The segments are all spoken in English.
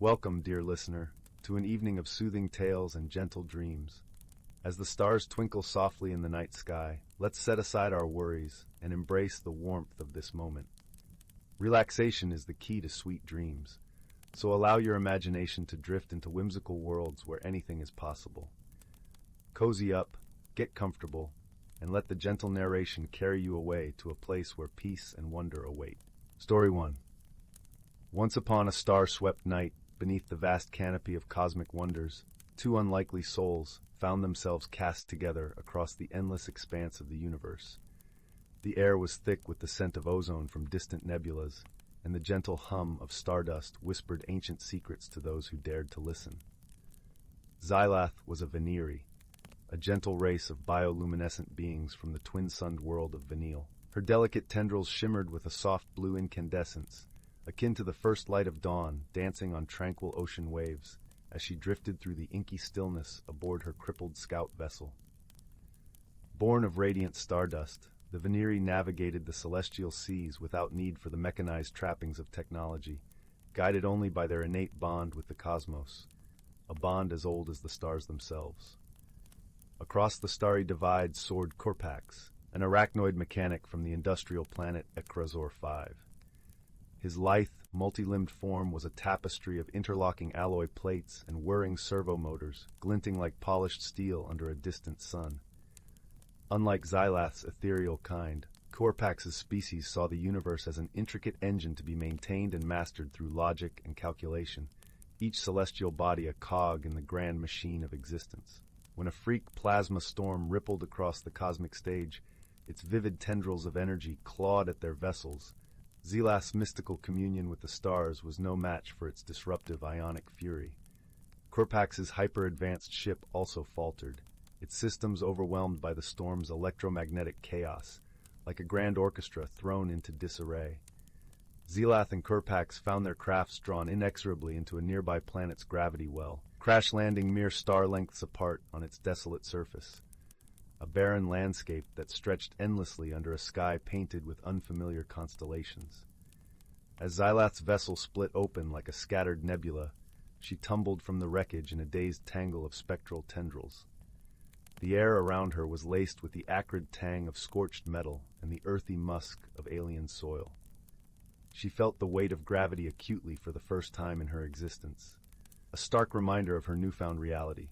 Welcome, dear listener, to an evening of soothing tales and gentle dreams. As the stars twinkle softly in the night sky, let's set aside our worries and embrace the warmth of this moment. Relaxation is the key to sweet dreams, so allow your imagination to drift into whimsical worlds where anything is possible. Cozy up, get comfortable, and let the gentle narration carry you away to a place where peace and wonder await. Story 1. Once upon a star-swept night, beneath the vast canopy of cosmic wonders, two unlikely souls found themselves cast together across the endless expanse of the universe. The air was thick with the scent of ozone from distant nebulas, and the gentle hum of stardust whispered ancient secrets to those who dared to listen. Zylath was a Veniri, a gentle race of bioluminescent beings from the twin-sunned world of Venil. Her delicate tendrils shimmered with a soft blue incandescence, akin to the first light of dawn dancing on tranquil ocean waves as she drifted through the inky stillness aboard her crippled scout vessel. Born of radiant stardust, the Veniri navigated the celestial seas without need for the mechanized trappings of technology, guided only by their innate bond with the cosmos, a bond as old as the stars themselves. Across the starry divide soared Korpax, an arachnoid mechanic from the industrial planet Ekrazor 5. His lithe, multi-limbed form was a tapestry of interlocking alloy plates and whirring servo motors, glinting like polished steel under a distant sun. Unlike Zylath's ethereal kind, Korpax's species saw the universe as an intricate engine to be maintained and mastered through logic and calculation, each celestial body a cog in the grand machine of existence. When a freak plasma storm rippled across the cosmic stage, its vivid tendrils of energy clawed at their vessels. Zylath's mystical communion with the stars was no match for its disruptive ionic fury. Korpax's hyper-advanced ship also faltered, its systems overwhelmed by the storm's electromagnetic chaos, like a grand orchestra thrown into disarray. Zylath and Korpax found their crafts drawn inexorably into a nearby planet's gravity well, crash-landing mere star lengths apart on its desolate surface. A barren landscape that stretched endlessly under a sky painted with unfamiliar constellations. As Zylath's vessel split open like a scattered nebula, she tumbled from the wreckage in a dazed tangle of spectral tendrils. The air around her was laced with the acrid tang of scorched metal and the earthy musk of alien soil. She felt the weight of gravity acutely for the first time in her existence, a stark reminder of her newfound reality.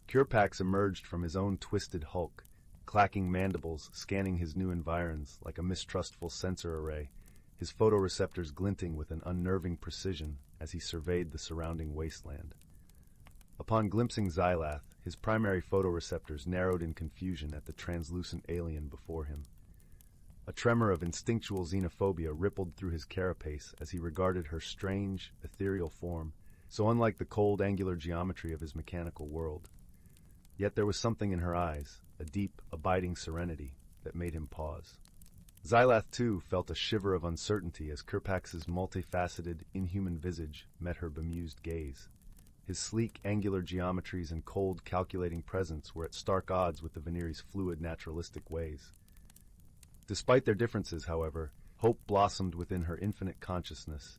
Korpax emerged from his own twisted hulk, clacking mandibles, scanning his new environs like a mistrustful sensor array, his photoreceptors glinting with an unnerving precision as he surveyed the surrounding wasteland. Upon glimpsing Zylath, his primary photoreceptors narrowed in confusion at the translucent alien before him. A tremor of instinctual xenophobia rippled through his carapace as he regarded her strange, ethereal form, so unlike the cold, angular geometry of his mechanical world. Yet there was something in her eyes, a deep, abiding serenity, that made him pause. Zylath, too, felt a shiver of uncertainty as Korpax's multifaceted, inhuman visage met her bemused gaze. His sleek, angular geometries and cold, calculating presence were at stark odds with the Veniri's fluid, naturalistic ways. Despite their differences, however, hope blossomed within her infinite consciousness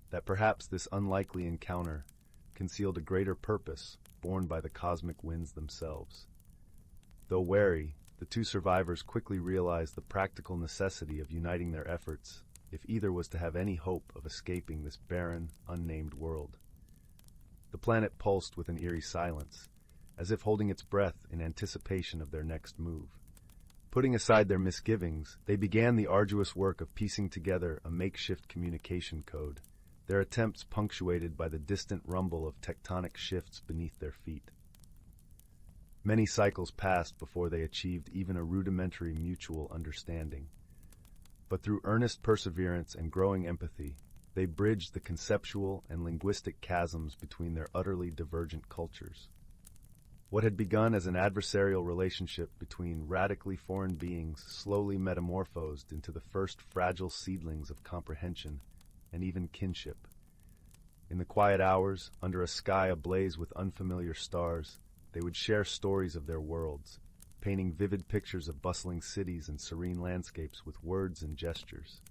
that perhaps this unlikely encounter concealed a greater purpose borne by the cosmic winds themselves. Though wary, the two survivors quickly realized the practical necessity of uniting their efforts if either was to have any hope of escaping this barren, unnamed world. The planet pulsed with an eerie silence, as if holding its breath in anticipation of their next move. Putting aside their misgivings, they began the arduous work of piecing together a makeshift communication code, their attempts punctuated by the distant rumble of tectonic shifts beneath their feet. Many cycles passed before they achieved even a rudimentary mutual understanding. But through earnest perseverance and growing empathy, they bridged the conceptual and linguistic chasms between their utterly divergent cultures. What had begun as an adversarial relationship between radically foreign beings slowly metamorphosed into the first fragile seedlings of comprehension and even kinship. In the quiet hours, under a sky ablaze with unfamiliar stars, they would share stories of their worlds, painting vivid pictures of bustling cities and serene landscapes with words and gestures.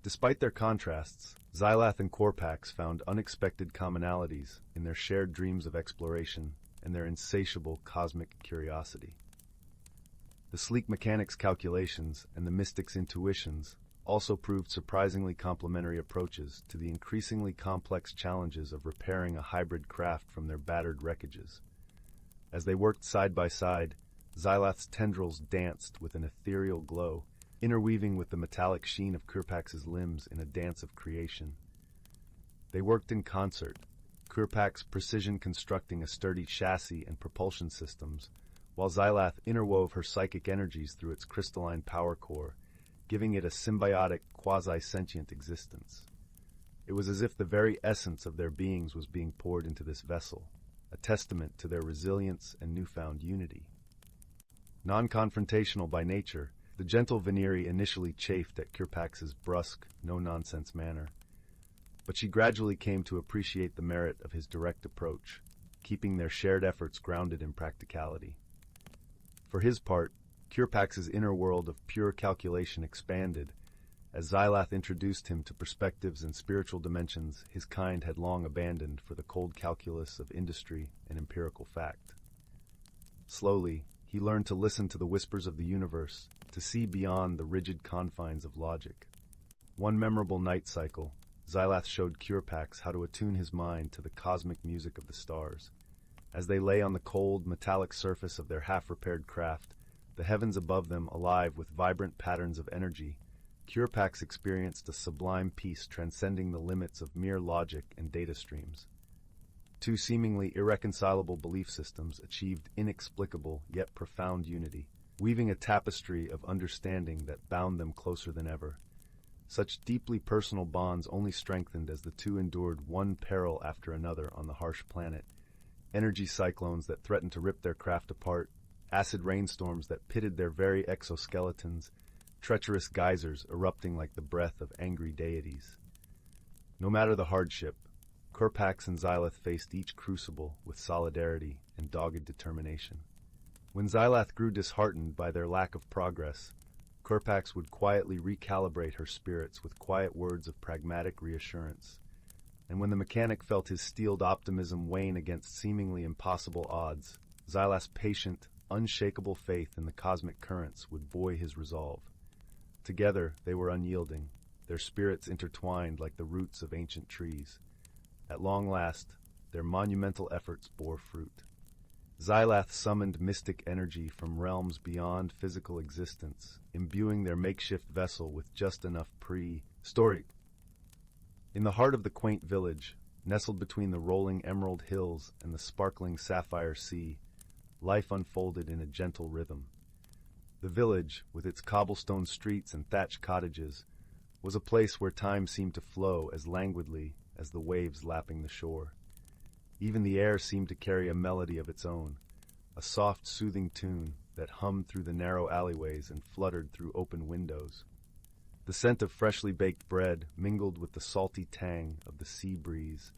Despite their contrasts, Zylath and Corpax found unexpected commonalities in their shared dreams of exploration and their insatiable cosmic curiosity. The sleek mechanic's calculations and the mystic's intuitions also proved surprisingly complementary approaches to the increasingly complex challenges of repairing a hybrid craft from their battered wreckages. As they worked side by side, Zylath's tendrils danced with an ethereal glow, interweaving with the metallic sheen of Corpax's limbs in a dance of creation. They worked in concert, Corpax precision constructing a sturdy chassis and propulsion systems, while Zylath interwove her psychic energies through its crystalline power core, giving it a symbiotic, quasi-sentient existence. It was as if the very essence of their beings was being poured into this vessel, a testament to their resilience and newfound unity. Non-confrontational by nature, the gentle Veniri initially chafed at Corpax's brusque, no-nonsense manner, but she gradually came to appreciate the merit of his direct approach, keeping their shared efforts grounded in practicality. For his part, Corpax's inner world of pure calculation expanded, as Zylath introduced him to perspectives and spiritual dimensions his kind had long abandoned for the cold calculus of industry and empirical fact. Slowly, he learned to listen to the whispers of the universe, to see beyond the rigid confines of logic. One memorable night cycle, Zylath showed Corpax how to attune his mind to the cosmic music of the stars. As they lay on the cold, metallic surface of their half-repaired craft, the heavens above them alive with vibrant patterns of energy, Corpax experienced a sublime peace transcending the limits of mere logic and data streams. Two seemingly irreconcilable belief systems achieved inexplicable yet profound unity, weaving a tapestry of understanding that bound them closer than ever. Such deeply personal bonds only strengthened as the two endured one peril after another on the harsh planet, energy cyclones that threatened to rip their craft apart, acid rainstorms that pitted their very exoskeletons, treacherous geysers erupting like the breath of angry deities. No matter the hardship, Corpax and Zylath faced each crucible with solidarity and dogged determination. When Zylath grew disheartened by their lack of progress, Corpax would quietly recalibrate her spirits with quiet words of pragmatic reassurance. And when the mechanic felt his steeled optimism wane against seemingly impossible odds, Zylath's patient, unshakable faith in the cosmic currents would buoy his resolve. Together they were unyielding, their spirits intertwined like the roots of ancient trees. At long last, their monumental efforts bore fruit. Zylath summoned mystic energy from realms beyond physical existence, imbuing their makeshift vessel with just enough pre-story. In the heart of the quaint village, nestled between the rolling emerald hills and the sparkling sapphire sea, life unfolded in a gentle rhythm. The village, with its cobblestone streets and thatched cottages, was a place where time seemed to flow as languidly as the waves lapping the shore. Even the air seemed to carry a melody of its own, a soft, soothing tune that hummed through the narrow alleyways and fluttered through open windows. The scent of freshly baked bread mingled with the salty tang of the sea breeze,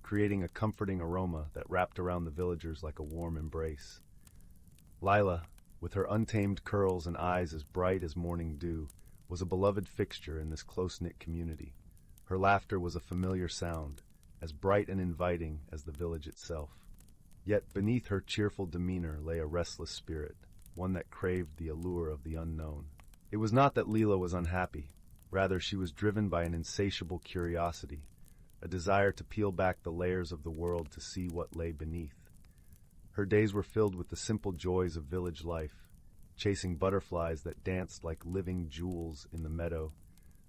creating a comforting aroma that wrapped around the villagers like a warm embrace. Lila, with her untamed curls and eyes as bright as morning dew, was a beloved fixture in this close-knit community. Her laughter was a familiar sound, as bright and inviting as the village itself. Yet beneath her cheerful demeanor lay a restless spirit, one that craved the allure of the unknown. It was not that Leela was unhappy. Rather, she was driven by an insatiable curiosity, a desire to peel back the layers of the world to see what lay beneath. Her days were filled with the simple joys of village life, chasing butterflies that danced like living jewels in the meadow,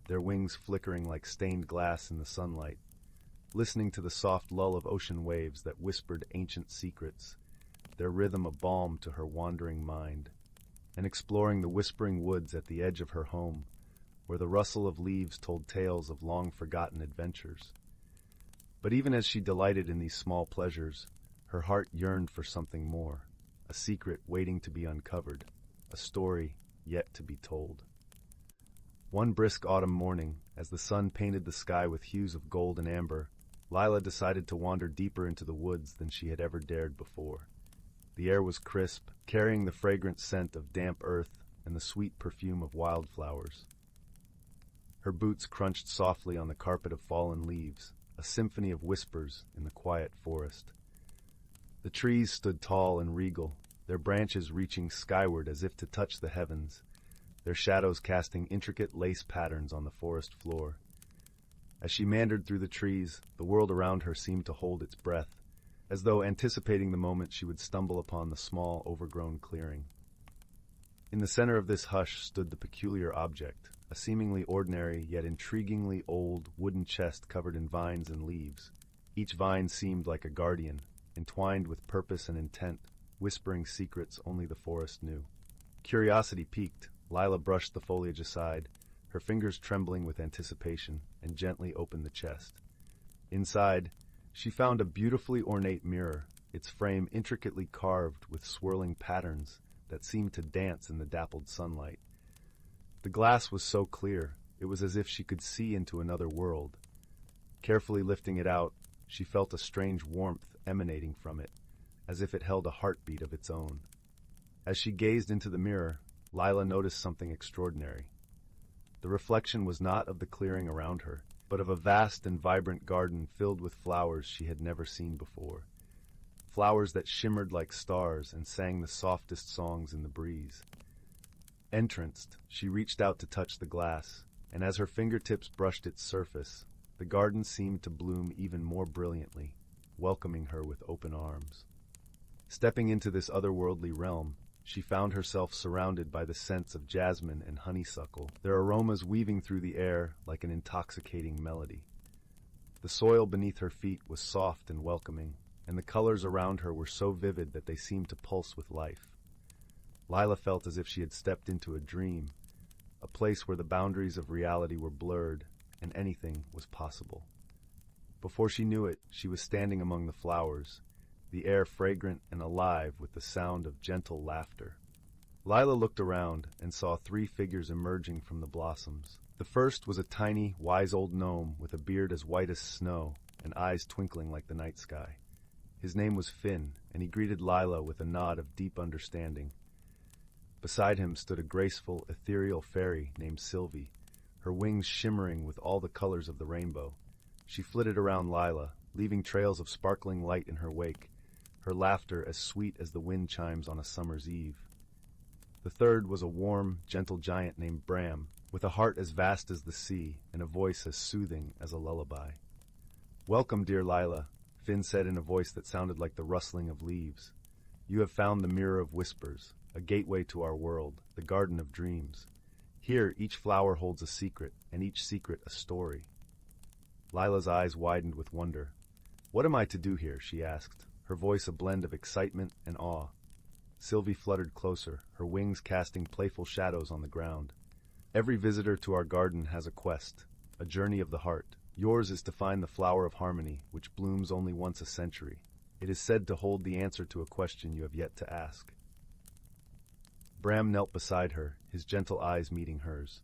their wings flickering like stained glass in the sunlight, listening to the soft lull of ocean waves that whispered ancient secrets, their rhythm a balm to her wandering mind, and exploring the whispering woods at the edge of her home, where the rustle of leaves told tales of long-forgotten adventures. But even as she delighted in these small pleasures, her heart yearned for something more, a secret waiting to be uncovered, a story yet to be told. One brisk autumn morning, as the sun painted the sky with hues of gold and amber, Lila decided to wander deeper into the woods than she had ever dared before. The air was crisp, carrying the fragrant scent of damp earth and the sweet perfume of wildflowers. Her boots crunched softly on the carpet of fallen leaves, a symphony of whispers in the quiet forest. The trees stood tall and regal, their branches reaching skyward as if to touch the heavens, their shadows casting intricate lace patterns on the forest floor. As she meandered through the trees, the world around her seemed to hold its breath, as though anticipating the moment she would stumble upon the small, overgrown clearing. In the center of this hush stood the peculiar object, a seemingly ordinary yet intriguingly old wooden chest covered in vines and leaves. Each vine seemed like a guardian, entwined with purpose and intent, whispering secrets only the forest knew. Curiosity piqued, Lila brushed the foliage aside, her fingers trembling with anticipation, and gently opened the chest. Inside, she found a beautifully ornate mirror, its frame intricately carved with swirling patterns that seemed to dance in the dappled sunlight. The glass was so clear, it was as if she could see into another world. Carefully lifting it out, she felt a strange warmth emanating from it, as if it held a heartbeat of its own. As she gazed into the mirror, Lila noticed something extraordinary. The reflection was not of the clearing around her, but of a vast and vibrant garden filled with flowers she had never seen before. Flowers that shimmered like stars and sang the softest songs in the breeze. Entranced, she reached out to touch the glass, and as her fingertips brushed its surface, the garden seemed to bloom even more brilliantly, welcoming her with open arms. Stepping into this otherworldly realm, she found herself surrounded by the scents of jasmine and honeysuckle, their aromas weaving through the air like an intoxicating melody. The soil beneath her feet was soft and welcoming, and the colors around her were so vivid that they seemed to pulse with life. Lila felt as if she had stepped into a dream, a place where the boundaries of reality were blurred and anything was possible. Before she knew it, she was standing among the flowers, the air fragrant and alive with the sound of gentle laughter. Lila looked around and saw 3 figures emerging from the blossoms. The first was a tiny, wise old gnome with a beard as white as snow and eyes twinkling like the night sky. His name was Finn, and he greeted Lila with a nod of deep understanding. Beside him stood a graceful, ethereal fairy named Sylvie, her wings shimmering with all the colors of the rainbow. She flitted around Lila, leaving trails of sparkling light in her wake, her laughter as sweet as the wind chimes on a summer's eve. The third was a warm, gentle giant named Bram, with a heart as vast as the sea and a voice as soothing as a lullaby. "Welcome, dear Lila," Finn said in a voice that sounded like the rustling of leaves. "You have found the Mirror of Whispers, a gateway to our world, the Garden of Dreams. Here, each flower holds a secret, and each secret a story." Lila's eyes widened with wonder. "What am I to do here?" she asked, her voice a blend of excitement and awe. Sylvie fluttered closer, her wings casting playful shadows on the ground. "Every visitor to our garden has a quest, a journey of the heart. Yours is to find the flower of harmony, which blooms only once a century. It is said to hold the answer to a question you have yet to ask." Bram knelt beside her, his gentle eyes meeting hers.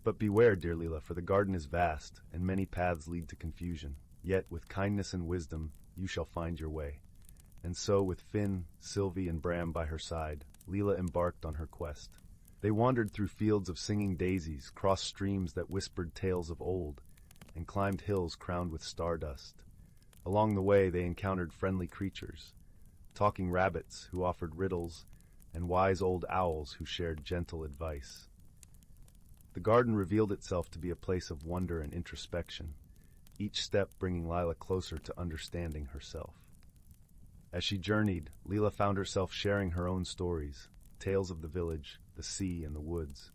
"But beware, dear Lila, for the garden is vast, and many paths lead to confusion. Yet, with kindness and wisdom, you shall find your way." And so, with Finn, Sylvie, and Bram by her side, Lila embarked on her quest. They wandered through fields of singing daisies, crossed streams that whispered tales of old, and climbed hills crowned with stardust. Along the way, they encountered friendly creatures, talking rabbits who offered riddles, and wise old owls who shared gentle advice. The garden revealed itself to be a place of wonder and introspection, each step bringing Lila closer to understanding herself. As she journeyed, Lila found herself sharing her own stories, tales of the village, the sea, and the woods.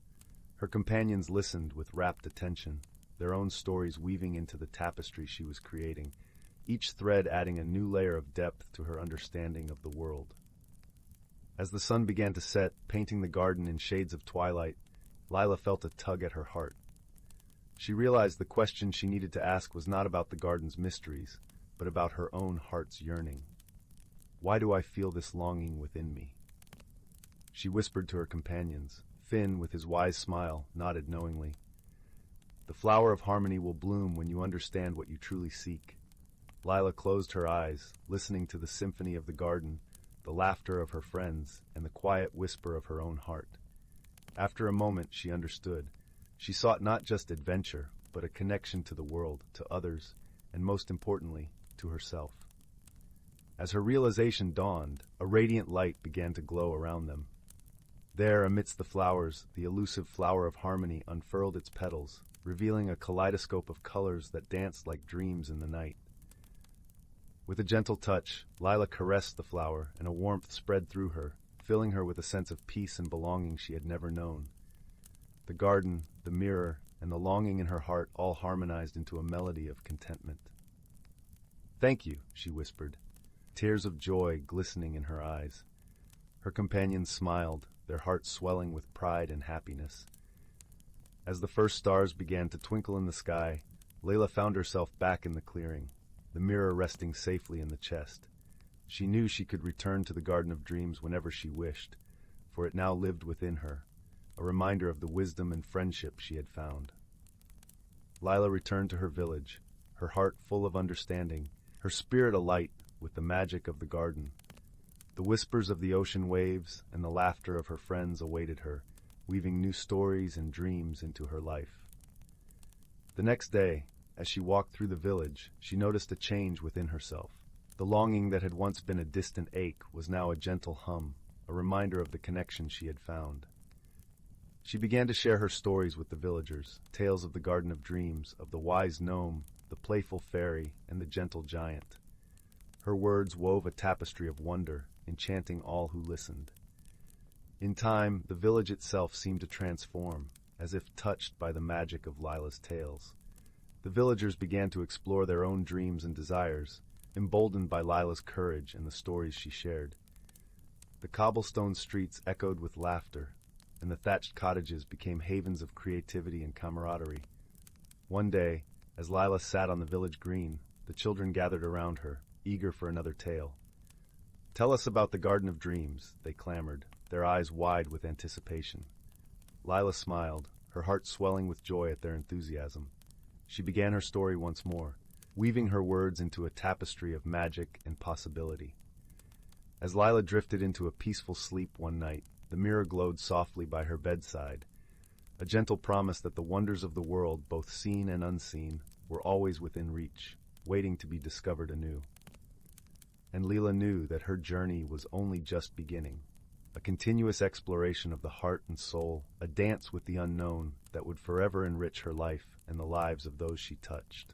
Her companions listened with rapt attention, their own stories weaving into the tapestry she was creating, each thread adding a new layer of depth to her understanding of the world. As the sun began to set, painting the garden in shades of twilight, Lila felt a tug at her heart. She realized the question she needed to ask was not about the garden's mysteries, but about her own heart's yearning. "Why do I feel this longing within me?" She whispered to her companions. Finn, with his wise smile, nodded knowingly. "The flower of harmony will bloom when you understand what you truly seek." Lila closed her eyes, listening to the symphony of the garden, the laughter of her friends, and the quiet whisper of her own heart. After a moment, she understood. She sought not just adventure, but a connection to the world, to others, and most importantly, to herself. As her realization dawned, a radiant light began to glow around them. There, amidst the flowers, the elusive flower of harmony unfurled its petals, revealing a kaleidoscope of colors that danced like dreams in the night. With a gentle touch, Lila caressed the flower, and a warmth spread through her, filling her with a sense of peace and belonging she had never known. The garden, the mirror, and the longing in her heart all harmonized into a melody of contentment. "Thank you," she whispered, tears of joy glistening in her eyes. Her companions smiled, their hearts swelling with pride and happiness. As the first stars began to twinkle in the sky, Layla found herself back in the clearing, the mirror resting safely in the chest. She knew she could return to the Garden of Dreams whenever she wished, for it now lived within her, a reminder of the wisdom and friendship she had found. Lila returned to her village, her heart full of understanding, her spirit alight with the magic of the garden. The whispers of the ocean waves and the laughter of her friends awaited her, weaving new stories and dreams into her life. The next day, as she walked through the village, she noticed a change within herself. The longing that had once been a distant ache was now a gentle hum, a reminder of the connection she had found. She began to share her stories with the villagers, tales of the Garden of Dreams, of the wise gnome, the playful fairy, and the gentle giant. Her words wove a tapestry of wonder, enchanting all who listened. In time, the village itself seemed to transform, as if touched by the magic of Lila's tales. The villagers began to explore their own dreams and desires, emboldened by Lila's courage and the stories she shared. The cobblestone streets echoed with laughter, and the thatched cottages became havens of creativity and camaraderie. One day, as Lila sat on the village green, the children gathered around her, eager for another tale. "Tell us about the Garden of Dreams," they clamored, their eyes wide with anticipation. Lila smiled, her heart swelling with joy at their enthusiasm. She began her story once more, weaving her words into a tapestry of magic and possibility. As Lila drifted into a peaceful sleep one night, the mirror glowed softly by her bedside, a gentle promise that the wonders of the world, both seen and unseen, were always within reach, waiting to be discovered anew. And Leela knew that her journey was only just beginning, a continuous exploration of the heart and soul, a dance with the unknown that would forever enrich her life and the lives of those she touched.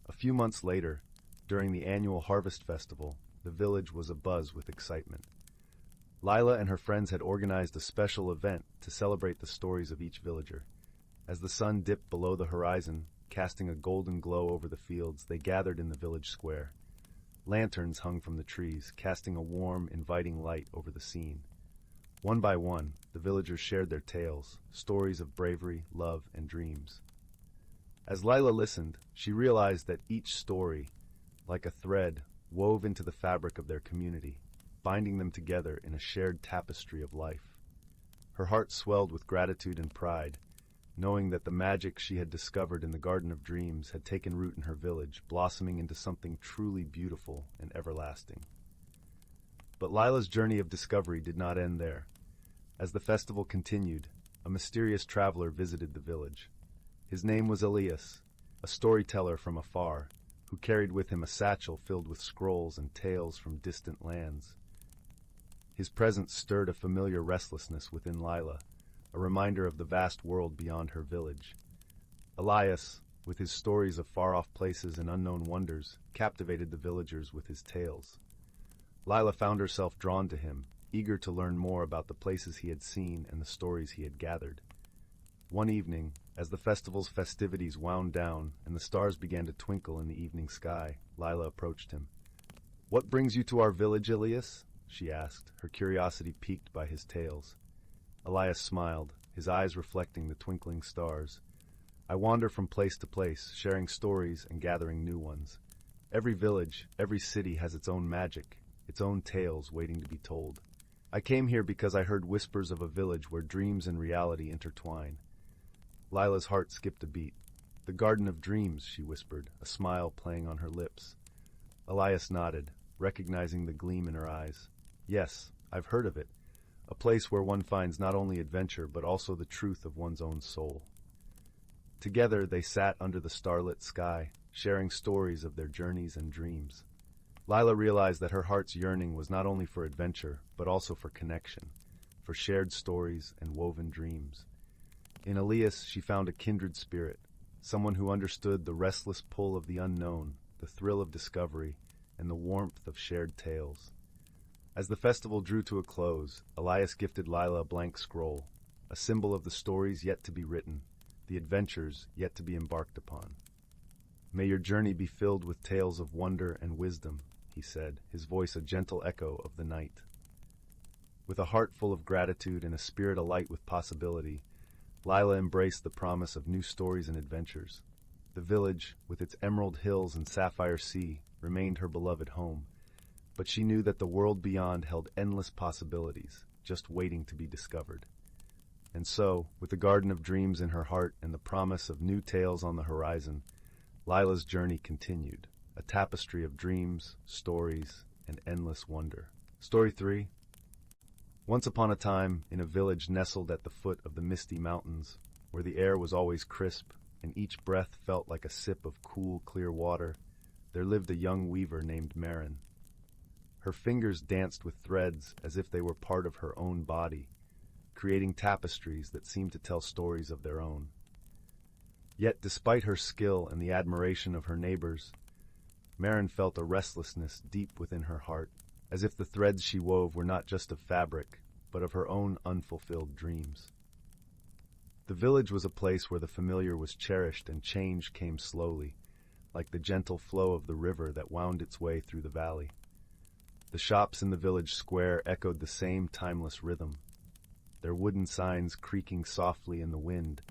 A few months later, during the annual Harvest Festival, the village was abuzz with excitement. Lila and her friends had organized a special event to celebrate the stories of each villager. As the sun dipped below the horizon, casting a golden glow over the fields, they gathered in the village square. Lanterns hung from the trees, casting a warm, inviting light over the scene. One by one, the villagers shared their tales, stories of bravery, love, and dreams. As Lila listened, she realized that each story, like a thread, wove into the fabric of their community, binding them together in a shared tapestry of life. Her heart swelled with gratitude and pride, knowing that the magic she had discovered in the Garden of Dreams had taken root in her village, blossoming into something truly beautiful and everlasting. But Lila's journey of discovery did not end there. As the festival continued, a mysterious traveler visited the village. His name was Elias, a storyteller from afar, who carried with him a satchel filled with scrolls and tales from distant lands. His presence stirred a familiar restlessness within Lila, a reminder of the vast world beyond her village. Elias, with his stories of far-off places and unknown wonders, captivated the villagers with his tales. Lila found herself drawn to him, eager to learn more about the places he had seen and the stories he had gathered. One evening, as the festival's festivities wound down and the stars began to twinkle in the evening sky, Lila approached him. "What brings you to our village, Elias?" she asked, her curiosity piqued by his tales. Elias smiled, his eyes reflecting the twinkling stars. "I wander from place to place, sharing stories and gathering new ones. Every village, every city has its own magic, its own tales waiting to be told. I came here because I heard whispers of a village where dreams and reality intertwine." Lila's heart skipped a beat. "The Garden of Dreams," she whispered, a smile playing on her lips. Elias nodded, recognizing the gleam in her eyes. "Yes, I've heard of it. A place where one finds not only adventure but also the truth of one's own soul." Together they sat under the starlit sky, sharing stories of their journeys and dreams. Lila realized that her heart's yearning was not only for adventure, but also for connection, for shared stories and woven dreams. In Elias, she found a kindred spirit, someone who understood the restless pull of the unknown, the thrill of discovery, and the warmth of shared tales. As the festival drew to a close, Elias gifted Lila a blank scroll, a symbol of the stories yet to be written, the adventures yet to be embarked upon. "May your journey be filled with tales of wonder and wisdom," he said, his voice a gentle echo of the night. With a heart full of gratitude and a spirit alight with possibility, Lila embraced the promise of new stories and adventures. The village, with its emerald hills and sapphire sea, remained her beloved home, but she knew that the world beyond held endless possibilities, just waiting to be discovered. And so, with the garden of dreams in her heart and the promise of new tales on the horizon, Lila's journey continued, a tapestry of dreams, stories, and endless wonder. Story 3. Once upon a time, in a village nestled at the foot of the misty mountains, where the air was always crisp and each breath felt like a sip of cool, clear water, there lived a young weaver named Marin. Her fingers danced with threads as if they were part of her own body, creating tapestries that seemed to tell stories of their own. Yet, despite her skill and the admiration of her neighbors, Marin felt a restlessness deep within her heart, as if the threads she wove were not just of fabric, but of her own unfulfilled dreams. The village was a place where the familiar was cherished and change came slowly, like the gentle flow of the river that wound its way through the valley. The shops in the village square echoed the same timeless rhythm, their wooden signs creaking softly in the wind,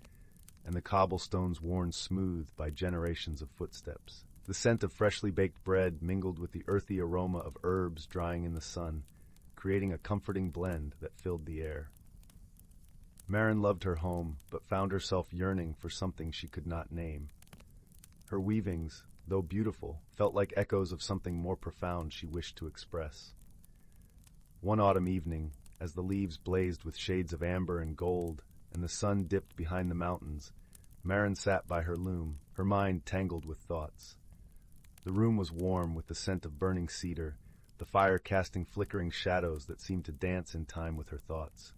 and the cobblestones worn smooth by generations of footsteps. The scent of freshly baked bread mingled with the earthy aroma of herbs drying in the sun, creating a comforting blend that filled the air. Marin loved her home, but found herself yearning for something she could not name. Her weavings, though beautiful, felt like echoes of something more profound she wished to express. One autumn evening, as the leaves blazed with shades of amber and gold, and the sun dipped behind the mountains, Marin sat by her loom, her mind tangled with thoughts. The room was warm with the scent of burning cedar, the fire casting flickering shadows that seemed to dance in time with her thoughts.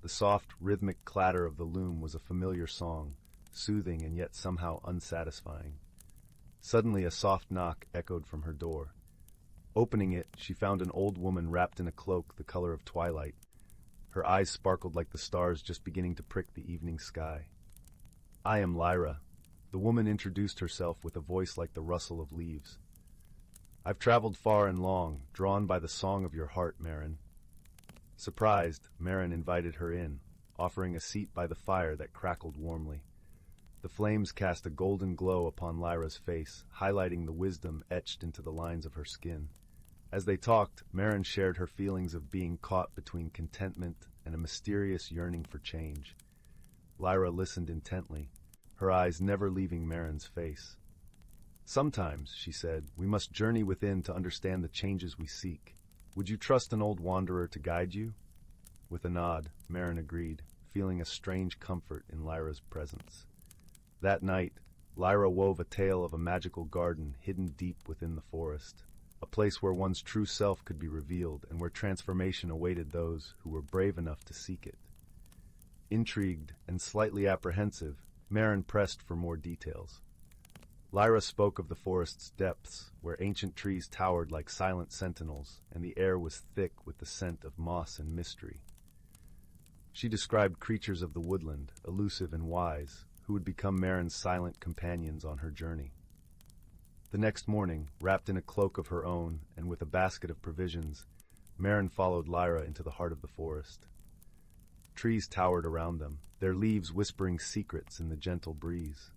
The soft, rhythmic clatter of the loom was a familiar song, soothing and yet somehow unsatisfying. Suddenly a soft knock echoed from her door. Opening it, she found an old woman wrapped in a cloak the color of twilight. Her eyes sparkled like the stars just beginning to prick the evening sky. "I am Lyra." The woman introduced herself with a voice like the rustle of leaves. "I've traveled far and long, drawn by the song of your heart, Marin." Surprised, Marin invited her in, offering a seat by the fire that crackled warmly. The flames cast a golden glow upon Lyra's face, highlighting the wisdom etched into the lines of her skin. As they talked, Marin shared her feelings of being caught between contentment and a mysterious yearning for change. Lyra listened intently, her eyes never leaving Marin's face. "Sometimes," she said, "we must journey within to understand the changes we seek. Would you trust an old wanderer to guide you?" With a nod, Marin agreed, feeling a strange comfort in Lyra's presence. That night, Lyra wove a tale of a magical garden hidden deep within the forest, a place where one's true self could be revealed and where transformation awaited those who were brave enough to seek it. Intrigued and slightly apprehensive, Marin pressed for more details. Lyra spoke of the forest's depths, where ancient trees towered like silent sentinels, and the air was thick with the scent of moss and mystery. She described creatures of the woodland, elusive and wise, who would become Marin's silent companions on her journey. The next morning, wrapped in a cloak of her own and with a basket of provisions, Marin followed Lyra into the heart of the forest. Trees towered around them, their leaves whispering secrets in the gentle breeze.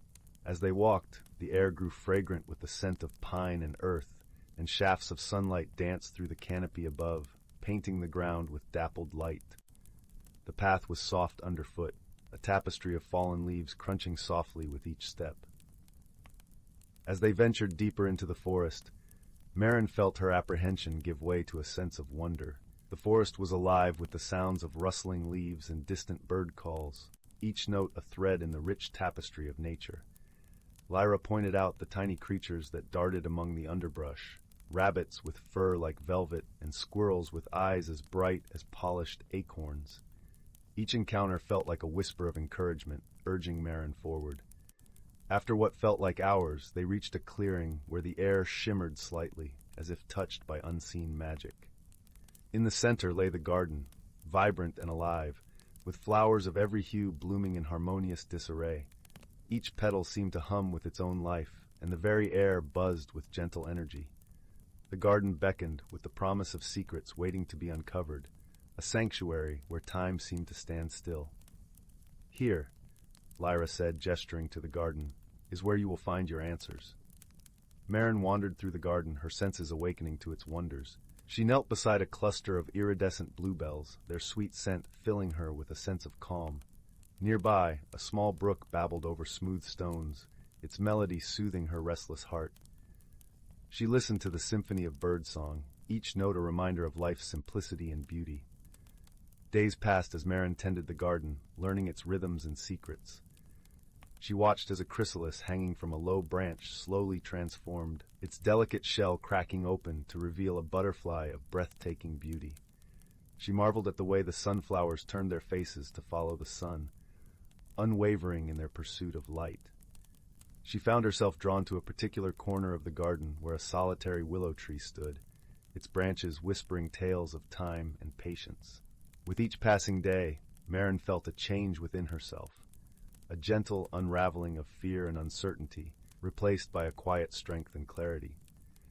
As they walked, the air grew fragrant with the scent of pine and earth, and shafts of sunlight danced through the canopy above, painting the ground with dappled light. The path was soft underfoot, a tapestry of fallen leaves crunching softly with each step. As they ventured deeper into the forest, Marin felt her apprehension give way to a sense of wonder. The forest was alive with the sounds of rustling leaves and distant bird calls, each note a thread in the rich tapestry of nature. Lyra pointed out the tiny creatures that darted among the underbrush, rabbits with fur like velvet and squirrels with eyes as bright as polished acorns. Each encounter felt like a whisper of encouragement, urging Maren forward. After what felt like hours, they reached a clearing where the air shimmered slightly, as if touched by unseen magic. In the center lay the garden, vibrant and alive, with flowers of every hue blooming in harmonious disarray. Each petal seemed to hum with its own life, and the very air buzzed with gentle energy. The garden beckoned with the promise of secrets waiting to be uncovered, a sanctuary where time seemed to stand still. "Here," Lyra said, gesturing to the garden, "is where you will find your answers." Maren wandered through the garden, her senses awakening to its wonders. She knelt beside a cluster of iridescent bluebells, their sweet scent filling her with a sense of calm. Nearby, a small brook babbled over smooth stones, its melody soothing her restless heart. She listened to the symphony of birdsong, each note a reminder of life's simplicity and beauty. Days passed as Maren tended the garden, learning its rhythms and secrets. She watched as a chrysalis hanging from a low branch slowly transformed, its delicate shell cracking open to reveal a butterfly of breathtaking beauty. She marveled at the way the sunflowers turned their faces to follow the sun, unwavering in their pursuit of light. She found herself drawn to a particular corner of the garden where a solitary willow tree stood, its branches whispering tales of time and patience. With each passing day, Maren felt a change within herself, a gentle unraveling of fear and uncertainty, replaced by a quiet strength and clarity.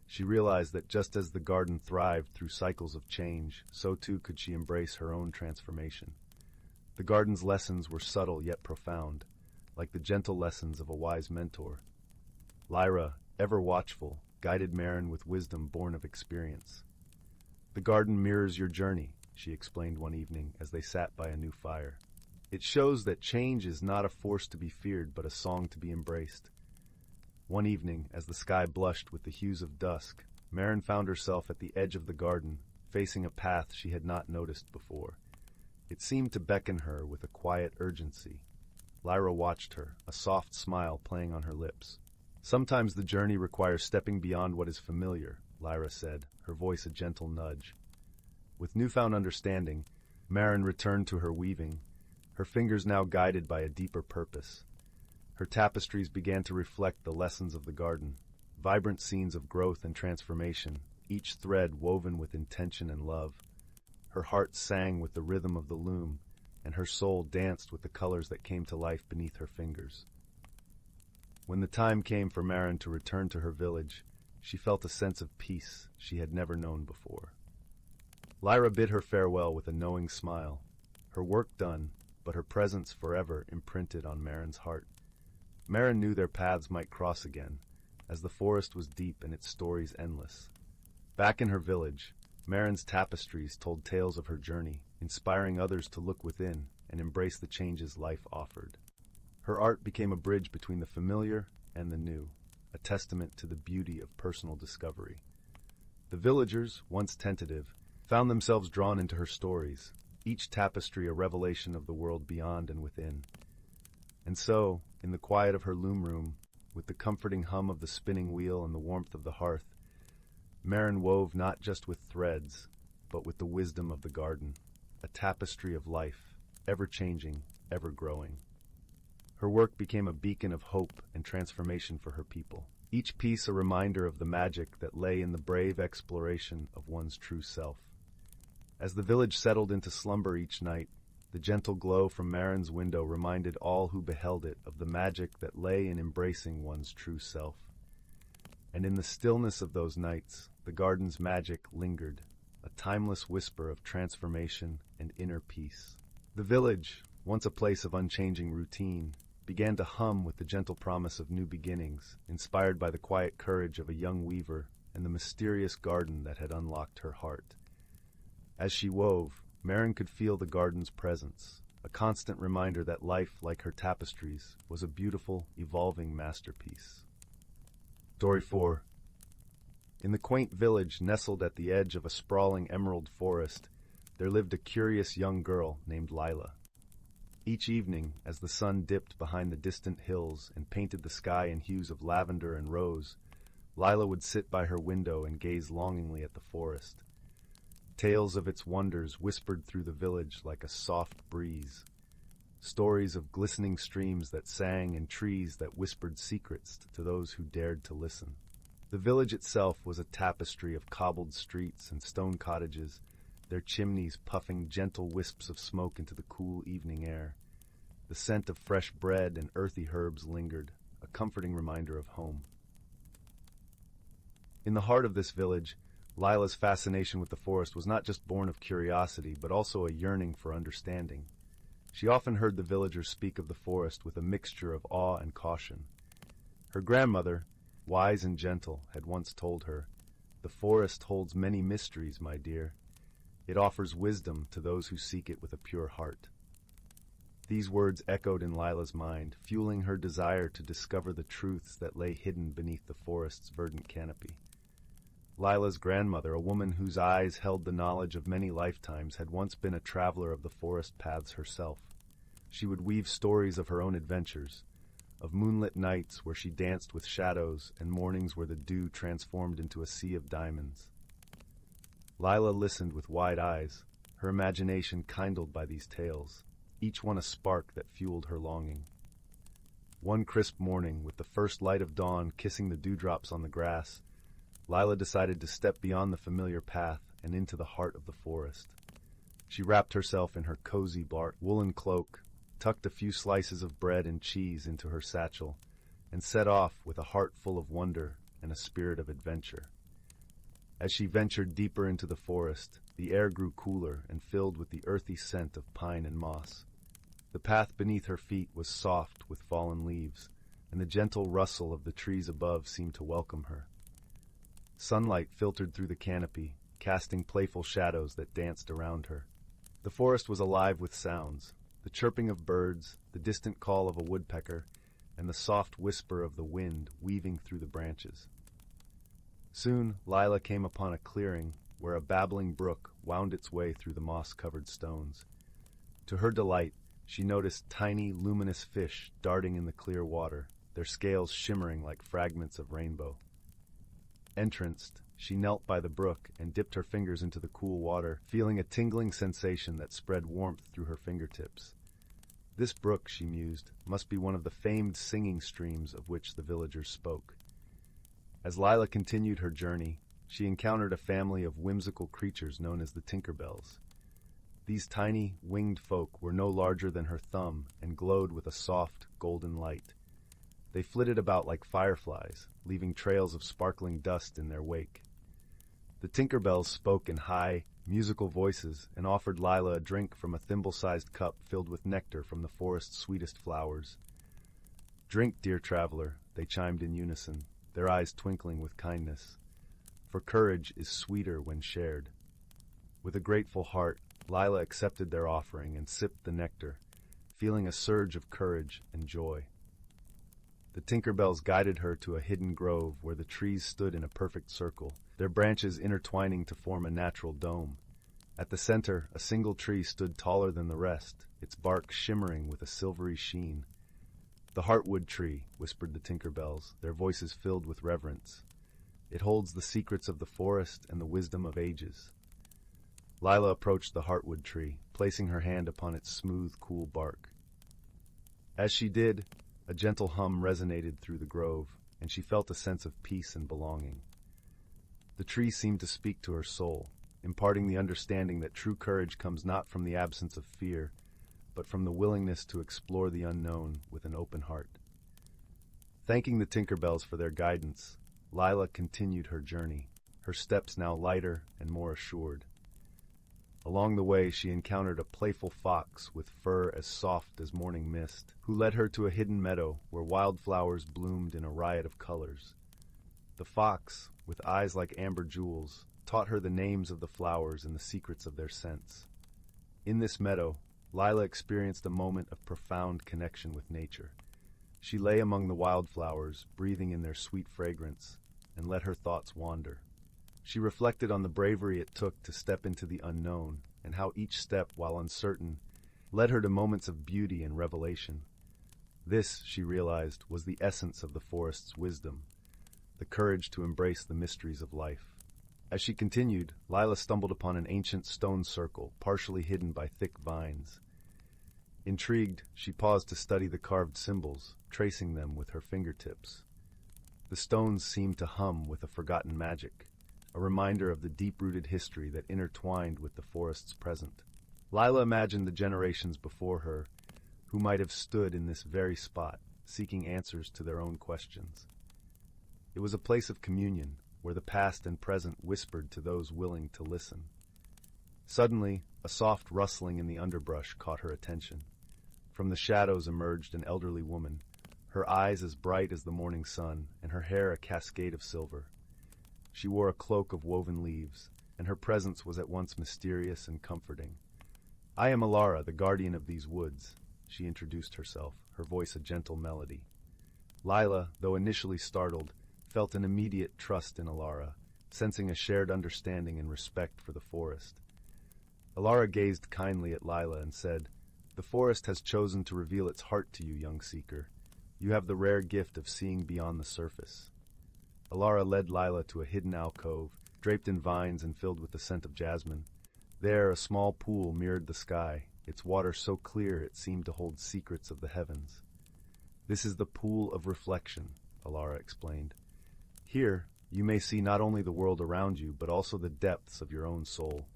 She realized that just as the garden thrived through cycles of change, so too could she embrace her own transformation. The garden's lessons were subtle yet profound, like the gentle lessons of a wise mentor. Lyra, ever watchful, guided Maren with wisdom born of experience. "The garden mirrors your journey," she explained one evening as they sat by a new fire. "It shows that change is not a force to be feared, but a song to be embraced." One evening, as the sky blushed with the hues of dusk, Maren found herself at the edge of the garden, facing a path she had not noticed before. It seemed to beckon her with a quiet urgency. Lyra watched her, a soft smile playing on her lips. "Sometimes the journey requires stepping beyond what is familiar," Lyra said, her voice a gentle nudge. With newfound understanding, Maren returned to her weaving, her fingers now guided by a deeper purpose. Her tapestries began to reflect the lessons of the garden, vibrant scenes of growth and transformation, each thread woven with intention and love. Her heart sang with the rhythm of the loom, and her soul danced with the colors that came to life beneath her fingers. When the time came for Maren to return to her village, she felt a sense of peace she had never known before. Lyra bid her farewell with a knowing smile, her work done, but her presence forever imprinted on Maren's heart. Maren knew their paths might cross again, as the forest was deep and its stories endless. Back in her village, Maren's tapestries told tales of her journey, inspiring others to look within and embrace the changes life offered. Her art became a bridge between the familiar and the new, a testament to the beauty of personal discovery. The villagers, once tentative, found themselves drawn into her stories, each tapestry a revelation of the world beyond and within. And so, in the quiet of her loom room, with the comforting hum of the spinning wheel and the warmth of the hearth, Maren wove not just with threads, but with the wisdom of the garden, a tapestry of life, ever-changing, ever-growing. Her work became a beacon of hope and transformation for her people, each piece a reminder of the magic that lay in the brave exploration of one's true self. As the village settled into slumber each night, the gentle glow from Maren's window reminded all who beheld it of the magic that lay in embracing one's true self. And in the stillness of those nights, the garden's magic lingered, a timeless whisper of transformation and inner peace. The village, once a place of unchanging routine, began to hum with the gentle promise of new beginnings, inspired by the quiet courage of a young weaver and the mysterious garden that had unlocked her heart. As she wove, Maren could feel the garden's presence, a constant reminder that life, like her tapestries, was a beautiful, evolving masterpiece. Story 4. In the quaint village nestled at the edge of a sprawling emerald forest, there lived a curious young girl named Lila. Each evening, as the sun dipped behind the distant hills and painted the sky in hues of lavender and rose, Lila would sit by her window and gaze longingly at the forest. Tales of its wonders whispered through the village like a soft breeze. Stories of glistening streams that sang and trees that whispered secrets to those who dared to listen. The village itself was a tapestry of cobbled streets and stone cottages, their chimneys puffing gentle wisps of smoke into the cool evening air. The scent of fresh bread and earthy herbs lingered, a comforting reminder of home. In the heart of this village, Lila's fascination with the forest was not just born of curiosity, but also a yearning for understanding. She often heard the villagers speak of the forest with a mixture of awe and caution. Her grandmother, wise and gentle, had once told her, "The forest holds many mysteries, my dear. It offers wisdom to those who seek it with a pure heart." These words echoed in Lila's mind, fueling her desire to discover the truths that lay hidden beneath the forest's verdant canopy. Lila's grandmother, a woman whose eyes held the knowledge of many lifetimes, had once been a traveler of the forest paths herself. She would weave stories of her own adventures, of moonlit nights where she danced with shadows and mornings where the dew transformed into a sea of diamonds. Lila listened with wide eyes, her imagination kindled by these tales, each one a spark that fueled her longing. One crisp morning, with the first light of dawn kissing the dewdrops on the grass, Lila decided to step beyond the familiar path and into the heart of the forest. She wrapped herself in her cozy bark woolen cloak, tucked a few slices of bread and cheese into her satchel, and set off with a heart full of wonder and a spirit of adventure. As she ventured deeper into the forest, the air grew cooler and filled with the earthy scent of pine and moss. The path beneath her feet was soft with fallen leaves, and the gentle rustle of the trees above seemed to welcome her. Sunlight filtered through the canopy, casting playful shadows that danced around her. The forest was alive with sounds, the chirping of birds, the distant call of a woodpecker, and the soft whisper of the wind weaving through the branches. Soon, Lila came upon a clearing where a babbling brook wound its way through the moss-covered stones. To her delight, she noticed tiny, luminous fish darting in the clear water, their scales shimmering like fragments of rainbow. Entranced, she knelt by the brook and dipped her fingers into the cool water, feeling a tingling sensation that spread warmth through her fingertips. This brook, she mused, must be one of the famed singing streams of which the villagers spoke. As Lila continued her journey, she encountered a family of whimsical creatures known as the Tinkerbells. These tiny, winged folk were no larger than her thumb and glowed with a soft, golden light. They flitted about like fireflies, leaving trails of sparkling dust in their wake. The Tinkerbells spoke in high, musical voices and offered Lila a drink from a thimble-sized cup filled with nectar from the forest's sweetest flowers. "Drink, dear traveler," they chimed in unison, their eyes twinkling with kindness. "For courage is sweeter when shared." With a grateful heart, Lila accepted their offering and sipped the nectar, feeling a surge of courage and joy. The Tinkerbells guided her to a hidden grove where the trees stood in a perfect circle, their branches intertwining to form a natural dome. At the center, a single tree stood taller than the rest, its bark shimmering with a silvery sheen. "The Heartwood tree," whispered the Tinkerbells, their voices filled with reverence. "It holds the secrets of the forest and the wisdom of ages." Lila approached the Heartwood tree, placing her hand upon its smooth, cool bark. As she did, a gentle hum resonated through the grove, and she felt a sense of peace and belonging. The tree seemed to speak to her soul, imparting the understanding that true courage comes not from the absence of fear, but from the willingness to explore the unknown with an open heart. Thanking the Tinkerbells for their guidance, Lila continued her journey, her steps now lighter and more assured. Along the way, she encountered a playful fox with fur as soft as morning mist, who led her to a hidden meadow where wildflowers bloomed in a riot of colors. The fox, with eyes like amber jewels, taught her the names of the flowers and the secrets of their scents. In this meadow, Lila experienced a moment of profound connection with nature. She lay among the wildflowers, breathing in their sweet fragrance, and let her thoughts wander. She reflected on the bravery it took to step into the unknown, and how each step, while uncertain, led her to moments of beauty and revelation. This, she realized, was the essence of the forest's wisdom, the courage to embrace the mysteries of life. As she continued, Lila stumbled upon an ancient stone circle, partially hidden by thick vines. Intrigued, she paused to study the carved symbols, tracing them with her fingertips. The stones seemed to hum with a forgotten magic, a reminder of the deep-rooted history that intertwined with the forest's present. Lila imagined the generations before her, who might have stood in this very spot, seeking answers to their own questions. It was a place of communion, where the past and present whispered to those willing to listen. Suddenly, a soft rustling in the underbrush caught her attention. From the shadows emerged an elderly woman, her eyes as bright as the morning sun, and her hair a cascade of silver. She wore a cloak of woven leaves, and her presence was at once mysterious and comforting. "I am Alara, the guardian of these woods," she introduced herself, her voice a gentle melody. Lila, though initially startled, felt an immediate trust in Alara, sensing a shared understanding and respect for the forest. Alara gazed kindly at Lila and said, "The forest has chosen to reveal its heart to you, young seeker. You have the rare gift of seeing beyond the surface." Alara led Lila to a hidden alcove, draped in vines and filled with the scent of jasmine. There, a small pool mirrored the sky, its water so clear it seemed to hold secrets of the heavens. "This is the pool of reflection," Alara explained. "Here, you may see not only the world around you, but also the depths of your own soul."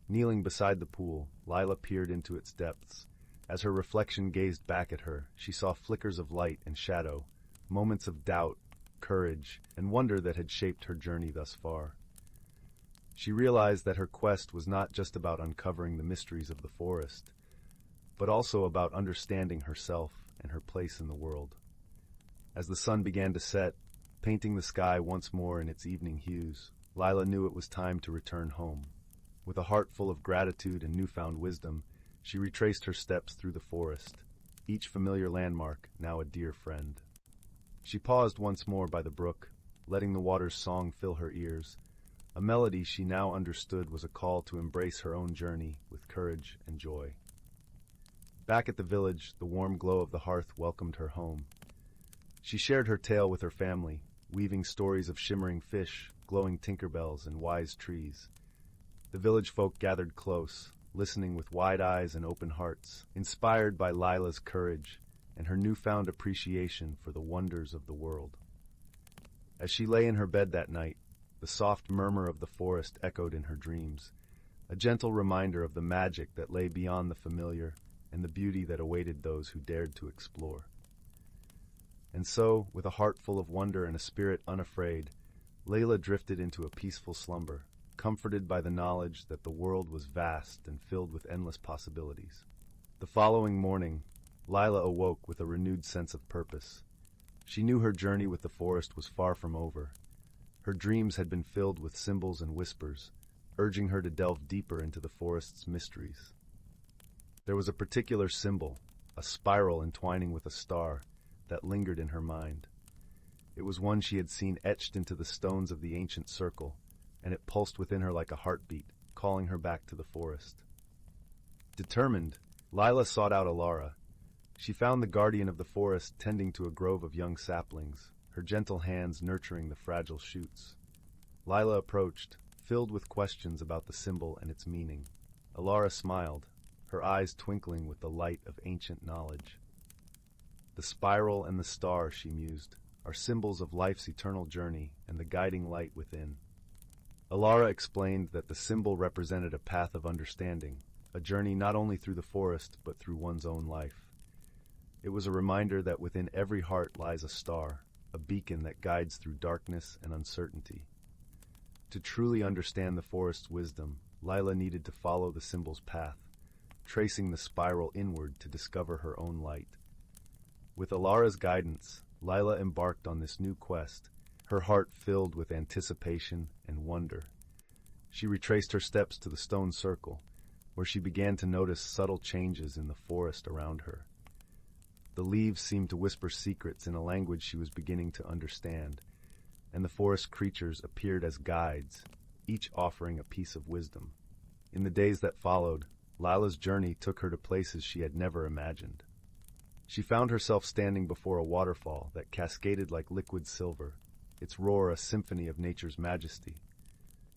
Kneeling beside the pool, Lila peered into its depths. As her reflection gazed back at her, she saw flickers of light and shadow, moments of doubt, courage, and wonder that had shaped her journey thus far. She realized that her quest was not just about uncovering the mysteries of the forest, but also about understanding herself and her place in the world. As the sun began to set, painting the sky once more in its evening hues, Lila knew it was time to return home. With a heart full of gratitude and newfound wisdom, she retraced her steps through the forest, each familiar landmark now a dear friend. She paused once more by the brook, letting the water's song fill her ears. A melody she now understood was a call to embrace her own journey with courage and joy. Back at the village, the warm glow of the hearth welcomed her home. She shared her tale with her family, weaving stories of shimmering fish, glowing tinkerbells, and wise trees. The village folk gathered close, listening with wide eyes and open hearts, inspired by Lila's courage and her newfound appreciation for the wonders of the world. As she lay in her bed that night, the soft murmur of the forest echoed in her dreams, a gentle reminder of the magic that lay beyond the familiar and the beauty that awaited those who dared to explore. And so, with a heart full of wonder and a spirit unafraid, Layla drifted into a peaceful slumber, comforted by the knowledge that the world was vast and filled with endless possibilities. The following morning, Lila awoke with a renewed sense of purpose. She knew her journey with the forest was far from over. Her dreams had been filled with symbols and whispers, urging her to delve deeper into the forest's mysteries. There was a particular symbol, a spiral entwining with a star, that lingered in her mind. It was one she had seen etched into the stones of the ancient circle, and it pulsed within her like a heartbeat, calling her back to the forest. Determined, Lila sought out Alara. She found the guardian of the forest tending to a grove of young saplings, her gentle hands nurturing the fragile shoots. Lila approached, filled with questions about the symbol and its meaning. Alara smiled, her eyes twinkling with the light of ancient knowledge. "The spiral and the star," she mused, "are symbols of life's eternal journey and the guiding light within." Alara explained that the symbol represented a path of understanding, a journey not only through the forest but through one's own life. It was a reminder that within every heart lies a star, a beacon that guides through darkness and uncertainty. To truly understand the forest's wisdom, Lila needed to follow the symbol's path, tracing the spiral inward to discover her own light. With Alara's guidance, Lila embarked on this new quest, her heart filled with anticipation and wonder. She retraced her steps to the stone circle, where she began to notice subtle changes in the forest around her. The leaves seemed to whisper secrets in a language she was beginning to understand, and the forest creatures appeared as guides, each offering a piece of wisdom. In the days that followed, Lila's journey took her to places she had never imagined. She found herself standing before a waterfall that cascaded like liquid silver, its roar a symphony of nature's majesty.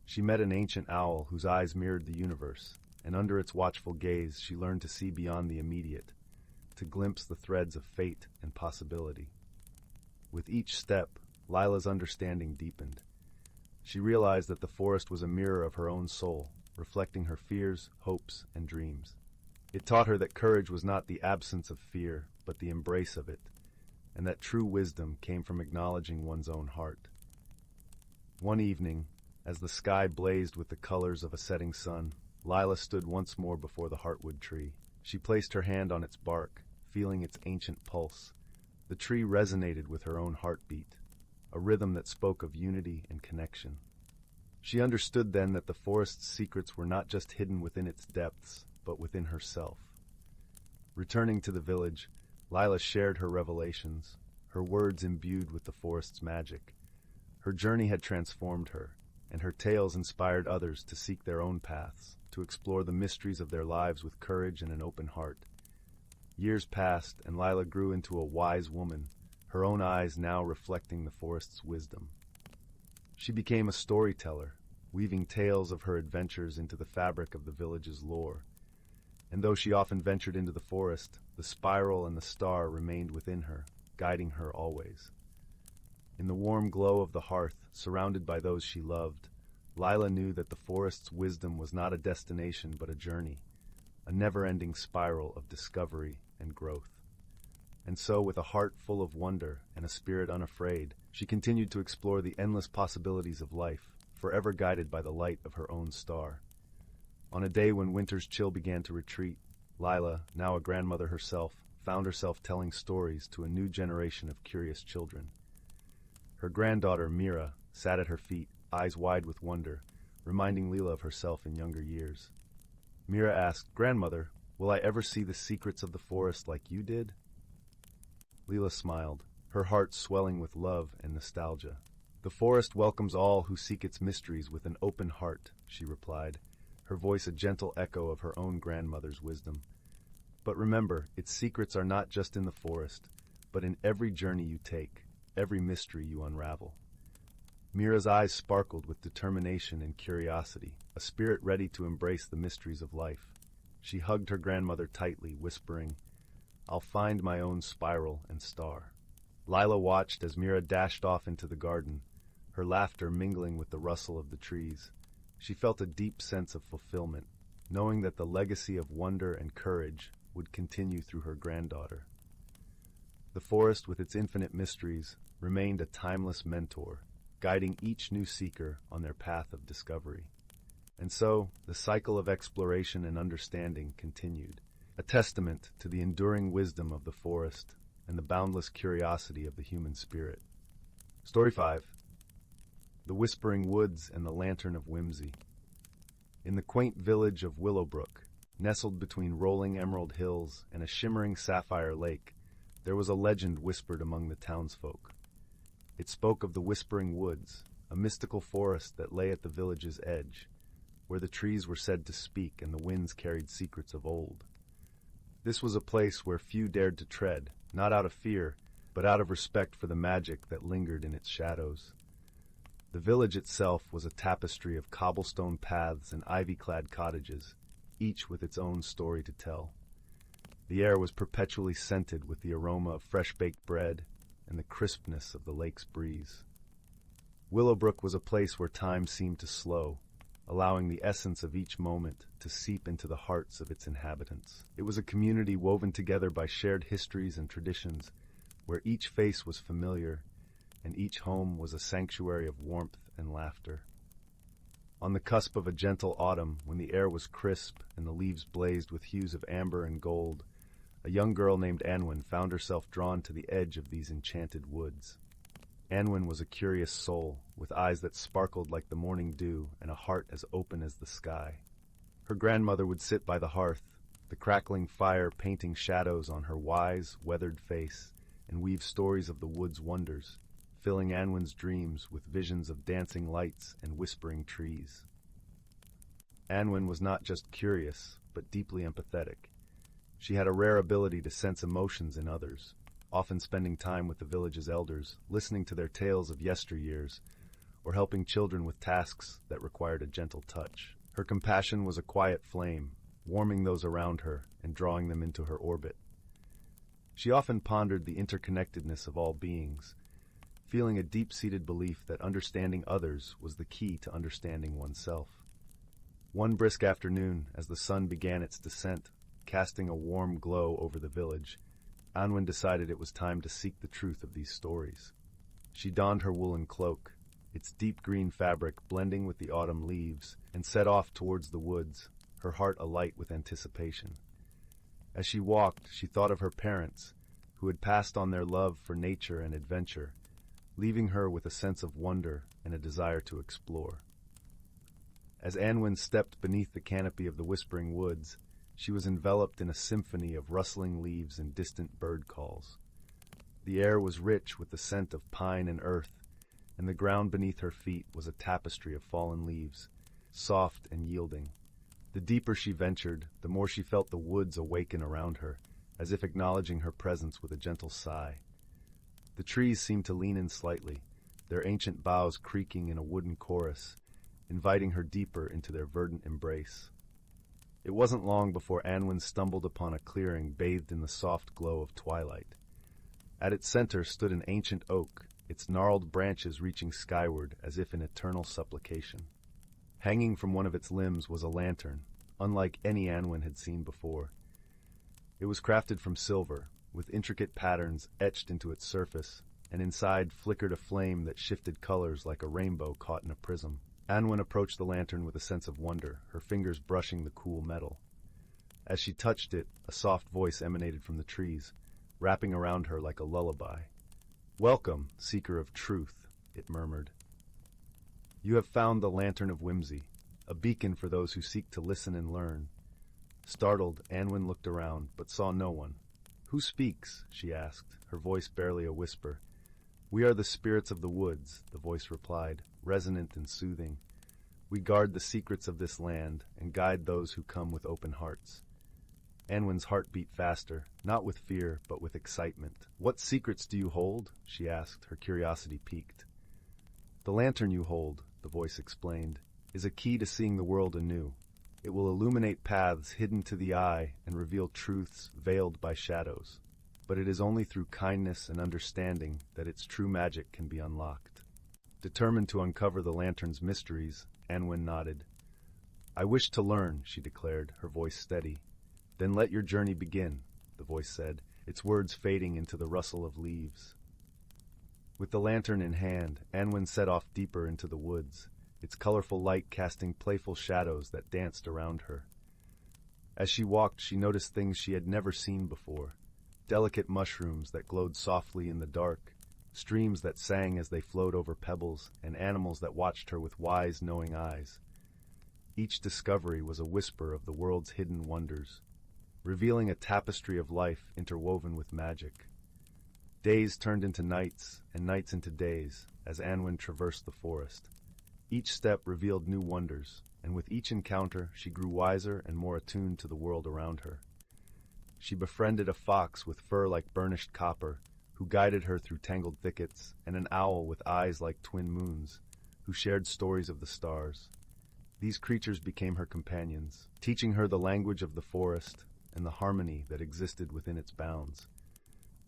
She met an ancient owl whose eyes mirrored the universe, and under its watchful gaze she learned to see beyond the immediate, to glimpse the threads of fate and possibility. With each step, Lila's understanding deepened. She realized that the forest was a mirror of her own soul, reflecting her fears, hopes, and dreams. It taught her that courage was not the absence of fear, but the embrace of it, and that true wisdom came from acknowledging one's own heart. One evening, as the sky blazed with the colors of a setting sun, Lila stood once more before the heartwood tree. She placed her hand on its bark, feeling its ancient pulse. The tree resonated with her own heartbeat, a rhythm that spoke of unity and connection. She understood then that the forest's secrets were not just hidden within its depths, but within herself. Returning to the village, Lila shared her revelations, her words imbued with the forest's magic. Her journey had transformed her, and her tales inspired others to seek their own paths, to explore the mysteries of their lives with courage and an open heart. Years passed, and Lila grew into a wise woman, her own eyes now reflecting the forest's wisdom. She became a storyteller, weaving tales of her adventures into the fabric of the village's lore. And though she often ventured into the forest, the spiral and the star remained within her, guiding her always. In the warm glow of the hearth, surrounded by those she loved, Lila knew that the forest's wisdom was not a destination but a journey, a never-ending spiral of discovery and growth. And so, with a heart full of wonder and a spirit unafraid, she continued to explore the endless possibilities of life, forever guided by the light of her own star. On a day when winter's chill began to retreat, Lila, now a grandmother herself, found herself telling stories to a new generation of curious children. Her granddaughter, Mira, sat at her feet, eyes wide with wonder, reminding Lila of herself in younger years. Mira asked, "Grandmother, will I ever see the secrets of the forest like you did?" Lila smiled, her heart swelling with love and nostalgia. "The forest welcomes all who seek its mysteries with an open heart," she replied, her voice a gentle echo of her own grandmother's wisdom. "But remember, its secrets are not just in the forest, but in every journey you take, every mystery you unravel." Mira's eyes sparkled with determination and curiosity, a spirit ready to embrace the mysteries of life. She hugged her grandmother tightly, whispering, "I'll find my own spiral and star." Lila watched as Mira dashed off into the garden, her laughter mingling with the rustle of the trees. She felt a deep sense of fulfillment, knowing that the legacy of wonder and courage would continue through her granddaughter. The forest, with its infinite mysteries, remained a timeless mentor, guiding each new seeker on their path of discovery. And so, the cycle of exploration and understanding continued, a testament to the enduring wisdom of the forest and the boundless curiosity of the human spirit. Story 5. The Whispering Woods and the Lantern of Whimsy. In the quaint village of Willowbrook, nestled between rolling emerald hills and a shimmering sapphire lake, there was a legend whispered among the townsfolk. It spoke of the Whispering Woods, a mystical forest that lay at the village's edge, where the trees were said to speak and the winds carried secrets of old. This was a place where few dared to tread, not out of fear, but out of respect for the magic that lingered in its shadows. The village itself was a tapestry of cobblestone paths and ivy-clad cottages, each with its own story to tell. The air was perpetually scented with the aroma of fresh-baked bread and the crispness of the lake's breeze. Willowbrook was a place where time seemed to slow, allowing the essence of each moment to seep into the hearts of its inhabitants. It was a community woven together by shared histories and traditions, where each face was familiar and each home was a sanctuary of warmth and laughter. On the cusp of a gentle autumn, when the air was crisp and the leaves blazed with hues of amber and gold, a young girl named Anwen found herself drawn to the edge of these enchanted woods. Anwen was a curious soul, with eyes that sparkled like the morning dew and a heart as open as the sky. Her grandmother would sit by the hearth, the crackling fire painting shadows on her wise, weathered face, and weave stories of the wood's wonders, filling Anwen's dreams with visions of dancing lights and whispering trees. Anwen was not just curious, but deeply empathetic. She had a rare ability to sense emotions in others, often spending time with the village's elders, listening to their tales of yesteryears, or helping children with tasks that required a gentle touch. Her compassion was a quiet flame, warming those around her and drawing them into her orbit. She often pondered the interconnectedness of all beings, feeling a deep-seated belief that understanding others was the key to understanding oneself. One brisk afternoon, as the sun began its descent, casting a warm glow over the village, Anwen decided it was time to seek the truth of these stories. She donned her woolen cloak, its deep green fabric blending with the autumn leaves, and set off towards the woods, her heart alight with anticipation. As she walked, she thought of her parents, who had passed on their love for nature and adventure, leaving her with a sense of wonder and a desire to explore. As Anwen stepped beneath the canopy of the Whispering Woods, she was enveloped in a symphony of rustling leaves and distant bird calls. The air was rich with the scent of pine and earth, and the ground beneath her feet was a tapestry of fallen leaves, soft and yielding. The deeper she ventured, the more she felt the woods awaken around her, as if acknowledging her presence with a gentle sigh. The trees seemed to lean in slightly, their ancient boughs creaking in a wooden chorus, inviting her deeper into their verdant embrace. It wasn't long before Anwen stumbled upon a clearing bathed in the soft glow of twilight. At its center stood an ancient oak, its gnarled branches reaching skyward as if in eternal supplication. Hanging from one of its limbs was a lantern, unlike any Anwen had seen before. It was crafted from silver, with intricate patterns etched into its surface, and inside flickered a flame that shifted colors like a rainbow caught in a prism. Anwen approached the lantern with a sense of wonder, her fingers brushing the cool metal. As she touched it, a soft voice emanated from the trees, wrapping around her like a lullaby. "Welcome, seeker of truth," it murmured. "You have found the Lantern of Whimsy, a beacon for those who seek to listen and learn." Startled, Anwen looked around, but saw no one. "Who speaks?" she asked, her voice barely a whisper. "We are the spirits of the woods," the voice replied, resonant and soothing. "We guard the secrets of this land and guide those who come with open hearts." Anwen's heart beat faster, not with fear, but with excitement. "What secrets do you hold?" she asked, her curiosity piqued. "The lantern you hold," the voice explained, "is a key to seeing the world anew. It will illuminate paths hidden to the eye and reveal truths veiled by shadows. But it is only through kindness and understanding that its true magic can be unlocked." Determined to uncover the lantern's mysteries, Anwen nodded. "I wish to learn," she declared, her voice steady. "Then let your journey begin," the voice said, its words fading into the rustle of leaves. With the lantern in hand, Anwen set off deeper into the woods, its colorful light casting playful shadows that danced around her. As she walked, she noticed things she had never seen before: delicate mushrooms that glowed softly in the dark, streams that sang as they flowed over pebbles, and animals that watched her with wise, knowing eyes. Each discovery was a whisper of the world's hidden wonders, revealing a tapestry of life interwoven with magic. Days turned into nights, and nights into days, as Anwen traversed the forest. Each step revealed new wonders, and with each encounter she grew wiser and more attuned to the world around her. She befriended a fox with fur like burnished copper, who guided her through tangled thickets, and an owl with eyes like twin moons, who shared stories of the stars. These creatures became her companions, teaching her the language of the forest and the harmony that existed within its bounds.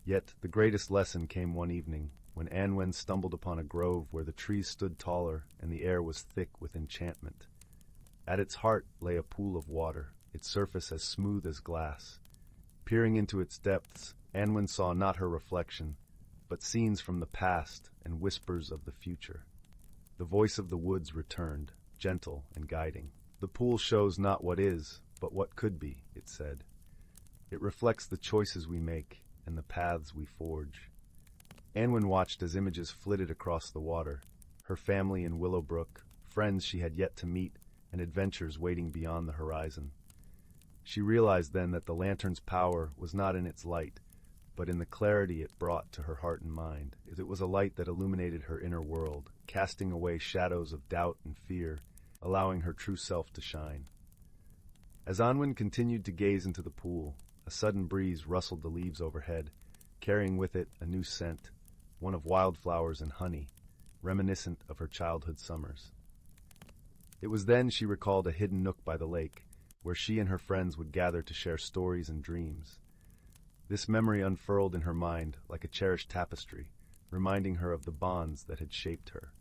Yet the greatest lesson came one evening, when Anwen stumbled upon a grove where the trees stood taller and the air was thick with enchantment. At its heart lay a pool of water, its surface as smooth as glass. Peering into its depths, Anwen saw not her reflection, but scenes from the past and whispers of the future. The voice of the woods returned, gentle and guiding. "The pool shows not what is, but what could be," it said. "It reflects the choices we make and the paths we forge." Anwen watched as images flitted across the water, her family in Willowbrook, friends she had yet to meet, and adventures waiting beyond the horizon. She realized then that the lantern's power was not in its light, but in the clarity it brought to her heart and mind. It was a light that illuminated her inner world, casting away shadows of doubt and fear, allowing her true self to shine. As Anwen continued to gaze into the pool, a sudden breeze rustled the leaves overhead, carrying with it a new scent, one of wildflowers and honey, reminiscent of her childhood summers. It was then she recalled a hidden nook by the lake, where she and her friends would gather to share stories and dreams. This memory unfurled in her mind like a cherished tapestry, reminding her of the bonds that had shaped her.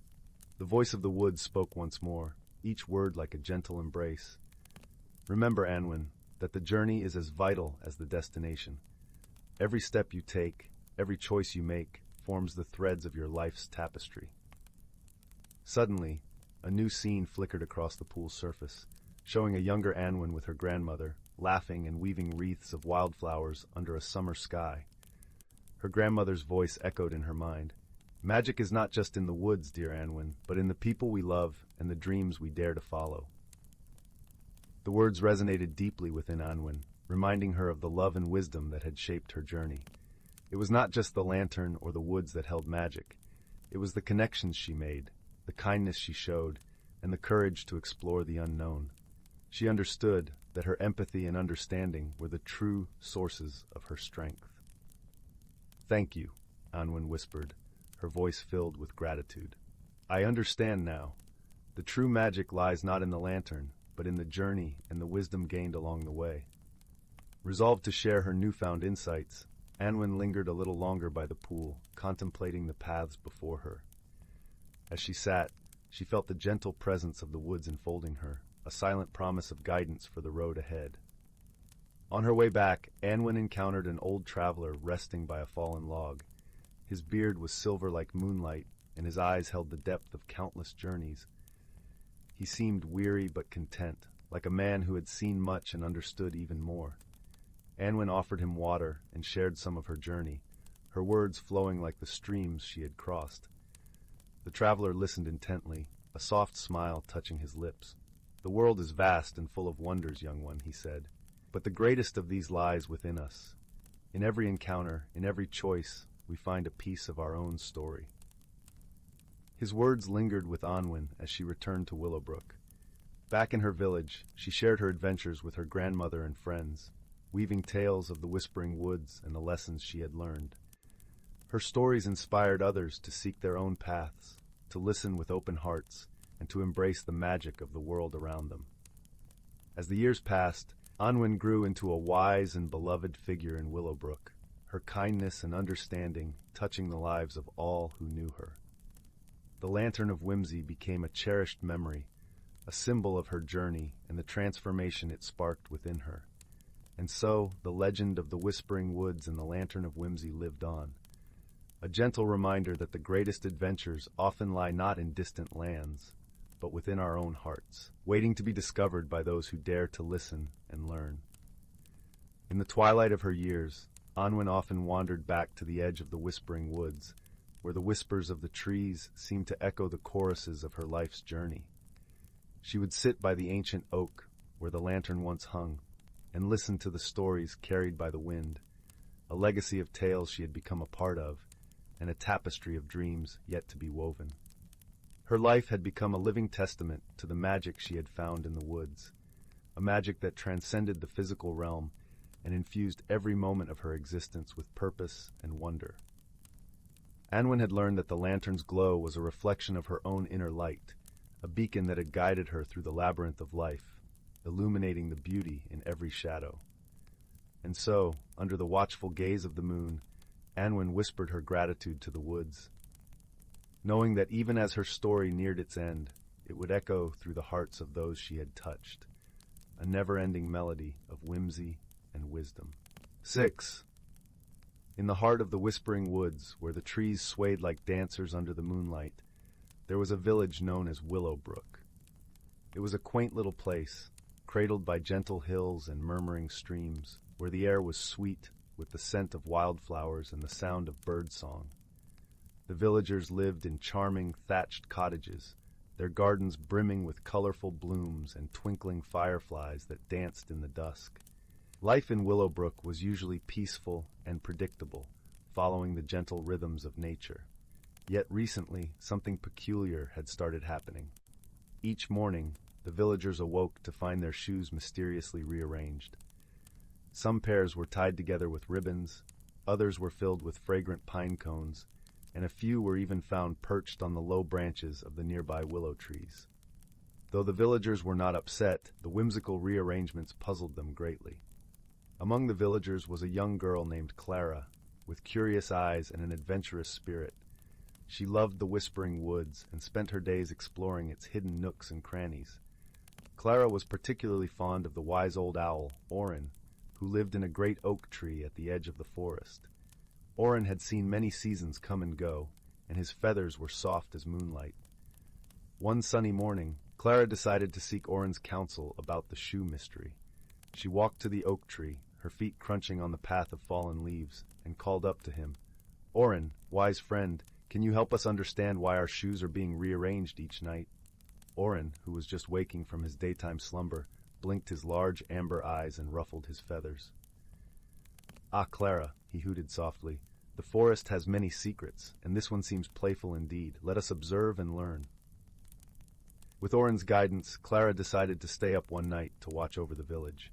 The voice of the woods spoke once more, each word like a gentle embrace. Remember, Anwen, that the journey is as vital as the destination. Every step you take, every choice you make, forms the threads of your life's tapestry. Suddenly, a new scene flickered across the pool's surface, showing a younger Anwen with her grandmother, laughing and weaving wreaths of wildflowers under a summer sky. Her grandmother's voice echoed in her mind. Magic is not just in the woods, dear Anwen, but in the people we love and the dreams we dare to follow. The words resonated deeply within Anwen, reminding her of the love and wisdom that had shaped her journey. It was not just the lantern or the woods that held magic. It was the connections she made, the kindness she showed, and the courage to explore the unknown. She understood that her empathy and understanding were the true sources of her strength. "Thank you," Anwen whispered, her voice filled with gratitude. "I understand now. The true magic lies not in the lantern, but in the journey and the wisdom gained along the way." Resolved to share her newfound insights, Anwen lingered a little longer by the pool, contemplating the paths before her. As she sat, she felt the gentle presence of the woods enfolding her, a silent promise of guidance for the road ahead. On her way back, Anwen encountered an old traveler resting by a fallen log. His beard was silver like moonlight, and his eyes held the depth of countless journeys. He seemed weary but content, like a man who had seen much and understood even more. Anwen offered him water and shared some of her journey, her words flowing like the streams she had crossed. The traveler listened intently, a soft smile touching his lips. "The world is vast and full of wonders, young one," he said, "but the greatest of these lies within us. In every encounter, in every choice, we find a piece of our own story." His words lingered with Anwen as she returned to Willowbrook. Back in her village, she shared her adventures with her grandmother and friends, weaving tales of the whispering woods and the lessons she had learned. Her stories inspired others to seek their own paths, to listen with open hearts, and to embrace the magic of the world around them. As the years passed, Anwen grew into a wise and beloved figure in Willowbrook, her kindness and understanding touching the lives of all who knew her. The Lantern of Whimsy became a cherished memory, a symbol of her journey and the transformation it sparked within her. And so, the legend of the Whispering Woods and the Lantern of Whimsy lived on, a gentle reminder that the greatest adventures often lie not in distant lands, but within our own hearts, waiting to be discovered by those who dare to listen and learn. In the twilight of her years, Anwen often wandered back to the edge of the Whispering Woods, where the whispers of the trees seemed to echo the choruses of her life's journey. She would sit by the ancient oak, where the lantern once hung, and listen to the stories carried by the wind, a legacy of tales she had become a part of, and a tapestry of dreams yet to be woven. Her life had become a living testament to the magic she had found in the woods, a magic that transcended the physical realm and infused every moment of her existence with purpose and wonder. Anwen had learned that the lantern's glow was a reflection of her own inner light, a beacon that had guided her through the labyrinth of life, illuminating the beauty in every shadow. And so, under the watchful gaze of the moon, Anwen whispered her gratitude to the woods, knowing that even as her story neared its end, it would echo through the hearts of those she had touched, a never-ending melody of whimsy and wisdom. 6. In the heart of the Whispering Woods, where the trees swayed like dancers under the moonlight, there was a village known as Willowbrook. It was a quaint little place, cradled by gentle hills and murmuring streams, where the air was sweet with the scent of wildflowers and the sound of birdsong. The villagers lived in charming thatched cottages, their gardens brimming with colorful blooms and twinkling fireflies that danced in the dusk. Life in Willowbrook was usually peaceful and predictable, following the gentle rhythms of nature. Yet recently, something peculiar had started happening. Each morning, the villagers awoke to find their shoes mysteriously rearranged. Some pairs were tied together with ribbons, others were filled with fragrant pine cones, and a few were even found perched on the low branches of the nearby willow trees. Though the villagers were not upset, the whimsical rearrangements puzzled them greatly. Among the villagers was a young girl named Clara, with curious eyes and an adventurous spirit. She loved the whispering woods and spent her days exploring its hidden nooks and crannies. Clara was particularly fond of the wise old owl, Orin, who lived in a great oak tree at the edge of the forest. Orin had seen many seasons come and go, and his feathers were soft as moonlight. One sunny morning, Clara decided to seek Orin's counsel about the shoe mystery. She walked to the oak tree, her feet crunching on the path of fallen leaves, and called up to him. "Orin, wise friend, can you help us understand why our shoes are being rearranged each night?" Orin, who was just waking from his daytime slumber, blinked his large amber eyes and ruffled his feathers. "Ah, Clara," he hooted softly, "the forest has many secrets, and this one seems playful indeed. Let us observe and learn." With Orin's guidance, Clara decided to stay up one night to watch over the village.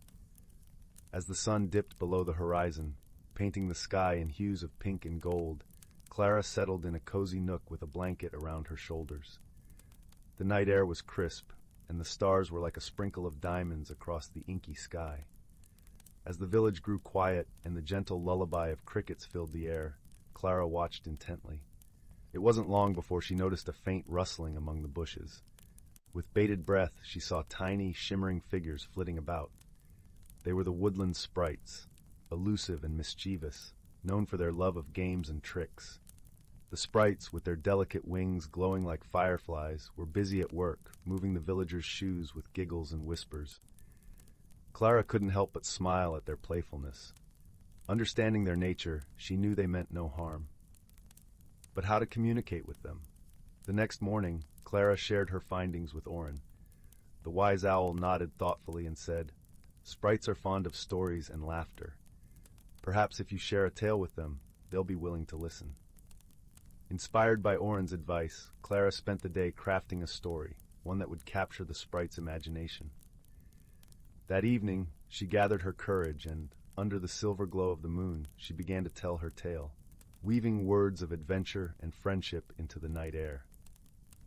As the sun dipped below the horizon, painting the sky in hues of pink and gold, Clara settled in a cozy nook with a blanket around her shoulders. The night air was crisp, and the stars were like a sprinkle of diamonds across the inky sky. As the village grew quiet and the gentle lullaby of crickets filled the air, Clara watched intently. It wasn't long before she noticed a faint rustling among the bushes. With bated breath, she saw tiny, shimmering figures flitting about. They were the woodland sprites, elusive and mischievous, known for their love of games and tricks. The sprites, with their delicate wings glowing like fireflies, were busy at work, moving the villagers' shoes with giggles and whispers. Clara couldn't help but smile at their playfulness. Understanding their nature, she knew they meant no harm. But how to communicate with them? The next morning, Clara shared her findings with Orin. The wise owl nodded thoughtfully and said, "Sprites are fond of stories and laughter. Perhaps if you share a tale with them, they'll be willing to listen." Inspired by Orin's advice, Clara spent the day crafting a story, one that would capture the sprite's imagination. That evening, she gathered her courage and, under the silver glow of the moon, she began to tell her tale, weaving words of adventure and friendship into the night air.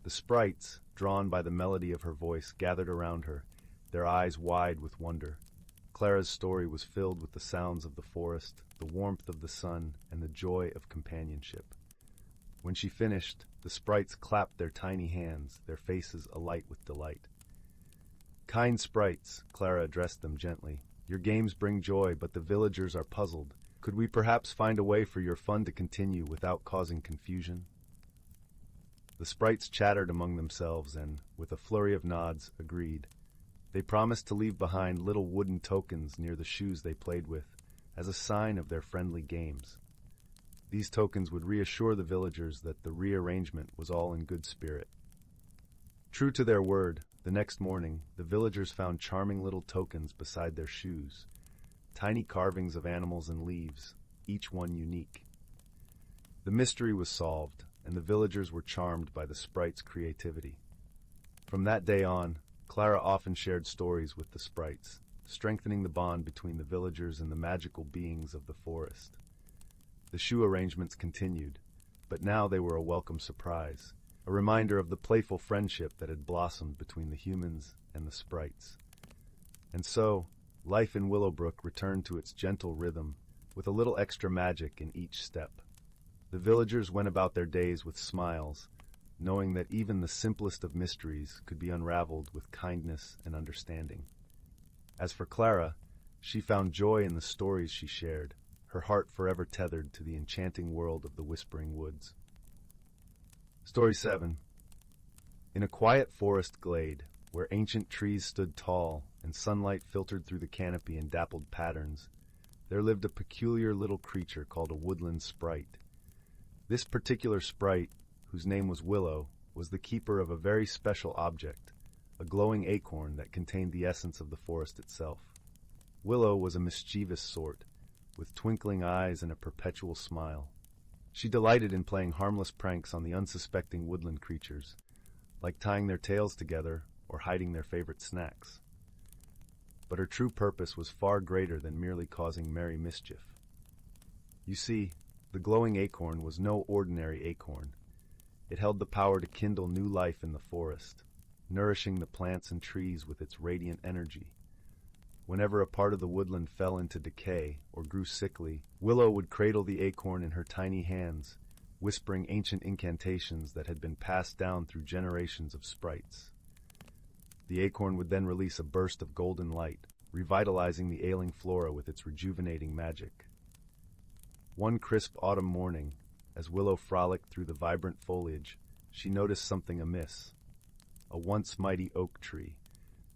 The sprites, drawn by the melody of her voice, gathered around her, their eyes wide with wonder. Clara's story was filled with the sounds of the forest, the warmth of the sun, and the joy of companionship. When she finished, the sprites clapped their tiny hands, their faces alight with delight. "Kind sprites," Clara addressed them gently, "your games bring joy, but the villagers are puzzled. Could we perhaps find a way for your fun to continue without causing confusion?" The sprites chattered among themselves and, with a flurry of nods, agreed. They promised to leave behind little wooden tokens near the shoes they played with, as a sign of their friendly games. These tokens would reassure the villagers that the rearrangement was all in good spirit. True to their word, the next morning, the villagers found charming little tokens beside their shoes, tiny carvings of animals and leaves, each one unique. The mystery was solved, and the villagers were charmed by the sprite's creativity. From that day on, Clara often shared stories with the sprites, strengthening the bond between the villagers and the magical beings of the forest. The shoe arrangements continued, but now they were a welcome surprise, a reminder of the playful friendship that had blossomed between the humans and the sprites. And so, life in Willowbrook returned to its gentle rhythm, with a little extra magic in each step. The villagers went about their days with smiles, knowing that even the simplest of mysteries could be unraveled with kindness and understanding. As for Clara, she found joy in the stories she shared, her heart forever tethered to the enchanting world of the Whispering Woods. Story 7. In a quiet forest glade, where ancient trees stood tall and sunlight filtered through the canopy in dappled patterns, there lived a peculiar little creature called a woodland sprite. This particular sprite, whose name was Willow, was the keeper of a very special object, a glowing acorn that contained the essence of the forest itself. Willow was a mischievous sort, with twinkling eyes and a perpetual smile. She delighted in playing harmless pranks on the unsuspecting woodland creatures, like tying their tails together or hiding their favorite snacks. But her true purpose was far greater than merely causing merry mischief. You see, the glowing acorn was no ordinary acorn. It held the power to kindle new life in the forest, nourishing the plants and trees with its radiant energy. Whenever a part of the woodland fell into decay or grew sickly, Willow would cradle the acorn in her tiny hands, whispering ancient incantations that had been passed down through generations of sprites. The acorn would then release a burst of golden light, revitalizing the ailing flora with its rejuvenating magic. One crisp autumn morning, as Willow frolicked through the vibrant foliage, she noticed something amiss. A once mighty oak tree,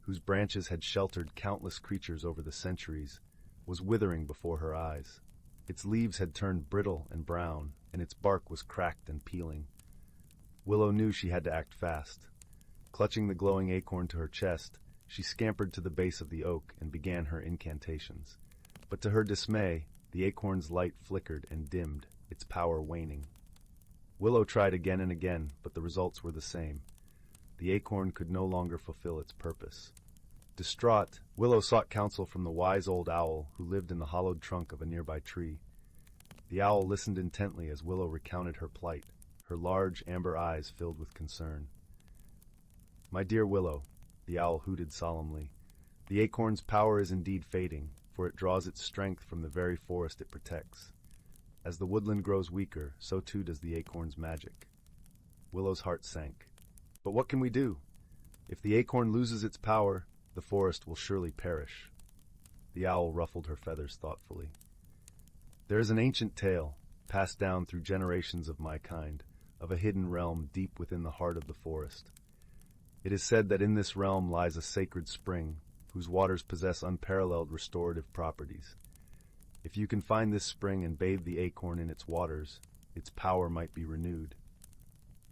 whose branches had sheltered countless creatures over the centuries, was withering before her eyes. Its leaves had turned brittle and brown, and its bark was cracked and peeling. Willow knew she had to act fast. Clutching the glowing acorn to her chest, she scampered to the base of the oak and began her incantations. But to her dismay, the acorn's light flickered and dimmed, its power waning. Willow tried again and again, but the results were the same. The acorn could no longer fulfill its purpose. Distraught, Willow sought counsel from the wise old owl who lived in the hollowed trunk of a nearby tree. The owl listened intently as Willow recounted her plight, her large amber eyes filled with concern. "My dear Willow," the owl hooted solemnly, "the acorn's power is indeed fading, for it draws its strength from the very forest it protects. As the woodland grows weaker, so too does the acorn's magic." Willow's heart sank. "But what can we do? If the acorn loses its power, the forest will surely perish." The owl ruffled her feathers thoughtfully. "There is an ancient tale, passed down through generations of my kind, of a hidden realm deep within the heart of the forest. It is said that in this realm lies a sacred spring, whose waters possess unparalleled restorative properties. If you can find this spring and bathe the acorn in its waters, its power might be renewed."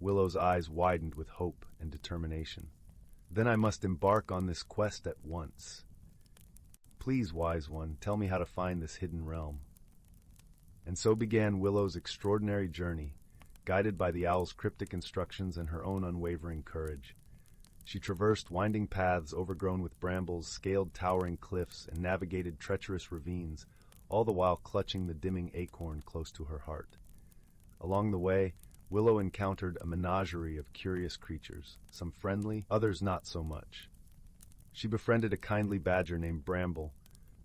Willow's eyes widened with hope and determination. "Then I must embark on this quest at once. Please, wise one, tell me how to find this hidden realm." And so began Willow's extraordinary journey, guided by the owl's cryptic instructions and her own unwavering courage. She traversed winding paths overgrown with brambles, scaled towering cliffs, and navigated treacherous ravines, all the while clutching the dimming acorn close to her heart. Along the way, Willow encountered a menagerie of curious creatures, some friendly, others not so much. She befriended a kindly badger named Bramble,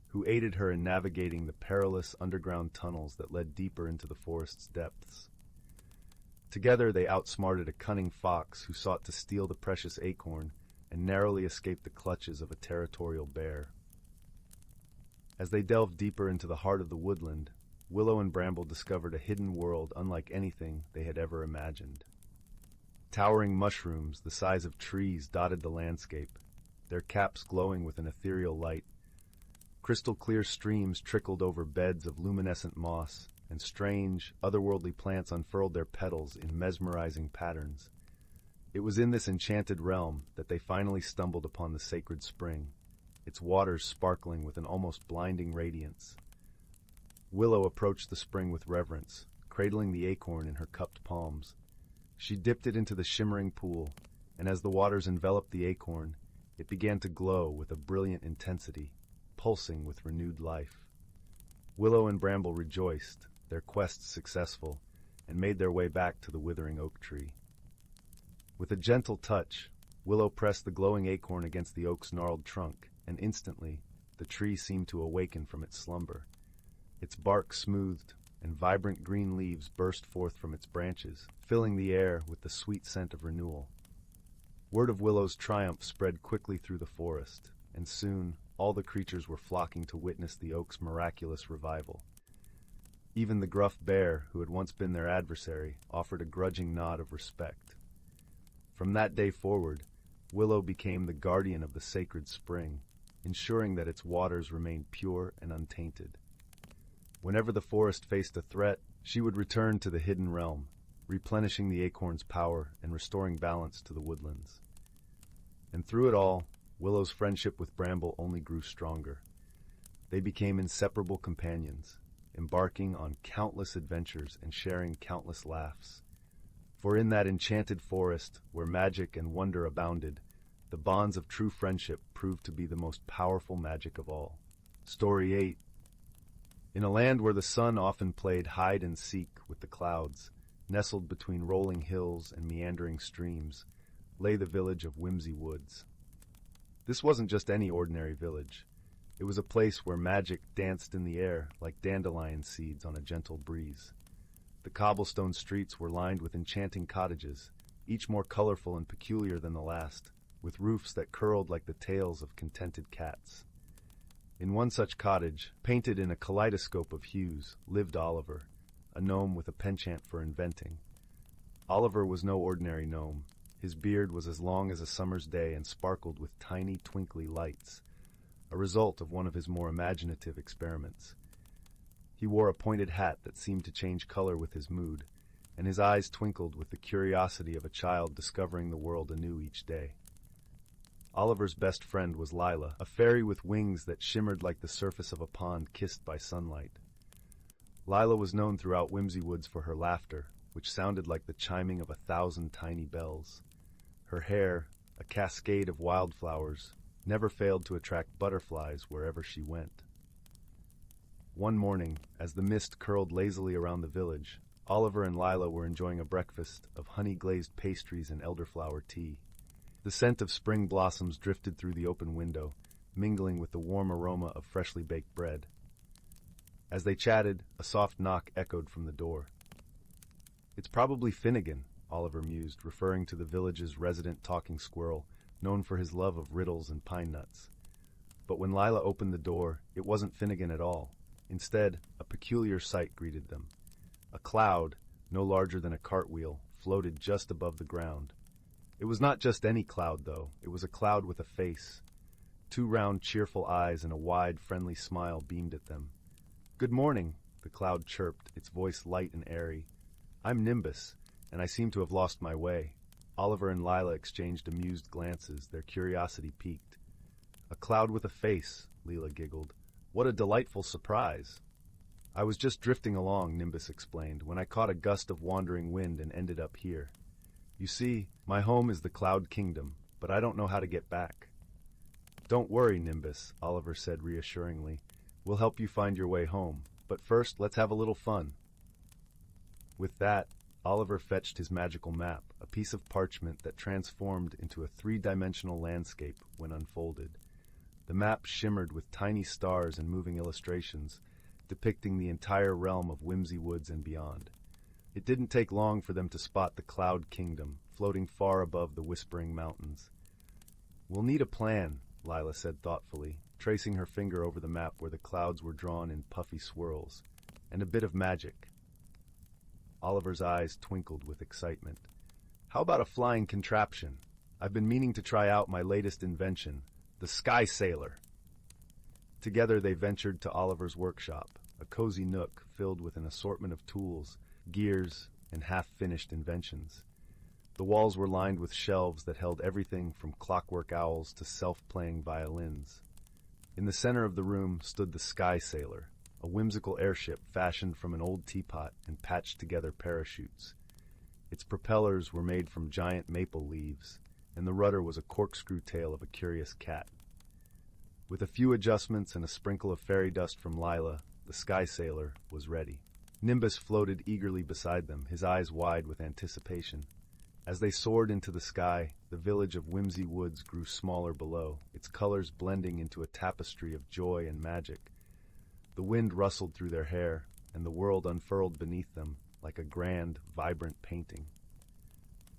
who aided her in navigating the perilous underground tunnels that led deeper into the forest's depths. Together they outsmarted a cunning fox who sought to steal the precious acorn and narrowly escaped the clutches of a territorial bear. As they delved deeper into the heart of the woodland, Willow and Bramble discovered a hidden world unlike anything they had ever imagined. Towering mushrooms the size of trees dotted the landscape, their caps glowing with an ethereal light. Crystal-clear streams trickled over beds of luminescent moss, and strange, otherworldly plants unfurled their petals in mesmerizing patterns. It was in this enchanted realm that they finally stumbled upon the sacred spring, its waters sparkling with an almost blinding radiance. Willow approached the spring with reverence, cradling the acorn in her cupped palms. She dipped it into the shimmering pool, and as the waters enveloped the acorn, it began to glow with a brilliant intensity, pulsing with renewed life. Willow and Bramble rejoiced, their quest successful, and made their way back to the withering oak tree. With a gentle touch, Willow pressed the glowing acorn against the oak's gnarled trunk, and instantly, the tree seemed to awaken from its slumber. Its bark smoothed, and vibrant green leaves burst forth from its branches, filling the air with the sweet scent of renewal. Word of Willow's triumph spread quickly through the forest, and soon all the creatures were flocking to witness the oak's miraculous revival. Even the gruff bear, who had once been their adversary, offered a grudging nod of respect. From that day forward, Willow became the guardian of the sacred spring, ensuring that its waters remained pure and untainted. Whenever the forest faced a threat, she would return to the hidden realm, replenishing the acorn's power and restoring balance to the woodlands. And through it all, Willow's friendship with Bramble only grew stronger. They became inseparable companions, embarking on countless adventures and sharing countless laughs. For in that enchanted forest, where magic and wonder abounded, the bonds of true friendship proved to be the most powerful magic of all. Story 8. In a land where the sun often played hide and seek with the clouds, nestled between rolling hills and meandering streams, lay the village of Whimsy Woods. This wasn't just any ordinary village. It was a place where magic danced in the air like dandelion seeds on a gentle breeze. The cobblestone streets were lined with enchanting cottages, each more colorful and peculiar than the last, with roofs that curled like the tails of contented cats. In one such cottage, painted in a kaleidoscope of hues, lived Oliver, a gnome with a penchant for inventing. Oliver was no ordinary gnome. His beard was as long as a summer's day and sparkled with tiny, twinkly lights, a result of one of his more imaginative experiments. He wore a pointed hat that seemed to change color with his mood, and his eyes twinkled with the curiosity of a child discovering the world anew each day. Oliver's best friend was Lila, a fairy with wings that shimmered like the surface of a pond kissed by sunlight. Lila was known throughout Whimsy Woods for her laughter, which sounded like the chiming of 1,000 tiny bells. Her hair, a cascade of wildflowers, never failed to attract butterflies wherever she went. One morning, as the mist curled lazily around the village, Oliver and Lila were enjoying a breakfast of honey-glazed pastries and elderflower tea. The scent of spring blossoms drifted through the open window, mingling with the warm aroma of freshly baked bread. As they chatted, a soft knock echoed from the door. "It's probably Finnegan," Oliver mused, referring to the village's resident talking squirrel, known for his love of riddles and pine nuts. But when Lila opened the door, it wasn't Finnegan at all. Instead, a peculiar sight greeted them. A cloud, no larger than a cartwheel, floated just above the ground. It was not just any cloud, though. It was a cloud with a face. 2 round, cheerful eyes and a wide, friendly smile beamed at them. "Good morning," the cloud chirped, its voice light and airy. "I'm Nimbus, and I seem to have lost my way." Oliver and Lila exchanged amused glances, their curiosity piqued. "A cloud with a face," Lila giggled. "What a delightful surprise." "I was just drifting along," Nimbus explained, "when I caught a gust of wandering wind and ended up here. You see, my home is the Cloud Kingdom, but I don't know how to get back." "Don't worry, Nimbus," Oliver said reassuringly. "We'll help you find your way home. But first, let's have a little fun." With that, Oliver fetched his magical map, a piece of parchment that transformed into a 3-dimensional landscape when unfolded. The map shimmered with tiny stars and moving illustrations, depicting the entire realm of Whimsy Woods and beyond. It didn't take long for them to spot the Cloud Kingdom, floating far above the Whispering Mountains. "We'll need a plan," Lila said thoughtfully, tracing her finger over the map where the clouds were drawn in puffy swirls, "and a bit of magic." Oliver's eyes twinkled with excitement. "How about a flying contraption? I've been meaning to try out my latest invention, the Sky Sailor." Together they ventured to Oliver's workshop, a cozy nook filled with an assortment of tools, gears, and half-finished inventions. The walls were lined with shelves that held everything from clockwork owls to self-playing violins. In the center of the room stood the Sky Sailor, a whimsical airship fashioned from an old teapot and patched-together parachutes. Its propellers were made from giant maple leaves, and the rudder was a corkscrew tail of a curious cat. With a few adjustments and a sprinkle of fairy dust from Lila, the Sky Sailor was ready. Nimbus floated eagerly beside them, his eyes wide with anticipation. As they soared into the sky, the village of Whimsy Woods grew smaller below, its colors blending into a tapestry of joy and magic. The wind rustled through their hair, and the world unfurled beneath them like a grand, vibrant painting.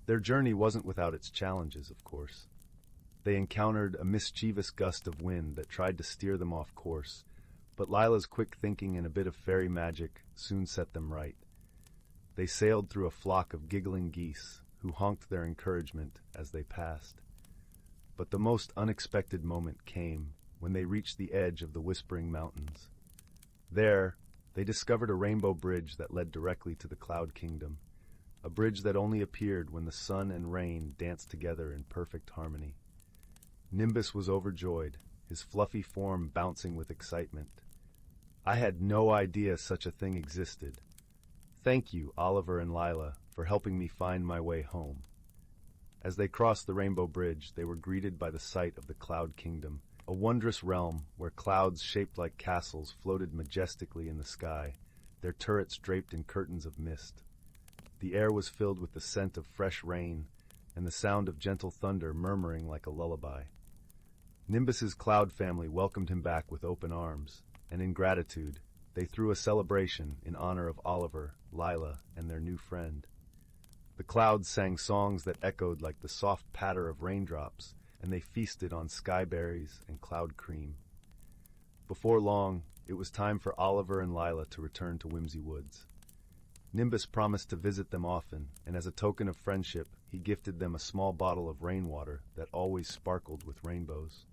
Their journey wasn't without its challenges, of course. They encountered a mischievous gust of wind that tried to steer them off course, but Lila's quick thinking and a bit of fairy magic soon set them right. They sailed through a flock of giggling geese, who honked their encouragement as they passed. But the most unexpected moment came when they reached the edge of the Whispering Mountains. There, they discovered a rainbow bridge that led directly to the Cloud Kingdom, a bridge that only appeared when the sun and rain danced together in perfect harmony. Nimbus was overjoyed, his fluffy form bouncing with excitement. "I had no idea such a thing existed. Thank you, Oliver and Lila, for helping me find my way home." As they crossed the Rainbow Bridge, they were greeted by the sight of the Cloud Kingdom, a wondrous realm where clouds shaped like castles floated majestically in the sky, their turrets draped in curtains of mist. The air was filled with the scent of fresh rain and the sound of gentle thunder murmuring like a lullaby. Nimbus's cloud family welcomed him back with open arms, and in gratitude, they threw a celebration in honor of Oliver, Lila, and their new friend. The clouds sang songs that echoed like the soft patter of raindrops, and they feasted on skyberries and cloud cream. Before long, it was time for Oliver and Lila to return to Whimsy Woods. Nimbus promised to visit them often, and as a token of friendship, he gifted them a small bottle of rainwater that always sparkled with rainbows.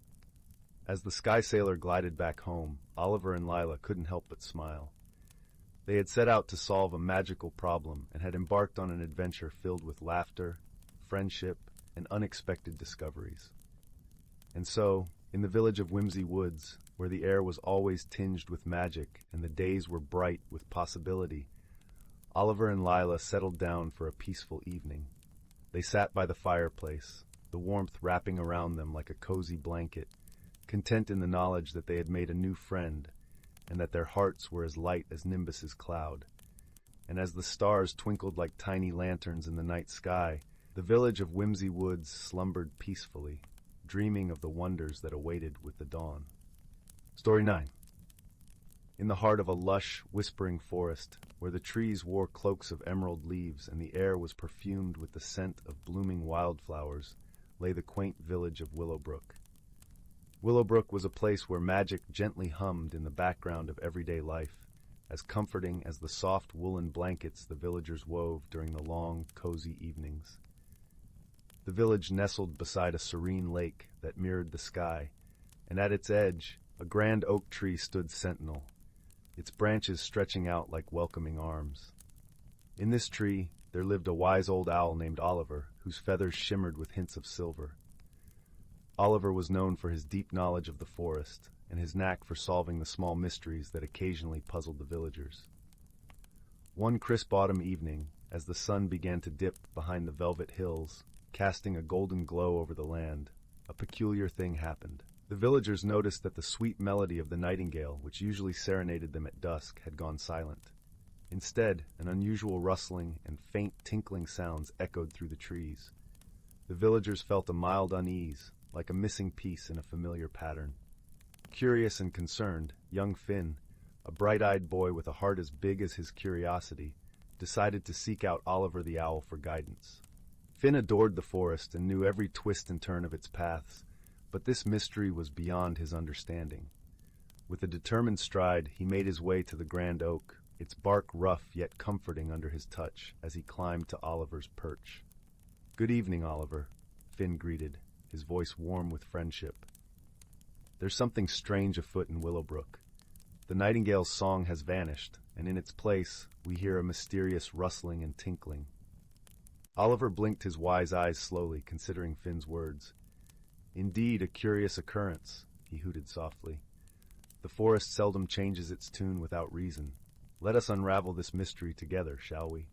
As the Sky Sailor glided back home, Oliver and Lila couldn't help but smile. They had set out to solve a magical problem and had embarked on an adventure filled with laughter, friendship, and unexpected discoveries. And so, in the village of Whimsy Woods, where the air was always tinged with magic and the days were bright with possibility, Oliver and Lila settled down for a peaceful evening. They sat by the fireplace, the warmth wrapping around them like a cozy blanket, content in the knowledge that they had made a new friend and that their hearts were as light as Nimbus's cloud. And as the stars twinkled like tiny lanterns in the night sky, the village of Whimsy Woods slumbered peacefully, dreaming of the wonders that awaited with the dawn. Story 9. In the heart of a lush, whispering forest, where the trees wore cloaks of emerald leaves and the air was perfumed with the scent of blooming wildflowers, lay the quaint village of Willowbrook. Willowbrook was a place where magic gently hummed in the background of everyday life, as comforting as the soft woolen blankets the villagers wove during the long, cozy evenings. The village nestled beside a serene lake that mirrored the sky, and at its edge, a grand oak tree stood sentinel, its branches stretching out like welcoming arms. In this tree, there lived a wise old owl named Oliver, whose feathers shimmered with hints of silver. Oliver was known for his deep knowledge of the forest and his knack for solving the small mysteries that occasionally puzzled the villagers. One crisp autumn evening, as the sun began to dip behind the velvet hills, casting a golden glow over the land, a peculiar thing happened. The villagers noticed that the sweet melody of the nightingale, which usually serenaded them at dusk, had gone silent. Instead, an unusual rustling and faint tinkling sounds echoed through the trees. The villagers felt a mild unease, like a missing piece in a familiar pattern. Curious and concerned, young Finn, a bright-eyed boy with a heart as big as his curiosity, decided to seek out Oliver the owl for guidance. Finn adored the forest and knew every twist and turn of its paths, but this mystery was beyond his understanding. With a determined stride, he made his way to the grand oak, its bark rough yet comforting under his touch as he climbed to Oliver's perch. "Good evening, Oliver," Finn greeted, his voice warm with friendship. "There's something strange afoot in Willowbrook. The nightingale's song has vanished, and in its place, we hear a mysterious rustling and tinkling." Oliver blinked his wise eyes slowly, considering Finn's words. "Indeed, a curious occurrence," he hooted softly. "The forest seldom changes its tune without reason. Let us unravel this mystery together, shall we?"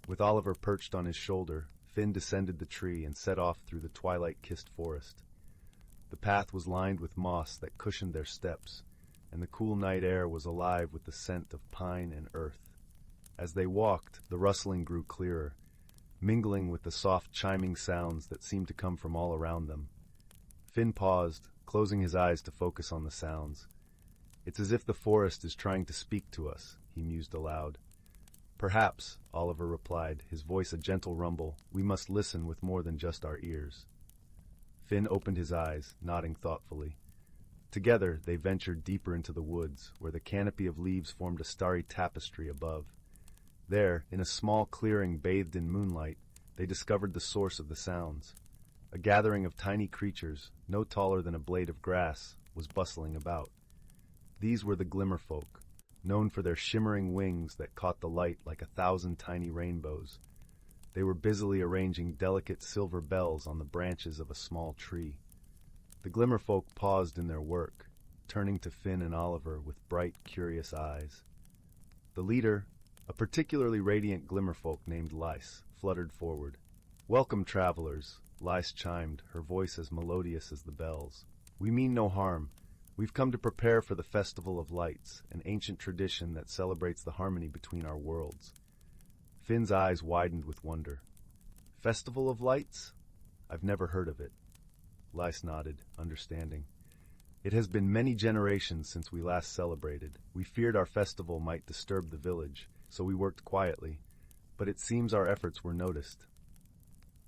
With Oliver perched on his shoulder, Finn descended the tree and set off through the twilight-kissed forest. The path was lined with moss that cushioned their steps, and the cool night air was alive with the scent of pine and earth. As they walked, the rustling grew clearer, mingling with the soft chiming sounds that seemed to come from all around them. Finn paused, closing his eyes to focus on the sounds. "It's as if the forest is trying to speak to us," he mused aloud. "Perhaps," Oliver replied, his voice a gentle rumble, "we must listen with more than just our ears." Finn opened his eyes, nodding thoughtfully. Together, they ventured deeper into the woods, where the canopy of leaves formed a starry tapestry above. There, in a small clearing bathed in moonlight, they discovered the source of the sounds. A gathering of tiny creatures, no taller than a blade of grass, was bustling about. These were the Glimmerfolk, known for their shimmering wings that caught the light like 1,000 tiny rainbows. They were busily arranging delicate silver bells on the branches of a small tree. The Glimmerfolk paused in their work, turning to Finn and Oliver with bright, curious eyes. The leader, a particularly radiant Glimmerfolk named Lys, fluttered forward. Welcome, travelers, Lys chimed, her voice as melodious as the bells. We mean no harm. We've come to prepare for the Festival of Lights, an ancient tradition that celebrates the harmony between our worlds. Finn's eyes widened with wonder. Festival of Lights? I've never heard of it. Lys nodded, understanding. It has been many generations since we last celebrated. We feared our festival might disturb the village, so we worked quietly, but it seems our efforts were noticed.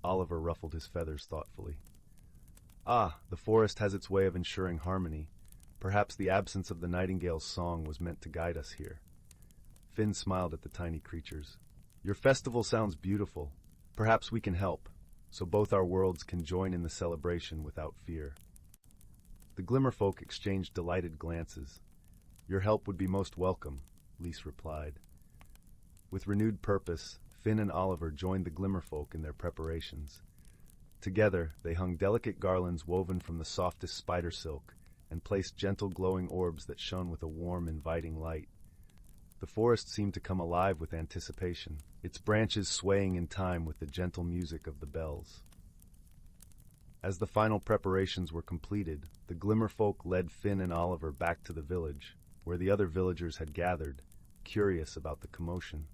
Oliver ruffled his feathers thoughtfully. Ah, the forest has its way of ensuring harmony. Perhaps the absence of the nightingale's song was meant to guide us here. Finn smiled at the tiny creatures. Your festival sounds beautiful. Perhaps we can help, so both our worlds can join in the celebration without fear. The Glimmerfolk exchanged delighted glances. Your help would be most welcome, Lys replied. With renewed purpose, Finn and Oliver joined the Glimmerfolk in their preparations. Together, they hung delicate garlands woven from the softest spider silk and placed gentle glowing orbs that shone with a warm, inviting light. The forest seemed to come alive with anticipation, its branches swaying in time with the gentle music of the bells. As the final preparations were completed, the Glimmerfolk led Finn and Oliver back to the village, where the other villagers had gathered, curious about the commotion.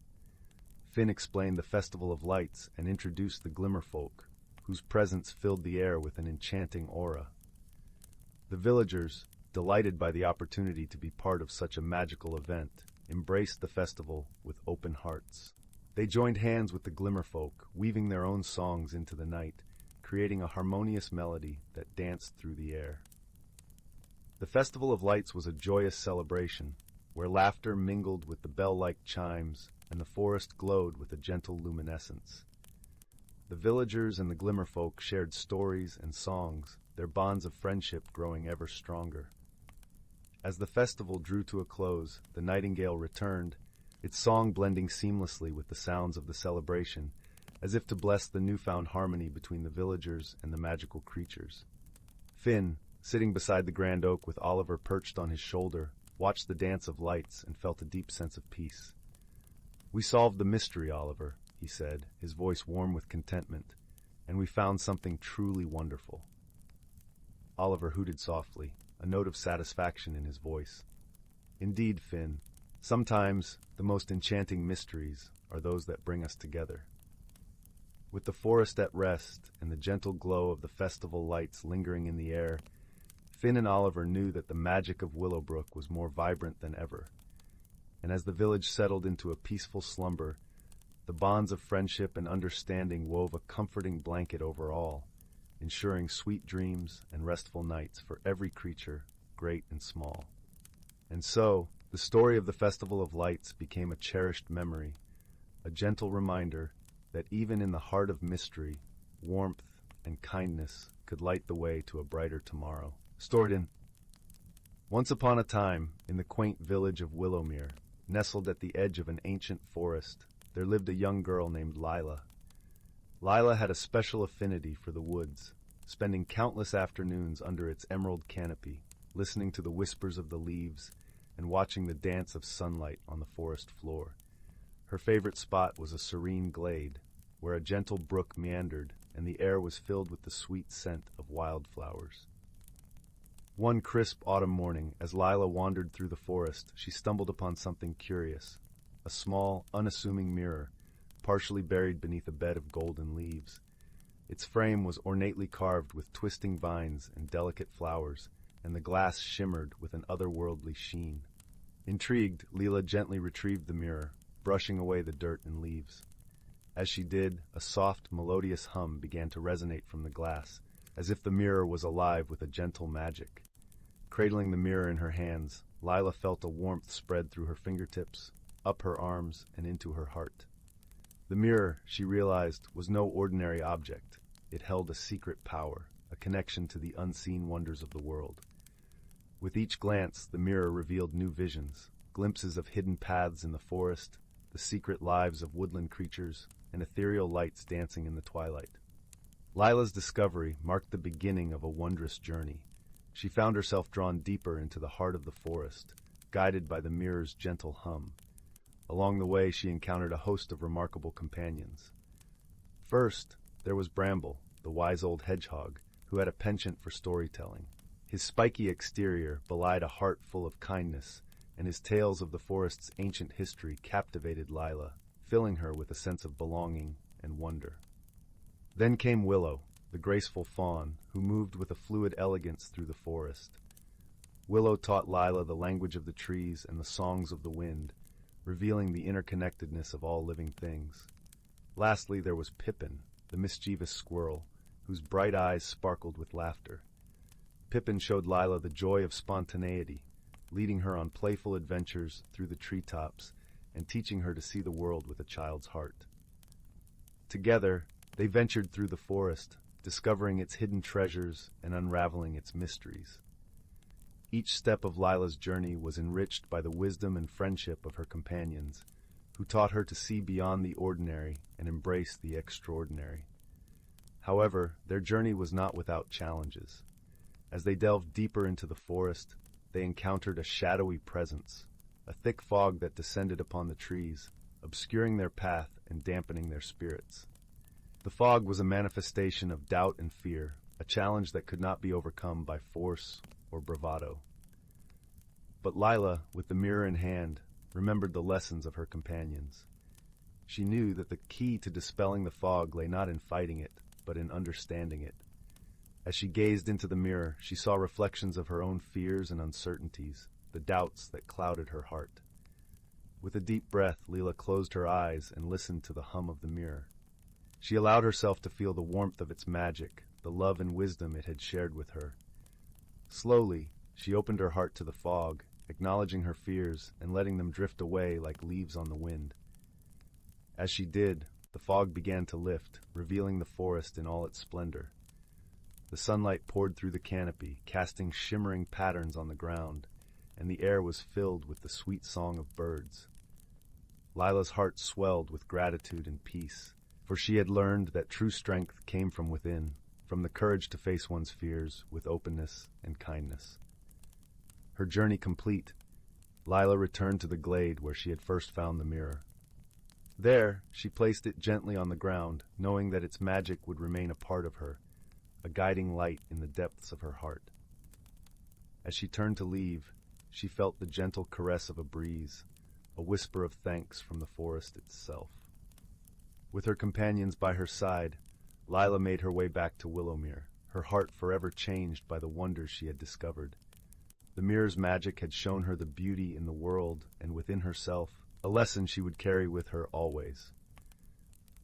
Finn explained the Festival of Lights and introduced the Glimmerfolk, whose presence filled the air with an enchanting aura. The villagers, delighted by the opportunity to be part of such a magical event, embraced the festival with open hearts. They joined hands with the Glimmerfolk, weaving their own songs into the night, creating a harmonious melody that danced through the air. The Festival of Lights was a joyous celebration, where laughter mingled with the bell-like chimes and the forest glowed with a gentle luminescence. The villagers and the Glimmerfolk shared stories and songs, their bonds of friendship growing ever stronger. As the festival drew to a close, the nightingale returned, its song blending seamlessly with the sounds of the celebration, as if to bless the newfound harmony between the villagers and the magical creatures. Finn, sitting beside the grand oak with Oliver perched on his shoulder, watched the dance of lights and felt a deep sense of peace. We solved the mystery, Oliver, he said, his voice warm with contentment, and we found something truly wonderful. Oliver hooted softly, a note of satisfaction in his voice. Indeed, Finn, sometimes the most enchanting mysteries are those that bring us together. With the forest at rest and the gentle glow of the festival lights lingering in the air, Finn and Oliver knew that the magic of Willowbrook was more vibrant than ever. And as the village settled into a peaceful slumber, the bonds of friendship and understanding wove a comforting blanket over all, ensuring sweet dreams and restful nights for every creature, great and small. And so, the story of the Festival of Lights became a cherished memory, a gentle reminder that even in the heart of mystery, warmth and kindness could light the way to a brighter tomorrow. Stored in Once upon a time, in the quaint village of Willowmere, nestled at the edge of an ancient forest, there lived a young girl named Lila. Lila had a special affinity for the woods, spending countless afternoons under its emerald canopy, listening to the whispers of the leaves and watching the dance of sunlight on the forest floor. Her favorite spot was a serene glade, where a gentle brook meandered and the air was filled with the sweet scent of wildflowers. One crisp autumn morning, as Lila wandered through the forest, she stumbled upon something curious, a small, unassuming mirror, partially buried beneath a bed of golden leaves. Its frame was ornately carved with twisting vines and delicate flowers, and the glass shimmered with an otherworldly sheen. Intrigued, Lila gently retrieved the mirror, brushing away the dirt and leaves. As she did, a soft, melodious hum began to resonate from the glass, as if the mirror was alive with a gentle magic. Cradling the mirror in her hands, Lila felt a warmth spread through her fingertips, up her arms, and into her heart. The mirror, she realized, was no ordinary object. It held a secret power, a connection to the unseen wonders of the world. With each glance, the mirror revealed new visions, glimpses of hidden paths in the forest, the secret lives of woodland creatures, and ethereal lights dancing in the twilight. Lila's discovery marked the beginning of a wondrous journey. She found herself drawn deeper into the heart of the forest, guided by the mirror's gentle hum. Along the way, she encountered a host of remarkable companions. First, there was Bramble, the wise old hedgehog, who had a penchant for storytelling. His spiky exterior belied a heart full of kindness, and his tales of the forest's ancient history captivated Lila, filling her with a sense of belonging and wonder. Then came Willow, the graceful fawn, who moved with a fluid elegance through the forest. Willow taught Lila the language of the trees and the songs of the wind, revealing the interconnectedness of all living things. Lastly, there was Pippin, the mischievous squirrel, whose bright eyes sparkled with laughter. Pippin showed Lila the joy of spontaneity, leading her on playful adventures through the treetops and teaching her to see the world with a child's heart. Together, they ventured through the forest, discovering its hidden treasures and unraveling its mysteries. Each step of Lila's journey was enriched by the wisdom and friendship of her companions, who taught her to see beyond the ordinary and embrace the extraordinary. However, their journey was not without challenges. As they delved deeper into the forest, they encountered a shadowy presence, a thick fog that descended upon the trees, obscuring their path and dampening their spirits. The fog was a manifestation of doubt and fear, a challenge that could not be overcome by force or bravado. But Lila, with the mirror in hand, remembered the lessons of her companions. She knew that the key to dispelling the fog lay not in fighting it, but in understanding it. As she gazed into the mirror, she saw reflections of her own fears and uncertainties, the doubts that clouded her heart. With a deep breath, Lila closed her eyes and listened to the hum of the mirror. She allowed herself to feel the warmth of its magic, the love and wisdom it had shared with her. Slowly, she opened her heart to the fog, acknowledging her fears and letting them drift away like leaves on the wind. As she did, the fog began to lift, revealing the forest in all its splendor. The sunlight poured through the canopy, casting shimmering patterns on the ground, and the air was filled with the sweet song of birds. Lila's heart swelled with gratitude and peace, for she had learned that true strength came from within, from the courage to face one's fears with openness and kindness. Her journey complete, Lila returned to the glade where she had first found the mirror. There, she placed it gently on the ground, knowing that its magic would remain a part of her, a guiding light in the depths of her heart. As she turned to leave, she felt the gentle caress of a breeze, a whisper of thanks from the forest itself. With her companions by her side, Lila made her way back to Willowmere, her heart forever changed by the wonders she had discovered. The mirror's magic had shown her the beauty in the world and within herself, a lesson she would carry with her always.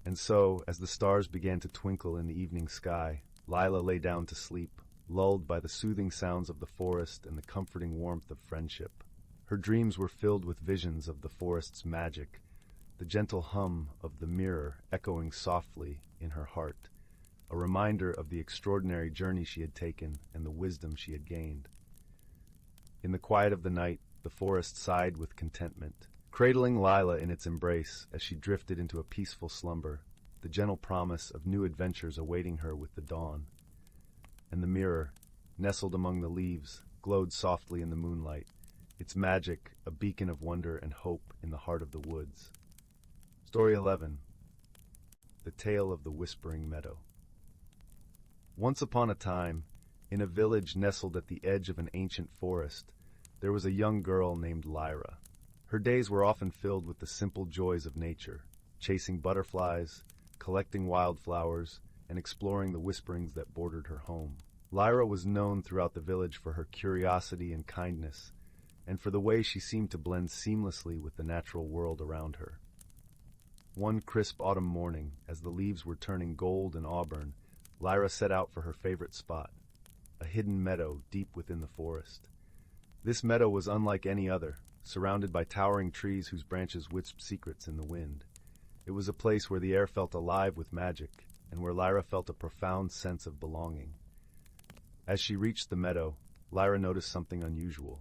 And so, as the stars began to twinkle in the evening sky, Lila lay down to sleep, lulled by the soothing sounds of the forest and the comforting warmth of friendship. Her dreams were filled with visions of the forest's magic, the gentle hum of the mirror echoing softly in her heart, a reminder of the extraordinary journey she had taken and the wisdom she had gained. In the quiet of the night, the forest sighed with contentment, cradling Lila in its embrace as she drifted into a peaceful slumber, the gentle promise of new adventures awaiting her with the dawn. And the mirror, nestled among the leaves, glowed softly in the moonlight, its magic a beacon of wonder and hope in the heart of the woods. Story 11. The Tale of the Whispering Meadow. Once upon a time, in a village nestled at the edge of an ancient forest, there was a young girl named Lyra. Her days were often filled with the simple joys of nature, chasing butterflies, collecting wildflowers, and exploring the whisperings that bordered her home. Lyra was known throughout the village for her curiosity and kindness, and for the way she seemed to blend seamlessly with the natural world around her. One crisp autumn morning, as the leaves were turning gold and auburn, Lyra set out for her favorite spot, a hidden meadow deep within the forest. This meadow was unlike any other, surrounded by towering trees whose branches whispered secrets in the wind. It was a place where the air felt alive with magic, and where Lyra felt a profound sense of belonging. As she reached the meadow, Lyra noticed something unusual.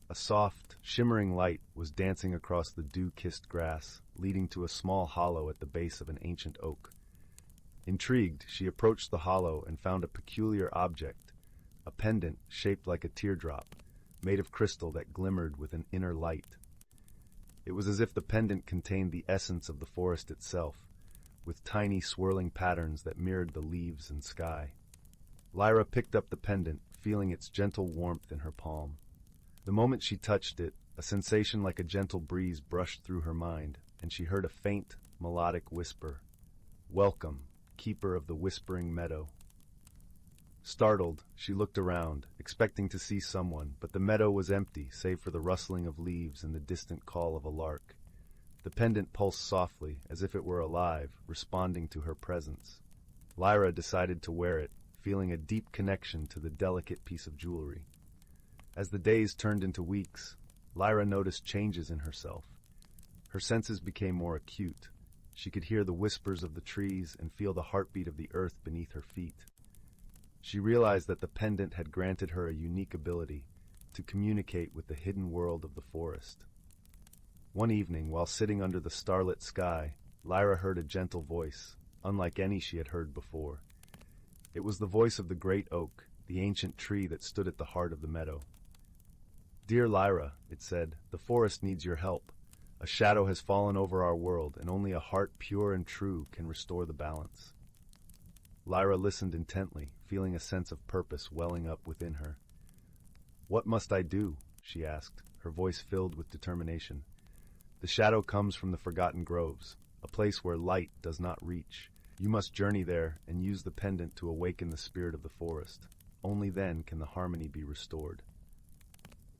A soft, shimmering light was dancing across the dew-kissed grass, leading to a small hollow at the base of an ancient oak. Intrigued, she approached the hollow and found a peculiar object, a pendant shaped like a teardrop, made of crystal that glimmered with an inner light. It was as if the pendant contained the essence of the forest itself, with tiny swirling patterns that mirrored the leaves and sky. Lyra picked up the pendant, feeling its gentle warmth in her palm. The moment she touched it, a sensation like a gentle breeze brushed through her mind, and she heard a faint, melodic whisper. "Welcome, keeper of the whispering meadow." Startled, she looked around, expecting to see someone, but the meadow was empty, save for the rustling of leaves and the distant call of a lark. The pendant pulsed softly, as if it were alive, responding to her presence. Lyra decided to wear it, feeling a deep connection to the delicate piece of jewelry. As the days turned into weeks, Lyra noticed changes in herself. Her senses became more acute. She could hear the whispers of the trees and feel the heartbeat of the earth beneath her feet. She realized that the pendant had granted her a unique ability to communicate with the hidden world of the forest. One evening, while sitting under the starlit sky, Lyra heard a gentle voice, unlike any she had heard before. It was the voice of the great oak, the ancient tree that stood at the heart of the meadow. "Dear Lyra," it said, "the forest needs your help. A shadow has fallen over our world, and only a heart pure and true can restore the balance." Lyra listened intently, feeling a sense of purpose welling up within her. "What must I do?" she asked, her voice filled with determination. "The shadow comes from the forgotten groves, a place where light does not reach. You must journey there and use the pendant to awaken the spirit of the forest. Only then can the harmony be restored."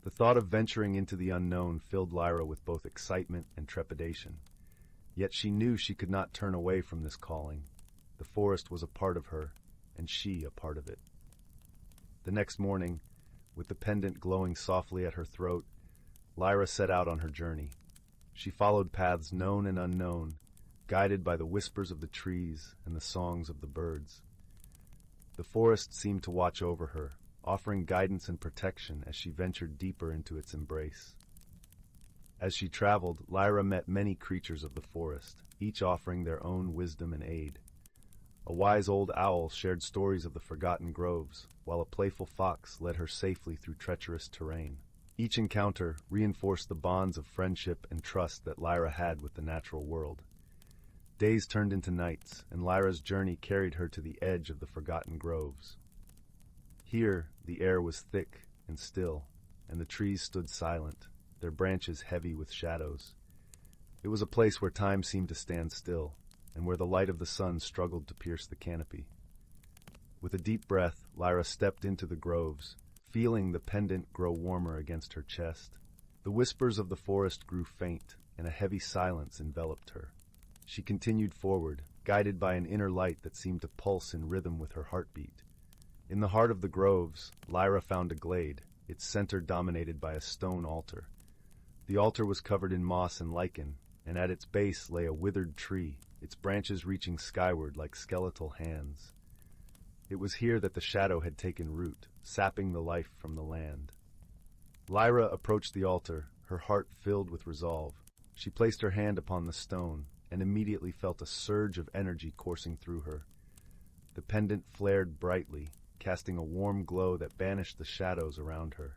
The thought of venturing into the unknown filled Lyra with both excitement and trepidation. Yet she knew she could not turn away from this calling. The forest was a part of her, and she a part of it. The next morning, with the pendant glowing softly at her throat, Lyra set out on her journey. She followed paths known and unknown, guided by the whispers of the trees and the songs of the birds. The forest seemed to watch over her, offering guidance and protection as she ventured deeper into its embrace. As she traveled, Lyra met many creatures of the forest, each offering their own wisdom and aid. A wise old owl shared stories of the forgotten groves, while a playful fox led her safely through treacherous terrain. Each encounter reinforced the bonds of friendship and trust that Lyra had with the natural world. Days turned into nights, and Lyra's journey carried her to the edge of the forgotten groves. Here, the air was thick and still, and the trees stood silent, their branches heavy with shadows. It was a place where time seemed to stand still, and where the light of the sun struggled to pierce the canopy. With a deep breath, Lyra stepped into the groves, feeling the pendant grow warmer against her chest. The whispers of the forest grew faint, and a heavy silence enveloped her. She continued forward, guided by an inner light that seemed to pulse in rhythm with her heartbeat. In the heart of the groves, Lyra found a glade, its center dominated by a stone altar. The altar was covered in moss and lichen, and at its base lay a withered tree, its branches reaching skyward like skeletal hands. It was here that the shadow had taken root, sapping the life from the land. Lyra approached the altar, her heart filled with resolve. She placed her hand upon the stone, and immediately felt a surge of energy coursing through her. The pendant flared brightly, casting a warm glow that banished the shadows around her.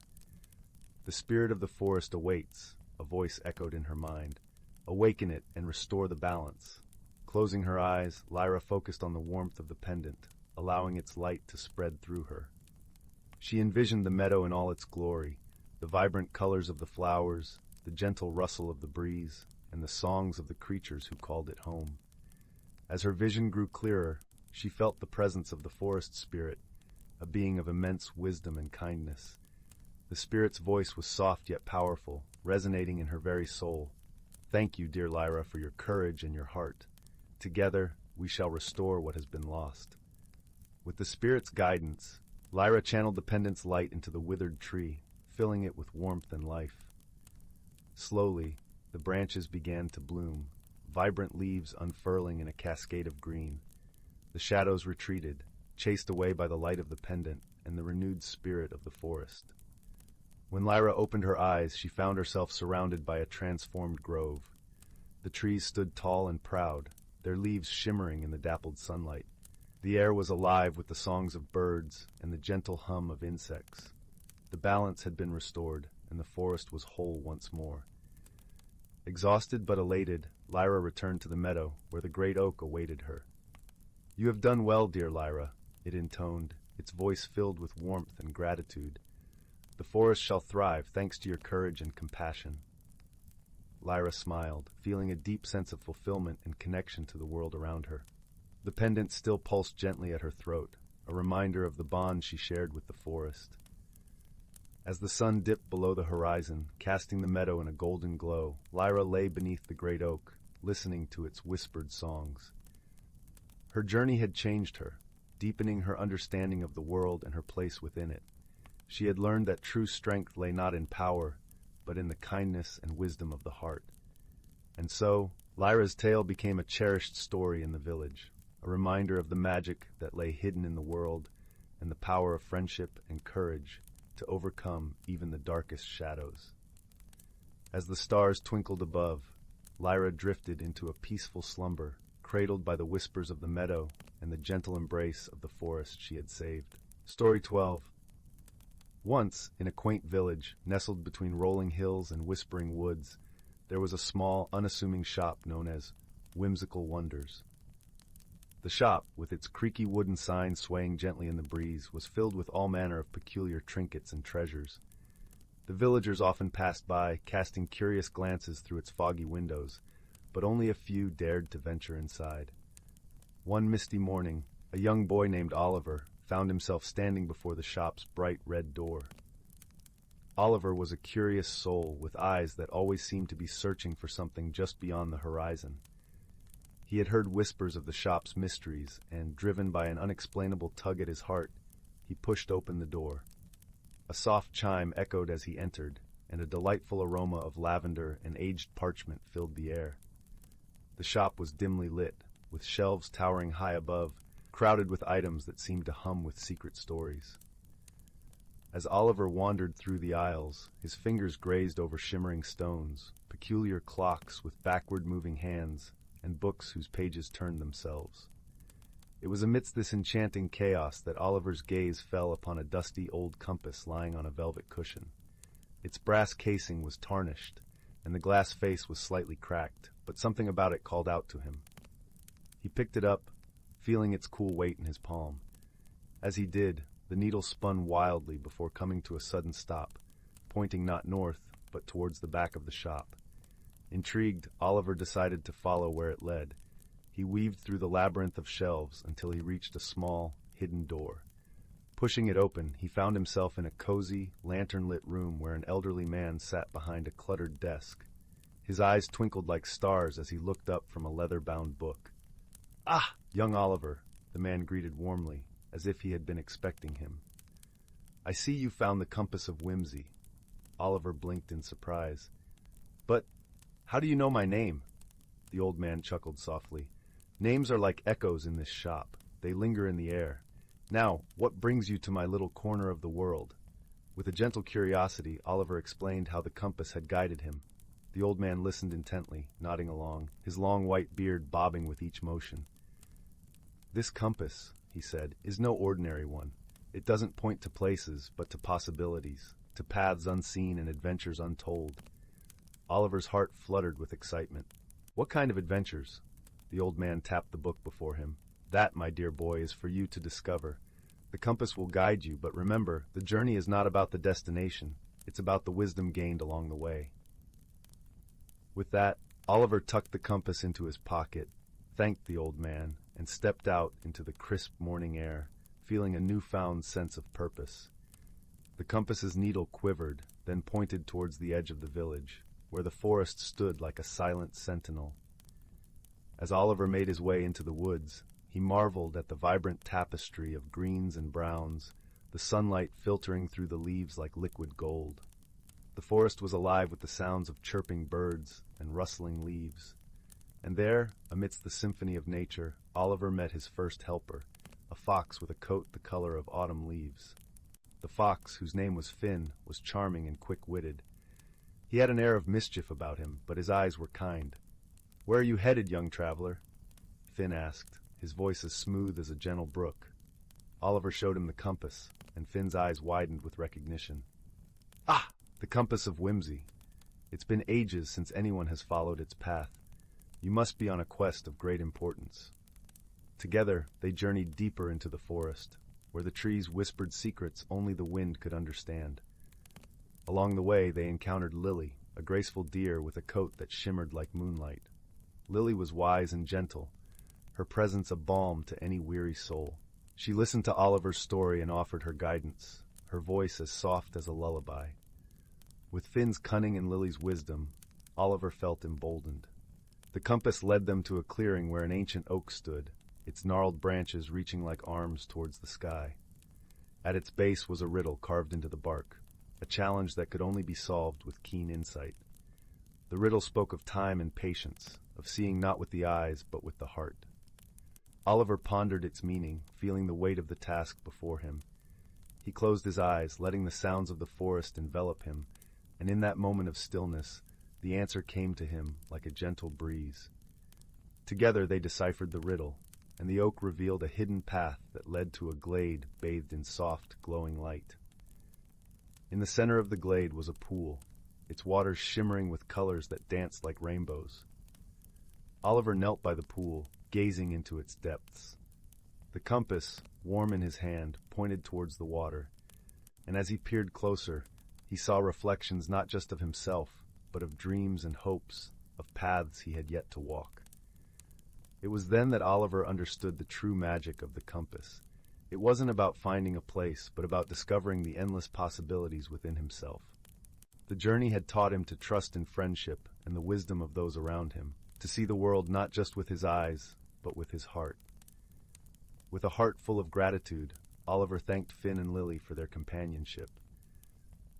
"The spirit of the forest awaits," a voice echoed in her mind. "Awaken it and restore the balance." Closing her eyes, Lyra focused on the warmth of the pendant, allowing its light to spread through her. She envisioned the meadow in all its glory, the vibrant colors of the flowers, the gentle rustle of the breeze, and the songs of the creatures who called it home. As her vision grew clearer, she felt the presence of the forest spirit, a being of immense wisdom and kindness. The spirit's voice was soft yet powerful, resonating in her very soul. "Thank you, dear Lyra, for your courage and your heart. Together, we shall restore what has been lost." With the spirit's guidance, Lyra channeled the pendant's light into the withered tree, filling it with warmth and life. Slowly, the branches began to bloom, vibrant leaves unfurling in a cascade of green. The shadows retreated, chased away by the light of the pendant and the renewed spirit of the forest. When Lyra opened her eyes, she found herself surrounded by a transformed grove. The trees stood tall and proud, their leaves shimmering in the dappled sunlight. The air was alive with the songs of birds and the gentle hum of insects. The balance had been restored, and the forest was whole once more. Exhausted but elated, Lyra returned to the meadow where the great oak awaited her. "You have done well, dear Lyra," it intoned, its voice filled with warmth and gratitude. "The forest shall thrive thanks to your courage and compassion." Lyra smiled, feeling a deep sense of fulfillment and connection to the world around her. The pendant still pulsed gently at her throat, a reminder of the bond she shared with the forest. As the sun dipped below the horizon, casting the meadow in a golden glow, Lyra lay beneath the great oak, listening to its whispered songs. Her journey had changed her, deepening her understanding of the world and her place within it. She had learned that true strength lay not in power, but in the kindness and wisdom of the heart. And so, Lyra's tale became a cherished story in the village, a reminder of the magic that lay hidden in the world and the power of friendship and courage to overcome even the darkest shadows. As the stars twinkled above, Lyra drifted into a peaceful slumber, cradled by the whispers of the meadow and the gentle embrace of the forest she had saved. Story 12. Once, in a quaint village, nestled between rolling hills and whispering woods, there was a small, unassuming shop known as Whimsical Wonders. The shop, with its creaky wooden sign swaying gently in the breeze, was filled with all manner of peculiar trinkets and treasures. The villagers often passed by, casting curious glances through its foggy windows, but only a few dared to venture inside. One misty morning, a young boy named Oliver found himself standing before the shop's bright red door. Oliver was a curious soul with eyes that always seemed to be searching for something just beyond the horizon. He had heard whispers of the shop's mysteries, and, driven by an unexplainable tug at his heart, he pushed open the door. A soft chime echoed as he entered, and a delightful aroma of lavender and aged parchment filled the air. The shop was dimly lit, with shelves towering high above, crowded with items that seemed to hum with secret stories. As Oliver wandered through the aisles, his fingers grazed over shimmering stones, peculiar clocks with backward-moving hands, and books whose pages turned themselves. It was amidst this enchanting chaos that Oliver's gaze fell upon a dusty old compass lying on a velvet cushion. Its brass casing was tarnished, and the glass face was slightly cracked, but something about it called out to him. He picked it up, feeling its cool weight in his palm. As he did, the needle spun wildly before coming to a sudden stop, pointing not north, but towards the back of the shop. Intrigued, Oliver decided to follow where it led. He weaved through the labyrinth of shelves until he reached a small, hidden door. Pushing it open, he found himself in a cozy, lantern-lit room where an elderly man sat behind a cluttered desk. His eyes twinkled like stars as he looked up from a leather-bound book. "Ah, young Oliver," the man greeted warmly, as if he had been expecting him. "I see you found the compass of whimsy." Oliver blinked in surprise. "But how do you know my name?" The old man chuckled softly. "Names are like echoes in this shop. They linger in the air. Now, what brings you to my little corner of the world?" With a gentle curiosity, Oliver explained how the compass had guided him. The old man listened intently, nodding along, his long white beard bobbing with each motion. "This compass," he said, "is no ordinary one. It doesn't point to places, but to possibilities, to paths unseen and adventures untold." Oliver's heart fluttered with excitement. "What kind of adventures?" The old man tapped the book before him. "That, my dear boy, is for you to discover. The compass will guide you, but remember, the journey is not about the destination. It's about the wisdom gained along the way." With that, Oliver tucked the compass into his pocket, thanked the old man, and stepped out into the crisp morning air, feeling a newfound sense of purpose. The compass's needle quivered, then pointed towards the edge of the village, where the forest stood like a silent sentinel. As Oliver made his way into the woods, he marveled at the vibrant tapestry of greens and browns, the sunlight filtering through the leaves like liquid gold. The forest was alive with the sounds of chirping birds and rustling leaves. And there, amidst the symphony of nature, Oliver met his first helper, a fox with a coat the color of autumn leaves. The fox, whose name was Finn, was charming and quick-witted. He had an air of mischief about him, but his eyes were kind. "Where are you headed, young traveler?" Finn asked, his voice as smooth as a gentle brook. Oliver showed him the compass, and Finn's eyes widened with recognition. "Ah, the compass of whimsy. It's been ages since anyone has followed its path. You must be on a quest of great importance." Together, they journeyed deeper into the forest, where the trees whispered secrets only the wind could understand. Along the way, they encountered Lily, a graceful deer with a coat that shimmered like moonlight. Lily was wise and gentle, her presence a balm to any weary soul. She listened to Oliver's story and offered her guidance, her voice as soft as a lullaby. With Finn's cunning and Lily's wisdom, Oliver felt emboldened. The compass led them to a clearing where an ancient oak stood, its gnarled branches reaching like arms towards the sky. At its base was a riddle carved into the bark, a challenge that could only be solved with keen insight. The riddle spoke of time and patience, of seeing not with the eyes but with the heart. Oliver pondered its meaning, feeling the weight of the task before him. He closed his eyes, letting the sounds of the forest envelop him, and in that moment of stillness, the answer came to him like a gentle breeze. Together they deciphered the riddle, and the oak revealed a hidden path that led to a glade bathed in soft, glowing light. In the center of the glade was a pool, its waters shimmering with colors that danced like rainbows. Oliver knelt by the pool, gazing into its depths. The compass, warm in his hand, pointed towards the water, and as he peered closer, he saw reflections not just of himself, but of dreams and hopes, of paths he had yet to walk. It was then that Oliver understood the true magic of the compass. It wasn't about finding a place, but about discovering the endless possibilities within himself. The journey had taught him to trust in friendship and the wisdom of those around him, to see the world not just with his eyes, but with his heart. With a heart full of gratitude, Oliver thanked Finn and Lily for their companionship.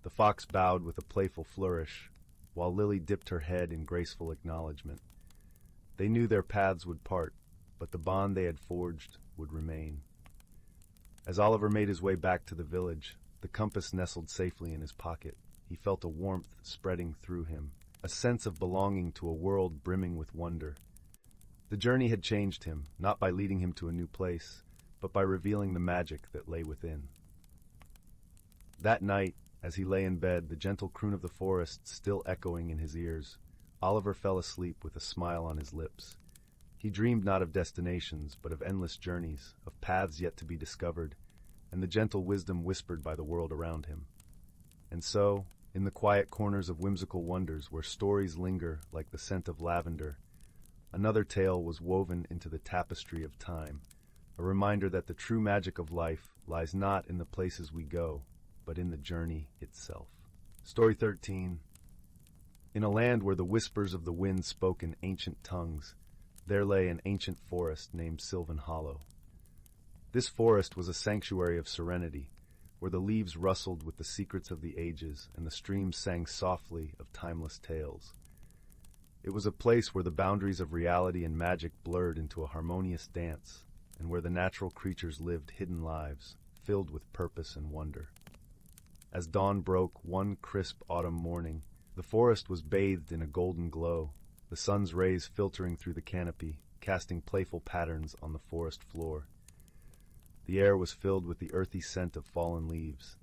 The fox bowed with a playful flourish, while Lily dipped her head in graceful acknowledgement. They knew their paths would part, but the bond they had forged would remain. As Oliver made his way back to the village, the compass nestled safely in his pocket. He felt a warmth spreading through him, a sense of belonging to a world brimming with wonder. The journey had changed him, not by leading him to a new place, but by revealing the magic that lay within. That night, as he lay in bed, the gentle croon of the forest still echoing in his ears, Oliver fell asleep with a smile on his lips. He dreamed not of destinations, but of endless journeys, of paths yet to be discovered, and the gentle wisdom whispered by the world around him. And so, in the quiet corners of whimsical wonders where stories linger like the scent of lavender, another tale was woven into the tapestry of time, a reminder that the true magic of life lies not in the places we go, but in the journey itself. Story 13. In a land where the whispers of the wind spoke in ancient tongues, there lay an ancient forest named Sylvan Hollow. This forest was a sanctuary of serenity, where the leaves rustled with the secrets of the ages and the streams sang softly of timeless tales. It was a place where the boundaries of reality and magic blurred into a harmonious dance, and where the natural creatures lived hidden lives, filled with purpose and wonder. As dawn broke one crisp autumn morning, the forest was bathed in a golden glow, the sun's rays filtering through the canopy, casting playful patterns on the forest floor. The air was filled with the earthy scent of fallen leaves,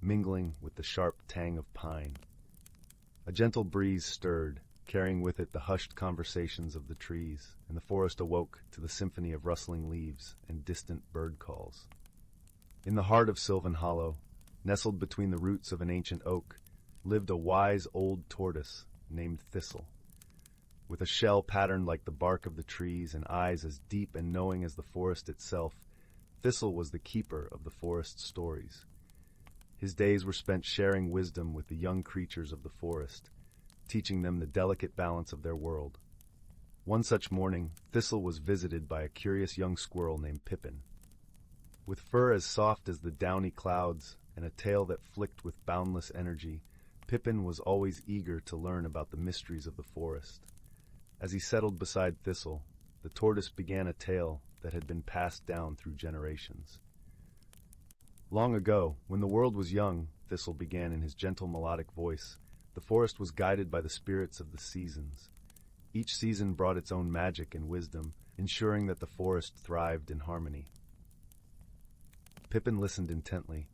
mingling with the sharp tang of pine. A gentle breeze stirred, carrying with it the hushed conversations of the trees, and the forest awoke to the symphony of rustling leaves and distant bird calls. In the heart of Sylvan Hollow, nestled between the roots of an ancient oak, lived a wise old tortoise named Thistle. With a shell patterned like the bark of the trees and eyes as deep and knowing as the forest itself, Thistle was the keeper of the forest's stories. His days were spent sharing wisdom with the young creatures of the forest, teaching them the delicate balance of their world. One such morning, Thistle was visited by a curious young squirrel named Pippin. With fur as soft as the downy clouds and a tail that flicked with boundless energy, Pippin was always eager to learn about the mysteries of the forest. As he settled beside Thistle, the tortoise began a tale that had been passed down through generations. Long ago, when the world was young, Thistle began in his gentle melodic voice, the forest was guided by the spirits of the seasons. Each season brought its own magic and wisdom, ensuring that the forest thrived in harmony. Pippin listened intently,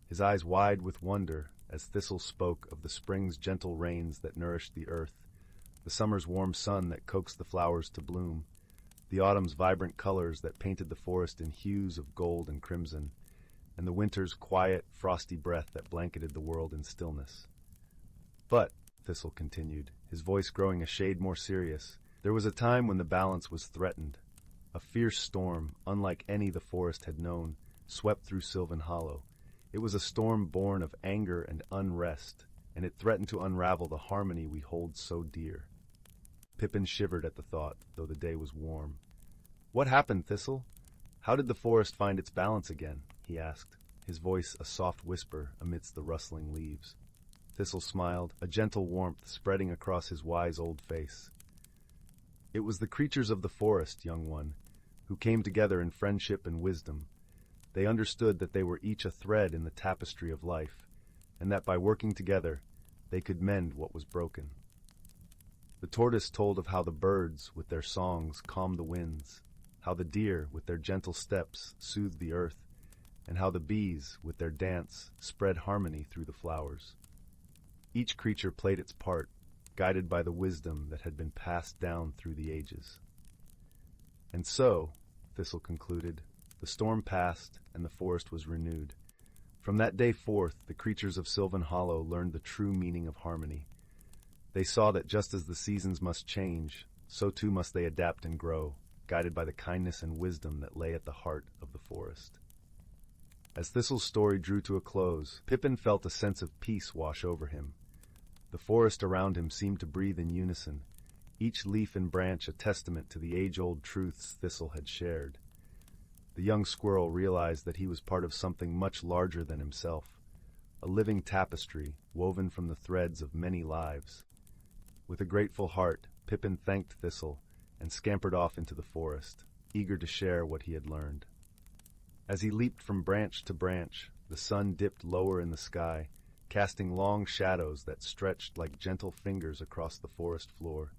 his eyes wide with wonder as Thistle spoke of the spring's gentle rains that nourished the earth, the summer's warm sun that coaxed the flowers to bloom, the autumn's vibrant colors that painted the forest in hues of gold and crimson, and the winter's quiet, frosty breath that blanketed the world in stillness. But, Thistle continued, his voice growing a shade more serious, there was a time when the balance was threatened. A fierce storm, unlike any the forest had known, swept through Sylvan Hollow. It was a storm born of anger and unrest, and it threatened to unravel the harmony we hold so dear. Pippin shivered at the thought, though the day was warm. "What happened, Thistle? How did the forest find its balance again?" he asked, his voice a soft whisper amidst the rustling leaves. Thistle smiled, a gentle warmth spreading across his wise old face. "It was the creatures of the forest, young one, who came together in friendship and wisdom. They understood that they were each a thread in the tapestry of life, and that by working together, they could mend what was broken. The tortoise told of how the birds, with their songs, calmed the winds, how the deer, with their gentle steps, soothed the earth, and how the bees, with their dance, spread harmony through the flowers. Each creature played its part, guided by the wisdom that had been passed down through the ages. And so," Thistle concluded, "the storm passed and the forest was renewed. From that day forth, the creatures of Sylvan Hollow learned the true meaning of harmony. They saw that just as the seasons must change, so too must they adapt and grow, guided by the kindness and wisdom that lay at the heart of the forest." As Thistle's story drew to a close, Pippin felt a sense of peace wash over him. The forest around him seemed to breathe in unison, each leaf and branch a testament to the age-old truths Thistle had shared. The young squirrel realized that he was part of something much larger than himself, a living tapestry woven from the threads of many lives. With a grateful heart, Pippin thanked Thistle and scampered off into the forest, eager to share what he had learned. As he leaped from branch to branch, the sun dipped lower in the sky, casting long shadows that stretched like gentle fingers across the forest floor.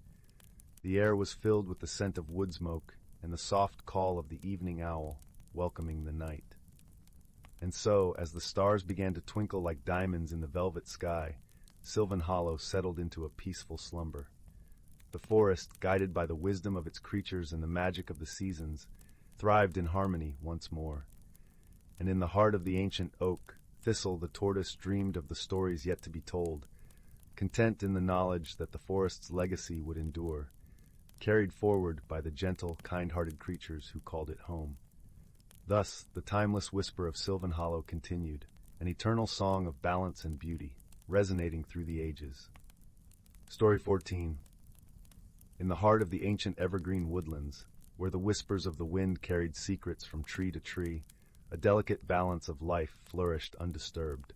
The air was filled with the scent of wood smoke and the soft call of the evening owl, welcoming the night. And so, as the stars began to twinkle like diamonds in the velvet sky, Sylvan Hollow settled into a peaceful slumber. The forest, guided by the wisdom of its creatures and the magic of the seasons, thrived in harmony once more. And in the heart of the ancient oak, Thistle the tortoise dreamed of the stories yet to be told, content in the knowledge that the forest's legacy would endure, carried forward by the gentle, kind-hearted creatures who called it home. Thus, the timeless whisper of Sylvan Hollow continued, an eternal song of balance and beauty, resonating through the ages. Story 14. In the heart of the ancient evergreen woodlands, where the whispers of the wind carried secrets from tree to tree, a delicate balance of life flourished undisturbed.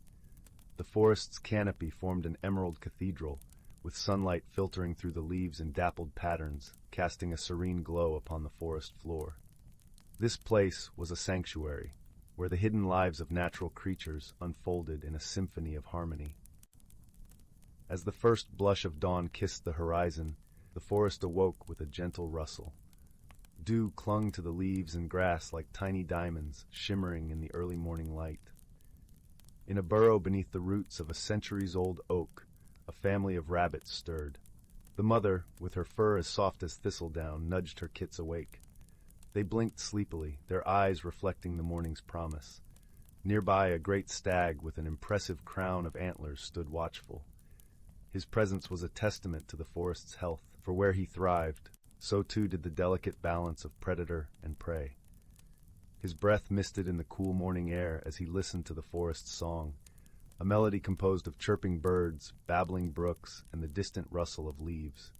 The forest's canopy formed an emerald cathedral, with sunlight filtering through the leaves in dappled patterns, casting a serene glow upon the forest floor. This place was a sanctuary, where the hidden lives of natural creatures unfolded in a symphony of harmony. As the first blush of dawn kissed the horizon, the forest awoke with a gentle rustle. Dew clung to the leaves and grass like tiny diamonds, shimmering in the early morning light. In a burrow beneath the roots of a centuries-old oak, a family of rabbits stirred. The mother, with her fur as soft as thistledown, nudged her kits awake. They blinked sleepily, their eyes reflecting the morning's promise. Nearby, a great stag with an impressive crown of antlers stood watchful. His presence was a testament to the forest's health, for where he thrived, so too did the delicate balance of predator and prey. His breath misted in the cool morning air as he listened to the forest's song, a melody composed of chirping birds, babbling brooks, and the distant rustle of leaves.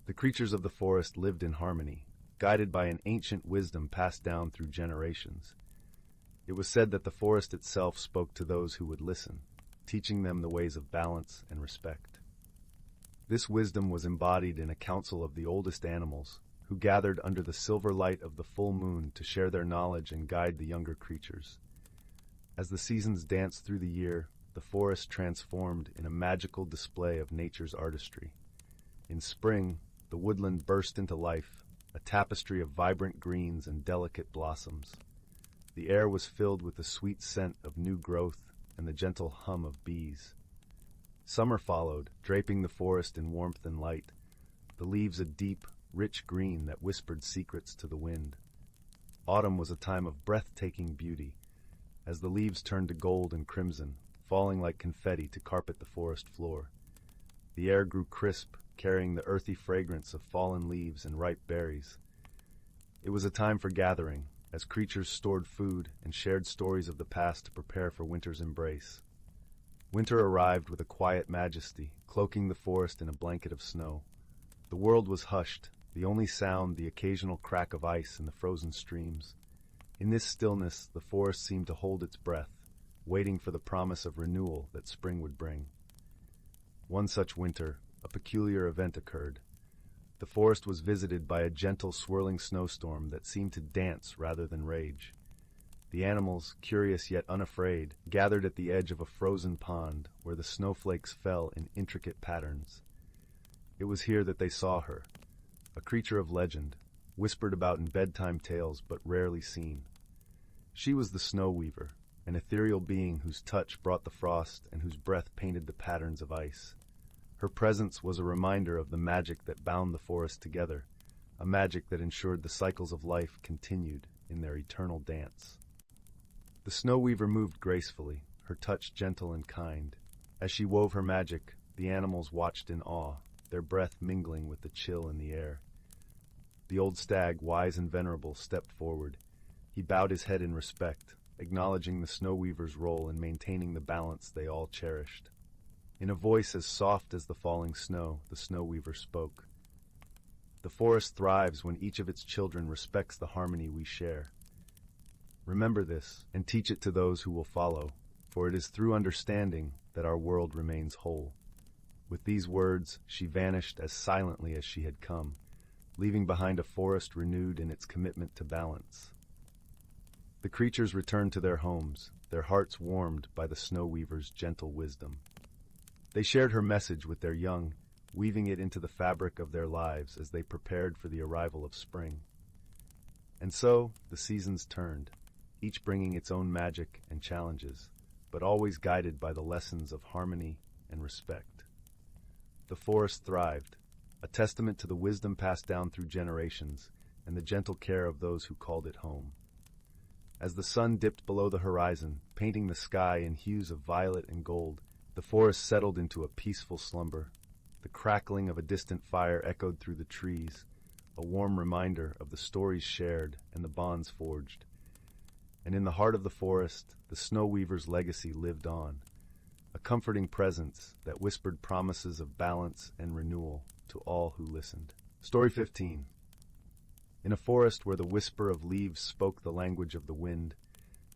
The creatures of the forest lived in harmony, guided by an ancient wisdom passed down through generations. It was said that the forest itself spoke to those who would listen, teaching them the ways of balance and respect. This wisdom was embodied in a council of the oldest animals, who gathered under the silver light of the full moon to share their knowledge and guide the younger creatures. As the seasons danced through the year, the forest transformed in a magical display of nature's artistry. In spring, the woodland burst into life, a tapestry of vibrant greens and delicate blossoms. The air was filled with the sweet scent of new growth, and the gentle hum of bees. Summer followed, draping the forest in warmth and light, the leaves a deep, rich green that whispered secrets to the wind. Autumn was a time of breathtaking beauty, as the leaves turned to gold and crimson, falling like confetti to carpet the forest floor. The air grew crisp, carrying the earthy fragrance of fallen leaves and ripe berries. It was a time for gathering, as creatures stored food and shared stories of the past to prepare for winter's embrace. Winter arrived with a quiet majesty, cloaking the forest in a blanket of snow. The world was hushed, the only sound the occasional crack of ice in the frozen streams. In this stillness, the forest seemed to hold its breath, waiting for the promise of renewal that spring would bring. One such winter, a peculiar event occurred. The forest was visited by a gentle, swirling snowstorm that seemed to dance rather than rage. The animals, curious yet unafraid, gathered at the edge of a frozen pond where the snowflakes fell in intricate patterns. It was here that they saw her, a creature of legend, whispered about in bedtime tales but rarely seen. She was the Snow Weaver, an ethereal being whose touch brought the frost and whose breath painted the patterns of ice. Her presence was a reminder of the magic that bound the forest together, a magic that ensured the cycles of life continued in their eternal dance. The Snow Weaver moved gracefully, her touch gentle and kind. As she wove her magic, the animals watched in awe, their breath mingling with the chill in the air. The old stag, wise and venerable, stepped forward. He bowed his head in respect, acknowledging the Snow Weaver's role in maintaining the balance they all cherished. In a voice as soft as the falling snow, the Snow Weaver spoke. "The forest thrives when each of its children respects the harmony we share. Remember this, and teach it to those who will follow, for it is through understanding that our world remains whole." With these words, she vanished as silently as she had come, leaving behind a forest renewed in its commitment to balance. The creatures returned to their homes, their hearts warmed by the Snow Weaver's gentle wisdom. They shared her message with their young, weaving it into the fabric of their lives as they prepared for the arrival of spring. And so, the seasons turned, each bringing its own magic and challenges, but always guided by the lessons of harmony and respect. The forest thrived, a testament to the wisdom passed down through generations and the gentle care of those who called it home. As the sun dipped below the horizon, painting the sky in hues of violet and gold, the forest settled into a peaceful slumber. The crackling of a distant fire echoed through the trees, a warm reminder of the stories shared and the bonds forged. And in the heart of the forest, the Snow Weaver's legacy lived on, a comforting presence that whispered promises of balance and renewal to all who listened. Story 15. In a forest where the whisper of leaves spoke the language of the wind,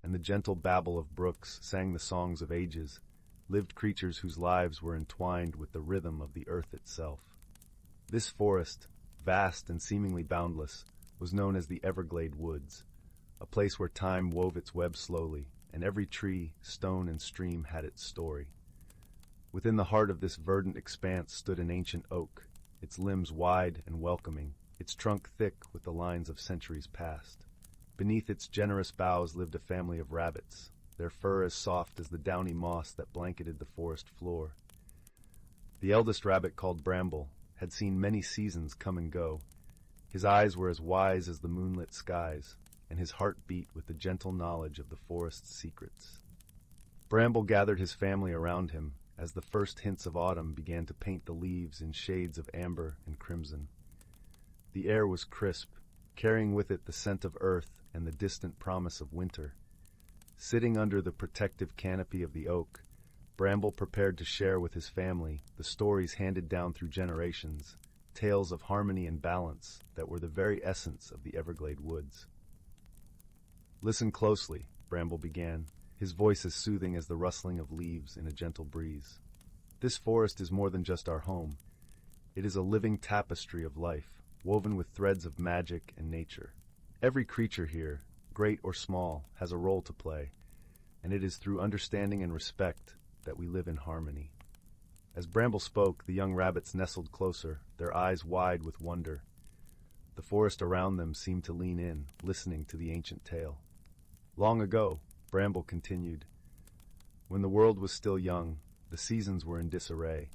and the gentle babble of brooks sang the songs of ages, lived creatures whose lives were entwined with the rhythm of the earth itself. This forest, vast and seemingly boundless, was known as the Everglade Woods, a place where time wove its web slowly, and every tree, stone, and stream had its story. Within the heart of this verdant expanse stood an ancient oak, its limbs wide and welcoming, its trunk thick with the lines of centuries past. Beneath its generous boughs lived a family of rabbits, their fur as soft as the downy moss that blanketed the forest floor. The eldest rabbit, called Bramble, had seen many seasons come and go. His eyes were as wise as the moonlit skies, and his heart beat with the gentle knowledge of the forest's secrets. Bramble gathered his family around him as the first hints of autumn began to paint the leaves in shades of amber and crimson. The air was crisp, carrying with it the scent of earth and the distant promise of winter. Sitting under the protective canopy of the oak, Bramble prepared to share with his family the stories handed down through generations, tales of harmony and balance that were the very essence of the Everglade Woods. "Listen closely," Bramble began, his voice as soothing as the rustling of leaves in a gentle breeze. "This forest is more than just our home. It is a living tapestry of life, woven with threads of magic and nature. Every creature here, great or small, has a role to play, and it is through understanding and respect that we live in harmony." As Bramble spoke, the young rabbits nestled closer, their eyes wide with wonder. The forest around them seemed to lean in, listening to the ancient tale. "Long ago," Bramble continued, When the world was still young, the seasons were in disarray.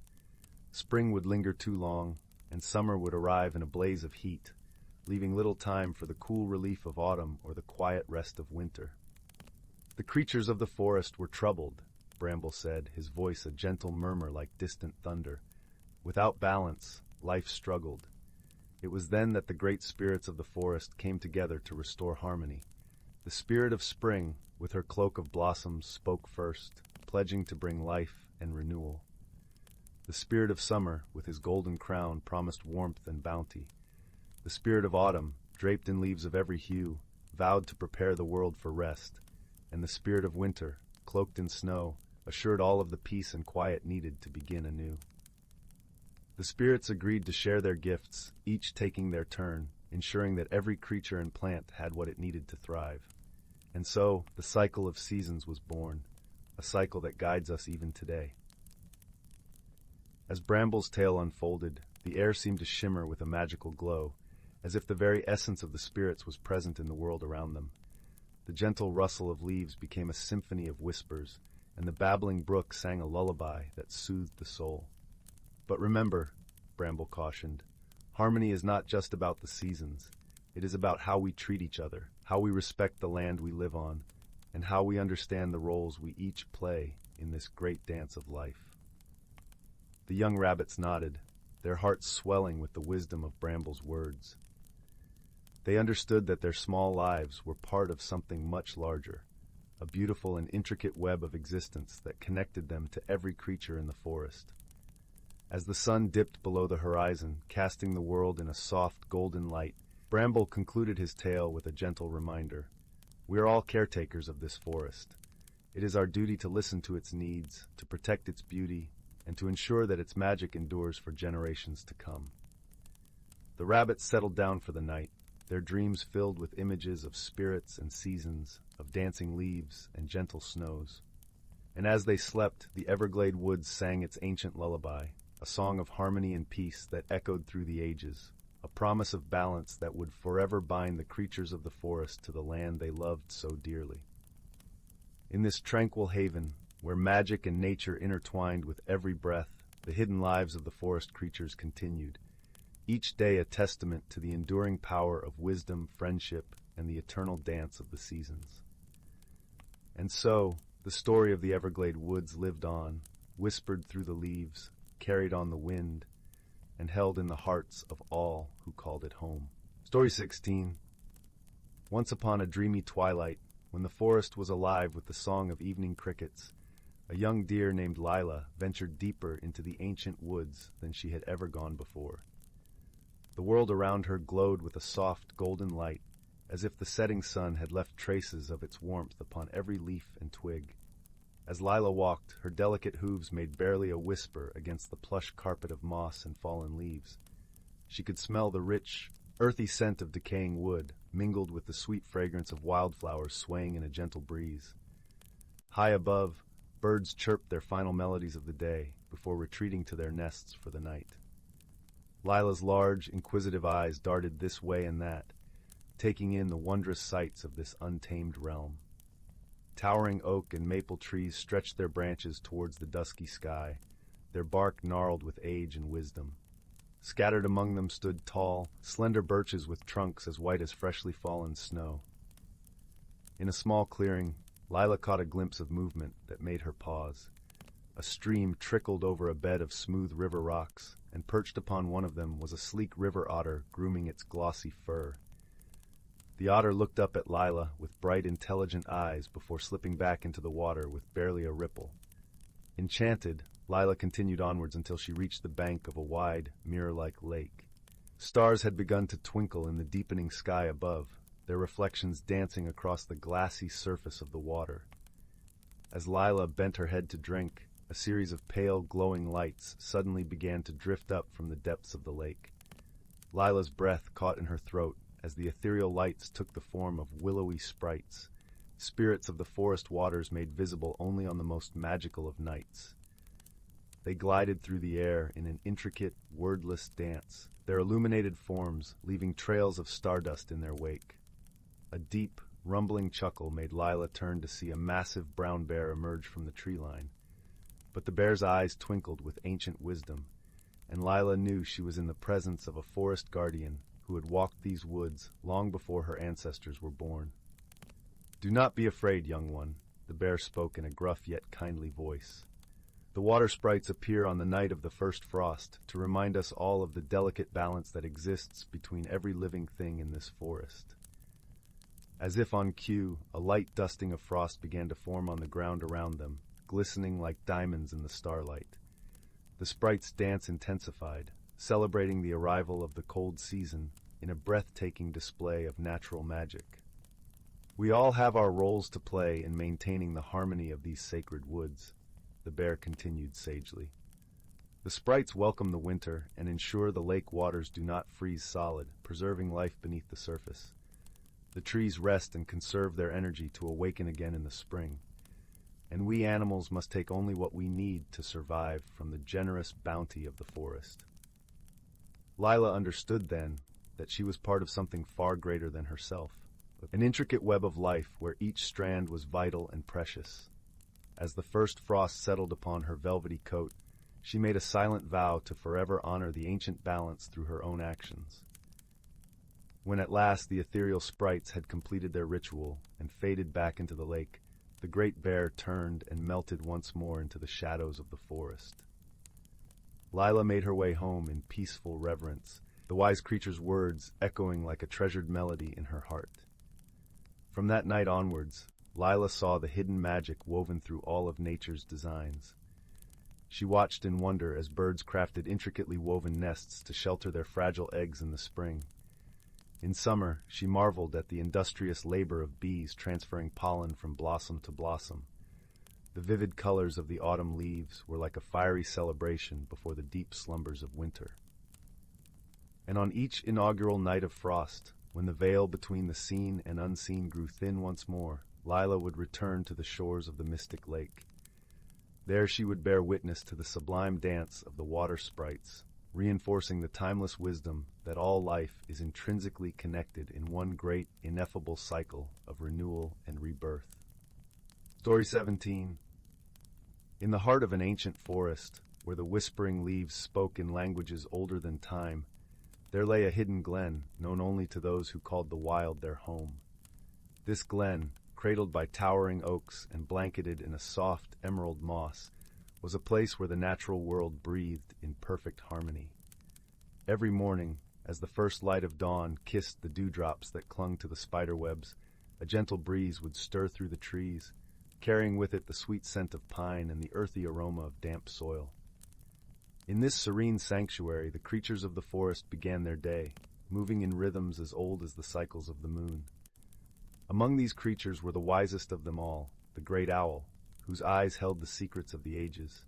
Spring would linger too long, and summer would arrive in a blaze of heat, leaving little time for the cool relief of autumn or the quiet rest of winter. The creatures of the forest were troubled, Bramble said, his voice a gentle murmur like distant thunder. Without balance, life struggled. It was then that the great spirits of the forest came together to restore harmony. The spirit of spring, with her cloak of blossoms, spoke first, pledging to bring life and renewal. The spirit of summer, with his golden crown, promised warmth and bounty. The spirit of autumn, draped in leaves of every hue, vowed to prepare the world for rest. And the spirit of winter, cloaked in snow, assured all of the peace and quiet needed to begin anew. The spirits agreed to share their gifts, each taking their turn, ensuring that every creature and plant had what it needed to thrive. And so, the cycle of seasons was born, a cycle that guides us even today. As Bramble's tale unfolded, the air seemed to shimmer with a magical glow, as if the very essence of the spirits was present in the world around them. The gentle rustle of leaves became a symphony of whispers, and the babbling brook sang a lullaby that soothed the soul. But remember, Bramble cautioned, harmony is not just about the seasons. It is about how we treat each other, how we respect the land we live on, and how we understand the roles we each play in this great dance of life. The young rabbits nodded, their hearts swelling with the wisdom of Bramble's words. They understood that their small lives were part of something much larger, a beautiful and intricate web of existence that connected them to every creature in the forest. As the sun dipped below the horizon, casting the world in a soft, golden light, Bramble concluded his tale with a gentle reminder. We are all caretakers of this forest. It is our duty to listen to its needs, to protect its beauty, and to ensure that its magic endures for generations to come. The rabbits settled down for the night, their dreams filled with images of spirits and seasons, of dancing leaves and gentle snows. And as they slept, the Everglade woods sang its ancient lullaby, a song of harmony and peace that echoed through the ages, a promise of balance that would forever bind the creatures of the forest to the land they loved so dearly. In this tranquil haven, where magic and nature intertwined with every breath, the hidden lives of the forest creatures continued, each day a testament to the enduring power of wisdom, friendship, and the eternal dance of the seasons. And so, the story of the Everglade woods lived on, whispered through the leaves, carried on the wind, and held in the hearts of all who called it home. Story 16. Once upon a dreamy twilight, when the forest was alive with the song of evening crickets, a young deer named Lila ventured deeper into the ancient woods than she had ever gone before. The world around her glowed with a soft, golden light, as if the setting sun had left traces of its warmth upon every leaf and twig. As Lila walked, her delicate hooves made barely a whisper against the plush carpet of moss and fallen leaves. She could smell the rich, earthy scent of decaying wood, mingled with the sweet fragrance of wildflowers swaying in a gentle breeze. High above, birds chirped their final melodies of the day before retreating to their nests for the night. Lila's large, inquisitive eyes darted this way and that, taking in the wondrous sights of this untamed realm. Towering oak and maple trees stretched their branches towards the dusky sky, their bark gnarled with age and wisdom. Scattered among them stood tall, slender birches with trunks as white as freshly fallen snow. In a small clearing, Lila caught a glimpse of movement that made her pause. A stream trickled over a bed of smooth river rocks, and perched upon one of them was a sleek river otter grooming its glossy fur. The otter looked up at Lila with bright, intelligent eyes before slipping back into the water with barely a ripple. Enchanted, Lila continued onwards until she reached the bank of a wide, mirror-like lake. Stars had begun to twinkle in the deepening sky above, their reflections dancing across the glassy surface of the water. As Lila bent her head to drink, a series of pale, glowing lights suddenly began to drift up from the depths of the lake. Lila's breath caught in her throat as the ethereal lights took the form of willowy sprites, spirits of the forest waters made visible only on the most magical of nights. They glided through the air in an intricate, wordless dance, their illuminated forms leaving trails of stardust in their wake. A deep, rumbling chuckle made Lila turn to see a massive brown bear emerge from the tree line. But the bear's eyes twinkled with ancient wisdom, and Lila knew she was in the presence of a forest guardian who had walked these woods long before her ancestors were born. "Do not be afraid, young one," the bear spoke in a gruff yet kindly voice. "The water sprites appear on the night of the first frost to remind us all of the delicate balance that exists between every living thing in this forest." As if on cue, a light dusting of frost began to form on the ground around them, glistening like diamonds in the starlight. The sprites' dance intensified, celebrating the arrival of the cold season in a breathtaking display of natural magic. "We all have our roles to play in maintaining the harmony of these sacred woods," the bear continued sagely. "The sprites welcome the winter and ensure the lake waters do not freeze solid, preserving life beneath the surface. The trees rest and conserve their energy to awaken again in the spring. And we animals must take only what we need to survive from the generous bounty of the forest." Lila understood then that she was part of something far greater than herself, an intricate web of life where each strand was vital and precious. As the first frost settled upon her velvety coat, she made a silent vow to forever honor the ancient balance through her own actions. When at last the ethereal sprites had completed their ritual and faded back into the lake, the great bear turned and melted once more into the shadows of the forest. Lila made her way home in peaceful reverence, the wise creature's words echoing like a treasured melody in her heart. From that night onwards, Lila saw the hidden magic woven through all of nature's designs. She watched in wonder as birds crafted intricately woven nests to shelter their fragile eggs in the spring. In summer, she marveled at the industrious labor of bees transferring pollen from blossom to blossom. The vivid colors of the autumn leaves were like a fiery celebration before the deep slumbers of winter. And on each inaugural night of frost, when the veil between the seen and unseen grew thin once more, Lila would return to the shores of the mystic lake. There she would bear witness to the sublime dance of the water sprites, reinforcing the timeless wisdom that all life is intrinsically connected in one great, ineffable cycle of renewal and rebirth. Story 17. In the heart of an ancient forest, where the whispering leaves spoke in languages older than time, there lay a hidden glen known only to those who called the wild their home. This glen, cradled by towering oaks and blanketed in a soft emerald moss, was a place where the natural world breathed in perfect harmony. Every morning, as the first light of dawn kissed the dewdrops that clung to the spiderwebs, a gentle breeze would stir through the trees, carrying with it the sweet scent of pine and the earthy aroma of damp soil. In this serene sanctuary, the creatures of the forest began their day, moving in rhythms as old as the cycles of the moon. Among these creatures were the wisest of them all, the great owl, whose eyes held the secrets of the ages.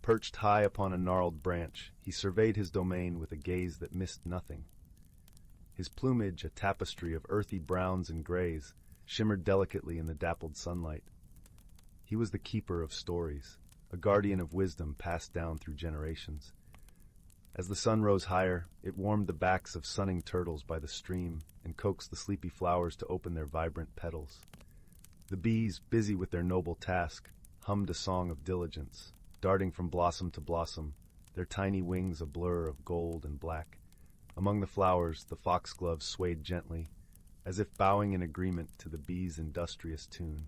Perched high upon a gnarled branch, he surveyed his domain with a gaze that missed nothing. His plumage, a tapestry of earthy browns and grays, shimmered delicately in the dappled sunlight. He was the keeper of stories, a guardian of wisdom passed down through generations. As the sun rose higher, it warmed the backs of sunning turtles by the stream and coaxed the sleepy flowers to open their vibrant petals. The bees, busy with their noble task, hummed a song of diligence, darting from blossom to blossom, their tiny wings a blur of gold and black. Among the flowers, the foxgloves swayed gently, as if bowing in agreement to the bees' industrious tune.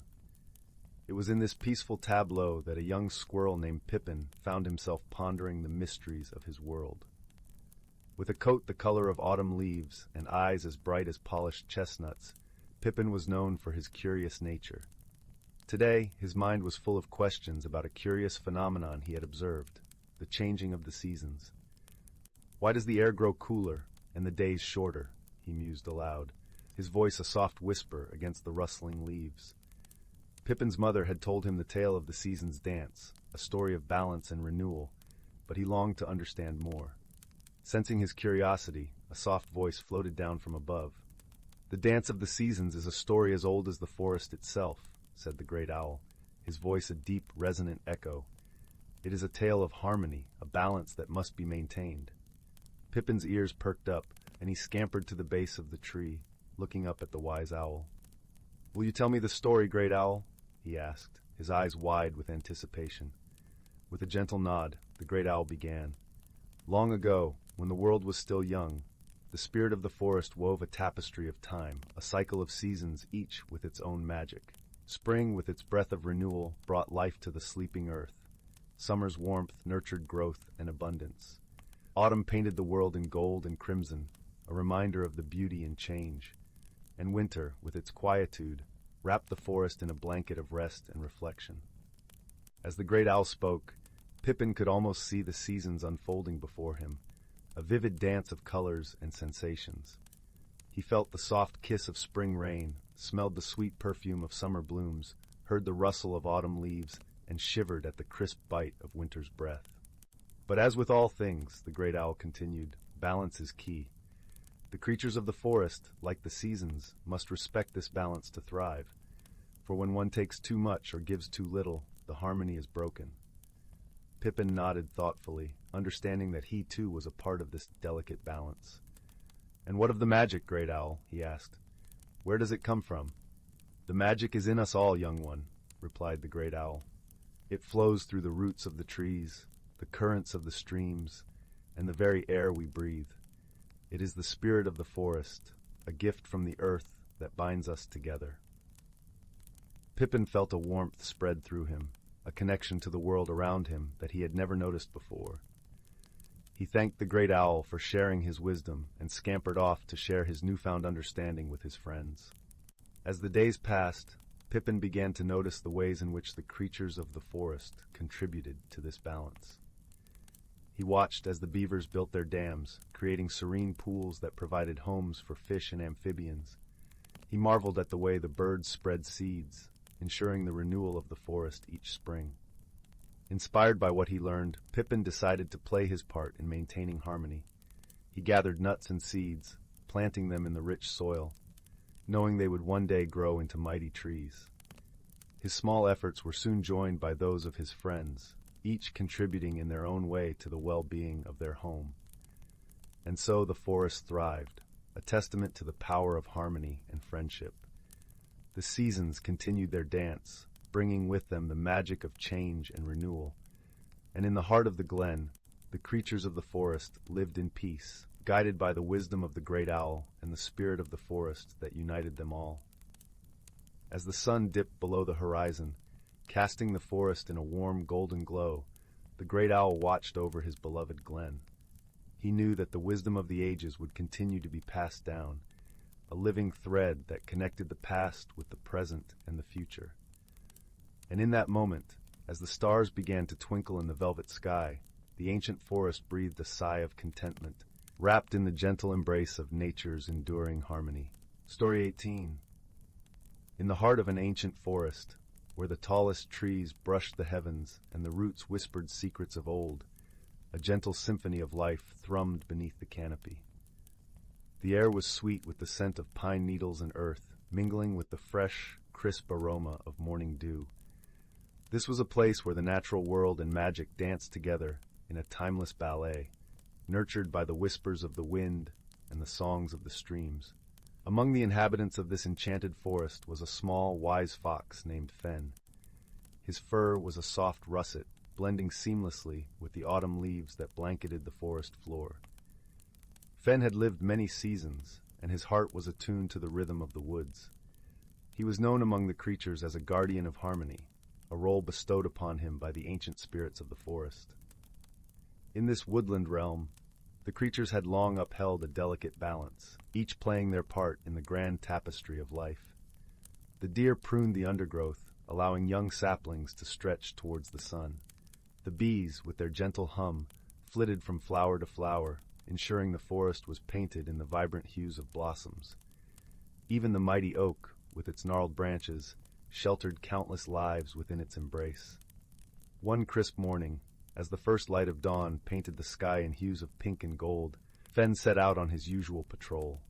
It was in this peaceful tableau that a young squirrel named Pippin found himself pondering the mysteries of his world. With a coat the color of autumn leaves and eyes as bright as polished chestnuts, Pippin was known for his curious nature. Today, his mind was full of questions about a curious phenomenon he had observed, the changing of the seasons. "Why does the air grow cooler and the days shorter?" he mused aloud, his voice a soft whisper against the rustling leaves. Pippin's mother had told him the tale of the season's dance, a story of balance and renewal, but he longed to understand more. Sensing his curiosity, a soft voice floated down from above. "The dance of the seasons is a story as old as the forest itself," said the great owl, his voice a deep, resonant echo. "It is a tale of harmony, a balance that must be maintained." Pippin's ears perked up, and he scampered to the base of the tree, looking up at the wise owl. "Will you tell me the story, Great Owl?" he asked, his eyes wide with anticipation. With a gentle nod, the Great Owl began. Long ago, when the world was still young, the spirit of the forest wove a tapestry of time, a cycle of seasons, each with its own magic. Spring, with its breath of renewal, brought life to the sleeping earth. Summer's warmth nurtured growth and abundance. Autumn painted the world in gold and crimson, a reminder of the beauty and change. And winter, with its quietude, wrapped the forest in a blanket of rest and reflection. As the Great Owl spoke, Pippin could almost see the seasons unfolding before him, a vivid dance of colors and sensations. He felt the soft kiss of spring rain, smelled the sweet perfume of summer blooms, heard the rustle of autumn leaves, and shivered at the crisp bite of winter's breath. But as with all things, the Great Owl continued, balance is key. The creatures of the forest, like the seasons, must respect this balance to thrive. For when one takes too much or gives too little, the harmony is broken. Pippin nodded thoughtfully, understanding that he too was a part of this delicate balance. "And what of the magic, Great Owl?" he asked. "Where does it come from?" "The magic is in us all, young one," replied the Great Owl. "It flows through the roots of the trees, the currents of the streams, and the very air we breathe. It is the spirit of the forest, a gift from the earth that binds us together." Pippin felt a warmth spread through him, a connection to the world around him that he had never noticed before. He thanked the Great Owl for sharing his wisdom and scampered off to share his newfound understanding with his friends. As the days passed, Pippin began to notice the ways in which the creatures of the forest contributed to this balance. He watched as the beavers built their dams, creating serene pools that provided homes for fish and amphibians. He marveled at the way the birds spread seeds, ensuring the renewal of the forest each spring. Inspired by what he learned, Pippin decided to play his part in maintaining harmony. He gathered nuts and seeds, planting them in the rich soil, knowing they would one day grow into mighty trees. His small efforts were soon joined by those of his friends, each contributing in their own way to the well-being of their home. And so the forest thrived, a testament to the power of harmony and friendship. The seasons continued their dance, bringing with them the magic of change and renewal. And in the heart of the glen, the creatures of the forest lived in peace, guided by the wisdom of the Great Owl and the spirit of the forest that united them all. As the sun dipped below the horizon, casting the forest in a warm golden glow, the Great Owl watched over his beloved glen. He knew that the wisdom of the ages would continue to be passed down, a living thread that connected the past with the present and the future. And in that moment, as the stars began to twinkle in the velvet sky, the ancient forest breathed a sigh of contentment, wrapped in the gentle embrace of nature's enduring harmony. Story 18. In the heart of an ancient forest, where the tallest trees brushed the heavens and the roots whispered secrets of old, a gentle symphony of life thrummed beneath the canopy. The air was sweet with the scent of pine needles and earth, mingling with the fresh, crisp aroma of morning dew. This was a place where the natural world and magic danced together in a timeless ballet, nurtured by the whispers of the wind and the songs of the streams. Among the inhabitants of this enchanted forest was a small, wise fox named Fen. His fur was a soft russet, blending seamlessly with the autumn leaves that blanketed the forest floor. Fen had lived many seasons, and his heart was attuned to the rhythm of the woods. He was known among the creatures as a guardian of harmony, a role bestowed upon him by the ancient spirits of the forest. In this woodland realm, the creatures had long upheld a delicate balance, each playing their part in the grand tapestry of life. The deer pruned the undergrowth, allowing young saplings to stretch towards the sun. The bees, with their gentle hum, flitted from flower to flower, ensuring the forest was painted in the vibrant hues of blossoms. Even the mighty oak, with its gnarled branches, sheltered countless lives within its embrace. One crisp morning, as the first light of dawn painted the sky in hues of pink and gold, Fen set out on his usual patrol.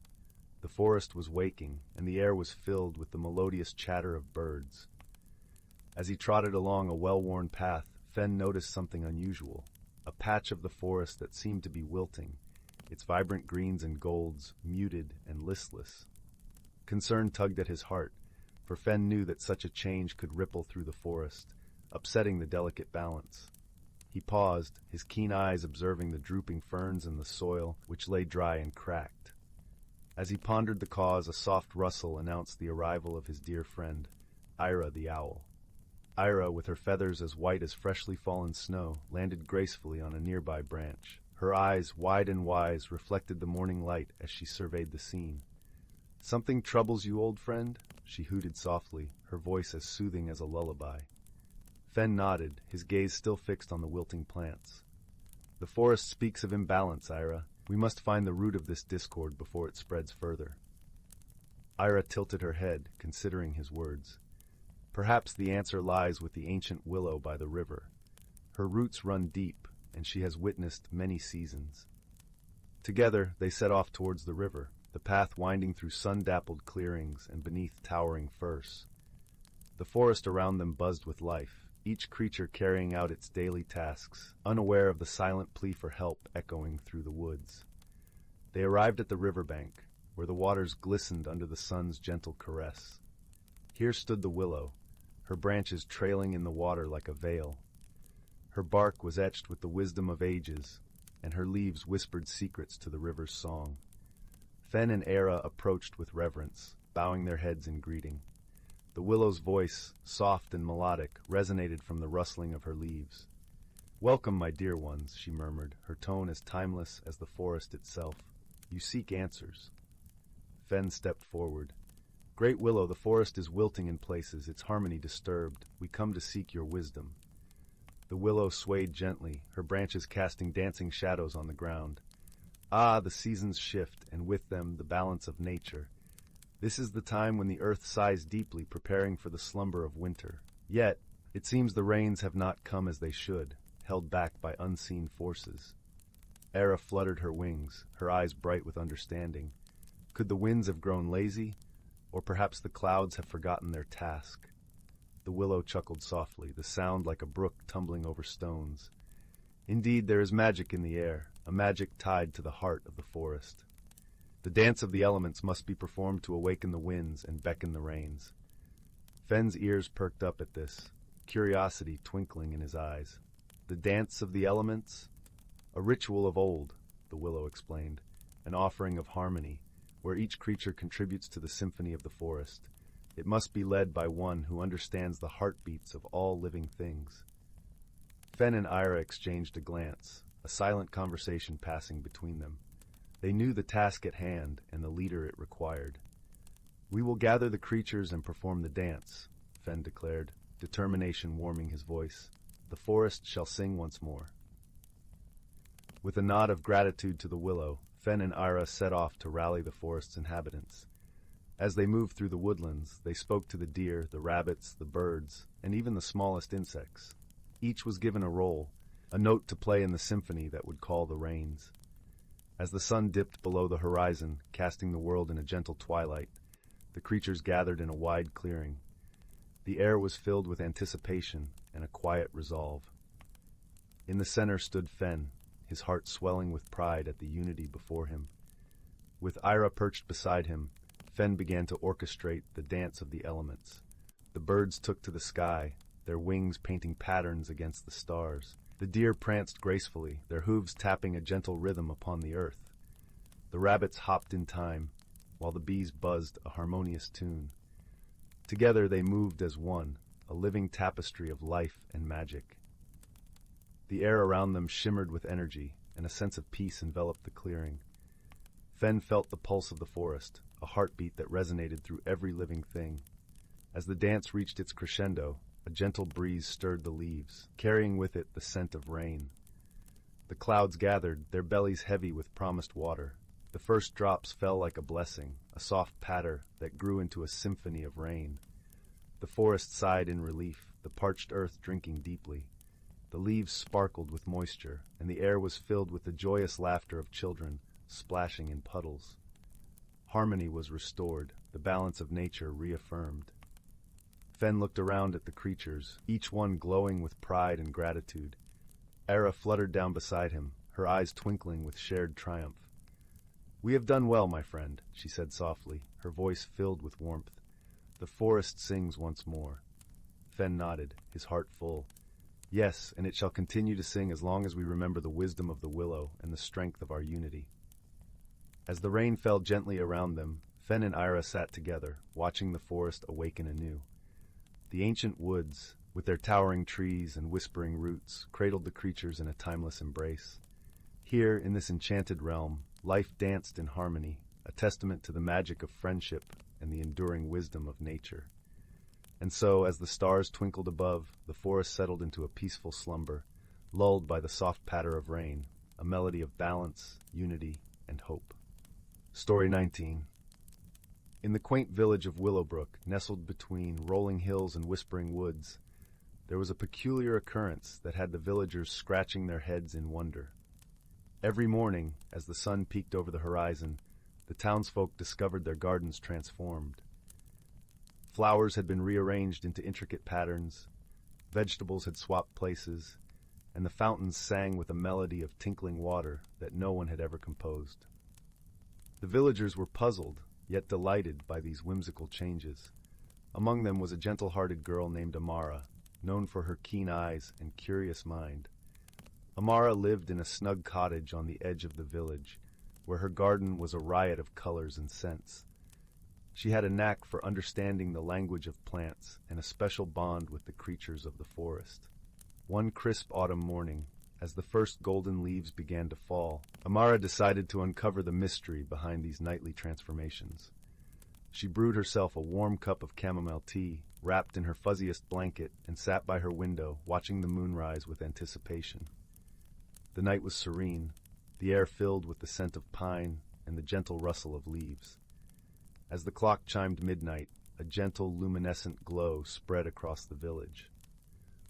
The forest was waking, and the air was filled with the melodious chatter of birds. As he trotted along a well-worn path, Fen noticed something unusual, a patch of the forest that seemed to be wilting, its vibrant greens and golds muted and listless. Concern tugged at his heart. for Fen knew that such a change could ripple through the forest, upsetting the delicate balance. He paused, his keen eyes observing the drooping ferns and the soil, which lay dry and cracked. As he pondered the cause, a soft rustle announced the arrival of his dear friend, Ira the owl. Ira, with her feathers as white as freshly fallen snow, landed gracefully on a nearby branch. Her eyes, wide and wise, reflected the morning light as she surveyed the scene. "Something troubles you, old friend?" she hooted softly, her voice as soothing as a lullaby. Fen nodded, his gaze still fixed on the wilting plants. "The forest speaks of imbalance, Ira. We must find the root of this discord before it spreads further." Ira tilted her head, considering his words. Perhaps the answer lies with the ancient willow by the river. Her roots run deep, and she has witnessed many seasons. Together, they set off towards the river, the path winding through sun-dappled clearings and beneath towering firs. The forest around them buzzed with life, each creature carrying out its daily tasks, unaware of the silent plea for help echoing through the woods. They arrived at the riverbank, where the waters glistened under the sun's gentle caress. Here stood the willow, her branches trailing in the water like a veil. Her bark was etched with the wisdom of ages, and her leaves whispered secrets to the river's song. Fen and Era approached with reverence, bowing their heads in greeting. The willow's voice, soft and melodic, resonated from the rustling of her leaves. "Welcome, my dear ones," she murmured, her tone as timeless as the forest itself. "You seek answers." Fen stepped forward. "Great Willow, the forest is wilting in places, its harmony disturbed. We come to seek your wisdom." The willow swayed gently, her branches casting dancing shadows on the ground. "Ah, the seasons shift, and with them the balance of nature. This is the time when the earth sighs deeply, preparing for the slumber of winter. Yet, it seems the rains have not come as they should, held back by unseen forces." Era fluttered her wings, her eyes bright with understanding. Could the winds have grown lazy, or perhaps the clouds have forgotten their task? The willow chuckled softly, the sound like a brook tumbling over stones. "Indeed, there is magic in the air, a magic tied to the heart of the forest. The dance of the elements must be performed to awaken the winds and beckon the rains." Fen's ears perked up at this, curiosity twinkling in his eyes. "The dance of the elements? A ritual of old," the willow explained, "an offering of harmony, where each creature contributes to the symphony of the forest. It must be led by one who understands the heartbeats of all living things." Fen and Ira exchanged a glance, a silent conversation passing between them. They knew the task at hand and the leader it required. "We will gather the creatures and perform the dance," Fen declared, determination warming his voice. "The forest shall sing once more." With a nod of gratitude to the willow, Fen and Ira set off to rally the forest's inhabitants. As they moved through the woodlands, they spoke to the deer, the rabbits, the birds, and even the smallest insects. Each was given a role, a note to play in the symphony that would call the rains. As the sun dipped below the horizon, casting the world in a gentle twilight, the creatures gathered in a wide clearing. The air was filled with anticipation and a quiet resolve. In the center stood Fen, his heart swelling with pride at the unity before him. With Ira perched beside him, Fen began to orchestrate the dance of the elements. The birds took to the sky, their wings painting patterns against the stars. The deer pranced gracefully, their hooves tapping a gentle rhythm upon the earth. The rabbits hopped in time, while the bees buzzed a harmonious tune. Together they moved as one, a living tapestry of life and magic. The air around them shimmered with energy, and a sense of peace enveloped the clearing. Fen felt the pulse of the forest, a heartbeat that resonated through every living thing. As the dance reached its crescendo, a gentle breeze stirred the leaves, carrying with it the scent of rain. The clouds gathered, their bellies heavy with promised water. The first drops fell like a blessing, a soft patter that grew into a symphony of rain. The forest sighed in relief, the parched earth drinking deeply. The leaves sparkled with moisture, and the air was filled with the joyous laughter of children, splashing in puddles. Harmony was restored, the balance of nature reaffirmed. Fen looked around at the creatures, each one glowing with pride and gratitude. Era fluttered down beside him, her eyes twinkling with shared triumph. "We have done well, my friend," she said softly, her voice filled with warmth. The forest sings once more. Fen nodded, his heart full. Yes, and it shall continue to sing as long as we remember the wisdom of the willow and the strength of our unity. As the rain fell gently around them, Fen and Ira sat together, watching the forest awaken anew. The ancient woods, with their towering trees and whispering roots, cradled the creatures in a timeless embrace. Here, in this enchanted realm, life danced in harmony, a testament to the magic of friendship and the enduring wisdom of nature. And so, as the stars twinkled above, the forest settled into a peaceful slumber, lulled by the soft patter of rain, a melody of balance, unity, and hope. Story 19. In the quaint village of Willowbrook, nestled between rolling hills and whispering woods, there was a peculiar occurrence that had the villagers scratching their heads in wonder. Every morning, as the sun peeked over the horizon, the townsfolk discovered their gardens transformed. Flowers had been rearranged into intricate patterns, vegetables had swapped places, and the fountains sang with a melody of tinkling water that no one had ever composed. The villagers were puzzled, yet delighted by these whimsical changes. Among them was a gentle-hearted girl named Amara, known for her keen eyes and curious mind. Amara lived in a snug cottage on the edge of the village, where her garden was a riot of colors and scents. She had a knack for understanding the language of plants and a special bond with the creatures of the forest. One crisp autumn morning, as the first golden leaves began to fall, Amara decided to uncover the mystery behind these nightly transformations. She brewed herself a warm cup of chamomile tea, wrapped in her fuzziest blanket, and sat by her window, watching the moon rise with anticipation. The night was serene, the air filled with the scent of pine and the gentle rustle of leaves. As the clock chimed midnight, a gentle, luminescent glow spread across the village.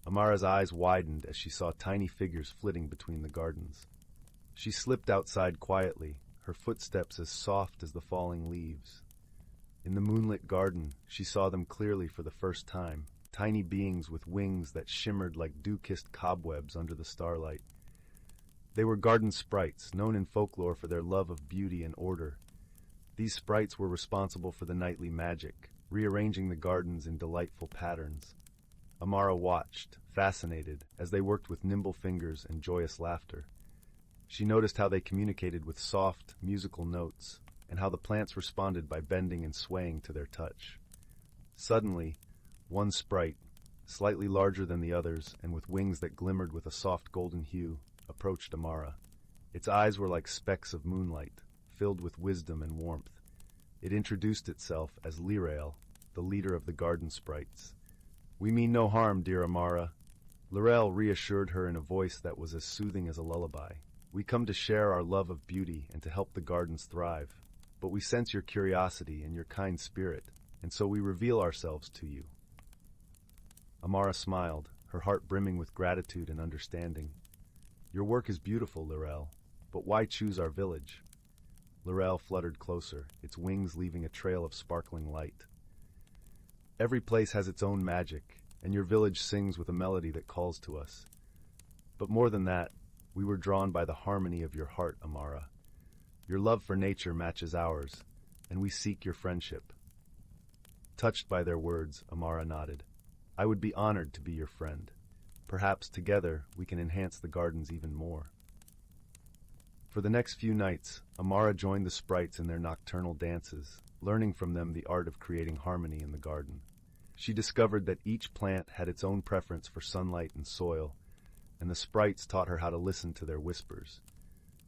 Amara's eyes widened as she saw tiny figures flitting between the gardens. She slipped outside quietly, her footsteps as soft as the falling leaves. In the moonlit garden, she saw them clearly for the first time, tiny beings with wings that shimmered like dew-kissed cobwebs under the starlight. They were garden sprites, known in folklore for their love of beauty and order. These sprites were responsible for the nightly magic, rearranging the gardens in delightful patterns. Amara watched, fascinated, as they worked with nimble fingers and joyous laughter. She noticed how they communicated with soft, musical notes, and how the plants responded by bending and swaying to their touch. Suddenly, one sprite, slightly larger than the others and with wings that glimmered with a soft golden hue, approached Amara. Its eyes were like specks of moonlight, filled with wisdom and warmth. It introduced itself as Lirael, the leader of the garden sprites. "We mean no harm, dear Amara." Lirael reassured her in a voice that was as soothing as a lullaby. "We come to share our love of beauty and to help the gardens thrive. But we sense your curiosity and your kind spirit, and so we reveal ourselves to you." Amara smiled, her heart brimming with gratitude and understanding. "Your work is beautiful, Lirael, but why choose our village?" Lirael fluttered closer, its wings leaving a trail of sparkling light. "Every place has its own magic, and your village sings with a melody that calls to us. But more than that, we were drawn by the harmony of your heart, Amara. Your love for nature matches ours, and we seek your friendship." Touched by their words, Amara nodded. "I would be honored to be your friend. Perhaps together we can enhance the gardens even more." For the next few nights, Amara joined the sprites in their nocturnal dances, learning from them the art of creating harmony in the garden. She discovered that each plant had its own preference for sunlight and soil, and the sprites taught her how to listen to their whispers.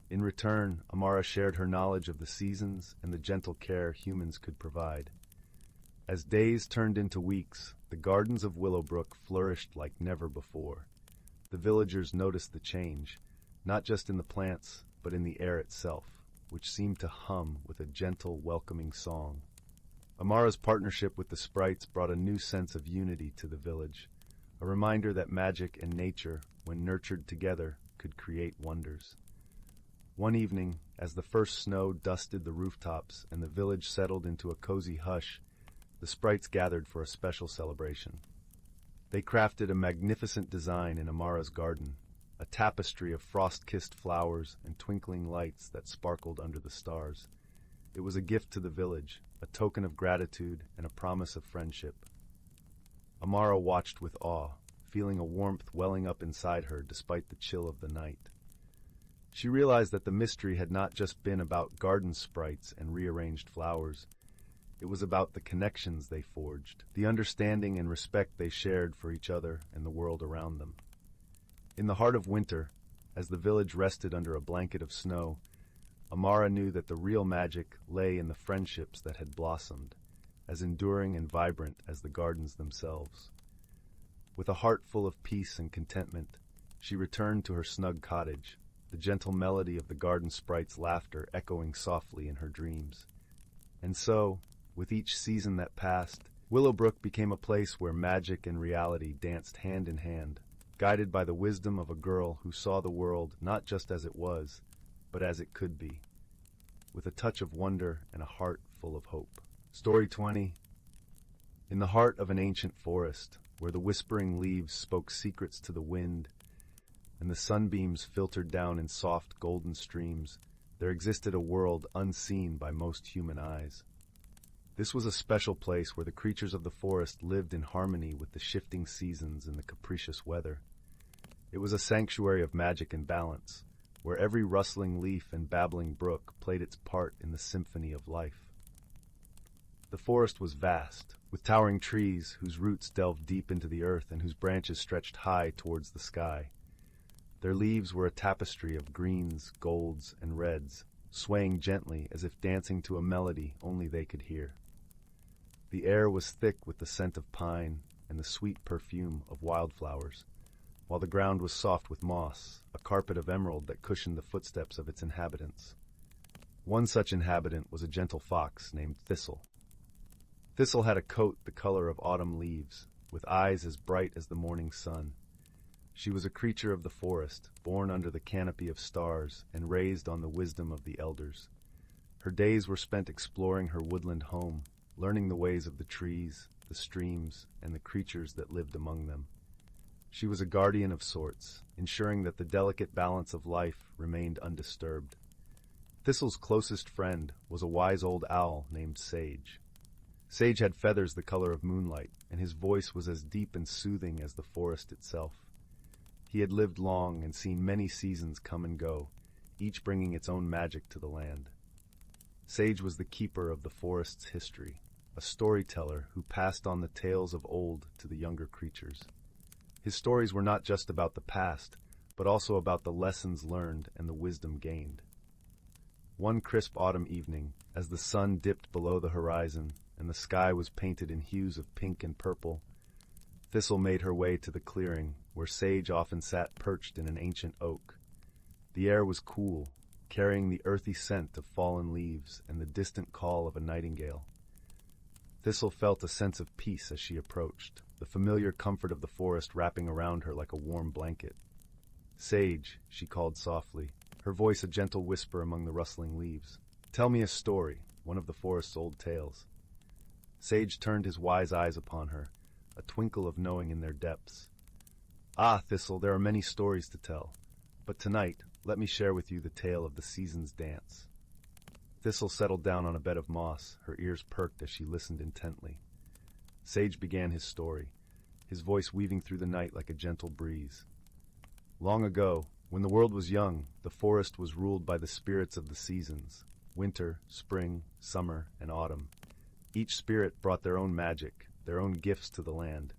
In return, Amara shared her knowledge of the seasons and the gentle care humans could provide. As days turned into weeks, the gardens of Willowbrook flourished like never before. The villagers noticed the change, not just in the plants, but in the air itself, which seemed to hum with a gentle, welcoming song. Amara's partnership with the sprites brought a new sense of unity to the village, a reminder that magic and nature, when nurtured together, could create wonders. One evening, as the first snow dusted the rooftops and the village settled into a cozy hush, the sprites gathered for a special celebration. They crafted a magnificent design in Amara's garden, a tapestry of frost-kissed flowers and twinkling lights that sparkled under the stars. It was a gift to the village, a token of gratitude and a promise of friendship. Amara watched with awe, feeling a warmth welling up inside her despite the chill of the night. She realized that the mystery had not just been about garden sprites and rearranged flowers. It was about the connections they forged, the understanding and respect they shared for each other and the world around them. In the heart of winter, as the village rested under a blanket of snow, Amara knew that the real magic lay in the friendships that had blossomed, as enduring and vibrant as the gardens themselves. With a heart full of peace and contentment, she returned to her snug cottage, the gentle melody of the garden sprite's laughter echoing softly in her dreams. And so, with each season that passed, Willowbrook became a place where magic and reality danced hand in hand, guided by the wisdom of a girl who saw the world not just as it was, but as it could be, with a touch of wonder and a heart full of hope. Story 20. In the heart of an ancient forest, where the whispering leaves spoke secrets to the wind, and the sunbeams filtered down in soft golden streams, there existed a world unseen by most human eyes. This was a special place where the creatures of the forest lived in harmony with the shifting seasons and the capricious weather. It was a sanctuary of magic and balance, where every rustling leaf and babbling brook played its part in the symphony of life. The forest was vast, with towering trees whose roots delved deep into the earth and whose branches stretched high towards the sky. Their leaves were a tapestry of greens, golds, and reds, swaying gently as if dancing to a melody only they could hear. The air was thick with the scent of pine and the sweet perfume of wildflowers, while the ground was soft with moss, a carpet of emerald that cushioned the footsteps of its inhabitants. One such inhabitant was a gentle fox named Thistle. Thistle had a coat the color of autumn leaves, with eyes as bright as the morning sun. She was a creature of the forest, born under the canopy of stars and raised on the wisdom of the elders. Her days were spent exploring her woodland home, learning the ways of the trees, the streams, and the creatures that lived among them. She was a guardian of sorts, ensuring that the delicate balance of life remained undisturbed. Thistle's closest friend was a wise old owl named Sage. Sage had feathers the color of moonlight, and his voice was as deep and soothing as the forest itself. He had lived long and seen many seasons come and go, each bringing its own magic to the land. Sage was the keeper of the forest's history, a storyteller who passed on the tales of old to the younger creatures. His stories were not just about the past, but also about the lessons learned and the wisdom gained. One crisp autumn evening, as the sun dipped below the horizon and the sky was painted in hues of pink and purple, Thistle made her way to the clearing, where Sage often sat perched in an ancient oak. The air was cool, carrying the earthy scent of fallen leaves and the distant call of a nightingale. Thistle felt a sense of peace as she approached, the familiar comfort of the forest wrapping around her like a warm blanket. "Sage," she called softly, her voice a gentle whisper among the rustling leaves. "Tell me a story, one of the forest's old tales." Sage turned his wise eyes upon her, a twinkle of knowing in their depths. "Ah, Thistle, there are many stories to tell, but tonight let me share with you the tale of the season's dance." Thistle settled down on a bed of moss, her ears perked as she listened intently. Sage began his story, his voice weaving through the night like a gentle breeze. Long ago, when the world was young, the forest was ruled by the spirits of the seasons: winter, spring, summer, and autumn. Each spirit brought their own magic, their own gifts to the land.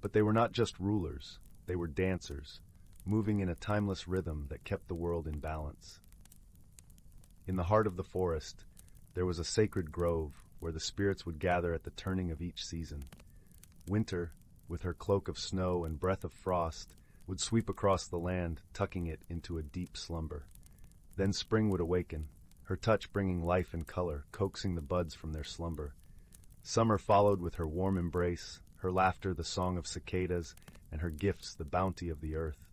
But they were not just rulers, they were dancers, moving in a timeless rhythm that kept the world in balance. In the heart of the forest, there was a sacred grove where the spirits would gather at the turning of each season. Winter, with her cloak of snow and breath of frost, would sweep across the land, tucking it into a deep slumber. Then spring would awaken, her touch bringing life and color, coaxing the buds from their slumber. Summer followed with her warm embrace, her laughter the song of cicadas, and her gifts the bounty of the earth.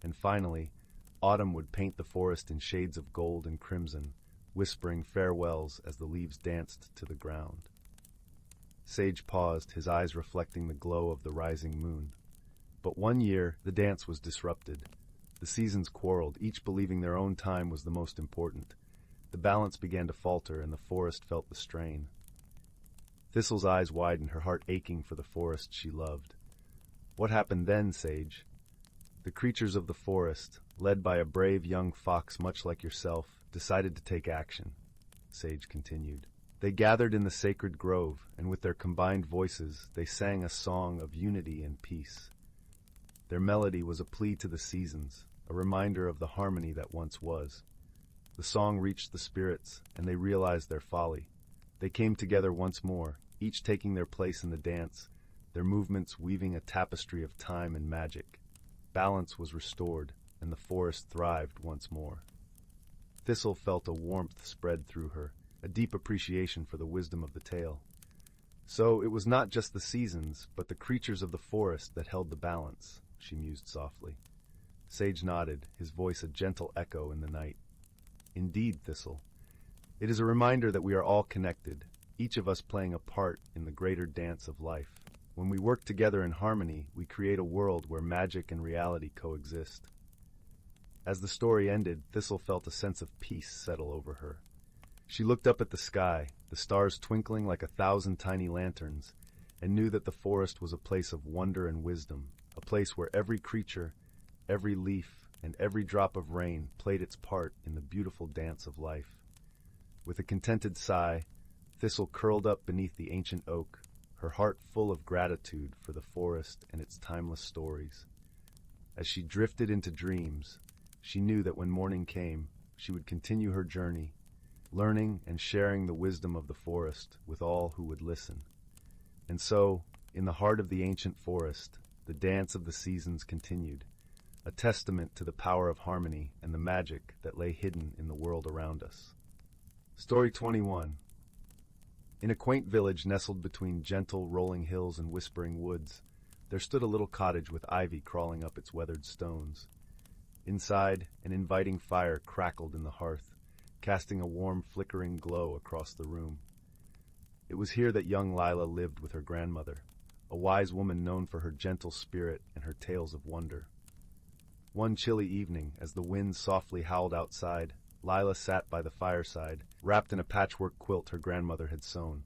And finally, autumn would paint the forest in shades of gold and crimson, whispering farewells as the leaves danced to the ground. Sage paused, his eyes reflecting the glow of the rising moon. But one year, the dance was disrupted. The seasons quarreled, each believing their own time was the most important. The balance began to falter, and the forest felt the strain. Thistle's eyes widened, her heart aching for the forest she loved. What happened then, Sage? The creatures of the forest, led by a brave young fox much like yourself, decided to take action, Sage continued. They gathered in the sacred grove, and with their combined voices, they sang a song of unity and peace. Their melody was a plea to the seasons, a reminder of the harmony that once was. The song reached the spirits, and they realized their folly. They came together once more, each taking their place in the dance, their movements weaving a tapestry of time and magic. Balance was restored, and the forest thrived once more. Thistle felt a warmth spread through her, a deep appreciation for the wisdom of the tale. So it was not just the seasons, but the creatures of the forest that held the balance, she mused softly. Sage nodded, his voice a gentle echo in the night. Indeed, Thistle. It is a reminder that we are all connected, each of us playing a part in the greater dance of life. When we work together in harmony, we create a world where magic and reality coexist. As the story ended, Thistle felt a sense of peace settle over her. She looked up at the sky, the stars twinkling like 1,000 tiny lanterns, and knew that the forest was a place of wonder and wisdom, a place where every creature, every leaf, and every drop of rain played its part in the beautiful dance of life. With a contented sigh, Thistle curled up beneath the ancient oak, her heart full of gratitude for the forest and its timeless stories. As she drifted into dreams, she knew that when morning came, she would continue her journey, learning and sharing the wisdom of the forest with all who would listen. And so, in the heart of the ancient forest, the dance of the seasons continued, a testament to the power of harmony and the magic that lay hidden in the world around us. Story 21. In a quaint village nestled between gentle, rolling hills and whispering woods, there stood a little cottage with ivy crawling up its weathered stones. Inside, an inviting fire crackled in the hearth, casting a warm, flickering glow across the room. It was here that young Lila lived with her grandmother, a wise woman known for her gentle spirit and her tales of wonder. One chilly evening, as the wind softly howled outside, Lila sat by the fireside, wrapped in a patchwork quilt her grandmother had sewn.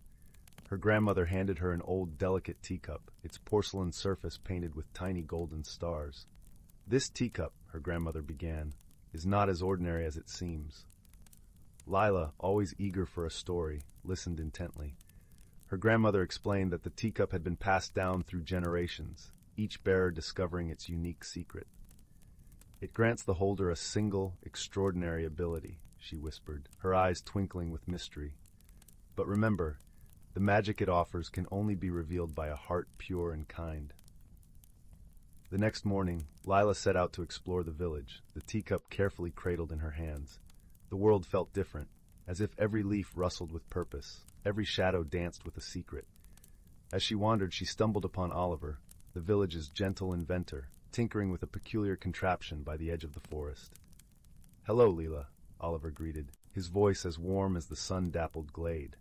Her grandmother handed her an old, delicate teacup, its porcelain surface painted with tiny golden stars. "This teacup," her grandmother began, "is not as ordinary as it seems." Lila, always eager for a story, listened intently. Her grandmother explained that the teacup had been passed down through generations, each bearer discovering its unique secret. "It grants the holder a single, extraordinary ability," she whispered, her eyes twinkling with mystery. "But remember, the magic it offers can only be revealed by a heart pure and kind." The next morning, Lila set out to explore the village, the teacup carefully cradled in her hands. The world felt different, as if every leaf rustled with purpose, every shadow danced with a secret. As she wandered, she stumbled upon Oliver, the village's gentle inventor, tinkering with a peculiar contraption by the edge of the forest. "Hello, Lila," Oliver greeted, his voice as warm as the sun-dappled glade.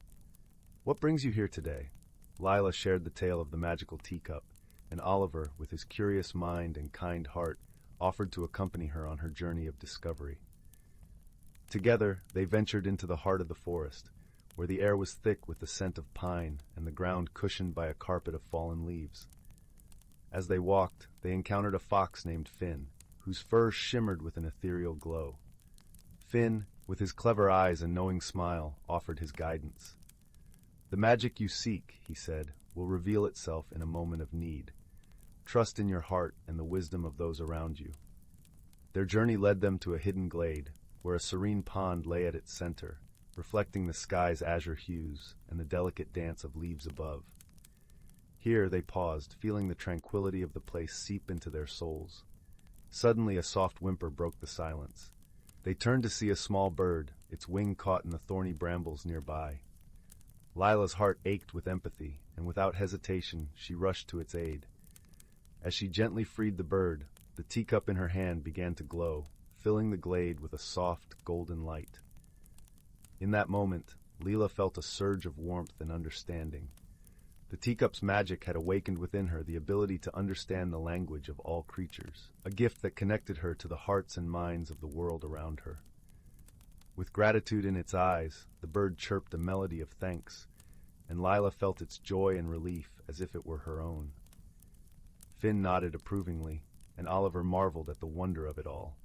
"What brings you here today?" Lila shared the tale of the magical teacup, and Oliver, with his curious mind and kind heart, offered to accompany her on her journey of discovery. Together, they ventured into the heart of the forest, where the air was thick with the scent of pine and the ground cushioned by a carpet of fallen leaves. As they walked, they encountered a fox named Finn, whose fur shimmered with an ethereal glow. Finn, with his clever eyes and knowing smile, offered his guidance. "The magic you seek," he said, "will reveal itself in a moment of need. Trust in your heart and the wisdom of those around you." Their journey led them to a hidden glade, where a serene pond lay at its center, reflecting the sky's azure hues and the delicate dance of leaves above. Here they paused, feeling the tranquility of the place seep into their souls. Suddenly a soft whimper broke the silence. They turned to see a small bird, its wing caught in the thorny brambles nearby. Lila's heart ached with empathy, and without hesitation she rushed to its aid. As she gently freed the bird, the teacup in her hand began to glow, filling the glade with a soft, golden light. In that moment, Lila felt a surge of warmth and understanding. The teacup's magic had awakened within her the ability to understand the language of all creatures, a gift that connected her to the hearts and minds of the world around her. With gratitude in its eyes, the bird chirped a melody of thanks, and Lila felt its joy and relief as if it were her own. Finn nodded approvingly, and Oliver marveled at the wonder of it all.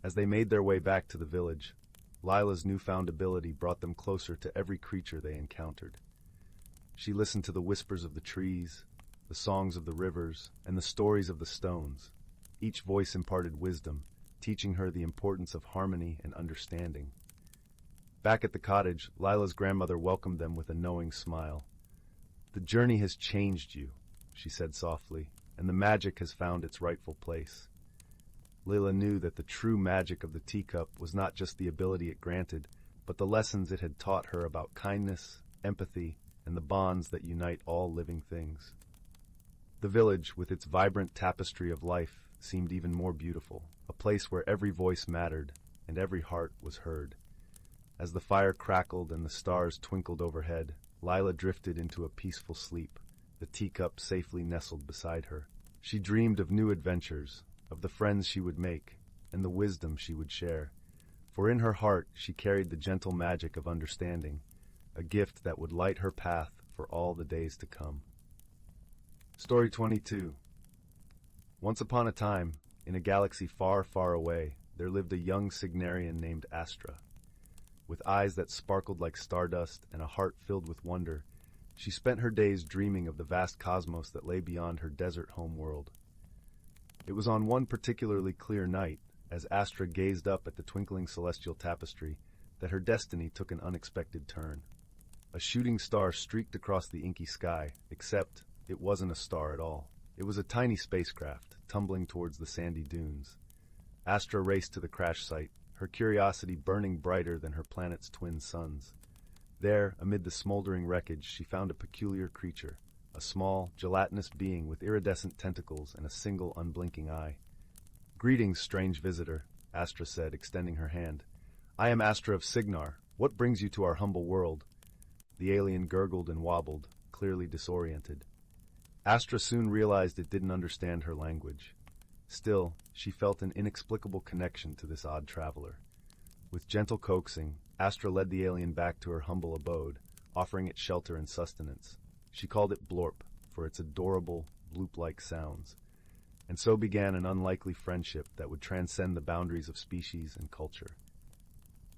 As they made their way back to the village, Lila's newfound ability brought them closer to every creature they encountered. She listened to the whispers of the trees, the songs of the rivers, and the stories of the stones. Each voice imparted wisdom, teaching her the importance of harmony and understanding. Back at the cottage, Lila's grandmother welcomed them with a knowing smile. "The journey has changed you," she said softly, "and the magic has found its rightful place." Lila knew that the true magic of the teacup was not just the ability it granted, but the lessons it had taught her about kindness, empathy, and the bonds that unite all living things. The village, with its vibrant tapestry of life, seemed even more beautiful, a place where every voice mattered and every heart was heard. As the fire crackled and the stars twinkled overhead, Lila drifted into a peaceful sleep, the teacup safely nestled beside her. She dreamed of new adventures, of the friends she would make, and the wisdom she would share. For in her heart she carried the gentle magic of understanding, a gift that would light her path for all the days to come. Story 22. Once upon a time, in a galaxy far, far away, there lived a young Signarian named Astra. With eyes that sparkled like stardust and a heart filled with wonder, she spent her days dreaming of the vast cosmos that lay beyond her desert home world. It was on one particularly clear night, as Astra gazed up at the twinkling celestial tapestry, that her destiny took an unexpected turn. A shooting star streaked across the inky sky, except it wasn't a star at all. It was a tiny spacecraft, tumbling towards the sandy dunes. Astra raced to the crash site, her curiosity burning brighter than her planet's twin suns. There, amid the smoldering wreckage, she found a peculiar creature, a small, gelatinous being with iridescent tentacles and a single unblinking eye. "Greetings, strange visitor," Astra said, extending her hand. "I am Astra of Signar. What brings you to our humble world?" The alien gurgled and wobbled, clearly disoriented. Astra soon realized it didn't understand her language. Still, she felt an inexplicable connection to this odd traveler. With gentle coaxing, Astra led the alien back to her humble abode, offering it shelter and sustenance. She called it Blorp, for its adorable, bloop-like sounds. And so began an unlikely friendship that would transcend the boundaries of species and culture.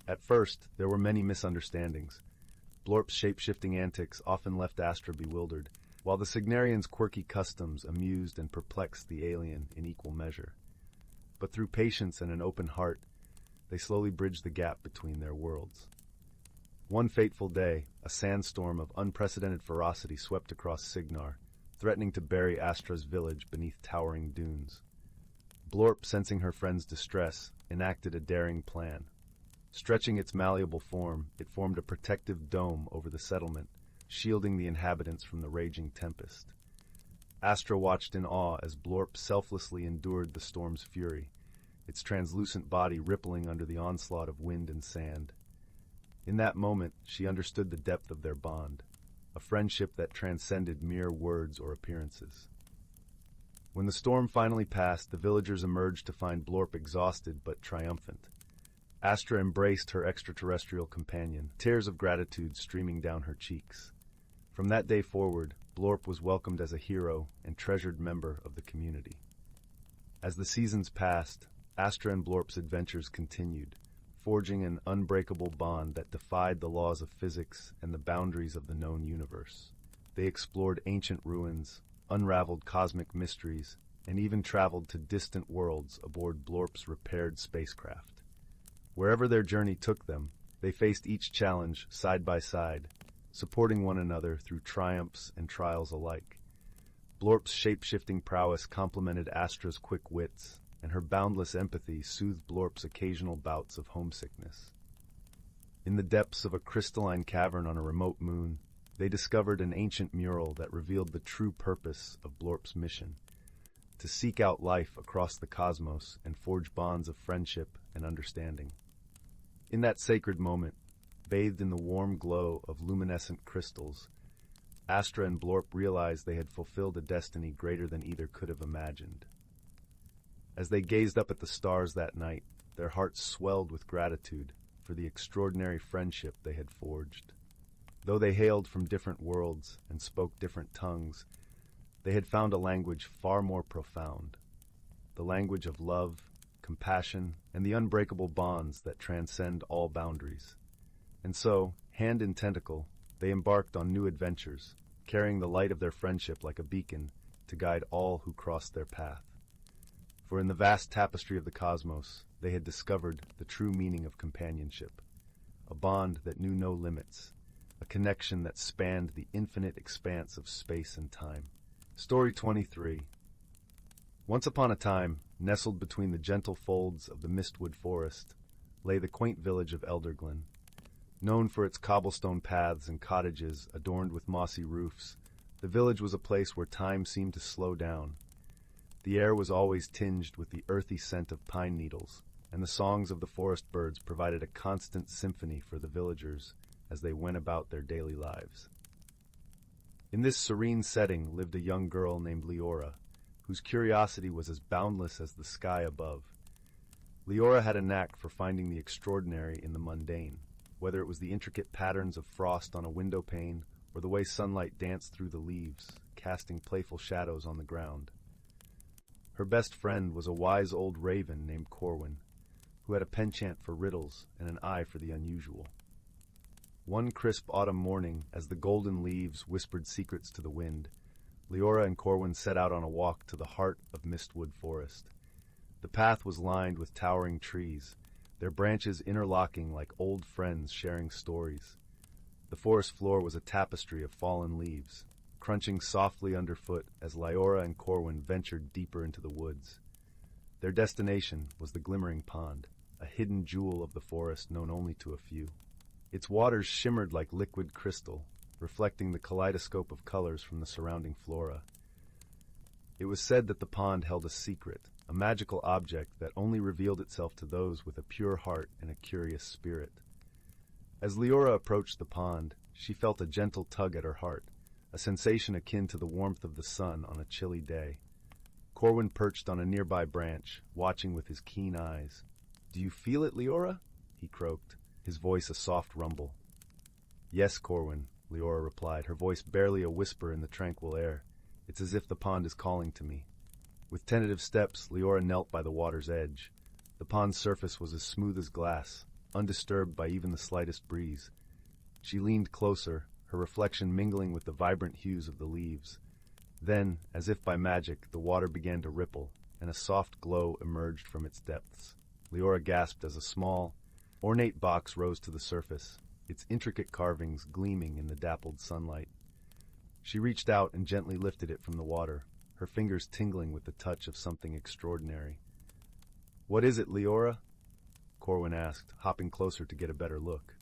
At first, there were many misunderstandings. Blorp's shape-shifting antics often left Astra bewildered, while the Signarian's quirky customs amused and perplexed the alien in equal measure. But through patience and an open heart, they slowly bridged the gap between their worlds. One fateful day, a sandstorm of unprecedented ferocity swept across Signar, threatening to bury Astra's village beneath towering dunes. Blorp, sensing her friend's distress, enacted a daring plan. Stretching its malleable form, it formed a protective dome over the settlement, shielding the inhabitants from the raging tempest. Astra watched in awe as Blorp selflessly endured the storm's fury, its translucent body rippling under the onslaught of wind and sand. In that moment, she understood the depth of their bond, a friendship that transcended mere words or appearances. When the storm finally passed, the villagers emerged to find Blorp exhausted but triumphant. Astra embraced her extraterrestrial companion, tears of gratitude streaming down her cheeks. From that day forward, Blorp was welcomed as a hero and treasured member of the community. As the seasons passed, Astra and Blorp's adventures continued, forging an unbreakable bond that defied the laws of physics and the boundaries of the known universe. They explored ancient ruins, unraveled cosmic mysteries, and even traveled to distant worlds aboard Blorp's repaired spacecraft. Wherever their journey took them, they faced each challenge side by side, supporting one another through triumphs and trials alike. Blorp's shape-shifting prowess complemented Astra's quick wits, and her boundless empathy soothed Blorp's occasional bouts of homesickness. In the depths of a crystalline cavern on a remote moon, they discovered an ancient mural that revealed the true purpose of Blorp's mission: to seek out life across the cosmos and forge bonds of friendship and understanding. In that sacred moment, bathed in the warm glow of luminescent crystals, Astra and Blorp realized they had fulfilled a destiny greater than either could have imagined. As they gazed up at the stars that night, their hearts swelled with gratitude for the extraordinary friendship they had forged. Though they hailed from different worlds and spoke different tongues, they had found a language far more profound, the language of love, compassion, and the unbreakable bonds that transcend all boundaries. And so, hand in tentacle, they embarked on new adventures, carrying the light of their friendship like a beacon to guide all who crossed their path. For in the vast tapestry of the cosmos, they had discovered the true meaning of companionship, a bond that knew no limits, a connection that spanned the infinite expanse of space and time. Story 23. Once upon a time, nestled between the gentle folds of the mistwood forest, lay the quaint village of Elderglen. Known for its cobblestone paths and cottages adorned with mossy roofs, the village was a place where time seemed to slow down. The air was always tinged with the earthy scent of pine needles, and the songs of the forest birds provided a constant symphony for the villagers as they went about their daily lives. In this serene setting lived a young girl named Leora, whose curiosity was as boundless as the sky above. Leora had a knack for finding the extraordinary in the mundane, whether it was the intricate patterns of frost on a window pane or the way sunlight danced through the leaves, casting playful shadows on the ground. Her best friend was a wise old raven named Corwin, who had a penchant for riddles and an eye for the unusual. One crisp autumn morning, as the golden leaves whispered secrets to the wind, Leora and Corwin set out on a walk to the heart of Mistwood Forest. The path was lined with towering trees, their branches interlocking like old friends sharing stories. The forest floor was a tapestry of fallen leaves, crunching softly underfoot as Leora and Corwin ventured deeper into the woods. Their destination was the Glimmering Pond, a hidden jewel of the forest known only to a few. Its waters shimmered like liquid crystal, reflecting the kaleidoscope of colors from the surrounding flora. It was said that the pond held a secret, a magical object that only revealed itself to those with a pure heart and a curious spirit. As Leora approached the pond, she felt a gentle tug at her heart, a sensation akin to the warmth of the sun on a chilly day. Corwin perched on a nearby branch, watching with his keen eyes. "Do you feel it, Leora?" he croaked, his voice a soft rumble. "Yes, Corwin," Leora replied, her voice barely a whisper in the tranquil air. "It's as if the pond is calling to me." With tentative steps, Leora knelt by the water's edge. The pond's surface was as smooth as glass, undisturbed by even the slightest breeze. She leaned closer, her reflection mingling with the vibrant hues of the leaves. Then, as if by magic, the water began to ripple, and a soft glow emerged from its depths. Leora gasped as a small, ornate box rose to the surface, its intricate carvings gleaming in the dappled sunlight. She reached out and gently lifted it from the water, her fingers tingling with the touch of something extraordinary. "What is it, Leora?" Corwin asked, hopping closer to get a better look.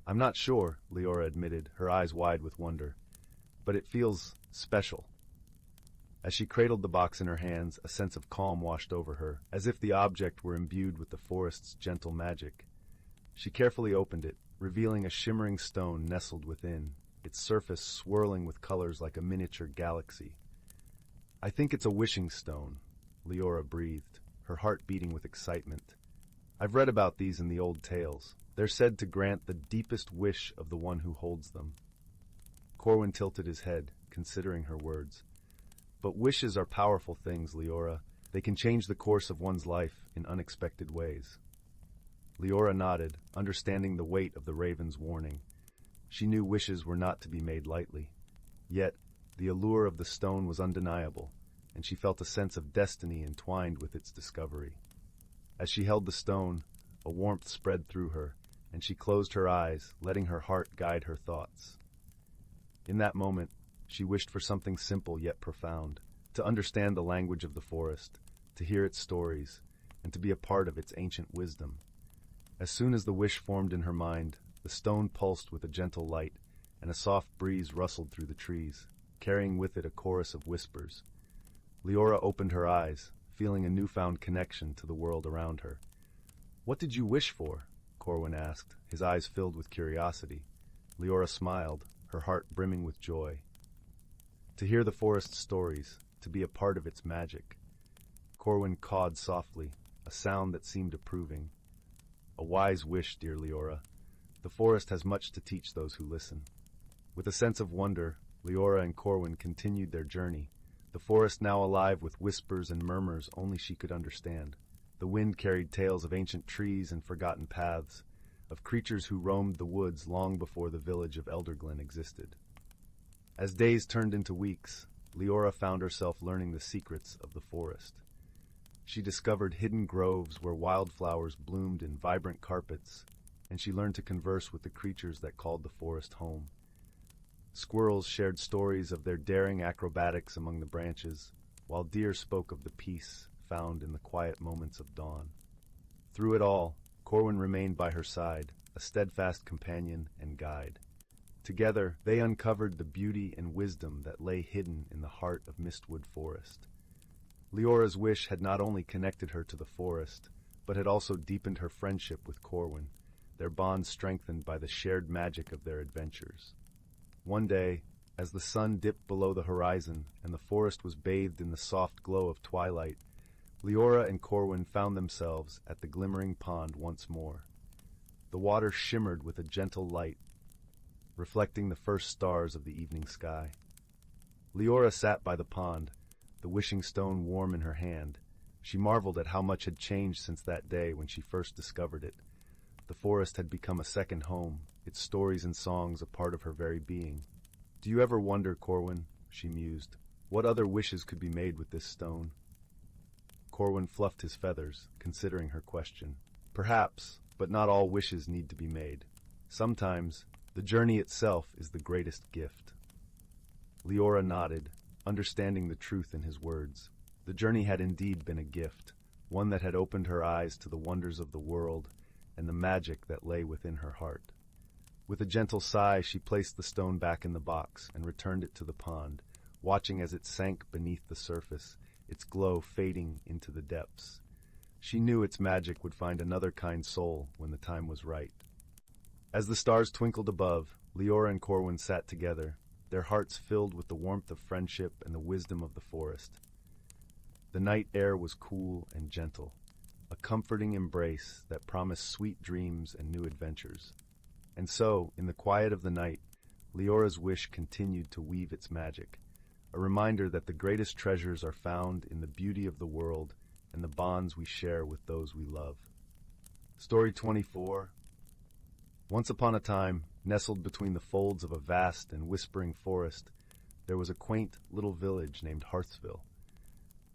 "I'm not sure," Leora admitted, her eyes wide with wonder. "But it feels special." As she cradled the box in her hands, a sense of calm washed over her, as if the object were imbued with the forest's gentle magic. She carefully opened it, revealing a shimmering stone nestled within, its surface swirling with colors like a miniature galaxy. "I think it's a wishing stone," Leora breathed, her heart beating with excitement. "I've read about these in the old tales. They're said to grant the deepest wish of the one who holds them." Corwin tilted his head, considering her words. "But wishes are powerful things, Leora. They can change the course of one's life in unexpected ways." Leora nodded, understanding the weight of the raven's warning. She knew wishes were not to be made lightly. Yet, the allure of the stone was undeniable, and she felt a sense of destiny entwined with its discovery. As she held the stone, a warmth spread through her, and she closed her eyes, letting her heart guide her thoughts. In that moment, she wished for something simple yet profound, to understand the language of the forest, to hear its stories, and to be a part of its ancient wisdom. As soon as the wish formed in her mind, the stone pulsed with a gentle light, and a soft breeze rustled through the trees, carrying with it a chorus of whispers. Leora opened her eyes, feeling a newfound connection to the world around her. "What did you wish for?" Corwin asked, his eyes filled with curiosity. Leora smiled, her heart brimming with joy. "To hear the forest's stories, to be a part of its magic." Corwin cawed softly, a sound that seemed approving. "A wise wish, dear Leora. The forest has much to teach those who listen." With a sense of wonder, Leora and Corwin continued their journey, the forest now alive with whispers and murmurs only she could understand. The wind carried tales of ancient trees and forgotten paths, of creatures who roamed the woods long before the village of Elderglen existed. As days turned into weeks, Leora found herself learning the secrets of the forest. She discovered hidden groves where wildflowers bloomed in vibrant carpets, and she learned to converse with the creatures that called the forest home. Squirrels shared stories of their daring acrobatics among the branches, while deer spoke of the peace found in the quiet moments of dawn. Through it all, Corwin remained by her side, a steadfast companion and guide. Together, they uncovered the beauty and wisdom that lay hidden in the heart of Mistwood Forest. Leora's wish had not only connected her to the forest, but had also deepened her friendship with Corwin, their bond strengthened by the shared magic of their adventures. One day, as the sun dipped below the horizon and the forest was bathed in the soft glow of twilight, Leora and Corwin found themselves at the glimmering pond once more. The water shimmered with a gentle light, reflecting the first stars of the evening sky. Leora sat by the pond, the wishing stone warm in her hand. She marveled at how much had changed since that day when she first discovered it. The forest had become a second home, its stories and songs a part of her very being. "Do you ever wonder, Corwin," she mused, "what other wishes could be made with this stone?" Corwin fluffed his feathers, considering her question. "Perhaps, but not all wishes need to be made. Sometimes, the journey itself is the greatest gift." Leora nodded, understanding the truth in his words. The journey had indeed been a gift, one that had opened her eyes to the wonders of the world and the magic that lay within her heart. With a gentle sigh, she placed the stone back in the box and returned it to the pond, watching as it sank beneath the surface, its glow fading into the depths. She knew its magic would find another kind soul when the time was right. As the stars twinkled above, Leora and Corwin sat together, their hearts filled with the warmth of friendship and the wisdom of the forest. The night air was cool and gentle, a comforting embrace that promised sweet dreams and new adventures. And so, in the quiet of the night, Leora's wish continued to weave its magic, a reminder that the greatest treasures are found in the beauty of the world and the bonds we share with those we love. Story 24. Once upon a time, nestled between the folds of a vast and whispering forest, there was a quaint little village named Hearthsville.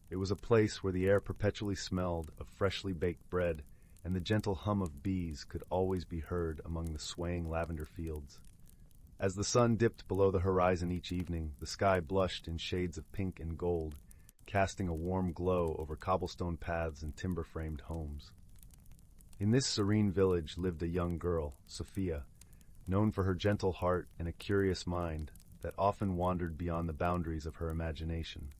It was a place where the air perpetually smelled of freshly baked bread, and the gentle hum of bees could always be heard among the swaying lavender fields. As the sun dipped below the horizon each evening, the sky blushed in shades of pink and gold, casting a warm glow over cobblestone paths and timber-framed homes. In this serene village lived a young girl, Sophia, known for her gentle heart and a curious mind that often wandered beyond the boundaries of her imagination.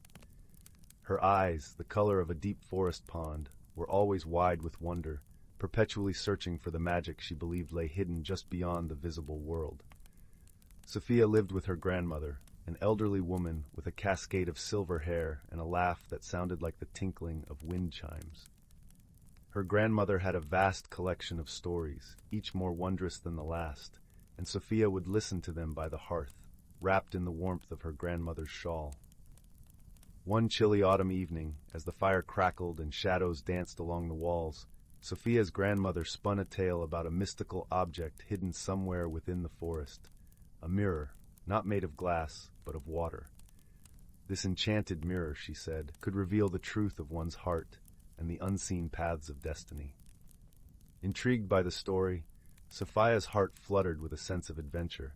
Her eyes, the color of a deep forest pond, were always wide with wonder, perpetually searching for the magic she believed lay hidden just beyond the visible world. Sophia lived with her grandmother, an elderly woman with a cascade of silver hair and a laugh that sounded like the tinkling of wind chimes. Her grandmother had a vast collection of stories, each more wondrous than the last, and Sophia would listen to them by the hearth, wrapped in the warmth of her grandmother's shawl. One chilly autumn evening, as the fire crackled and shadows danced along the walls, Sophia's grandmother spun a tale about a mystical object hidden somewhere within the forest, a mirror, not made of glass, but of water. This enchanted mirror, she said, could reveal the truth of one's heart and the unseen paths of destiny. Intrigued by the story, Sophia's heart fluttered with a sense of adventure.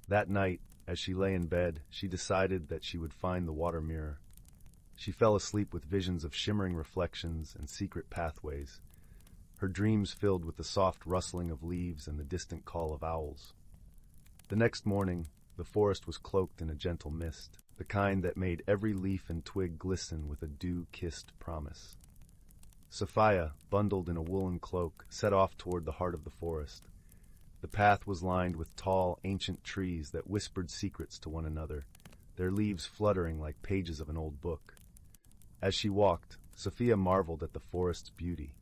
That night, as she lay in bed, she decided that she would find the water mirror. She fell asleep with visions of shimmering reflections and secret pathways, her dreams filled with the soft rustling of leaves and the distant call of owls. The next morning, the forest was cloaked in a gentle mist, the kind that made every leaf and twig glisten with a dew-kissed promise. Sophia, bundled in a woolen cloak, set off toward the heart of the forest. The path was lined with tall, ancient trees that whispered secrets to one another, their leaves fluttering like pages of an old book. As she walked, Sophia marveled at the forest's beauty.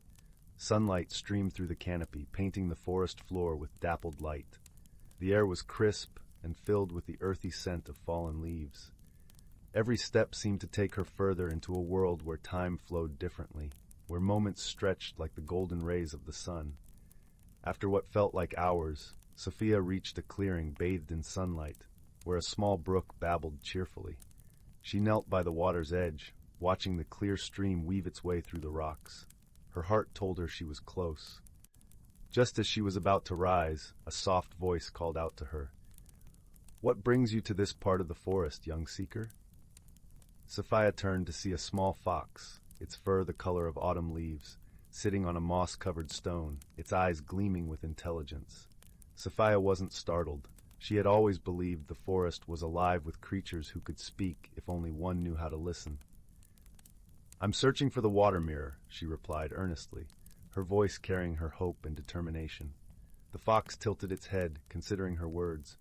Sunlight streamed through the canopy, painting the forest floor with dappled light. The air was crisp, and filled with the earthy scent of fallen leaves. Every step seemed to take her further into a world where time flowed differently, where moments stretched like the golden rays of the sun. After what felt like hours, Sophia reached a clearing bathed in sunlight, where a small brook babbled cheerfully. She knelt by the water's edge, watching the clear stream weave its way through the rocks. Her heart told her she was close. Just as she was about to rise, a soft voice called out to her. "What brings you to this part of the forest, young seeker?" Sophia turned to see a small fox, its fur the color of autumn leaves, sitting on a moss-covered stone, its eyes gleaming with intelligence. Sophia wasn't startled. She had always believed the forest was alive with creatures who could speak if only one knew how to listen. "I'm searching for the water mirror," she replied earnestly, her voice carrying her hope and determination. The fox tilted its head, considering her words.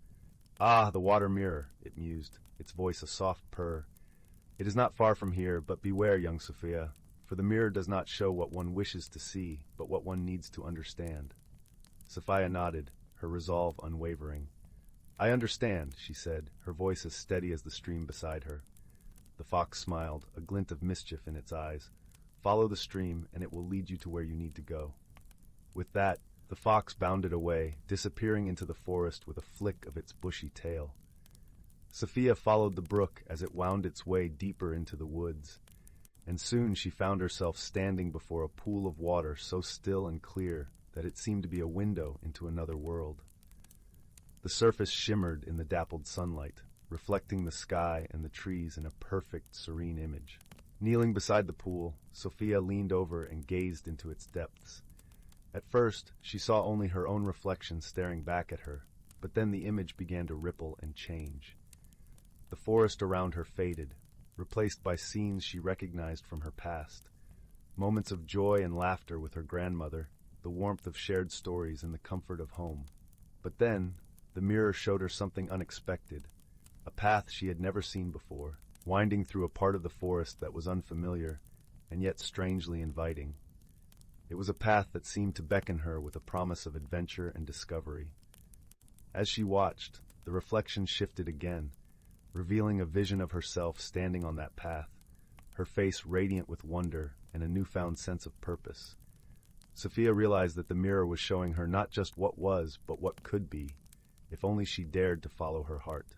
"Ah, the water mirror," it mused, its voice a soft purr. "It is not far from here, but beware, young Sophia, for the mirror does not show what one wishes to see, but what one needs to understand." Sophia nodded, her resolve unwavering. "I understand," she said, her voice as steady as the stream beside her. The fox smiled, a glint of mischief in its eyes. "Follow the stream, and it will lead you to where you need to go." With that, the fox bounded away, disappearing into the forest with a flick of its bushy tail. Sophia followed the brook as it wound its way deeper into the woods, and soon she found herself standing before a pool of water so still and clear that it seemed to be a window into another world. The surface shimmered in the dappled sunlight, reflecting the sky and the trees in a perfect, serene image. Kneeling beside the pool, Sophia leaned over and gazed into its depths. At first, she saw only her own reflection staring back at her, but then the image began to ripple and change. The forest around her faded, replaced by scenes she recognized from her past. Moments of joy and laughter with her grandmother, the warmth of shared stories and the comfort of home. But then, the mirror showed her something unexpected, a path she had never seen before, winding through a part of the forest that was unfamiliar and yet strangely inviting. It was a path that seemed to beckon her with a promise of adventure and discovery. As she watched, the reflection shifted again, revealing a vision of herself standing on that path, her face radiant with wonder and a newfound sense of purpose. Sophia realized that the mirror was showing her not just what was, but what could be, if only she dared to follow her heart.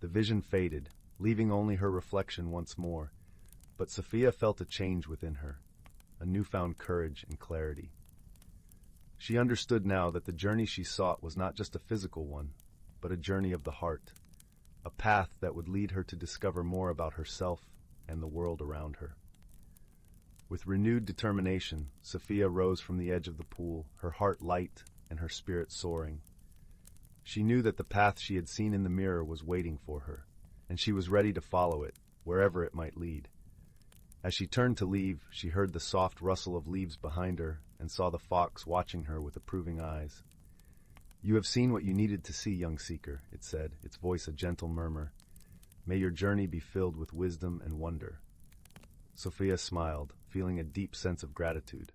The vision faded, leaving only her reflection once more, but Sophia felt a change within her, a newfound courage and clarity. She understood now that the journey she sought was not just a physical one, but a journey of the heart, a path that would lead her to discover more about herself and the world around her. With renewed determination, Sophia rose from the edge of the pool, her heart light and her spirit soaring. She knew that the path she had seen in the mirror was waiting for her, and she was ready to follow it, wherever it might lead. As she turned to leave, she heard the soft rustle of leaves behind her and saw the fox watching her with approving eyes. "You have seen what you needed to see, young seeker," it said, its voice a gentle murmur. "May your journey be filled with wisdom and wonder." Sophia smiled, feeling a deep sense of gratitude.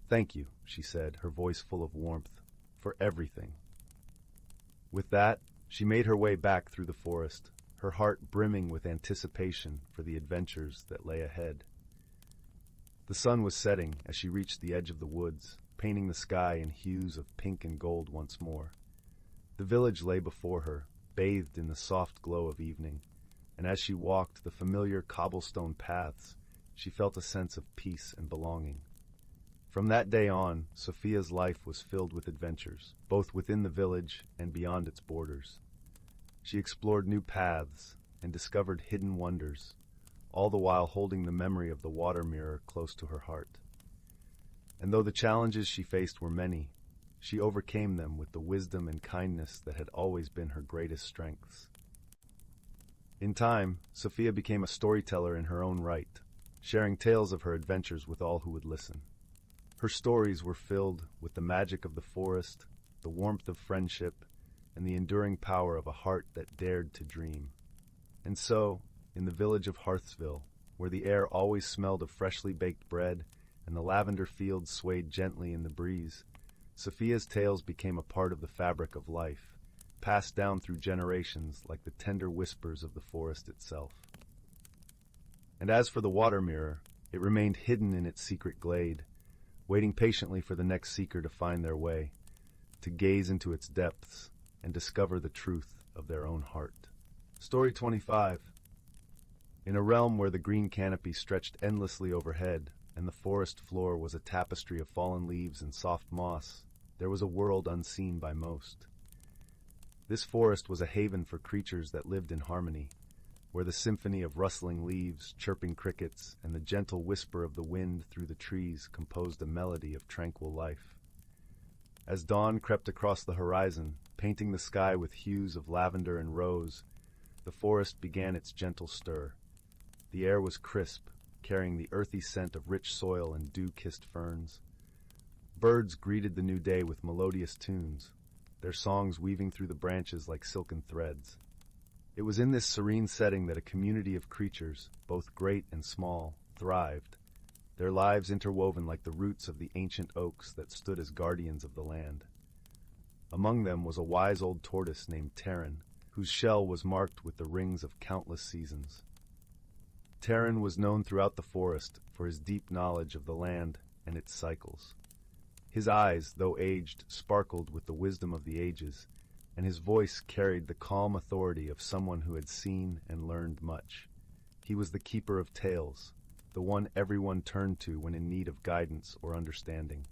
"Thank you," she said, her voice full of warmth, "for everything." With that, she made her way back through the forest, her heart brimming with anticipation for the adventures that lay ahead. The sun was setting as she reached the edge of the woods, painting the sky in hues of pink and gold once more. The village lay before her, bathed in the soft glow of evening, and as she walked the familiar cobblestone paths, she felt a sense of peace and belonging. From that day on, Sophia's life was filled with adventures, both within the village and beyond its borders. She explored new paths and discovered hidden wonders, all the while holding the memory of the water mirror close to her heart. And though the challenges she faced were many, she overcame them with the wisdom and kindness that had always been her greatest strengths. In time, Sophia became a storyteller in her own right, sharing tales of her adventures with all who would listen. Her stories were filled with the magic of the forest, the warmth of friendship, and the enduring power of a heart that dared to dream. And so, in the village of Hearthsville, where the air always smelled of freshly baked bread and the lavender fields swayed gently in the breeze, Sophia's tales became a part of the fabric of life, passed down through generations like the tender whispers of the forest itself. And as for the water mirror, it remained hidden in its secret glade, waiting patiently for the next seeker to find their way, to gaze into its depths and discover the truth of their own heart. Story 25. In a realm where the green canopy stretched endlessly overhead, and the forest floor was a tapestry of fallen leaves and soft moss, there was a world unseen by most. This forest was a haven for creatures that lived in harmony, where the symphony of rustling leaves, chirping crickets, and the gentle whisper of the wind through the trees composed a melody of tranquil life. As dawn crept across the horizon, painting the sky with hues of lavender and rose, the forest began its gentle stir. The air was crisp, carrying the earthy scent of rich soil and dew-kissed ferns. Birds greeted the new day with melodious tunes, their songs weaving through the branches like silken threads. It was in this serene setting that a community of creatures, both great and small, thrived, their lives interwoven like the roots of the ancient oaks that stood as guardians of the land. Among them was a wise old tortoise named Terran, whose shell was marked with the rings of countless seasons. Terran was known throughout the forest for his deep knowledge of the land and its cycles. His eyes, though aged, sparkled with the wisdom of the ages, and his voice carried the calm authority of someone who had seen and learned much. He was the keeper of tales, the one everyone turned to when in need of guidance or understanding.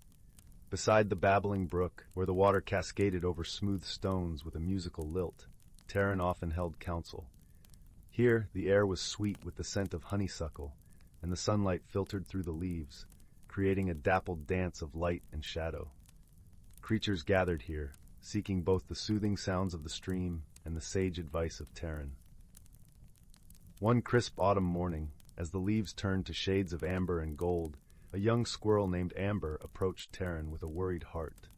Beside the babbling brook, where the water cascaded over smooth stones with a musical lilt, Terran often held counsel. Here, the air was sweet with the scent of honeysuckle, and the sunlight filtered through the leaves, creating a dappled dance of light and shadow. Creatures gathered here, seeking both the soothing sounds of the stream and the sage advice of Terran. One crisp autumn morning, as the leaves turned to shades of amber and gold, a young squirrel named Amber approached Terran with a worried heart.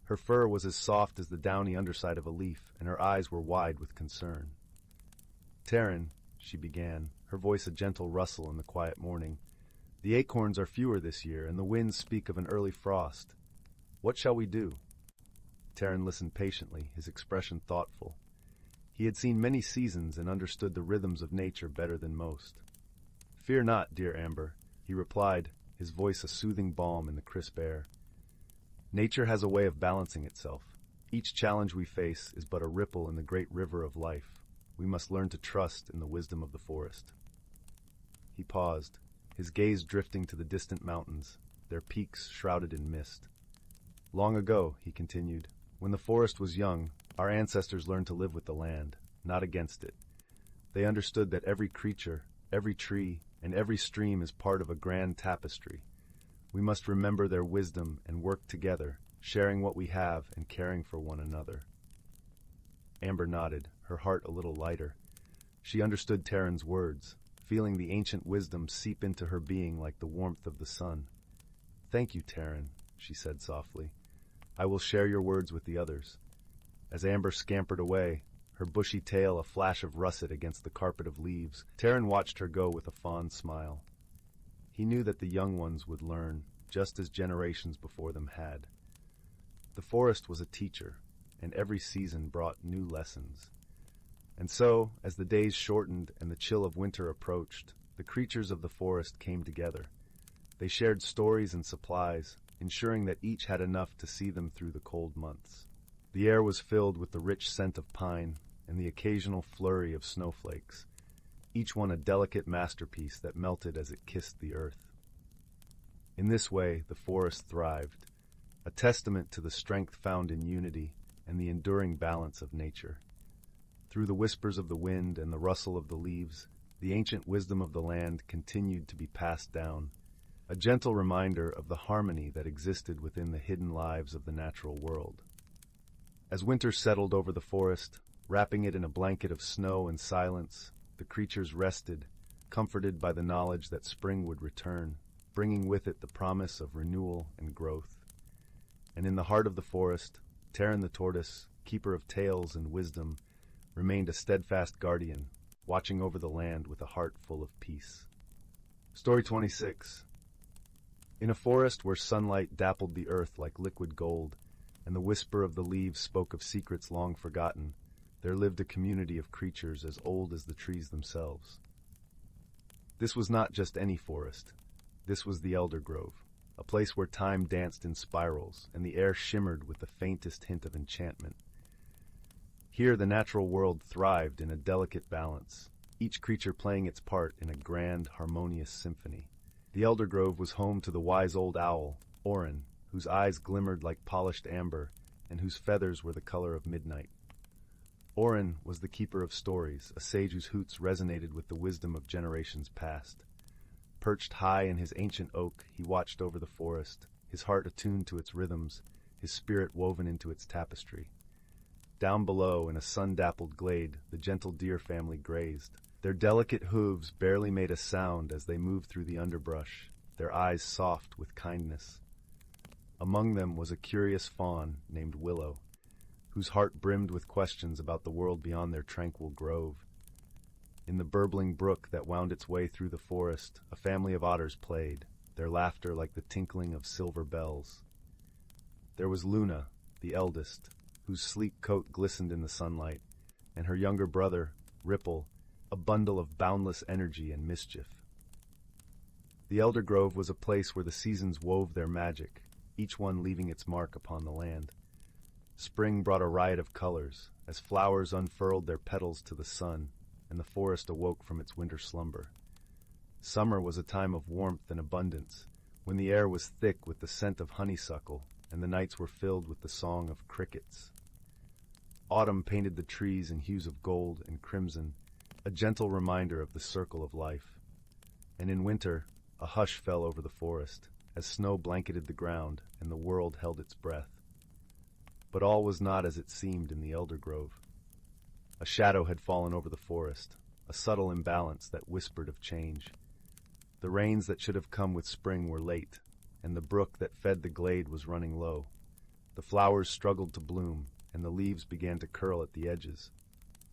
Her fur was as soft as the downy underside of a leaf, and her eyes were wide with concern. "Terran," she began, her voice a gentle rustle in the quiet morning, "the acorns are fewer this year, and the winds speak of an early frost. What shall we do?" Terran listened patiently, his expression thoughtful. He had seen many seasons and understood the rhythms of nature better than most. "Fear not, dear Amber," he replied, his voice a soothing balm in the crisp air. "Nature has a way of balancing itself. Each challenge we face is but a ripple in the great river of life. We must learn to trust in the wisdom of the forest." He paused, his gaze drifting to the distant mountains, their peaks shrouded in mist. "Long ago," he continued, "when the forest was young, our ancestors learned to live with the land, not against it. They understood that every creature, every tree, and every stream is part of a grand tapestry. We must remember their wisdom and work together, sharing what we have and caring for one another." Amber nodded, her heart a little lighter. She understood Terran's words, feeling the ancient wisdom seep into her being like the warmth of the sun. "Thank you, Terran," she said softly. "I will share your words with the others." As Amber scampered away, her bushy tail a flash of russet against the carpet of leaves, Terran watched her go with a fond smile. He knew that the young ones would learn, just as generations before them had. The forest was a teacher, and every season brought new lessons. And so, as the days shortened and the chill of winter approached, the creatures of the forest came together. They shared stories and supplies, ensuring that each had enough to see them through the cold months. The air was filled with the rich scent of pine and the occasional flurry of snowflakes, each one a delicate masterpiece that melted as it kissed the earth. In this way, the forest thrived, a testament to the strength found in unity and the enduring balance of nature. Through the whispers of the wind and the rustle of the leaves, the ancient wisdom of the land continued to be passed down, a gentle reminder of the harmony that existed within the hidden lives of the natural world. As winter settled over the forest, wrapping it in a blanket of snow and silence, the creatures rested, comforted by the knowledge that spring would return, bringing with it the promise of renewal and growth. And in the heart of the forest, Terran the tortoise, keeper of tales and wisdom, remained a steadfast guardian, watching over the land with a heart full of peace. Story 26. In a forest where sunlight dappled the earth like liquid gold, and the whisper of the leaves spoke of secrets long forgotten, there lived a community of creatures as old as the trees themselves. This was not just any forest. This was the Elder Grove, a place where time danced in spirals and the air shimmered with the faintest hint of enchantment. Here the natural world thrived in a delicate balance, each creature playing its part in a grand, harmonious symphony. The Elder Grove was home to the wise old owl, Orin, whose eyes glimmered like polished amber and whose feathers were the color of midnight. Orin was the keeper of stories, a sage whose hoots resonated with the wisdom of generations past. Perched high in his ancient oak, he watched over the forest, his heart attuned to its rhythms, his spirit woven into its tapestry. Down below, in a sun-dappled glade, the gentle deer family grazed. Their delicate hooves barely made a sound as they moved through the underbrush, their eyes soft with kindness. Among them was a curious fawn named Willow, whose heart brimmed with questions about the world beyond their tranquil grove. In the burbling brook that wound its way through the forest, a family of otters played, their laughter like the tinkling of silver bells. There was Luna, the eldest, whose sleek coat glistened in the sunlight, and her younger brother, Ripple, a bundle of boundless energy and mischief. The Elder Grove was a place where the seasons wove their magic, each one leaving its mark upon the land. Spring brought a riot of colors, as flowers unfurled their petals to the sun, and the forest awoke from its winter slumber. Summer was a time of warmth and abundance, when the air was thick with the scent of honeysuckle, and the nights were filled with the song of crickets. Autumn painted the trees in hues of gold and crimson, a gentle reminder of the circle of life. And in winter, a hush fell over the forest, as snow blanketed the ground and the world held its breath. But all was not as it seemed in the Elder Grove. A shadow had fallen over the forest, a subtle imbalance that whispered of change. The rains that should have come with spring were late, and the brook that fed the glade was running low. The flowers struggled to bloom, and the leaves began to curl at the edges.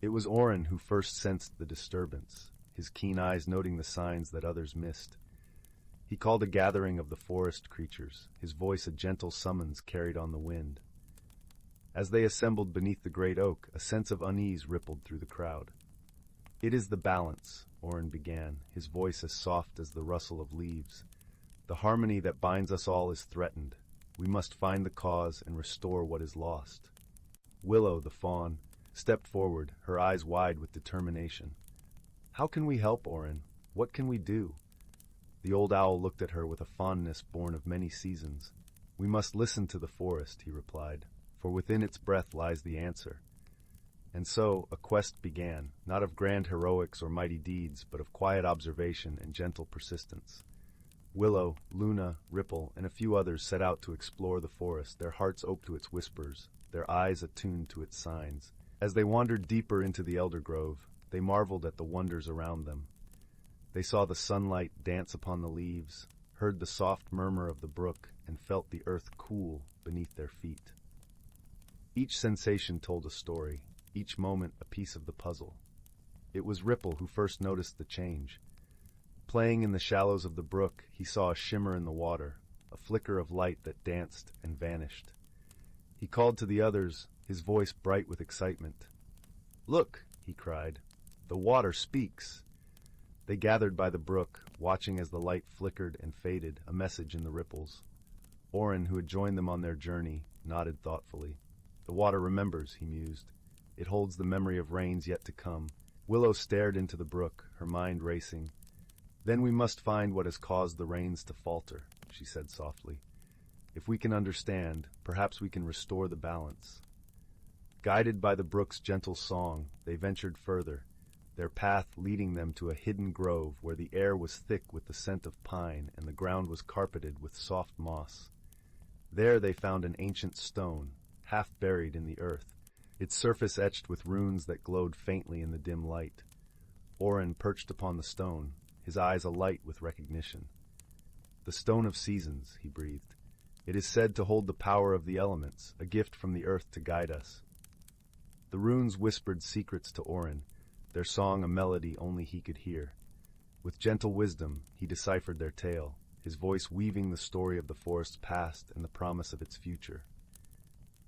It was Orin who first sensed the disturbance, his keen eyes noting the signs that others missed. He called a gathering of the forest creatures, his voice a gentle summons carried on the wind. As they assembled beneath the great oak, a sense of unease rippled through the crowd. "It is the balance," Orin began, his voice as soft as the rustle of leaves. "The harmony that binds us all is threatened. We must find the cause and restore what is lost." Willow, the fawn, stepped forward, her eyes wide with determination. "How can we help, Orin? What can we do?" The old owl looked at her with a fondness born of many seasons. "We must listen to the forest," he replied, "for within its breath lies the answer." And so a quest began, not of grand heroics or mighty deeds, but of quiet observation and gentle persistence. Willow, Luna, Ripple, and a few others set out to explore the forest, their hearts open to its whispers, their eyes attuned to its signs. As they wandered deeper into the Elder Grove, they marveled at the wonders around them. They saw the sunlight dance upon the leaves, heard the soft murmur of the brook, and felt the earth cool beneath their feet. Each sensation told a story, each moment a piece of the puzzle. It was Ripple who first noticed the change. Playing in the shallows of the brook, he saw a shimmer in the water, a flicker of light that danced and vanished. He called to the others, his voice bright with excitement. "Look," he cried, "the water speaks." They gathered by the brook, watching as the light flickered and faded, a message in the ripples. Orin, who had joined them on their journey, nodded thoughtfully. "The water remembers," he mused. "It holds the memory of rains yet to come." Willow stared into the brook, her mind racing. "Then we must find what has caused the rains to falter," she said softly. "If we can understand, perhaps we can restore the balance." Guided by the brook's gentle song, they ventured further, their path leading them to a hidden grove where the air was thick with the scent of pine and the ground was carpeted with soft moss. There they found an ancient stone, half buried in the earth, its surface etched with runes that glowed faintly in the dim light. Orin perched upon the stone, his eyes alight with recognition. "The Stone of Seasons," he breathed. "It is said to hold the power of the elements, a gift from the earth to guide us." The runes whispered secrets to Orin, their song a melody only he could hear. With gentle wisdom, he deciphered their tale, his voice weaving the story of the forest's past and the promise of its future.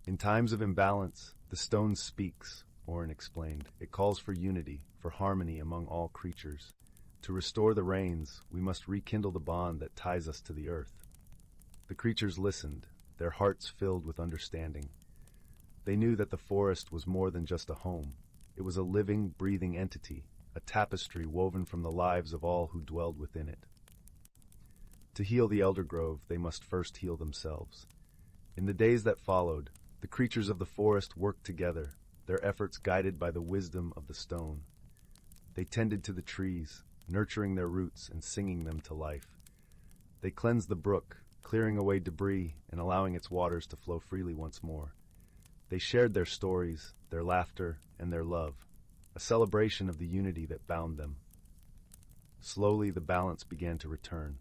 In times of imbalance, the stone speaks, Orin explained. It calls for unity, for harmony among all creatures. To restore the rains, we must rekindle the bond that ties us to the earth. The creatures listened, their hearts filled with understanding. They knew that the forest was more than just a home. It was a living, breathing entity, a tapestry woven from the lives of all who dwelled within it. To heal the elder grove, they must first heal themselves. In the days that followed, the creatures of the forest worked together, their efforts guided by the wisdom of the stone. They tended to the trees, nurturing their roots and singing them to life. They cleansed the brook, clearing away debris and allowing its waters to flow freely once more. They shared their stories, their laughter, and their love, a celebration of the unity that bound them. Slowly the balance began to return.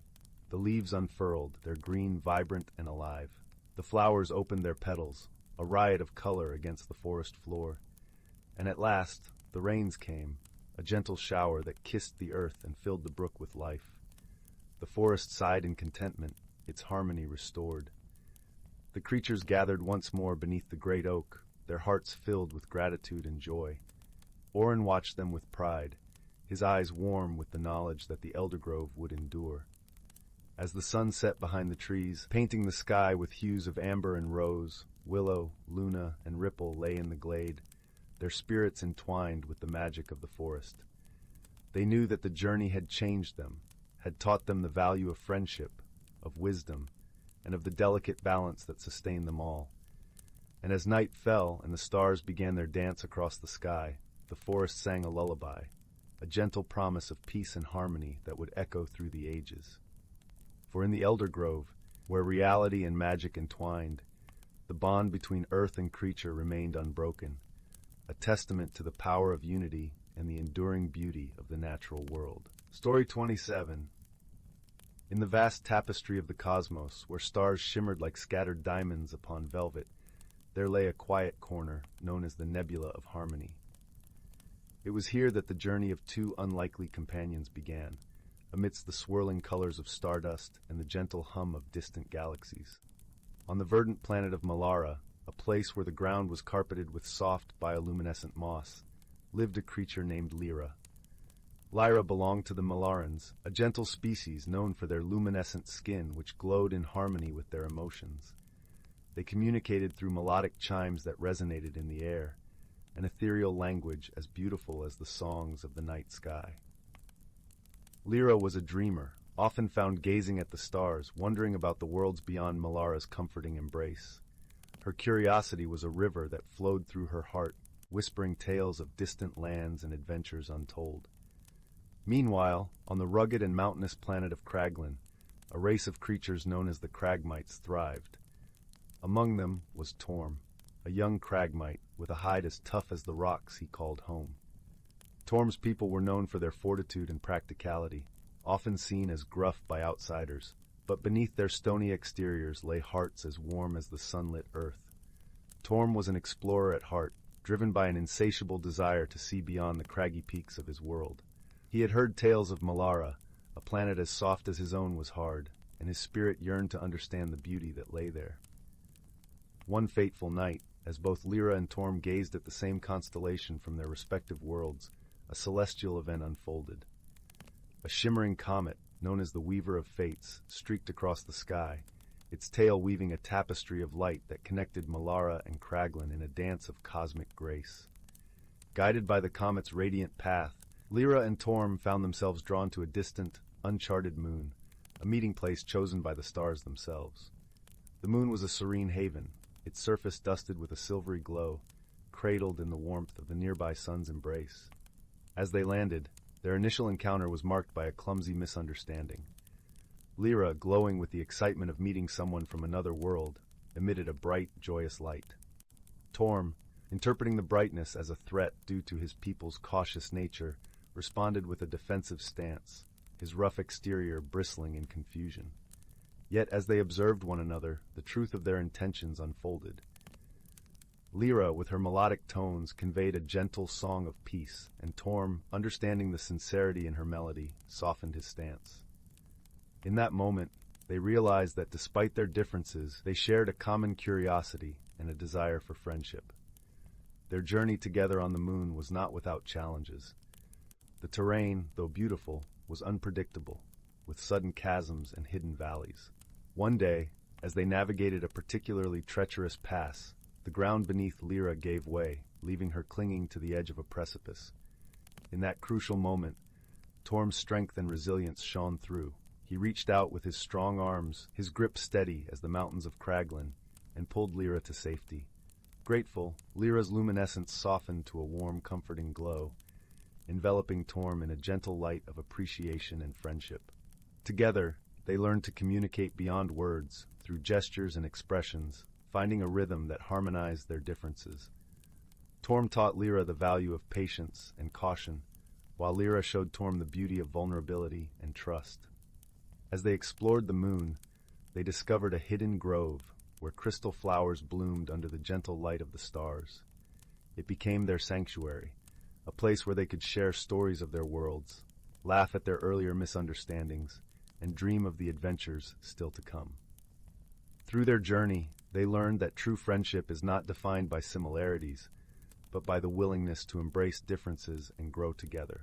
The leaves unfurled, their green vibrant and alive. The flowers opened their petals, a riot of color against the forest floor. And at last, the rains came, a gentle shower that kissed the earth and filled the brook with life. The forest sighed in contentment, its harmony restored. The creatures gathered once more beneath the great oak, their hearts filled with gratitude and joy. Orin watched them with pride, his eyes warm with the knowledge that the elder grove would endure. As the sun set behind the trees, painting the sky with hues of amber and rose, willow, luna, and ripple lay in the glade, their spirits entwined with the magic of the forest. They knew that the journey had changed them, had taught them the value of friendship, of wisdom, and of the delicate balance that sustained them all. And as night fell and the stars began their dance across the sky, the forest sang a lullaby, a gentle promise of peace and harmony that would echo through the ages. For in the elder grove, where reality and magic entwined, the bond between earth and creature remained unbroken, a testament to the power of unity and the enduring beauty of the natural world. Story 27. In the vast tapestry of the cosmos, where stars shimmered like scattered diamonds upon velvet, there lay a quiet corner known as the Nebula of Harmony. It was here that the journey of two unlikely companions began, amidst the swirling colors of stardust and the gentle hum of distant galaxies. On the verdant planet of Melara, a place where the ground was carpeted with soft bioluminescent moss, lived a creature named Lyra. Lyra belonged to the Melarans, a gentle species known for their luminescent skin which glowed in harmony with their emotions. They communicated through melodic chimes that resonated in the air, an ethereal language as beautiful as the songs of the night sky. Lyra was a dreamer, often found gazing at the stars, wondering about the worlds beyond Melara's comforting embrace. Her curiosity was a river that flowed through her heart, whispering tales of distant lands and adventures untold. Meanwhile, on the rugged and mountainous planet of Kraglin, a race of creatures known as the Kragmites thrived. Among them was Torm, a young Kragmite with a hide as tough as the rocks he called home. Torm's people were known for their fortitude and practicality, often seen as gruff by outsiders, but beneath their stony exteriors lay hearts as warm as the sunlit earth. Torm was an explorer at heart, driven by an insatiable desire to see beyond the craggy peaks of his world. He had heard tales of Melara, a planet as soft as his own was hard, and his spirit yearned to understand the beauty that lay there. One fateful night, as both Lyra and Torm gazed at the same constellation from their respective worlds, a celestial event unfolded. A shimmering comet, known as the Weaver of Fates, streaked across the sky, its tail weaving a tapestry of light that connected Melara and Kraglin in a dance of cosmic grace. Guided by the comet's radiant path, Lyra and Torm found themselves drawn to a distant, uncharted moon, a meeting place chosen by the stars themselves. The moon was a serene haven, its surface dusted with a silvery glow, cradled in the warmth of the nearby sun's embrace. As they landed, their initial encounter was marked by a clumsy misunderstanding. Lyra, glowing with the excitement of meeting someone from another world, emitted a bright, joyous light. Torm, interpreting the brightness as a threat due to his people's cautious nature, responded with a defensive stance, his rough exterior bristling in confusion. Yet as they observed one another, the truth of their intentions unfolded. Lyra, with her melodic tones, conveyed a gentle song of peace, and Torm, understanding the sincerity in her melody, softened his stance. In that moment, they realized that despite their differences, they shared a common curiosity, and a desire for friendship. Their journey together on the moon was not without challenges. The terrain, though beautiful, was unpredictable, with sudden chasms and hidden valleys. One day, as they navigated a particularly treacherous pass, the ground beneath Lyra gave way, leaving her clinging to the edge of a precipice. In that crucial moment, Torm's strength and resilience shone through. He reached out with his strong arms, his grip steady as the mountains of Kraglin, and pulled Lyra to safety. Grateful, Lyra's luminescence softened to a warm, comforting glow, enveloping Torm in a gentle light of appreciation and friendship. Together, they learned to communicate beyond words, through gestures and expressions, finding a rhythm that harmonized their differences. Torm taught Lyra the value of patience and caution, while Lyra showed Torm the beauty of vulnerability and trust. As they explored the moon, they discovered a hidden grove where crystal flowers bloomed under the gentle light of the stars. It became their sanctuary, a place where they could share stories of their worlds, laugh at their earlier misunderstandings, and dream of the adventures still to come. Through their journey, they learned that true friendship is not defined by similarities, but by the willingness to embrace differences and grow together.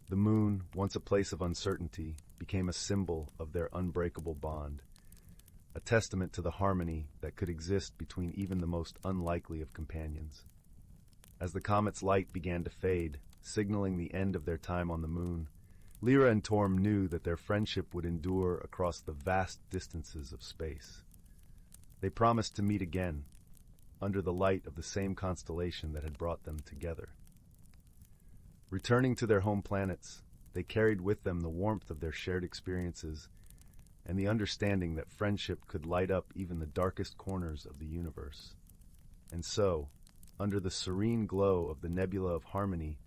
The moon, once a place of uncertainty, became a symbol of their unbreakable bond, a testament to the harmony that could exist between even the most unlikely of companions. As the comet's light began to fade, signaling the end of their time on the moon, Lyra and Torm knew that their friendship would endure across the vast distances of space. They promised to meet again, under the light of the same constellation that had brought them together. Returning to their home planets, they carried with them the warmth of their shared experiences and the understanding that friendship could light up even the darkest corners of the universe. And so, under the serene glow of the nebula of harmony,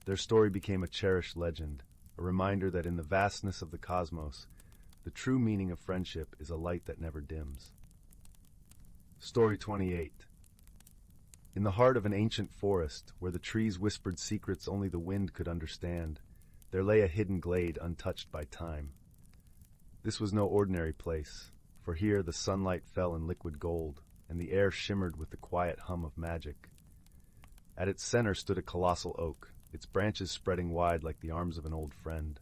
their story became a cherished legend, a reminder that in the vastness of the cosmos, the true meaning of friendship is a light that never dims. Story 28. In the heart of an ancient forest, where the trees whispered secrets only the wind could understand, there lay a hidden glade untouched by time. This was no ordinary place, for here the sunlight fell in liquid gold, and the air shimmered with the quiet hum of magic. At its center stood a colossal oak, its branches spreading wide like the arms of an old friend.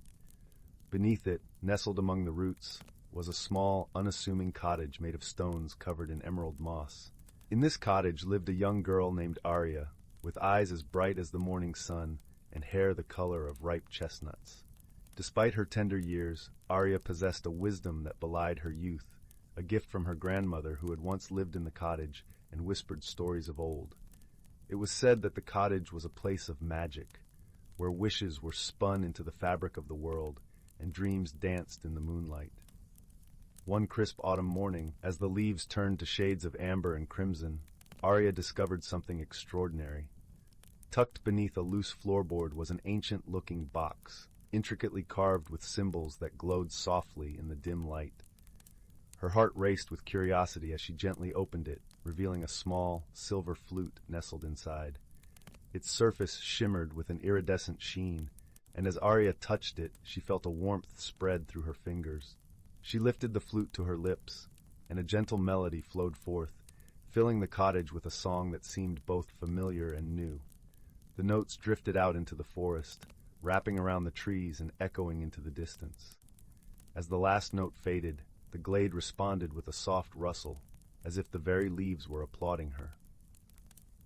Beneath it, nestled among the roots, was a small, unassuming cottage made of stones covered in emerald moss. In this cottage lived a young girl named Arya, with eyes as bright as the morning sun and hair the color of ripe chestnuts. Despite her tender years, Arya possessed a wisdom that belied her youth, a gift from her grandmother who had once lived in the cottage and whispered stories of old. It was said that the cottage was a place of magic, where wishes were spun into the fabric of the world and dreams danced in the moonlight. One crisp autumn morning, as the leaves turned to shades of amber and crimson, Arya discovered something extraordinary. Tucked beneath a loose floorboard was an ancient-looking box, intricately carved with symbols that glowed softly in the dim light. Her heart raced with curiosity as she gently opened it, revealing a small, silver flute nestled inside. Its surface shimmered with an iridescent sheen, and as Arya touched it, she felt a warmth spread through her fingers. She lifted the flute to her lips, and a gentle melody flowed forth, filling the cottage with a song that seemed both familiar and new. The notes drifted out into the forest, wrapping around the trees and echoing into the distance. As the last note faded, the glade responded with a soft rustle, as if the very leaves were applauding her.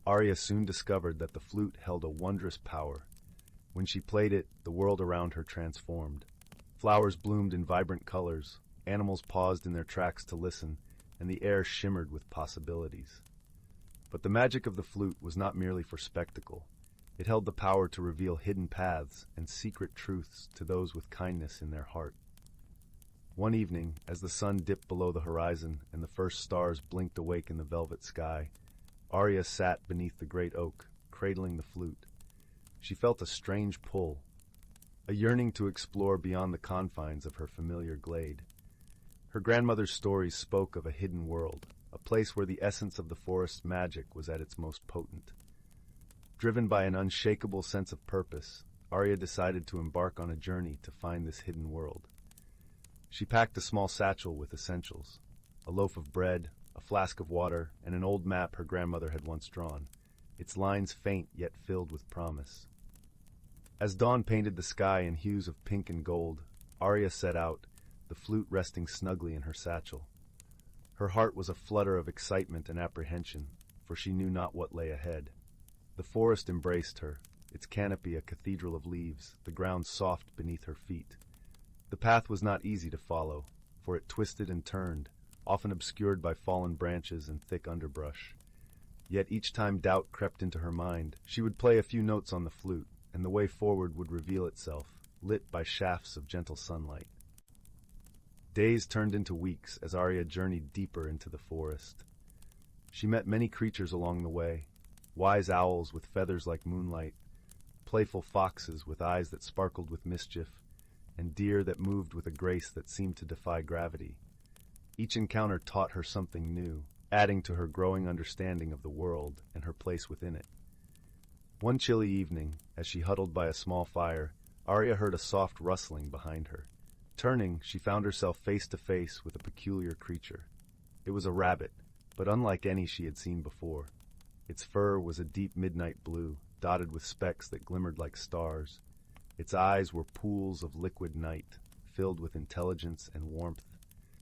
Arya soon discovered that the flute held a wondrous power. When she played it, the world around her transformed. Flowers bloomed in vibrant colors, animals paused in their tracks to listen, and the air shimmered with possibilities. But the magic of the flute was not merely for spectacle. It held the power to reveal hidden paths and secret truths to those with kindness in their heart. One evening, as the sun dipped below the horizon and the first stars blinked awake in the velvet sky, Arya sat beneath the great oak, cradling the flute. She felt a strange pull, a yearning to explore beyond the confines of her familiar glade. Her grandmother's stories spoke of a hidden world, a place where the essence of the forest's magic was at its most potent. Driven by an unshakable sense of purpose, Arya decided to embark on a journey to find this hidden world. She packed a small satchel with essentials: a loaf of bread, a flask of water, and an old map her grandmother had once drawn, its lines faint yet filled with promise. As dawn painted the sky in hues of pink and gold, Arya set out, the flute resting snugly in her satchel. Her heart was a flutter of excitement and apprehension, for she knew not what lay ahead. The forest embraced her, its canopy a cathedral of leaves, the ground soft beneath her feet. The path was not easy to follow, for it twisted and turned, often obscured by fallen branches and thick underbrush. Yet each time doubt crept into her mind, she would play a few notes on the flute, and the way forward would reveal itself, lit by shafts of gentle sunlight. Days turned into weeks as Arya journeyed deeper into the forest. She met many creatures along the way, wise owls with feathers like moonlight, playful foxes with eyes that sparkled with mischief, and deer that moved with a grace that seemed to defy gravity. Each encounter taught her something new, adding to her growing understanding of the world and her place within it. One chilly evening, as she huddled by a small fire, Arya heard a soft rustling behind her. Turning, she found herself face to face with a peculiar creature. It was a rabbit, but unlike any she had seen before. Its fur was a deep midnight blue, dotted with specks that glimmered like stars. Its eyes were pools of liquid night, filled with intelligence and warmth.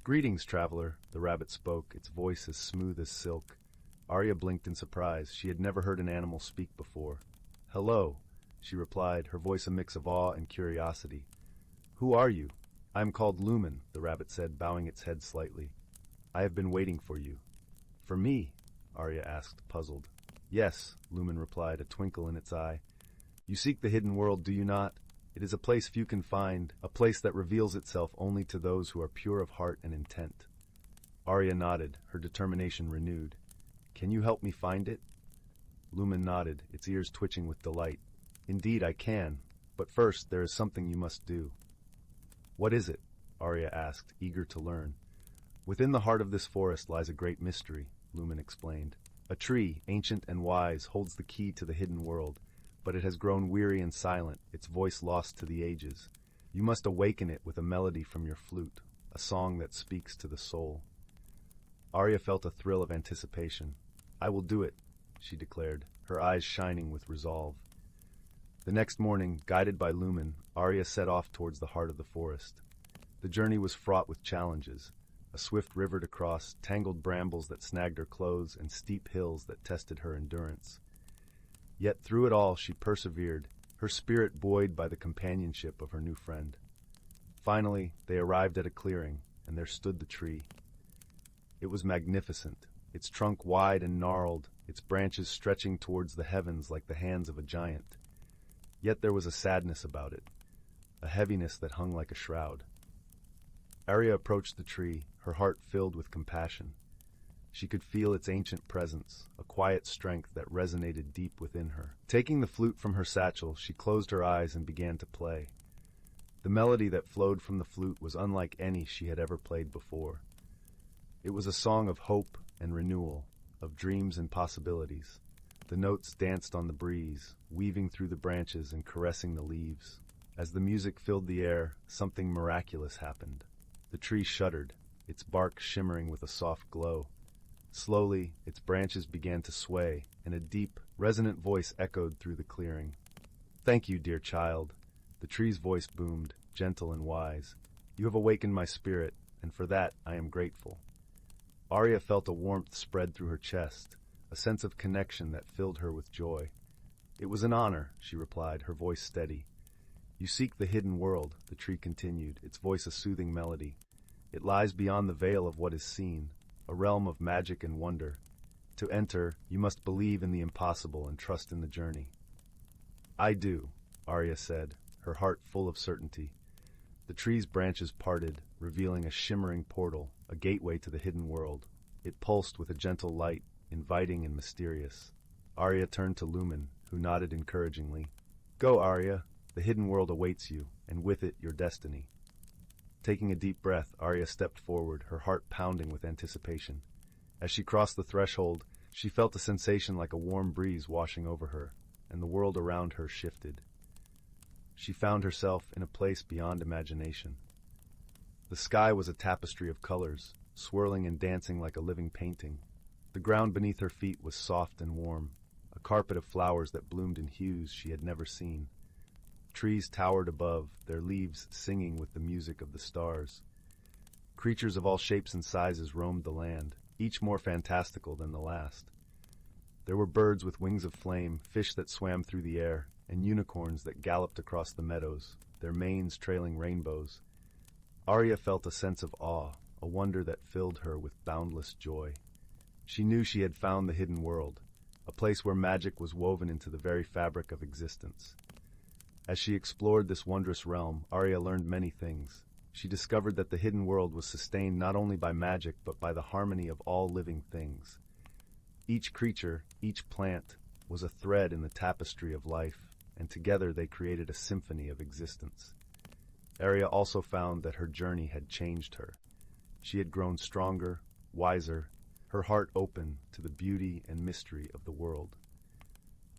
"Greetings, traveler," the rabbit spoke, its voice as smooth as silk. Arya blinked in surprise. She had never heard an animal speak before. "Hello," she replied, her voice a mix of awe and curiosity. "Who are you?" "I am called Lumen," the rabbit said, bowing its head slightly. "I have been waiting for you." "For me?" Arya asked, puzzled. "Yes," Lumen replied, a twinkle in its eye. "You seek the hidden world, do you not? It is a place few can find, a place that reveals itself only to those who are pure of heart and intent." Arya nodded, her determination renewed. "Can you help me find it?" Lumen nodded, its ears twitching with delight. "Indeed, I can. But first, there is something you must do." "What is it?" Arya asked, eager to learn. "Within the heart of this forest lies a great mystery," Lumen explained. "A tree, ancient and wise, holds the key to the hidden world, but it has grown weary and silent, its voice lost to the ages. You must awaken it with a melody from your flute, a song that speaks to the soul." Arya felt a thrill of anticipation. "I will do it," she declared, her eyes shining with resolve. The next morning, guided by Lumen, Arya set off towards the heart of the forest. The journey was fraught with challenges: a swift river to cross, tangled brambles that snagged her clothes, and steep hills that tested her endurance. Yet through it all she persevered, her spirit buoyed by the companionship of her new friend. Finally, they arrived at a clearing, and there stood the tree. It was magnificent, its trunk wide and gnarled, its branches stretching towards the heavens like the hands of a giant. Yet there was a sadness about it, a heaviness that hung like a shroud. Arya approached the tree, her heart filled with compassion. She could feel its ancient presence, a quiet strength that resonated deep within her. Taking the flute from her satchel, she closed her eyes and began to play. The melody that flowed from the flute was unlike any she had ever played before. It was a song of hope and renewal, of dreams and possibilities. The notes danced on the breeze, weaving through the branches and caressing the leaves. As the music filled the air, something miraculous happened. The tree shuddered, its bark shimmering with a soft glow. Slowly, its branches began to sway, and a deep, resonant voice echoed through the clearing. "Thank you, dear child," the tree's voice boomed, gentle and wise. "You have awakened my spirit, and for that I am grateful." Arya felt a warmth spread through her chest, a sense of connection that filled her with joy. "It was an honor," she replied, her voice steady. "You seek the hidden world," the tree continued, its voice a soothing melody. "It lies beyond the veil of what is seen, a realm of magic and wonder. To enter, you must believe in the impossible and trust in the journey." "I do," Arya said, her heart full of certainty. The tree's branches parted, revealing a shimmering portal, a gateway to the hidden world. It pulsed with a gentle light, inviting and mysterious. Arya turned to Lumen, who nodded encouragingly. "Go, Arya. The hidden world awaits you, and with it your destiny." Taking a deep breath, Arya stepped forward, her heart pounding with anticipation. As she crossed the threshold, she felt a sensation like a warm breeze washing over her, and the world around her shifted. She found herself in a place beyond imagination. The sky was a tapestry of colors, swirling and dancing like a living painting. The ground beneath her feet was soft and warm, a carpet of flowers that bloomed in hues she had never seen. Trees towered above, their leaves singing with the music of the stars. Creatures of all shapes and sizes roamed the land, each more fantastical than the last. There were birds with wings of flame, fish that swam through the air, and unicorns that galloped across the meadows, their manes trailing rainbows. Arya felt a sense of awe, a wonder that filled her with boundless joy. She knew she had found the hidden world, a place where magic was woven into the very fabric of existence. As she explored this wondrous realm, Arya learned many things. She discovered that the hidden world was sustained not only by magic but by the harmony of all living things. Each creature, each plant, was a thread in the tapestry of life, and together they created a symphony of existence. Arya also found that her journey had changed her. She had grown stronger, wiser, her heart open to the beauty and mystery of the world.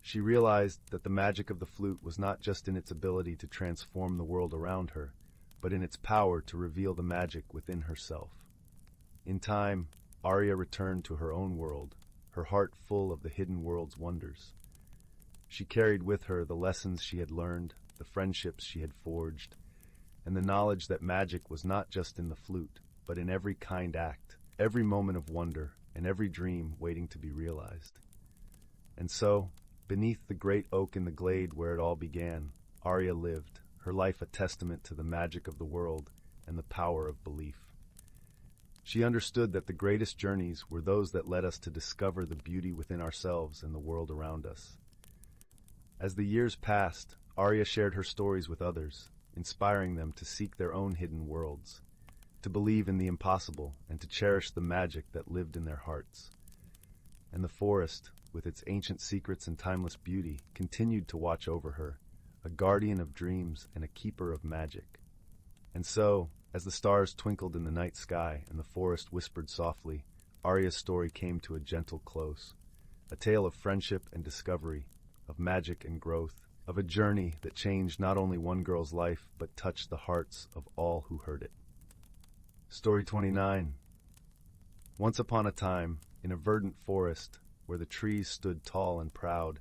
She realized that the magic of the flute was not just in its ability to transform the world around her, but in its power to reveal the magic within herself. In time, Arya returned to her own world, her heart full of the hidden world's wonders. She carried with her the lessons she had learned, the friendships she had forged, and the knowledge that magic was not just in the flute, but in every kind act, every moment of wonder, and every dream waiting to be realized. And so, beneath the great oak in the glade where it all began, Arya lived, her life a testament to the magic of the world and the power of belief. She understood that the greatest journeys were those that led us to discover the beauty within ourselves and the world around us. As the years passed, Arya shared her stories with others, inspiring them to seek their own hidden worlds, to believe in the impossible, and to cherish the magic that lived in their hearts. And the forest, with its ancient secrets and timeless beauty, continued to watch over her, a guardian of dreams and a keeper of magic. And so, as the stars twinkled in the night sky and the forest whispered softly, Arya's story came to a gentle close, a tale of friendship and discovery, of magic and growth, of a journey that changed not only one girl's life but touched the hearts of all who heard it. Story 29. Once upon a time, in a verdant forest where the trees stood tall and proud,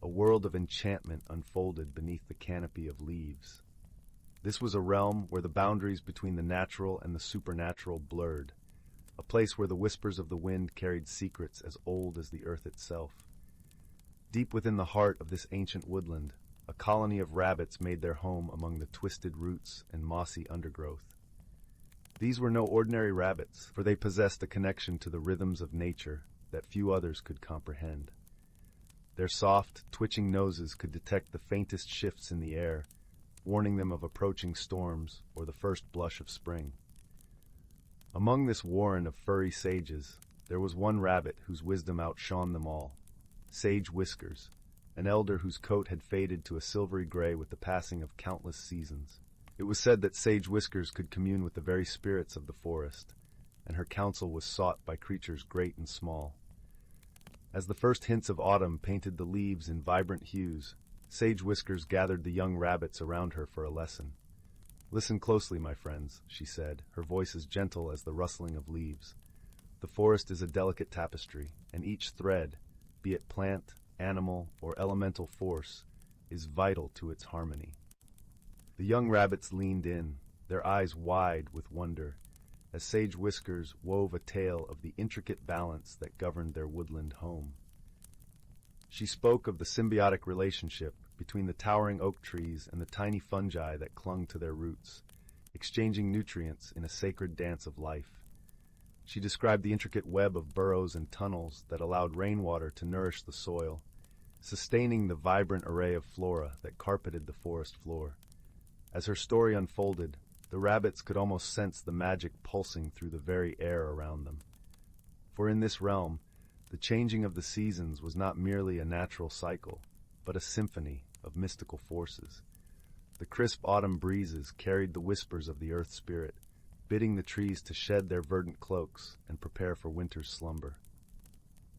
a world of enchantment unfolded beneath the canopy of leaves. This was a realm where the boundaries between the natural and the supernatural blurred, a place where the whispers of the wind carried secrets as old as the earth itself. Deep within the heart of this ancient woodland, a colony of rabbits made their home among the twisted roots and mossy undergrowth. These were no ordinary rabbits, for they possessed a connection to the rhythms of nature that few others could comprehend. Their soft, twitching noses could detect the faintest shifts in the air, warning them of approaching storms or the first blush of spring. Among this warren of furry sages, there was one rabbit whose wisdom outshone them all, Sage Whiskers, an elder whose coat had faded to a silvery gray with the passing of countless seasons. It was said that Sage Whiskers could commune with the very spirits of the forest, and her counsel was sought by creatures great and small. As the first hints of autumn painted the leaves in vibrant hues, Sage Whiskers gathered the young rabbits around her for a lesson. "Listen closely, my friends," she said, her voice as gentle as the rustling of leaves. "The forest is a delicate tapestry, and each thread, be it plant, animal, or elemental force, is vital to its harmony." The young rabbits leaned in, their eyes wide with wonder, as Sage Whiskers wove a tale of the intricate balance that governed their woodland home. She spoke of the symbiotic relationship between the towering oak trees and the tiny fungi that clung to their roots, exchanging nutrients in a sacred dance of life. She described the intricate web of burrows and tunnels that allowed rainwater to nourish the soil, sustaining the vibrant array of flora that carpeted the forest floor. As her story unfolded, the rabbits could almost sense the magic pulsing through the very air around them. For in this realm, the changing of the seasons was not merely a natural cycle, but a symphony of mystical forces. The crisp autumn breezes carried the whispers of the earth spirit, bidding the trees to shed their verdant cloaks and prepare for winter's slumber.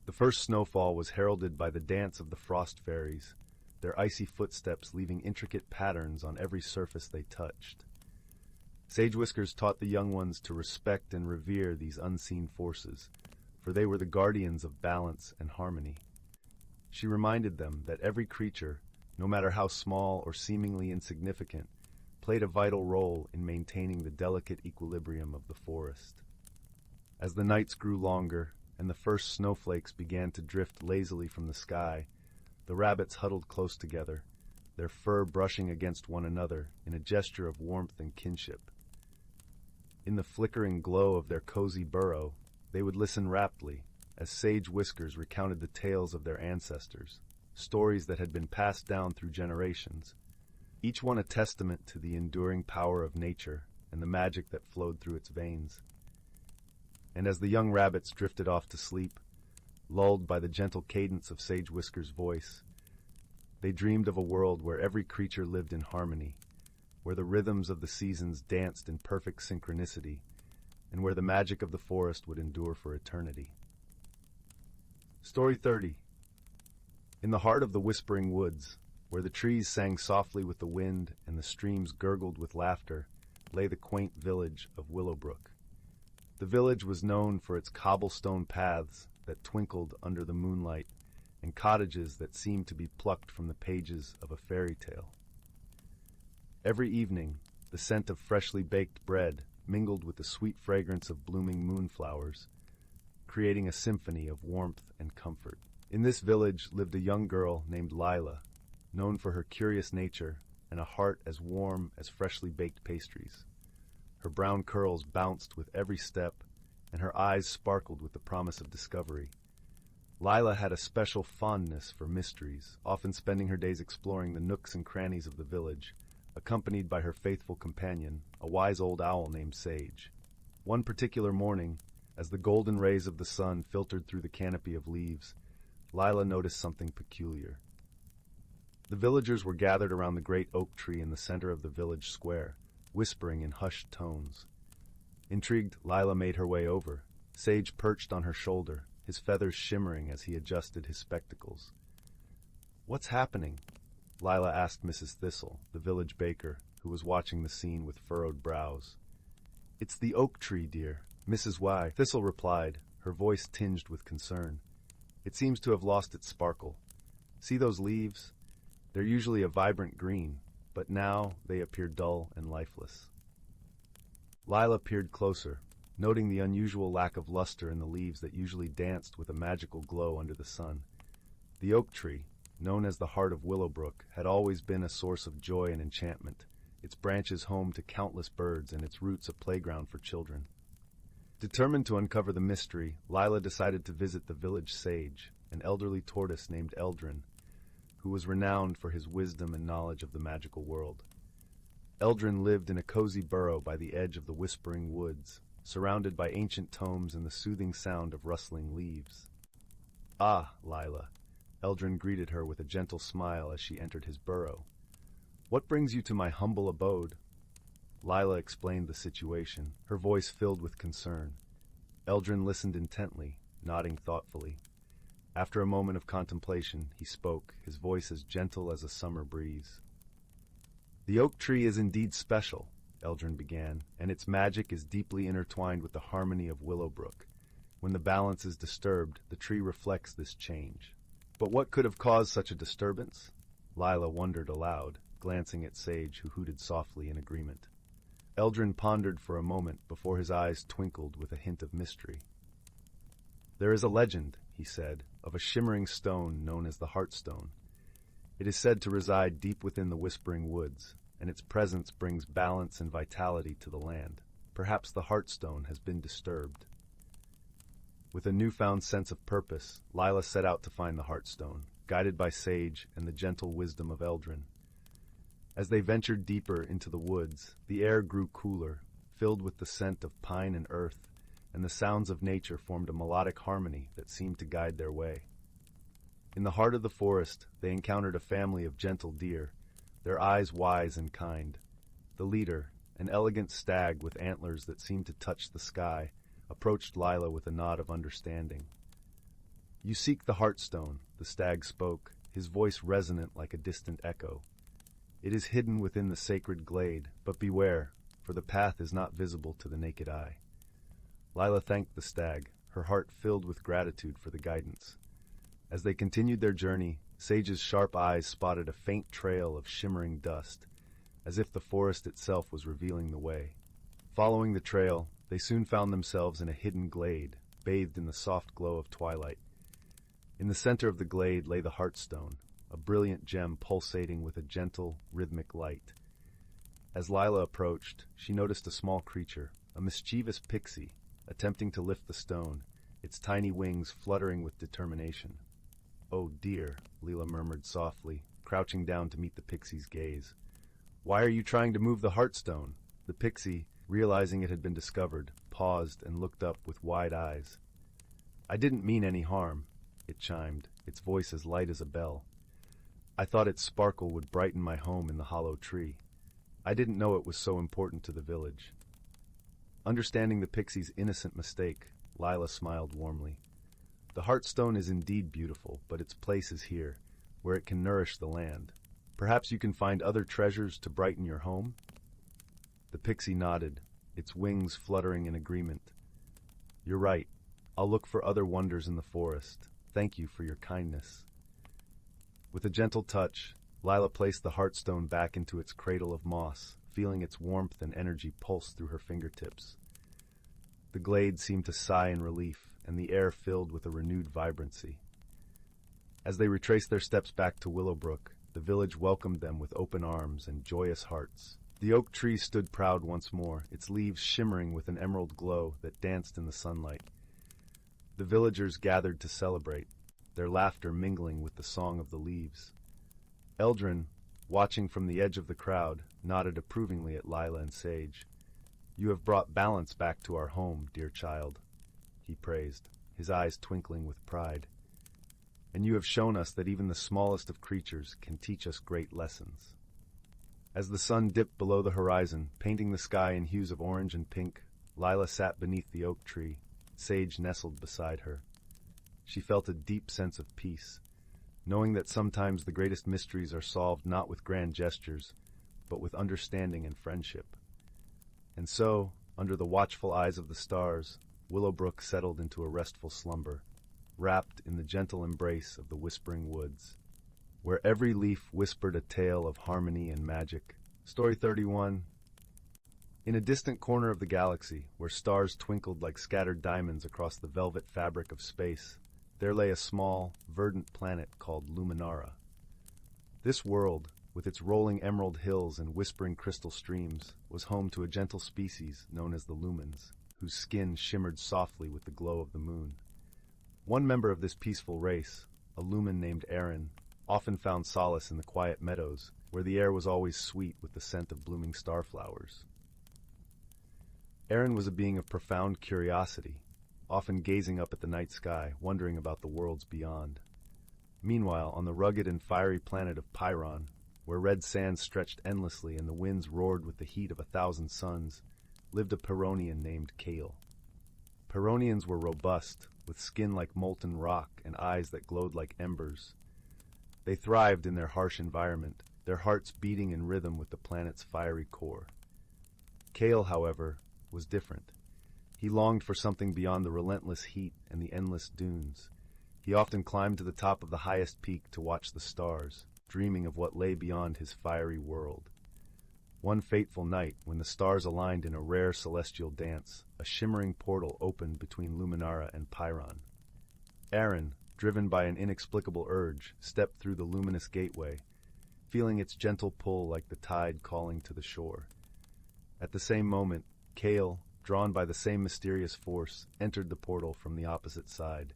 The first snowfall was heralded by the dance of the frost fairies, their icy footsteps leaving intricate patterns on every surface they touched. Sage Whiskers taught the young ones to respect and revere these unseen forces, for they were the guardians of balance and harmony. She reminded them that every creature, no matter how small or seemingly insignificant, played a vital role in maintaining the delicate equilibrium of the forest. As the nights grew longer and the first snowflakes began to drift lazily from the sky, the rabbits huddled close together, their fur brushing against one another in a gesture of warmth and kinship. In the flickering glow of their cozy burrow, they would listen raptly as Sage Whiskers recounted the tales of their ancestors, stories that had been passed down through generations, each one a testament to the enduring power of nature and the magic that flowed through its veins. And as the young rabbits drifted off to sleep, lulled by the gentle cadence of Sage Whiskers' voice, they dreamed of a world where every creature lived in harmony, where the rhythms of the seasons danced in perfect synchronicity, and where the magic of the forest would endure for eternity. Story 30. In the heart of the whispering woods, where the trees sang softly with the wind and the streams gurgled with laughter, lay the quaint village of Willowbrook. The village was known for its cobblestone paths that twinkled under the moonlight and cottages that seemed to be plucked from the pages of a fairy tale. Every evening, the scent of freshly baked bread mingled with the sweet fragrance of blooming moonflowers, creating a symphony of warmth and comfort. In this village lived a young girl named Lila, known for her curious nature and a heart as warm as freshly baked pastries. Her brown curls bounced with every step, and her eyes sparkled with the promise of discovery. Lila had a special fondness for mysteries, often spending her days exploring the nooks and crannies of the village, accompanied by her faithful companion, a wise old owl named Sage. One particular morning, as the golden rays of the sun filtered through the canopy of leaves, Lila noticed something peculiar. The villagers were gathered around the great oak tree in the center of the village square, whispering in hushed tones. Intrigued, Lila made her way over, Sage perched on her shoulder, his feathers shimmering as he adjusted his spectacles. "What's happening?" Lila asked Mrs. Thistle, the village baker, who was watching the scene with furrowed brows. "It's the oak tree, dear," Mrs. Y. Thistle replied, her voice tinged with concern. "It seems to have lost its sparkle. See those leaves? They're usually a vibrant green, but now they appear dull and lifeless." Lila peered closer, noting the unusual lack of luster in the leaves that usually danced with a magical glow under the sun. The oak tree, known as the heart of Willowbrook, had always been a source of joy and enchantment, its branches home to countless birds and its roots a playground for children. Determined to uncover the mystery, Lila decided to visit the village sage, an elderly tortoise named Eldrin, who was renowned for his wisdom and knowledge of the magical world. Eldrin lived in a cozy burrow by the edge of the whispering woods, surrounded by ancient tomes and the soothing sound of rustling leaves. "Ah, Lila," Eldrin greeted her with a gentle smile as she entered his burrow. "What brings you to my humble abode?" Lila explained the situation, her voice filled with concern. Eldrin listened intently, nodding thoughtfully. After a moment of contemplation, he spoke, his voice as gentle as a summer breeze. "The oak tree is indeed special," Eldrin began, "and its magic is deeply intertwined with the harmony of Willowbrook. When the balance is disturbed, the tree reflects this change. But what could have caused such a disturbance?" Lila wondered aloud, glancing at Sage, who hooted softly in agreement. Eldrin pondered for a moment before his eyes twinkled with a hint of mystery. "There is a legend," he said, "of a shimmering stone known as the Heartstone. It is said to reside deep within the whispering woods, and its presence brings balance and vitality to the land. Perhaps the Heartstone has been disturbed." With a newfound sense of purpose, Lila set out to find the Heartstone, guided by Sage and the gentle wisdom of Eldrin. As they ventured deeper into the woods, the air grew cooler, filled with the scent of pine and earth, and the sounds of nature formed a melodic harmony that seemed to guide their way. In the heart of the forest, they encountered a family of gentle deer, their eyes wise and kind. The leader, an elegant stag with antlers that seemed to touch the sky, approached Lila with a nod of understanding. "You seek the Heartstone," the stag spoke, his voice resonant like a distant echo. "It is hidden within the sacred glade, but beware, for the path is not visible to the naked eye. Lila thanked the stag, her heart filled with gratitude for the guidance. As they continued their journey, Sage's sharp eyes spotted a faint trail of shimmering dust, as if the forest itself was revealing the way. Following the trail, they soon found themselves in a hidden glade, bathed in the soft glow of twilight. In the center of the glade lay the Heartstone, a brilliant gem pulsating with a gentle, rhythmic light. As Lila approached, she noticed a small creature, a mischievous pixie, attempting to lift the stone, its tiny wings fluttering with determination. "Oh dear," Lila murmured softly, crouching down to meet the pixie's gaze. "Why are you trying to move the Heartstone?" The pixie, realizing it had been discovered, paused and looked up with wide eyes. "I didn't mean any harm," it chimed, its voice as light as a bell. "I thought its sparkle would brighten my home in the hollow tree. I didn't know it was so important to the village." Understanding the pixie's innocent mistake, Lila smiled warmly. "The Heartstone is indeed beautiful, but its place is here, where it can nourish the land. Perhaps you can find other treasures to brighten your home?" The pixie nodded, its wings fluttering in agreement. "You're right. I'll look for other wonders in the forest. Thank you for your kindness." With a gentle touch, Lila placed the Heartstone back into its cradle of moss, feeling its warmth and energy pulse through her fingertips. The glade seemed to sigh in relief, and the air filled with a renewed vibrancy. As they retraced their steps back to Willowbrook, the village welcomed them with open arms and joyous hearts. The oak tree stood proud once more, its leaves shimmering with an emerald glow that danced in the sunlight. The villagers gathered to celebrate, their laughter mingling with the song of the leaves. Eldrin, watching from the edge of the crowd, nodded approvingly at Lila and Sage. "You have brought balance back to our home, dear child," he praised, his eyes twinkling with pride. "And you have shown us that even the smallest of creatures can teach us great lessons." As the sun dipped below the horizon, painting the sky in hues of orange and pink, Lila sat beneath the oak tree, Sage nestled beside her. She felt a deep sense of peace, knowing that sometimes the greatest mysteries are solved not with grand gestures, but with understanding and friendship. And so, under the watchful eyes of the stars, Willowbrook settled into a restful slumber, wrapped in the gentle embrace of the whispering woods, where every leaf whispered a tale of harmony and magic. Story 31. In a distant corner of the galaxy, where stars twinkled like scattered diamonds across the velvet fabric of space, there lay a small, verdant planet called Luminara. This world, with its rolling emerald hills and whispering crystal streams, was home to a gentle species known as the Lumens, whose skin shimmered softly with the glow of the moon. One member of this peaceful race, a Lumen named Aaron, often found solace in the quiet meadows, where the air was always sweet with the scent of blooming starflowers. Aaron was a being of profound curiosity, often gazing up at the night sky, wondering about the worlds beyond. Meanwhile, on the rugged and fiery planet of Pyron, where red sands stretched endlessly and the winds roared with the heat of 1,000 suns, lived a Pyrrhonian named Kale. Pyrrhonians were robust, with skin like molten rock and eyes that glowed like embers. They thrived in their harsh environment, their hearts beating in rhythm with the planet's fiery core. Kale, however, was different. He longed for something beyond the relentless heat and the endless dunes. He often climbed to the top of the highest peak to watch the stars, dreaming of what lay beyond his fiery world. One fateful night, when the stars aligned in a rare celestial dance, a shimmering portal opened between Luminara and Pyron. Aaron, driven by an inexplicable urge, stepped through the luminous gateway, feeling its gentle pull like the tide calling to the shore. At the same moment, Kale, drawn by the same mysterious force, entered the portal from the opposite side.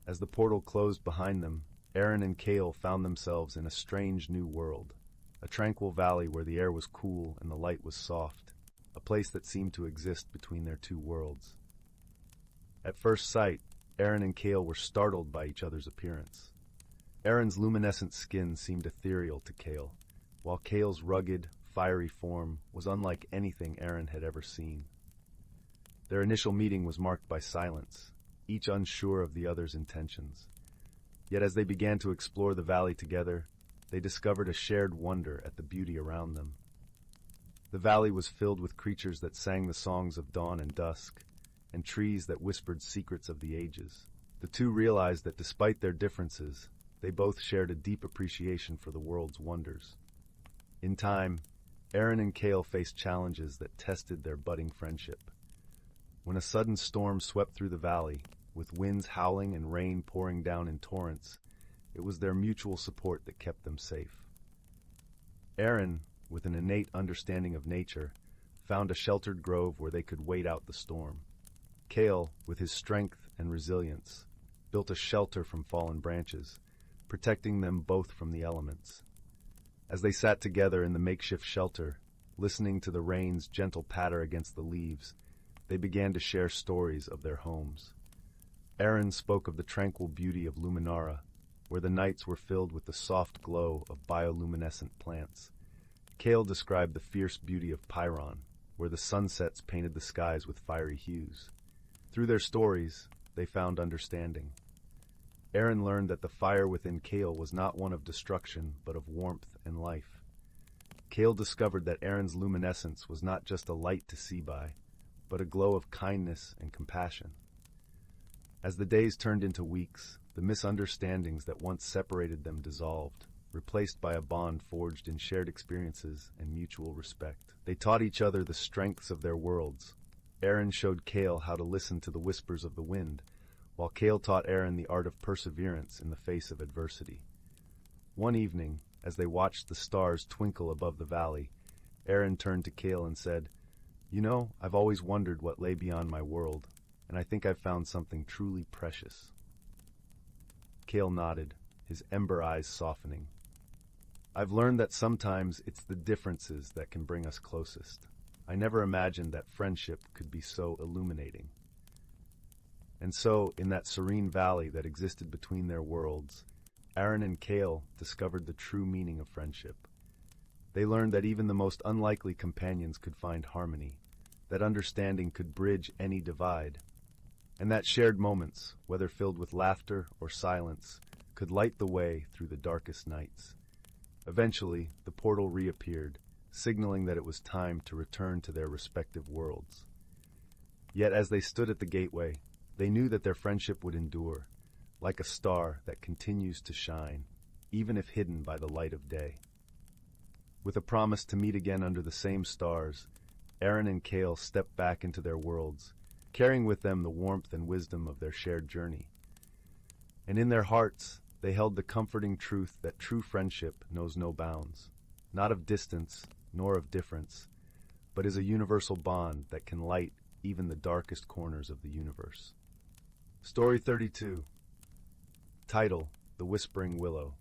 As the portal closed behind them, Aaron and Kale found themselves in a strange new world, a tranquil valley where the air was cool and the light was soft, a place that seemed to exist between their two worlds. At first sight, Aaron and Kale were startled by each other's appearance. Aaron's luminescent skin seemed ethereal to Kale, while Kale's rugged, fiery form was unlike anything Aaron had ever seen. Their initial meeting was marked by silence, each unsure of the other's intentions. Yet as they began to explore the valley together, they discovered a shared wonder at the beauty around them. The valley was filled with creatures that sang the songs of dawn and dusk, and trees that whispered secrets of the ages. The two realized that despite their differences, they both shared a deep appreciation for the world's wonders. In time, Aaron and Cale faced challenges that tested their budding friendship. When a sudden storm swept through the valley, with winds howling and rain pouring down in torrents, it was their mutual support that kept them safe. Aaron, with an innate understanding of nature, found a sheltered grove where they could wait out the storm. Cale, with his strength and resilience, built a shelter from fallen branches, protecting them both from the elements. As they sat together in the makeshift shelter, listening to the rain's gentle patter against the leaves, they began to share stories of their homes. Aaron spoke of the tranquil beauty of Luminara, where the nights were filled with the soft glow of bioluminescent plants. Cale described the fierce beauty of Pyron, where the sunsets painted the skies with fiery hues. Through their stories, they found understanding. Aaron learned that the fire within Cale was not one of destruction, but of warmth and life. Cale discovered that Aaron's luminescence was not just a light to see by, but a glow of kindness and compassion. As the days turned into weeks, the misunderstandings that once separated them dissolved, replaced by a bond forged in shared experiences and mutual respect. They taught each other the strengths of their worlds. Aaron showed Cale how to listen to the whispers of the wind, while Cale taught Aaron the art of perseverance in the face of adversity. One evening, as they watched the stars twinkle above the valley, Aaron turned to Cale and said, "You know, I've always wondered what lay beyond my world, and I think I've found something truly precious." Cale nodded, his ember eyes softening. "I've learned that sometimes it's the differences that can bring us closest. I never imagined that friendship could be so illuminating." And so, in that serene valley that existed between their worlds, Aaron and Cale discovered the true meaning of friendship. They learned that even the most unlikely companions could find harmony, that understanding could bridge any divide, and that shared moments, whether filled with laughter or silence, could light the way through the darkest nights. Eventually, the portal reappeared, signaling that it was time to return to their respective worlds. Yet as they stood at the gateway, they knew that their friendship would endure, like a star that continues to shine, even if hidden by the light of day. With a promise to meet again under the same stars, Aaron and Cale stepped back into their worlds, carrying with them the warmth and wisdom of their shared journey. And in their hearts, they held the comforting truth that true friendship knows no bounds, not of distance nor of difference, but is a universal bond that can light even the darkest corners of the universe. Story 32. Title: The Whispering Willow.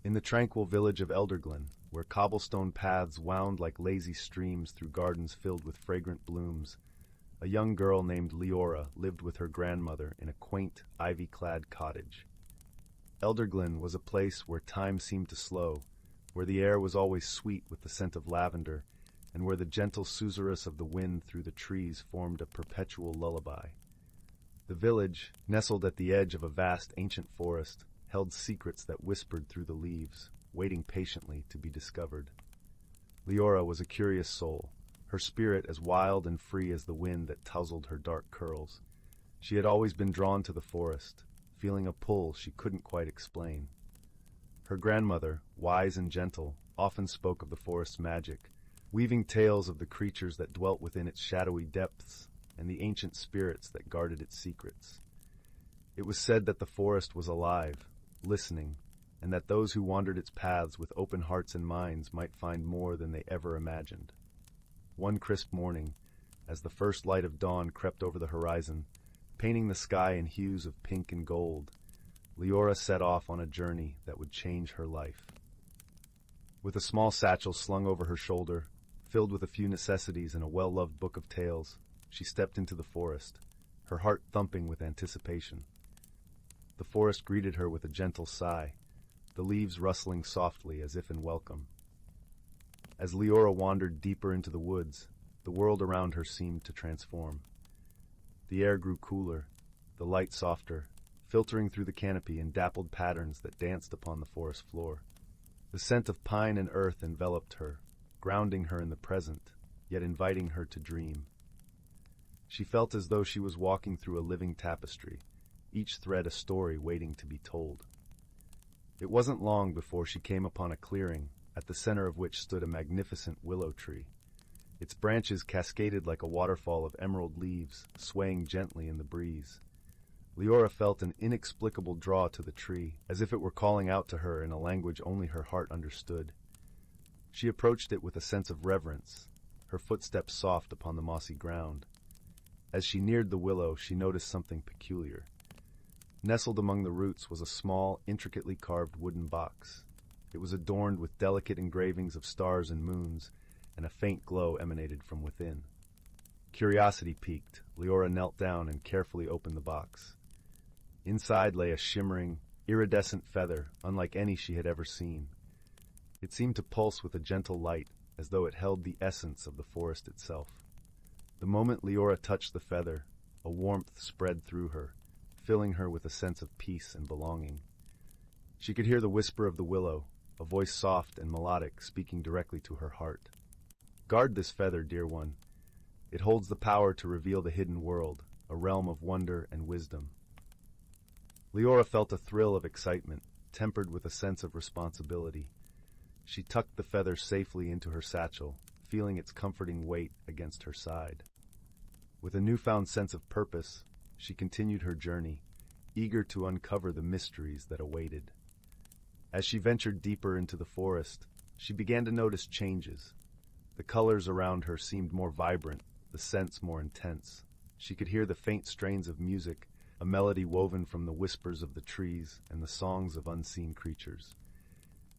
In the tranquil village of Elderglen, where cobblestone paths wound like lazy streams through gardens filled with fragrant blooms, a young girl named Leora lived with her grandmother in a quaint, ivy-clad cottage. Elderglen was a place where time seemed to slow, where the air was always sweet with the scent of lavender, and where the gentle susurrus of the wind through the trees formed a perpetual lullaby. The village, nestled at the edge of a vast ancient forest, held secrets that whispered through the leaves, waiting patiently to be discovered. Leora was a curious soul, her spirit as wild and free as the wind that tousled her dark curls. She had always been drawn to the forest, feeling a pull she couldn't quite explain. Her grandmother, wise and gentle, often spoke of the forest's magic, weaving tales of the creatures that dwelt within its shadowy depths and the ancient spirits that guarded its secrets. It was said that the forest was alive, listening, and that those who wandered its paths with open hearts and minds might find more than they ever imagined. One crisp morning, as the first light of dawn crept over the horizon, painting the sky in hues of pink and gold, Leora set off on a journey that would change her life. With a small satchel slung over her shoulder, filled with a few necessities and a well-loved book of tales, she stepped into the forest, her heart thumping with anticipation. The forest greeted her with a gentle sigh, the leaves rustling softly as if in welcome. As Leora wandered deeper into the woods, the world around her seemed to transform. The air grew cooler, the light softer, filtering through the canopy in dappled patterns that danced upon the forest floor. The scent of pine and earth enveloped her, grounding her in the present, yet inviting her to dream. She felt as though she was walking through a living tapestry, each thread a story waiting to be told. It wasn't long before she came upon a clearing, at the center of which stood a magnificent willow tree. Its branches cascaded like a waterfall of emerald leaves, swaying gently in the breeze. Leora felt an inexplicable draw to the tree, as if it were calling out to her in a language only her heart understood. She approached it with a sense of reverence, her footsteps soft upon the mossy ground. As she neared the willow, she noticed something peculiar. Nestled among the roots was a small, intricately carved wooden box. It was adorned with delicate engravings of stars and moons, and a faint glow emanated from within. Curiosity piqued, Leora knelt down and carefully opened the box. Inside lay a shimmering, iridescent feather, unlike any she had ever seen. It seemed to pulse with a gentle light, as though it held the essence of the forest itself. The moment Leora touched the feather, a warmth spread through her, filling her with a sense of peace and belonging. She could hear the whisper of the willow, a voice soft and melodic speaking directly to her heart. Guard this feather, dear one. It holds the power to reveal the hidden world, a realm of wonder and wisdom. Leora felt a thrill of excitement, tempered with a sense of responsibility. She tucked the feather safely into her satchel, feeling its comforting weight against her side. With a newfound sense of purpose, she continued her journey, eager to uncover the mysteries that awaited. As she ventured deeper into the forest, she began to notice changes. The colors around her seemed more vibrant, the scents more intense. She could hear the faint strains of music, a melody woven from the whispers of the trees and the songs of unseen creatures.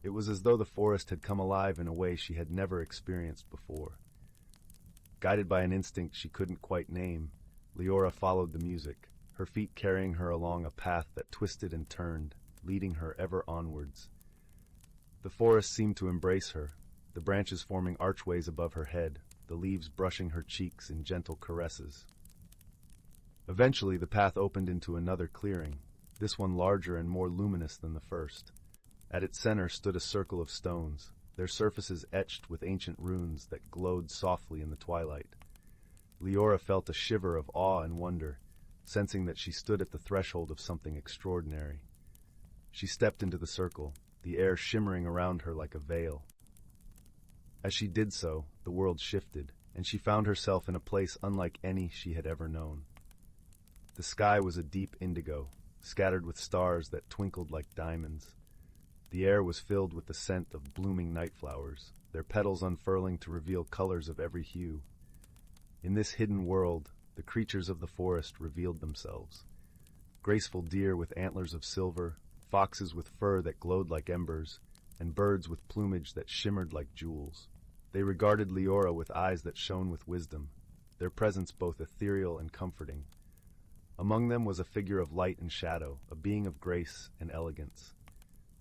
It was as though the forest had come alive in a way she had never experienced before. Guided by an instinct she couldn't quite name, Leora followed the music, her feet carrying her along a path that twisted and turned, leading her ever onwards. The forest seemed to embrace her, the branches forming archways above her head, the leaves brushing her cheeks in gentle caresses. Eventually the path opened into another clearing, this one larger and more luminous than the first. At its center stood a circle of stones, their surfaces etched with ancient runes that glowed softly in the twilight. Leora felt a shiver of awe and wonder, sensing that she stood at the threshold of something extraordinary. She stepped into the circle, the air shimmering around her like a veil. As she did so, the world shifted, and she found herself in a place unlike any she had ever known. The sky was a deep indigo, scattered with stars that twinkled like diamonds. The air was filled with the scent of blooming night flowers, their petals unfurling to reveal colors of every hue. In this hidden world, the creatures of the forest revealed themselves. Graceful deer with antlers of silver, foxes with fur that glowed like embers, and birds with plumage that shimmered like jewels. They regarded Leora with eyes that shone with wisdom, their presence both ethereal and comforting. Among them was a figure of light and shadow, a being of grace and elegance.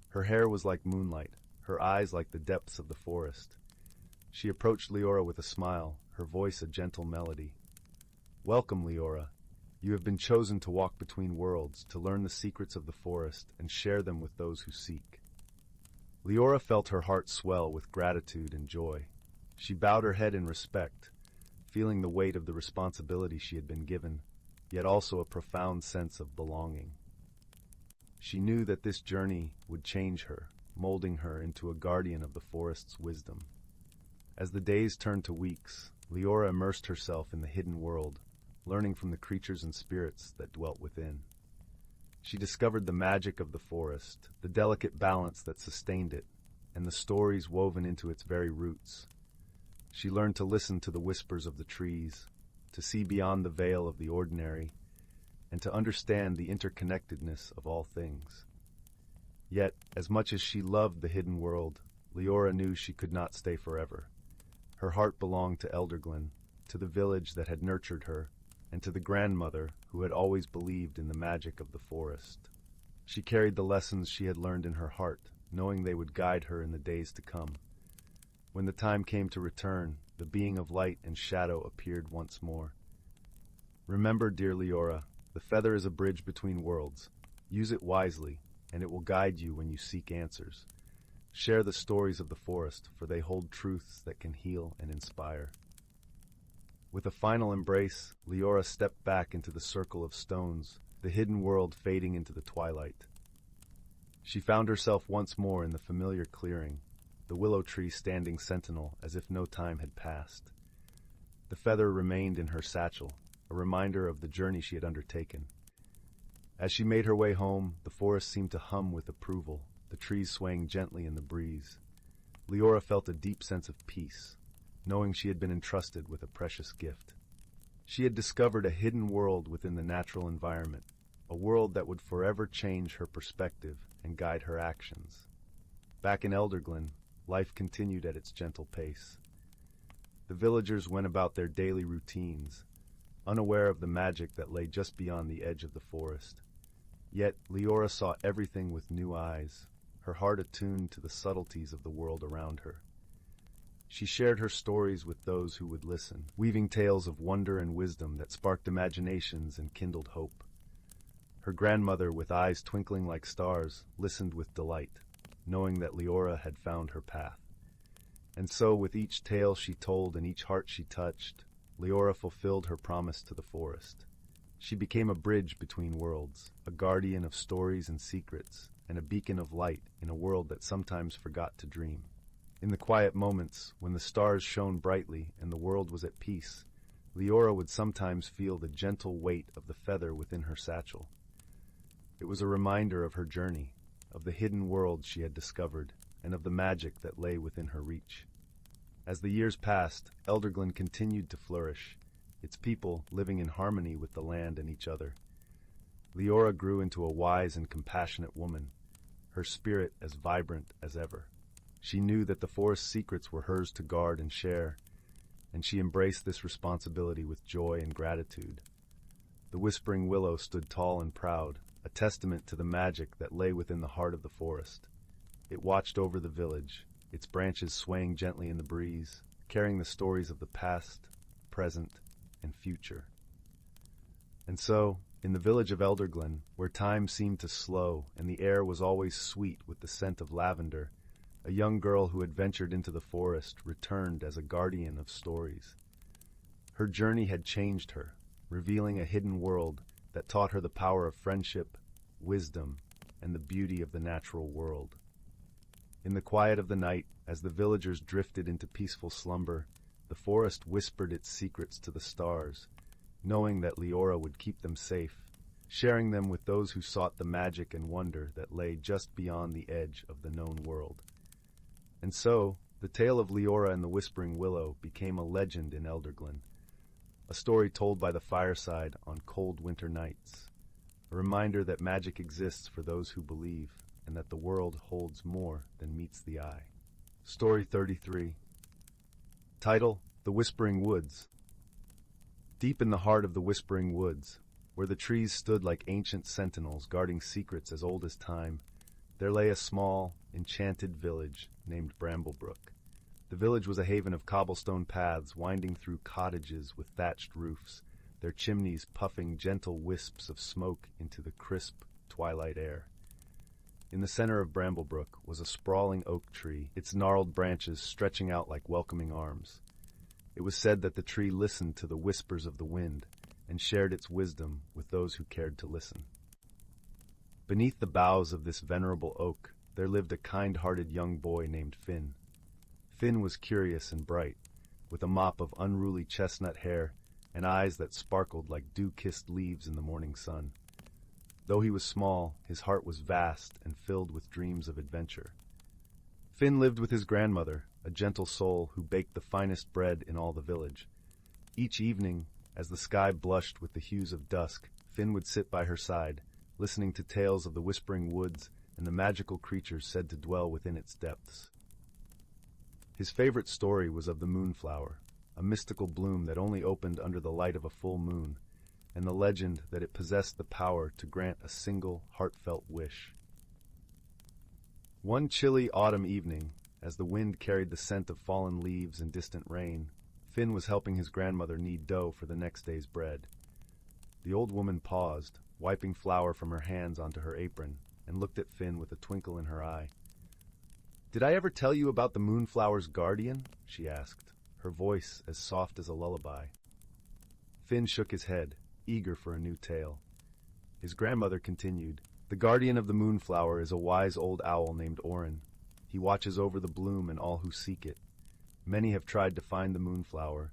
Her hair was like moonlight, her eyes like the depths of the forest. She approached Leora with a smile, her voice a gentle melody. "Welcome, Leora. You have been chosen to walk between worlds, to learn the secrets of the forest and share them with those who seek." Leora felt her heart swell with gratitude and joy. She bowed her head in respect, feeling the weight of the responsibility she had been given, yet also a profound sense of belonging. She knew that this journey would change her, molding her into a guardian of the forest's wisdom. As the days turned to weeks, Leora immersed herself in the hidden world, learning from the creatures and spirits that dwelt within. She discovered the magic of the forest, the delicate balance that sustained it, and the stories woven into its very roots. She learned to listen to the whispers of the trees, to see beyond the veil of the ordinary, and to understand the interconnectedness of all things. Yet, as much as she loved the hidden world, Leora knew she could not stay forever. Her heart belonged to Elderglen, to the village that had nurtured her, and to the grandmother who had always believed in the magic of the forest. She carried the lessons she had learned in her heart, knowing they would guide her in the days to come. When the time came to return, the being of light and shadow appeared once more. "Remember, dear Leora, the feather is a bridge between worlds. Use it wisely, and it will guide you when you seek answers. Share the stories of the forest, for they hold truths that can heal and inspire. With a final embrace, Leora stepped back into the circle of stones, the hidden world fading into the twilight. She found herself once more in the familiar clearing, the willow tree standing sentinel as if no time had passed. The feather remained in her satchel, a reminder of the journey she had undertaken. As she made her way home, the forest seemed to hum with approval, the trees swaying gently in the breeze. Leora felt a deep sense of peace, knowing she had been entrusted with a precious gift. She had discovered a hidden world within the natural environment, a world that would forever change her perspective and guide her actions. Back in Elderglen, life continued at its gentle pace. The villagers went about their daily routines, unaware of the magic that lay just beyond the edge of the forest. Yet Leora saw everything with new eyes, her heart attuned to the subtleties of the world around her. She shared her stories with those who would listen, weaving tales of wonder and wisdom that sparked imaginations and kindled hope. Her grandmother, with eyes twinkling like stars, listened with delight, knowing that Leora had found her path. And so, with each tale she told and each heart she touched, Leora fulfilled her promise to the forest. She became a bridge between worlds, a guardian of stories and secrets, and a beacon of light in a world that sometimes forgot to dream. In the quiet moments, when the stars shone brightly and the world was at peace, Leora would sometimes feel the gentle weight of the feather within her satchel. It was a reminder of her journey, of the hidden world she had discovered, and of the magic that lay within her reach. As the years passed, Elderglen continued to flourish, its people living in harmony with the land and each other. Leora grew into a wise and compassionate woman, her spirit as vibrant as ever. She knew that the forest's secrets were hers to guard and share, and she embraced this responsibility with joy and gratitude. The whispering willow stood tall and proud, a testament to the magic that lay within the heart of the forest. It watched over the village, its branches swaying gently in the breeze, carrying the stories of the past, present, and future. And so, in the village of Elderglen, where time seemed to slow and the air was always sweet with the scent of lavender, a young girl who had ventured into the forest returned as a guardian of stories. Her journey had changed her, revealing a hidden world that taught her the power of friendship, wisdom, and the beauty of the natural world. In the quiet of the night, as the villagers drifted into peaceful slumber, the forest whispered its secrets to the stars, knowing that Leora would keep them safe, sharing them with those who sought the magic and wonder that lay just beyond the edge of the known world. And so, the tale of Leora and the Whispering Willow became a legend in Elderglen, a story told by the fireside on cold winter nights, a reminder that magic exists for those who believe, and that the world holds more than meets the eye. Story 33. Title: The Whispering Woods. Deep in the heart of the Whispering Woods, where the trees stood like ancient sentinels guarding secrets as old as time, there lay a small, enchanted village named Bramblebrook. The village was a haven of cobblestone paths winding through cottages with thatched roofs, their chimneys puffing gentle wisps of smoke into the crisp twilight air. In the center of Bramblebrook was a sprawling oak tree, its gnarled branches stretching out like welcoming arms. It was said that the tree listened to the whispers of the wind and shared its wisdom with those who cared to listen. Beneath the boughs of this venerable oak, there lived a kind-hearted young boy named Finn. Finn was curious and bright, with a mop of unruly chestnut hair and eyes that sparkled like dew-kissed leaves in the morning sun. Though he was small, his heart was vast and filled with dreams of adventure. Finn lived with his grandmother, a gentle soul who baked the finest bread in all the village. Each evening, as the sky blushed with the hues of dusk, Finn would sit by her side, listening to tales of the Whispering Woods and the magical creatures said to dwell within its depths. His favorite story was of the moonflower, a mystical bloom that only opened under the light of a full moon, and the legend that it possessed the power to grant a single heartfelt wish. One chilly autumn evening, as the wind carried the scent of fallen leaves and distant rain, Finn was helping his grandmother knead dough for the next day's bread. The old woman paused, wiping flour from her hands onto her apron, and looked at Finn with a twinkle in her eye. "Did I ever tell you about the moonflower's guardian?" she asked, her voice as soft as a lullaby. Finn shook his head, eager for a new tale. His grandmother continued, "The guardian of the moonflower is a wise old owl named Orin. He watches over the bloom and all who seek it. Many have tried to find the moonflower,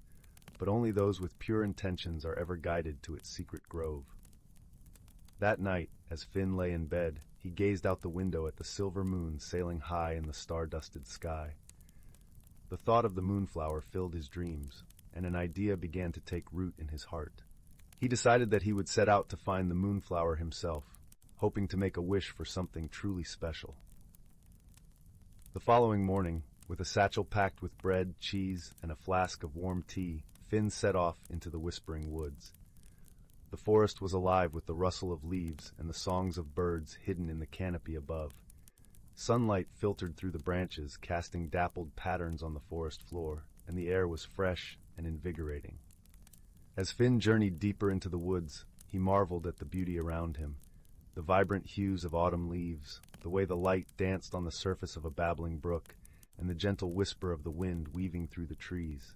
but only those with pure intentions are ever guided to its secret grove." That night, as Finn lay in bed, he gazed out the window at the silver moon sailing high in the star-dusted sky. The thought of the moonflower filled his dreams, and an idea began to take root in his heart. He decided that he would set out to find the moonflower himself, hoping to make a wish for something truly special. The following morning, with a satchel packed with bread, cheese, and a flask of warm tea, Finn set off into the whispering woods. The forest was alive with the rustle of leaves and the songs of birds hidden in the canopy above. Sunlight filtered through the branches, casting dappled patterns on the forest floor, and the air was fresh and invigorating. As Finn journeyed deeper into the woods, he marveled at the beauty around him, the vibrant hues of autumn leaves, the way the light danced on the surface of a babbling brook, and the gentle whisper of the wind weaving through the trees.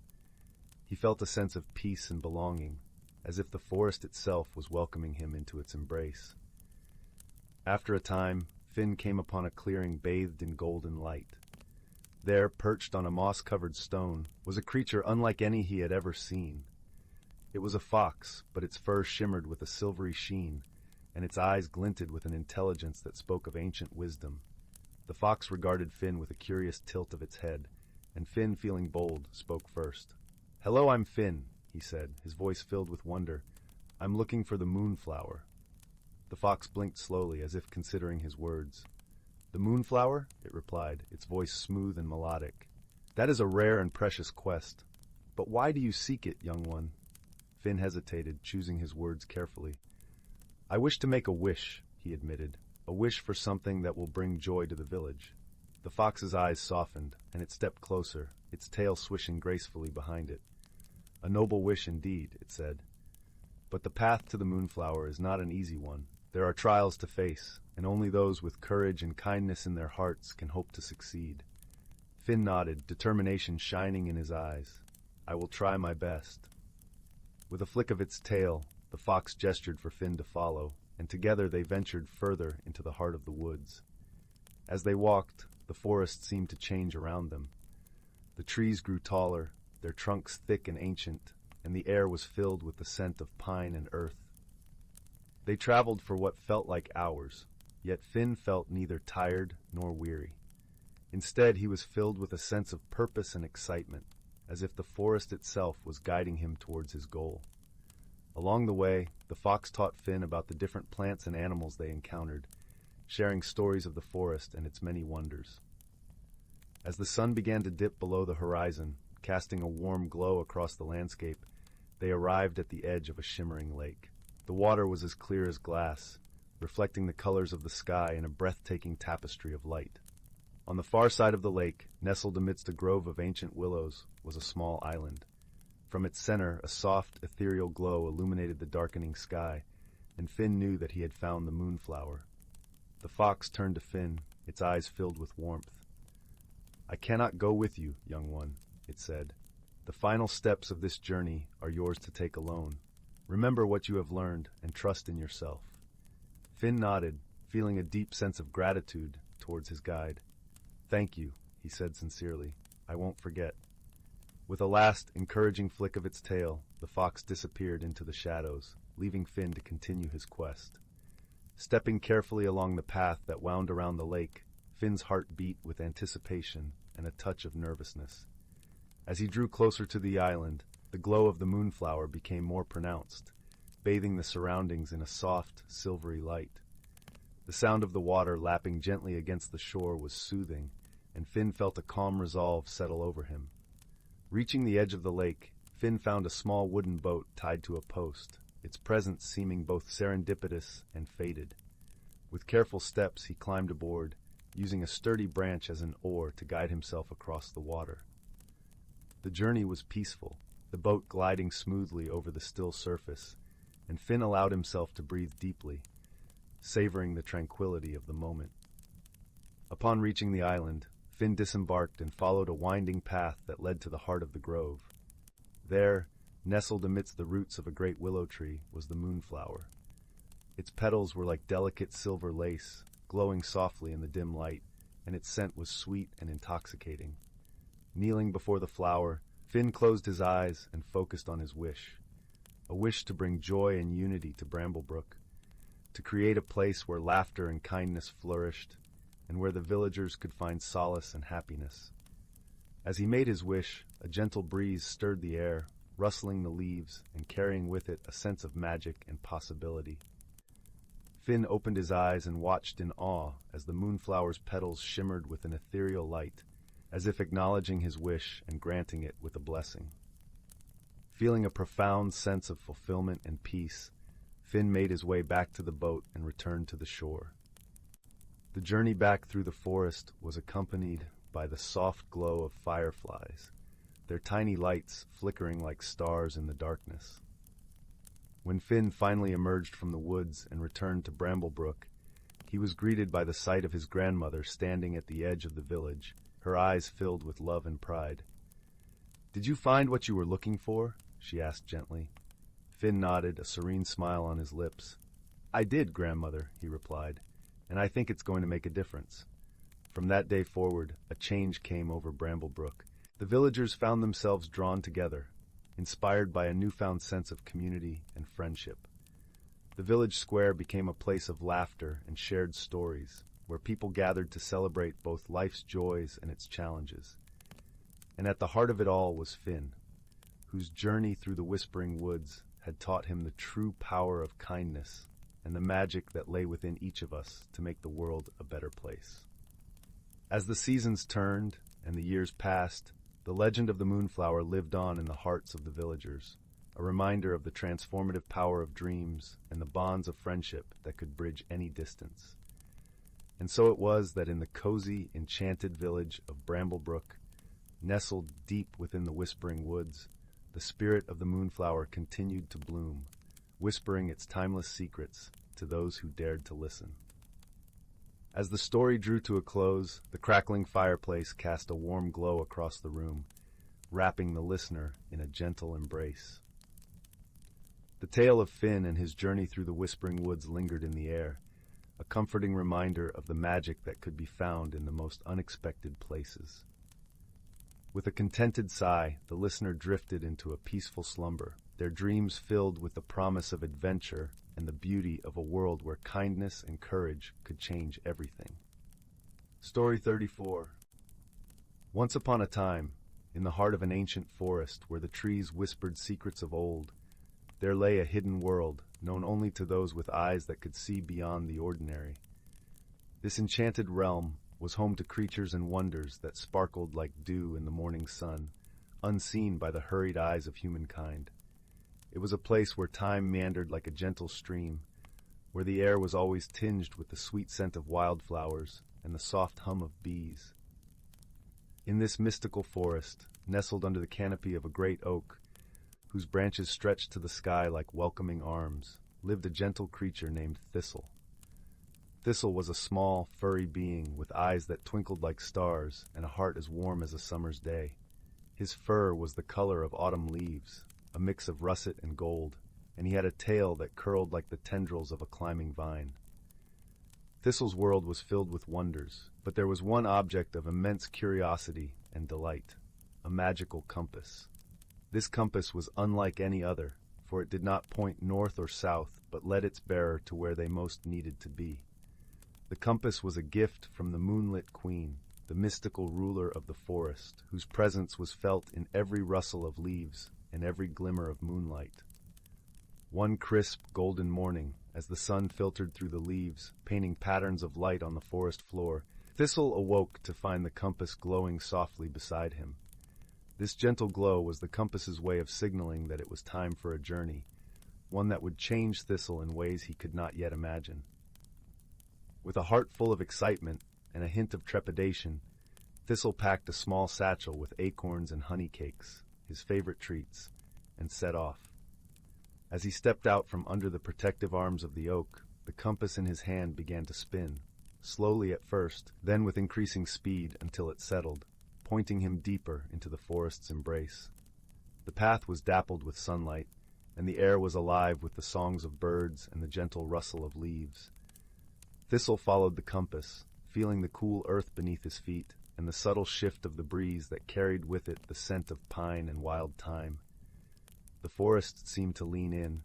He felt a sense of peace and belonging, as if the forest itself was welcoming him into its embrace. After a time, Finn came upon a clearing bathed in golden light. There, perched on a moss-covered stone, was a creature unlike any he had ever seen. It was a fox, but its fur shimmered with a silvery sheen, and its eyes glinted with an intelligence that spoke of ancient wisdom. The fox regarded Finn with a curious tilt of its head, and Finn, feeling bold, spoke first. "Hello, I'm Finn," he said, his voice filled with wonder. "I'm looking for the moonflower." The fox blinked slowly, as if considering his words. "The moonflower?" it replied, its voice smooth and melodic. "That is a rare and precious quest. But why do you seek it, young one?" Finn hesitated, choosing his words carefully. "I wish to make a wish," he admitted, "a wish for something that will bring joy to the village." The fox's eyes softened, and it stepped closer, its tail swishing gracefully behind it. "A noble wish indeed," it said. "But the path to the moonflower is not an easy one. There are trials to face, and only those with courage and kindness in their hearts can hope to succeed." Finn nodded, determination shining in his eyes. "I will try my best." With a flick of its tail, the fox gestured for Finn to follow, and together they ventured further into the heart of the woods. As they walked, the forest seemed to change around them. The trees grew taller, their trunks thick and ancient, and the air was filled with the scent of pine and earth. They traveled for what felt like hours, yet Finn felt neither tired nor weary. Instead, he was filled with a sense of purpose and excitement, as if the forest itself was guiding him towards his goal. Along the way, the fox taught Finn about the different plants and animals they encountered, sharing stories of the forest and its many wonders. As the sun began to dip below the horizon, casting a warm glow across the landscape, they arrived at the edge of a shimmering lake. The water was as clear as glass, reflecting the colors of the sky in a breathtaking tapestry of light. On the far side of the lake, nestled amidst a grove of ancient willows, was a small island. From its center, a soft, ethereal glow illuminated the darkening sky, and Finn knew that he had found the moonflower. The fox turned to Finn, its eyes filled with warmth. "I cannot go with you, young one," it said. "The final steps of this journey are yours to take alone. Remember what you have learned and trust in yourself." Finn nodded, feeling a deep sense of gratitude towards his guide. "Thank you," he said sincerely. "I won't forget." With a last, encouraging flick of its tail, the fox disappeared into the shadows, leaving Finn to continue his quest. Stepping carefully along the path that wound around the lake, Finn's heart beat with anticipation and a touch of nervousness. As he drew closer to the island, the glow of the moonflower became more pronounced, bathing the surroundings in a soft, silvery light. The sound of the water lapping gently against the shore was soothing, and Finn felt a calm resolve settle over him. Reaching the edge of the lake, Finn found a small wooden boat tied to a post, its presence seeming both serendipitous and fated. With careful steps, he climbed aboard, using a sturdy branch as an oar to guide himself across the water. The journey was peaceful, the boat gliding smoothly over the still surface, and Finn allowed himself to breathe deeply, savoring the tranquility of the moment. Upon reaching the island, Finn disembarked and followed a winding path that led to the heart of the grove. There, nestled amidst the roots of a great willow tree, was the moonflower. Its petals were like delicate silver lace, glowing softly in the dim light, and its scent was sweet and intoxicating. Kneeling before the flower, Finn closed his eyes and focused on his wish. A wish to bring joy and unity to Bramblebrook, to create a place where laughter and kindness flourished, and where the villagers could find solace and happiness. As he made his wish, a gentle breeze stirred the air, rustling the leaves and carrying with it a sense of magic and possibility. Finn opened his eyes and watched in awe as the moonflower's petals shimmered with an ethereal light, as if acknowledging his wish and granting it with a blessing. Feeling a profound sense of fulfillment and peace, Finn made his way back to the boat and returned to the shore. The journey back through the forest was accompanied by the soft glow of fireflies, their tiny lights flickering like stars in the darkness. When Finn finally emerged from the woods and returned to Bramblebrook, he was greeted by the sight of his grandmother standing at the edge of the village, her eyes filled with love and pride. "Did you find what you were looking for?" she asked gently. Finn nodded, a serene smile on his lips. "I did, grandmother," he replied, "and I think it's going to make a difference." From that day forward, a change came over Bramblebrook. The villagers found themselves drawn together, inspired by a newfound sense of community and friendship. The village square became a place of laughter and shared stories, where people gathered to celebrate both life's joys and its challenges. And at the heart of it all was Finn, whose journey through the Whispering Woods had taught him the true power of kindness and the magic that lay within each of us to make the world a better place. As the seasons turned and the years passed, the legend of the Moonflower lived on in the hearts of the villagers, a reminder of the transformative power of dreams and the bonds of friendship that could bridge any distance. And so it was that in the cozy, enchanted village of Bramblebrook, nestled deep within the Whispering Woods, the spirit of the Moonflower continued to bloom, whispering its timeless secrets to those who dared to listen. As the story drew to a close, the crackling fireplace cast a warm glow across the room, wrapping the listener in a gentle embrace. The tale of Finn and his journey through the Whispering Woods lingered in the air, a comforting reminder of the magic that could be found in the most unexpected places. With a contented sigh, the listener drifted into a peaceful slumber, their dreams filled with the promise of adventure and the beauty of a world where kindness and courage could change everything. Story 34. Once upon a time, in the heart of an ancient forest where the trees whispered secrets of old, there lay a hidden world known only to those with eyes that could see beyond the ordinary. This enchanted realm was home to creatures and wonders that sparkled like dew in the morning sun, unseen by the hurried eyes of humankind. It was a place where time meandered like a gentle stream, where the air was always tinged with the sweet scent of wildflowers and the soft hum of bees. In this mystical forest, nestled under the canopy of a great oak, whose branches stretched to the sky like welcoming arms, lived a gentle creature named Thistle. Thistle was a small, furry being with eyes that twinkled like stars and a heart as warm as a summer's day. His fur was the color of autumn leaves, a mix of russet and gold, and he had a tail that curled like the tendrils of a climbing vine. Thistle's world was filled with wonders, but there was one object of immense curiosity and delight, a magical compass. This compass was unlike any other, for it did not point north or south, but led its bearer to where they most needed to be. The compass was a gift from the moonlit queen, the mystical ruler of the forest, whose presence was felt in every rustle of leaves and every glimmer of moonlight. One crisp, golden morning, as the sun filtered through the leaves, painting patterns of light on the forest floor, Thistle awoke to find the compass glowing softly beside him. This gentle glow was the compass's way of signaling that it was time for a journey, one that would change Thistle in ways he could not yet imagine. With a heart full of excitement and a hint of trepidation, Thistle packed a small satchel with acorns and honey cakes, his favorite treats, and set off. As he stepped out from under the protective arms of the oak, the compass in his hand began to spin, slowly at first, then with increasing speed until it settled, pointing him deeper into the forest's embrace. The path was dappled with sunlight, and the air was alive with the songs of birds and the gentle rustle of leaves. Thistle followed the compass, feeling the cool earth beneath his feet and the subtle shift of the breeze that carried with it the scent of pine and wild thyme. The forest seemed to lean in,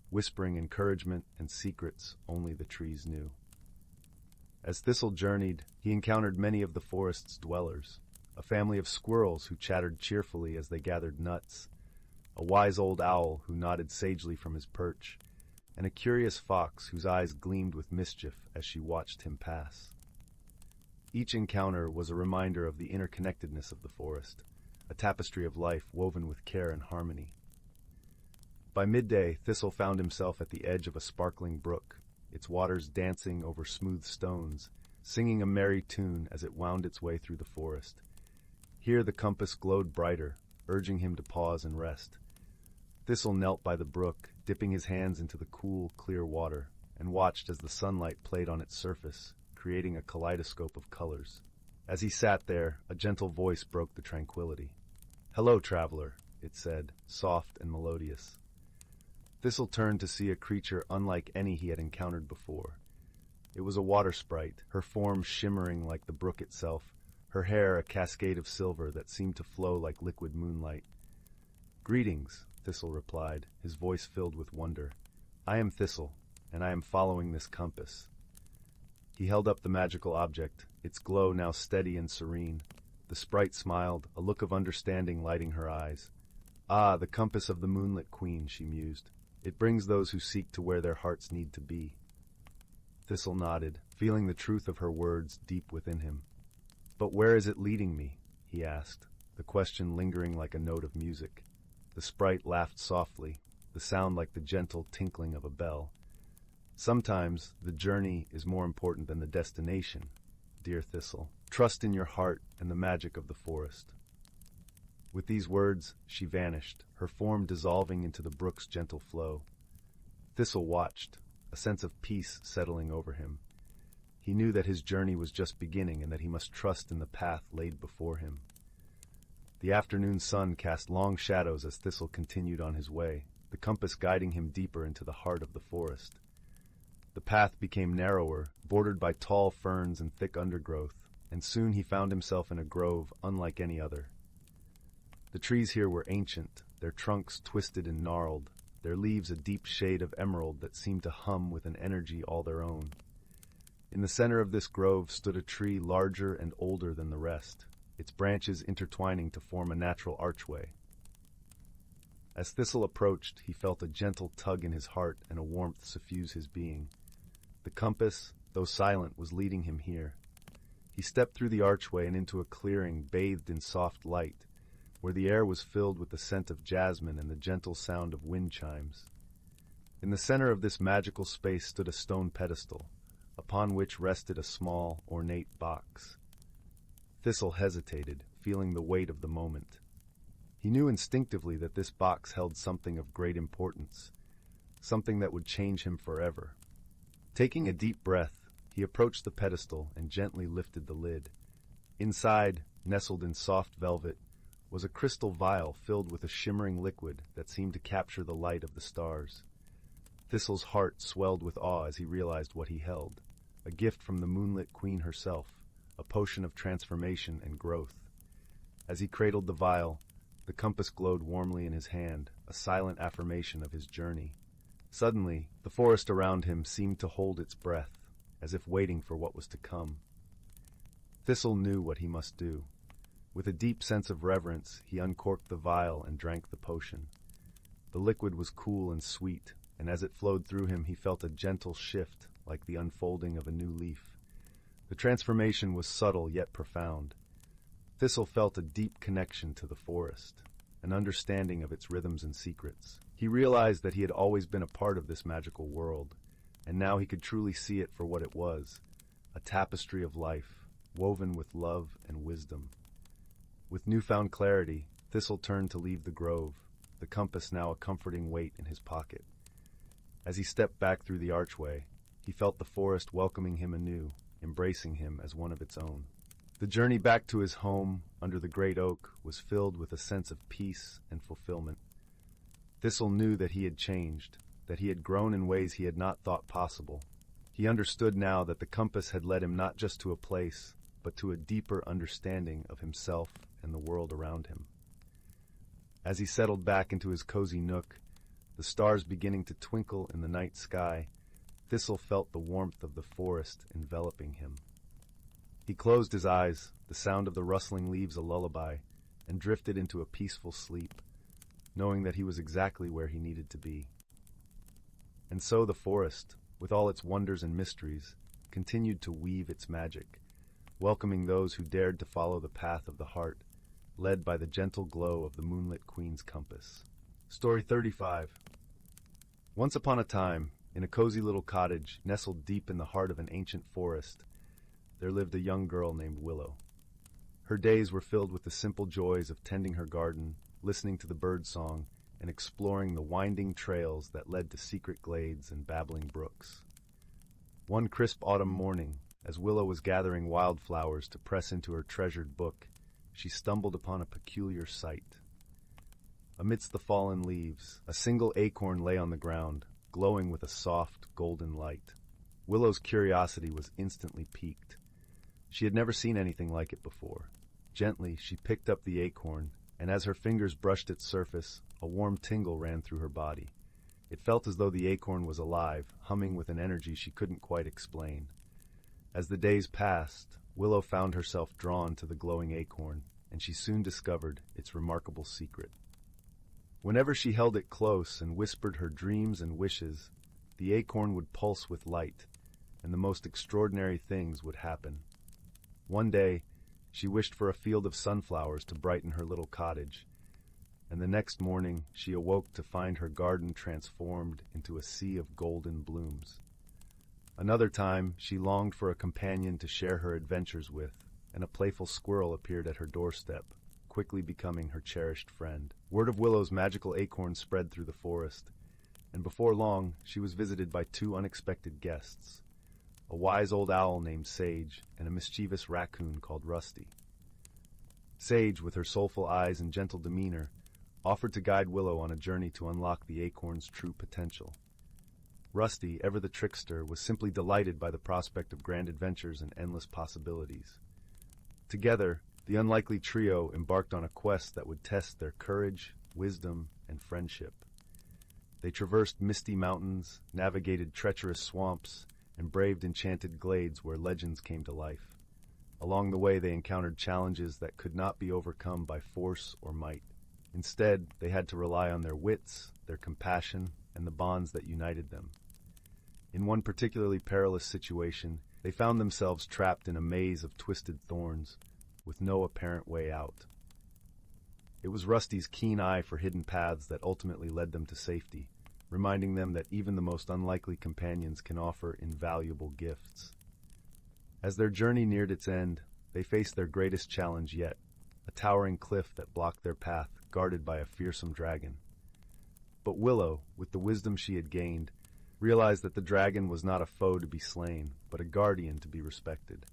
whispering encouragement and secrets only the trees knew. As Thistle journeyed, he encountered many of the forest's dwellers, a family of squirrels who chattered cheerfully as they gathered nuts, a wise old owl who nodded sagely from his perch, and a curious fox whose eyes gleamed with mischief as she watched him pass. Each encounter was a reminder of the interconnectedness of the forest, a tapestry of life woven with care and harmony. By midday, Thistle found himself at the edge of a sparkling brook, its waters dancing over smooth stones, singing a merry tune as it wound its way through the forest. Here the compass glowed brighter, urging him to pause and rest. Thistle knelt by the brook, dipping his hands into the cool, clear water, and watched as the sunlight played on its surface, creating a kaleidoscope of colors. As he sat there, a gentle voice broke the tranquility. "Hello, traveler," it said, soft and melodious. Thistle turned to see a creature unlike any he had encountered before. It was a water sprite, her form shimmering like the brook itself, her hair a cascade of silver that seemed to flow like liquid moonlight. "Greetings," Thistle replied, his voice filled with wonder. "I am Thistle, and I am following this compass." He held up the magical object, its glow now steady and serene. The sprite smiled, a look of understanding lighting her eyes. "Ah, the compass of the moonlit queen," she mused. "It brings those who seek to where their hearts need to be." Thistle nodded, feeling the truth of her words deep within him. "But where is it leading me?" he asked, the question lingering like a note of music. The sprite laughed softly, the sound like the gentle tinkling of a bell. "Sometimes the journey is more important than the destination, dear Thistle. Trust in your heart and the magic of the forest." With these words, she vanished, her form dissolving into the brook's gentle flow. Thistle watched, a sense of peace settling over him. He knew that his journey was just beginning and that he must trust in the path laid before him. The afternoon sun cast long shadows as Thistle continued on his way, the compass guiding him deeper into the heart of the forest. The path became narrower, bordered by tall ferns and thick undergrowth, and soon he found himself in a grove unlike any other. The trees here were ancient, their trunks twisted and gnarled, their leaves a deep shade of emerald that seemed to hum with an energy all their own. In the center of this grove stood a tree larger and older than the rest, its branches intertwining to form a natural archway. As Thistle approached, he felt a gentle tug in his heart and a warmth suffuse his being. The compass, though silent, was leading him here. He stepped through the archway and into a clearing bathed in soft light, where the air was filled with the scent of jasmine and the gentle sound of wind chimes. In the center of this magical space stood a stone pedestal, upon which rested a small, ornate box. Thistle hesitated, feeling the weight of the moment. He knew instinctively that this box held something of great importance, something that would change him forever. Taking a deep breath, he approached the pedestal and gently lifted the lid. Inside, nestled in soft velvet, was a crystal vial filled with a shimmering liquid that seemed to capture the light of the stars. Thistle's heart swelled with awe as he realized what he held, a gift from the moonlit queen herself, a potion of transformation and growth. As he cradled the vial, the compass glowed warmly in his hand, a silent affirmation of his journey. Suddenly, the forest around him seemed to hold its breath, as if waiting for what was to come. Thistle knew what he must do. With a deep sense of reverence, he uncorked the vial and drank the potion. The liquid was cool and sweet, and as it flowed through him, he felt a gentle shift, like the unfolding of a new leaf. The transformation was subtle yet profound. Thistle felt a deep connection to the forest, an understanding of its rhythms and secrets. He realized that he had always been a part of this magical world, and now he could truly see it for what it was, a tapestry of life, woven with love and wisdom. With newfound clarity, Thistle turned to leave the grove, the compass now a comforting weight in his pocket. As he stepped back through the archway, he felt the forest welcoming him anew, embracing him as one of its own. The journey back to his home under the great oak was filled with a sense of peace and fulfillment. Thistle knew that he had changed, that he had grown in ways he had not thought possible. He understood now that the compass had led him not just to a place, but to a deeper understanding of himself and the world around him. As he settled back into his cozy nook, the stars beginning to twinkle in the night sky, Thistle felt the warmth of the forest enveloping him. He closed his eyes, the sound of the rustling leaves a lullaby, and drifted into a peaceful sleep, knowing that he was exactly where he needed to be. And so the forest, with all its wonders and mysteries, continued to weave its magic, welcoming those who dared to follow the path of the heart, led by the gentle glow of the moonlit queen's compass. Story 35. Once upon a time, in a cozy little cottage nestled deep in the heart of an ancient forest, there lived a young girl named Willow. Her days were filled with the simple joys of tending her garden, listening to the bird song, and exploring the winding trails that led to secret glades and babbling brooks. One crisp autumn morning, as Willow was gathering wildflowers to press into her treasured book, she stumbled upon a peculiar sight. Amidst the fallen leaves, a single acorn lay on the ground, glowing with a soft, golden light. Willow's curiosity was instantly piqued. She had never seen anything like it before. Gently, she picked up the acorn, and as her fingers brushed its surface, a warm tingle ran through her body. It felt as though the acorn was alive, humming with an energy she couldn't quite explain. As the days passed, Willow found herself drawn to the glowing acorn, and she soon discovered its remarkable secret. Whenever she held it close and whispered her dreams and wishes, the acorn would pulse with light, and the most extraordinary things would happen. One day, she wished for a field of sunflowers to brighten her little cottage, and the next morning she awoke to find her garden transformed into a sea of golden blooms. Another time, she longed for a companion to share her adventures with, and a playful squirrel appeared at her doorstep, quickly becoming her cherished friend. Word of Willow's magical acorn spread through the forest, and before long she was visited by two unexpected guests, a wise old owl named Sage and a mischievous raccoon called Rusty. Sage, with her soulful eyes and gentle demeanor, offered to guide Willow on a journey to unlock the acorn's true potential. Rusty, ever the trickster, was simply delighted by the prospect of grand adventures and endless possibilities. Together, the unlikely trio embarked on a quest that would test their courage, wisdom, and friendship. They traversed misty mountains, navigated treacherous swamps, and braved enchanted glades where legends came to life. Along the way, they encountered challenges that could not be overcome by force or might. Instead, they had to rely on their wits, their compassion, and the bonds that united them. In one particularly perilous situation, they found themselves trapped in a maze of twisted thorns, with no apparent way out. It was Rusty's keen eye for hidden paths that ultimately led them to safety, reminding them that even the most unlikely companions can offer invaluable gifts. As their journey neared its end, they faced their greatest challenge yet, a towering cliff that blocked their path, guarded by a fearsome dragon. But Willow, with the wisdom she had gained, realized that the dragon was not a foe to be slain, but a guardian to be respected.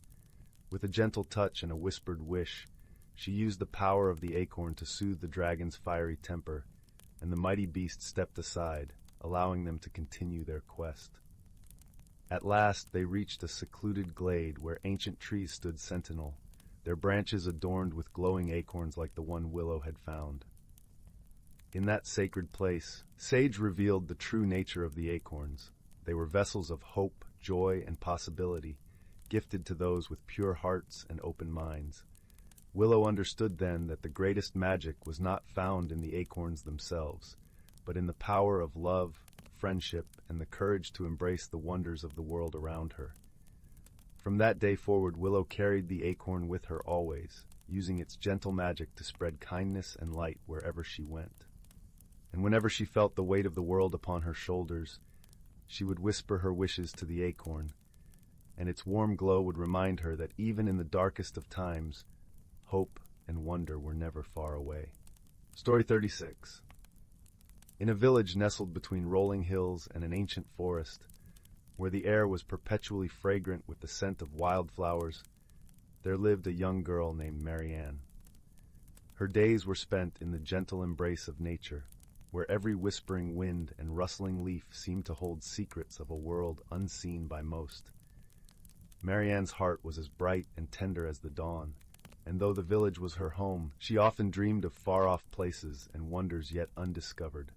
With a gentle touch and a whispered wish, she used the power of the acorn to soothe the dragon's fiery temper, and the mighty beast stepped aside, allowing them to continue their quest. At last they reached a secluded glade where ancient trees stood sentinel, their branches adorned with glowing acorns like the one Willow had found. In that sacred place, Sage revealed the true nature of the acorns. They were vessels of hope, joy, and possibility, gifted to those with pure hearts and open minds. Willow understood then that the greatest magic was not found in the acorns themselves, but in the power of love, friendship, and the courage to embrace the wonders of the world around her. From that day forward, Willow carried the acorn with her always, using its gentle magic to spread kindness and light wherever she went. And whenever she felt the weight of the world upon her shoulders, she would whisper her wishes to the acorn, and its warm glow would remind her that even in the darkest of times, hope and wonder were never far away. Story 36. In a village nestled between rolling hills and an ancient forest, where the air was perpetually fragrant with the scent of wildflowers, there lived a young girl named Marianne. Her days were spent in the gentle embrace of nature, where every whispering wind and rustling leaf seemed to hold secrets of a world unseen by most. Marianne's heart was as bright and tender as the dawn, and though the village was her home, she often dreamed of far-off places and wonders yet undiscovered.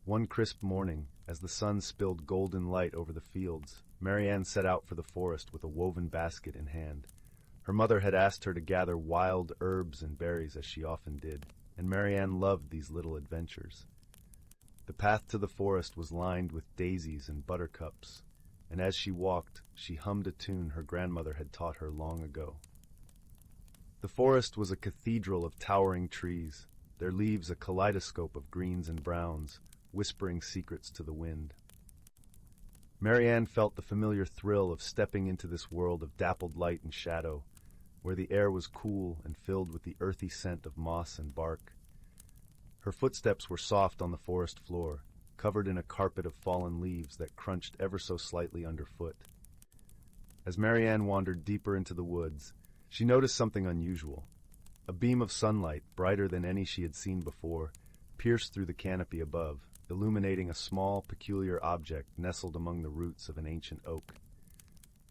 One crisp morning, as the sun spilled golden light over the fields, Marianne set out for the forest with a woven basket in hand. Her mother had asked her to gather wild herbs and berries as she often did, and Marianne loved these little adventures. The path to the forest was lined with daisies and buttercups, and as she walked, she hummed a tune her grandmother had taught her long ago. The forest was a cathedral of towering trees, their leaves a kaleidoscope of greens and browns, whispering secrets to the wind. Marianne felt the familiar thrill of stepping into this world of dappled light and shadow, where the air was cool and filled with the earthy scent of moss and bark. Her footsteps were soft on the forest floor, covered in a carpet of fallen leaves that crunched ever so slightly underfoot. As Marianne wandered deeper into the woods, she noticed something unusual. A beam of sunlight, brighter than any she had seen before, pierced through the canopy above, illuminating a small, peculiar object nestled among the roots of an ancient oak.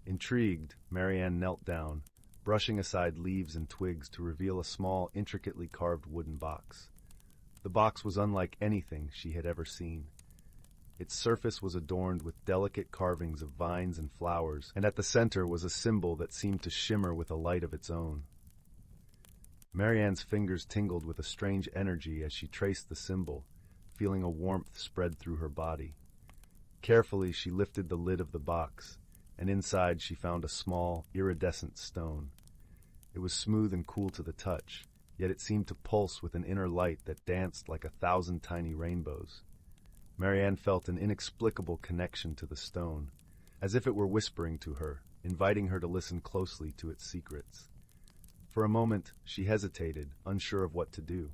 Intrigued, Marianne knelt down, brushing aside leaves and twigs to reveal a small, intricately carved wooden box. The box was unlike anything she had ever seen. Its surface was adorned with delicate carvings of vines and flowers, and at the center was a symbol that seemed to shimmer with a light of its own. Marianne's fingers tingled with a strange energy as she traced the symbol, feeling a warmth spread through her body. Carefully, she lifted the lid of the box, and inside she found a small, iridescent stone. It was smooth and cool to the touch, yet it seemed to pulse with an inner light that danced like 1,000 tiny rainbows. Marianne felt an inexplicable connection to the stone, as if it were whispering to her, inviting her to listen closely to its secrets. For a moment, she hesitated, unsure of what to do.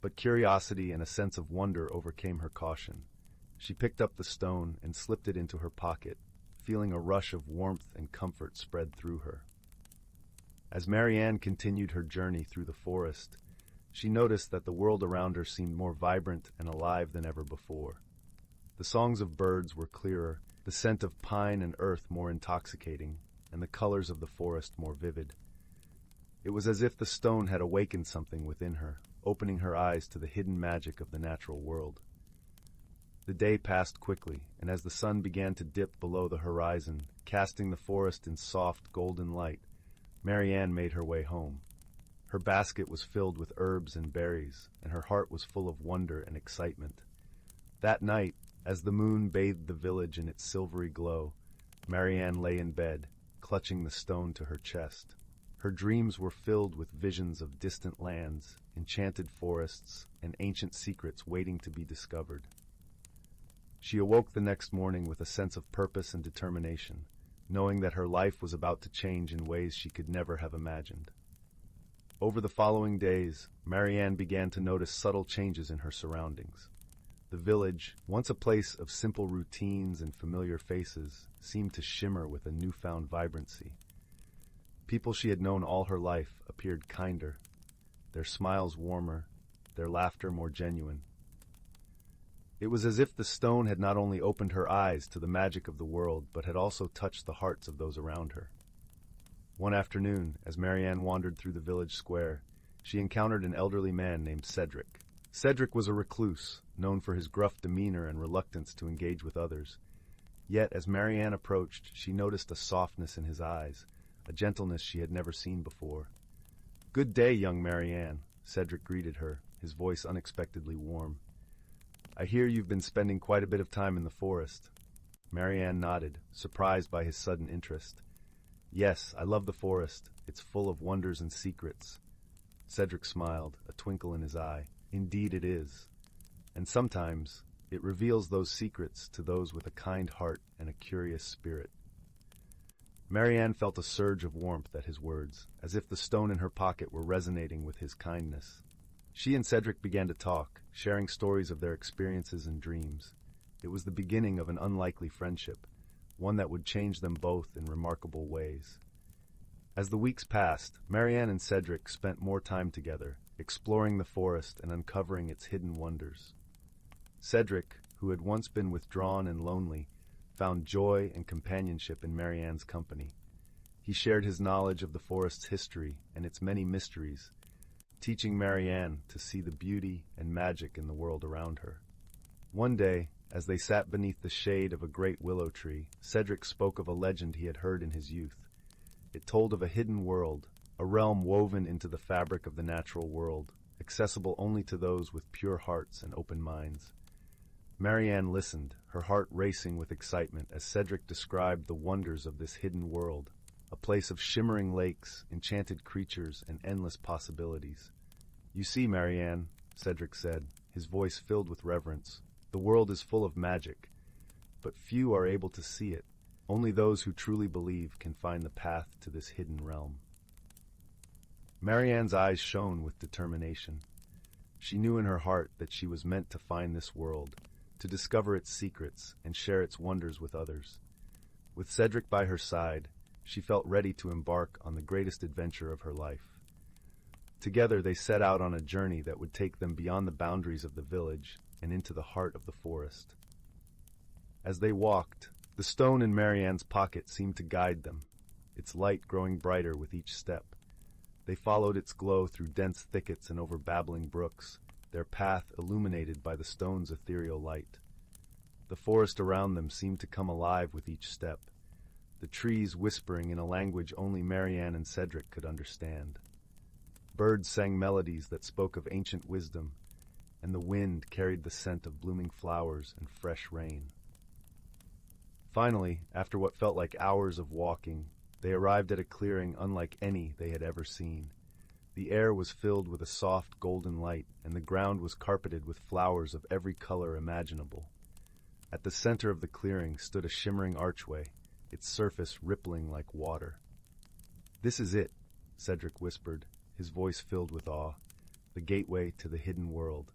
But curiosity and a sense of wonder overcame her caution. She picked up the stone and slipped it into her pocket, feeling a rush of warmth and comfort spread through her. As Marianne continued her journey through the forest, she noticed that the world around her seemed more vibrant and alive than ever before. The songs of birds were clearer, the scent of pine and earth more intoxicating, and the colors of the forest more vivid. It was as if the stone had awakened something within her, opening her eyes to the hidden magic of the natural world. The day passed quickly, and as the sun began to dip below the horizon, casting the forest in soft, golden light, Marianne made her way home. Her basket was filled with herbs and berries, and her heart was full of wonder and excitement. That night, as the moon bathed the village in its silvery glow, Marianne lay in bed, clutching the stone to her chest. Her dreams were filled with visions of distant lands, enchanted forests, and ancient secrets waiting to be discovered. She awoke the next morning with a sense of purpose and determination, knowing that her life was about to change in ways she could never have imagined. Over the following days, Marianne began to notice subtle changes in her surroundings. The village, once a place of simple routines and familiar faces, seemed to shimmer with a newfound vibrancy. People she had known all her life appeared kinder, their smiles warmer, their laughter more genuine. It was as if the stone had not only opened her eyes to the magic of the world, but had also touched the hearts of those around her. One afternoon, as Marianne wandered through the village square, she encountered an elderly man named Cedric. Cedric was a recluse, known for his gruff demeanor and reluctance to engage with others. Yet, as Marianne approached, she noticed a softness in his eyes, a gentleness she had never seen before. "Good day, young Marianne," Cedric greeted her, his voice unexpectedly warm. "I hear you've been spending quite a bit of time in the forest." Marianne nodded, surprised by his sudden interest. "Yes, I love the forest. It's full of wonders and secrets." Cedric smiled, a twinkle in his eye. "Indeed it is. And sometimes it reveals those secrets to those with a kind heart and a curious spirit." Marianne felt a surge of warmth at his words, as if the stone in her pocket were resonating with his kindness. She and Cedric began to talk, sharing stories of their experiences and dreams. It was the beginning of an unlikely friendship, one that would change them both in remarkable ways. As the weeks passed, Marianne and Cedric spent more time together, exploring the forest and uncovering its hidden wonders. Cedric, who had once been withdrawn and lonely, found joy and companionship in Marianne's company. He shared his knowledge of the forest's history and its many mysteries, teaching Marianne to see the beauty and magic in the world around her. One day, as they sat beneath the shade of a great willow tree, Cedric spoke of a legend he had heard in his youth. It told of a hidden world, a realm woven into the fabric of the natural world, accessible only to those with pure hearts and open minds. Marianne listened, her heart racing with excitement as Cedric described the wonders of this hidden world, a place of shimmering lakes, enchanted creatures, and endless possibilities. "You see, Marianne," Cedric said, his voice filled with reverence, "the world is full of magic, but few are able to see it. Only those who truly believe can find the path to this hidden realm." Marianne's eyes shone with determination. She knew in her heart that she was meant to find this world, to discover its secrets and share its wonders with others. With Cedric by her side, she felt ready to embark on the greatest adventure of her life. Together they set out on a journey that would take them beyond the boundaries of the village and into the heart of the forest. As they walked, the stone in Marianne's pocket seemed to guide them, its light growing brighter with each step. They followed its glow through dense thickets and over babbling brooks, their path illuminated by the stone's ethereal light. The forest around them seemed to come alive with each step, the trees whispering in a language only Marianne and Cedric could understand. Birds sang melodies that spoke of ancient wisdom, and the wind carried the scent of blooming flowers and fresh rain. Finally, after what felt like hours of walking, they arrived at a clearing unlike any they had ever seen. The air was filled with a soft golden light, and the ground was carpeted with flowers of every color imaginable. At the center of the clearing stood a shimmering archway, its surface rippling like water. "This is it," Cedric whispered, his voice filled with awe, "the gateway to the hidden world."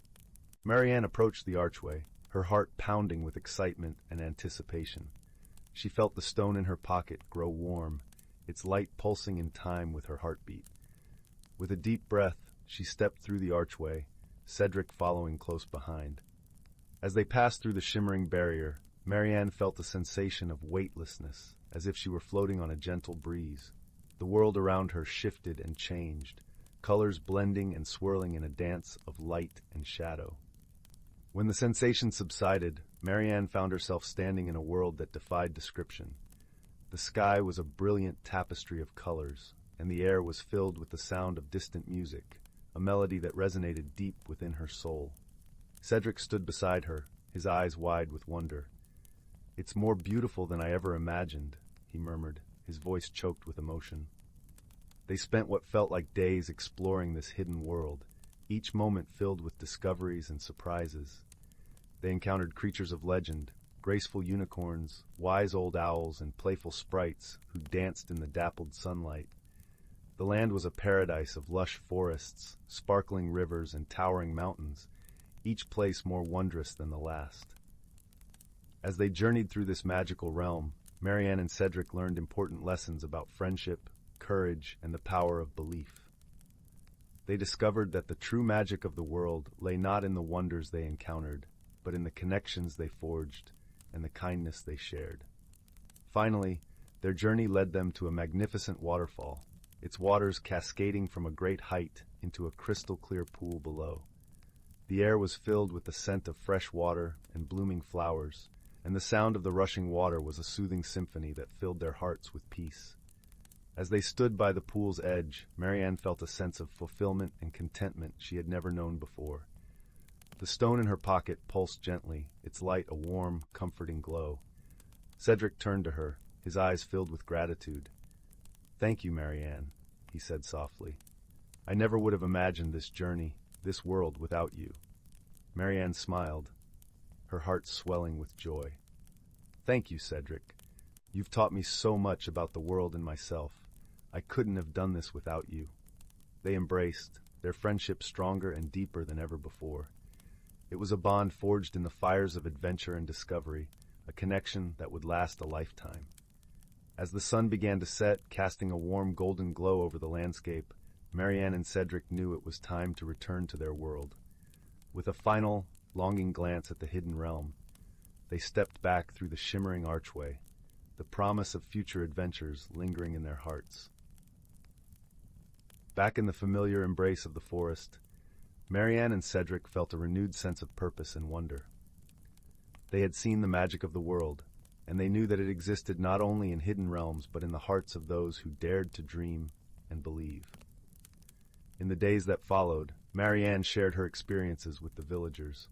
Marianne approached the archway, her heart pounding with excitement and anticipation. She felt the stone in her pocket grow warm, its light pulsing in time with her heartbeat. With a deep breath, she stepped through the archway, Cedric following close behind. As they passed through the shimmering barrier, Marianne felt a sensation of weightlessness, as if she were floating on a gentle breeze. The world around her shifted and changed, colors blending and swirling in a dance of light and shadow. When the sensation subsided, Marianne found herself standing in a world that defied description. The sky was a brilliant tapestry of colors, and the air was filled with the sound of distant music, a melody that resonated deep within her soul. Cedric stood beside her, his eyes wide with wonder. "It's more beautiful than I ever imagined," he murmured, his voice choked with emotion. They spent what felt like days exploring this hidden world, each moment filled with discoveries and surprises. They encountered creatures of legend, graceful unicorns, wise old owls, and playful sprites who danced in the dappled sunlight. The land was a paradise of lush forests, sparkling rivers, and towering mountains, each place more wondrous than the last. As they journeyed through this magical realm, Marianne and Cedric learned important lessons about friendship, courage, and the power of belief. They discovered that the true magic of the world lay not in the wonders they encountered, but in the connections they forged and the kindness they shared. Finally, their journey led them to a magnificent waterfall, its waters cascading from a great height into a crystal-clear pool below. The air was filled with the scent of fresh water and blooming flowers, and the sound of the rushing water was a soothing symphony that filled their hearts with peace. As they stood by the pool's edge, Marianne felt a sense of fulfillment and contentment she had never known before. The stone in her pocket pulsed gently, its light a warm, comforting glow. Cedric turned to her, his eyes filled with gratitude. "Thank you, Marianne," he said softly. "I never would have imagined this journey, this world, without you." Marianne smiled, her heart swelling with joy. "Thank you, Cedric. You've taught me so much about the world and myself. I couldn't have done this without you." They embraced, their friendship stronger and deeper than ever before. It was a bond forged in the fires of adventure and discovery, a connection that would last a lifetime. As the sun began to set, casting a warm golden glow over the landscape, Marianne and Cedric knew it was time to return to their world. With a final, longing glance at the hidden realm, they stepped back through the shimmering archway, the promise of future adventures lingering in their hearts. Back in the familiar embrace of the forest, Marianne and Cedric felt a renewed sense of purpose and wonder. They had seen the magic of the world, and they knew that it existed not only in hidden realms but in the hearts of those who dared to dream and believe. In the days that followed, Marianne shared her experiences with the villagers,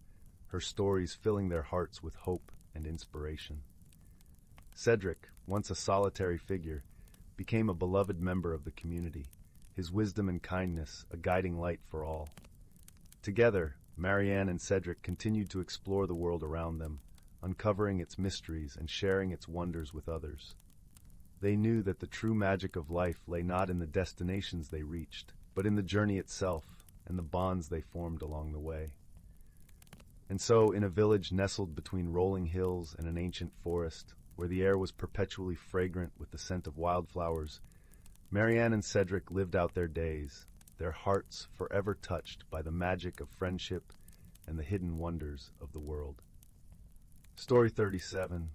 her stories filling their hearts with hope and inspiration. Cedric, once a solitary figure, became a beloved member of the community, his wisdom and kindness a guiding light for all. Together, Marianne and Cedric continued to explore the world around them, uncovering its mysteries and sharing its wonders with others. They knew that the true magic of life lay not in the destinations they reached, but in the journey itself and the bonds they formed along the way. And so, in a village nestled between rolling hills and an ancient forest, where the air was perpetually fragrant with the scent of wildflowers, Marianne and Cedric lived out their days, their hearts forever touched by the magic of friendship and the hidden wonders of the world. Story 37.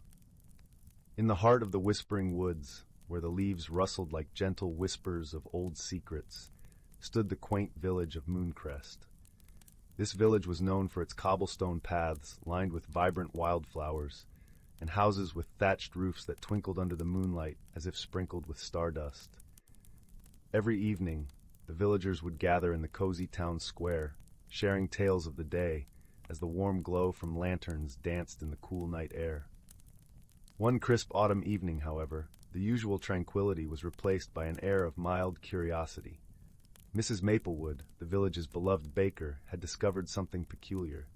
In the heart of the whispering woods, where the leaves rustled like gentle whispers of old secrets, stood the quaint village of Mooncrest. This village was known for its cobblestone paths lined with vibrant wildflowers, and houses with thatched roofs that twinkled under the moonlight as if sprinkled with stardust. Every evening, the villagers would gather in the cozy town square, sharing tales of the day as the warm glow from lanterns danced in the cool night air. One crisp autumn evening, however, the usual tranquility was replaced by an air of mild curiosity. Mrs. Maplewood, the village's beloved baker, had discovered something peculiar.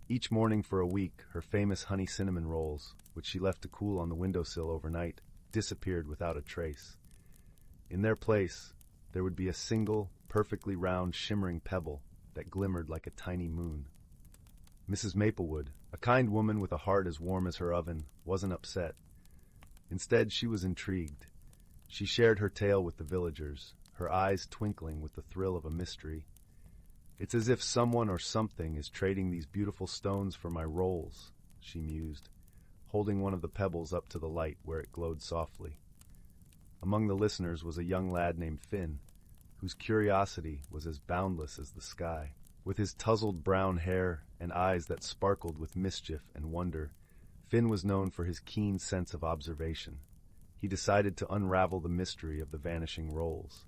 Each morning for a week, her famous honey cinnamon rolls, which she left to cool on the windowsill overnight, disappeared without a trace. In their place, there would be a single, perfectly round, shimmering pebble that glimmered like a tiny moon. Mrs. Maplewood, a kind woman with a heart as warm as her oven, wasn't upset. Instead, she was intrigued. She shared her tale with the villagers, her eyes twinkling with the thrill of a mystery. "It's as if someone or something is trading these beautiful stones for my rolls," she mused, holding one of the pebbles up to the light where it glowed softly. Among the listeners was a young lad named Finn, whose curiosity was as boundless as the sky. With his tousled brown hair and eyes that sparkled with mischief and wonder, Finn was known for his keen sense of observation. He decided to unravel the mystery of the vanishing rolls.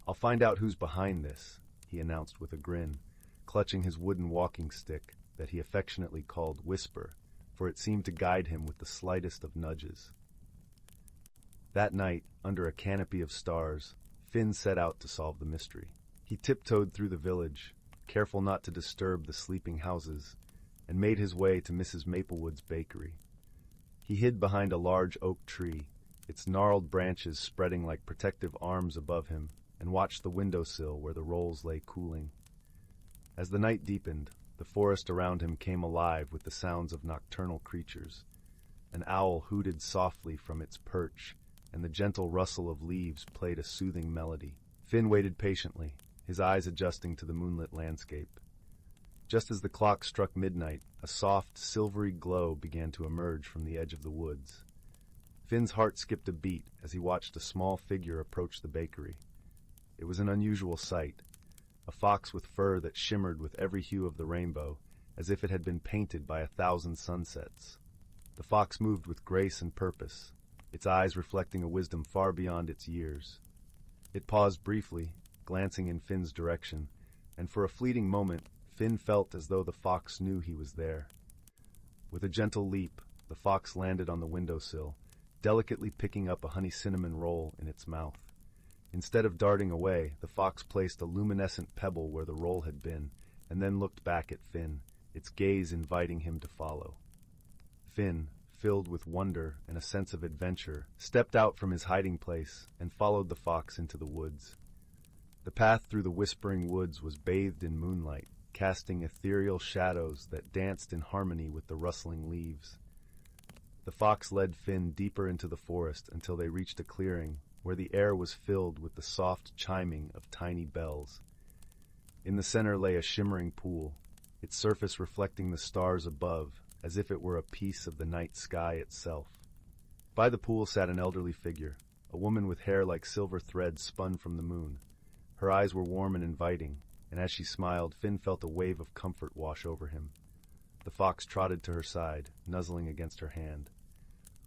"I'll find out who's behind this," he announced with a grin, clutching his wooden walking stick that he affectionately called Whisper, for it seemed to guide him with the slightest of nudges. That night, under a canopy of stars, Finn set out to solve the mystery. He tiptoed through the village, careful not to disturb the sleeping houses, and made his way to Mrs. Maplewood's bakery. He hid behind a large oak tree, its gnarled branches spreading like protective arms above him, and watched the windowsill where the rolls lay cooling. As the night deepened, the forest around him came alive with the sounds of nocturnal creatures. An owl hooted softly from its perch, and the gentle rustle of leaves played a soothing melody. Finn waited patiently, his eyes adjusting to the moonlit landscape. Just as the clock struck midnight, a soft, silvery glow began to emerge from the edge of the woods. Finn's heart skipped a beat as he watched a small figure approach the bakery. It was an unusual sight, a fox with fur that shimmered with every hue of the rainbow, as if it had been painted by 1,000 sunsets. The fox moved with grace and purpose, its eyes reflecting a wisdom far beyond its years. It paused briefly, glancing in Finn's direction, and for a fleeting moment, Finn felt as though the fox knew he was there. With a gentle leap, the fox landed on the windowsill, delicately picking up a honey cinnamon roll in its mouth. Instead of darting away, the fox placed a luminescent pebble where the roll had been, and then looked back at Finn, its gaze inviting him to follow. Finn, filled with wonder and a sense of adventure, stepped out from his hiding place and followed the fox into the woods. The path through the whispering woods was bathed in moonlight, casting ethereal shadows that danced in harmony with the rustling leaves. The fox led Finn deeper into the forest until they reached a clearing where the air was filled with the soft chiming of tiny bells. In the center lay a shimmering pool, its surface reflecting the stars above as if it were a piece of the night sky itself. By the pool sat an elderly figure, a woman with hair like silver threads spun from the moon. Her eyes were warm and inviting, and as she smiled, Finn felt a wave of comfort wash over him. The fox trotted to her side, nuzzling against her hand.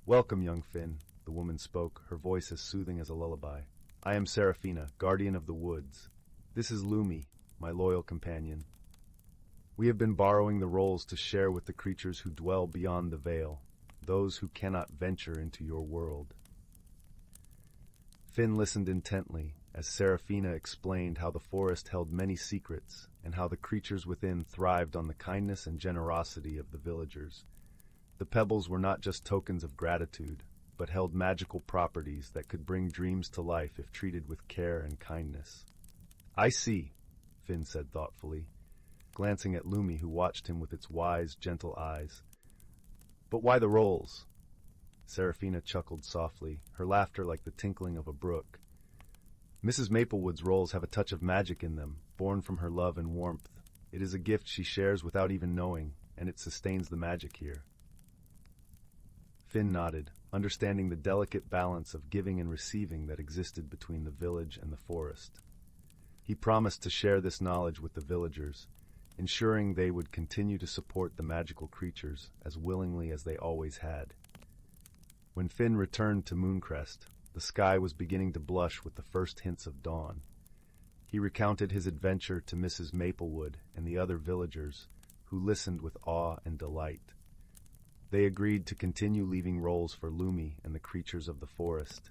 "Welcome, young Finn," the woman spoke, her voice as soothing as a lullaby. "I am Seraphina, guardian of the woods. This is Lumi, my loyal companion. We have been borrowing the rolls to share with the creatures who dwell beyond the veil, those who cannot venture into your world." Finn listened intently as Seraphina explained how the forest held many secrets and how the creatures within thrived on the kindness and generosity of the villagers. The pebbles were not just tokens of gratitude, but held magical properties that could bring dreams to life if treated with care and kindness. "I see," Finn said thoughtfully, glancing at Lumi, who watched him with its wise, gentle eyes. "But why the rolls?" Seraphina chuckled softly, her laughter like the tinkling of a brook. "Mrs. Maplewood's rolls have a touch of magic in them, born from her love and warmth. It is a gift she shares without even knowing, and it sustains the magic here." Finn nodded, understanding the delicate balance of giving and receiving that existed between the village and the forest. He promised to share this knowledge with the villagers, ensuring they would continue to support the magical creatures as willingly as they always had. When Finn returned to Mooncrest, the sky was beginning to blush with the first hints of dawn. He recounted his adventure to Mrs. Maplewood and the other villagers, who listened with awe and delight. They agreed to continue leaving rolls for Lumi and the creatures of the forest,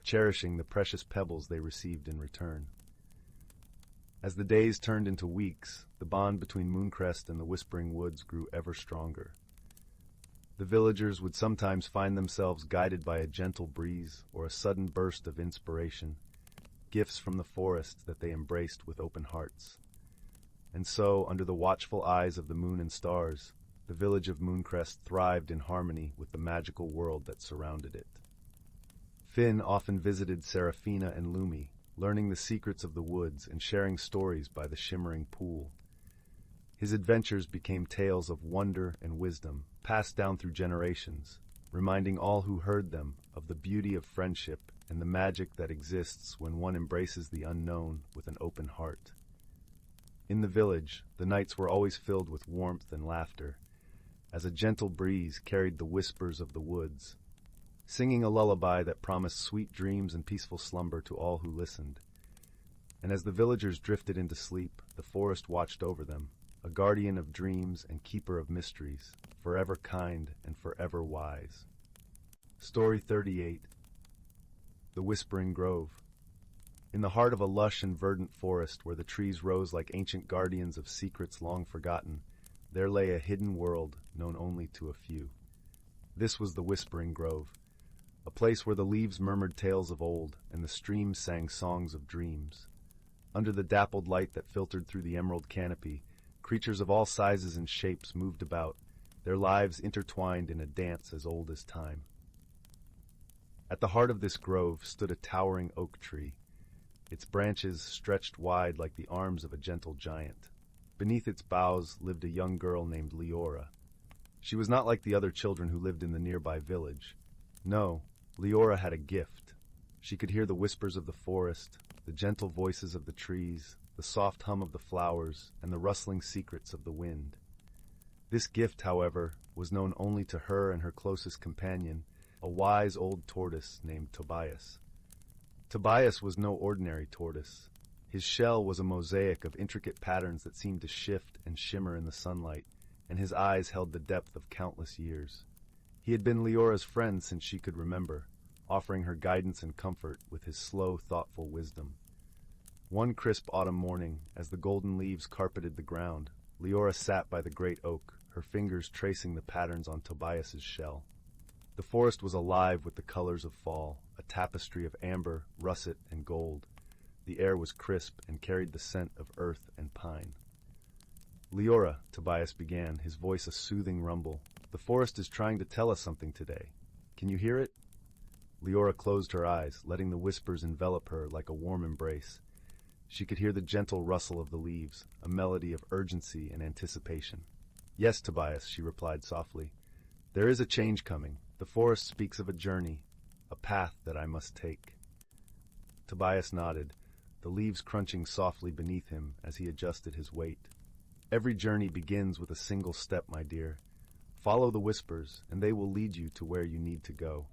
cherishing the precious pebbles they received in return. As the days turned into weeks, the bond between Mooncrest and the Whispering Woods grew ever stronger. The villagers would sometimes find themselves guided by a gentle breeze or a sudden burst of inspiration, gifts from the forest that they embraced with open hearts. And so, under the watchful eyes of the moon and stars, the village of Mooncrest thrived in harmony with the magical world that surrounded it. Finn often visited Seraphina and Lumi, learning the secrets of the woods and sharing stories by the shimmering pool. His adventures became tales of wonder and wisdom, passed down through generations, reminding all who heard them of the beauty of friendship and the magic that exists when one embraces the unknown with an open heart. In the village, the nights were always filled with warmth and laughter, as a gentle breeze carried the whispers of the woods, singing a lullaby that promised sweet dreams and peaceful slumber to all who listened. And as the villagers drifted into sleep, the forest watched over them, a guardian of dreams and keeper of mysteries, forever kind and forever wise. Story 38. The Whispering Grove. In the heart of a lush and verdant forest where the trees rose like ancient guardians of secrets long forgotten, there lay a hidden world known only to a few. This was the Whispering Grove, a place where the leaves murmured tales of old and the streams sang songs of dreams. Under the dappled light that filtered through the emerald canopy, creatures of all sizes and shapes moved about, their lives intertwined in a dance as old as time. At the heart of this grove stood a towering oak tree, its branches stretched wide like the arms of a gentle giant. Beneath its boughs lived a young girl named Leora. She was not like the other children who lived in the nearby village. No, Leora had a gift. She could hear the whispers of the forest, the gentle voices of the trees, the soft hum of the flowers, and the rustling secrets of the wind. This gift, however, was known only to her and her closest companion, a wise old tortoise named Tobias. Tobias was no ordinary tortoise. His shell was a mosaic of intricate patterns that seemed to shift and shimmer in the sunlight, and his eyes held the depth of countless years. He had been Leora's friend since she could remember, offering her guidance and comfort with his slow, thoughtful wisdom. One crisp autumn morning, as the golden leaves carpeted the ground, Leora sat by the great oak, her fingers tracing the patterns on Tobias's shell. The forest was alive with the colors of fall, a tapestry of amber, russet, and gold. The air was crisp and carried the scent of earth and pine. "Leora," Tobias began, his voice a soothing rumble, The forest is trying to tell us something today. Can you hear it? Leora closed her eyes, letting the whispers envelop her like a warm embrace. She could hear the gentle rustle of the leaves, a melody of urgency and anticipation. Yes, Tobias, she replied softly. There is a change coming. The forest speaks of a journey, a path that I must take. Tobias nodded, the leaves crunching softly beneath him as he adjusted his weight. Every journey begins with a single step, my dear. Follow the whispers, and they will lead you to where you need to go.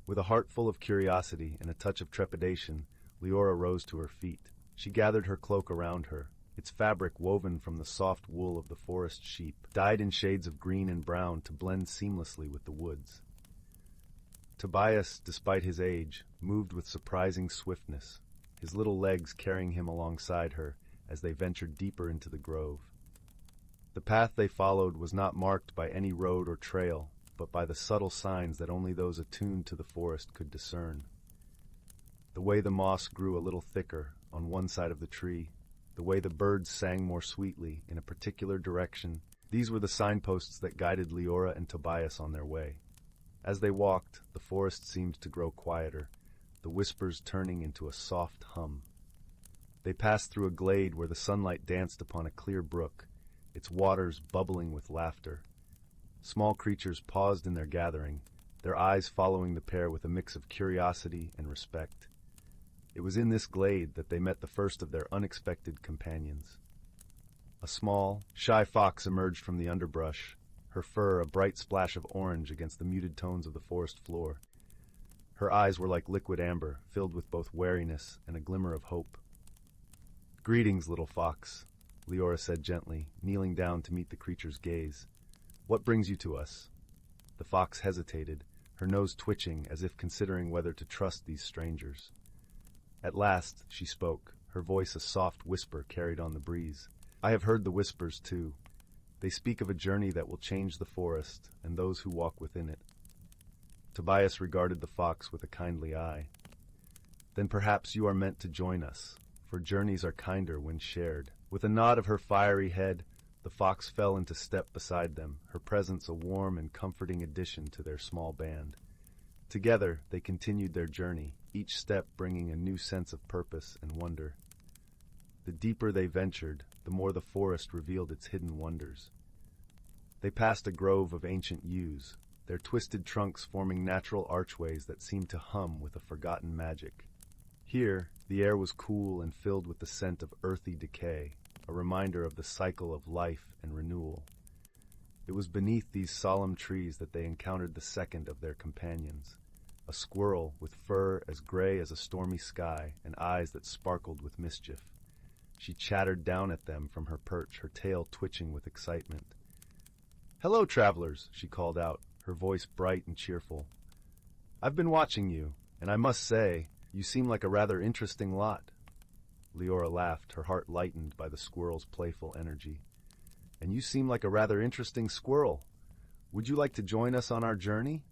With a heart full of curiosity and a touch of trepidation, Leora rose to her feet. She gathered her cloak around her, its fabric woven from the soft wool of the forest sheep, dyed in shades of green and brown to blend seamlessly with the woods. Tobias, despite his age, moved with surprising swiftness, his little legs carrying him alongside her as they ventured deeper into the grove. The path they followed was not marked by any road or trail, but by the subtle signs that only those attuned to the forest could discern. The way the moss grew a little thicker on one side of the tree, the way the birds sang more sweetly in a particular direction, these were the signposts that guided Leora and Tobias on their way. As they walked, the forest seemed to grow quieter, the whispers turning into a soft hum. They passed through a glade where the sunlight danced upon a clear brook, its waters bubbling with laughter. Small creatures paused in their gathering, their eyes following the pair with a mix of curiosity and respect. It was in this glade that they met the first of their unexpected companions. A small, shy fox emerged from the underbrush, her fur a bright splash of orange against the muted tones of the forest floor. Her eyes were like liquid amber, filled with both wariness and a glimmer of hope. "Greetings, little fox," Leora said gently, kneeling down to meet the creature's gaze. "What brings you to us?" The fox hesitated, her nose twitching as if considering whether to trust these strangers. At last, she spoke, her voice a soft whisper carried on the breeze. "I have heard the whispers, too. They speak of a journey that will change the forest and those who walk within it." Tobias regarded the fox with a kindly eye. "Then perhaps you are meant to join us, for journeys are kinder when shared." With a nod of her fiery head, the fox fell into step beside them, her presence a warm and comforting addition to their small band. Together, they continued their journey, each step bringing a new sense of purpose and wonder. The deeper they ventured, the more the forest revealed its hidden wonders. They passed a grove of ancient yews, their twisted trunks forming natural archways that seemed to hum with a forgotten magic. Here, the air was cool and filled with the scent of earthy decay, a reminder of the cycle of life and renewal. It was beneath these solemn trees that they encountered the second of their companions, a squirrel with fur as gray as a stormy sky and eyes that sparkled with mischief. She chattered down at them from her perch, her tail twitching with excitement. "Hello, travelers," she called out, her voice bright and cheerful. "I've been watching you, and I must say, you seem like a rather interesting lot." Leora laughed, her heart lightened by the squirrel's playful energy. "And you seem like a rather interesting squirrel. Would you like to join us on our journey?"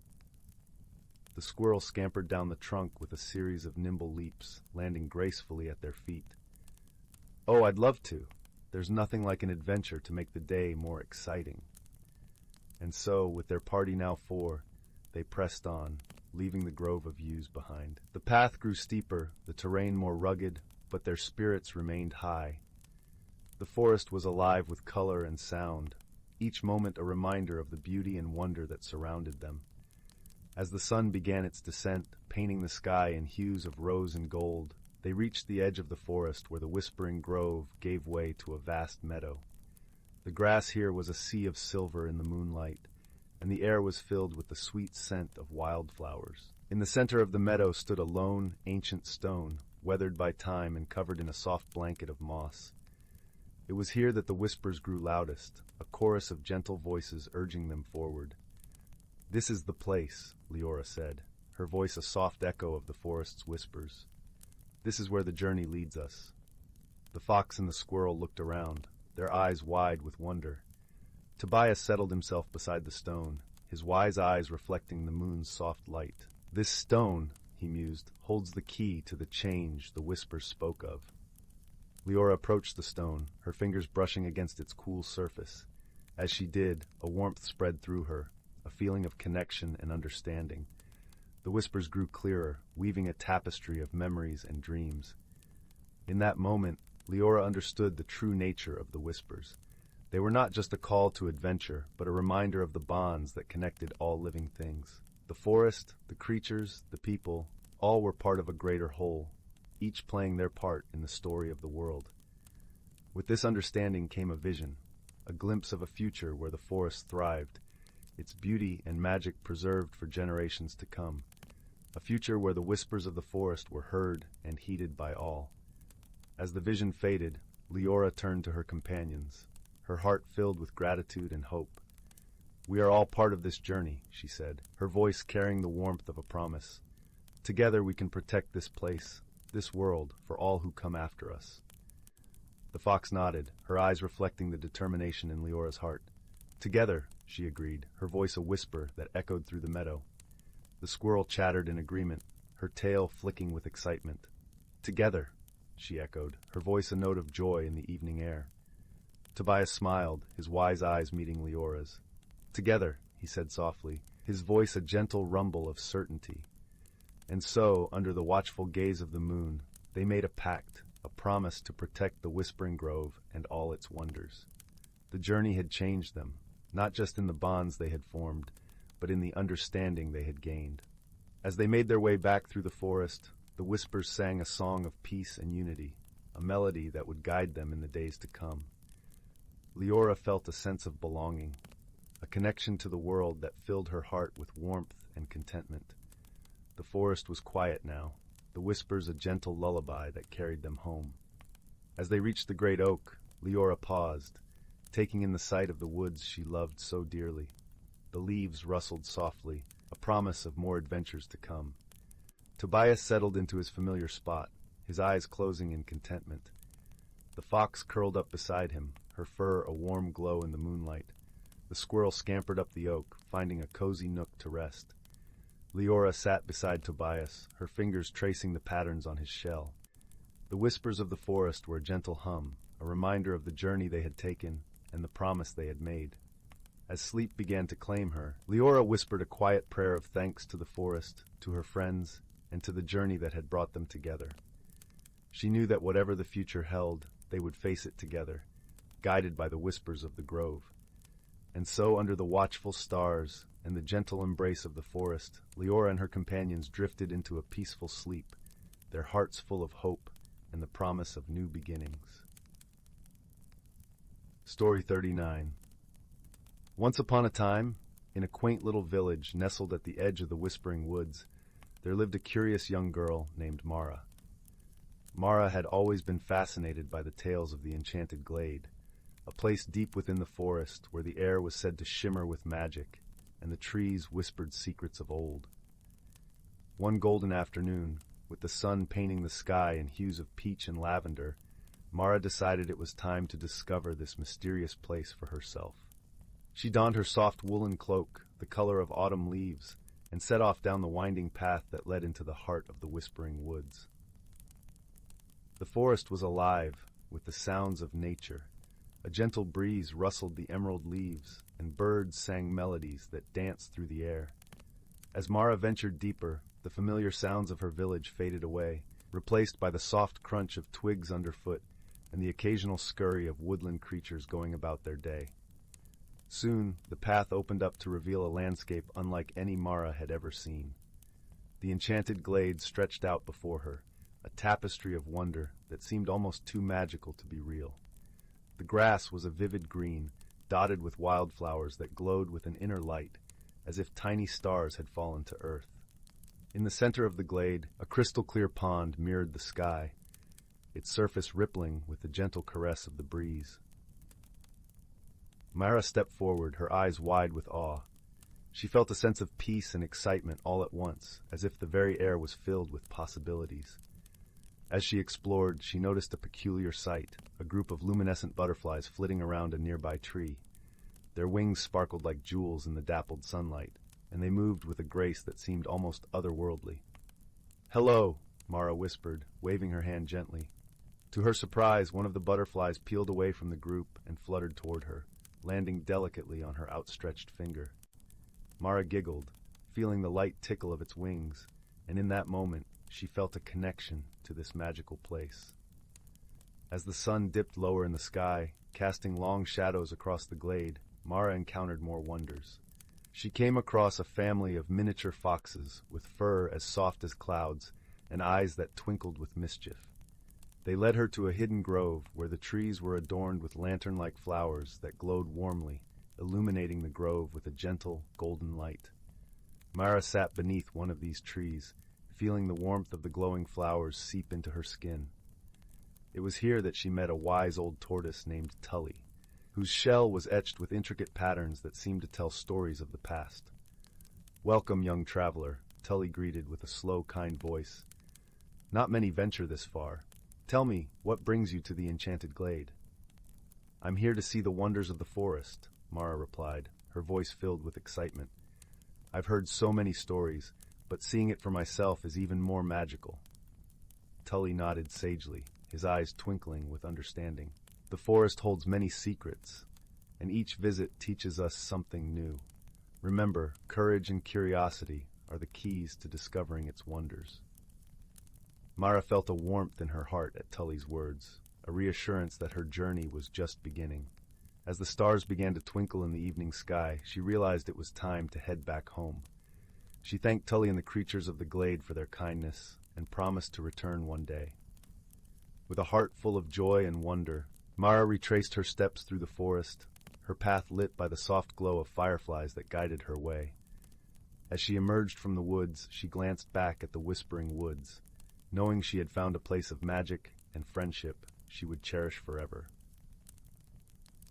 The squirrel scampered down the trunk with a series of nimble leaps, landing gracefully at their feet. "Oh, I'd love to. There's nothing like an adventure to make the day more exciting." And so, with their party now four, they pressed on, leaving the grove of yews behind. The path grew steeper, the terrain more rugged, but their spirits remained high. The forest was alive with color and sound, each moment a reminder of the beauty and wonder that surrounded them. As the sun began its descent, painting the sky in hues of rose and gold, they reached the edge of the forest where the whispering grove gave way to a vast meadow. The grass here was a sea of silver in the moonlight, and the air was filled with the sweet scent of wildflowers. In the center of the meadow stood a lone, ancient stone, weathered by time and covered in a soft blanket of moss. It was here that the whispers grew loudest, a chorus of gentle voices urging them forward. "This is the place," Leora said, her voice a soft echo of the forest's whispers. "This is where the journey leads us." The fox and the squirrel looked around, their eyes wide with wonder. Tobias settled himself beside the stone, his wise eyes reflecting the moon's soft light. "This stone," he mused, "holds the key to the change the whispers spoke of." Leora approached the stone, her fingers brushing against its cool surface. As she did, a warmth spread through her, a feeling of connection and understanding. The whispers grew clearer, weaving a tapestry of memories and dreams. In that moment, Leora understood the true nature of the whispers. They were not just a call to adventure, but a reminder of the bonds that connected all living things. The forest, the creatures, the people, all were part of a greater whole, each playing their part in the story of the world. With this understanding came a vision, a glimpse of a future where the forest thrived, its beauty and magic preserved for generations to come. A future where the whispers of the forest were heard and heeded by all. As the vision faded, Leora turned to her companions, her heart filled with gratitude and hope. "We are all part of this journey," she said, her voice carrying the warmth of a promise. "Together we can protect this place, this world, for all who come after us." The fox nodded, her eyes reflecting the determination in Leora's heart. "Together," she agreed, her voice a whisper that echoed through the meadow. The squirrel chattered in agreement, her tail flicking with excitement. "Together," she echoed, her voice a note of joy in the evening air. Tobias smiled, his wise eyes meeting Leora's. "Together," he said softly, his voice a gentle rumble of certainty. And so, under the watchful gaze of the moon, they made a pact, a promise to protect the Whispering Grove and all its wonders. The journey had changed them, not just in the bonds they had formed, but in the understanding they had gained. As they made their way back through the forest, the whispers sang a song of peace and unity, a melody that would guide them in the days to come. Leora felt a sense of belonging, a connection to the world that filled her heart with warmth and contentment. The forest was quiet now, the whispers a gentle lullaby that carried them home. As they reached the great oak, Leora paused, taking in the sight of the woods she loved so dearly. The leaves rustled softly, a promise of more adventures to come. Tobias settled into his familiar spot, his eyes closing in contentment. The fox curled up beside him, her fur a warm glow in the moonlight. The squirrel scampered up the oak, finding a cozy nook to rest. Leora sat beside Tobias, her fingers tracing the patterns on his shell. The whispers of the forest were a gentle hum, a reminder of the journey they had taken and the promise they had made. As sleep began to claim her, Leora whispered a quiet prayer of thanks to the forest, to her friends, and to the journey that had brought them together. She knew that whatever the future held, they would face it together, guided by the whispers of the grove. And so, under the watchful stars and the gentle embrace of the forest, Leora and her companions drifted into a peaceful sleep, their hearts full of hope and the promise of new beginnings. Story 39. Once upon a time, in a quaint little village nestled at the edge of the Whispering Woods, there lived a curious young girl named Mara. Mara had always been fascinated by the tales of the enchanted glade, a place deep within the forest where the air was said to shimmer with magic and the trees whispered secrets of old. One golden afternoon, with the sun painting the sky in hues of peach and lavender, Mara decided it was time to discover this mysterious place for herself. She donned her soft woolen cloak, the color of autumn leaves, and set off down the winding path that led into the heart of the Whispering Woods. The forest was alive with the sounds of nature. A gentle breeze rustled the emerald leaves, and birds sang melodies that danced through the air. As Mara ventured deeper, the familiar sounds of her village faded away, replaced by the soft crunch of twigs underfoot and the occasional scurry of woodland creatures going about their day. Soon, the path opened up to reveal a landscape unlike any Mara had ever seen. The enchanted glade stretched out before her, a tapestry of wonder that seemed almost too magical to be real. The grass was a vivid green, dotted with wildflowers that glowed with an inner light, as if tiny stars had fallen to earth. In the center of the glade, a crystal-clear pond mirrored the sky, its surface rippling with the gentle caress of the breeze. Mara stepped forward, her eyes wide with awe. She felt a sense of peace and excitement all at once, as if the very air was filled with possibilities. As she explored, she noticed a peculiar sight, a group of luminescent butterflies flitting around a nearby tree. Their wings sparkled like jewels in the dappled sunlight, and they moved with a grace that seemed almost otherworldly. "Hello," Mara whispered, waving her hand gently. To her surprise, one of the butterflies peeled away from the group and fluttered toward her, landing delicately on her outstretched finger. Mara giggled, feeling the light tickle of its wings, and in that moment, she felt a connection to this magical place. As the sun dipped lower in the sky, casting long shadows across the glade, Mara encountered more wonders. She came across a family of miniature foxes with fur as soft as clouds and eyes that twinkled with mischief. They led her to a hidden grove where the trees were adorned with lantern-like flowers that glowed warmly, illuminating the grove with a gentle, golden light. Mara sat beneath one of these trees, feeling the warmth of the glowing flowers seep into her skin. It was here that she met a wise old tortoise named Tully, whose shell was etched with intricate patterns that seemed to tell stories of the past. "Welcome, young traveler," Tully greeted with a slow, kind voice. "Not many venture this far. Tell me, what brings you to the enchanted glade?" "I'm here to see the wonders of the forest," Mara replied, her voice filled with excitement. "I've heard so many stories, but seeing it for myself is even more magical." Tully nodded sagely, his eyes twinkling with understanding. "The forest holds many secrets, and each visit teaches us something new. Remember, courage and curiosity are the keys to discovering its wonders." Mara felt a warmth in her heart at Tully's words, a reassurance that her journey was just beginning. As the stars began to twinkle in the evening sky, she realized it was time to head back home. She thanked Tully and the creatures of the glade for their kindness and promised to return one day. With a heart full of joy and wonder, Mara retraced her steps through the forest, her path lit by the soft glow of fireflies that guided her way. As she emerged from the woods, she glanced back at the whispering woods, knowing she had found a place of magic and friendship she would cherish forever.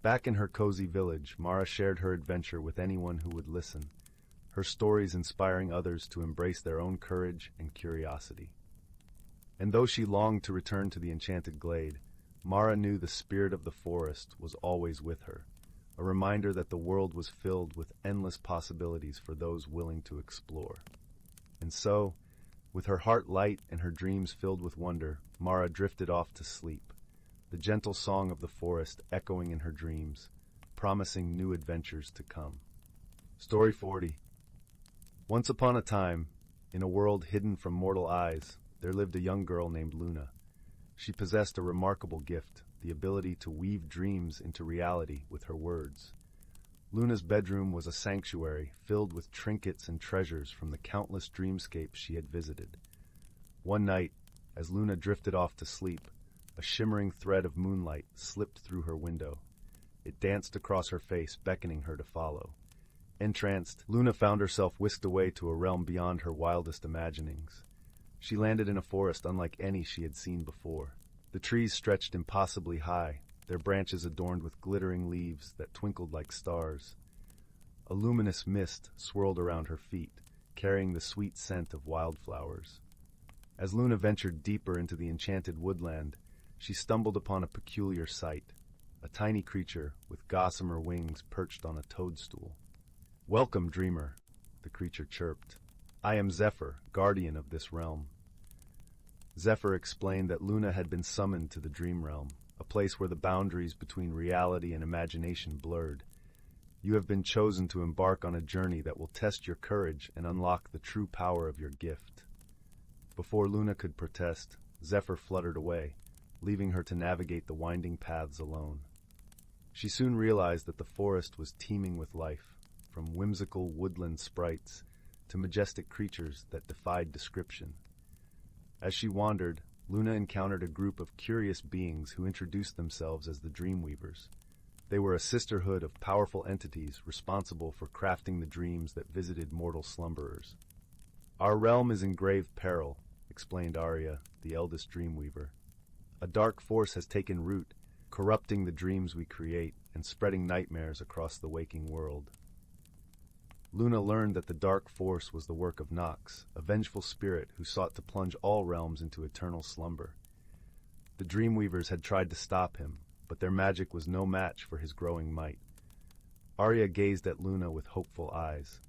Back in her cozy village, Mara shared her adventure with anyone who would listen, her stories inspiring others to embrace their own courage and curiosity. And though she longed to return to the enchanted glade, Mara knew the spirit of the forest was always with her, a reminder that the world was filled with endless possibilities for those willing to explore. And so, with her heart light and her dreams filled with wonder, Mara drifted off to sleep, the gentle song of the forest echoing in her dreams, promising new adventures to come. Story 40. Once upon a time, in a world hidden from mortal eyes, there lived a young girl named Luna. She possessed a remarkable gift, the ability to weave dreams into reality with her words. Luna's bedroom was a sanctuary filled with trinkets and treasures from the countless dreamscapes she had visited. One night, as Luna drifted off to sleep, a shimmering thread of moonlight slipped through her window. It danced across her face, beckoning her to follow. Entranced, Luna found herself whisked away to a realm beyond her wildest imaginings. She landed in a forest unlike any she had seen before. The trees stretched impossibly high, their branches adorned with glittering leaves that twinkled like stars. A luminous mist swirled around her feet, carrying the sweet scent of wildflowers. As Luna ventured deeper into the enchanted woodland, she stumbled upon a peculiar sight, a tiny creature with gossamer wings perched on a toadstool. "Welcome, dreamer," the creature chirped. "I am Zephyr, guardian of this realm." Zephyr explained that Luna had been summoned to the dream realm, a place where the boundaries between reality and imagination blurred. "You have been chosen to embark on a journey that will test your courage and unlock the true power of your gift." Before Luna could protest, Zephyr fluttered away, leaving her to navigate the winding paths alone. She soon realized that the forest was teeming with life, from whimsical woodland sprites to majestic creatures that defied description. As she wandered, Luna encountered a group of curious beings who introduced themselves as the Dreamweavers. They were a sisterhood of powerful entities responsible for crafting the dreams that visited mortal slumberers. "Our realm is in grave peril," explained Arya, the eldest Dreamweaver. "A dark force has taken root, corrupting the dreams we create and spreading nightmares across the waking world." Luna learned that the dark force was the work of Nox, a vengeful spirit who sought to plunge all realms into eternal slumber. The Dreamweavers had tried to stop him, but their magic was no match for his growing might. Arya gazed at Luna with hopeful eyes.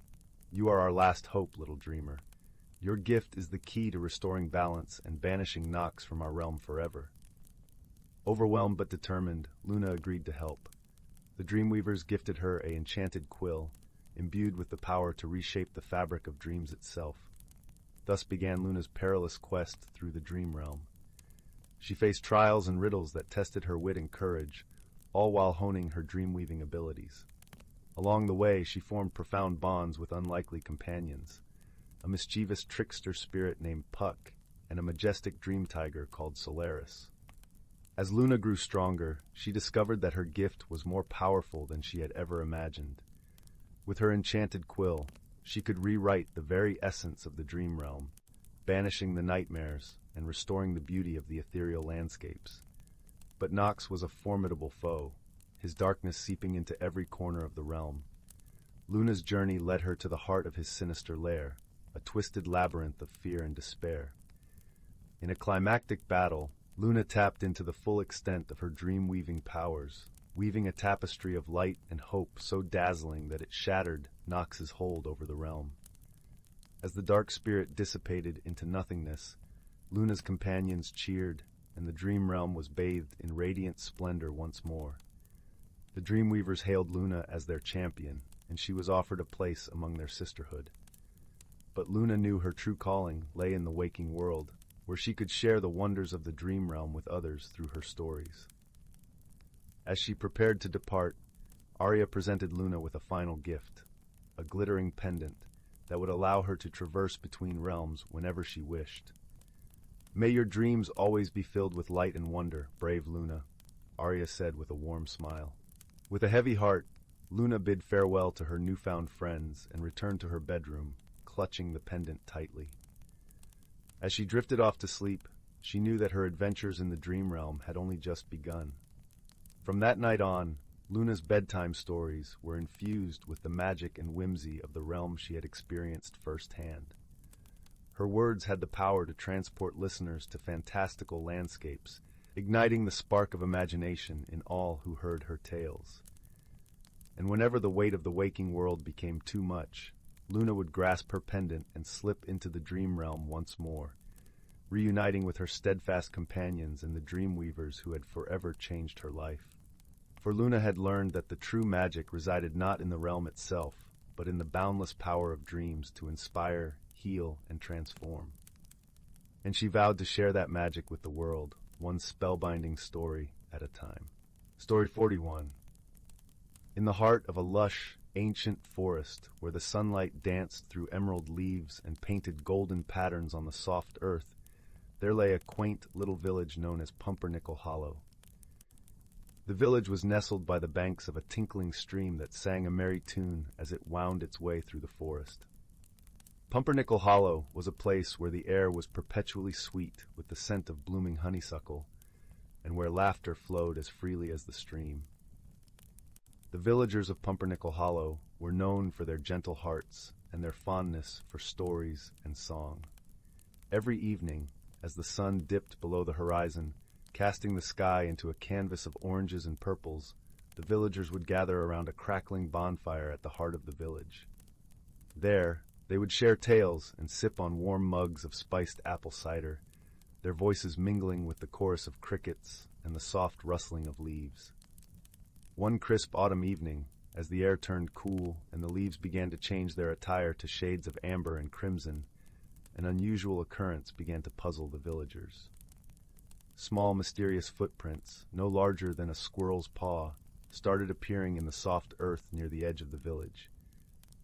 "You are our last hope, little dreamer. Your gift is the key to restoring balance and banishing Nox from our realm forever." Overwhelmed but determined, Luna agreed to help. The The Dreamweavers gifted her an enchanted quill, imbued with the power to reshape the fabric of dreams itself. Thus began Luna's perilous quest through the dream realm. She faced trials and riddles that tested her wit and courage, all while honing her dream-weaving abilities. Along the way, she formed profound bonds with unlikely companions, a mischievous trickster spirit named Puck, and a majestic dream tiger called Solaris. As Luna grew stronger, she discovered that her gift was more powerful than she had ever imagined. With her enchanted quill, she could rewrite the very essence of the dream realm, banishing the nightmares and restoring the beauty of the ethereal landscapes. But Nox was a formidable foe, his darkness seeping into every corner of the realm. Luna's journey led her to the heart of his sinister lair, a twisted labyrinth of fear and despair. In a climactic battle, Luna tapped into the full extent of her dream-weaving powers, weaving a tapestry of light and hope so dazzling that it shattered Nox's hold over the realm. As the dark spirit dissipated into nothingness, Luna's companions cheered, and the dream realm was bathed in radiant splendor once more. The Dreamweavers hailed Luna as their champion, and she was offered a place among their sisterhood. But Luna knew her true calling lay in the waking world, where she could share the wonders of the dream realm with others through her stories. As she prepared to depart, Arya presented Luna with a final gift, a glittering pendant that would allow her to traverse between realms whenever she wished. "May your dreams always be filled with light and wonder, brave Luna," Arya said with a warm smile. With a heavy heart, Luna bid farewell to her newfound friends and returned to her bedroom, clutching the pendant tightly. As she drifted off to sleep, she knew that her adventures in the dream realm had only just begun. From that night on, Luna's bedtime stories were infused with the magic and whimsy of the realm she had experienced firsthand. Her words had the power to transport listeners to fantastical landscapes, igniting the spark of imagination in all who heard her tales. And whenever the weight of the waking world became too much, Luna would grasp her pendant and slip into the dream realm once more, reuniting with her steadfast companions and the Dreamweavers who had forever changed her life. For Luna had learned that the true magic resided not in the realm itself, but in the boundless power of dreams to inspire, heal, and transform. And she vowed to share that magic with the world, one spellbinding story at a time. Story 41. In the heart of a lush, ancient forest where the sunlight danced through emerald leaves and painted golden patterns on the soft earth, there lay a quaint little village known as Pumpernickel Hollow. The village was nestled by the banks of a tinkling stream that sang a merry tune as it wound its way through the forest. Pumpernickel Hollow was a place where the air was perpetually sweet with the scent of blooming honeysuckle, and where laughter flowed as freely as the stream. The villagers of Pumpernickel Hollow were known for their gentle hearts and their fondness for stories and song. Every evening, as the sun dipped below the horizon, casting the sky into a canvas of oranges and purples, the villagers would gather around a crackling bonfire at the heart of the village. There, they would share tales and sip on warm mugs of spiced apple cider, their voices mingling with the chorus of crickets and the soft rustling of leaves. One crisp autumn evening, as the air turned cool and the leaves began to change their attire to shades of amber and crimson, an unusual occurrence began to puzzle the villagers. Small, mysterious footprints, no larger than a squirrel's paw, started appearing in the soft earth near the edge of the village.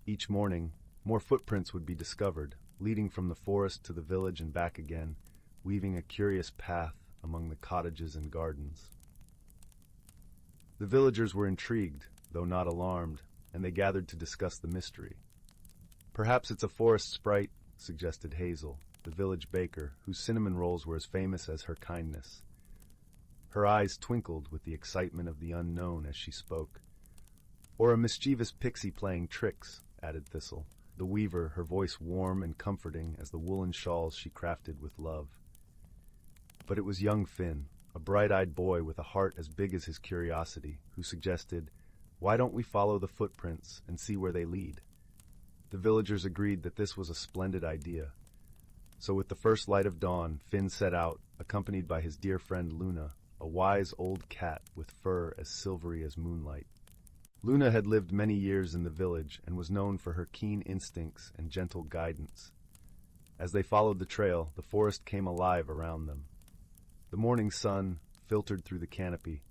Each morning, more footprints would be discovered, leading from the forest to the village and back again, weaving a curious path among the cottages and gardens. The villagers were intrigued, though not alarmed, and they gathered to discuss the mystery. "Perhaps it's a forest sprite," suggested Hazel, the village baker, whose cinnamon rolls were as famous as her kindness. Her eyes twinkled with the excitement of the unknown as she spoke. "Or a mischievous pixie playing tricks," added Thistle, the weaver, her voice warm and comforting as the woolen shawls she crafted with love. But it was young Finn, a bright-eyed boy with a heart as big as his curiosity, who suggested, "Why don't we follow the footprints and see where they lead?" The villagers agreed that this was a splendid idea. So with the first light of dawn, Finn set out, accompanied by his dear friend Luna, a wise old cat with fur as silvery as moonlight. Luna had lived many years in the village and was known for her keen instincts and gentle guidance. As they followed the trail, the forest came alive around them. The morning sun filtered through the canopy,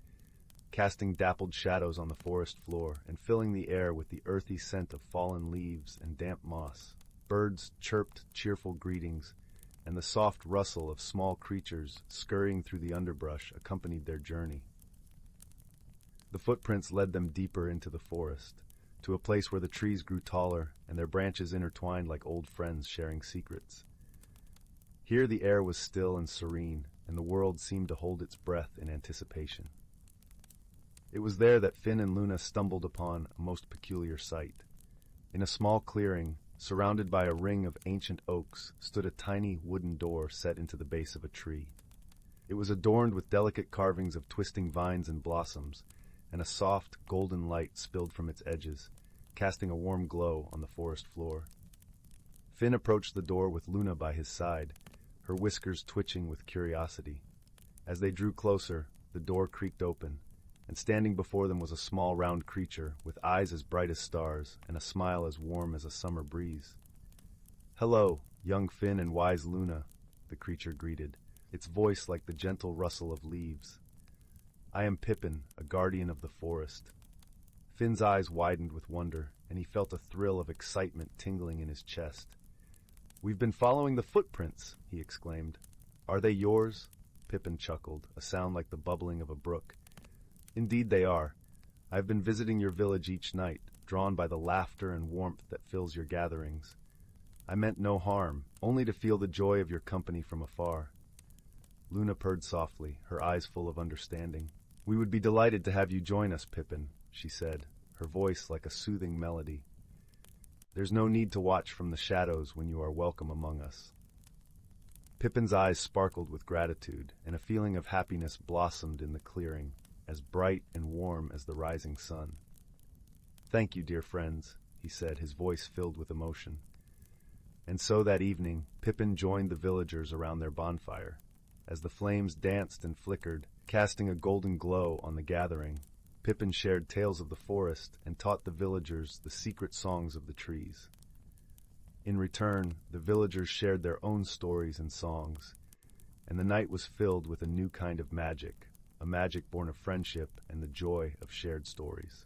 casting dappled shadows on the forest floor and filling the air with the earthy scent of fallen leaves and damp moss. Birds chirped cheerful greetings, and the soft rustle of small creatures scurrying through the underbrush accompanied their journey. The footprints led them deeper into the forest, to a place where the trees grew taller and their branches intertwined like old friends sharing secrets. Here the air was still and serene, and the world seemed to hold its breath in anticipation. It was there that Finn and Luna stumbled upon a most peculiar sight. In a small clearing, surrounded by a ring of ancient oaks, stood a tiny wooden door set into the base of a tree. It was adorned with delicate carvings of twisting vines and blossoms, and a soft, golden light spilled from its edges, casting a warm glow on the forest floor. Finn approached the door with Luna by his side, her whiskers twitching with curiosity. As they drew closer, the door creaked open, and standing before them was a small round creature with eyes as bright as stars and a smile as warm as a summer breeze. "Hello, young Finn and wise Luna," the creature greeted, its voice like the gentle rustle of leaves. "I am Pippin, a guardian of the forest." Finn's eyes widened with wonder, and he felt a thrill of excitement tingling in his chest. "We've been following the footprints," he exclaimed. "Are they yours?" Pippin chuckled, a sound like the bubbling of a brook. "Indeed they are. I have been visiting your village each night, drawn by the laughter and warmth that fills your gatherings. I meant no harm, only to feel the joy of your company from afar." Luna purred softly, her eyes full of understanding. "We would be delighted to have you join us, Pippin," she said, her voice like a soothing melody. "There's no need to watch from the shadows when you are welcome among us." Pippin's eyes sparkled with gratitude, and a feeling of happiness blossomed in the clearing, as bright and warm as the rising sun. "Thank you, dear friends," he said, his voice filled with emotion. And so that evening, Pippin joined the villagers around their bonfire. As the flames danced and flickered, casting a golden glow on the gathering, Pippin shared tales of the forest and taught the villagers the secret songs of the trees. In return, the villagers shared their own stories and songs, and the night was filled with a new kind of magic, a magic born of friendship and the joy of shared stories.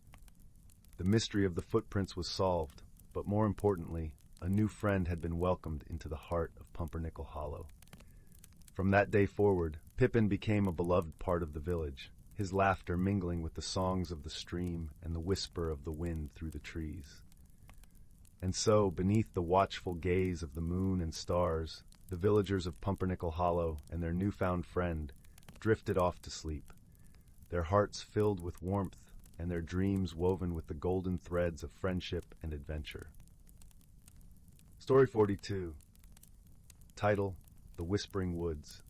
The mystery of the footprints was solved, but more importantly, a new friend had been welcomed into the heart of Pumpernickel Hollow. From that day forward, Pippin became a beloved part of the village, his laughter mingling with the songs of the stream and the whisper of the wind through the trees. And so, beneath the watchful gaze of the moon and stars, the villagers of Pumpernickel Hollow and their newfound friend drifted off to sleep, their hearts filled with warmth and their dreams woven with the golden threads of friendship and adventure. Story 42. Title: The Whispering Woods.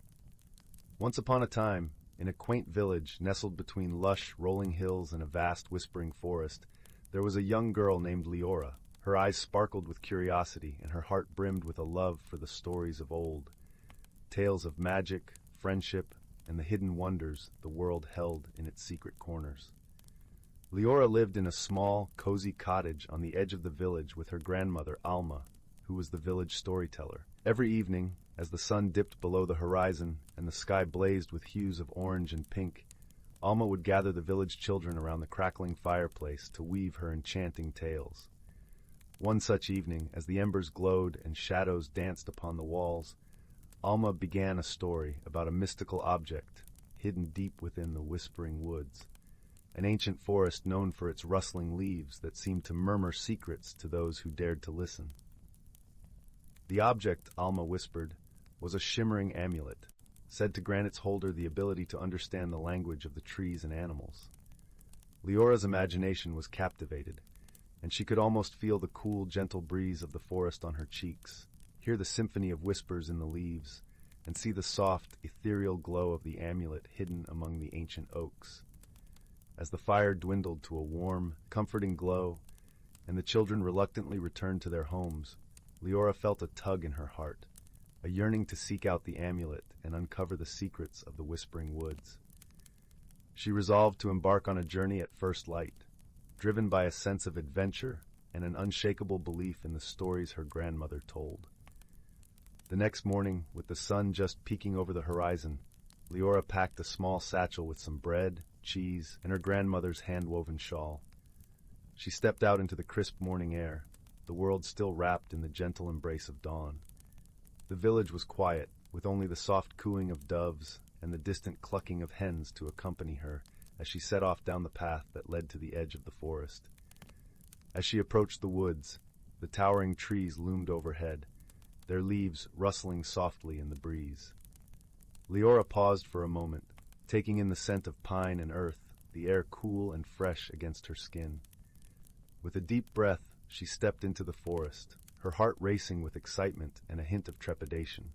Once upon a time, in a quaint village nestled between lush, rolling hills and a vast, whispering forest, there was a young girl named Leora. Her eyes sparkled with curiosity, and her heart brimmed with a love for the stories of old, tales of magic, friendship, and the hidden wonders the world held in its secret corners. Leora lived in a small, cozy cottage on the edge of the village with her grandmother, Alma, who was the village storyteller. Every evening, as the sun dipped below the horizon and the sky blazed with hues of orange and pink, Alma would gather the village children around the crackling fireplace to weave her enchanting tales. One such evening, as the embers glowed and shadows danced upon the walls, Alma began a story about a mystical object hidden deep within the whispering woods, an ancient forest known for its rustling leaves that seemed to murmur secrets to those who dared to listen. The object, Alma whispered, was a shimmering amulet, said to grant its holder the ability to understand the language of the trees and animals. Leora's imagination was captivated, and she could almost feel the cool, gentle breeze of the forest on her cheeks, hear the symphony of whispers in the leaves, and see the soft, ethereal glow of the amulet hidden among the ancient oaks. As the fire dwindled to a warm, comforting glow, and the children reluctantly returned to their homes, Leora felt a tug in her heart, a yearning to seek out the amulet and uncover the secrets of the whispering woods. She resolved to embark on a journey at first light, driven by a sense of adventure and an unshakable belief in the stories her grandmother told. The next morning, with the sun just peeking over the horizon, Leora packed a small satchel with some bread, cheese, and her grandmother's hand-woven shawl. She stepped out into the crisp morning air, the world still wrapped in the gentle embrace of dawn. The village was quiet, with only the soft cooing of doves and the distant clucking of hens to accompany her as she set off down the path that led to the edge of the forest. As she approached the woods, the towering trees loomed overhead, their leaves rustling softly in the breeze. Leora paused for a moment, taking in the scent of pine and earth, the air cool and fresh against her skin. With a deep breath, she stepped into the forest, her heart racing with excitement and a hint of trepidation.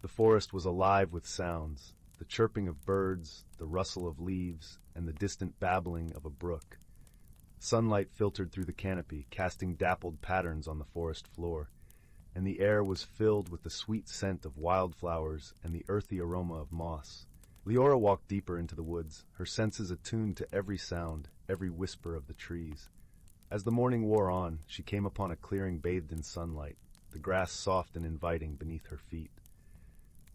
The forest was alive with sounds, the chirping of birds, the rustle of leaves, and the distant babbling of a brook. Sunlight filtered through the canopy, casting dappled patterns on the forest floor, and the air was filled with the sweet scent of wildflowers and the earthy aroma of moss. Leora walked deeper into the woods, her senses attuned to every sound, every whisper of the trees. As the morning wore on, she came upon a clearing bathed in sunlight, the grass soft and inviting beneath her feet.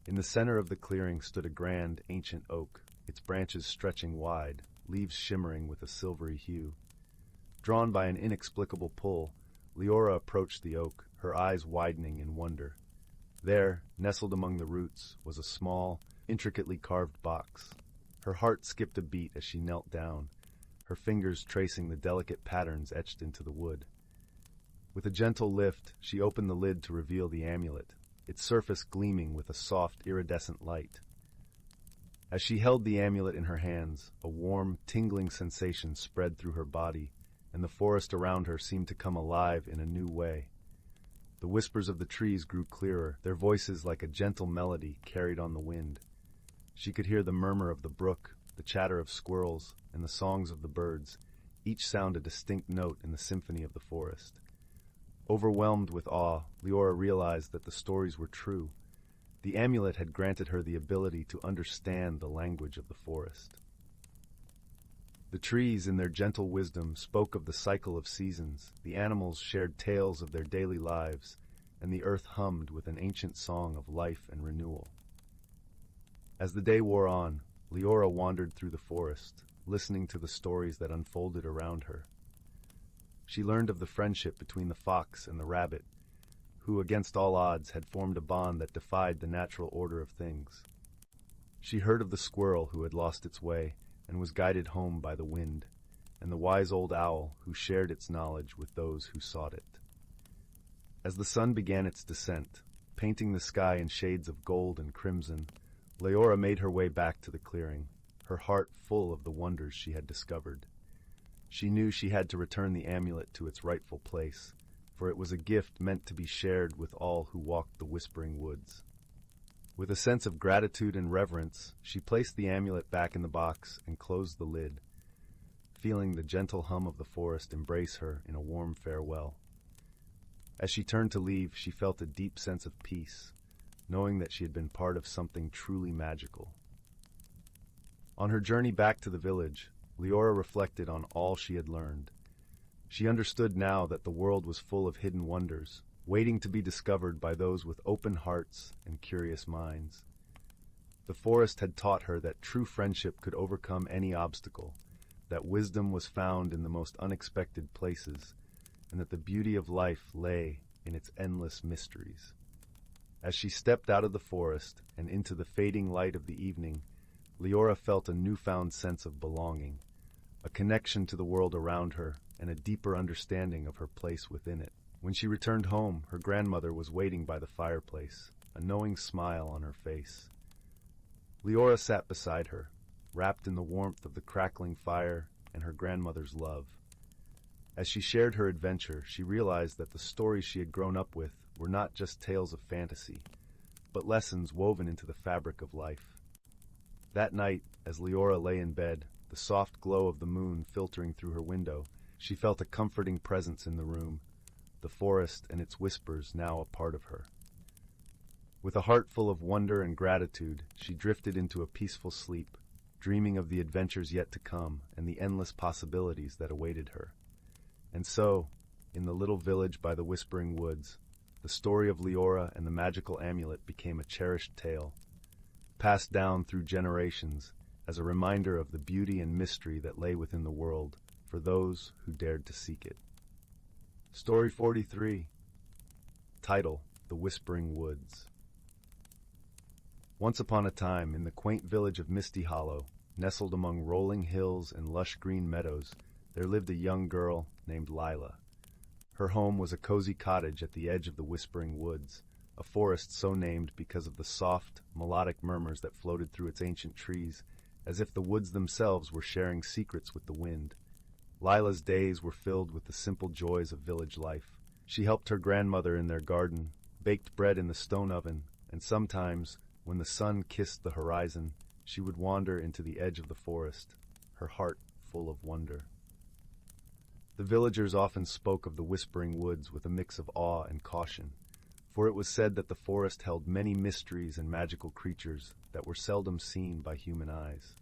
In the center of the clearing stood a grand, ancient oak, its branches stretching wide, leaves shimmering with a silvery hue. Drawn by an inexplicable pull, Leora approached the oak, her eyes widening in wonder. There, nestled among the roots, was a small, intricately carved box. Her heart skipped a beat as she knelt down, her fingers tracing the delicate patterns etched into the wood. With a gentle lift, she opened the lid to reveal the amulet, its surface gleaming with a soft, iridescent light. As she held the amulet in her hands, a warm, tingling sensation spread through her body, and the forest around her seemed to come alive in a new way. The whispers of the trees grew clearer, their voices like a gentle melody carried on the wind. She could hear the murmur of the brook, the chatter of squirrels, and the songs of the birds, each sound a distinct note in the symphony of the forest. Overwhelmed with awe, Leora realized that the stories were true. The amulet had granted her the ability to understand the language of the forest. The trees, in their gentle wisdom, spoke of the cycle of seasons, the animals shared tales of their daily lives, and the earth hummed with an ancient song of life and renewal. As the day wore on, Leora wandered through the forest, listening to the stories that unfolded around her. She learned of the friendship between the fox and the rabbit, who, against all odds, had formed a bond that defied the natural order of things. She heard of the squirrel who had lost its way and was guided home by the wind, and the wise old owl who shared its knowledge with those who sought it. As the sun began its descent, painting the sky in shades of gold and crimson, Leora made her way back to the clearing, her heart full of the wonders she had discovered. She knew she had to return the amulet to its rightful place, for it was a gift meant to be shared with all who walked the whispering woods. With a sense of gratitude and reverence, she placed the amulet back in the box and closed the lid, feeling the gentle hum of the forest embrace her in a warm farewell. As she turned to leave, she felt a deep sense of peace, knowing that she had been part of something truly magical. On her journey back to the village, Leora reflected on all she had learned. She understood now that the world was full of hidden wonders, waiting to be discovered by those with open hearts and curious minds. The forest had taught her that true friendship could overcome any obstacle, that wisdom was found in the most unexpected places, and that the beauty of life lay in its endless mysteries. As she stepped out of the forest and into the fading light of the evening, Leora felt a newfound sense of belonging, a connection to the world around her, and a deeper understanding of her place within it. When she returned home, her grandmother was waiting by the fireplace, a knowing smile on her face. Leora sat beside her, wrapped in the warmth of the crackling fire and her grandmother's love. As she shared her adventure, she realized that the stories she had grown up with were not just tales of fantasy, but lessons woven into the fabric of life. That night, as Leora lay in bed, the soft glow of the moon filtering through her window, she felt a comforting presence in the room, the forest and its whispers now a part of her. With a heart full of wonder and gratitude, she drifted into a peaceful sleep, dreaming of the adventures yet to come and the endless possibilities that awaited her. And so, in the little village by the Whispering Woods, the story of Leora and the magical amulet became a cherished tale, passed down through generations as a reminder of the beauty and mystery that lay within the world for those who dared to seek it. Story 43. Title: The Whispering Woods. Once upon a time, in the quaint village of Misty Hollow, nestled among rolling hills and lush green meadows, there lived a young girl named Lila. Her home was a cozy cottage at the edge of the Whispering Woods, a forest so named because of the soft, melodic murmurs that floated through its ancient trees, as if the woods themselves were sharing secrets with the wind. Lila's days were filled with the simple joys of village life. She helped her grandmother in their garden, baked bread in the stone oven, and sometimes, when the sun kissed the horizon, she would wander into the edge of the forest, her heart full of wonder. The villagers often spoke of the Whispering Woods with a mix of awe and caution, for it was said that the forest held many mysteries and magical creatures that were seldom seen by human eyes.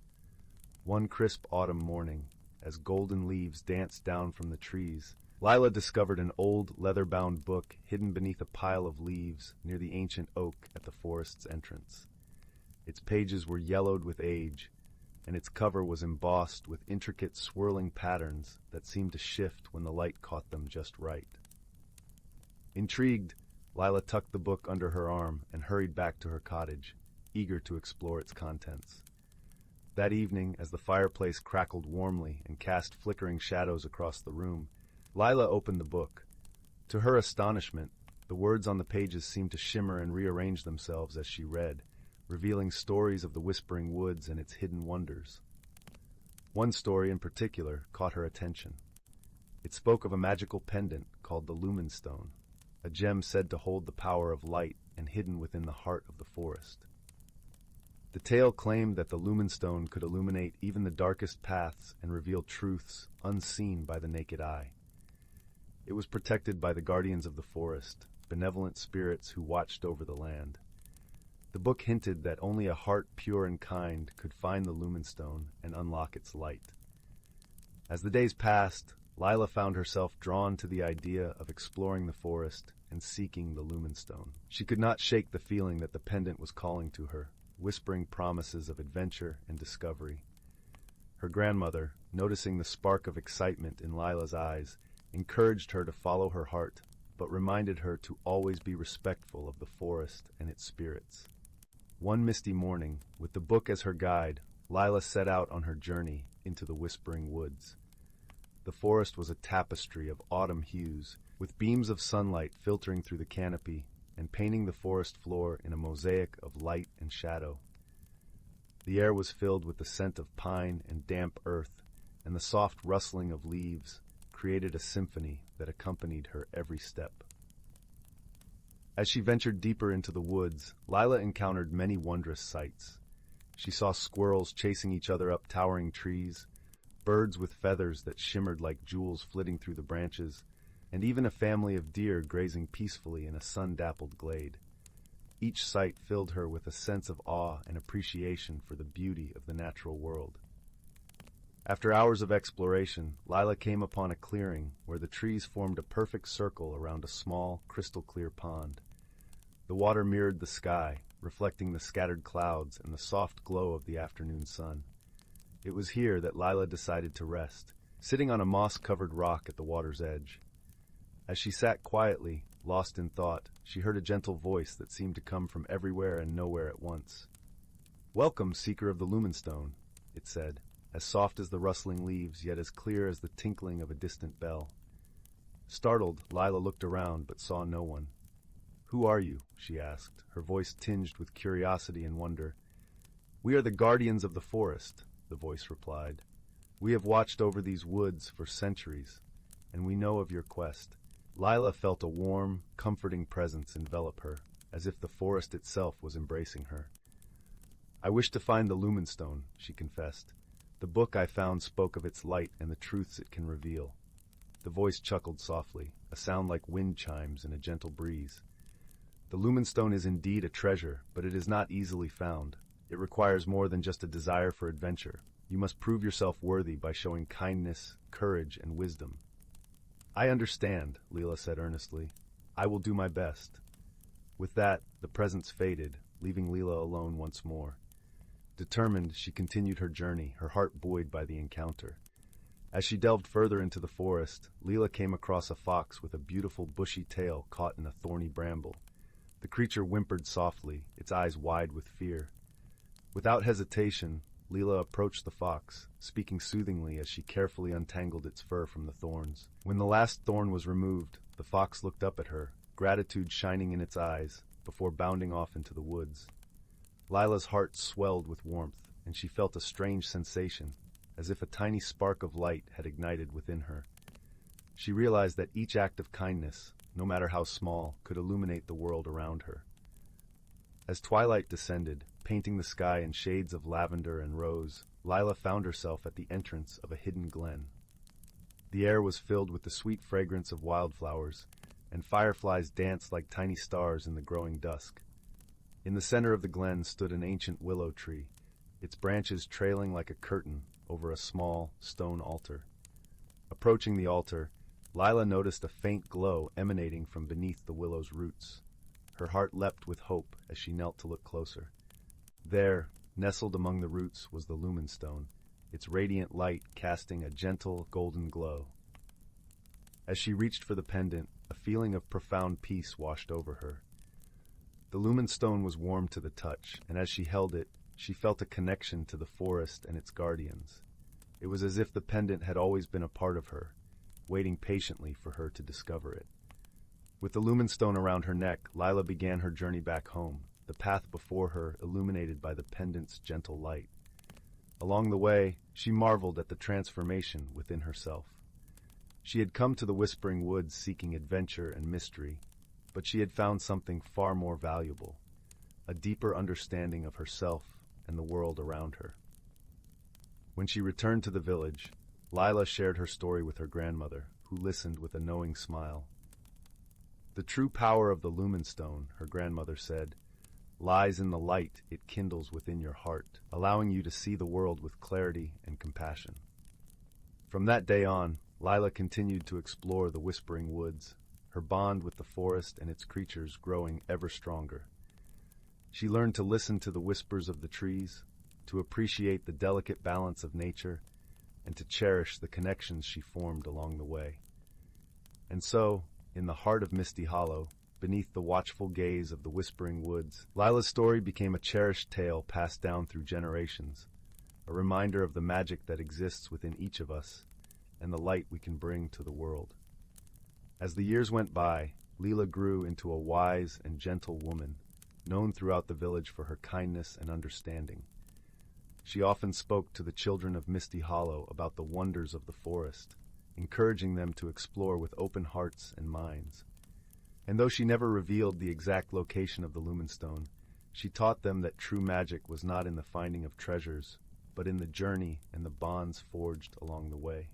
One crisp autumn morning, as golden leaves danced down from the trees, Lila discovered an old, leather-bound book hidden beneath a pile of leaves near the ancient oak at the forest's entrance. Its pages were yellowed with age, and its cover was embossed with intricate swirling patterns that seemed to shift when the light caught them just right. Intrigued, Lila tucked the book under her arm and hurried back to her cottage, eager to explore its contents. That evening, as the fireplace crackled warmly and cast flickering shadows across the room, Lila opened the book. To her astonishment, the words on the pages seemed to shimmer and rearrange themselves as she read, revealing stories of the Whispering Woods and its hidden wonders. One story in particular caught her attention. It spoke of a magical pendant called the Lumen Stone, a gem said to hold the power of light and hidden within the heart of the forest. The tale claimed that the Lumen Stone could illuminate even the darkest paths and reveal truths unseen by the naked eye. It was protected by the guardians of the forest, benevolent spirits who watched over the land. The book hinted that only a heart pure and kind could find the Lumen Stone and unlock its light. As the days passed, Lila found herself drawn to the idea of exploring the forest and seeking the Lumen Stone. She could not shake the feeling that the pendant was calling to her, whispering promises of adventure and discovery. Her grandmother, noticing the spark of excitement in Lila's eyes, encouraged her to follow her heart, but reminded her to always be respectful of the forest and its spirits. One misty morning, with the book as her guide, Lila set out on her journey into the Whispering Woods. The forest was a tapestry of autumn hues, with beams of sunlight filtering through the canopy and painting the forest floor in a mosaic of light and shadow. The air was filled with the scent of pine and damp earth, and the soft rustling of leaves created a symphony that accompanied her every step. As she ventured deeper into the woods, Lila encountered many wondrous sights. She saw squirrels chasing each other up towering trees, birds with feathers that shimmered like jewels flitting through the branches, and even a family of deer grazing peacefully in a sun-dappled glade. Each sight filled her with a sense of awe and appreciation for the beauty of the natural world. After hours of exploration, Lila came upon a clearing where the trees formed a perfect circle around a small, crystal-clear pond. The water mirrored the sky, reflecting the scattered clouds and the soft glow of the afternoon sun. It was here that Lila decided to rest, sitting on a moss-covered rock at the water's edge. As she sat quietly, lost in thought, she heard a gentle voice that seemed to come from everywhere and nowhere at once. "Welcome, seeker of the Lumen Stone," it said, as soft as the rustling leaves, yet as clear as the tinkling of a distant bell. Startled, Lila looked around but saw no one. "Who are you?" she asked, her voice tinged with curiosity and wonder. "We are the guardians of the forest," the voice replied. "We have watched over these woods for centuries, and we know of your quest." Lila felt a warm, comforting presence envelop her, as if the forest itself was embracing her. "I wish to find the Lumen Stone," she confessed. "The book I found spoke of its light and the truths it can reveal." The voice chuckled softly, a sound like wind chimes in a gentle breeze. "The Lumen Stone is indeed a treasure, but it is not easily found. It requires more than just a desire for adventure. You must prove yourself worthy by showing kindness, courage, and wisdom. I understand, Leela said earnestly. I will do my best. With that, the presence faded, leaving Leela alone once more. Determined, she continued her journey, her heart buoyed by the encounter. As she delved further into the forest, Leela came across a fox with a beautiful bushy tail caught in a thorny bramble. The creature whimpered softly, its eyes wide with fear. Without hesitation, Leela approached the fox, speaking soothingly as she carefully untangled its fur from the thorns. When the last thorn was removed, the fox looked up at her, gratitude shining in its eyes, before bounding off into the woods. Lila's heart swelled with warmth, and she felt a strange sensation, as if a tiny spark of light had ignited within her. She realized that each act of kindness, no matter how small, could illuminate the world around her. As twilight descended, painting the sky in shades of lavender and rose, Lila found herself at the entrance of a hidden glen. The air was filled with the sweet fragrance of wildflowers, and fireflies danced like tiny stars in the growing dusk. In the center of the glen stood an ancient willow tree, its branches trailing like a curtain over a small stone altar. Approaching the altar, Lila noticed a faint glow emanating from beneath the willow's roots. Her heart leapt with hope as she knelt to look closer. There, nestled among the roots, was the lumen stone, its radiant light casting a gentle golden glow. As she reached for the pendant, a feeling of profound peace washed over her. The lumen stone was warm to the touch, and as she held it, she felt a connection to the forest and its guardians. It was as if the pendant had always been a part of her, waiting patiently for her to discover it. With the lumen stone around her neck, Lila began her journey back home, the path before her illuminated by the pendant's gentle light. Along the way, she marveled at the transformation within herself. She had come to the Whispering Woods seeking adventure and mystery, but she had found something far more valuable, a deeper understanding of herself and the world around her. When she returned to the village, Lila shared her story with her grandmother, who listened with a knowing smile. The true power of the lumen stone, her grandmother said, lies in the light it kindles within your heart, allowing you to see the world with clarity and compassion. From that day on, Lila continued to explore the Whispering Woods, her bond with the forest and its creatures growing ever stronger. She learned to listen to the whispers of the trees, to appreciate the delicate balance of nature, and to cherish the connections she formed along the way. And so, in the heart of Misty Hollow, beneath the watchful gaze of the Whispering Woods, Lila's story became a cherished tale passed down through generations, a reminder of the magic that exists within each of us and the light we can bring to the world. As the years went by, Lila grew into a wise and gentle woman, known throughout the village for her kindness and understanding. She often spoke to the children of Misty Hollow about the wonders of the forest, encouraging them to explore with open hearts and minds. And though she never revealed the exact location of the lumen stone, she taught them that true magic was not in the finding of treasures, but in the journey and the bonds forged along the way.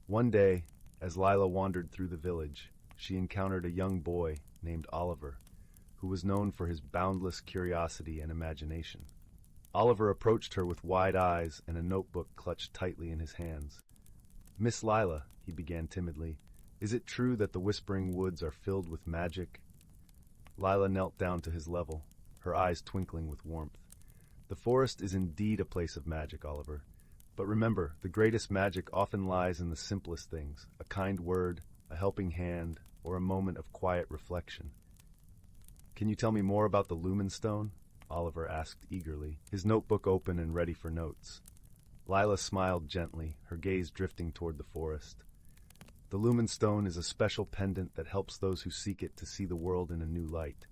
One day, as Lila wandered through the village, she encountered a young boy named Oliver, who was known for his boundless curiosity and imagination. Oliver approached her with wide eyes and a notebook clutched tightly in his hands. "Miss Lila," he began timidly, "is it true that the Whispering Woods are filled with magic?" Lila knelt down to his level, her eyes twinkling with warmth. "The forest is indeed a place of magic, Oliver. But remember, the greatest magic often lies in the simplest things, a kind word, a helping hand, or a moment of quiet reflection." "Can you tell me more about the lumen stone?" Oliver asked eagerly, his notebook open and ready for notes. Lila smiled gently, her gaze drifting toward the forest. "The lumen stone is a special pendant that helps those who seek it to see the world in a new light.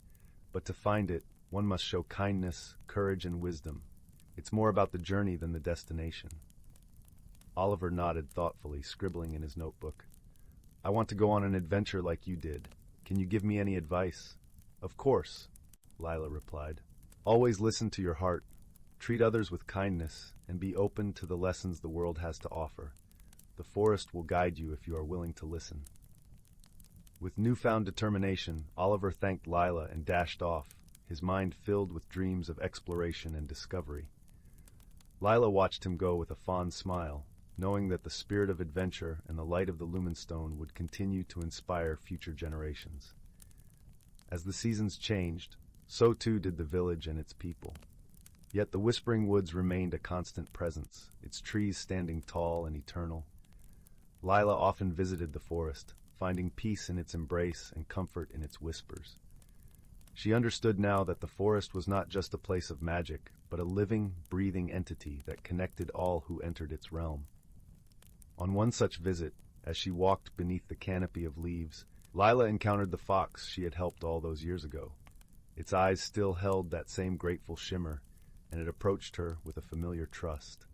But to find it, one must show kindness, courage, and wisdom. It's more about the journey than the destination." Oliver nodded thoughtfully, scribbling in his notebook. "I want to go on an adventure like you did. Can you give me any advice?" "Of course," Lila replied. "Always listen to your heart, treat others with kindness, and be open to the lessons the world has to offer. The forest will guide you if you are willing to listen." With newfound determination, Oliver thanked Lila and dashed off, his mind filled with dreams of exploration and discovery. Lila watched him go with a fond smile, knowing that the spirit of adventure and the light of the Lumenstone would continue to inspire future generations. As the seasons changed, so too did the village and its people. Yet the Whispering Woods remained a constant presence, its trees standing tall and eternal. Lila often visited the forest, finding peace in its embrace and comfort in its whispers. She understood now that the forest was not just a place of magic, but a living, breathing entity that connected all who entered its realm. On one such visit, as she walked beneath the canopy of leaves, Lila encountered the fox she had helped all those years ago. Its eyes still held that same grateful shimmer, and it approached her with a familiar trust.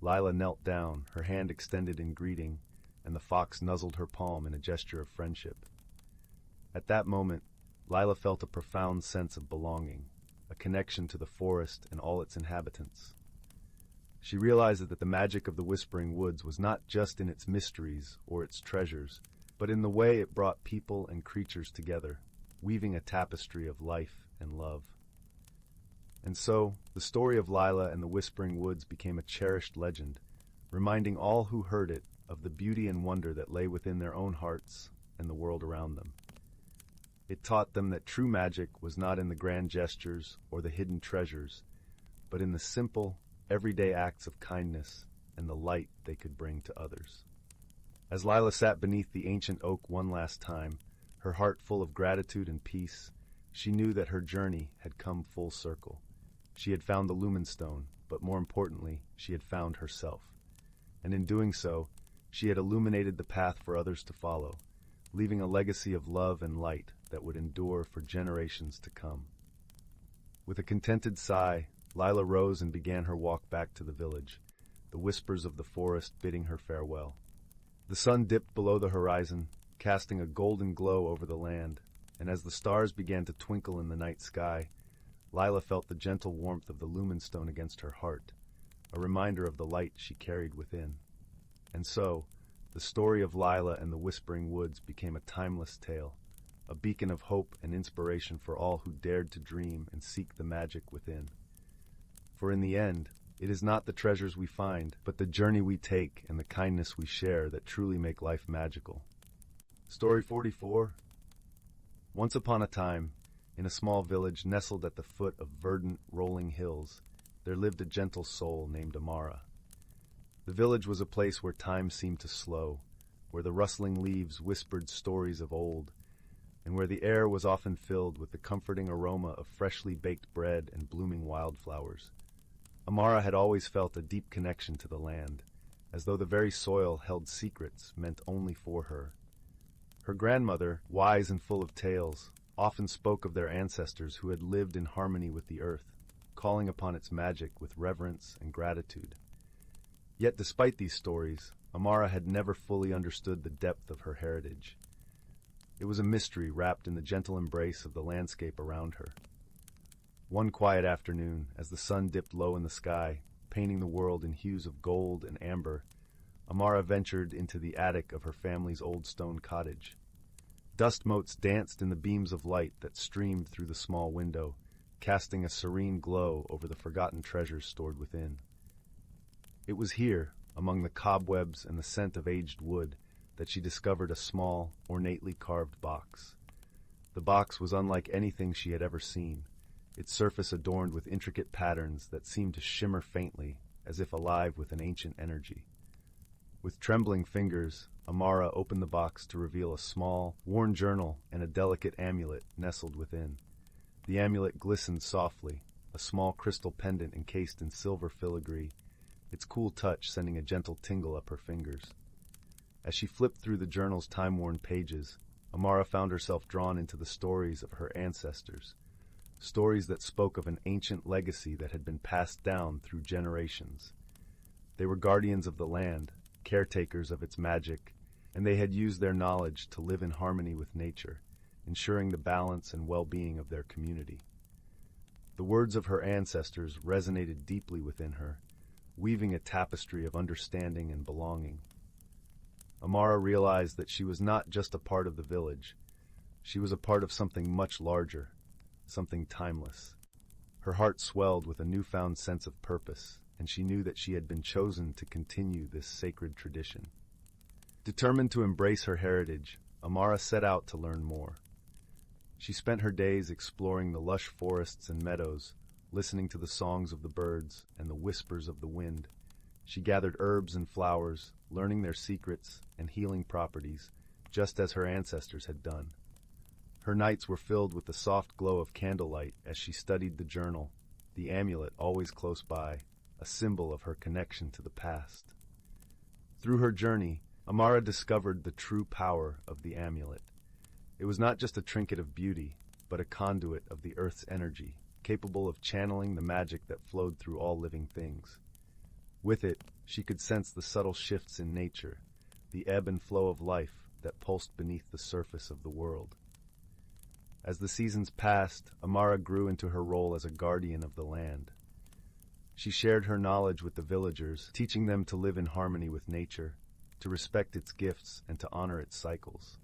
Lila knelt down, her hand extended in greeting, and the fox nuzzled her palm in a gesture of friendship. At that moment, Lila felt a profound sense of belonging, a connection to the forest and all its inhabitants. She realized that the magic of the Whispering Woods was not just in its mysteries or its treasures, but in the way it brought people and creatures together, weaving a tapestry of life and love. And so, the story of Lila and the Whispering Woods became a cherished legend, reminding all who heard it of the beauty and wonder that lay within their own hearts and the world around them. It taught them that true magic was not in the grand gestures or the hidden treasures, but in the simple, everyday acts of kindness and the light they could bring to others. As Lila sat beneath the ancient oak one last time, her heart full of gratitude and peace, she knew that her journey had come full circle. She had found the Lumenstone, but more importantly, she had found herself. And in doing so, she had illuminated the path for others to follow, leaving a legacy of love and light that would endure for generations to come. With a contented sigh, Lila rose and began her walk back to the village, the whispers of the forest bidding her farewell. The sun dipped below the horizon, casting a golden glow over the land, and as the stars began to twinkle in the night sky, Lila felt the gentle warmth of the Lumenstone against her heart, a reminder of the light she carried within. And so, the story of Lila and the Whispering Woods became a timeless tale, a beacon of hope and inspiration for all who dared to dream and seek the magic within. For in the end, it is not the treasures we find, but the journey we take and the kindness we share that truly make life magical. Story 44. Once upon a time, in a small village nestled at the foot of verdant, rolling hills, there lived a gentle soul named Amara. The village was a place where time seemed to slow, where the rustling leaves whispered stories of old, and where the air was often filled with the comforting aroma of freshly baked bread and blooming wildflowers. Amara had always felt a deep connection to the land, as though the very soil held secrets meant only for her. Her grandmother, wise and full of tales, often spoke of their ancestors who had lived in harmony with the earth, calling upon its magic with reverence and gratitude. Yet despite these stories, Amara had never fully understood the depth of her heritage. It was a mystery wrapped in the gentle embrace of the landscape around her. One quiet afternoon, as the sun dipped low in the sky, painting the world in hues of gold and amber, Amara ventured into the attic of her family's old stone cottage. Dust motes danced in the beams of light that streamed through the small window, casting a serene glow over the forgotten treasures stored within. It was here, among the cobwebs and the scent of aged wood, that she discovered a small, ornately carved box. The box was unlike anything she had ever seen, its surface adorned with intricate patterns that seemed to shimmer faintly, as if alive with an ancient energy. With trembling fingers, Amara opened the box to reveal a small, worn journal and a delicate amulet nestled within. The amulet glistened softly, a small crystal pendant encased in silver filigree, its cool touch sending a gentle tingle up her fingers. As she flipped through the journal's time-worn pages, Amara found herself drawn into the stories of her ancestors, stories that spoke of an ancient legacy that had been passed down through generations. They were guardians of the land, caretakers of its magic, and they had used their knowledge to live in harmony with nature, ensuring the balance and well-being of their community. The words of her ancestors resonated deeply within her, weaving a tapestry of understanding and belonging. Amara realized that she was not just a part of the village. She was a part of something much larger, something timeless. Her heart swelled with a newfound sense of purpose, and she knew that she had been chosen to continue this sacred tradition. Determined to embrace her heritage, Amara set out to learn more. She spent her days exploring the lush forests and meadows, listening to the songs of the birds and the whispers of the wind. She gathered herbs and flowers, learning their secrets and healing properties, just as her ancestors had done. Her nights were filled with the soft glow of candlelight as she studied the journal, the amulet always close by, a symbol of her connection to the past. Through her journey, Amara discovered the true power of the amulet. It was not just a trinket of beauty, but a conduit of the earth's energy, capable of channeling the magic that flowed through all living things. With it, she could sense the subtle shifts in nature, the ebb and flow of life that pulsed beneath the surface of the world. As the seasons passed, Amara grew into her role as a guardian of the land. She shared her knowledge with the villagers, teaching them to live in harmony with nature, to respect its gifts, and to honor its cycles.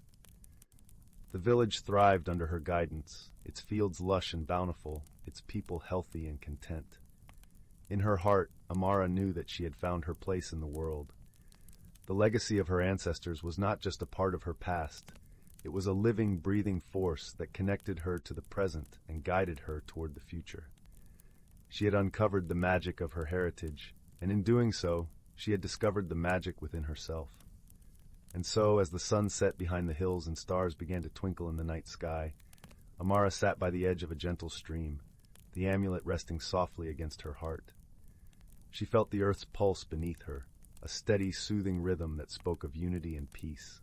The village thrived under her guidance, its fields lush and bountiful, its people healthy and content. In her heart, Amara knew that she had found her place in the world. The legacy of her ancestors was not just a part of her past. It was a living, breathing force that connected her to the present and guided her toward the future. She had uncovered the magic of her heritage, and in doing so, she had discovered the magic within herself. And so, as the sun set behind the hills and stars began to twinkle in the night sky, Amara sat by the edge of a gentle stream, the amulet resting softly against her heart. She felt the earth's pulse beneath her, a steady, soothing rhythm that spoke of unity and peace.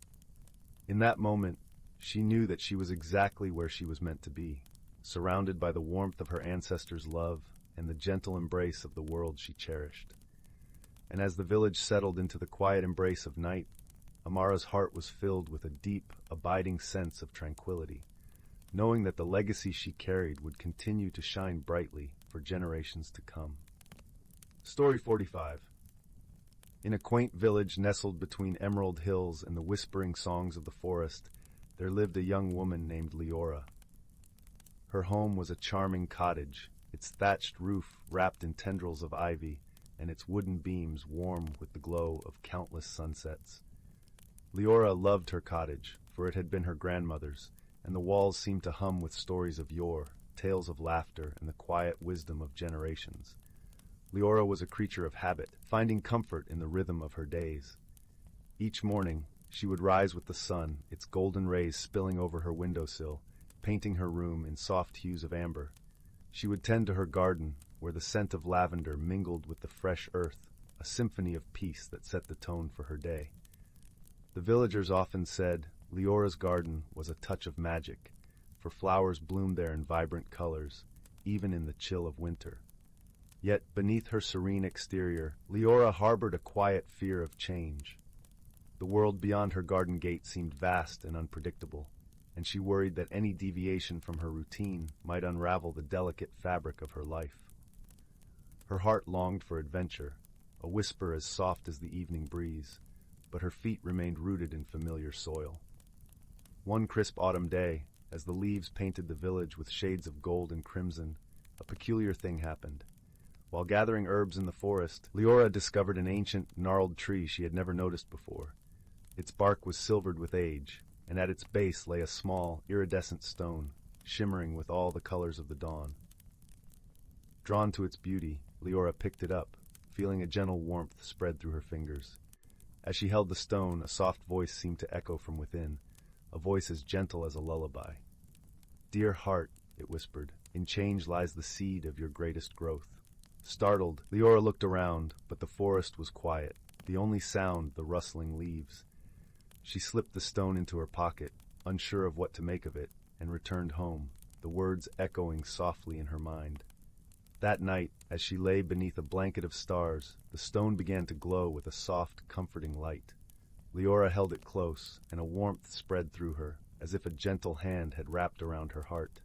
In that moment, she knew that she was exactly where she was meant to be, surrounded by the warmth of her ancestors' love and the gentle embrace of the world she cherished. And as the village settled into the quiet embrace of night, Amara's heart was filled with a deep, abiding sense of tranquility, knowing that the legacy she carried would continue to shine brightly for generations to come. Story 45. In a quaint village nestled between emerald hills and the whispering songs of the forest, there lived a young woman named Leora. Her home was a charming cottage, its thatched roof wrapped in tendrils of ivy, and its wooden beams warm with the glow of countless sunsets. Leora loved her cottage, for it had been her grandmother's, and the walls seemed to hum with stories of yore, tales of laughter, and the quiet wisdom of generations. Leora was a creature of habit, finding comfort in the rhythm of her days. Each morning, she would rise with the sun, its golden rays spilling over her windowsill, painting her room in soft hues of amber. She would tend to her garden, where the scent of lavender mingled with the fresh earth, a symphony of peace that set the tone for her day. The villagers often said Leora's garden was a touch of magic, for flowers bloomed there in vibrant colors, even in the chill of winter. Yet beneath her serene exterior, Leora harbored a quiet fear of change. The world beyond her garden gate seemed vast and unpredictable, and she worried that any deviation from her routine might unravel the delicate fabric of her life. Her heart longed for adventure, a whisper as soft as the evening breeze, but her feet remained rooted in familiar soil. One crisp autumn day, as the leaves painted the village with shades of gold and crimson, a peculiar thing happened. While gathering herbs in the forest, Leora discovered an ancient, gnarled tree she had never noticed before. Its bark was silvered with age, and at its base lay a small, iridescent stone, shimmering with all the colors of the dawn. Drawn to its beauty, Leora picked it up, feeling a gentle warmth spread through her fingers. As she held the stone, a soft voice seemed to echo from within, a voice as gentle as a lullaby. "Dear heart," it whispered, "in change lies the seed of your greatest growth." Startled, Leora looked around, but the forest was quiet, the only sound the rustling leaves. She slipped the stone into her pocket, unsure of what to make of it, and returned home, the words echoing softly in her mind. That night, as she lay beneath a blanket of stars, the stone began to glow with a soft, comforting light. Leora held it close, and a warmth spread through her, as if a gentle hand had wrapped around her heart.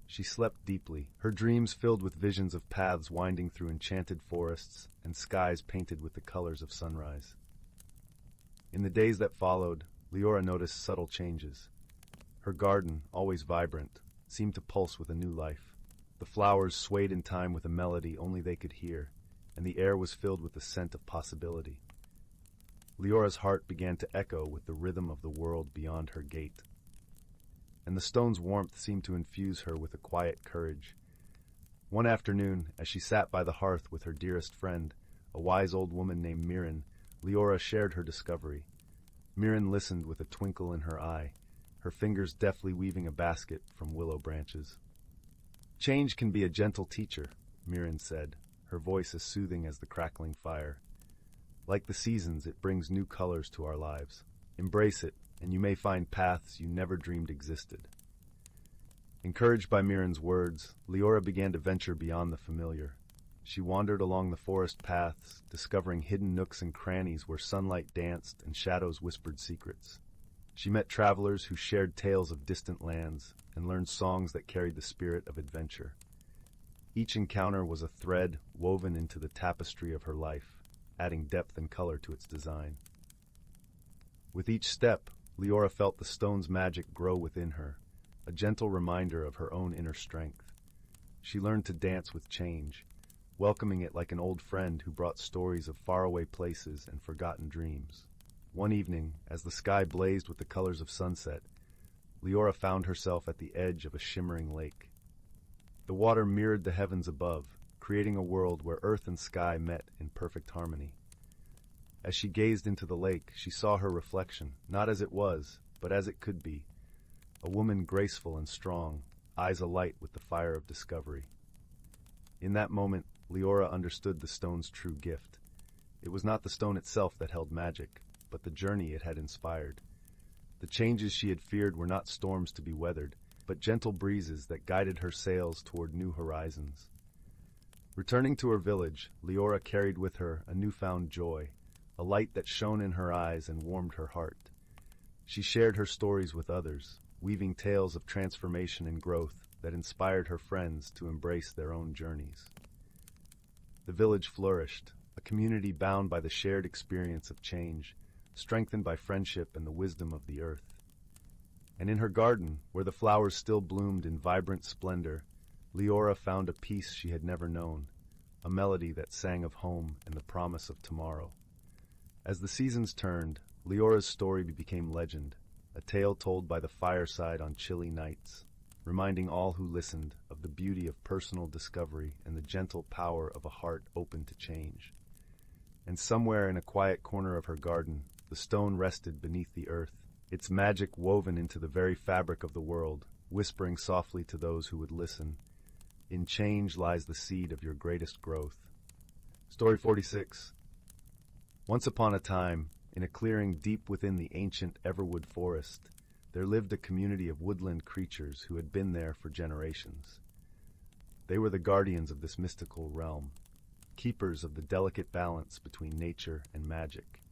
She slept deeply, her dreams filled with visions of paths winding through enchanted forests and skies painted with the colors of sunrise. In the days that followed, Leora noticed subtle changes. Her garden, always vibrant, seemed to pulse with a new life. The flowers swayed in time with a melody only they could hear, and the air was filled with the scent of possibility. Leora's heart began to echo with the rhythm of the world beyond her gate. And the stone's warmth seemed to infuse her with a quiet courage. One afternoon, as she sat by the hearth with her dearest friend, a wise old woman named Mirren, Leora shared her discovery. Mirren listened with a twinkle in her eye, her fingers deftly weaving a basket from willow branches. "Change can be a gentle teacher," Mirren said, her voice as soothing as the crackling fire. "Like the seasons, it brings new colors to our lives. Embrace it, and you may find paths you never dreamed existed." Encouraged by Mirren's words, Leora began to venture beyond the familiar. She wandered along the forest paths, discovering hidden nooks and crannies where sunlight danced and shadows whispered secrets. She met travelers who shared tales of distant lands and learned songs that carried the spirit of adventure. Each encounter was a thread woven into the tapestry of her life, adding depth and color to its design. With each step, Leora felt the stone's magic grow within her, a gentle reminder of her own inner strength. She learned to dance with change, welcoming it like an old friend who brought stories of faraway places and forgotten dreams. One evening, as the sky blazed with the colors of sunset, Leora found herself at the edge of a shimmering lake. The water mirrored the heavens above, creating a world where earth and sky met in perfect harmony. As she gazed into the lake, she saw her reflection, not as it was, but as it could be, a woman graceful and strong, eyes alight with the fire of discovery. In that moment, Leora understood the stone's true gift. It was not the stone itself that held magic, but the journey it had inspired. The changes she had feared were not storms to be weathered, but gentle breezes that guided her sails toward new horizons. Returning to her village, Leora carried with her a newfound joy, a light that shone in her eyes and warmed her heart. She shared her stories with others, weaving tales of transformation and growth that inspired her friends to embrace their own journeys. The village flourished, a community bound by the shared experience of change, strengthened by friendship and the wisdom of the earth. And in her garden, where the flowers still bloomed in vibrant splendor, Leora found a peace she had never known, a melody that sang of home and the promise of tomorrow. As the seasons turned, Leora's story became legend, a tale told by the fireside on chilly nights, reminding all who listened of the beauty of personal discovery and the gentle power of a heart open to change. And somewhere in a quiet corner of her garden, the stone rested beneath the earth, its magic woven into the very fabric of the world, whispering softly to those who would listen, "In change lies the seed of your greatest growth." Story 46. Once upon a time, in a clearing deep within the ancient Everwood forest, there lived a community of woodland creatures who had been there for generations. They were the guardians of this mystical realm, keepers of the delicate balance between nature and magic.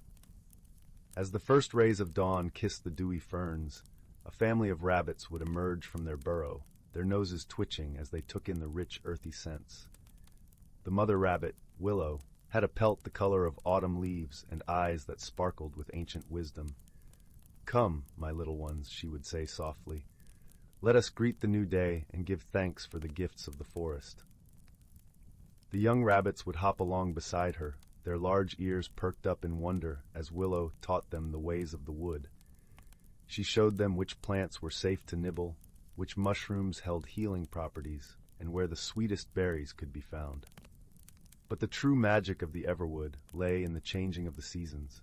As the first rays of dawn kissed the dewy ferns, a family of rabbits would emerge from their burrow, their noses twitching as they took in the rich, earthy scents. The mother rabbit, Willow, had a pelt the color of autumn leaves and eyes that sparkled with ancient wisdom. "Come, my little ones," she would say softly. "Let us greet the new day and give thanks for the gifts of the forest." The young rabbits would hop along beside her, their large ears perked up in wonder as Willow taught them the ways of the wood. She showed them which plants were safe to nibble, which mushrooms held healing properties, and where the sweetest berries could be found. But the true magic of the Everwood lay in the changing of the seasons,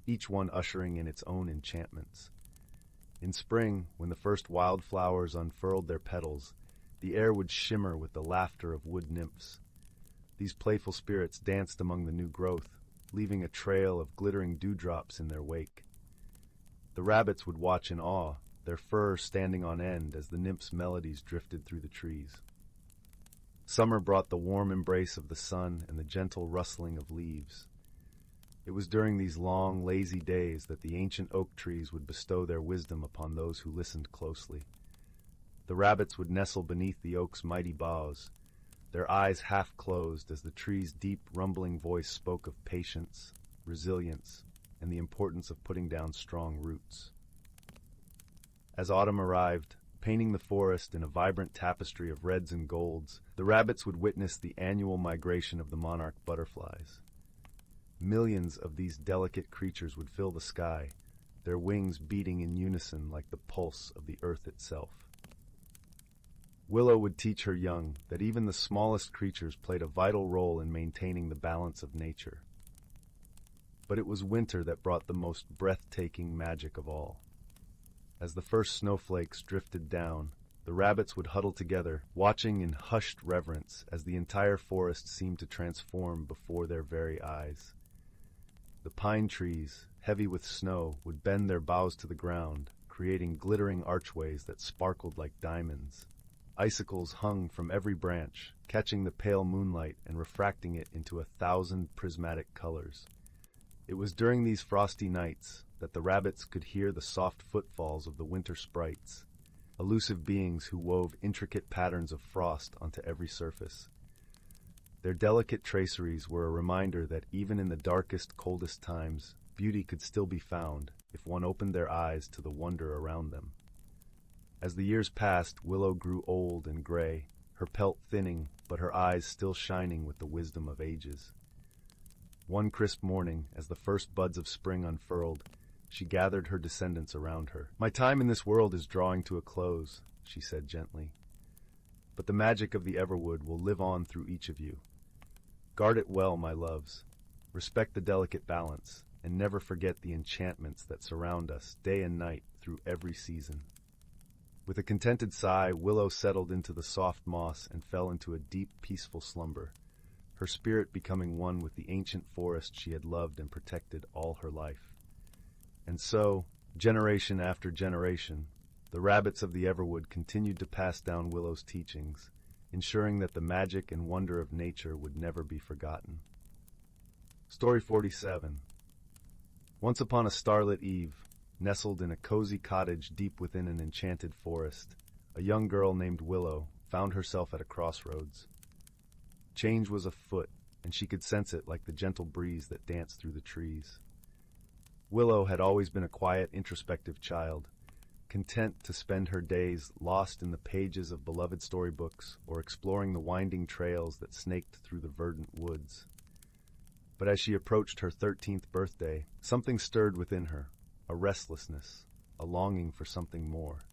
each one ushering in its own enchantments. In spring, when the first wildflowers unfurled their petals, the air would shimmer with the laughter of wood nymphs. These playful spirits danced among the new growth, leaving a trail of glittering dewdrops in their wake. The rabbits would watch in awe, their fur standing on end as the nymphs' melodies drifted through the trees. Summer brought the warm embrace of the sun and the gentle rustling of leaves. It was during these long, lazy days that the ancient oak trees would bestow their wisdom upon those who listened closely. The rabbits would nestle beneath the oak's mighty boughs, their eyes half closed as the tree's deep, rumbling voice spoke of patience, resilience, and the importance of putting down strong roots. As autumn arrived, painting the forest in a vibrant tapestry of reds and golds. The rabbits would witness the annual migration of the monarch butterflies. Millions of these delicate creatures would fill the sky, their wings beating in unison like the pulse of the earth itself. Willow would teach her young that even the smallest creatures played a vital role in maintaining the balance of nature. But it was winter that brought the most breathtaking magic of all. As the first snowflakes drifted down, the rabbits would huddle together, watching in hushed reverence as the entire forest seemed to transform before their very eyes. The pine trees, heavy with snow, would bend their boughs to the ground, creating glittering archways that sparkled like diamonds. Icicles hung from every branch, catching the pale moonlight and refracting it into 1,000 prismatic colors. It was during these frosty nights that the rabbits could hear the soft footfalls of the winter sprites, elusive beings who wove intricate patterns of frost onto every surface. Their delicate traceries were a reminder that even in the darkest, coldest times, beauty could still be found if one opened their eyes to the wonder around them. As the years passed, Willow grew old and gray, her pelt thinning, but her eyes still shining with the wisdom of ages. One crisp morning, as the first buds of spring unfurled, she gathered her descendants around her. "My time in this world is drawing to a close," she said gently. "But the magic of the Everwood will live on through each of you. Guard it well, my loves. Respect the delicate balance, and never forget the enchantments that surround us day and night through every season." With a contented sigh, Willow settled into the soft moss and fell into a deep, peaceful slumber, her spirit becoming one with the ancient forest she had loved and protected all her life. And so, generation after generation, the rabbits of the Everwood continued to pass down Willow's teachings, ensuring that the magic and wonder of nature would never be forgotten. Story 47. Once upon a starlit eve, nestled in a cozy cottage deep within an enchanted forest, a young girl named Willow found herself at a crossroads. Change was afoot, and she could sense it like the gentle breeze that danced through the trees. Willow had always been a quiet, introspective child, content to spend her days lost in the pages of beloved storybooks or exploring the winding trails that snaked through the verdant woods. But as she approached her 13th birthday, something stirred within her, a restlessness, a longing for something more.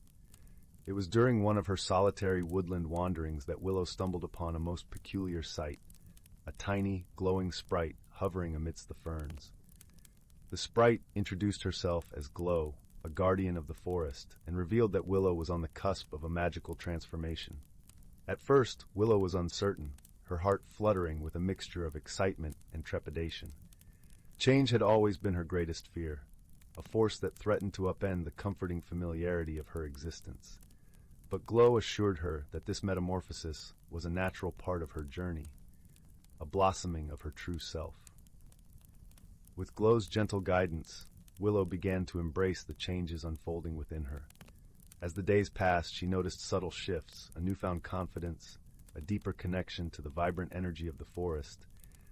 It was during one of her solitary woodland wanderings that Willow stumbled upon a most peculiar sight, a tiny, glowing sprite hovering amidst the ferns. The sprite introduced herself as Glow, a guardian of the forest, and revealed that Willow was on the cusp of a magical transformation. At first, Willow was uncertain, her heart fluttering with a mixture of excitement and trepidation. Change had always been her greatest fear, a force that threatened to upend the comforting familiarity of her existence. But Glow assured her that this metamorphosis was a natural part of her journey, a blossoming of her true self. With Glow's gentle guidance, Willow began to embrace the changes unfolding within her. As the days passed, she noticed subtle shifts, a newfound confidence, a deeper connection to the vibrant energy of the forest,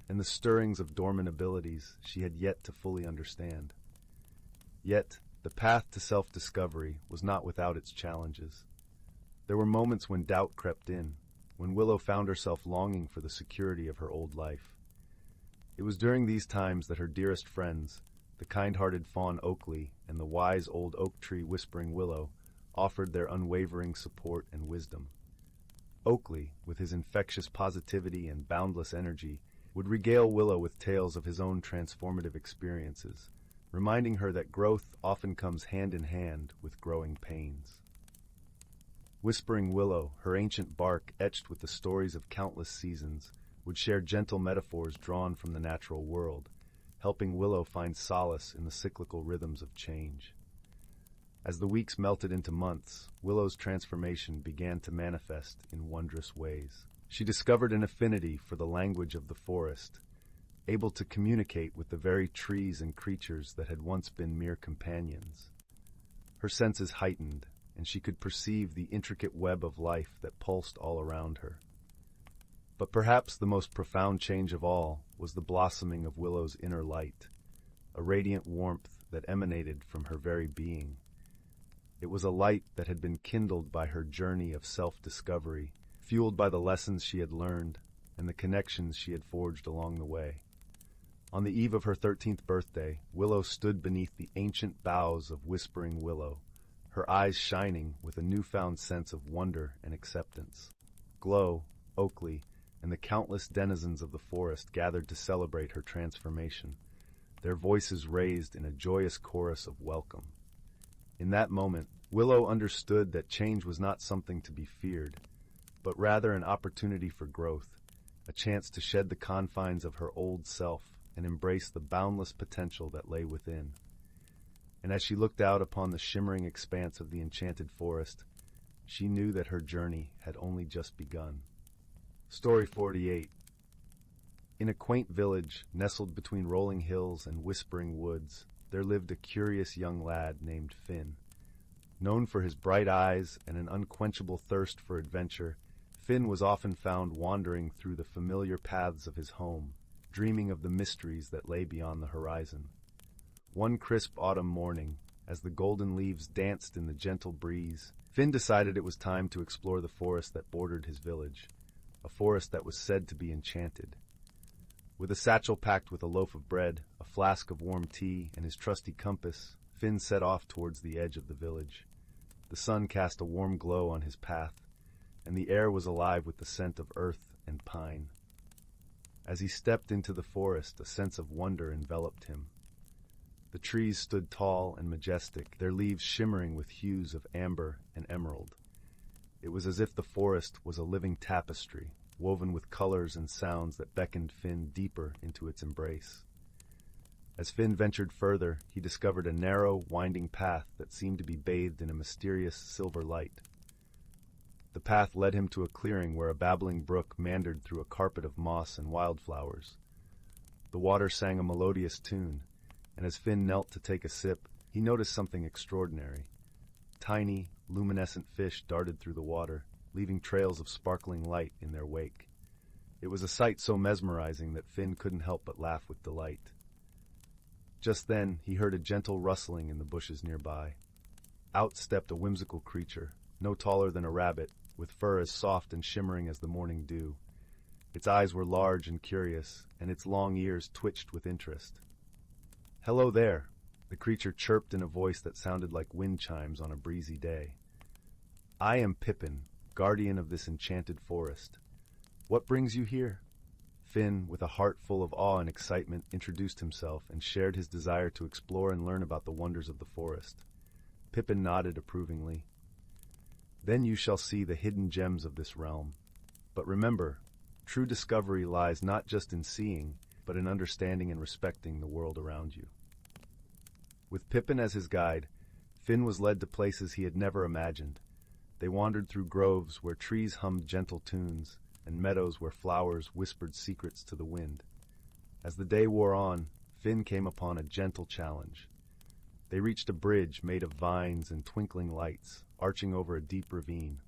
and the stirrings of dormant abilities she had yet to fully understand. Yet, the path to self-discovery was not without its challenges. There were moments when doubt crept in, when Willow found herself longing for the security of her old life. It was during these times that her dearest friends, the kind-hearted fawn Oakley and the wise old oak tree Whispering Willow, offered their unwavering support and wisdom. Oakley, with his infectious positivity and boundless energy, would regale Willow with tales of his own transformative experiences, reminding her that growth often comes hand in hand with growing pains. Whispering Willow, her ancient bark etched with the stories of countless seasons, would share gentle metaphors drawn from the natural world, helping Willow find solace in the cyclical rhythms of change. As the weeks melted into months, Willow's transformation began to manifest in wondrous ways. She discovered an affinity for the language of the forest, able to communicate with the very trees and creatures that had once been mere companions. Her senses heightened, and she could perceive the intricate web of life that pulsed all around her. But perhaps the most profound change of all was the blossoming of Willow's inner light, a radiant warmth that emanated from her very being. It was a light that had been kindled by her journey of self-discovery, fueled by the lessons she had learned and the connections she had forged along the way. On the eve of her 13th birthday, Willow stood beneath the ancient boughs of Whispering Willow, her eyes shining with a newfound sense of wonder and acceptance. Glow, Oakley, and the countless denizens of the forest gathered to celebrate her transformation, their voices raised in a joyous chorus of welcome. In that moment, Willow understood that change was not something to be feared, but rather an opportunity for growth, a chance to shed the confines of her old self and embrace the boundless potential that lay within. And as she looked out upon the shimmering expanse of the enchanted forest, she knew that her journey had only just begun. Story 48. In a quaint village nestled between rolling hills and whispering woods, there lived a curious young lad named Finn. Known for his bright eyes and an unquenchable thirst for adventure, Finn was often found wandering through the familiar paths of his home, dreaming of the mysteries that lay beyond the horizon. One crisp autumn morning, as the golden leaves danced in the gentle breeze, Finn decided it was time to explore the forest that bordered his village, a forest that was said to be enchanted. With a satchel packed with a loaf of bread, a flask of warm tea, and his trusty compass, Finn set off towards the edge of the village. The sun cast a warm glow on his path, and the air was alive with the scent of earth and pine. As he stepped into the forest, a sense of wonder enveloped him. The trees stood tall and majestic, their leaves shimmering with hues of amber and emerald. It was as if the forest was a living tapestry, woven with colors and sounds that beckoned Finn deeper into its embrace. As Finn ventured further, he discovered a narrow, winding path that seemed to be bathed in a mysterious silver light. The path led him to a clearing where a babbling brook meandered through a carpet of moss and wildflowers. The water sang a melodious tune, and as Finn knelt to take a sip, he noticed something extraordinary. Tiny, luminescent fish darted through the water, leaving trails of sparkling light in their wake. It was a sight so mesmerizing that Finn couldn't help but laugh with delight. Just then, he heard a gentle rustling in the bushes nearby. Out stepped a whimsical creature, no taller than a rabbit, with fur as soft and shimmering as the morning dew. Its eyes were large and curious, and its long ears twitched with interest. "Hello there," the creature chirped in a voice that sounded like wind chimes on a breezy day. "I am Pippin, guardian of this enchanted forest. What brings you here?" Finn, with a heart full of awe and excitement, introduced himself and shared his desire to explore and learn about the wonders of the forest. Pippin nodded approvingly. "Then you shall see the hidden gems of this realm. But remember, true discovery lies not just in seeing, but in understanding and respecting the world around you." With Pippin as his guide, Finn was led to places he had never imagined. They wandered through groves where trees hummed gentle tunes, and meadows where flowers whispered secrets to the wind. As the day wore on, Finn came upon a gentle challenge. They reached a bridge made of vines and twinkling lights, arching over a deep ravine.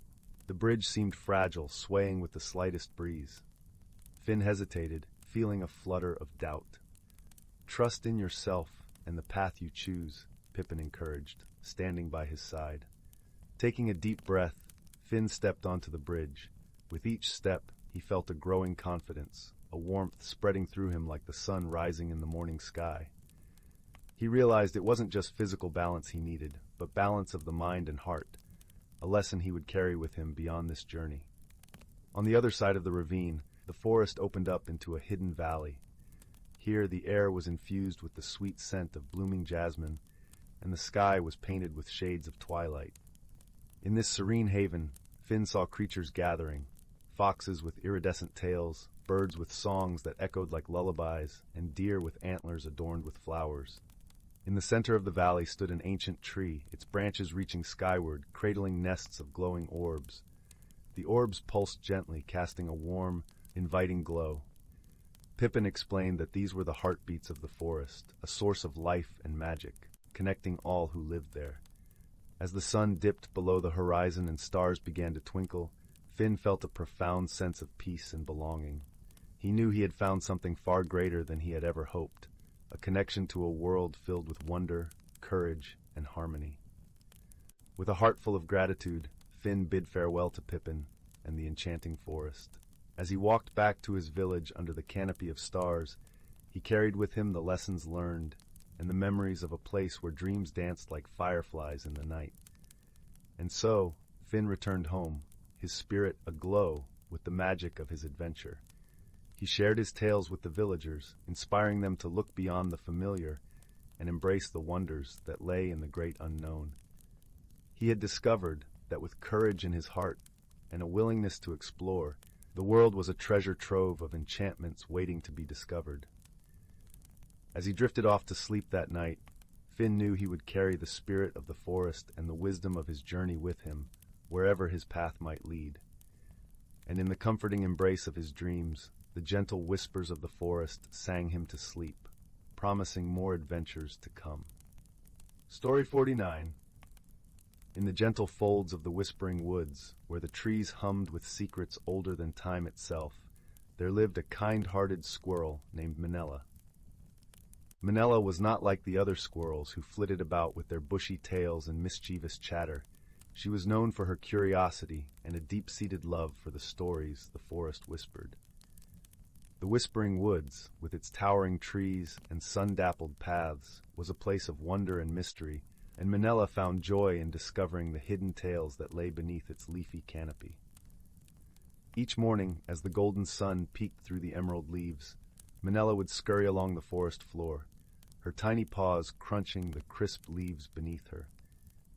The bridge seemed fragile, swaying with the slightest breeze. Finn hesitated, feeling a flutter of doubt. "Trust in yourself and the path you choose," Pippin encouraged, standing by his side. Taking a deep breath, Finn stepped onto the bridge. With each step, he felt a growing confidence, a warmth spreading through him like the sun rising in the morning sky. He realized it wasn't just physical balance he needed, but balance of the mind and heart, a lesson he would carry with him beyond this journey. On the other side of the ravine, the forest opened up into a hidden valley. Here the air was infused with the sweet scent of blooming jasmine, and the sky was painted with shades of twilight. In this serene haven, Finn saw creatures gathering, foxes with iridescent tails, birds with songs that echoed like lullabies, and deer with antlers adorned with flowers. In the center of the valley stood an ancient tree, its branches reaching skyward, cradling nests of glowing orbs. The orbs pulsed gently, casting a warm, inviting glow. Pippin explained that these were the heartbeats of the forest, a source of life and magic, connecting all who lived there. As the sun dipped below the horizon and stars began to twinkle, Finn felt a profound sense of peace and belonging. He knew he had found something far greater than he had ever hoped, a connection to a world filled with wonder, courage, and harmony. With a heart full of gratitude, Finn bid farewell to Pippin and the enchanting forest. As he walked back to his village under the canopy of stars, he carried with him the lessons learned and the memories of a place where dreams danced like fireflies in the night. And so, Finn returned home, his spirit aglow with the magic of his adventure. He shared his tales with the villagers, inspiring them to look beyond the familiar and embrace the wonders that lay in the great unknown. He had discovered that with courage in his heart and a willingness to explore, the world was a treasure trove of enchantments waiting to be discovered. As he drifted off to sleep that night, Finn knew he would carry the spirit of the forest and the wisdom of his journey with him, wherever his path might lead. And in the comforting embrace of his dreams, the gentle whispers of the forest sang him to sleep, promising more adventures to come. Story 49. In the gentle folds of the whispering woods, where the trees hummed with secrets older than time itself, there lived a kind-hearted squirrel named Minella. Minella was not like the other squirrels who flitted about with their bushy tails and mischievous chatter. She was known for her curiosity and a deep-seated love for the stories the forest whispered. The Whispering Woods, with its towering trees and sun-dappled paths, was a place of wonder and mystery, and Minella found joy in discovering the hidden tales that lay beneath its leafy canopy. Each morning, as the golden sun peeked through the emerald leaves, Minella would scurry along the forest floor, her tiny paws crunching the crisp leaves beneath her.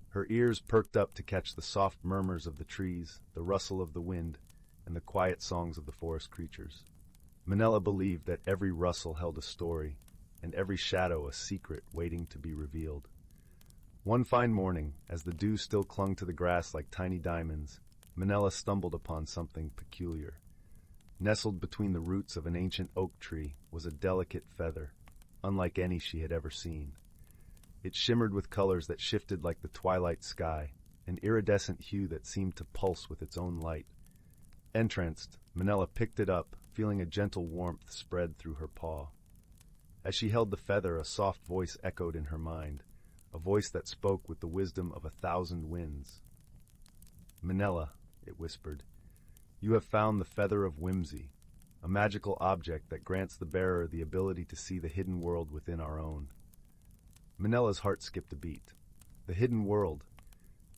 Her ears perked up to catch the soft murmurs of the trees, the rustle of the wind, and the quiet songs of the forest creatures. Minella believed that every rustle held a story, and every shadow a secret waiting to be revealed. One fine morning, as the dew still clung to the grass like tiny diamonds, Minella stumbled upon something peculiar. Nestled between the roots of an ancient oak tree was a delicate feather, unlike any she had ever seen. It shimmered with colors that shifted like the twilight sky, an iridescent hue that seemed to pulse with its own light. Entranced, Minella picked it up, feeling a gentle warmth spread through her paw. As she held the feather, a soft voice echoed in her mind, a voice that spoke with the wisdom of 1,000 winds. "Minella," it whispered, "you have found the feather of whimsy, a magical object that grants the bearer the ability to see the hidden world within our own." Minella's heart skipped a beat. The hidden world.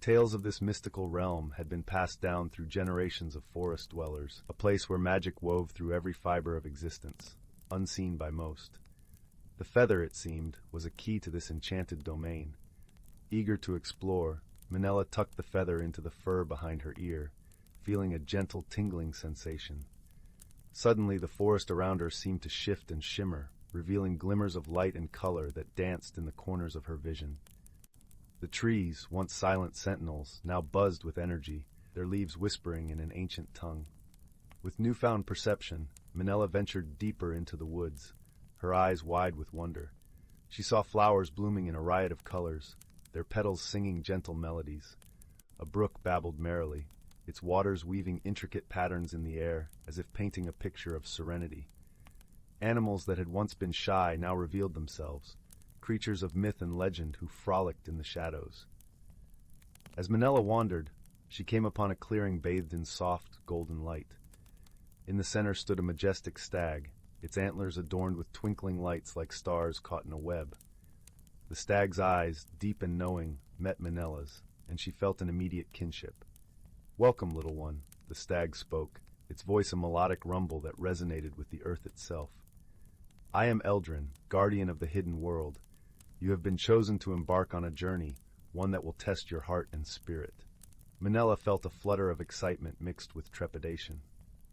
Tales of this mystical realm had been passed down through generations of forest dwellers, a place where magic wove through every fiber of existence, unseen by most. The feather, it seemed, was a key to this enchanted domain. Eager to explore, Minella tucked the feather into the fur behind her ear, feeling a gentle tingling sensation. Suddenly, the forest around her seemed to shift and shimmer, revealing glimmers of light and color that danced in the corners of her vision. The trees, once silent sentinels, now buzzed with energy, their leaves whispering in an ancient tongue. With newfound perception, Minella ventured deeper into the woods, her eyes wide with wonder. She saw flowers blooming in a riot of colors, their petals singing gentle melodies. A brook babbled merrily, its waters weaving intricate patterns in the air, as if painting a picture of serenity. Animals that had once been shy now revealed themselves, creatures of myth and legend who frolicked in the shadows. As Minella wandered, she came upon a clearing bathed in soft, golden light. In the center stood a majestic stag, its antlers adorned with twinkling lights like stars caught in a web. The stag's eyes, deep and knowing, met Minella's, and she felt an immediate kinship. "Welcome, little one," the stag spoke, its voice a melodic rumble that resonated with the earth itself. "I am Eldrin, guardian of the hidden world. You have been chosen to embark on a journey, one that will test your heart and spirit." Minella felt a flutter of excitement mixed with trepidation.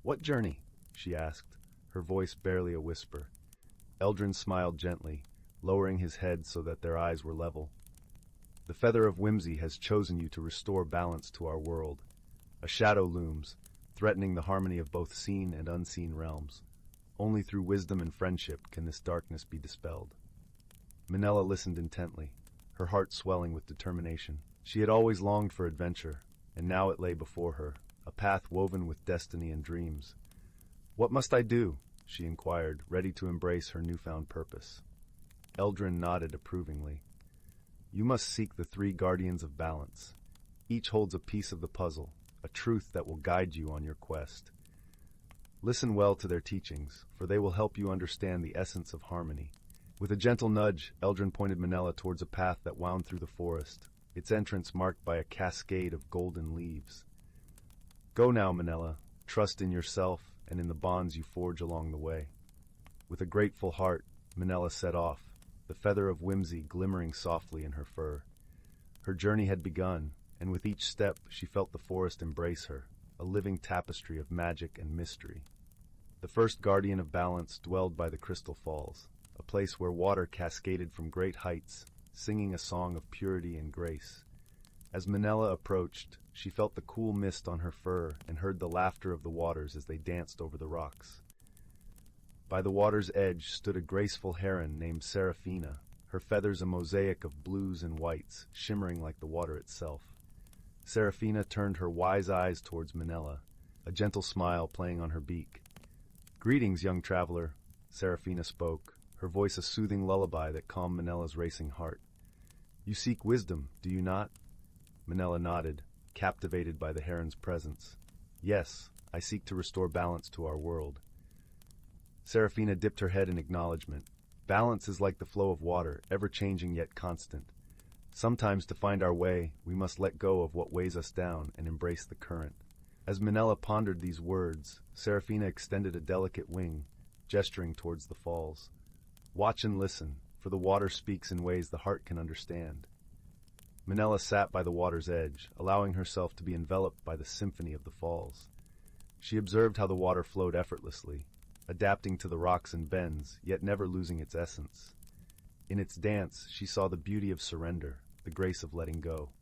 "What journey?" she asked, her voice barely a whisper. Eldrin smiled gently, lowering his head so that their eyes were level. "The feather of whimsy has chosen you to restore balance to our world. A shadow looms, threatening the harmony of both seen and unseen realms. Only through wisdom and friendship can this darkness be dispelled." Minella listened intently, her heart swelling with determination. She had always longed for adventure, and now it lay before her, a path woven with destiny and dreams. "What must I do?" she inquired, ready to embrace her newfound purpose. Eldrin nodded approvingly. "You must seek the 3 guardians of balance. Each holds a piece of the puzzle, a truth that will guide you on your quest. Listen well to their teachings, for they will help you understand the essence of harmony. With a gentle nudge, Eldrin pointed Manella towards a path that wound through the forest, its entrance marked by a cascade of golden leaves. Go now, Manella. Trust in yourself and in the bonds you forge along the way. With a grateful heart, Manella set off, the feather of whimsy glimmering softly in her fur. Her journey had begun, and with each step she felt the forest embrace her, a living tapestry of magic and mystery. The first guardian of balance dwelled by the Crystal Falls, a place where water cascaded from great heights, singing a song of purity and grace. As Manella approached, she felt the cool mist on her fur and heard the laughter of the waters as they danced over the rocks. By the water's edge stood a graceful heron named Seraphina, her feathers a mosaic of blues and whites, shimmering like the water itself. Seraphina turned her wise eyes towards Manella, a gentle smile playing on her beak. "Greetings, young traveler," Seraphina spoke, her voice a soothing lullaby that calmed Manella's racing heart. "You seek wisdom, do you not?" Manella nodded, captivated by the heron's presence. "Yes, I seek to restore balance to our world." Seraphina dipped her head in acknowledgement. Balance is like the flow of water, ever-changing yet constant. Sometimes to find our way, we must let go of what weighs us down and embrace the current. As Manella pondered these words, Seraphina extended a delicate wing, gesturing towards the falls. "Watch and listen, for the water speaks in ways the heart can understand." Manella sat by the water's edge, allowing herself to be enveloped by the symphony of the falls. She observed how the water flowed effortlessly, adapting to the rocks and bends, yet never losing its essence. In its dance, she saw the beauty of surrender, the grace of letting go.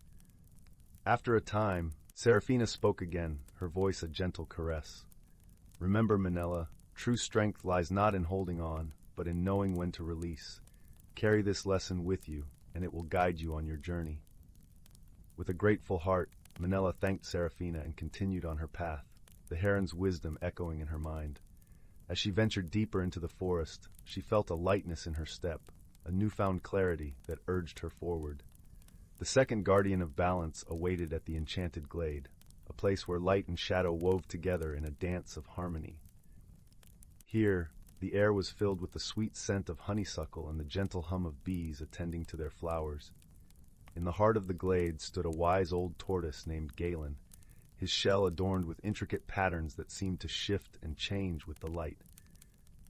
After a time, Seraphina spoke again, her voice a gentle caress. "Remember, Manella, true strength lies not in holding on, but in knowing when to release. Carry this lesson with you, and it will guide you on your journey." With a grateful heart, Manella thanked Seraphina and continued on her path, the heron's wisdom echoing in her mind. As she ventured deeper into the forest, she felt a lightness in her step, a newfound clarity that urged her forward. The second guardian of balance awaited at the enchanted glade, a place where light and shadow wove together in a dance of harmony. Here, the air was filled with the sweet scent of honeysuckle and the gentle hum of bees attending to their flowers. In the heart of the glade stood a wise old tortoise named Galen, his shell adorned with intricate patterns that seemed to shift and change with the light.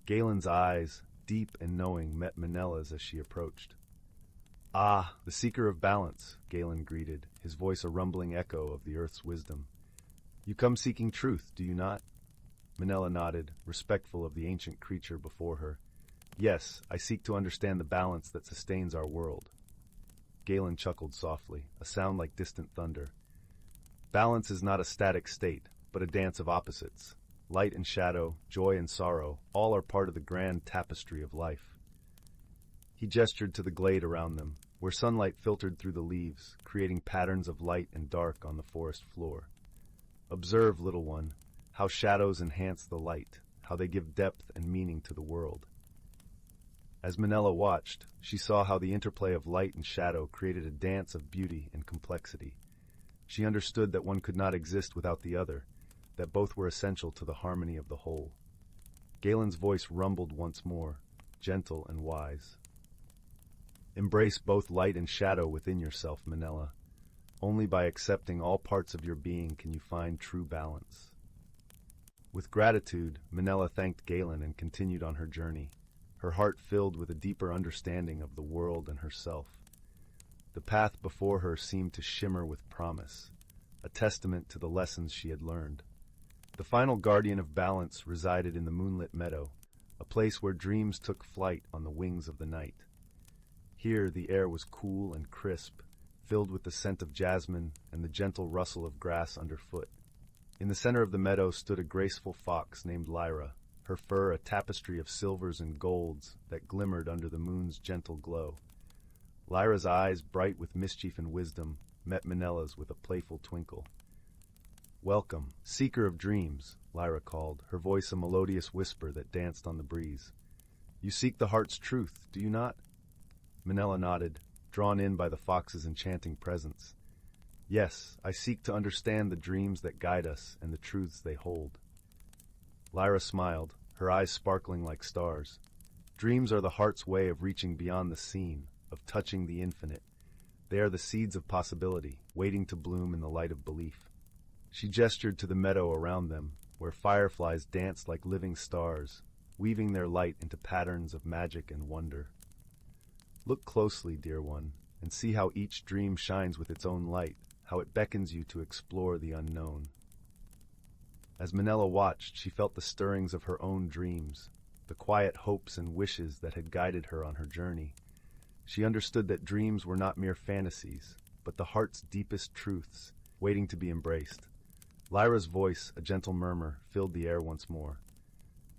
Galen's eyes, deep and knowing, met Manella's as she approached. "Ah, the seeker of balance," Galen greeted, his voice a rumbling echo of the earth's wisdom. "You come seeking truth, do you not?" Manella nodded, respectful of the ancient creature before her. "Yes, I seek to understand the balance that sustains our world." Galen chuckled softly, a sound like distant thunder. "Balance is not a static state, but a dance of opposites. Light and shadow, joy and sorrow, all are part of the grand tapestry of life." He gestured to the glade around them, where sunlight filtered through the leaves, creating patterns of light and dark on the forest floor. "Observe, little one, how shadows enhance the light, how they give depth and meaning to the world." As Manella watched, she saw how the interplay of light and shadow created a dance of beauty and complexity. She understood that one could not exist without the other, that both were essential to the harmony of the whole. Galen's voice rumbled once more, gentle and wise. "Embrace both light and shadow within yourself, Manella. Only by accepting all parts of your being can you find true balance." With gratitude, Manella thanked Galen and continued on her journey, her heart filled with a deeper understanding of the world and herself. The path before her seemed to shimmer with promise, a testament to the lessons she had learned. The final guardian of balance resided in the moonlit meadow, a place where dreams took flight on the wings of the night. Here the air was cool and crisp, filled with the scent of jasmine and the gentle rustle of grass underfoot. In the center of the meadow stood a graceful fox named Lyra, her fur a tapestry of silvers and golds that glimmered under the moon's gentle glow. Lyra's eyes, bright with mischief and wisdom, met Manella's with a playful twinkle. "Welcome, seeker of dreams," Lyra called, her voice a melodious whisper that danced on the breeze. "You seek the heart's truth, do you not?" Manella nodded, drawn in by the fox's enchanting presence. Yes, I seek to understand the dreams that guide us and the truths they hold. Lyra smiled, her eyes sparkling like stars. Dreams are the heart's way of reaching beyond the seen, of touching the infinite. They are the seeds of possibility, waiting to bloom in the light of belief. She gestured to the meadow around them, where fireflies danced like living stars, weaving their light into patterns of magic and wonder. Look closely, dear one, and see how each dream shines with its own light, how it beckons you to explore the unknown. As Minella watched, she felt the stirrings of her own dreams, the quiet hopes and wishes that had guided her on her journey. She understood that dreams were not mere fantasies, but the heart's deepest truths, waiting to be embraced. Lyra's voice, a gentle murmur, filled the air once more.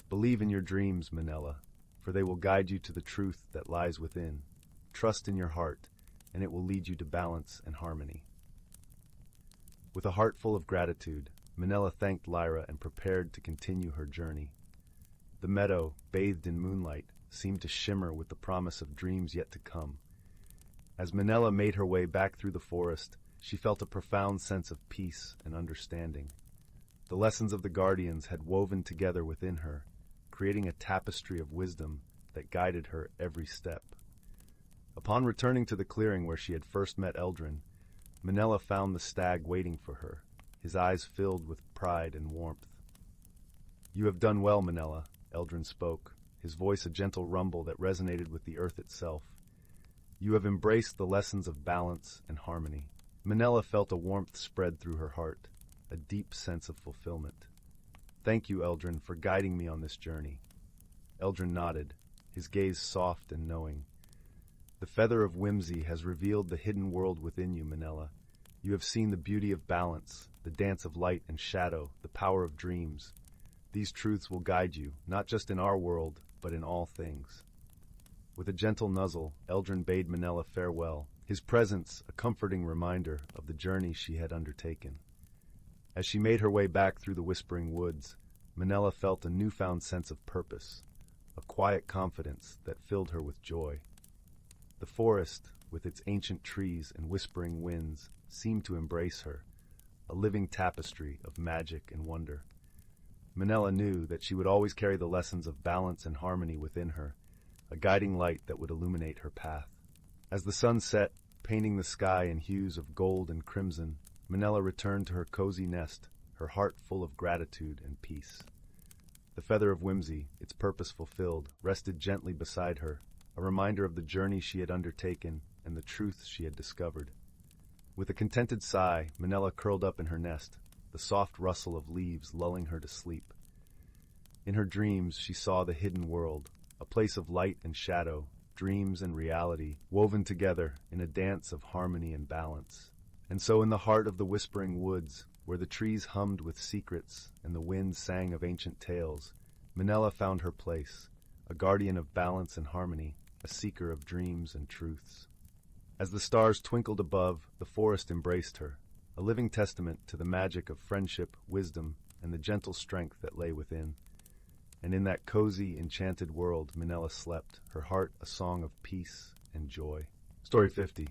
Believe in your dreams, Minella, for they will guide you to the truth that lies within. Trust in your heart, and it will lead you to balance and harmony. With a heart full of gratitude, Minella thanked Lyra and prepared to continue her journey. The meadow, bathed in moonlight, seemed to shimmer with the promise of dreams yet to come. As Minella made her way back through the forest, she felt a profound sense of peace and understanding. The lessons of the guardians had woven together within her, creating a tapestry of wisdom that guided her every step. Upon returning to the clearing where she had first met Eldrin, Minella found the stag waiting for her, his eyes filled with pride and warmth. "You have done well, Minella," Eldrin spoke, his voice a gentle rumble that resonated with the earth itself. "You have embraced the lessons of balance and harmony." Minella felt a warmth spread through her heart, a deep sense of fulfillment. "Thank you, Eldrin, for guiding me on this journey." Eldrin nodded, his gaze soft and knowing. "The feather of whimsy has revealed the hidden world within you, Minella. You have seen the beauty of balance, the dance of light and shadow, the power of dreams. These truths will guide you, not just in our world, but in all things." With a gentle nuzzle, Eldrin bade Minella farewell, his presence a comforting reminder of the journey she had undertaken. As she made her way back through the whispering woods, Minella felt a newfound sense of purpose, a quiet confidence that filled her with joy. The forest, with its ancient trees and whispering winds, seemed to embrace her, a living tapestry of magic and wonder. Minella knew that she would always carry the lessons of balance and harmony within her, a guiding light that would illuminate her path. As the sun set, painting the sky in hues of gold and crimson, Minella returned to her cozy nest, her heart full of gratitude and peace. The feather of whimsy, its purpose fulfilled, rested gently beside her, a reminder of the journey she had undertaken and the truths she had discovered. With a contented sigh, Minella curled up in her nest, the soft rustle of leaves lulling her to sleep. In her dreams, she saw the hidden world, a place of light and shadow, dreams and reality, woven together in a dance of harmony and balance. And so in the heart of the whispering woods, where the trees hummed with secrets and the wind sang of ancient tales, Minella found her place, a guardian of balance and harmony, a seeker of dreams and truths. As the stars twinkled above, the forest embraced her, a living testament to the magic of friendship, wisdom, and the gentle strength that lay within. And in that cozy, enchanted world, Minella slept, her heart a song of peace and joy. Story 50.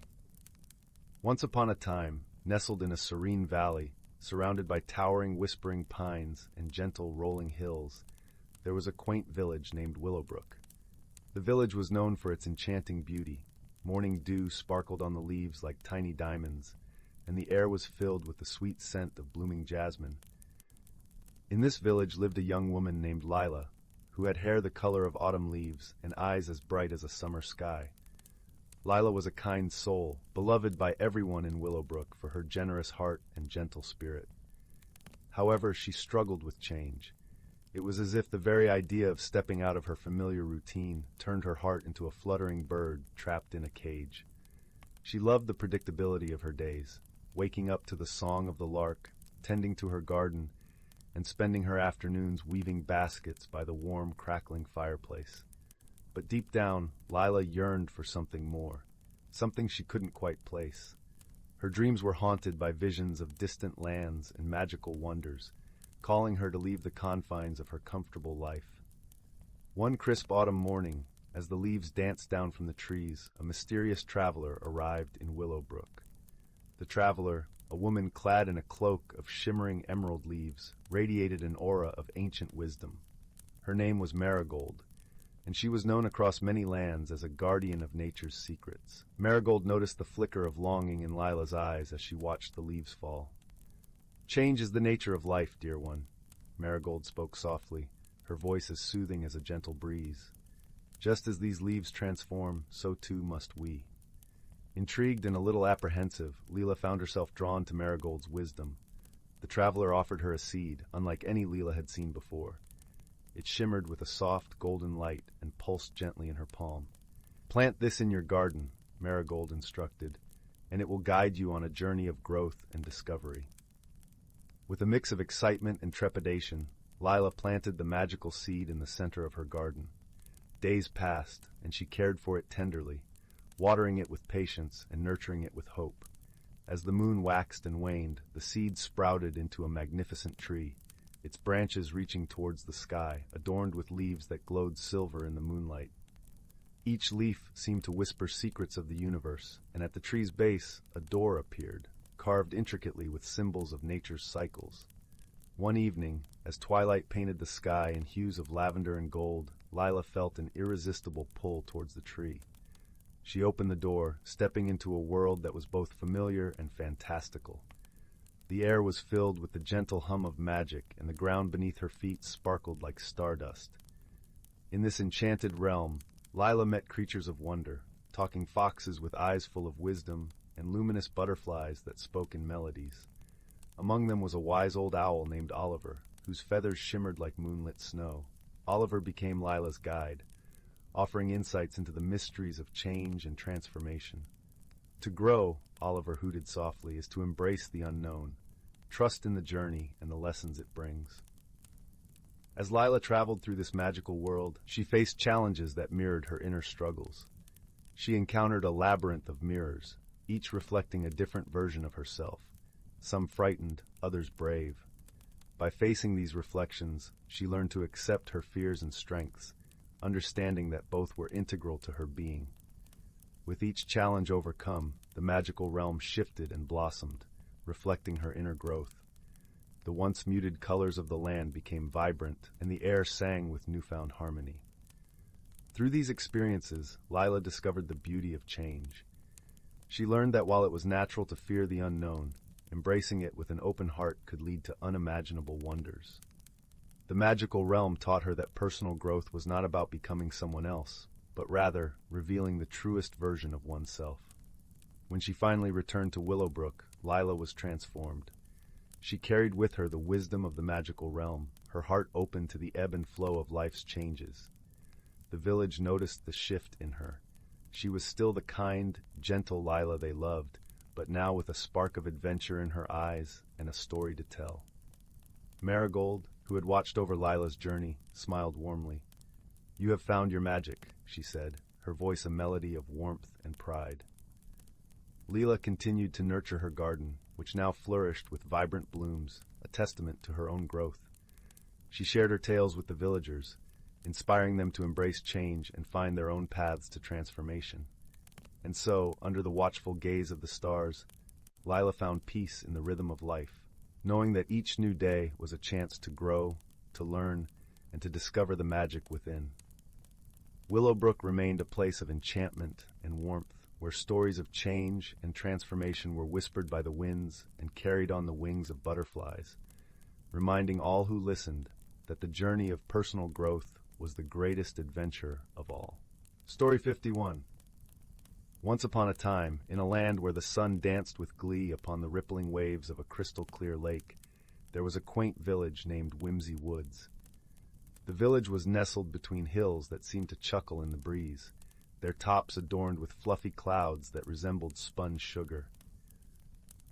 Once upon a time, nestled in a serene valley, surrounded by towering, whispering pines and gentle, rolling hills, there was a quaint village named Willowbrook. The village was known for its enchanting beauty. Morning dew sparkled on the leaves like tiny diamonds, and the air was filled with the sweet scent of blooming jasmine. In this village lived a young woman named Lila, who had hair the color of autumn leaves and eyes as bright as a summer sky. Lila was a kind soul, beloved by everyone in Willowbrook for her generous heart and gentle spirit. However, she struggled with change. It was as if the very idea of stepping out of her familiar routine turned her heart into a fluttering bird trapped in a cage. She loved the predictability of her days, waking up to the song of the lark, tending to her garden, and spending her afternoons weaving baskets by the warm, crackling fireplace. But deep down, Lila yearned for something more, something she couldn't quite place. Her dreams were haunted by visions of distant lands and magical wonders, calling her to leave the confines of her comfortable life. One crisp autumn morning, as the leaves danced down from the trees, a mysterious traveler arrived in Willowbrook. The traveler, a woman clad in a cloak of shimmering emerald leaves, radiated an aura of ancient wisdom. Her name was Marigold, and she was known across many lands as a guardian of nature's secrets. Marigold noticed the flicker of longing in Lila's eyes as she watched the leaves fall. "Change is the nature of life, dear one," Marigold spoke softly, her voice as soothing as a gentle breeze. "Just as these leaves transform, so too must we." Intrigued and a little apprehensive, Lila found herself drawn to Marigold's wisdom. The traveler offered her a seed, unlike any Lila had seen before. It shimmered with a soft, golden light and pulsed gently in her palm. "Plant this in your garden," Marigold instructed, "and it will guide you on a journey of growth and discovery." With a mix of excitement and trepidation, Lila planted the magical seed in the center of her garden. Days passed, and she cared for it tenderly, watering it with patience and nurturing it with hope. As the moon waxed and waned, the seed sprouted into a magnificent tree, its branches reaching towards the sky, adorned with leaves that glowed silver in the moonlight. Each leaf seemed to whisper secrets of the universe, and at the tree's base, a door appeared, carved intricately with symbols of nature's cycles. One evening, as twilight painted the sky in hues of lavender and gold, Lila felt an irresistible pull towards the tree. She opened the door, stepping into a world that was both familiar and fantastical. The air was filled with the gentle hum of magic, and the ground beneath her feet sparkled like stardust. In this enchanted realm, Lila met creatures of wonder, talking foxes with eyes full of wisdom, and luminous butterflies that spoke in melodies. Among them was a wise old owl named Oliver, whose feathers shimmered like moonlit snow. Oliver became Lila's guide, offering insights into the mysteries of change and transformation. "To grow," Oliver hooted softly, "is to embrace the unknown. Trust in the journey and the lessons it brings." As Lila traveled through this magical world, she faced challenges that mirrored her inner struggles. She encountered a labyrinth of mirrors, each reflecting a different version of herself, some frightened, others brave. By facing these reflections, she learned to accept her fears and strengths, understanding that both were integral to her being. With each challenge overcome, the magical realm shifted and blossomed, reflecting her inner growth. The once muted colors of the land became vibrant, and the air sang with newfound harmony. Through these experiences, Lila discovered the beauty of change. She learned that while it was natural to fear the unknown, embracing it with an open heart could lead to unimaginable wonders. The magical realm taught her that personal growth was not about becoming someone else, but rather revealing the truest version of oneself. When she finally returned to Willowbrook, Lila was transformed. She carried with her the wisdom of the magical realm, her heart open to the ebb and flow of life's changes. The village noticed the shift in her. She was still the kind, gentle Lila they loved, but now with a spark of adventure in her eyes and a story to tell. Marigold, who had watched over Lila's journey, smiled warmly. "You have found your magic," she said, her voice a melody of warmth and pride. Lila continued to nurture her garden, which now flourished with vibrant blooms, a testament to her own growth. She shared her tales with the villagers, inspiring them to embrace change and find their own paths to transformation. And so, under the watchful gaze of the stars, Lila found peace in the rhythm of life, knowing that each new day was a chance to grow, to learn, and to discover the magic within. Willowbrook remained a place of enchantment and warmth, where stories of change and transformation were whispered by the winds and carried on the wings of butterflies, reminding all who listened that the journey of personal growth was the greatest adventure of all. Story 51. Once upon a time, in a land where the sun danced with glee upon the rippling waves of a crystal-clear lake, there was a quaint village named Whimsy Woods. The village was nestled between hills that seemed to chuckle in the breeze, their tops adorned with fluffy clouds that resembled spun sugar.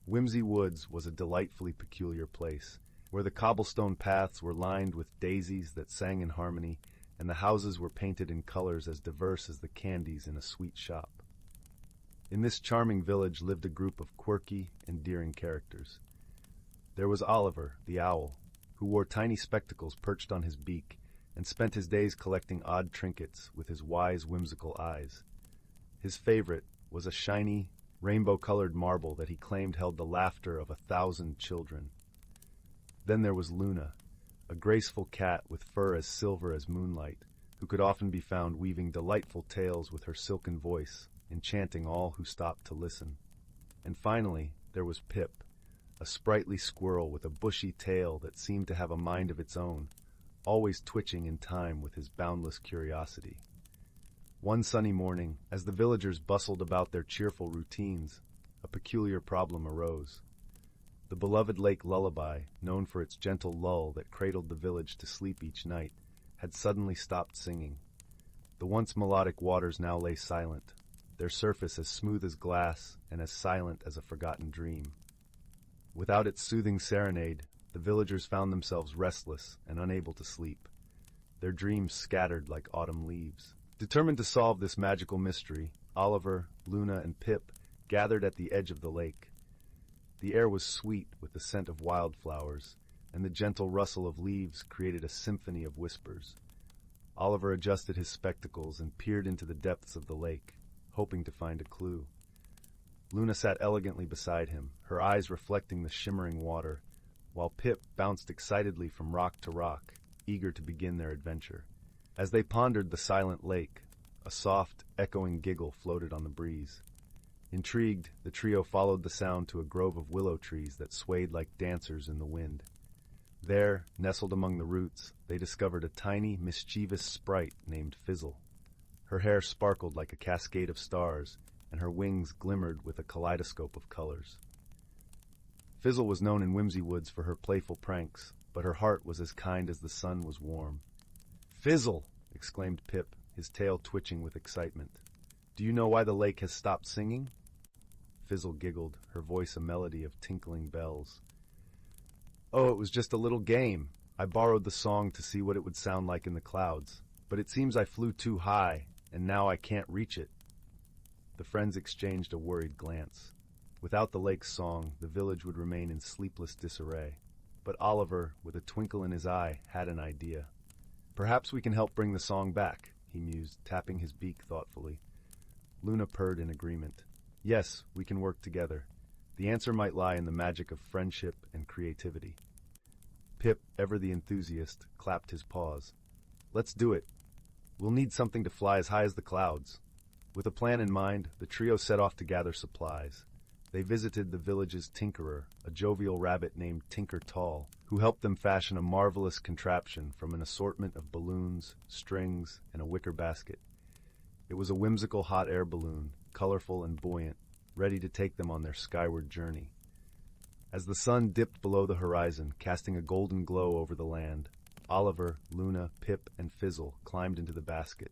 Whimsy Woods was a delightfully peculiar place, where the cobblestone paths were lined with daisies that sang in harmony, and the houses were painted in colors as diverse as the candies in a sweet shop. In this charming village lived a group of quirky, endearing characters. There was Oliver, the owl, who wore tiny spectacles perched on his beak and spent his days collecting odd trinkets with his wise, whimsical eyes. His favorite was a shiny, rainbow-colored marble that he claimed held the laughter of 1,000 children. Then there was Luna, a graceful cat with fur as silver as moonlight, who could often be found weaving delightful tales with her silken voice, enchanting all who stopped to listen. And finally, there was Pip, a sprightly squirrel with a bushy tail that seemed to have a mind of its own, always twitching in time with his boundless curiosity. One sunny morning, as the villagers bustled about their cheerful routines, a peculiar problem arose. The beloved lake Lullaby, known for its gentle lull that cradled the village to sleep each night, had suddenly stopped singing. The once melodic waters now lay silent, their surface as smooth as glass and as silent as a forgotten dream. Without its soothing serenade, the villagers found themselves restless and unable to sleep, their dreams scattered like autumn leaves. Determined to solve this magical mystery, Oliver, Luna, and Pip gathered at the edge of the lake. The air was sweet with the scent of wildflowers, and the gentle rustle of leaves created a symphony of whispers. Oliver adjusted his spectacles and peered into the depths of the lake, hoping to find a clue. Luna sat elegantly beside him, her eyes reflecting the shimmering water, while Pip bounced excitedly from rock to rock, eager to begin their adventure. As they pondered the silent lake, a soft, echoing giggle floated on the breeze. Intrigued, the trio followed the sound to a grove of willow trees that swayed like dancers in the wind. There, nestled among the roots, they discovered a tiny, mischievous sprite named Fizzle. Her hair sparkled like a cascade of stars, and her wings glimmered with a kaleidoscope of colors. Fizzle was known in Whimsy Woods for her playful pranks, but her heart was as kind as the sun was warm. "Fizzle!" exclaimed Pip, his tail twitching with excitement. "Do you know why the lake has stopped singing?" Fizzle giggled, her voice a melody of tinkling bells. "Oh, it was just a little game. I borrowed the song to see what it would sound like in the clouds, but it seems I flew too high, and now I can't reach it." The friends exchanged a worried glance. Without the lake's song, the village would remain in sleepless disarray. But Oliver, with a twinkle in his eye, had an idea. "Perhaps we can help bring the song back," he mused, tapping his beak thoughtfully. Luna purred in agreement. "Yes, we can work together. The answer might lie in the magic of friendship and creativity." Pip, ever the enthusiast, clapped his paws. "Let's do it. We'll need something to fly as high as the clouds." With a plan in mind, the trio set off to gather supplies. They visited the village's tinkerer, a jovial rabbit named Tinker Tall, who helped them fashion a marvelous contraption from an assortment of balloons, strings, and a wicker basket. It was a whimsical hot air balloon, colorful and buoyant, ready to take them on their skyward journey. As the sun dipped below the horizon, casting a golden glow over the land, Oliver, Luna, Pip, and Fizzle climbed into the basket.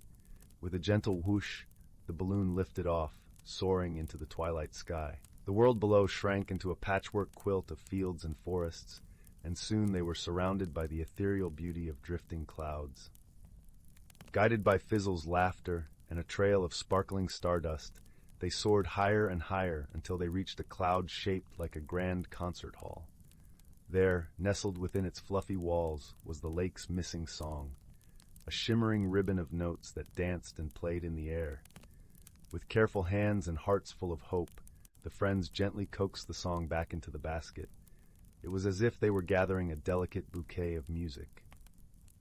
With a gentle whoosh, the balloon lifted off, soaring into the twilight sky. The world below shrank into a patchwork quilt of fields and forests, and soon they were surrounded by the ethereal beauty of drifting clouds. Guided by Fizzle's laughter and a trail of sparkling stardust, they soared higher and higher until they reached a cloud shaped like a grand concert hall. There, nestled within its fluffy walls, was the lake's missing song, a shimmering ribbon of notes that danced and played in the air. With careful hands and hearts full of hope, the friends gently coaxed the song back into the basket. It was as if they were gathering a delicate bouquet of music.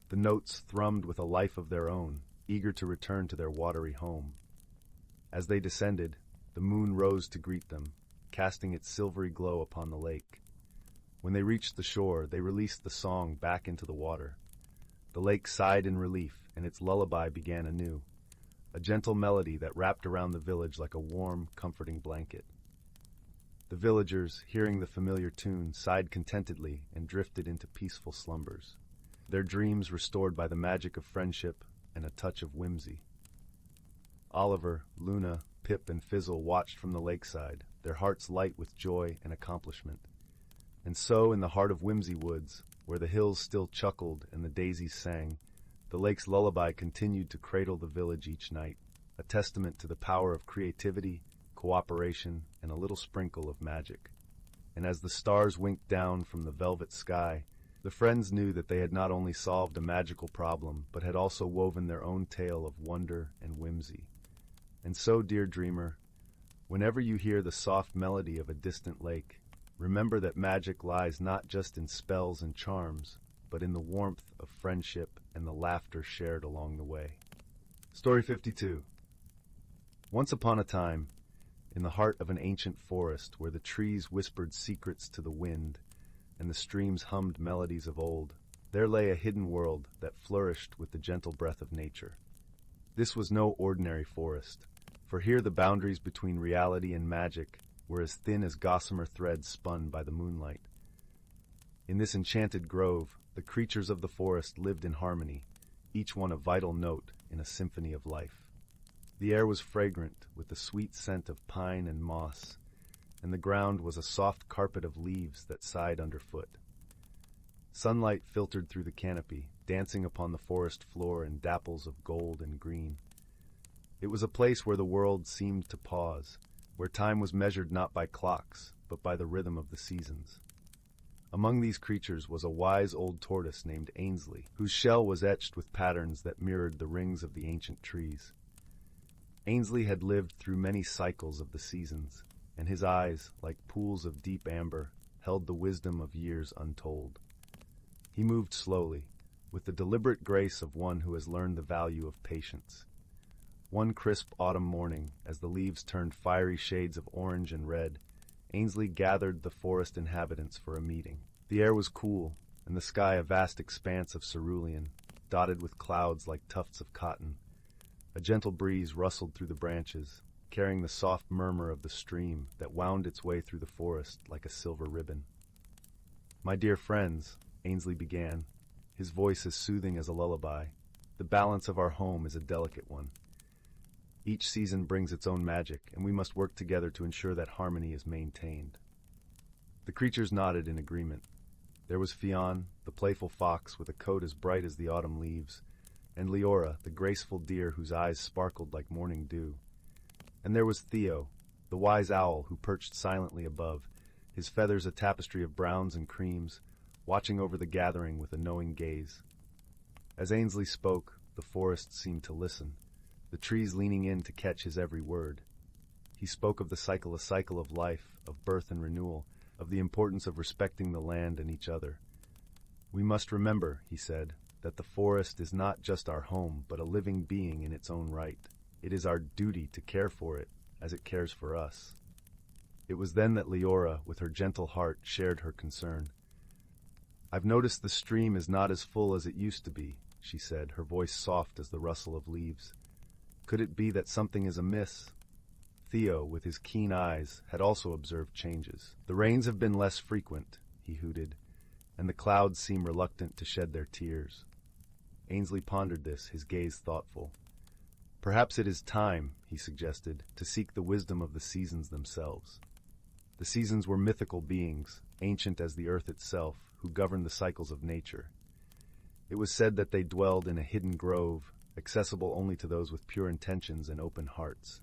The notes thrummed with a life of their own, eager to return to their watery home. As they descended, the moon rose to greet them, casting its silvery glow upon the lake. When they reached the shore, they released the song back into the water. The lake sighed in relief, and its lullaby began anew, a gentle melody that wrapped around the village like a warm, comforting blanket. The villagers, hearing the familiar tune, sighed contentedly and drifted into peaceful slumbers, their dreams restored by the magic of friendship and a touch of whimsy. Oliver, Luna, Pip, and Fizzle watched from the lakeside, their hearts light with joy and accomplishment. And so, in the heart of Whimsy Woods, where the hills still chuckled and the daisies sang, the lake's lullaby continued to cradle the village each night, a testament to the power of creativity, cooperation, and a little sprinkle of magic. And as the stars winked down from the velvet sky, the friends knew that they had not only solved a magical problem, but had also woven their own tale of wonder and whimsy. And so, dear dreamer, Whenever you hear the soft melody of a distant lake, remember that magic lies not just in spells and charms, but in the warmth of friendship and the laughter shared along the way. Story 52. Once upon a time, in the heart of an ancient forest where the trees whispered secrets to the wind and the streams hummed melodies of old, there lay a hidden world that flourished with the gentle breath of nature. This was no ordinary forest, for here the boundaries between reality and magic were as thin as gossamer threads spun by the moonlight. In this enchanted grove, the creatures of the forest lived in harmony, each one a vital note in a symphony of life. The air was fragrant with the sweet scent of pine and moss, and the ground was a soft carpet of leaves that sighed underfoot. Sunlight filtered through the canopy, dancing upon the forest floor in dapples of gold and green. It was a place where the world seemed to pause, where time was measured not by clocks, but by the rhythm of the seasons. Among these creatures was a wise old tortoise named Ainsley, whose shell was etched with patterns that mirrored the rings of the ancient trees. Ainsley had lived through many cycles of the seasons, and his eyes, like pools of deep amber, held the wisdom of years untold. He moved slowly, with the deliberate grace of one who has learned the value of patience. One crisp autumn morning, as the leaves turned fiery shades of orange and red, Ainsley gathered the forest inhabitants for a meeting. The air was cool, and the sky a vast expanse of cerulean, dotted with clouds like tufts of cotton. A gentle breeze rustled through the branches, carrying the soft murmur of the stream that wound its way through the forest like a silver ribbon. "My dear friends," Ainsley began, his voice as soothing as a lullaby, "the balance of our home is a delicate one. Each season brings its own magic, and we must work together to ensure that harmony is maintained." The creatures nodded in agreement. There was Fionn, the playful fox with a coat as bright as the autumn leaves, and Leora, the graceful deer whose eyes sparkled like morning dew. And there was Theo, the wise owl who perched silently above, his feathers a tapestry of browns and creams, watching over the gathering with a knowing gaze. As Ainsley spoke, the forest seemed to listen, the trees leaning in to catch his every word. He spoke of the cycle, a cycle of life, of birth and renewal, of the importance of respecting the land and each other. "We must remember," he said, "that the forest is not just our home, but a living being in its own right. It is our duty to care for it as it cares for us." It was then that Leora, with her gentle heart, shared her concern. "I've noticed the stream is not as full as it used to be," she said, her voice soft as the rustle of leaves. "Could it be that something is amiss?" Theo, with his keen eyes, had also observed changes. "The rains have been less frequent," he hooted, "and the clouds seem reluctant to shed their tears." Ainsley pondered this, his gaze thoughtful. "Perhaps it is time," he suggested, "to seek the wisdom of the seasons themselves." The seasons were mythical beings, ancient as the earth itself, who governed the cycles of nature. It was said that they dwelled in a hidden grove, accessible only to those with pure intentions and open hearts.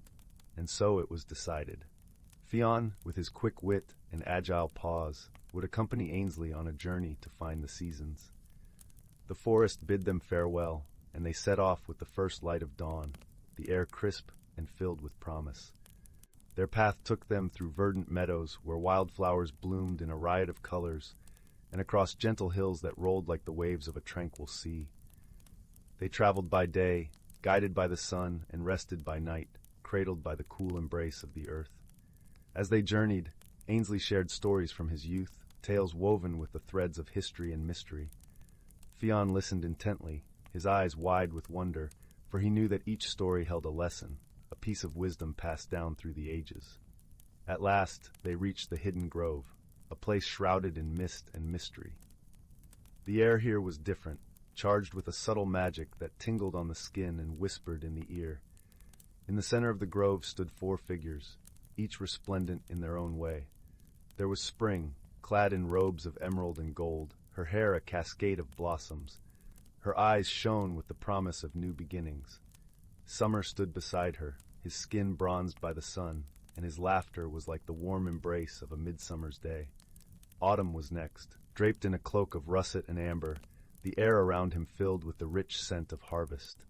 And so it was decided. Fionn, with his quick wit and agile paws, would accompany Ainsley on a journey to find the seasons. The forest bid them farewell, and they set off with the first light of dawn, the air crisp and filled with promise. Their path took them through verdant meadows where wildflowers bloomed in a riot of colors, and across gentle hills that rolled like the waves of a tranquil sea. They traveled by day, guided by the sun, and rested by night, cradled by the cool embrace of the earth. As they journeyed, Ainsley shared stories from his youth, tales woven with the threads of history and mystery. Fionn listened intently, his eyes wide with wonder, for he knew that each story held a lesson, a piece of wisdom passed down through the ages. At last, they reached the hidden grove, a place shrouded in mist and mystery. The air here was different, charged with a subtle magic that tingled on the skin and whispered in the ear. In the center of the grove stood 4 figures, each resplendent in their own way. There was Spring, clad in robes of emerald and gold, her hair a cascade of blossoms. Her eyes shone with the promise of new beginnings. Summer stood beside her, his skin bronzed by the sun, and his laughter was like the warm embrace of a midsummer's day. Autumn was next, draped in a cloak of russet and amber, the air around him filled with the rich scent of harvest.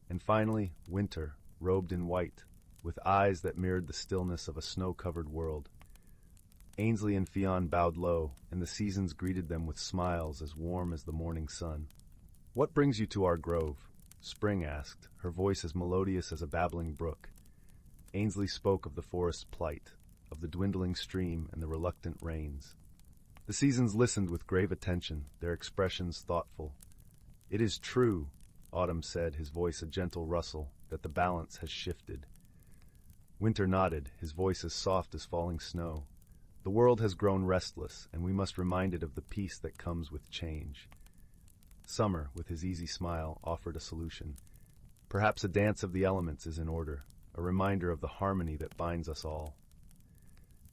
And finally, Winter, robed in white, with eyes that mirrored the stillness of a snow-covered world. Ainsley and Fionn bowed low, and the seasons greeted them with smiles as warm as the morning sun. "What brings you to our grove?" Spring asked, her voice as melodious as a babbling brook. Ainsley spoke of the forest's plight, of the dwindling stream and the reluctant rains. The seasons listened with grave attention, their expressions thoughtful. "It is true," Autumn said, his voice a gentle rustle, "that the balance has shifted." Winter nodded, his voice as soft as falling snow. "The world has grown restless, and we must remind it of the peace that comes with change." Summer, with his easy smile, offered a solution. "Perhaps a dance of the elements is in order, a reminder of the harmony that binds us all."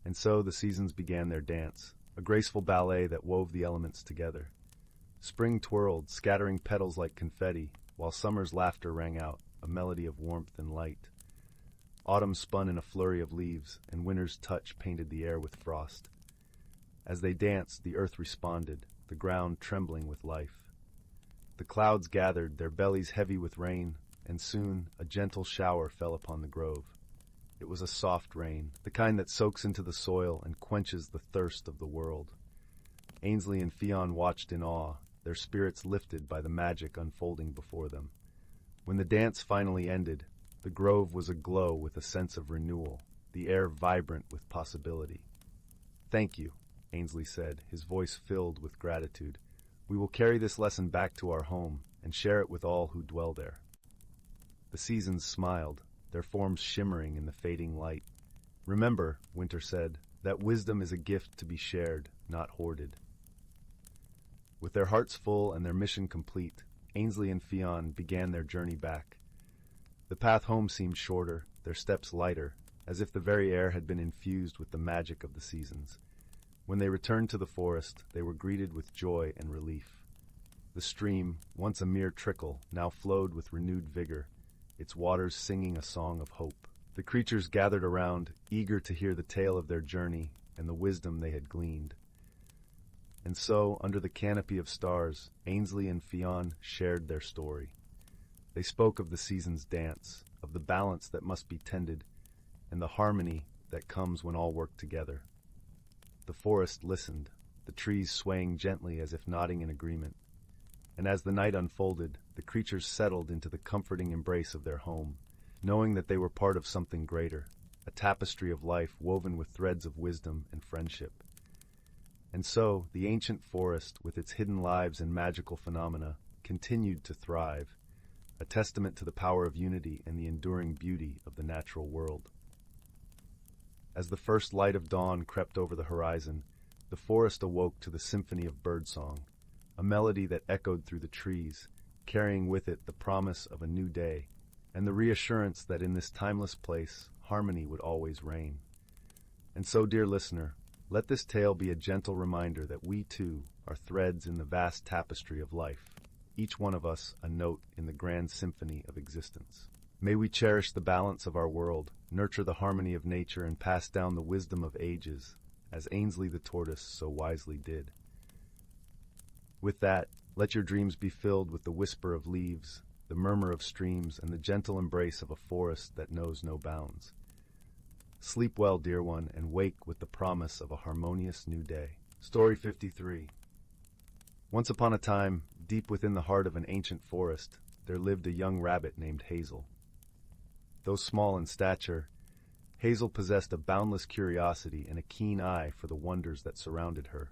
And so the seasons began their dance, a graceful ballet that wove the elements together. Spring twirled, scattering petals like confetti, while summer's laughter rang out, a melody of warmth and light. Autumn spun in a flurry of leaves, and winter's touch painted the air with frost. As they danced, the earth responded, the ground trembling with life. The clouds gathered, their bellies heavy with rain, and soon a gentle shower fell upon the grove. It was a soft rain, the kind that soaks into the soil and quenches the thirst of the world. Ainsley and Fionn watched in awe, their spirits lifted by the magic unfolding before them. When the dance finally ended, the grove was aglow with a sense of renewal, the air vibrant with possibility. "Thank you," Ainsley said, his voice filled with gratitude. "We will carry this lesson back to our home and share it with all who dwell there." The seasons smiled, their forms shimmering in the fading light. "Remember," Winter said, "that wisdom is a gift to be shared, not hoarded." With their hearts full and their mission complete, Ainsley and Fionn began their journey back. The path home seemed shorter, their steps lighter, as if the very air had been infused with the magic of the seasons. When they returned to the forest, they were greeted with joy and relief. The stream, once a mere trickle, now flowed with renewed vigor, its waters singing a song of hope. The creatures gathered around, eager to hear the tale of their journey and the wisdom they had gleaned. And so, under the canopy of stars, Ainsley and Fionn shared their story. They spoke of the season's dance, of the balance that must be tended, and the harmony that comes when all work together. The forest listened, the trees swaying gently as if nodding in agreement. And as the night unfolded, the creatures settled into the comforting embrace of their home, knowing that they were part of something greater, a tapestry of life woven with threads of wisdom and friendship. And so, the ancient forest, with its hidden lives and magical phenomena, continued to thrive, a testament to the power of unity and the enduring beauty of the natural world. As the first light of dawn crept over the horizon, the forest awoke to the symphony of birdsong, a melody that echoed through the trees, carrying with it the promise of a new day, and the reassurance that in this timeless place, harmony would always reign. And so, dear listener, let this tale be a gentle reminder that we, too, are threads in the vast tapestry of life, each one of us a note in the grand symphony of existence. May we cherish the balance of our world, nurture the harmony of nature, and pass down the wisdom of ages, as Ainsley the tortoise so wisely did. With that, let your dreams be filled with the whisper of leaves, the murmur of streams, and the gentle embrace of a forest that knows no bounds. Sleep well, dear one, and wake with the promise of a harmonious new day. Story 53. Once upon a time, deep within the heart of an ancient forest, there lived a young rabbit named Hazel. Though small in stature, Hazel possessed a boundless curiosity and a keen eye for the wonders that surrounded her.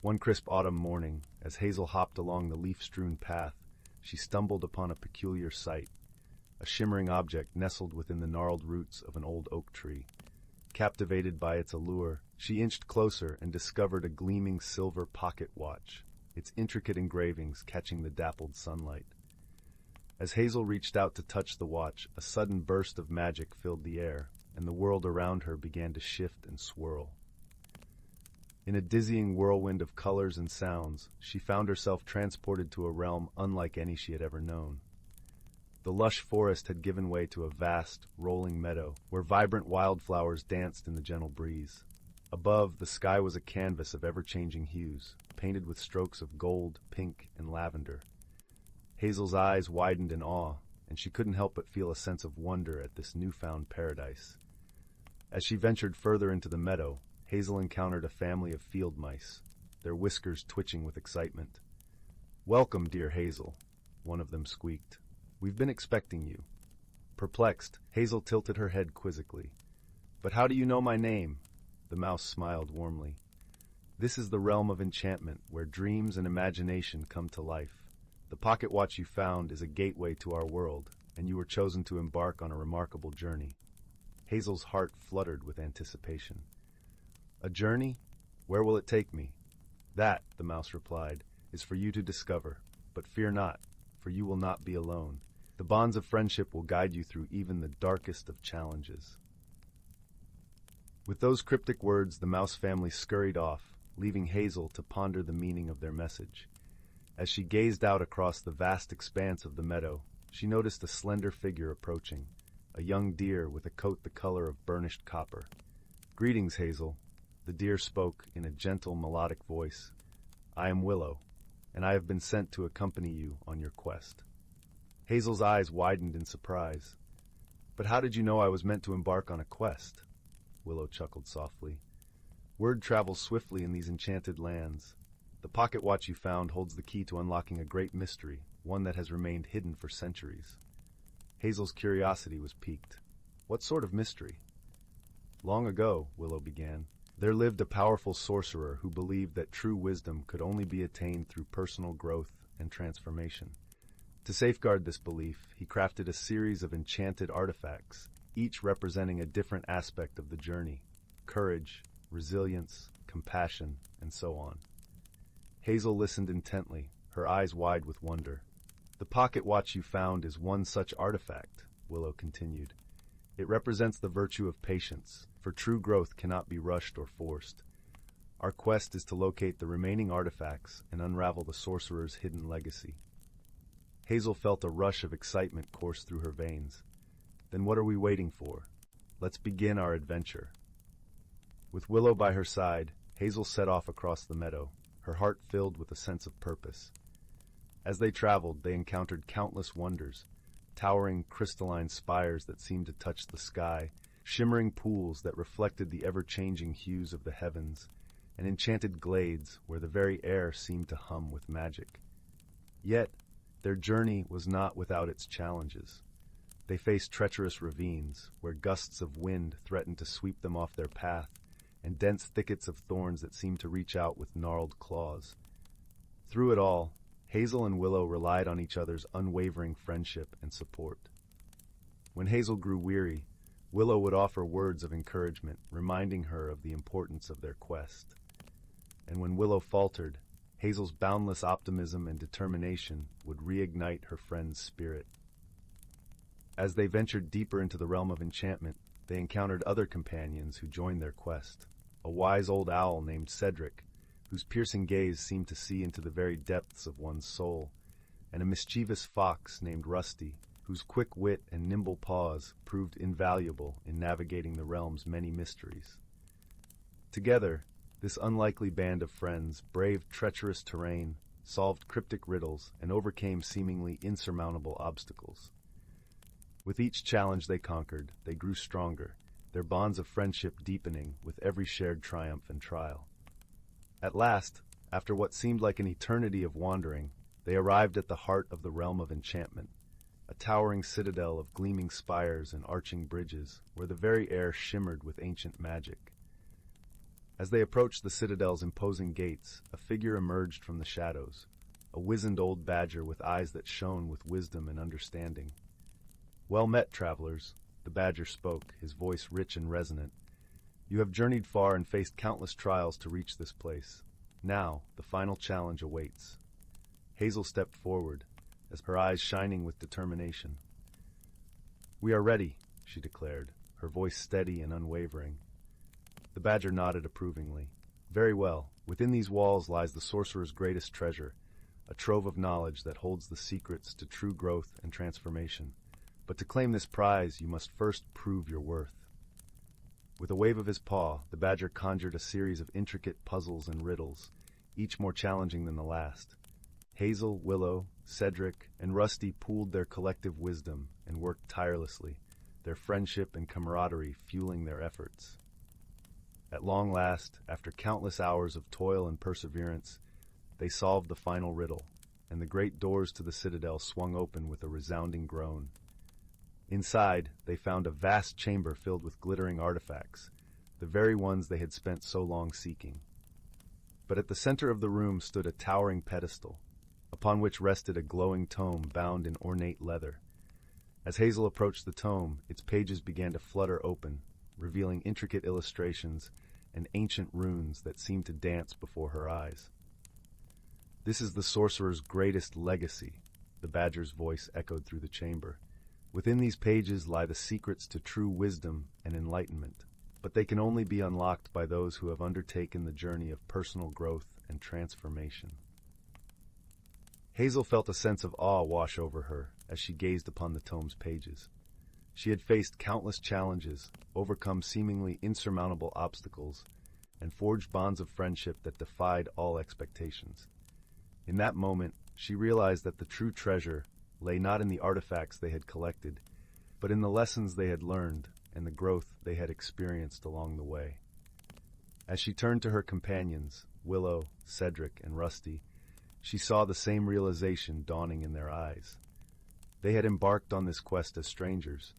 One crisp autumn morning, as Hazel hopped along the leaf-strewn path, she stumbled upon a peculiar sight. A shimmering object nestled within the gnarled roots of an old oak tree. Captivated by its allure, she inched closer and discovered a gleaming silver pocket watch, its intricate engravings catching the dappled sunlight. As Hazel reached out to touch the watch, a sudden burst of magic filled the air, and the world around her began to shift and swirl. In a dizzying whirlwind of colors and sounds, she found herself transported to a realm unlike any she had ever known. The lush forest had given way to a vast, rolling meadow, where vibrant wildflowers danced in the gentle breeze. Above, the sky was a canvas of ever-changing hues, painted with strokes of gold, pink, and lavender. Hazel's eyes widened in awe, and she couldn't help but feel a sense of wonder at this newfound paradise. As she ventured further into the meadow, Hazel encountered a family of field mice, their whiskers twitching with excitement. "Welcome, dear Hazel," one of them squeaked. "We've been expecting you." Perplexed, Hazel tilted her head quizzically. "But how do you know my name?" The mouse smiled warmly. "This is the realm of enchantment, where dreams and imagination come to life. The pocket watch you found is a gateway to our world, and you were chosen to embark on a remarkable journey." Hazel's heart fluttered with anticipation. "A journey? Where will it take me?" "That," the mouse replied, "is for you to discover. But fear not, for you will not be alone. The bonds of friendship will guide you through even the darkest of challenges." With those cryptic words, the mouse family scurried off, leaving Hazel to ponder the meaning of their message. As she gazed out across the vast expanse of the meadow, she noticed a slender figure approaching, a young deer with a coat the color of burnished copper. "Greetings, Hazel," the deer spoke in a gentle, melodic voice. "I am Willow, and I have been sent to accompany you on your quest." Hazel's eyes widened in surprise. "But how did you know I was meant to embark on a quest?" Willow chuckled softly. "Word travels swiftly in these enchanted lands. The pocket watch you found holds the key to unlocking a great mystery, one that has remained hidden for centuries." Hazel's curiosity was piqued. "What sort of mystery?" "Long ago," Willow began, "there lived a powerful sorcerer who believed that true wisdom could only be attained through personal growth and transformation. To safeguard this belief, he crafted a series of enchanted artifacts, each representing a different aspect of the journey: courage, resilience, compassion, and so on." Hazel listened intently, her eyes wide with wonder. "The pocket watch you found is one such artifact," Willow continued. "It represents the virtue of patience, for true growth cannot be rushed or forced. Our quest is to locate the remaining artifacts and unravel the sorcerer's hidden legacy." Hazel felt a rush of excitement course through her veins. "Then what are we waiting for? Let's begin our adventure." With Willow by her side, Hazel set off across the meadow, her heart filled with a sense of purpose. As they traveled, they encountered countless wonders: towering crystalline spires that seemed to touch the sky, shimmering pools that reflected the ever-changing hues of the heavens, and enchanted glades where the very air seemed to hum with magic. Yet, their journey was not without its challenges. They faced treacherous ravines, where gusts of wind threatened to sweep them off their path, and dense thickets of thorns that seemed to reach out with gnarled claws. Through it all, Hazel and Willow relied on each other's unwavering friendship and support. When Hazel grew weary, Willow would offer words of encouragement, reminding her of the importance of their quest. And when Willow faltered, Hazel's boundless optimism and determination would reignite her friend's spirit. As they ventured deeper into the realm of enchantment, they encountered other companions who joined their quest: a wise old owl named Cedric, whose piercing gaze seemed to see into the very depths of one's soul, and a mischievous fox named Rusty, whose quick wit and nimble paws proved invaluable in navigating the realm's many mysteries. Together, this unlikely band of friends braved treacherous terrain, solved cryptic riddles, and overcame seemingly insurmountable obstacles. With each challenge they conquered, they grew stronger, their bonds of friendship deepening with every shared triumph and trial. At last, after what seemed like an eternity of wandering, they arrived at the heart of the realm of enchantment, a towering citadel of gleaming spires and arching bridges, where the very air shimmered with ancient magic. As they approached the citadel's imposing gates, a figure emerged from the shadows, a wizened old badger with eyes that shone with wisdom and understanding. "Well met, travelers," the badger spoke, his voice rich and resonant. "You have journeyed far and faced countless trials to reach this place. Now, the final challenge awaits." Hazel stepped forward, her eyes shining with determination. "We are ready," she declared, her voice steady and unwavering. The badger nodded approvingly. "Very well. Within these walls lies the sorcerer's greatest treasure, a trove of knowledge that holds the secrets to true growth and transformation. But to claim this prize, you must first prove your worth." With a wave of his paw, the badger conjured a series of intricate puzzles and riddles, each more challenging than the last. Hazel, Willow, Cedric, and Rusty pooled their collective wisdom and worked tirelessly, their friendship and camaraderie fueling their efforts. At long last, after countless hours of toil and perseverance, they solved the final riddle, and the great doors to the citadel swung open with a resounding groan. Inside, they found a vast chamber filled with glittering artifacts, the very ones they had spent so long seeking. But at the center of the room stood a towering pedestal, upon which rested a glowing tome bound in ornate leather. As Hazel approached the tome, its pages began to flutter open, revealing intricate illustrations and ancient runes that seemed to dance before her eyes. "This is the sorcerer's greatest legacy," the Badger's voice echoed through the chamber. "Within these pages lie the secrets to true wisdom and enlightenment, but they can only be unlocked by those who have undertaken the journey of personal growth and transformation." Hazel felt a sense of awe wash over her as she gazed upon the tome's pages. She had faced countless challenges, overcome seemingly insurmountable obstacles, and forged bonds of friendship that defied all expectations. In that moment, she realized that the true treasure lay not in the artifacts they had collected, but in the lessons they had learned and the growth they had experienced along the way. As she turned to her companions, Willow, Cedric, and Rusty, she saw the same realization dawning in their eyes. They had embarked on this quest as strangers,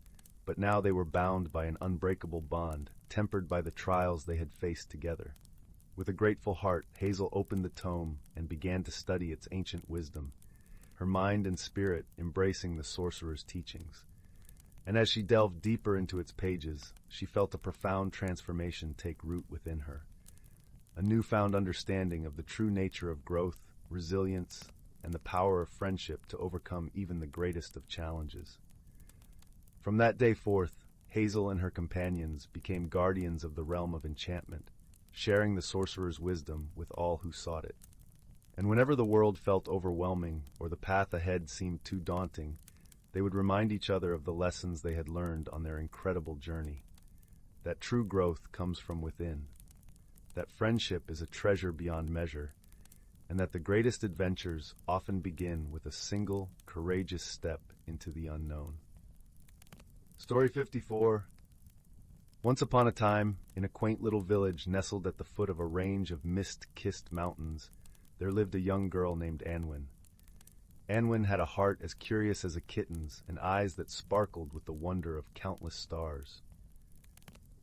but now they were bound by an unbreakable bond, tempered by the trials they had faced together. With a grateful heart, Hazel opened the tome and began to study its ancient wisdom, her mind and spirit embracing the sorcerer's teachings. And as she delved deeper into its pages, she felt a profound transformation take root within her. A newfound understanding of the true nature of growth, resilience, and the power of friendship to overcome even the greatest of challenges. From that day forth, Hazel and her companions became guardians of the realm of enchantment, sharing the sorcerer's wisdom with all who sought it. And whenever the world felt overwhelming or the path ahead seemed too daunting, they would remind each other of the lessons they had learned on their incredible journey. That true growth comes from within, that friendship is a treasure beyond measure, and that the greatest adventures often begin with a single, courageous step into the unknown. Story 54. Once upon a time, in a quaint little village nestled at the foot of a range of mist-kissed mountains, there lived a young girl named Anwen. Anwen had a heart as curious as a kitten's and eyes that sparkled with the wonder of countless stars.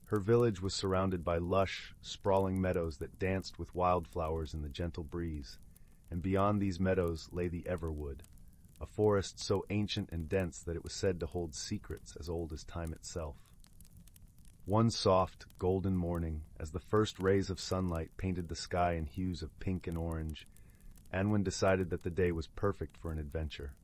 Her village was surrounded by lush, sprawling meadows that danced with wildflowers in the gentle breeze, and beyond these meadows lay the Everwood, a forest so ancient and dense that it was said to hold secrets as old as time itself. One soft, golden morning, as the first rays of sunlight painted the sky in hues of pink and orange, Anwen decided that the day was perfect for an adventure.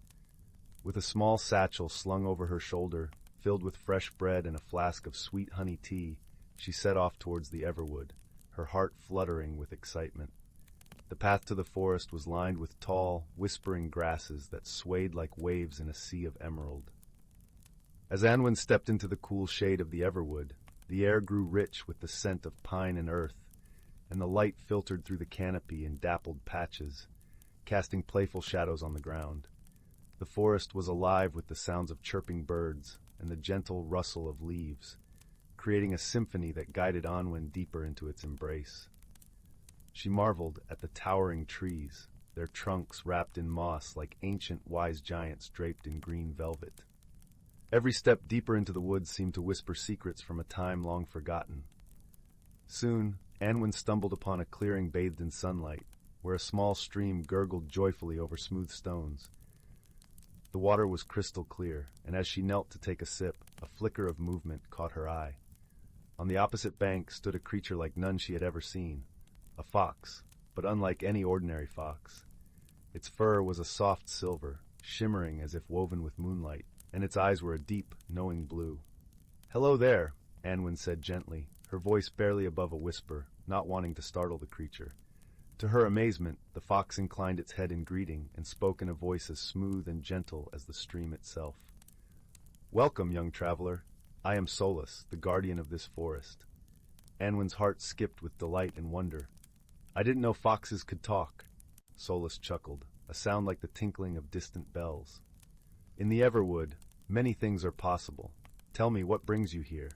With a small satchel slung over her shoulder, filled with fresh bread and a flask of sweet honey tea, she set off towards the Everwood, her heart fluttering with excitement. The path to the forest was lined with tall, whispering grasses that swayed like waves in a sea of emerald. As Anwen stepped into the cool shade of the Everwood, the air grew rich with the scent of pine and earth, and the light filtered through the canopy in dappled patches, casting playful shadows on the ground. The forest was alive with the sounds of chirping birds and the gentle rustle of leaves, creating a symphony that guided Anwen deeper into its embrace. She marveled at the towering trees, their trunks wrapped in moss like ancient wise giants draped in green velvet. Every step deeper into the woods seemed to whisper secrets from a time long forgotten. Soon, Anwen stumbled upon a clearing bathed in sunlight, where a small stream gurgled joyfully over smooth stones. The water was crystal clear, and as she knelt to take a sip, a flicker of movement caught her eye. On the opposite bank stood a creature like none she had ever seen, a fox, but unlike any ordinary fox. Its fur was a soft silver, shimmering as if woven with moonlight, and its eyes were a deep, knowing blue. "Hello there," Anwen said gently, her voice barely above a whisper, not wanting to startle the creature. To her amazement, the fox inclined its head in greeting and spoke in a voice as smooth and gentle as the stream itself. "Welcome, young traveler. I am Solus, the guardian of this forest." Anwen's heart skipped with delight and wonder. "I didn't know foxes could talk." Solus chuckled, a sound like the tinkling of distant bells. In the Everwood, many things are possible. Tell me, what brings you here?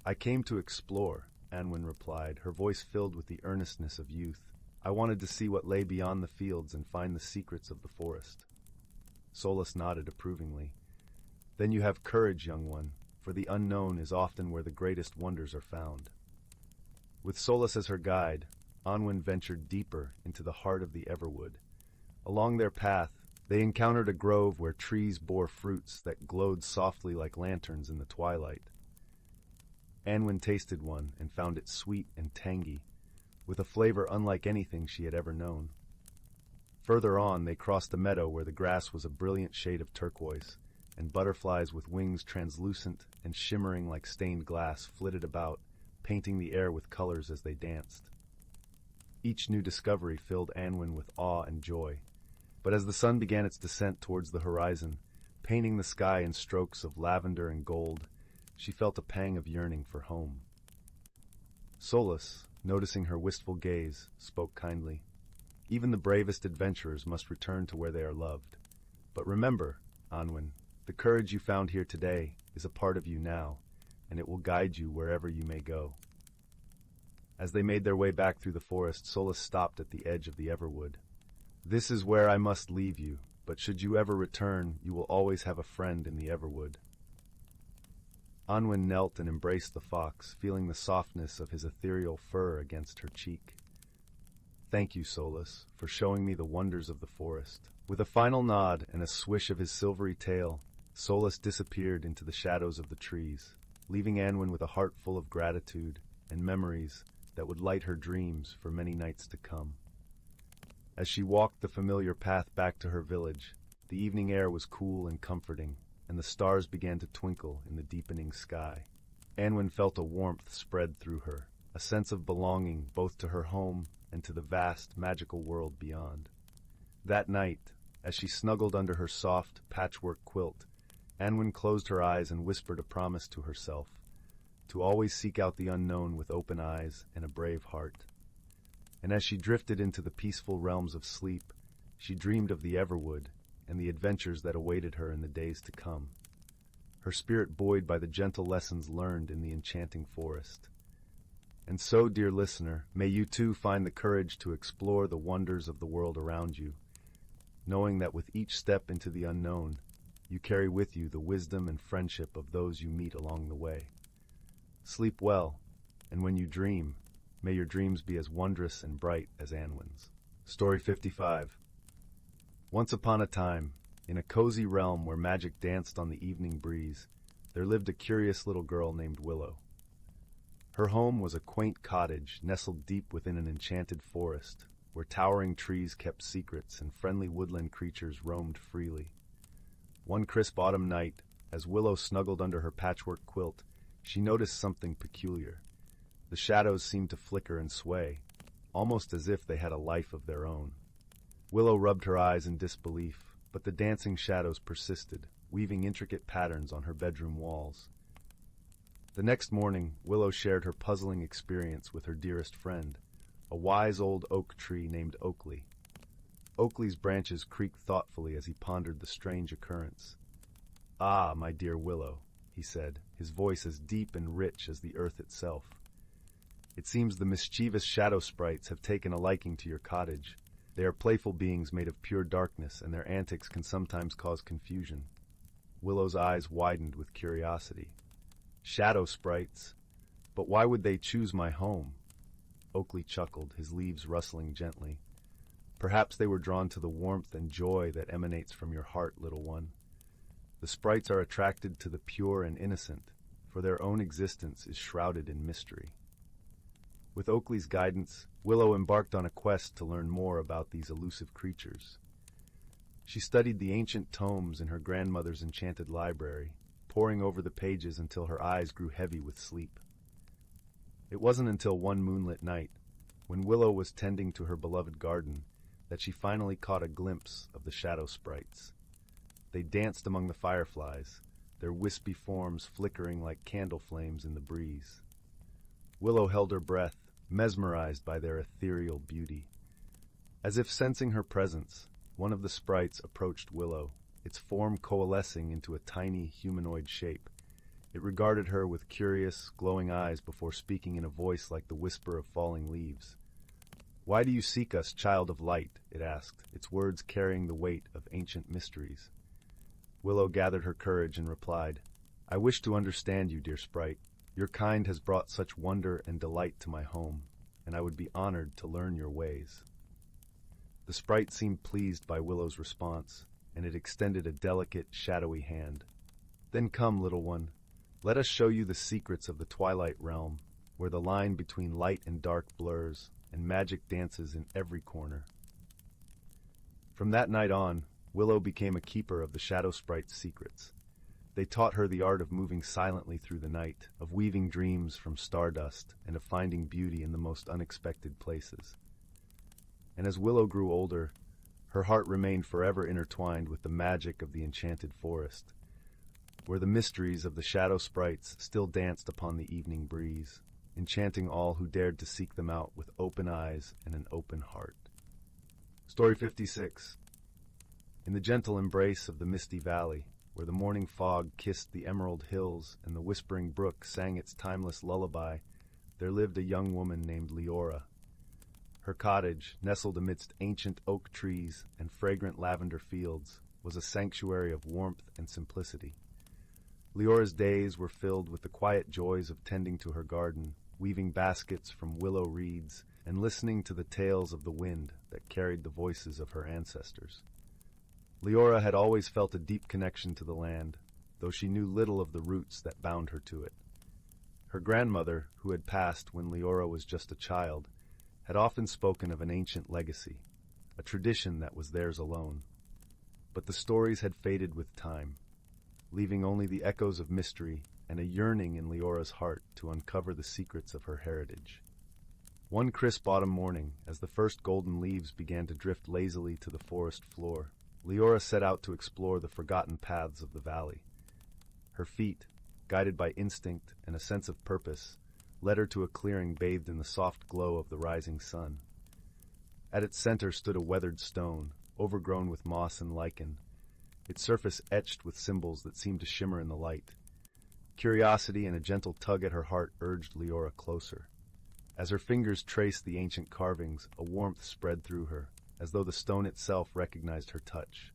I came to explore, Anwen replied, her voice filled with the earnestness of youth. I wanted to see what lay beyond the fields and find the secrets of the forest. Solus nodded approvingly. Then you have courage, young one, for the unknown is often where the greatest wonders are found. With Solus as her guide, Anwen ventured deeper into the heart of the Everwood. Along their path, they encountered a grove where trees bore fruits that glowed softly like lanterns in the twilight. Anwen tasted one and found it sweet and tangy, with a flavor unlike anything she had ever known. Further on, they crossed a meadow where the grass was a brilliant shade of turquoise, and butterflies with wings translucent and shimmering like stained glass flitted about, painting the air with colors as they danced. Each new discovery filled Anwen with awe and joy, but as the sun began its descent towards the horizon, painting the sky in strokes of lavender and gold, she felt a pang of yearning for home. Solus, noticing her wistful gaze, spoke kindly. Even the bravest adventurers must return to where they are loved. But remember, Anwen, the courage you found here today is a part of you now, and it will guide you wherever you may go. As they made their way back through the forest, Solus stopped at the edge of the Everwood. This is where I must leave you, but should you ever return, you will always have a friend in the Everwood. Anwen knelt and embraced the fox, feeling the softness of his ethereal fur against her cheek. Thank you, Solus, for showing me the wonders of the forest. With a final nod and a swish of his silvery tail, Solus disappeared into the shadows of the trees, leaving Anwen with a heart full of gratitude and memories that would light her dreams for many nights to come. As she walked the familiar path back to her village, the evening air was cool and comforting, and the stars began to twinkle in the deepening sky. Anwen felt a warmth spread through her, a sense of belonging both to her home and to the vast, magical world beyond. That night, as she snuggled under her soft, patchwork quilt, Anwen closed her eyes and whispered a promise to herself, to always seek out the unknown with open eyes and a brave heart. And as she drifted into the peaceful realms of sleep, she dreamed of the Everwood and the adventures that awaited her in the days to come, her spirit buoyed by the gentle lessons learned in the enchanting forest. And so, dear listener, may you too find the courage to explore the wonders of the world around you, knowing that with each step into the unknown, you carry with you the wisdom and friendship of those you meet along the way. Sleep well, and when you dream, may your dreams be as wondrous and bright as Anwen's. Story 55. Once upon a time, in a cozy realm where magic danced on the evening breeze, there lived a curious little girl named Willow. Her home was a quaint cottage nestled deep within an enchanted forest, where towering trees kept secrets and friendly woodland creatures roamed freely. One crisp autumn night, as Willow snuggled under her patchwork quilt, she noticed something peculiar. The shadows seemed to flicker and sway, almost as if they had a life of their own. Willow rubbed her eyes in disbelief, but the dancing shadows persisted, weaving intricate patterns on her bedroom walls. The next morning, Willow shared her puzzling experience with her dearest friend, a wise old oak tree named Oakley. Oakley's branches creaked thoughtfully as he pondered the strange occurrence. "Ah, my dear Willow," he said, his voice as deep and rich as the earth itself. "It seems the mischievous shadow sprites have taken a liking to your cottage. They are playful beings made of pure darkness, and their antics can sometimes cause confusion." Willow's eyes widened with curiosity. "Shadow sprites? But why would they choose my home?" Oakley chuckled, his leaves rustling gently. "Perhaps they were drawn to the warmth and joy that emanates from your heart, little one. The sprites are attracted to the pure and innocent, for their own existence is shrouded in mystery." With Oakley's guidance, Willow embarked on a quest to learn more about these elusive creatures. She studied the ancient tomes in her grandmother's enchanted library, poring over the pages until her eyes grew heavy with sleep. It wasn't until one moonlit night, when Willow was tending to her beloved garden, that she finally caught a glimpse of the shadow sprites. They danced among the fireflies, their wispy forms flickering like candle flames in the breeze. Willow held her breath, mesmerized by their ethereal beauty. As if sensing her presence, one of the sprites approached Willow, its form coalescing into a tiny humanoid shape. It regarded her with curious, glowing eyes before speaking in a voice like the whisper of falling leaves. "Why do you seek us, child of light?" it asked, its words carrying the weight of ancient mysteries. Willow gathered her courage and replied, "I wish to understand you, dear sprite. Your kind has brought such wonder and delight to my home, and I would be honored to learn your ways." The sprite seemed pleased by Willow's response, and it extended a delicate, shadowy hand. "Then come, little one. Let us show you the secrets of the Twilight Realm, where the line between light and dark blurs, and magic dances in every corner." From that night on, Willow became a keeper of the Shadow Sprite's secrets. They taught her the art of moving silently through the night, of weaving dreams from stardust, and of finding beauty in the most unexpected places. And as Willow grew older, her heart remained forever intertwined with the magic of the enchanted forest, where the mysteries of the Shadow Sprites still danced upon the evening breeze, enchanting all who dared to seek them out with open eyes and an open heart. Story 56. In the gentle embrace of the misty valley, where the morning fog kissed the emerald hills and the whispering brook sang its timeless lullaby, there lived a young woman named Leora. Her cottage, nestled amidst ancient oak trees and fragrant lavender fields, was a sanctuary of warmth and simplicity. Leora's days were filled with the quiet joys of tending to her garden, weaving baskets from willow reeds, and listening to the tales of the wind that carried the voices of her ancestors. Leora had always felt a deep connection to the land, though she knew little of the roots that bound her to it. Her grandmother, who had passed when Leora was just a child, had often spoken of an ancient legacy, a tradition that was theirs alone. But the stories had faded with time, leaving only the echoes of mystery and a yearning in Leora's heart to uncover the secrets of her heritage. One crisp autumn morning, as the first golden leaves began to drift lazily to the forest floor, Leora set out to explore the forgotten paths of the valley. Her feet, guided by instinct and a sense of purpose, led her to a clearing bathed in the soft glow of the rising sun. At its center stood a weathered stone, overgrown with moss and lichen, its surface etched with symbols that seemed to shimmer in the light. Curiosity and a gentle tug at her heart urged Leora closer. As her fingers traced the ancient carvings, a warmth spread through her, as though the stone itself recognized her touch.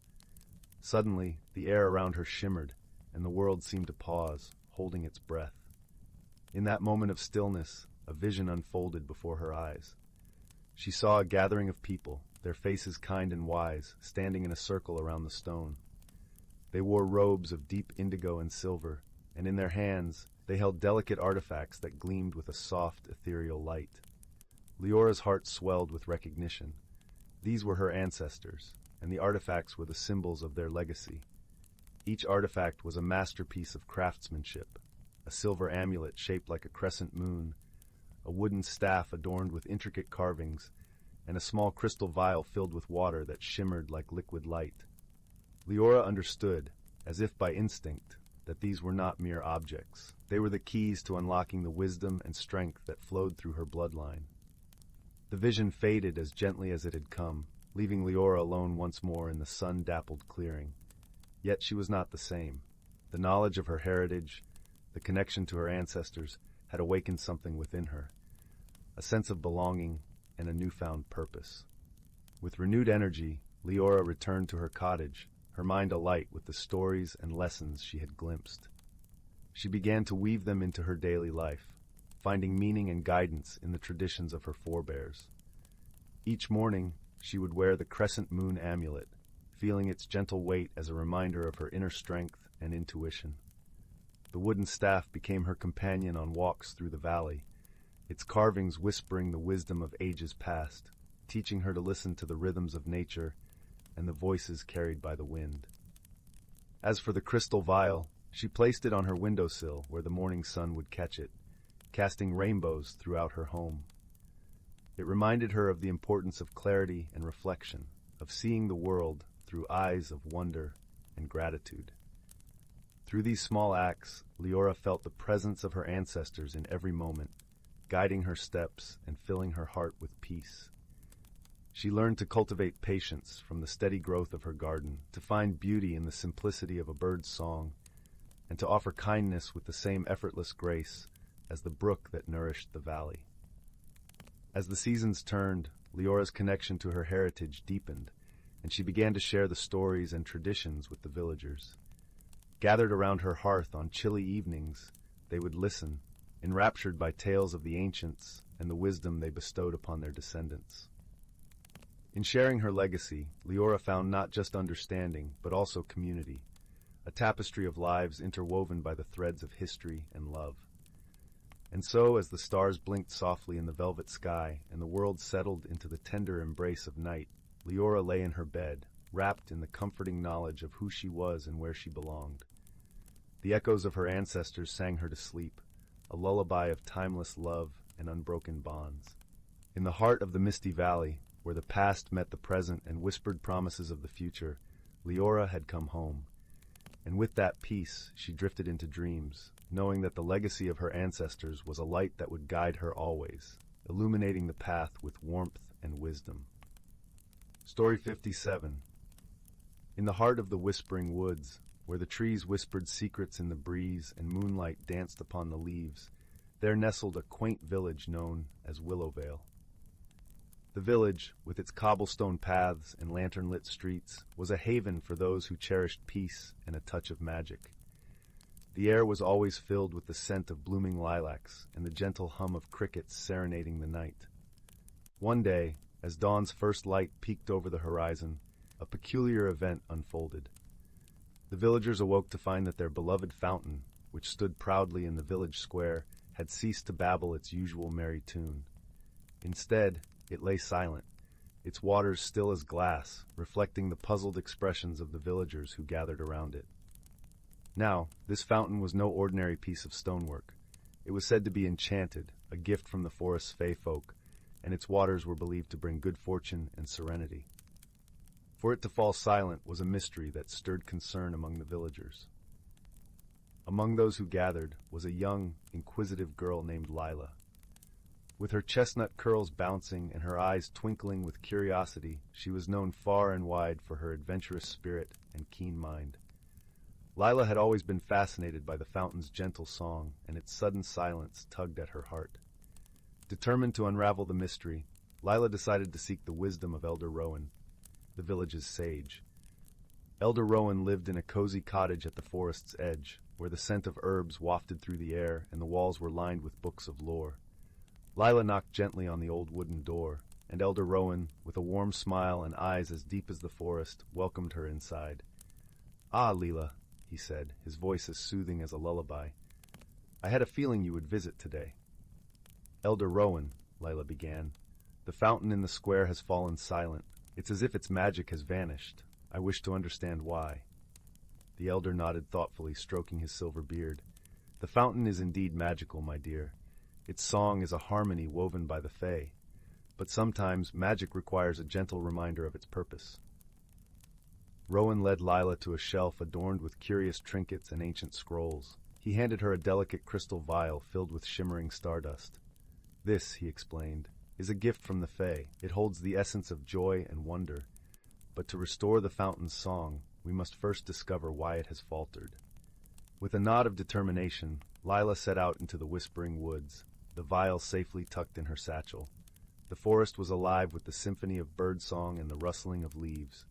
Suddenly, the air around her shimmered, and the world seemed to pause, holding its breath. In that moment of stillness, a vision unfolded before her eyes. She saw a gathering of people, their faces kind and wise, standing in a circle around the stone. They wore robes of deep indigo and silver, and in their hands they held delicate artifacts that gleamed with a soft, ethereal light. Leora's heart swelled with recognition. These were her ancestors, and the artifacts were the symbols of their legacy. Each artifact was a masterpiece of craftsmanship, a silver amulet shaped like a crescent moon, a wooden staff adorned with intricate carvings, and a small crystal vial filled with water that shimmered like liquid light. Leora understood, as if by instinct, that these were not mere objects. They were the keys to unlocking the wisdom and strength that flowed through her bloodline. The vision faded as gently as it had come, leaving Leora alone once more in the sun-dappled clearing. Yet she was not the same. The knowledge of her heritage, the connection to her ancestors, had awakened something within her, a sense of belonging and a newfound purpose. With renewed energy, Leora returned to her cottage, her mind alight with the stories and lessons she had glimpsed. She began to weave them into her daily life, finding meaning and guidance in the traditions of her forebears. Each morning, she would wear the crescent moon amulet, feeling its gentle weight as a reminder of her inner strength and intuition. The wooden staff became her companion on walks through the valley, its carvings whispering the wisdom of ages past, teaching her to listen to the rhythms of nature and the voices carried by the wind. As for the crystal vial, she placed it on her windowsill where the morning sun would catch it, casting rainbows throughout her home. It reminded her of the importance of clarity and reflection, of seeing the world through eyes of wonder and gratitude. Through these small acts, Leora felt the presence of her ancestors in every moment, guiding her steps and filling her heart with peace. She learned to cultivate patience from the steady growth of her garden, to find beauty in the simplicity of a bird's song, and to offer kindness with the same effortless grace as the brook that nourished the valley. As the seasons turned, Leora's connection to her heritage deepened, and she began to share the stories and traditions with the villagers. Gathered around her hearth on chilly evenings, they would listen, enraptured by tales of the ancients and the wisdom they bestowed upon their descendants. In sharing her legacy, Leora found not just understanding, but also community, a tapestry of lives interwoven by the threads of history and love. And so, as the stars blinked softly in the velvet sky and the world settled into the tender embrace of night, Leora lay in her bed, wrapped in the comforting knowledge of who she was and where she belonged. The echoes of her ancestors sang her to sleep, a lullaby of timeless love and unbroken bonds. In the heart of the misty valley, where the past met the present and whispered promises of the future, Leora had come home. And with that peace, she drifted into dreams, knowing that the legacy of her ancestors was a light that would guide her always, illuminating the path with warmth and wisdom. Story 57. In the heart of the whispering woods, where the trees whispered secrets in the breeze and moonlight danced upon the leaves, there nestled a quaint village known as Willowvale. The village, with its cobblestone paths and lantern-lit streets, was a haven for those who cherished peace and a touch of magic. The air was always filled with the scent of blooming lilacs and the gentle hum of crickets serenading the night. One day, as dawn's first light peeked over the horizon, a peculiar event unfolded. The villagers awoke to find that their beloved fountain, which stood proudly in the village square, had ceased to babble its usual merry tune. Instead, it lay silent, its waters still as glass, reflecting the puzzled expressions of the villagers who gathered around it. Now, this fountain was no ordinary piece of stonework. It was said to be enchanted, a gift from the forest's fey folk, and its waters were believed to bring good fortune and serenity. For it to fall silent was a mystery that stirred concern among the villagers. Among those who gathered was a young, inquisitive girl named Lila. With her chestnut curls bouncing and her eyes twinkling with curiosity, she was known far and wide for her adventurous spirit and keen mind. Lila had always been fascinated by the fountain's gentle song, and its sudden silence tugged at her heart. Determined to unravel the mystery, Lila decided to seek the wisdom of Elder Rowan, the village's sage. Elder Rowan lived in a cozy cottage at the forest's edge, where the scent of herbs wafted through the air and the walls were lined with books of lore. Lila knocked gently on the old wooden door, and Elder Rowan, with a warm smile and eyes as deep as the forest, welcomed her inside. "Ah, Lila," he said, his voice as soothing as a lullaby. "I had a feeling you would visit today." "Elder Rowan," Lila began, "the fountain in the square has fallen silent. It's as if its magic has vanished. I wish to understand why." The elder nodded thoughtfully, stroking his silver beard. "The fountain is indeed magical, my dear. Its song is a harmony woven by the Fae, but sometimes magic requires a gentle reminder of its purpose." Rowan led Lila to a shelf adorned with curious trinkets and ancient scrolls. He handed her a delicate crystal vial filled with shimmering stardust. "This," he explained, "is a gift from the Fae. It holds the essence of joy and wonder. But to restore the fountain's song, we must first discover why it has faltered." With a nod of determination, Lila set out into the whispering woods, the vial safely tucked in her satchel. The forest was alive with the symphony of birdsong and the rustling of leaves.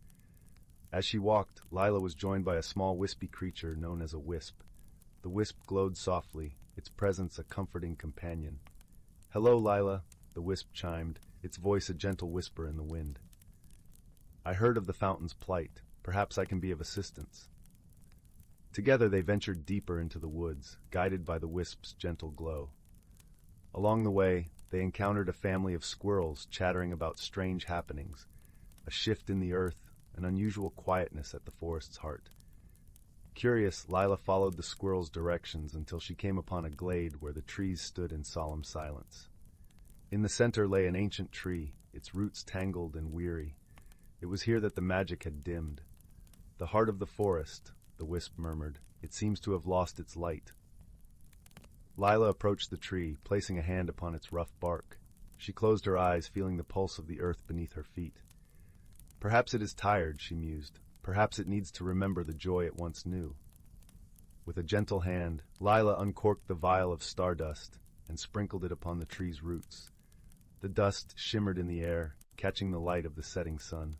As she walked, Lila was joined by a small wispy creature known as a wisp. The wisp glowed softly, its presence a comforting companion. "Hello, Lila," the wisp chimed, its voice a gentle whisper in the wind. "I heard of the fountain's plight. Perhaps I can be of assistance." Together they ventured deeper into the woods, guided by the wisp's gentle glow. Along the way, they encountered a family of squirrels chattering about strange happenings, a shift in the earth, an unusual quietness at the forest's heart. Curious, Lila followed the squirrels' directions until she came upon a glade where the trees stood in solemn silence. In the center lay an ancient tree, its roots tangled and weary. It was here that the magic had dimmed. "The heart of the forest," the wisp murmured. "It seems to have lost its light." Lila approached the tree, placing a hand upon its rough bark. She closed her eyes, feeling the pulse of the earth beneath her feet. Perhaps it is tired, she mused. Perhaps it needs to remember the joy it once knew. With a gentle hand, Lila uncorked the vial of stardust and sprinkled it upon the tree's roots. The dust shimmered in the air, catching the light of the setting sun.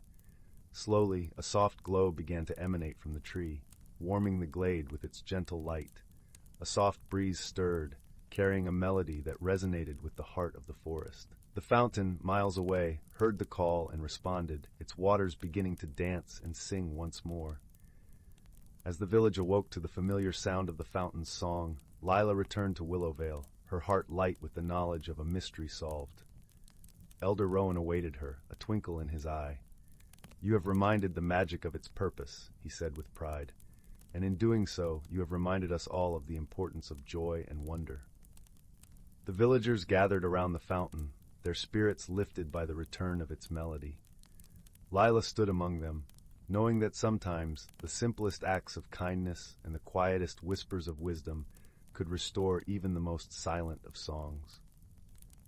Slowly, a soft glow began to emanate from the tree, warming the glade with its gentle light. A soft breeze stirred, carrying a melody that resonated with the heart of the forest. The fountain, miles away, heard the call and responded, its waters beginning to dance and sing once more. As the village awoke to the familiar sound of the fountain's song, Lila returned to Willowvale, her heart light with the knowledge of a mystery solved. Elder Rowan awaited her, a twinkle in his eye. "You have reminded the magic of its purpose," he said with pride, "and in doing so, you have reminded us all of the importance of joy and wonder." The villagers gathered around the fountain, their spirits lifted by the return of its melody. Lila stood among them, knowing that sometimes the simplest acts of kindness and the quietest whispers of wisdom could restore even the most silent of songs.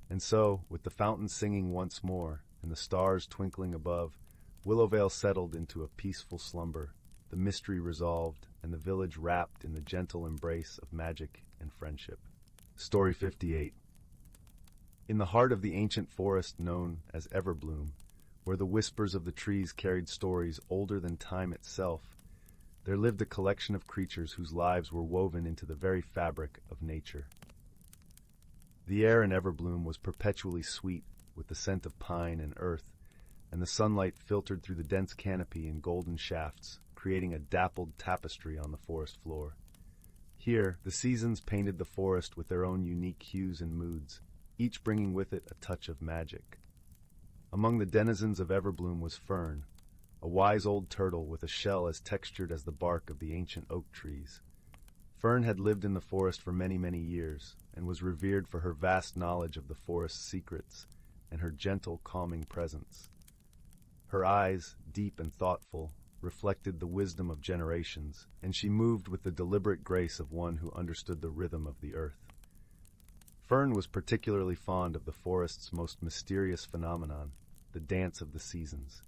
And so, with the fountain singing once more and the stars twinkling above, Willowvale settled into a peaceful slumber, the mystery resolved, and the village wrapped in the gentle embrace of magic and friendship. Story 58. In the heart of the ancient forest known as Everbloom, where the whispers of the trees carried stories older than time itself, there lived a collection of creatures whose lives were woven into the very fabric of nature. The air in Everbloom was perpetually sweet, with the scent of pine and earth, and the sunlight filtered through the dense canopy in golden shafts, creating a dappled tapestry on the forest floor. Here, the seasons painted the forest with their own unique hues and moods, each bringing with it a touch of magic. Among the denizens of Everbloom was Fern, a wise old turtle with a shell as textured as the bark of the ancient oak trees. Fern had lived in the forest for many, many years, and was revered for her vast knowledge of the forest's secrets and her gentle, calming presence. Her eyes, deep and thoughtful, reflected the wisdom of generations, and she moved with the deliberate grace of one who understood the rhythm of the earth. Fern was particularly fond of the forest's most mysterious phenomenon, the dance of the seasons.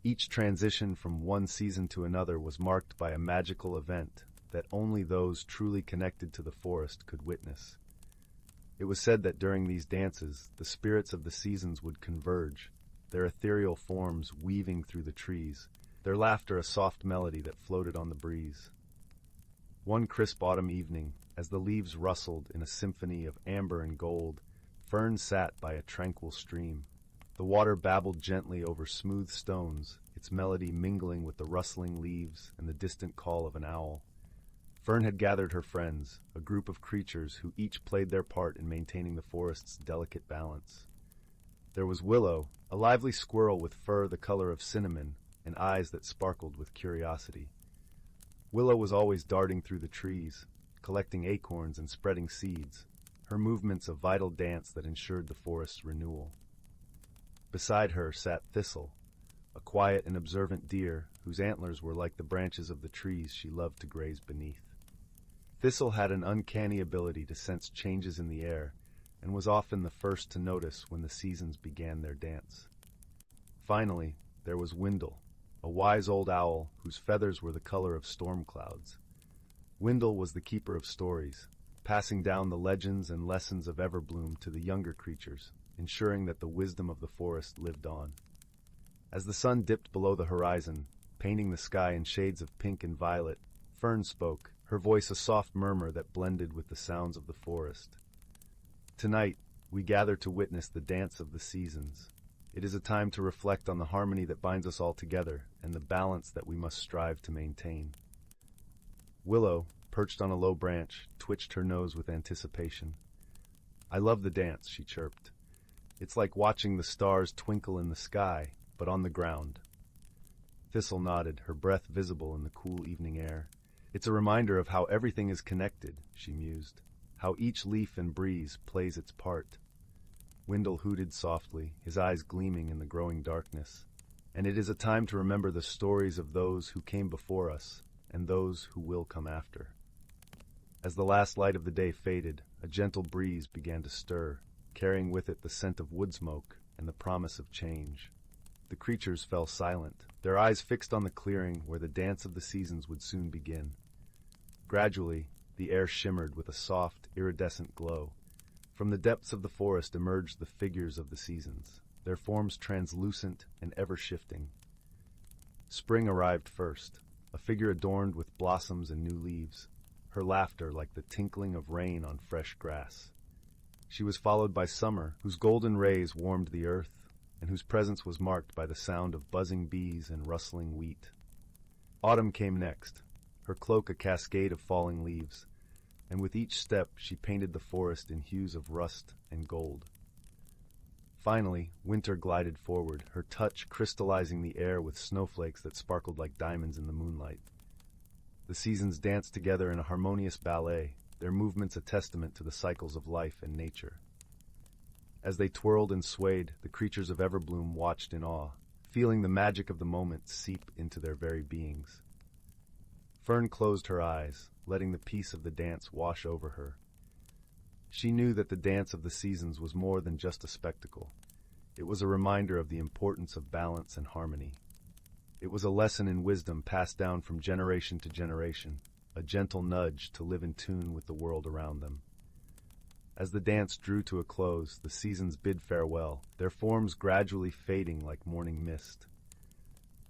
Each transition from one season to another was marked by a magical event that only those truly connected to the forest could witness. It was said that during these dances, the spirits of the seasons would converge, their ethereal forms weaving through the trees, their laughter a soft melody that floated on the breeze. One crisp autumn evening, as the leaves rustled in a symphony of amber and gold, Fern sat by a tranquil stream. The water babbled gently over smooth stones, its melody mingling with the rustling leaves and the distant call of an owl. Fern had gathered her friends, a group of creatures who each played their part in maintaining the forest's delicate balance. There was Willow, a lively squirrel with fur the color of cinnamon and eyes that sparkled with curiosity. Willow was always darting through the trees, collecting acorns and spreading seeds, her movements a vital dance that ensured the forest's renewal. Beside her sat Thistle, a quiet and observant deer whose antlers were like the branches of the trees she loved to graze beneath. Thistle had an uncanny ability to sense changes in the air and was often the first to notice when the seasons began their dance. Finally, there was Windle, a wise old owl whose feathers were the color of storm clouds. Windle was the keeper of stories, passing down the legends and lessons of Everbloom to the younger creatures, ensuring that the wisdom of the forest lived on. As the sun dipped below the horizon, painting the sky in shades of pink and violet, Fern spoke, her voice a soft murmur that blended with the sounds of the forest. Tonight, we gather to witness the dance of the seasons. It is a time to reflect on the harmony that binds us all together and the balance that we must strive to maintain. Willow, perched on a low branch, twitched her nose with anticipation. "I love the dance," she chirped. "It's like watching the stars twinkle in the sky, but on the ground." Thistle nodded, her breath visible in the cool evening air. "It's a reminder of how everything is connected," she mused, "how each leaf and breeze plays its part." Windle hooted softly, his eyes gleaming in the growing darkness. "And it is a time to remember the stories of those who came before us and those who will come after." As the last light of the day faded, a gentle breeze began to stir, carrying with it the scent of wood smoke and the promise of change. The creatures fell silent, their eyes fixed on the clearing where the dance of the seasons would soon begin. Gradually, the air shimmered with a soft, iridescent glow. From the depths of the forest emerged the figures of the seasons, their forms translucent and ever-shifting. Spring arrived first, a figure adorned with blossoms and new leaves, her laughter like the tinkling of rain on fresh grass. She was followed by summer, whose golden rays warmed the earth, and whose presence was marked by the sound of buzzing bees and rustling wheat. Autumn came next, her cloak a cascade of falling leaves, and with each step she painted the forest in hues of rust and gold. Finally, winter glided forward, her touch crystallizing the air with snowflakes that sparkled like diamonds in the moonlight. The seasons danced together in a harmonious ballet, their movements a testament to the cycles of life and nature. As they twirled and swayed, the creatures of Everbloom watched in awe, feeling the magic of the moment seep into their very beings. Fern closed her eyes, letting the peace of the dance wash over her. She knew that the dance of the seasons was more than just a spectacle. It was a reminder of the importance of balance and harmony. It was a lesson in wisdom passed down from generation to generation, a gentle nudge to live in tune with the world around them. As the dance drew to a close, the seasons bid farewell, their forms gradually fading like morning mist.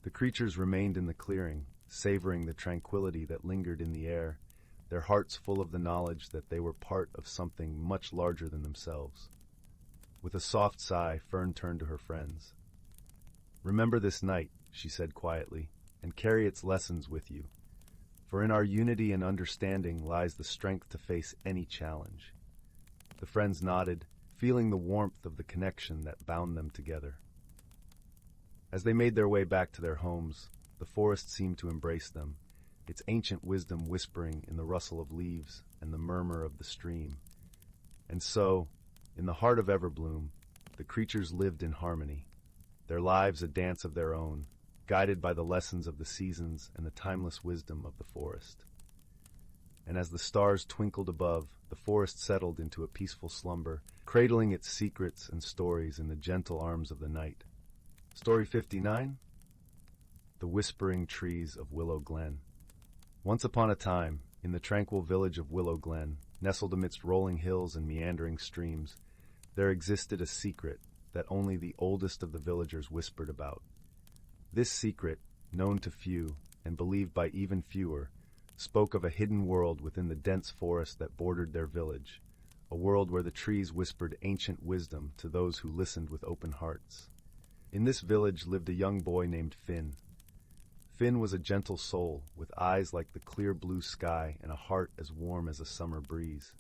The creatures remained in the clearing, savoring the tranquility that lingered in the air, their hearts full of the knowledge that they were part of something much larger than themselves. With a soft sigh, Fern turned to her friends. "Remember this night," she said quietly, "and carry its lessons with you. For in our unity and understanding lies the strength to face any challenge." The friends nodded, feeling the warmth of the connection that bound them together. As they made their way back to their homes, the forest seemed to embrace them, its ancient wisdom whispering in the rustle of leaves and the murmur of the stream. And so, in the heart of Everbloom, the creatures lived in harmony, their lives a dance of their own, guided by the lessons of the seasons and the timeless wisdom of the forest. And as the stars twinkled above, the forest settled into a peaceful slumber, cradling its secrets and stories in the gentle arms of the night. Story 59? The Whispering Trees of Willow Glen. Once upon a time, in the tranquil village of Willow Glen, nestled amidst rolling hills and meandering streams, there existed a secret that only the oldest of the villagers whispered about. This secret, known to few and believed by even fewer, spoke of a hidden world within the dense forest that bordered their village, a world where the trees whispered ancient wisdom to those who listened with open hearts. In this village lived a young boy named Finn. Finn was a gentle soul, with eyes like the clear blue sky and a heart as warm as a summer breeze.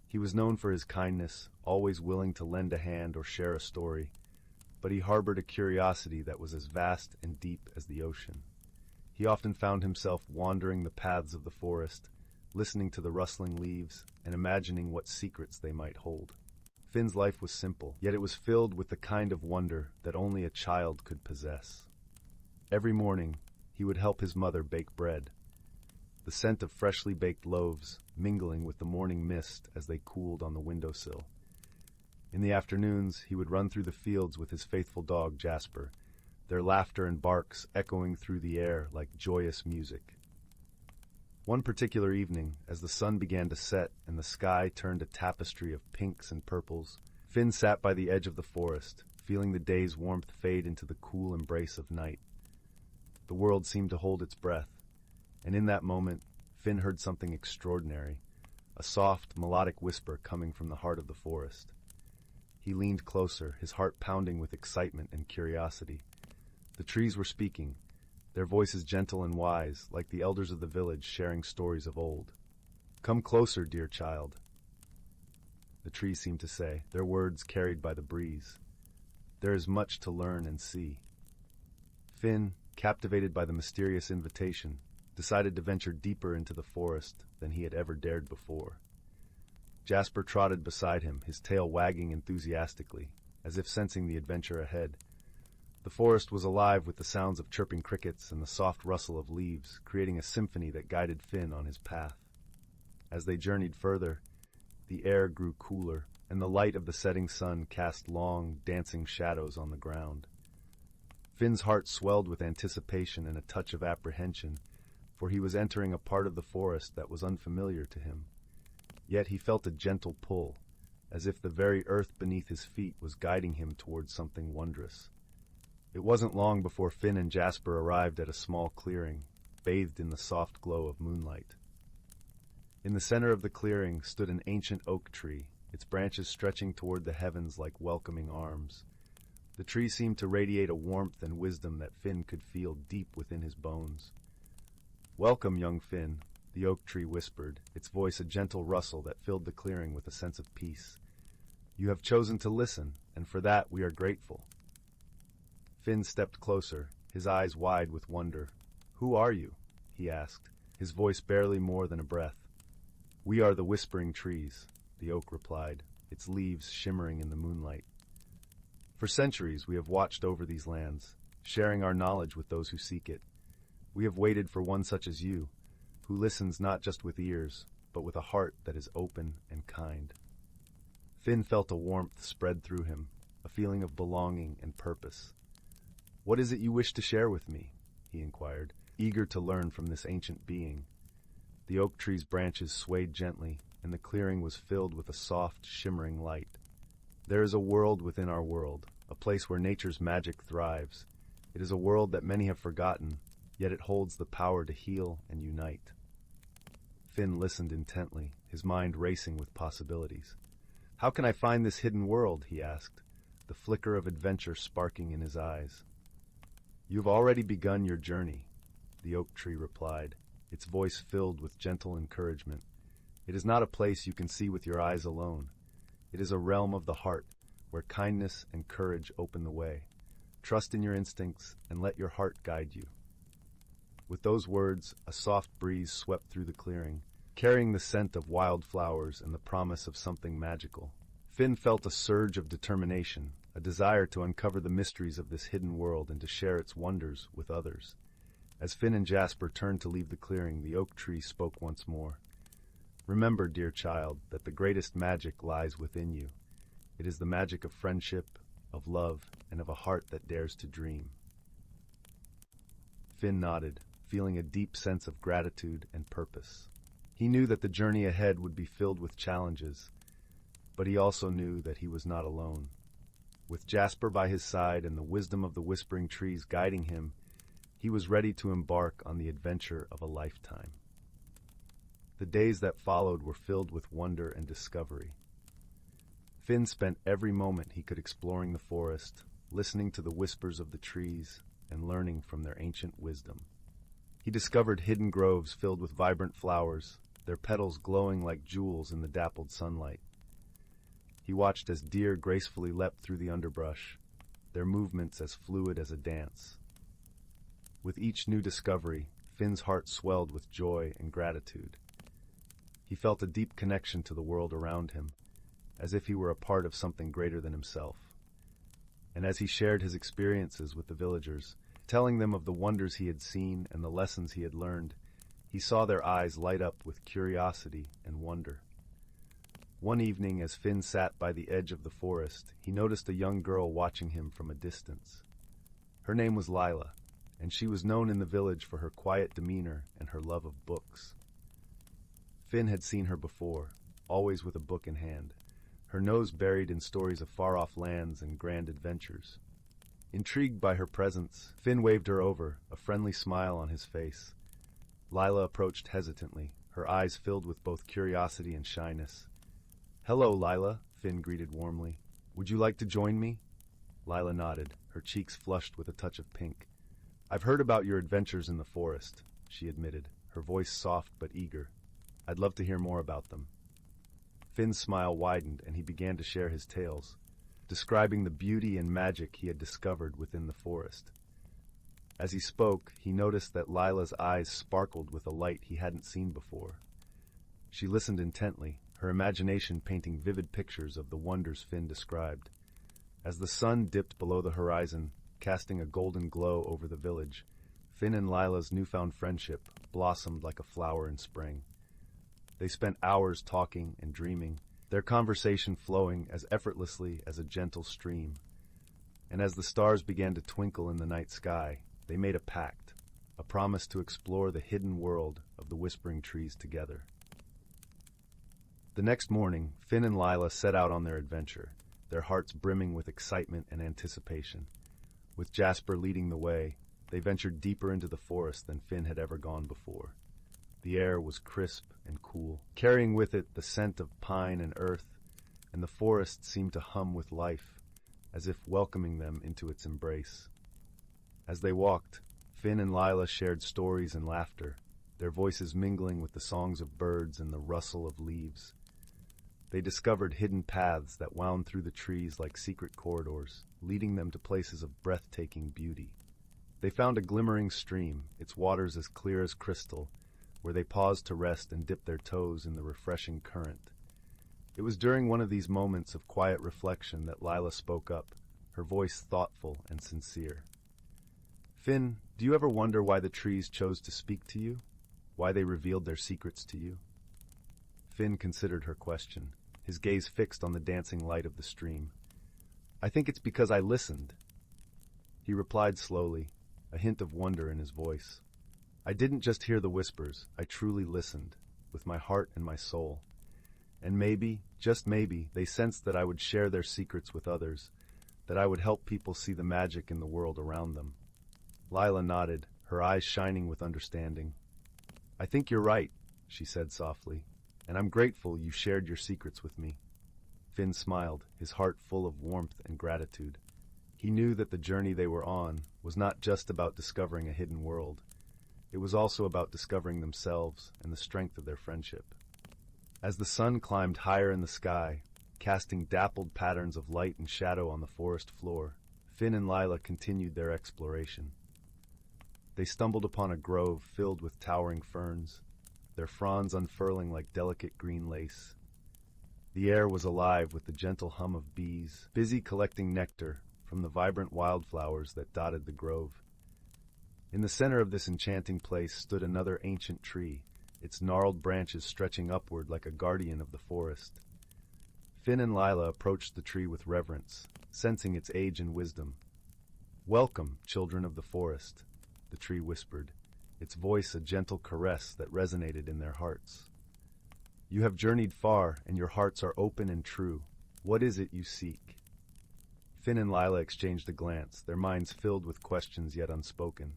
He was known for his kindness, always willing to lend a hand or share a story, but he harbored a curiosity that was as vast and deep as the ocean. He often found himself wandering the paths of the forest, listening to the rustling leaves and imagining what secrets they might hold. Finn's life was simple, yet it was filled with the kind of wonder that only a child could possess. Every morning, he would help his mother bake bread, the scent of freshly baked loaves mingling with the morning mist as they cooled on the windowsill. In the afternoons, he would run through the fields with his faithful dog Jasper, their laughter and barks echoing through the air like joyous music. One particular evening, as the sun began to set and the sky turned a tapestry of pinks and purples, Finn sat by the edge of the forest, feeling the day's warmth fade into the cool embrace of night. The world seemed to hold its breath, and in that moment, Finn heard something extraordinary, a soft, melodic whisper coming from the heart of the forest. He leaned closer, his heart pounding with excitement and curiosity. The trees were speaking, their voices gentle and wise, like the elders of the village sharing stories of old. "Come closer, dear child," the trees seemed to say, their words carried by the breeze. "There is much to learn and see." Finn, captivated by the mysterious invitation, decided to venture deeper into the forest than he had ever dared before. Jasper trotted beside him, his tail wagging enthusiastically, as if sensing the adventure ahead. The forest was alive with the sounds of chirping crickets and the soft rustle of leaves, creating a symphony that guided Finn on his path. As they journeyed further, the air grew cooler, and the light of the setting sun cast long, dancing shadows on the ground. Finn's heart swelled with anticipation and a touch of apprehension, for he was entering a part of the forest that was unfamiliar to him. Yet he felt a gentle pull, as if the very earth beneath his feet was guiding him towards something wondrous. It wasn't long before Finn and Jasper arrived at a small clearing, bathed in the soft glow of moonlight. In the center of the clearing stood an ancient oak tree, its branches stretching toward the heavens like welcoming arms. The tree seemed to radiate a warmth and wisdom that Finn could feel deep within his bones. "Welcome, young Finn," the oak tree whispered, its voice a gentle rustle that filled the clearing with a sense of peace. "You have chosen to listen, and for that we are grateful." Finn stepped closer, his eyes wide with wonder. "Who are you?" he asked, his voice barely more than a breath. "We are the Whispering Trees," the oak replied, its leaves shimmering in the moonlight. "For centuries we have watched over these lands, sharing our knowledge with those who seek it. We have waited for one such as you, who listens not just with ears, but with a heart that is open and kind." Finn felt a warmth spread through him, a feeling of belonging and purpose. "What is it you wish to share with me?" he inquired, eager to learn from this ancient being. The oak tree's branches swayed gently, and the clearing was filled with a soft, shimmering light. "There is a world within our world, a place where nature's magic thrives. It is a world that many have forgotten, yet it holds the power to heal and unite." Finn listened intently, his mind racing with possibilities. "How can I find this hidden world?" he asked, the flicker of adventure sparking in his eyes. "You've already begun your journey," the oak tree replied, its voice filled with gentle encouragement. "It is not a place you can see with your eyes alone. It is a realm of the heart, where kindness and courage open the way. Trust in your instincts and let your heart guide you." With those words, a soft breeze swept through the clearing, carrying the scent of wildflowers and the promise of something magical. Finn felt a surge of determination, a desire to uncover the mysteries of this hidden world and to share its wonders with others. As Finn and Jasper turned to leave the clearing, the oak tree spoke once more. "Remember, dear child, that the greatest magic lies within you. It is the magic of friendship, of love, and of a heart that dares to dream." Finn nodded, feeling a deep sense of gratitude and purpose. He knew that the journey ahead would be filled with challenges, but he also knew that he was not alone. With Jasper by his side and the wisdom of the Whispering Trees guiding him, he was ready to embark on the adventure of a lifetime. The days that followed were filled with wonder and discovery. Finn spent every moment he could exploring the forest, listening to the whispers of the trees, and learning from their ancient wisdom. He discovered hidden groves filled with vibrant flowers, their petals glowing like jewels in the dappled sunlight. He watched as deer gracefully leapt through the underbrush, their movements as fluid as a dance. With each new discovery, Finn's heart swelled with joy and gratitude. He felt a deep connection to the world around him, as if he were a part of something greater than himself. And as he shared his experiences with the villagers, telling them of the wonders he had seen and the lessons he had learned, he saw their eyes light up with curiosity and wonder. One evening, as Finn sat by the edge of the forest, he noticed a young girl watching him from a distance. Her name was Lila, and she was known in the village for her quiet demeanor and her love of books. Finn had seen her before, always with a book in hand, her nose buried in stories of far-off lands and grand adventures. Intrigued by her presence, Finn waved her over, a friendly smile on his face. Lila approached hesitantly, her eyes filled with both curiosity and shyness. "Hello, Lila," Finn greeted warmly. "Would you like to join me?" Lila nodded, her cheeks flushed with a touch of pink. "I've heard about your adventures in the forest," she admitted, her voice soft but eager. "I'd love to hear more about them." Finn's smile widened and he began to share his tales, describing the beauty and magic he had discovered within the forest. As he spoke, he noticed that Lila's eyes sparkled with a light he hadn't seen before. She listened intently, her imagination painting vivid pictures of the wonders Finn described. As the sun dipped below the horizon, casting a golden glow over the village, Finn and Lila's newfound friendship blossomed like a flower in spring. They spent hours talking and dreaming, their conversation flowing as effortlessly as a gentle stream. And as the stars began to twinkle in the night sky, they made a pact, a promise to explore the hidden world of the whispering trees together. The next morning, Finn and Lila set out on their adventure, their hearts brimming with excitement and anticipation. With Jasper leading the way, they ventured deeper into the forest than Finn had ever gone before. The air was crisp and cool, carrying with it the scent of pine and earth, and the forest seemed to hum with life, as if welcoming them into its embrace. As they walked, Finn and Lila shared stories and laughter, their voices mingling with the songs of birds and the rustle of leaves. They discovered hidden paths that wound through the trees like secret corridors, leading them to places of breathtaking beauty. They found a glimmering stream, its waters as clear as crystal, where they paused to rest and dip their toes in the refreshing current. It was during one of these moments of quiet reflection that Lila spoke up, her voice thoughtful and sincere. "Finn, do you ever wonder why the trees chose to speak to you? Why they revealed their secrets to you?" Finn considered her question, his gaze fixed on the dancing light of the stream. "I think it's because I listened." He replied slowly, a hint of wonder in his voice. "I didn't just hear the whispers, I truly listened, with my heart and my soul. And maybe, just maybe, they sensed that I would share their secrets with others, that I would help people see the magic in the world around them." Lila nodded, her eyes shining with understanding. "I think you're right," she said softly, "and I'm grateful you shared your secrets with me." Finn smiled, his heart full of warmth and gratitude. He knew that the journey they were on was not just about discovering a hidden world. It was also about discovering themselves and the strength of their friendship. As the sun climbed higher in the sky, casting dappled patterns of light and shadow on the forest floor, Finn and Lila continued their exploration. They stumbled upon a grove filled with towering ferns, their fronds unfurling like delicate green lace. The air was alive with the gentle hum of bees, busy collecting nectar from the vibrant wildflowers that dotted the grove. In the center of this enchanting place stood another ancient tree, its gnarled branches stretching upward like a guardian of the forest. Finn and Lila approached the tree with reverence, sensing its age and wisdom. "Welcome, children of the forest," the tree whispered, its voice a gentle caress that resonated in their hearts. "You have journeyed far, and your hearts are open and true. What is it you seek?" Finn and Lila exchanged a glance, their minds filled with questions yet unspoken.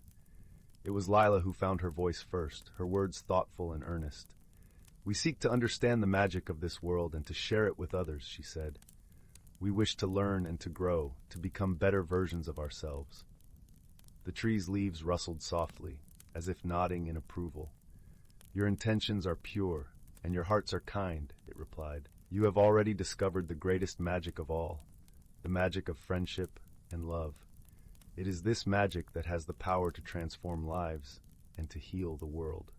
It was Lila who found her voice first, her words thoughtful and earnest. "We seek to understand the magic of this world and to share it with others," she said. "We wish to learn and to grow, to become better versions of ourselves." The tree's leaves rustled softly, as if nodding in approval. "Your intentions are pure, and your hearts are kind," it replied. "You have already discovered the greatest magic of all, the magic of friendship and love. It is this magic that has the power to transform lives and to heal the world."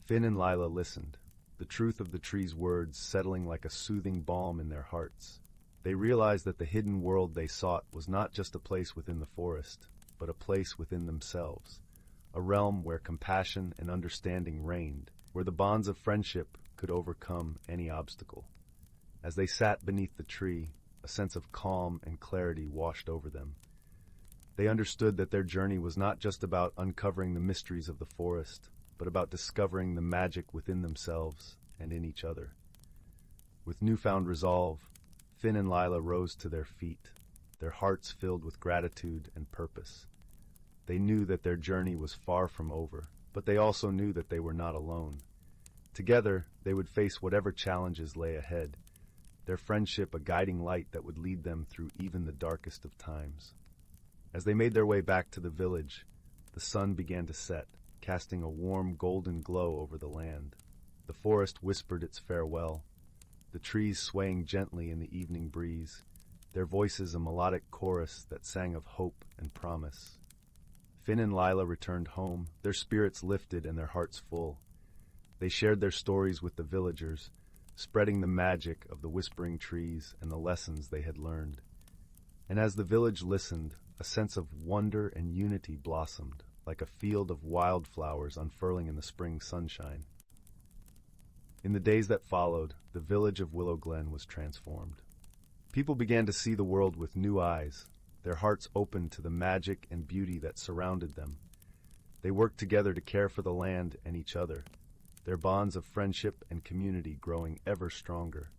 Finn and Lila listened, the truth of the tree's words settling like a soothing balm in their hearts. They realized that the hidden world they sought was not just a place within the forest, but a place within themselves, a realm where compassion and understanding reigned, where the bonds of friendship could overcome any obstacle. As they sat beneath the tree, a sense of calm and clarity washed over them. They understood that their journey was not just about uncovering the mysteries of the forest, but about discovering the magic within themselves and in each other. With newfound resolve, Finn and Lila rose to their feet, their hearts filled with gratitude and purpose. They knew that their journey was far from over, but they also knew that they were not alone. Together, they would face whatever challenges lay ahead, their friendship a guiding light that would lead them through even the darkest of times. As they made their way back to the village, the sun began to set, casting a warm golden glow over the land. The forest whispered its farewell, the trees swaying gently in the evening breeze, their voices a melodic chorus that sang of hope and promise. Finn and Lila returned home, their spirits lifted and their hearts full. They shared their stories with the villagers, spreading the magic of the whispering trees and the lessons they had learned. And as the village listened, a sense of wonder and unity blossomed, like a field of wildflowers unfurling in the spring sunshine. In the days that followed, the village of Willow Glen was transformed. People began to see the world with new eyes, their hearts opened to the magic and beauty that surrounded them. They worked together to care for the land and each other, their bonds of friendship and community growing ever stronger.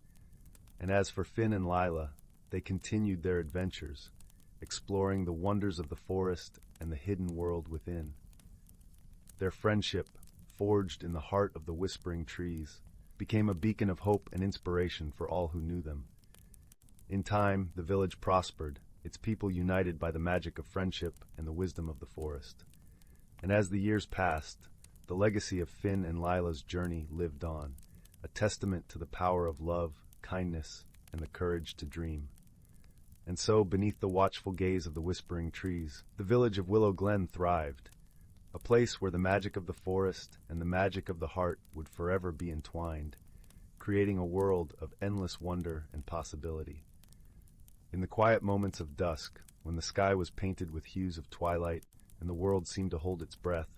And as for Finn and Lila, they continued their adventures, exploring the wonders of the forest and the hidden world within. Their friendship, forged in the heart of the whispering trees, became a beacon of hope and inspiration for all who knew them. In time, the village prospered, its people united by the magic of friendship and the wisdom of the forest. And as the years passed, the legacy of Finn and Lila's journey lived on, a testament to the power of love, kindness, and the courage to dream. And so, beneath the watchful gaze of the whispering trees, the village of Willow Glen thrived, a place where the magic of the forest and the magic of the heart would forever be entwined, creating a world of endless wonder and possibility. In the quiet moments of dusk, when the sky was painted with hues of twilight and the world seemed to hold its breath,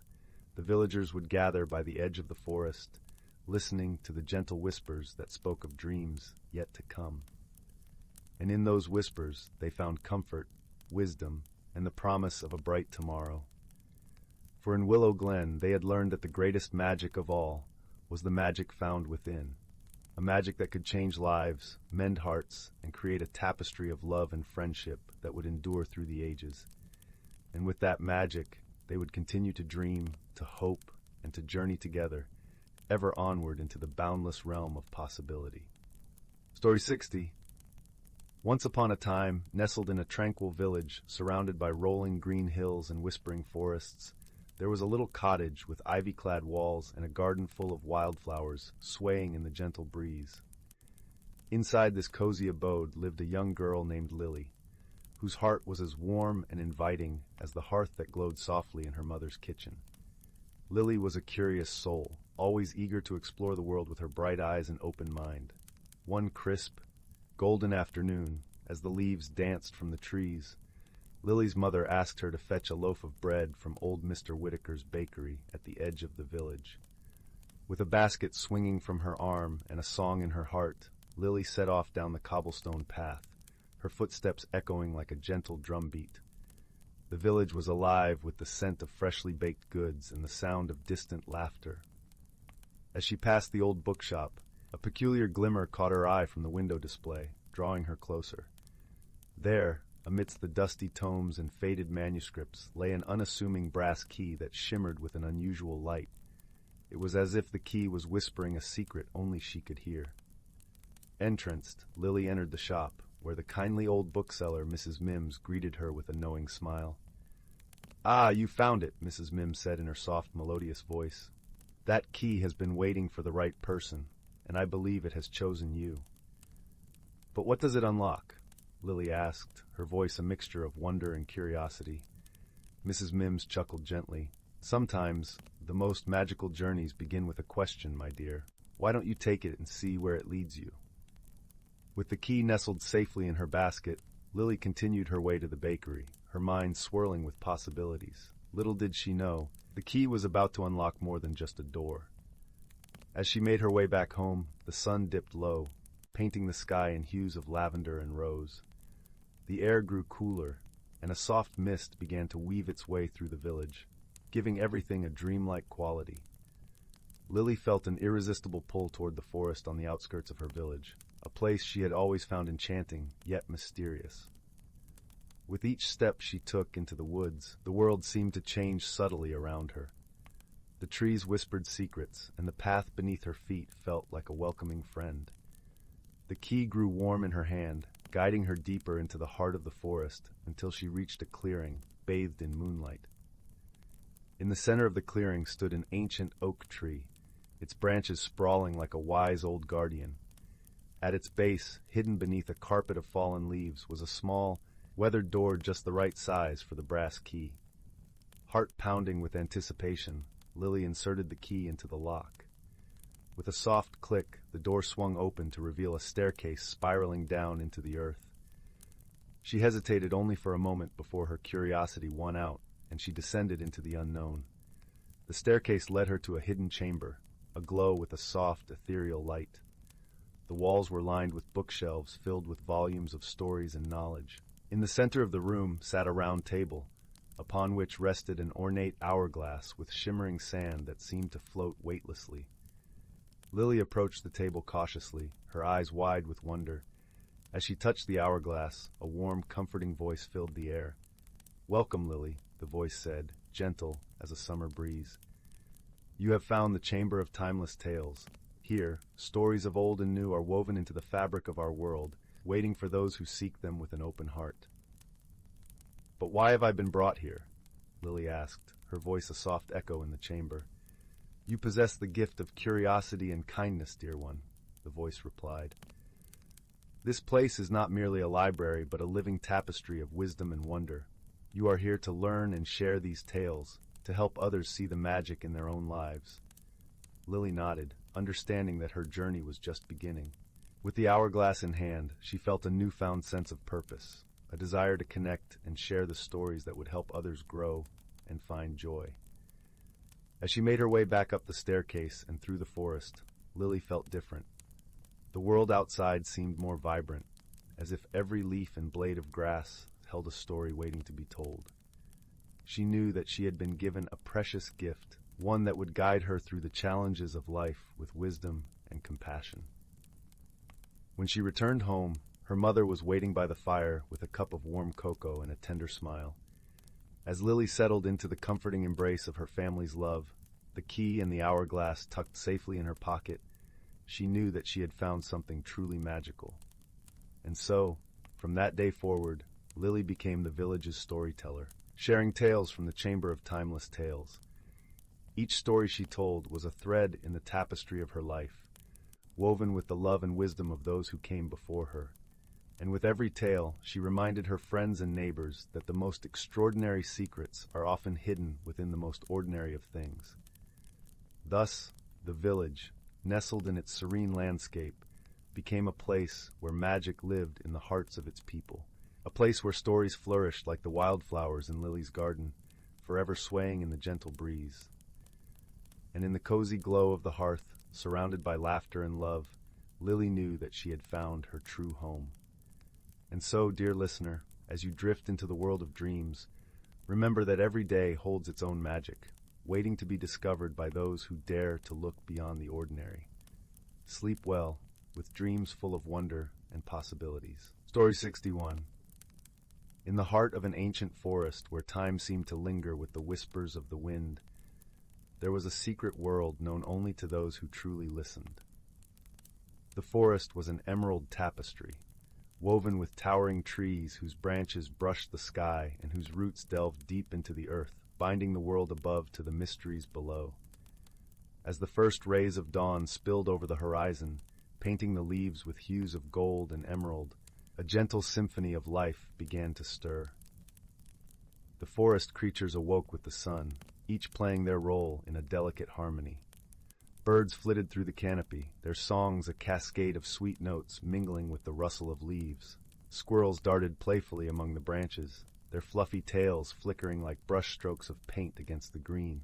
the villagers would gather by the edge of the forest, listening to the gentle whispers that spoke of dreams yet to come. And in those whispers, they found comfort, wisdom, and the promise of a bright tomorrow. For in Willow Glen, they had learned that the greatest magic of all was the magic found within, a magic that could change lives, mend hearts, and create a tapestry of love and friendship that would endure through the ages. And with that magic, they would continue to dream, to hope, and to journey together, ever onward into the boundless realm of possibility. Story 60. Once upon a time, nestled in a tranquil village surrounded by rolling green hills and whispering forests, there was a little cottage with ivy-clad walls and a garden full of wildflowers swaying in the gentle breeze. Inside this cozy abode lived a young girl named Lily, whose heart was as warm and inviting as the hearth that glowed softly in her mother's kitchen. Lily was a curious soul, always eager to explore the world with her bright eyes and open mind. One crisp, golden afternoon, as the leaves danced from the trees, Lily's mother asked her to fetch a loaf of bread from old Mr. Whitaker's bakery at the edge of the village. With a basket swinging from her arm and a song in her heart, Lily set off down the cobblestone path, her footsteps echoing like a gentle drumbeat. The village was alive with the scent of freshly baked goods and the sound of distant laughter. As she passed the old bookshop, a peculiar glimmer caught her eye from the window display, drawing her closer. There, amidst the dusty tomes and faded manuscripts, lay an unassuming brass key that shimmered with an unusual light. It was as if the key was whispering a secret only she could hear. Entranced, Lily entered the shop, where the kindly old bookseller, Mrs. Mims, greeted her with a knowing smile. "Ah, you found it," Mrs. Mims said in her soft, melodious voice. "That key has been waiting for the right person, and I believe it has chosen you." "But what does it unlock?" Lily asked, her voice a mixture of wonder and curiosity. Mrs. Mims chuckled gently. "Sometimes, the most magical journeys begin with a question, my dear. Why don't you take it and see where it leads you?" With the key nestled safely in her basket, Lily continued her way to the bakery, her mind swirling with possibilities. Little did she know, the key was about to unlock more than just a door. As she made her way back home, the sun dipped low, painting the sky in hues of lavender and rose. The air grew cooler, and a soft mist began to weave its way through the village, giving everything a dreamlike quality. Lily felt an irresistible pull toward the forest on the outskirts of her village, a place she had always found enchanting, yet mysterious. With each step she took into the woods, the world seemed to change subtly around her. The trees whispered secrets, and the path beneath her feet felt like a welcoming friend. The key grew warm in her hand, guiding her deeper into the heart of the forest until she reached a clearing, bathed in moonlight. In the center of the clearing stood an ancient oak tree, its branches sprawling like a wise old guardian. At its base, hidden beneath a carpet of fallen leaves, was a small, weathered door just the right size for the brass key. Heart pounding with anticipation, Lily inserted the key into the lock. With a soft click, the door swung open to reveal a staircase spiraling down into the earth. She hesitated only for a moment before her curiosity won out, and she descended into the unknown. The staircase led her to a hidden chamber, aglow with a soft, ethereal light. The walls were lined with bookshelves filled with volumes of stories and knowledge. In the center of the room sat a round table, upon which rested an ornate hourglass with shimmering sand that seemed to float weightlessly. Lily approached the table cautiously, her eyes wide with wonder. As she touched the hourglass, a warm, comforting voice filled the air. "Welcome, Lily," the voice said, gentle as a summer breeze. "You have found the chamber of timeless tales. Here, stories of old and new are woven into the fabric of our world, waiting for those who seek them with an open heart." "But why have I been brought here?" Lily asked, her voice a soft echo in the chamber. "You possess the gift of curiosity and kindness, dear one," the voice replied. "This place is not merely a library, but a living tapestry of wisdom and wonder. You are here to learn and share these tales, to help others see the magic in their own lives." Lily nodded, understanding that her journey was just beginning. With the hourglass in hand, she felt a newfound sense of purpose, a desire to connect and share the stories that would help others grow and find joy. As she made her way back up the staircase and through the forest, Lily felt different. The world outside seemed more vibrant, as if every leaf and blade of grass held a story waiting to be told. She knew that she had been given a precious gift, one that would guide her through the challenges of life with wisdom and compassion. When she returned home, her mother was waiting by the fire with a cup of warm cocoa and a tender smile. As Lily settled into the comforting embrace of her family's love, the key and the hourglass tucked safely in her pocket, she knew that she had found something truly magical. And so, from that day forward, Lily became the village's storyteller, sharing tales from the Chamber of Timeless Tales. Each story she told was a thread in the tapestry of her life, woven with the love and wisdom of those who came before her. And with every tale, she reminded her friends and neighbors that the most extraordinary secrets are often hidden within the most ordinary of things. Thus, the village, nestled in its serene landscape, became a place where magic lived in the hearts of its people, a place where stories flourished like the wildflowers in Lily's garden, forever swaying in the gentle breeze. And in the cozy glow of the hearth, surrounded by laughter and love, Lily knew that she had found her true home. And so, dear listener, as you drift into the world of dreams, remember that every day holds its own magic, waiting to be discovered by those who dare to look beyond the ordinary. Sleep well, with dreams full of wonder and possibilities. Story 61. In the heart of an ancient forest where time seemed to linger with the whispers of the wind, there was a secret world known only to those who truly listened. The forest was an emerald tapestry, woven with towering trees whose branches brushed the sky and whose roots delved deep into the earth, binding the world above to the mysteries below. As the first rays of dawn spilled over the horizon, painting the leaves with hues of gold and emerald, a gentle symphony of life began to stir. The forest creatures awoke with the sun, each playing their role in a delicate harmony. Birds flitted through the canopy, their songs a cascade of sweet notes mingling with the rustle of leaves. Squirrels darted playfully among the branches, their fluffy tails flickering like brushstrokes of paint against the green.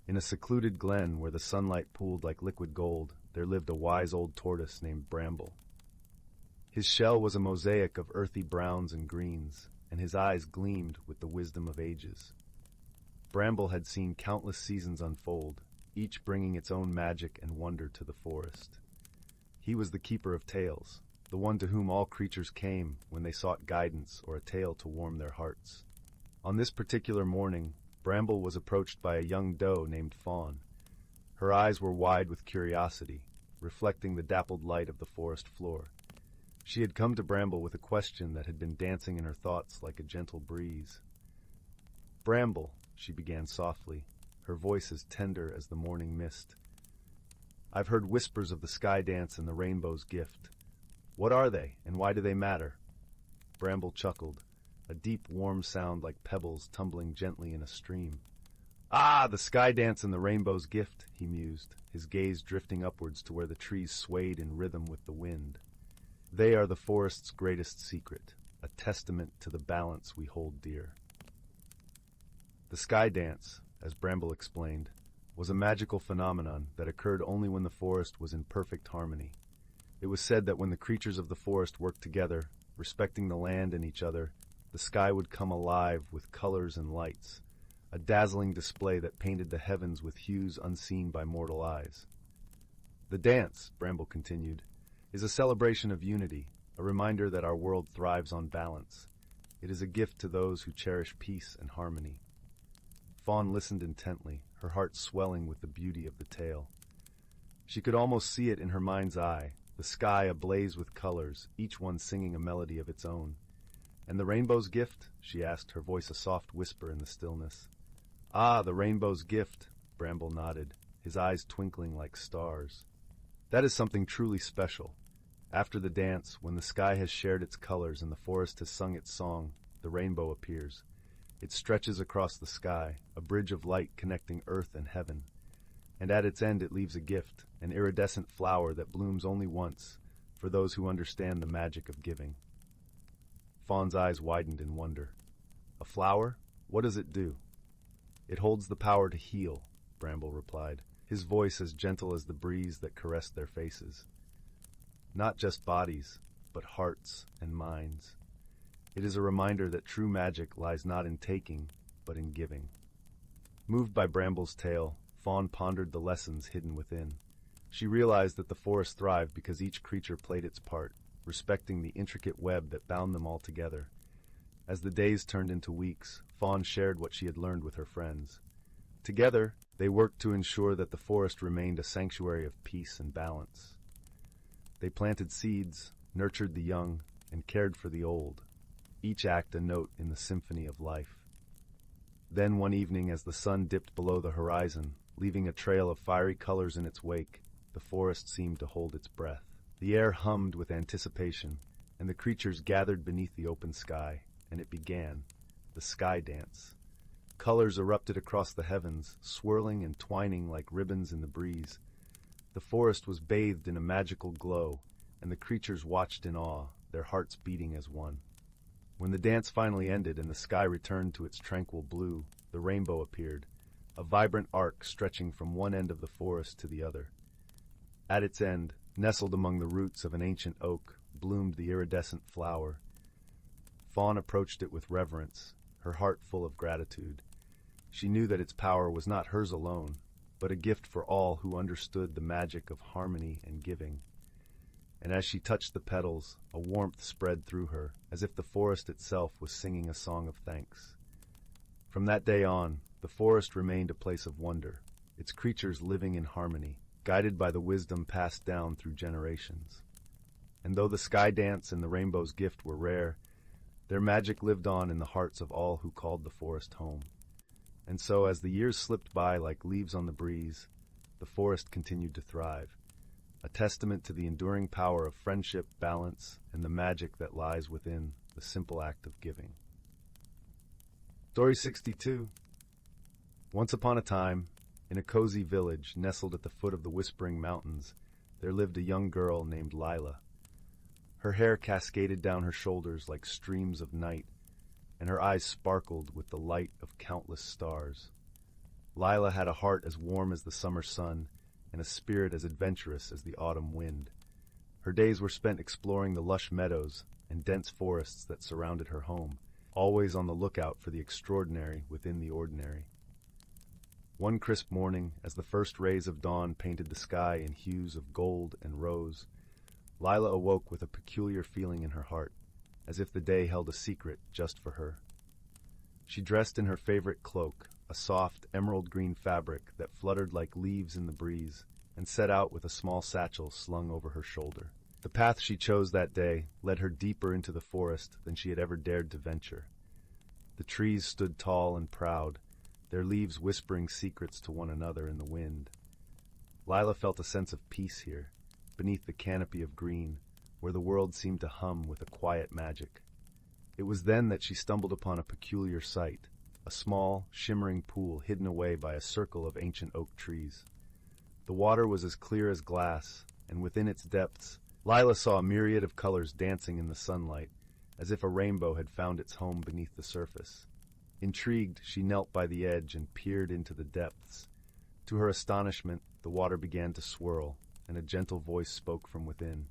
In a secluded glen where the sunlight pooled like liquid gold, there lived a wise old tortoise named Bramble. His shell was a mosaic of earthy browns and greens, and his eyes gleamed with the wisdom of ages. Bramble had seen countless seasons unfold, each bringing its own magic and wonder to the forest. He was the keeper of tales, the one to whom all creatures came when they sought guidance or a tale to warm their hearts. On this particular morning, Bramble was approached by a young doe named Fawn. Her eyes were wide with curiosity, reflecting the dappled light of the forest floor. She had come to Bramble with a question that had been dancing in her thoughts like a gentle breeze. "Bramble," she began softly, her voice as tender as the morning mist. "I've heard whispers of the sky dance and the rainbow's gift. What are they, and why do they matter?" Bramble chuckled, a deep, warm sound like pebbles tumbling gently in a stream. "Ah, the sky dance and the rainbow's gift," he mused, his gaze drifting upwards to where the trees swayed in rhythm with the wind. "They are the forest's greatest secret, a testament to the balance we hold dear." The sky dance, as Bramble explained, was a magical phenomenon that occurred only when the forest was in perfect harmony. It was said that when the creatures of the forest worked together, respecting the land and each other, the sky would come alive with colors and lights, a dazzling display that painted the heavens with hues unseen by mortal eyes. The dance, Bramble continued, is a celebration of unity, a reminder that our world thrives on balance. It is a gift to those who cherish peace and harmony. Fawn listened intently, her heart swelling with the beauty of the tale. She could almost see it in her mind's eye, the sky ablaze with colors, each one singing a melody of its own. "And the rainbow's gift?" she asked, her voice a soft whisper in the stillness. "Ah, the rainbow's gift," Bramble nodded, his eyes twinkling like stars. "That is something truly special. After the dance, when the sky has shared its colors and the forest has sung its song, the rainbow appears. It stretches across the sky, a bridge of light connecting earth and heaven. And at its end it leaves a gift, an iridescent flower that blooms only once, for those who understand the magic of giving." Fawn's eyes widened in wonder. "A flower? What does it do?" "It holds the power to heal," Bramble replied, his voice as gentle as the breeze that caressed their faces. "Not just bodies, but hearts and minds. It is a reminder that true magic lies not in taking, but in giving." Moved by Bramble's tale, Fawn pondered the lessons hidden within. She realized that the forest thrived because each creature played its part, respecting the intricate web that bound them all together. As the days turned into weeks, Fawn shared what she had learned with her friends. Together, they worked to ensure that the forest remained a sanctuary of peace and balance. They planted seeds, nurtured the young, and cared for the old, each act a note in the symphony of life. Then one evening, as the sun dipped below the horizon, leaving a trail of fiery colors in its wake, the forest seemed to hold its breath. The air hummed with anticipation, and the creatures gathered beneath the open sky, and it began, the sky dance. Colors erupted across the heavens, swirling and twining like ribbons in the breeze. The forest was bathed in a magical glow, and the creatures watched in awe, their hearts beating as one. When the dance finally ended and the sky returned to its tranquil blue, the rainbow appeared, a vibrant arc stretching from one end of the forest to the other. At its end, nestled among the roots of an ancient oak, bloomed the iridescent flower. Fawn approached it with reverence, her heart full of gratitude. She knew that its power was not hers alone, but a gift for all who understood the magic of harmony and giving. And as she touched the petals, a warmth spread through her, as if the forest itself was singing a song of thanks. From that day on, the forest remained a place of wonder, its creatures living in harmony, guided by the wisdom passed down through generations. And though the sky dance and the rainbow's gift were rare, their magic lived on in the hearts of all who called the forest home. And so, as the years slipped by like leaves on the breeze, the forest continued to thrive, a testament to the enduring power of friendship, balance, and the magic that lies within the simple act of giving. Story 62. Once upon a time, in a cozy village nestled at the foot of the Whispering Mountains, there lived a young girl named Lila. Her hair cascaded down her shoulders like streams of night, and her eyes sparkled with the light of countless stars. Lila had a heart as warm as the summer sun, and a spirit as adventurous as the autumn wind. Her days were spent exploring the lush meadows and dense forests that surrounded her home, always on the lookout for the extraordinary within the ordinary. One crisp morning, as the first rays of dawn painted the sky in hues of gold and rose, Lila awoke with a peculiar feeling in her heart, as if the day held a secret just for her. She dressed in her favorite cloak, a soft, emerald-green fabric that fluttered like leaves in the breeze, and set out with a small satchel slung over her shoulder. The path she chose that day led her deeper into the forest than she had ever dared to venture. The trees stood tall and proud, their leaves whispering secrets to one another in the wind. Lila felt a sense of peace here, beneath the canopy of green, where the world seemed to hum with a quiet magic. It was then that she stumbled upon a peculiar sight, a small, shimmering pool hidden away by a circle of ancient oak trees. The water was as clear as glass, and within its depths, Lila saw a myriad of colors dancing in the sunlight, as if a rainbow had found its home beneath the surface. Intrigued, she knelt by the edge and peered into the depths. To her astonishment, the water began to swirl, and a gentle voice spoke from within.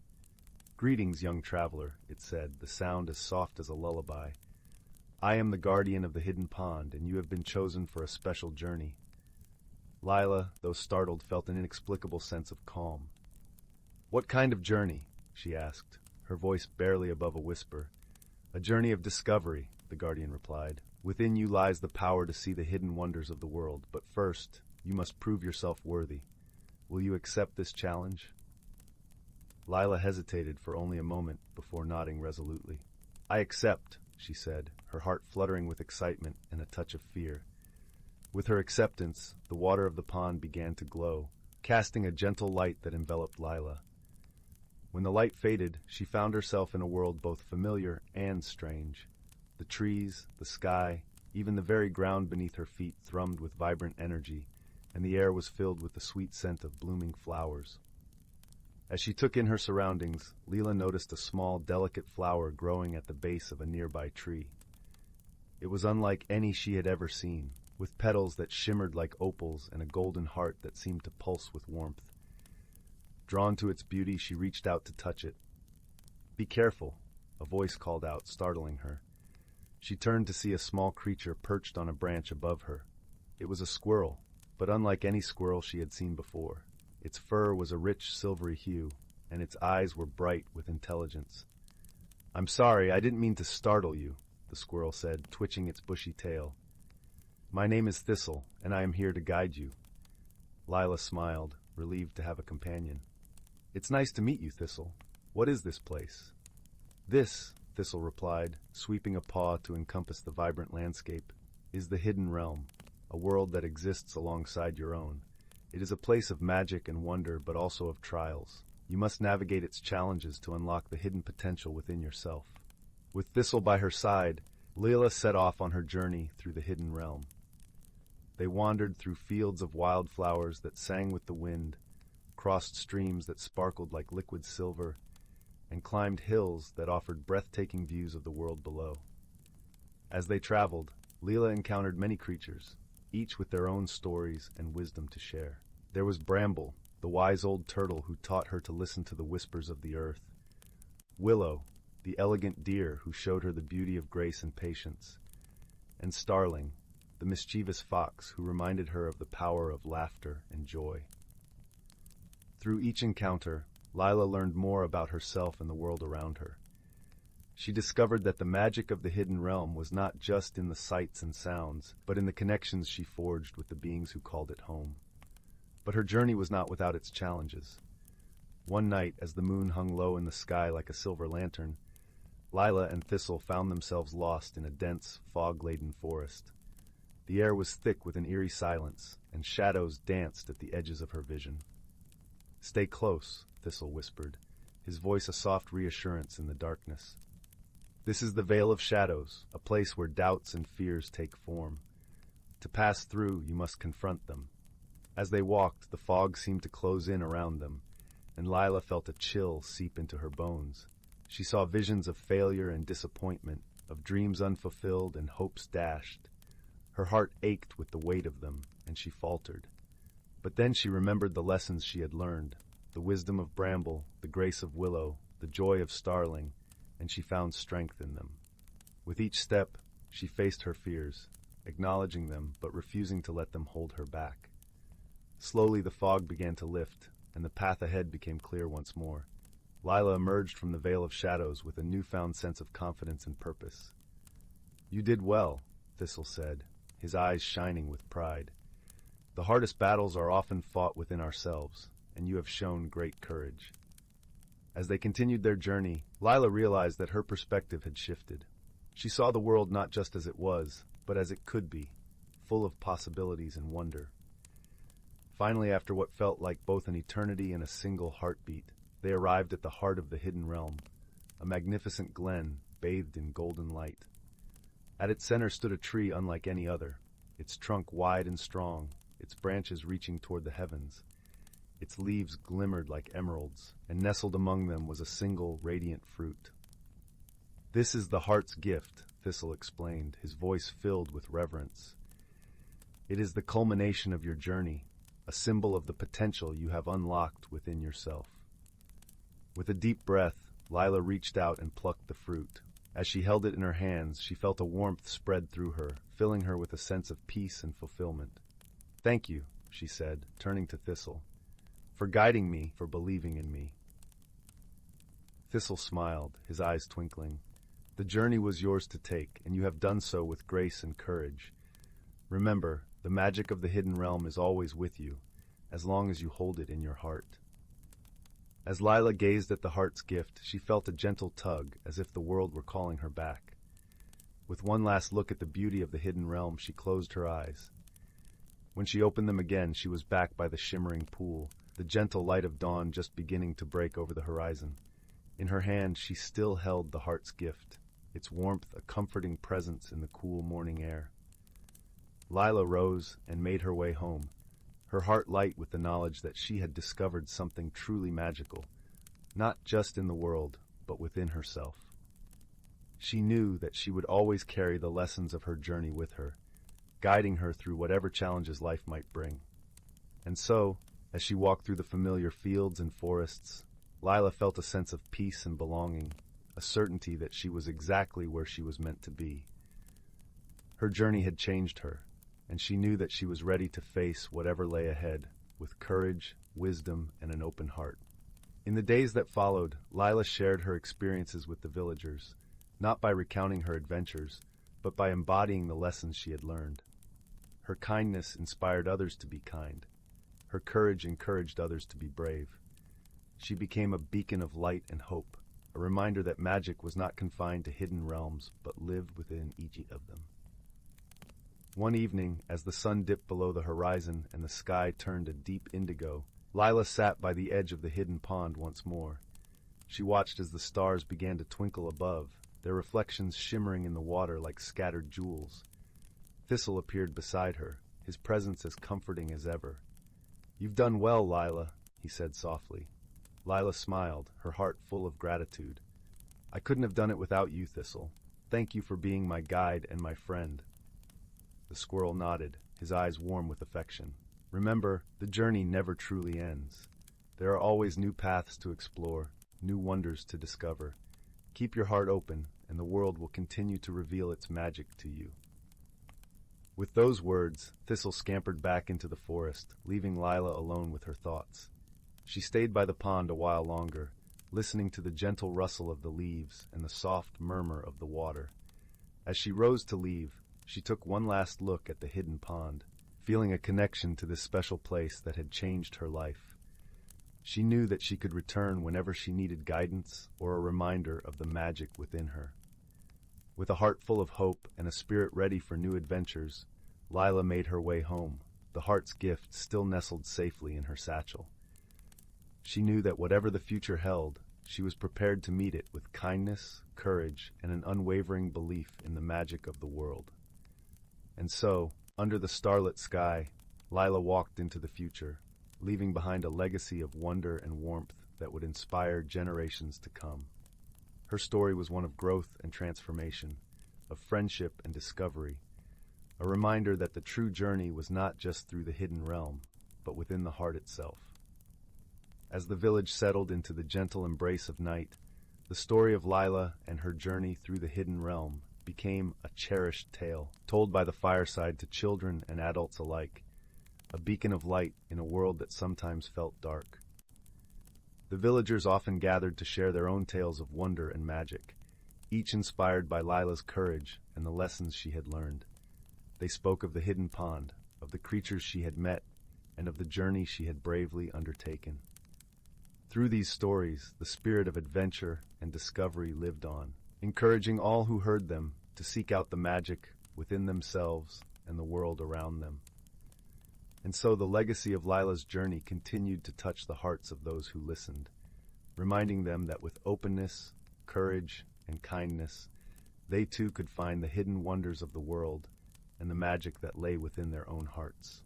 "Greetings, young traveler," it said, the sound as soft as a lullaby. "I am the guardian of the hidden pond, and you have been chosen for a special journey." Lila, though startled, felt an inexplicable sense of calm. "What kind of journey?" she asked, her voice barely above a whisper. "A journey of discovery," the guardian replied. "Within you lies the power to see the hidden wonders of the world, but first, you must prove yourself worthy. Will you accept this challenge?" Lila hesitated for only a moment before nodding resolutely. "I accept," she said, her heart fluttering with excitement and a touch of fear. With her acceptance, the water of the pond began to glow, casting a gentle light that enveloped Lila. When the light faded, she found herself in a world both familiar and strange. The trees, the sky, even the very ground beneath her feet thrummed with vibrant energy, and the air was filled with the sweet scent of blooming flowers. As she took in her surroundings, Leela noticed a small, delicate flower growing at the base of a nearby tree. It was unlike any she had ever seen, with petals that shimmered like opals and a golden heart that seemed to pulse with warmth. Drawn to its beauty, she reached out to touch it. "Be careful," a voice called out, startling her. She turned to see a small creature perched on a branch above her. It was a squirrel, but unlike any squirrel she had seen before. Its fur was a rich silvery hue, and its eyes were bright with intelligence. "I'm sorry, I didn't mean to startle you," the squirrel said, twitching its bushy tail. "My name is Thistle, and I am here to guide you." Lila smiled, relieved to have a companion. "It's nice to meet you, Thistle. What is this place?" "This," Thistle replied, sweeping a paw to encompass the vibrant landscape, "is the Hidden Realm, a world that exists alongside your own. It is a place of magic and wonder, but also of trials. You must navigate its challenges to unlock the hidden potential within yourself." With Thistle by her side, Leela set off on her journey through the Hidden Realm. They wandered through fields of wildflowers that sang with the wind, crossed streams that sparkled like liquid silver, and climbed hills that offered breathtaking views of the world below. As they traveled, Leela encountered many creatures, each with their own stories and wisdom to share. There was Bramble, the wise old turtle who taught her to listen to the whispers of the earth. Willow, the elegant deer who showed her the beauty of grace and patience. And Starling, the mischievous fox who reminded her of the power of laughter and joy. Through each encounter, Lila learned more about herself and the world around her. She discovered that the magic of the Hidden Realm was not just in the sights and sounds, but in the connections she forged with the beings who called it home. But her journey was not without its challenges. One night, as the moon hung low in the sky like a silver lantern, Lila and Thistle found themselves lost in a dense, fog-laden forest. The air was thick with an eerie silence, and shadows danced at the edges of her vision. "Stay close," Thistle whispered, his voice a soft reassurance in the darkness. "This is the Vale of Shadows, a place where doubts and fears take form. To pass through, you must confront them." As they walked, the fog seemed to close in around them, and Lila felt a chill seep into her bones. She saw visions of failure and disappointment, of dreams unfulfilled and hopes dashed. Her heart ached with the weight of them, and she faltered. But then she remembered the lessons she had learned, the wisdom of Bramble, the grace of Willow, the joy of Starling, and she found strength in them. With each step, she faced her fears, acknowledging them but refusing to let them hold her back. Slowly the fog began to lift, and the path ahead became clear once more. Lila emerged from the Vale of Shadows with a newfound sense of confidence and purpose. "You did well," Thistle said, his eyes shining with pride. "The hardest battles are often fought within ourselves, and you have shown great courage." As they continued their journey, Lila realized that her perspective had shifted. She saw the world not just as it was, but as it could be, full of possibilities and wonder. Finally, after what felt like both an eternity and a single heartbeat, they arrived at the heart of the Hidden Realm, a magnificent glen bathed in golden light. At its center stood a tree unlike any other, its trunk wide and strong, its branches reaching toward the heavens. Its leaves glimmered like emeralds, and nestled among them was a single radiant fruit. "This is the heart's gift," Thistle explained, his voice filled with reverence. "It is the culmination of your journey, a symbol of the potential you have unlocked within yourself. With a deep breath, Lila reached out and plucked the fruit. As she held it in her hands, she felt a warmth spread through her, filling her with a sense of peace and fulfillment. "Thank you," she said, turning to Thistle, "for guiding me, for believing in me." Thistle smiled, his eyes twinkling. "The journey was yours to take, and you have done so with grace and courage. Remember, the magic of the hidden realm is always with you, as long as you hold it in your heart." As Lila gazed at the heart's gift, she felt a gentle tug, as if the world were calling her back. With one last look at the beauty of the hidden realm, she closed her eyes. When she opened them again, she was back by the shimmering pool, the gentle light of dawn just beginning to break over the horizon. In her hand, she still held the heart's gift, its warmth a comforting presence in the cool morning air. Lila rose and made her way home, her heart light with the knowledge that she had discovered something truly magical, not just in the world, but within herself. She knew that she would always carry the lessons of her journey with her, guiding her through whatever challenges life might bring. And so, as she walked through the familiar fields and forests, Lila felt a sense of peace and belonging, a certainty that she was exactly where she was meant to be. Her journey had changed her, and she knew that she was ready to face whatever lay ahead, with courage, wisdom, and an open heart. In the days that followed, Lila shared her experiences with the villagers, not by recounting her adventures, but by embodying the lessons she had learned. Her kindness inspired others to be kind. Her courage encouraged others to be brave. She became a beacon of light and hope, a reminder that magic was not confined to hidden realms, but lived within each of them. One evening, as the sun dipped below the horizon and the sky turned a deep indigo, Lila sat by the edge of the hidden pond once more. She watched as the stars began to twinkle above, their reflections shimmering in the water like scattered jewels. Thistle appeared beside her, his presence as comforting as ever. "You've done well, Lila," he said softly. Lila smiled, her heart full of gratitude. "I couldn't have done it without you, Thistle. Thank you for being my guide and my friend." The squirrel nodded, his eyes warm with affection. "Remember, the journey never truly ends. There are always new paths to explore, new wonders to discover. Keep your heart open, and the world will continue to reveal its magic to you." With those words, Thistle scampered back into the forest, leaving Lila alone with her thoughts. She stayed by the pond a while longer, listening to the gentle rustle of the leaves and the soft murmur of the water. As she rose to leave, she took one last look at the hidden pond, feeling a connection to this special place that had changed her life. She knew that she could return whenever she needed guidance or a reminder of the magic within her. With a heart full of hope and a spirit ready for new adventures, Lila made her way home, the heart's gift still nestled safely in her satchel. She knew that whatever the future held, she was prepared to meet it with kindness, courage, and an unwavering belief in the magic of the world. And so, under the starlit sky, Lila walked into the future, leaving behind a legacy of wonder and warmth that would inspire generations to come. Her story was one of growth and transformation, of friendship and discovery, a reminder that the true journey was not just through the hidden realm, but within the heart itself. As the village settled into the gentle embrace of night, the story of Lila and her journey through the hidden realm became a cherished tale, told by the fireside to children and adults alike, a beacon of light in a world that sometimes felt dark. The villagers often gathered to share their own tales of wonder and magic, each inspired by Lila's courage and the lessons she had learned. They spoke of the hidden pond, of the creatures she had met, and of the journey she had bravely undertaken. Through these stories, the spirit of adventure and discovery lived on, encouraging all who heard them to seek out the magic within themselves and the world around them. And so the legacy of Lila's journey continued to touch the hearts of those who listened, reminding them that with openness, courage, and kindness, they too could find the hidden wonders of the world and the magic that lay within their own hearts.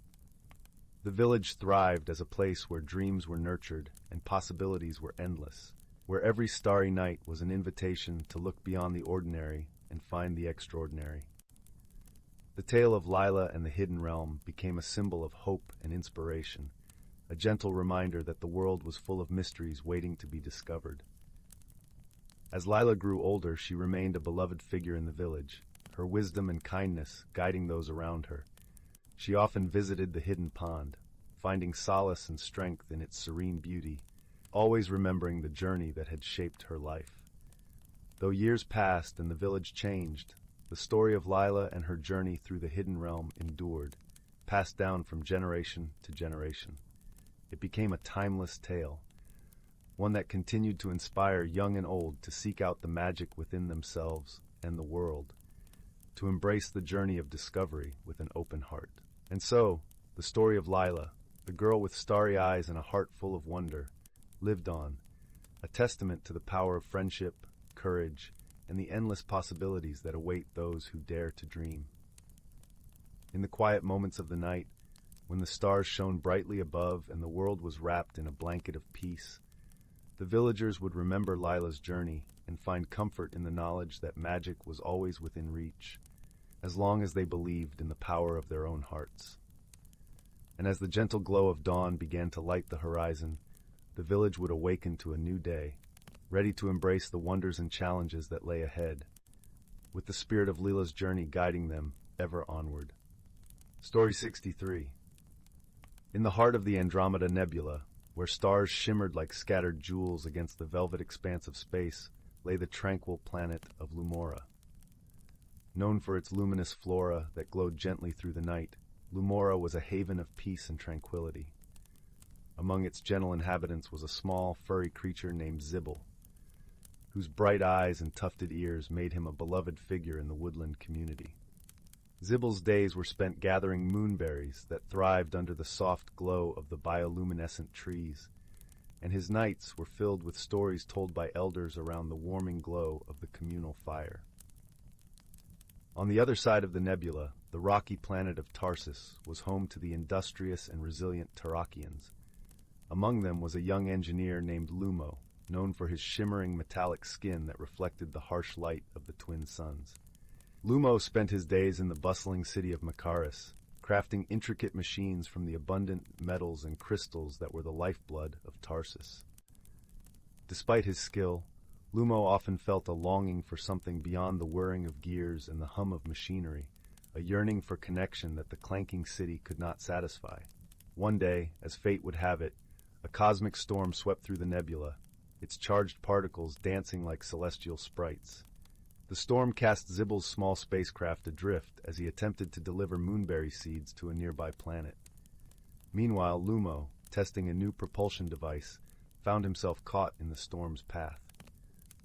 The village thrived as a place where dreams were nurtured and possibilities were endless, where every starry night was an invitation to look beyond the ordinary and find the extraordinary. The tale of Lila and the Hidden Realm became a symbol of hope and inspiration, a gentle reminder that the world was full of mysteries waiting to be discovered. As Lila grew older, she remained a beloved figure in the village, her wisdom and kindness guiding those around her. She often visited the hidden pond, finding solace and strength in its serene beauty, always remembering the journey that had shaped her life. Though years passed and the village changed, the story of Lila and her journey through the Hidden Realm endured, passed down from generation to generation. It became a timeless tale, one that continued to inspire young and old to seek out the magic within themselves and the world, to embrace the journey of discovery with an open heart. And so, the story of Lila, the girl with starry eyes and a heart full of wonder, lived on, a testament to the power of friendship, courage, and the endless possibilities that await those who dare to dream. In the quiet moments of the night, when the stars shone brightly above and the world was wrapped in a blanket of peace, the villagers would remember Lila's journey and find comfort in the knowledge that magic was always within reach, as long as they believed in the power of their own hearts. And as the gentle glow of dawn began to light the horizon, the village would awaken to a new day, ready to embrace the wonders and challenges that lay ahead, with the spirit of Lila's journey guiding them ever onward. Story 63. In the heart of the Andromeda Nebula, where stars shimmered like scattered jewels against the velvet expanse of space, lay the tranquil planet of Lumora. Known for its luminous flora that glowed gently through the night, Lumora was a haven of peace and tranquility. Among its gentle inhabitants was a small, furry creature named Zylath, whose bright eyes and tufted ears made him a beloved figure in the woodland community. Zylath's days were spent gathering moonberries that thrived under the soft glow of the bioluminescent trees, and his nights were filled with stories told by elders around the warming glow of the communal fire. On the other side of the nebula, the rocky planet of Tarsus was home to the industrious and resilient Tarakians. Among them was a young engineer named Lumo, known for his shimmering metallic skin that reflected the harsh light of the twin suns. Lumo spent his days in the bustling city of Macaris, crafting intricate machines from the abundant metals and crystals that were the lifeblood of Tarsus. Despite his skill, Lumo often felt a longing for something beyond the whirring of gears and the hum of machinery, a yearning for connection that the clanking city could not satisfy. One day, as fate would have it, a cosmic storm swept through the nebula, its charged particles dancing like celestial sprites. The storm cast Zylath's small spacecraft adrift as he attempted to deliver moonberry seeds to a nearby planet. Meanwhile, Lumo, testing a new propulsion device, found himself caught in the storm's path.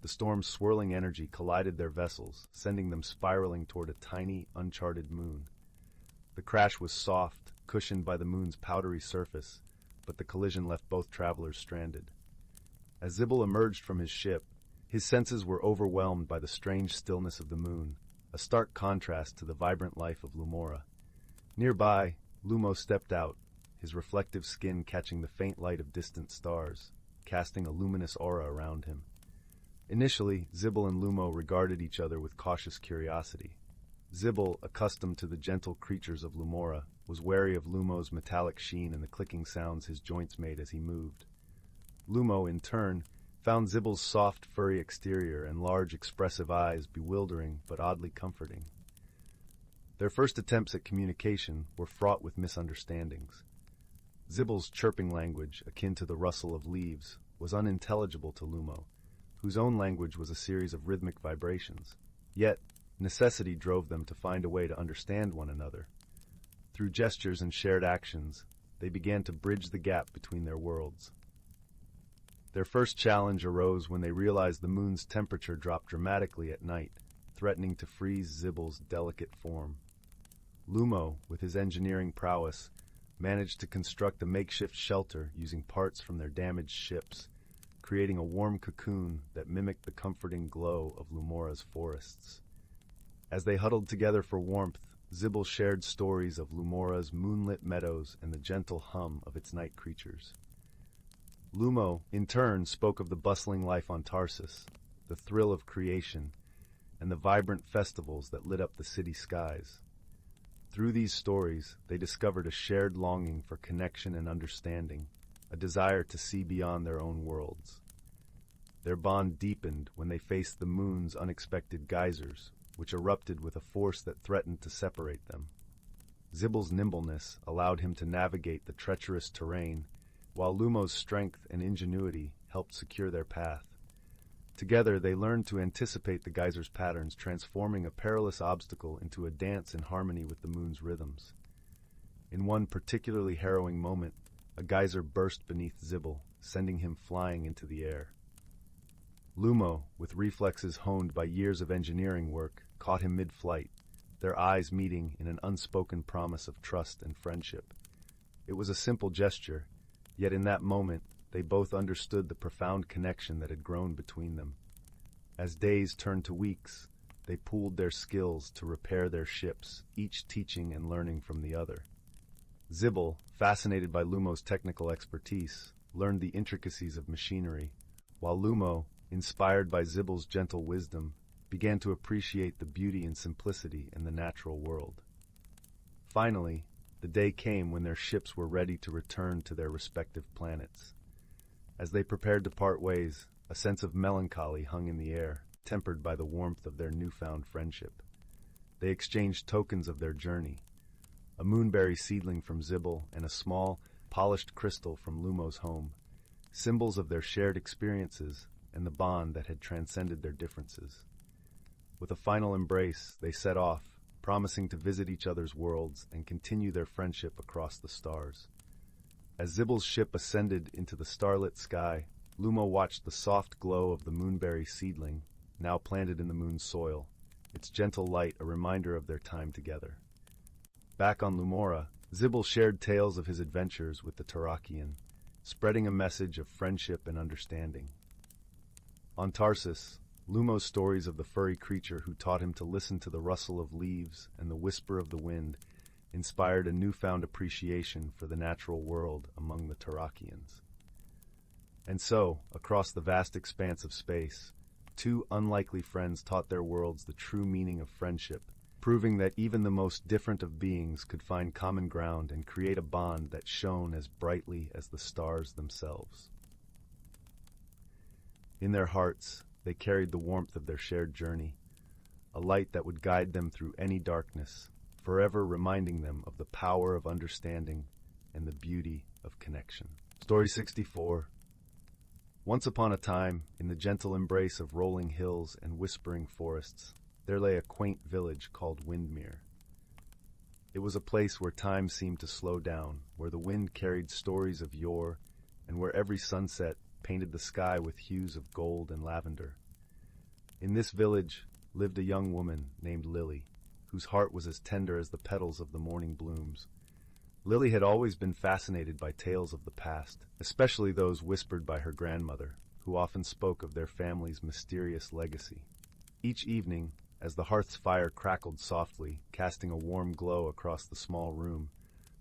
The storm's swirling energy collided their vessels, sending them spiraling toward a tiny, uncharted moon. The crash was soft, cushioned by the moon's powdery surface, but the collision left both travelers stranded. As Zylath emerged from his ship, his senses were overwhelmed by the strange stillness of the moon, a stark contrast to the vibrant life of Lumora. Nearby, Lumo stepped out, his reflective skin catching the faint light of distant stars, casting a luminous aura around him. Initially, Zylath and Lumo regarded each other with cautious curiosity. Zylath, accustomed to the gentle creatures of Lumora, was wary of Lumo's metallic sheen and the clicking sounds his joints made as he moved. Lumo, in turn, found Zylath's soft, furry exterior and large, expressive eyes bewildering but oddly comforting. Their first attempts at communication were fraught with misunderstandings. Zylath's chirping language, akin to the rustle of leaves, was unintelligible to Lumo, whose own language was a series of rhythmic vibrations. Yet, necessity drove them to find a way to understand one another. Through gestures and shared actions, they began to bridge the gap between their worlds. Their first challenge arose when they realized the moon's temperature dropped dramatically at night, threatening to freeze Zylath's delicate form. Lumo, with his engineering prowess, managed to construct a makeshift shelter using parts from their damaged ships, creating a warm cocoon that mimicked the comforting glow of Lumora's forests. As they huddled together for warmth, Zylath shared stories of Lumora's moonlit meadows and the gentle hum of its night creatures. Lumo, in turn, spoke of the bustling life on Tarsus, the thrill of creation, and the vibrant festivals that lit up the city skies. Through these stories, they discovered a shared longing for connection and understanding, a desire to see beyond their own worlds. Their bond deepened when they faced the moon's unexpected geysers, which erupted with a force that threatened to separate them. Zibel's nimbleness allowed him to navigate the treacherous terrain, while Lumo's strength and ingenuity helped secure their path. Together, they learned to anticipate the geyser's patterns, transforming a perilous obstacle into a dance in harmony with the moon's rhythms. In one particularly harrowing moment, a geyser burst beneath Zibel, sending him flying into the air. Lumo, with reflexes honed by years of engineering work, caught him mid-flight, their eyes meeting in an unspoken promise of trust and friendship. It was a simple gesture, yet in that moment, they both understood the profound connection that had grown between them. As days turned to weeks, they pooled their skills to repair their ships, each teaching and learning from the other. Zibel, fascinated by Lumo's technical expertise, learned the intricacies of machinery, while Lumo, inspired by Zibel's gentle wisdom, began to appreciate the beauty and simplicity in the natural world. Finally, the day came when their ships were ready to return to their respective planets. As they prepared to part ways, a sense of melancholy hung in the air, tempered by the warmth of their newfound friendship. They exchanged tokens of their journey, a moonberry seedling from Zibel and a small, polished crystal from Lumo's home, symbols of their shared experiences and the bond that had transcended their differences. With a final embrace, they set off, promising to visit each other's worlds and continue their friendship across the stars. As Zibel's ship ascended into the starlit sky, Lumo watched the soft glow of the moonberry seedling, now planted in the moon's soil, its gentle light a reminder of their time together. Back on Lumora, Zibel shared tales of his adventures with the Tarakian, spreading a message of friendship and understanding. On Tarsus, Lumo's stories of the furry creature who taught him to listen to the rustle of leaves and the whisper of the wind inspired a newfound appreciation for the natural world among the Tarakians. And so, across the vast expanse of space, two unlikely friends taught their worlds the true meaning of friendship, proving that even the most different of beings could find common ground and create a bond that shone as brightly as the stars themselves. In their hearts, they carried the warmth of their shared journey, a light that would guide them through any darkness, forever reminding them of the power of understanding and the beauty of connection. Story 64. Once upon a time, in the gentle embrace of rolling hills and whispering forests, there lay a quaint village called Windmere. It was a place where time seemed to slow down, where the wind carried stories of yore, and where every sunset painted the sky with hues of gold and lavender. In this village lived a young woman named Lily, whose heart was as tender as the petals of the morning blooms. Lily had always been fascinated by tales of the past, especially those whispered by her grandmother, who often spoke of their family's mysterious legacy. Each evening, as the hearth's fire crackled softly, casting a warm glow across the small room,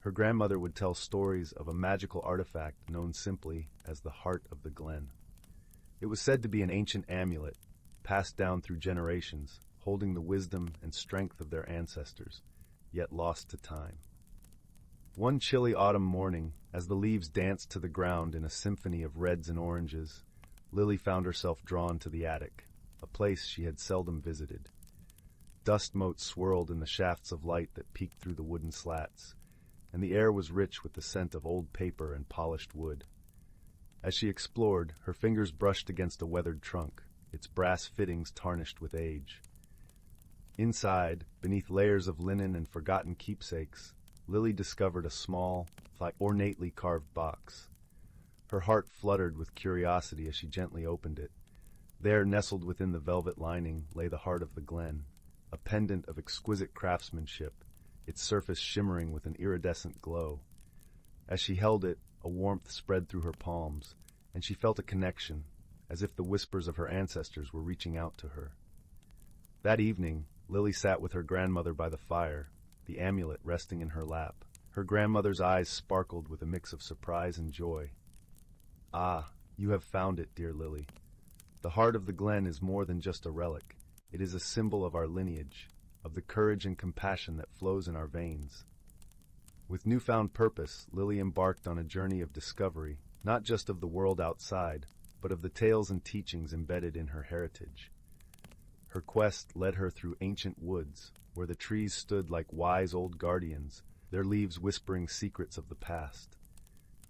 her grandmother would tell stories of a magical artifact known simply as the Heart of the Glen. It was said to be an ancient amulet, passed down through generations, holding the wisdom and strength of their ancestors, yet lost to time. One chilly autumn morning, as the leaves danced to the ground in a symphony of reds and oranges, Lily found herself drawn to the attic, a place she had seldom visited. Dust motes swirled in the shafts of light that peeked through the wooden slats, and the air was rich with the scent of old paper and polished wood. As she explored, her fingers brushed against a weathered trunk, its brass fittings tarnished with age. Inside, beneath layers of linen and forgotten keepsakes, Lily discovered a small, ornately carved box. Her heart fluttered with curiosity as she gently opened it. There, nestled within the velvet lining, lay the Heart of the Glen, a pendant of exquisite craftsmanship, its surface shimmering with an iridescent glow. As she held it, a warmth spread through her palms, and she felt a connection, as if the whispers of her ancestors were reaching out to her. That evening, Lily sat with her grandmother by the fire, the amulet resting in her lap. Her grandmother's eyes sparkled with a mix of surprise and joy. "Ah, you have found it, dear Lily. The Heart of the Glen is more than just a relic. It is a symbol of our lineage, of the courage and compassion that flows in our veins. With newfound purpose, Lily embarked on a journey of discovery, not just of the world outside, but of the tales and teachings embedded in her heritage. Her quest led her through ancient woods, where the trees stood like wise old guardians, their leaves whispering secrets of the past.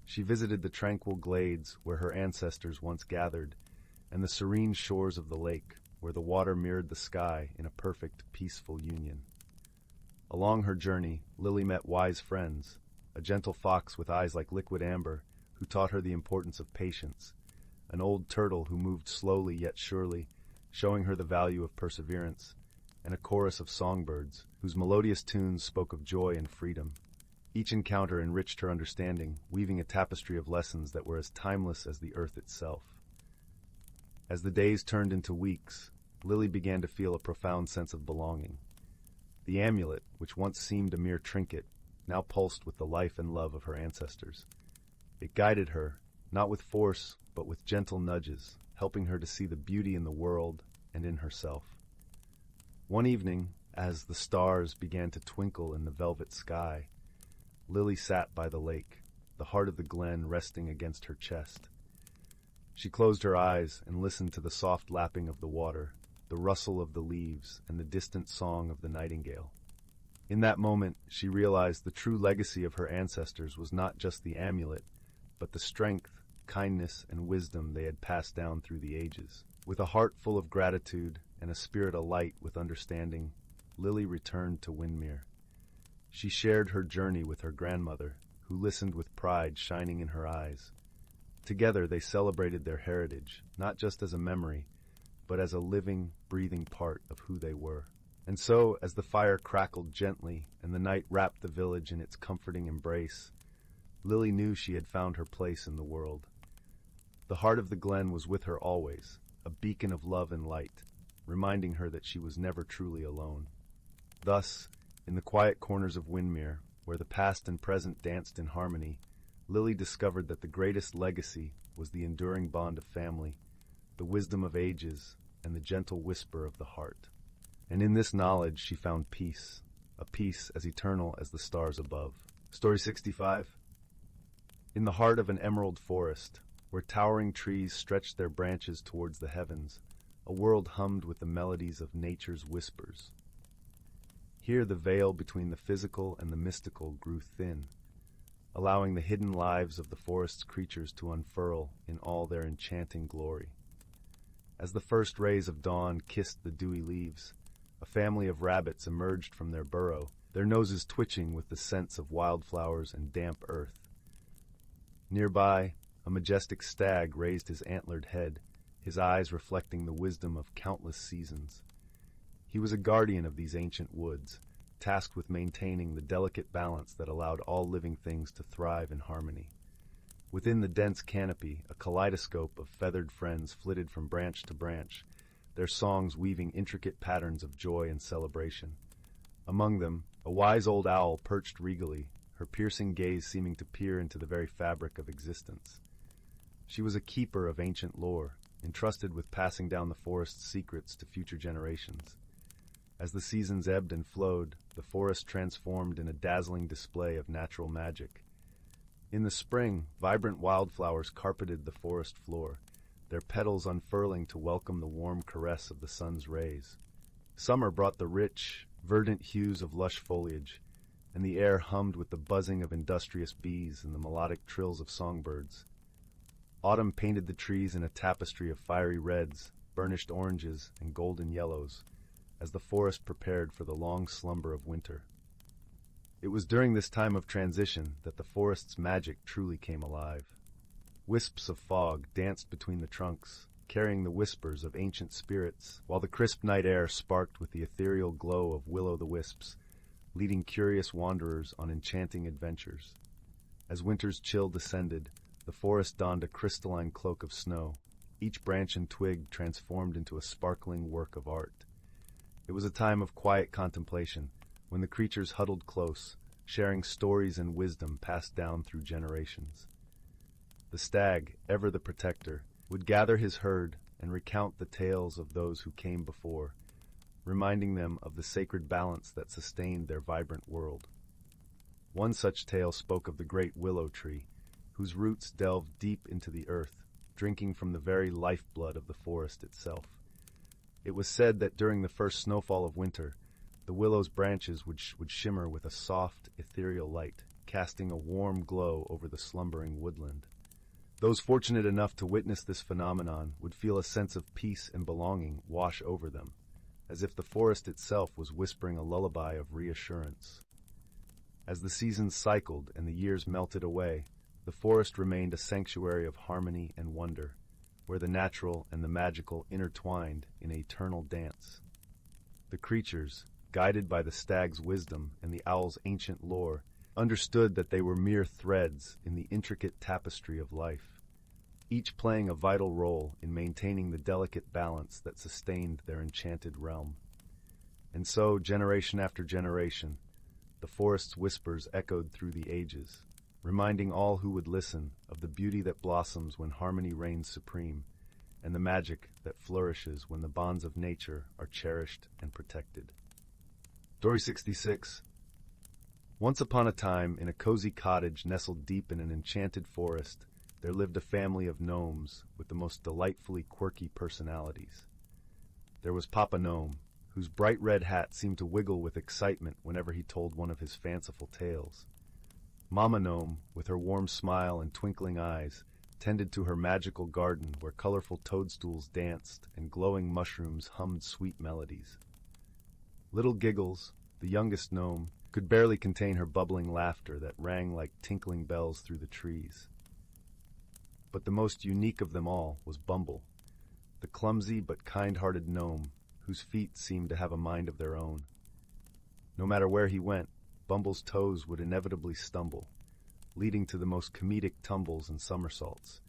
She visited the tranquil glades where her ancestors once gathered, and the serene shores of the lake, where the water mirrored the sky in a perfect, peaceful union. Along her journey, Lily met wise friends, a gentle fox with eyes like liquid amber, who taught her the importance of patience, an old turtle who moved slowly yet surely, showing her the value of perseverance, and a chorus of songbirds, whose melodious tunes spoke of joy and freedom. Each encounter enriched her understanding, weaving a tapestry of lessons that were as timeless as the earth itself. As the days turned into weeks, Lily began to feel a profound sense of belonging. The amulet, which once seemed a mere trinket, now pulsed with the life and love of her ancestors. It guided her, not with force, but with gentle nudges, helping her to see the beauty in the world and in herself. One evening, as the stars began to twinkle in the velvet sky, Lily sat by the lake, the heart of the glen resting against her chest. She closed her eyes and listened to the soft lapping of the water, the rustle of the leaves, and the distant song of the nightingale. In that moment, she realized the true legacy of her ancestors was not just the amulet, but the strength, kindness, and wisdom they had passed down through the ages. With a heart full of gratitude and a spirit alight with understanding, Lily returned to Windermere. She shared her journey with her grandmother, who listened with pride shining in her eyes. Together they celebrated their heritage, not just as a memory, but as a living, breathing part of who they were. And so, as the fire crackled gently and the night wrapped the village in its comforting embrace, Lily knew she had found her place in the world. The heart of the glen was with her always, a beacon of love and light, reminding her that she was never truly alone. Thus, in the quiet corners of Windermere, where the past and present danced in harmony, Lily discovered that the greatest legacy was the enduring bond of family, the wisdom of ages, and the gentle whisper of the heart. And in this knowledge she found peace, a peace as eternal as the stars above. Story 65. In the heart of an emerald forest, where towering trees stretched their branches towards the heavens, a world hummed with the melodies of nature's whispers. Here the veil between the physical and the mystical grew thin, allowing the hidden lives of the forest's creatures to unfurl in all their enchanting glory. As the first rays of dawn kissed the dewy leaves, a family of rabbits emerged from their burrow, their noses twitching with the scents of wildflowers and damp earth. Nearby, a majestic stag raised his antlered head, his eyes reflecting the wisdom of countless seasons. He was a guardian of these ancient woods, tasked with maintaining the delicate balance that allowed all living things to thrive in harmony. Within the dense canopy, a kaleidoscope of feathered friends flitted from branch to branch, their songs weaving intricate patterns of joy and celebration. Among them, a wise old owl perched regally, her piercing gaze seeming to peer into the very fabric of existence. She was a keeper of ancient lore, entrusted with passing down the forest's secrets to future generations. As the seasons ebbed and flowed, the forest transformed in a dazzling display of natural magic. In the spring, vibrant wildflowers carpeted the forest floor, their petals unfurling to welcome the warm caress of the sun's rays. Summer brought the rich, verdant hues of lush foliage, and the air hummed with the buzzing of industrious bees and the melodic trills of songbirds. Autumn painted the trees in a tapestry of fiery reds, burnished oranges, and golden yellows, as the forest prepared for the long slumber of winter. It was during this time of transition that the forest's magic truly came alive. Wisps of fog danced between the trunks, carrying the whispers of ancient spirits, while the crisp night air sparked with the ethereal glow of will-o'-the-wisps, leading curious wanderers on enchanting adventures. As winter's chill descended, the forest donned a crystalline cloak of snow, each branch and twig transformed into a sparkling work of art. It was a time of quiet contemplation, when the creatures huddled close, sharing stories and wisdom passed down through generations. The stag, ever the protector, would gather his herd and recount the tales of those who came before, reminding them of the sacred balance that sustained their vibrant world. One such tale spoke of the great willow tree, whose roots delved deep into the earth, drinking from the very lifeblood of the forest itself. It was said that during the first snowfall of winter, the willow's branches would shimmer with a soft, ethereal light, casting a warm glow over the slumbering woodland. Those fortunate enough to witness this phenomenon would feel a sense of peace and belonging wash over them, as if the forest itself was whispering a lullaby of reassurance. As the seasons cycled and the years melted away, the forest remained a sanctuary of harmony and wonder, where the natural and the magical intertwined in an eternal dance. The creatures, guided by the stag's wisdom and the owl's ancient lore, understood that they were mere threads in the intricate tapestry of life, each playing a vital role in maintaining the delicate balance that sustained their enchanted realm. And so, generation after generation, the forest's whispers echoed through the ages, reminding all who would listen of the beauty that blossoms when harmony reigns supreme, and the magic that flourishes when the bonds of nature are cherished and protected. Story 66. Once upon a time, in a cozy cottage nestled deep in an enchanted forest, there lived a family of gnomes with the most delightfully quirky personalities. There was Papa Gnome, whose bright red hat seemed to wiggle with excitement whenever he told one of his fanciful tales. Mama Gnome, with her warm smile and twinkling eyes, tended to her magical garden where colorful toadstools danced and glowing mushrooms hummed sweet melodies. Little Giggles, the youngest gnome, could barely contain her bubbling laughter that rang like tinkling bells through the trees. But the most unique of them all was Bumble, the clumsy but kind-hearted gnome whose feet seemed to have a mind of their own. No matter where he went, Bumble's toes would inevitably stumble, leading to the most comedic tumbles and somersaults.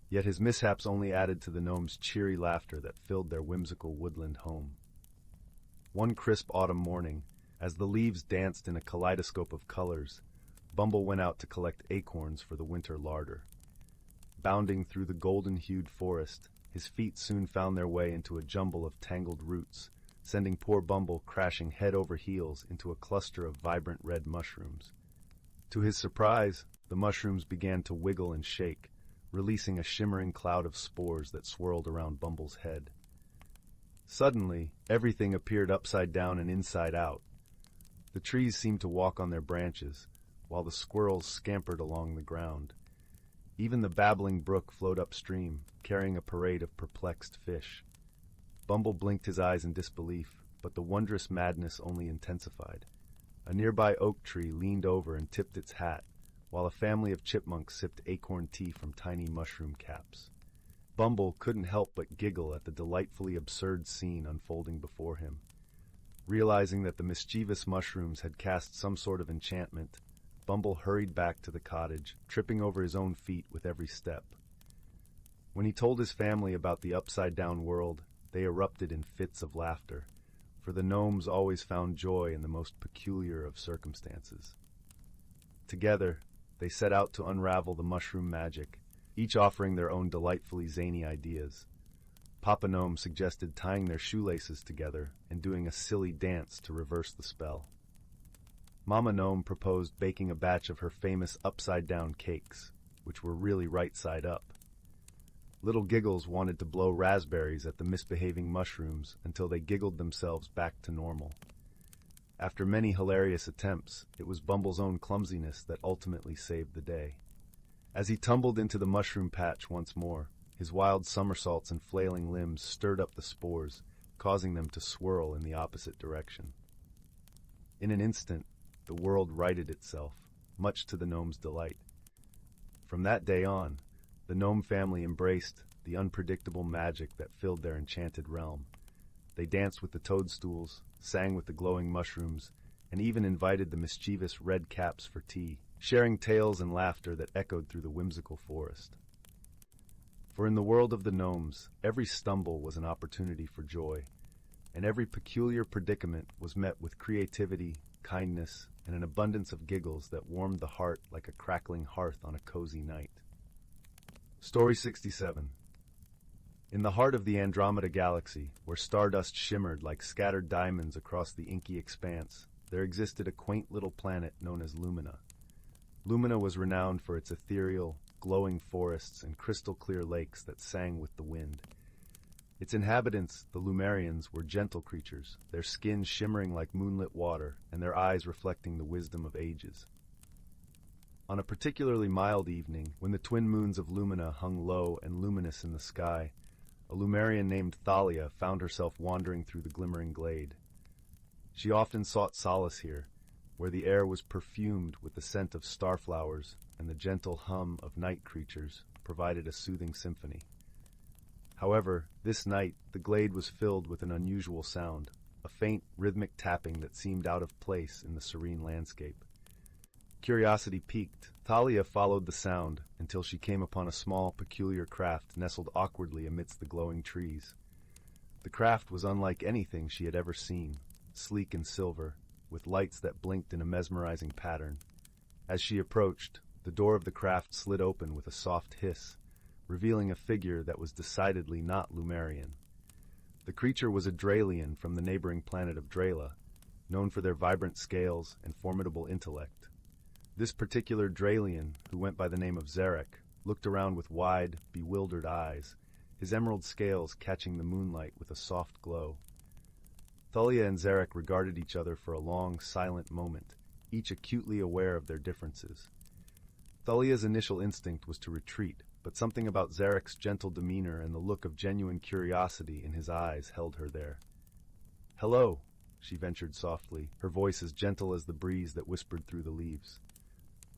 Yet his mishaps only added to the gnome's cheery laughter that filled their whimsical woodland home. One crisp autumn morning, as the leaves danced in a kaleidoscope of colors, Bumble went out to collect acorns for the winter larder. Bounding through the golden-hued forest, his feet soon found their way into a jumble of tangled roots, sending poor Bumble crashing head over heels into a cluster of vibrant red mushrooms. To his surprise, the mushrooms began to wiggle and shake, releasing a shimmering cloud of spores that swirled around Bumble's head. Suddenly, everything appeared upside down and inside out. The trees seemed to walk on their branches, while the squirrels scampered along the ground. Even the babbling brook flowed upstream, carrying a parade of perplexed fish. Bumble blinked his eyes in disbelief, but the wondrous madness only intensified. A nearby oak tree leaned over and tipped its hat, while a family of chipmunks sipped acorn tea from tiny mushroom caps. Bumble couldn't help but giggle at the delightfully absurd scene unfolding before him. Realizing that the mischievous mushrooms had cast some sort of enchantment, Bumble hurried back to the cottage, tripping over his own feet with every step. When he told his family about the upside-down world, they erupted in fits of laughter, for the gnomes always found joy in the most peculiar of circumstances. Together, they set out to unravel the mushroom magic, each offering their own delightfully zany ideas. Papa Gnome suggested tying their shoelaces together and doing a silly dance to reverse the spell. Mama Gnome proposed baking a batch of her famous upside-down cakes, which were really right side up. Little Giggles wanted to blow raspberries at the misbehaving mushrooms until they giggled themselves back to normal. After many hilarious attempts, it was Bumble's own clumsiness that ultimately saved the day. As he tumbled into the mushroom patch once more, his wild somersaults and flailing limbs stirred up the spores, causing them to swirl in the opposite direction. In an instant, the world righted itself, much to the gnome's delight. From that day on, the gnome family embraced the unpredictable magic that filled their enchanted realm. They danced with the toadstools, sang with the glowing mushrooms, and even invited the mischievous red caps for tea, sharing tales and laughter that echoed through the whimsical forest. For in the world of the gnomes, every stumble was an opportunity for joy, and every peculiar predicament was met with creativity, kindness, and an abundance of giggles that warmed the heart like a crackling hearth on a cozy night. Story 67. In the heart of the Andromeda Galaxy, where stardust shimmered like scattered diamonds across the inky expanse, there existed a quaint little planet known as Lumina. Lumina was renowned for its ethereal, glowing forests and crystal-clear lakes that sang with the wind. Its inhabitants, the Lumerians, were gentle creatures, their skin shimmering like moonlit water and their eyes reflecting the wisdom of ages. On a particularly mild evening, when the twin moons of Lumina hung low and luminous in the sky, a Lumerian named Thalia found herself wandering through the glimmering glade. She often sought solace here, where the air was perfumed with the scent of starflowers and the gentle hum of night creatures provided a soothing symphony. However, this night the glade was filled with an unusual sound, a faint, rhythmic tapping that seemed out of place in the serene landscape. Curiosity piqued, Thalia followed the sound until she came upon a small, peculiar craft nestled awkwardly amidst the glowing trees. The craft was unlike anything she had ever seen, sleek and silver, with lights that blinked in a mesmerizing pattern. As she approached, the door of the craft slid open with a soft hiss, revealing a figure that was decidedly not Lumerian. The creature was a Dralian from the neighboring planet of Drala, known for their vibrant scales and formidable intellect. This particular Dralian, who went by the name of Zarek, looked around with wide, bewildered eyes, his emerald scales catching the moonlight with a soft glow. Thalia and Zarek regarded each other for a long, silent moment, each acutely aware of their differences. Thalia's initial instinct was to retreat, but something about Zarek's gentle demeanor and the look of genuine curiosity in his eyes held her there. "Hello," she ventured softly, her voice as gentle as the breeze that whispered through the leaves.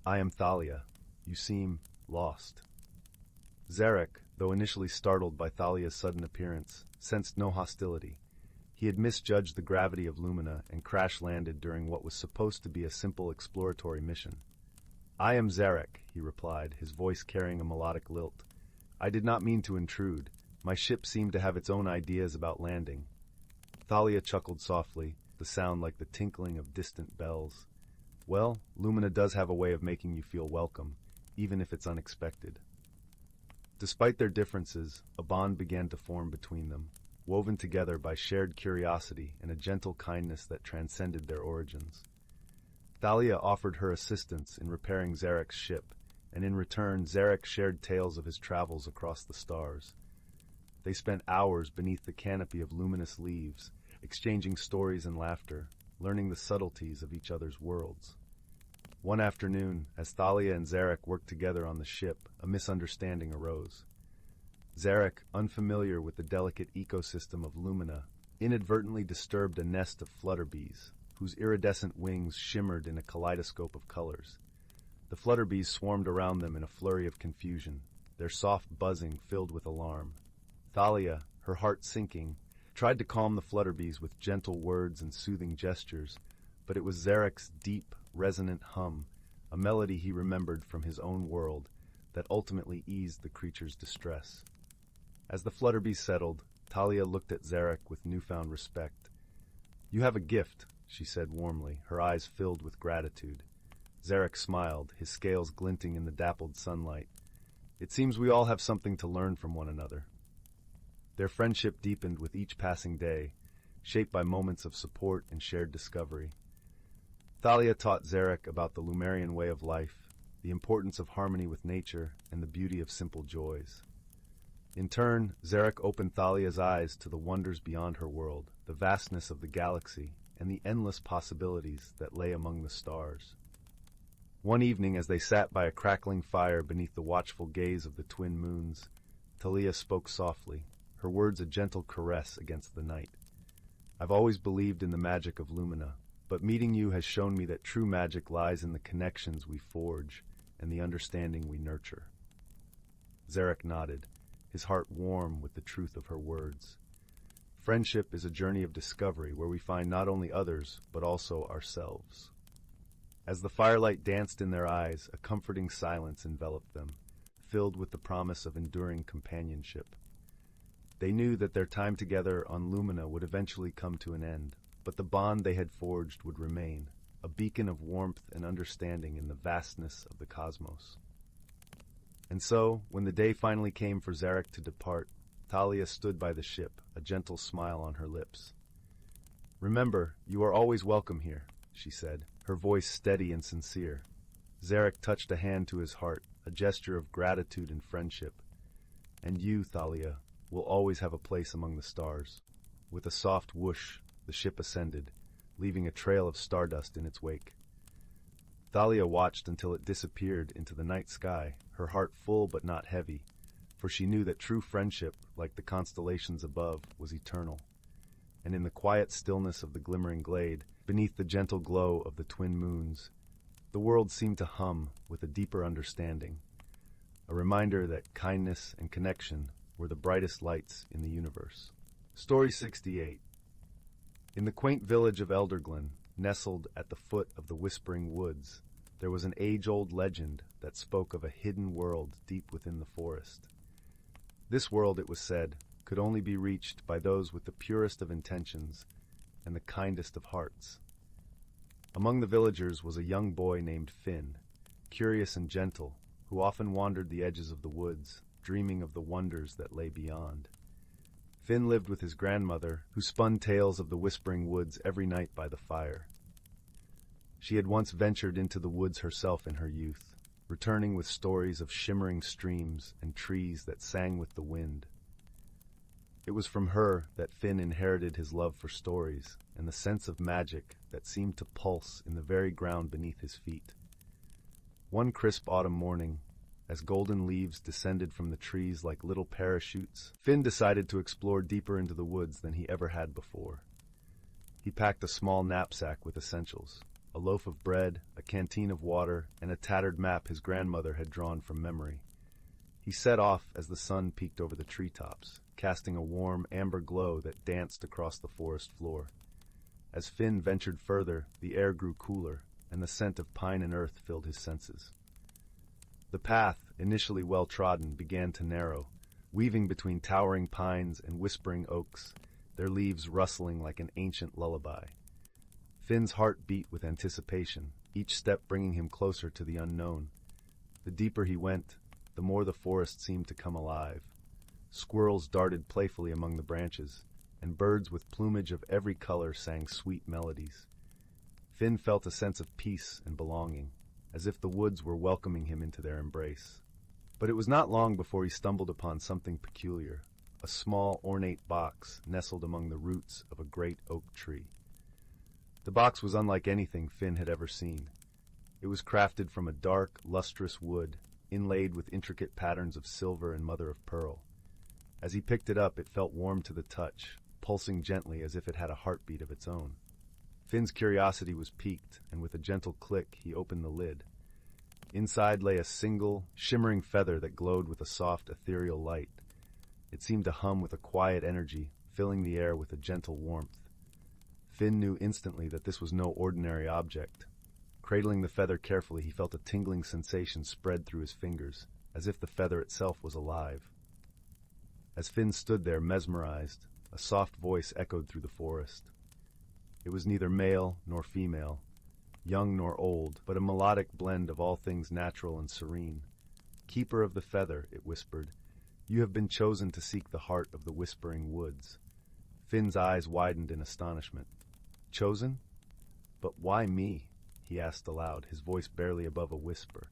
"I am Thalia. You seem lost." Zarek, though initially startled by Thalia's sudden appearance, sensed no hostility. He had misjudged the gravity of Lumina and crash-landed during what was supposed to be a simple exploratory mission. "I am Zarek," he replied, his voice carrying a melodic lilt. "I did not mean to intrude. My ship seemed to have its own ideas about landing." Thalia chuckled softly, the sound like the tinkling of distant bells. "Well, Lumina does have a way of making you feel welcome, even if it's unexpected." Despite their differences, a bond began to form between them, woven together by shared curiosity and a gentle kindness that transcended their origins. Thalia offered her assistance in repairing Zarek's ship, and in return Zarek shared tales of his travels across the stars. They spent hours beneath the canopy of luminous leaves, exchanging stories and laughter, learning the subtleties of each other's worlds. One afternoon, as Thalia and Zarek worked together on the ship, a misunderstanding arose. Zarek, unfamiliar with the delicate ecosystem of Lumina, inadvertently disturbed a nest of flutterbees, whose iridescent wings shimmered in a kaleidoscope of colors. The flutterbees swarmed around them in a flurry of confusion, their soft buzzing filled with alarm. Thalia, her heart sinking, tried to calm the flutterbees with gentle words and soothing gestures, but it was Zarek's deep, resonant hum, a melody he remembered from his own world, that ultimately eased the creature's distress. As the flutterbees settled, Thalia looked at Zarek with newfound respect. "You have a gift," she said warmly, her eyes filled with gratitude. Zarek smiled, his scales glinting in the dappled sunlight. "It seems we all have something to learn from one another." Their friendship deepened with each passing day, shaped by moments of support and shared discovery. Thalia taught Zarek about the Lumerian way of life, the importance of harmony with nature, and the beauty of simple joys. In turn, Zarek opened Thalia's eyes to the wonders beyond her world, the vastness of the galaxy, and the endless possibilities that lay among the stars. One evening, as they sat by a crackling fire beneath the watchful gaze of the twin moons, Thalia spoke softly, her words a gentle caress against the night. "I've always believed in the magic of Lumina, but meeting you has shown me that true magic lies in the connections we forge and the understanding we nurture." Zarek nodded, his heart warm with the truth of her words. Friendship is a journey of discovery where we find not only others, but also ourselves. As the firelight danced in their eyes, a comforting silence enveloped them, filled with the promise of enduring companionship. They knew that their time together on Lumina would eventually come to an end, but the bond they had forged would remain, a beacon of warmth and understanding in the vastness of the cosmos. And so, when the day finally came for Zarek to depart, Thalia stood by the ship, a gentle smile on her lips. "Remember, you are always welcome here," she said, her voice steady and sincere. Zarek touched a hand to his heart, a gesture of gratitude and friendship. "And you, Thalia, will always have a place among the stars." With a soft whoosh, the ship ascended, leaving a trail of stardust in its wake. Thalia watched until it disappeared into the night sky, her heart full but not heavy, for she knew that true friendship, like the constellations above, was eternal. And in the quiet stillness of the glimmering glade, beneath the gentle glow of the twin moons, the world seemed to hum with a deeper understanding, a reminder that kindness and connection were the brightest lights in the universe. Story 68. In the quaint village of Elderglen, nestled at the foot of the Whispering Woods, there was an age-old legend that spoke of a hidden world deep within the forest. This world, it was said, could only be reached by those with the purest of intentions and the kindest of hearts. Among the villagers was a young boy named Finn, curious and gentle, who often wandered the edges of the woods, dreaming of the wonders that lay beyond. Finn lived with his grandmother, who spun tales of the Whispering Woods every night by the fire. She had once ventured into the woods herself in her youth, returning with stories of shimmering streams and trees that sang with the wind. It was from her that Finn inherited his love for stories and the sense of magic that seemed to pulse in the very ground beneath his feet. One crisp autumn morning, as golden leaves descended from the trees like little parachutes, Finn decided to explore deeper into the woods than he ever had before. He packed a small knapsack with essentials, a loaf of bread, a canteen of water, and a tattered map his grandmother had drawn from memory. He set off as the sun peeked over the treetops, casting a warm, amber glow that danced across the forest floor. As Finn ventured further, the air grew cooler, and the scent of pine and earth filled his senses. The path, initially well-trodden, began to narrow, weaving between towering pines and whispering oaks, their leaves rustling like an ancient lullaby. Finn's heart beat with anticipation, each step bringing him closer to the unknown. The deeper he went, the more the forest seemed to come alive. Squirrels darted playfully among the branches, and birds with plumage of every color sang sweet melodies. Finn felt a sense of peace and belonging, as if the woods were welcoming him into their embrace. But it was not long before he stumbled upon something peculiar, a small, ornate box nestled among the roots of a great oak tree. The box was unlike anything Finn had ever seen. It was crafted from a dark, lustrous wood, inlaid with intricate patterns of silver and mother-of-pearl. As he picked it up, it felt warm to the touch, pulsing gently as if it had a heartbeat of its own. Finn's curiosity was piqued, and with a gentle click, he opened the lid. Inside lay a single, shimmering feather that glowed with a soft, ethereal light. It seemed to hum with a quiet energy, filling the air with a gentle warmth. Finn knew instantly that this was no ordinary object. Cradling the feather carefully, he felt a tingling sensation spread through his fingers, as if the feather itself was alive. As Finn stood there mesmerized, a soft voice echoed through the forest. It was neither male nor female, young nor old, but a melodic blend of all things natural and serene. "Keeper of the feather," it whispered, "you have been chosen to seek the heart of the Whispering Woods." Finn's eyes widened in astonishment. "Chosen? But why me?" he asked aloud, his voice barely above a whisper.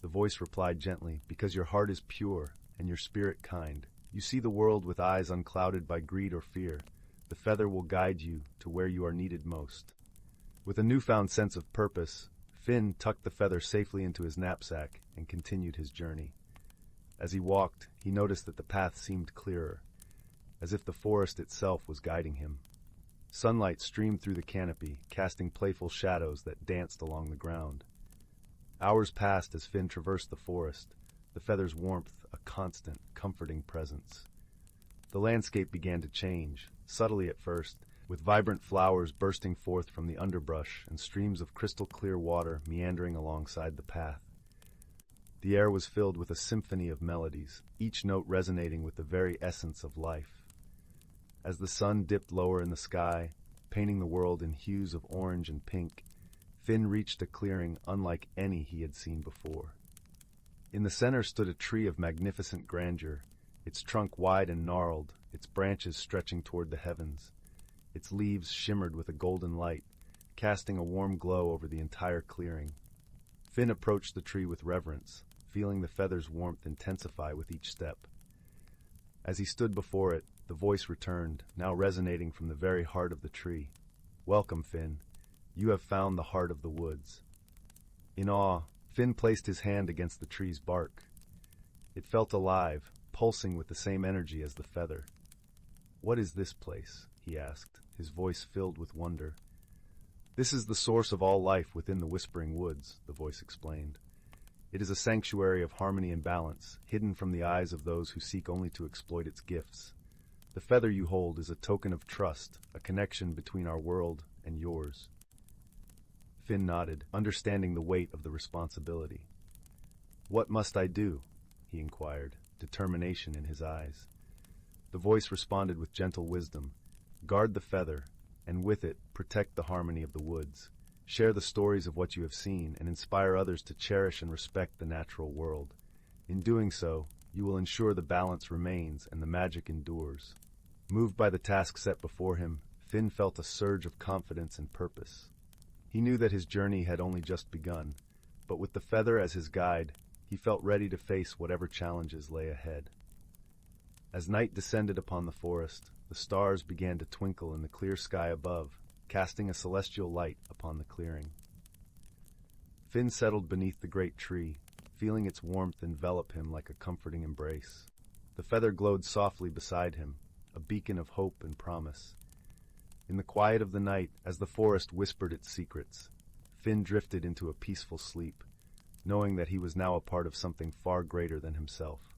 The voice replied gently, "Because your heart is pure and your spirit kind. You see the world with eyes unclouded by greed or fear. The feather will guide you to where you are needed most." With a newfound sense of purpose, Finn tucked the feather safely into his knapsack and continued his journey. As he walked, he noticed that the path seemed clearer, as if the forest itself was guiding him. Sunlight streamed through the canopy, casting playful shadows that danced along the ground. Hours passed as Finn traversed the forest, the feather's warmth a constant, comforting presence. The landscape began to change, subtly at first, with vibrant flowers bursting forth from the underbrush and streams of crystal-clear water meandering alongside the path. The air was filled with a symphony of melodies, each note resonating with the very essence of life. As the sun dipped lower in the sky, painting the world in hues of orange and pink, Finn reached a clearing unlike any he had seen before. In the center stood a tree of magnificent grandeur, its trunk wide and gnarled, its branches stretching toward the heavens. Its leaves shimmered with a golden light, casting a warm glow over the entire clearing. Finn approached the tree with reverence, feeling the feather's warmth intensify with each step. As he stood before it, the voice returned, now resonating from the very heart of the tree. "Welcome, Finn. You have found the heart of the woods." In awe, Finn placed his hand against the tree's bark. It felt alive, pulsing with the same energy as the feather. "What is this place?" he asked, his voice filled with wonder. "This is the source of all life within the Whispering Woods," the voice explained. "It is a sanctuary of harmony and balance, hidden from the eyes of those who seek only to exploit its gifts. The feather you hold is a token of trust, a connection between our world and yours." Finn nodded, understanding the weight of the responsibility. "What must I do?" he inquired, determination in his eyes. The voice responded with gentle wisdom. "Guard the feather, and with it, protect the harmony of the woods. Share the stories of what you have seen, and inspire others to cherish and respect the natural world. In doing so, you will ensure the balance remains and the magic endures." Moved by the task set before him, Finn felt a surge of confidence and purpose. He knew that his journey had only just begun, but with the feather as his guide, he felt ready to face whatever challenges lay ahead. As night descended upon the forest, the stars began to twinkle in the clear sky above, casting a celestial light upon the clearing. Finn settled beneath the great tree, feeling its warmth envelop him like a comforting embrace. The feather glowed softly beside him, a beacon of hope and promise. In the quiet of the night, as the forest whispered its secrets, Finn drifted into a peaceful sleep, knowing that he was now a part of something far greater than himself.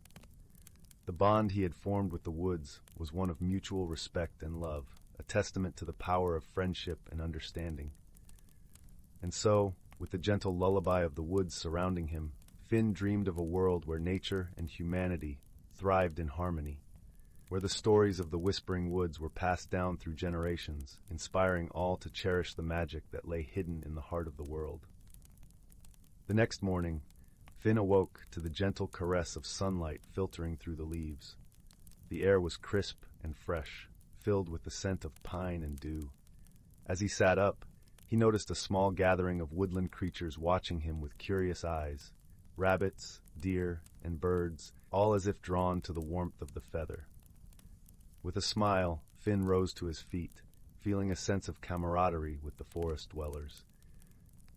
The bond he had formed with the woods was one of mutual respect and love, a testament to the power of friendship and understanding. And so, with the gentle lullaby of the woods surrounding him, Finn dreamed of a world where nature and humanity thrived in harmony, where the stories of the Whispering Woods were passed down through generations, inspiring all to cherish the magic that lay hidden in the heart of the world. The next morning, Finn awoke to the gentle caress of sunlight filtering through the leaves. The air was crisp and fresh, filled with the scent of pine and dew. As he sat up, he noticed a small gathering of woodland creatures watching him with curious eyes. Rabbits, deer, and birds, all as if drawn to the warmth of the feather. With a smile, Finn rose to his feet, feeling a sense of camaraderie with the forest dwellers.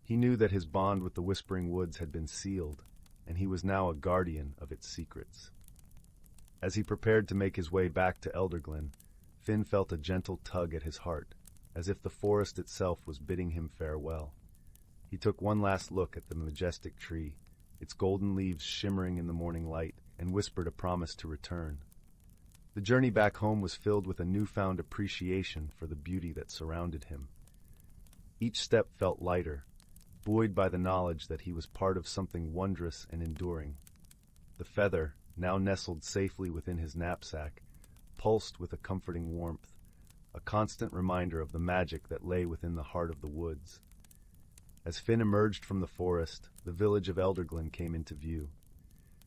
He knew that his bond with the Whispering Woods had been sealed, and he was now a guardian of its secrets. As he prepared to make his way back to Elderglen, Finn felt a gentle tug at his heart, as if the forest itself was bidding him farewell. He took one last look at the majestic tree, its golden leaves shimmering in the morning light, and whispered a promise to return. The journey back home was filled with a newfound appreciation for the beauty that surrounded him. Each step felt lighter, buoyed by the knowledge that he was part of something wondrous and enduring. The feather, now nestled safely within his knapsack, pulsed with a comforting warmth, a constant reminder of the magic that lay within the heart of the woods. As Finn emerged from the forest, the village of Elderglen came into view.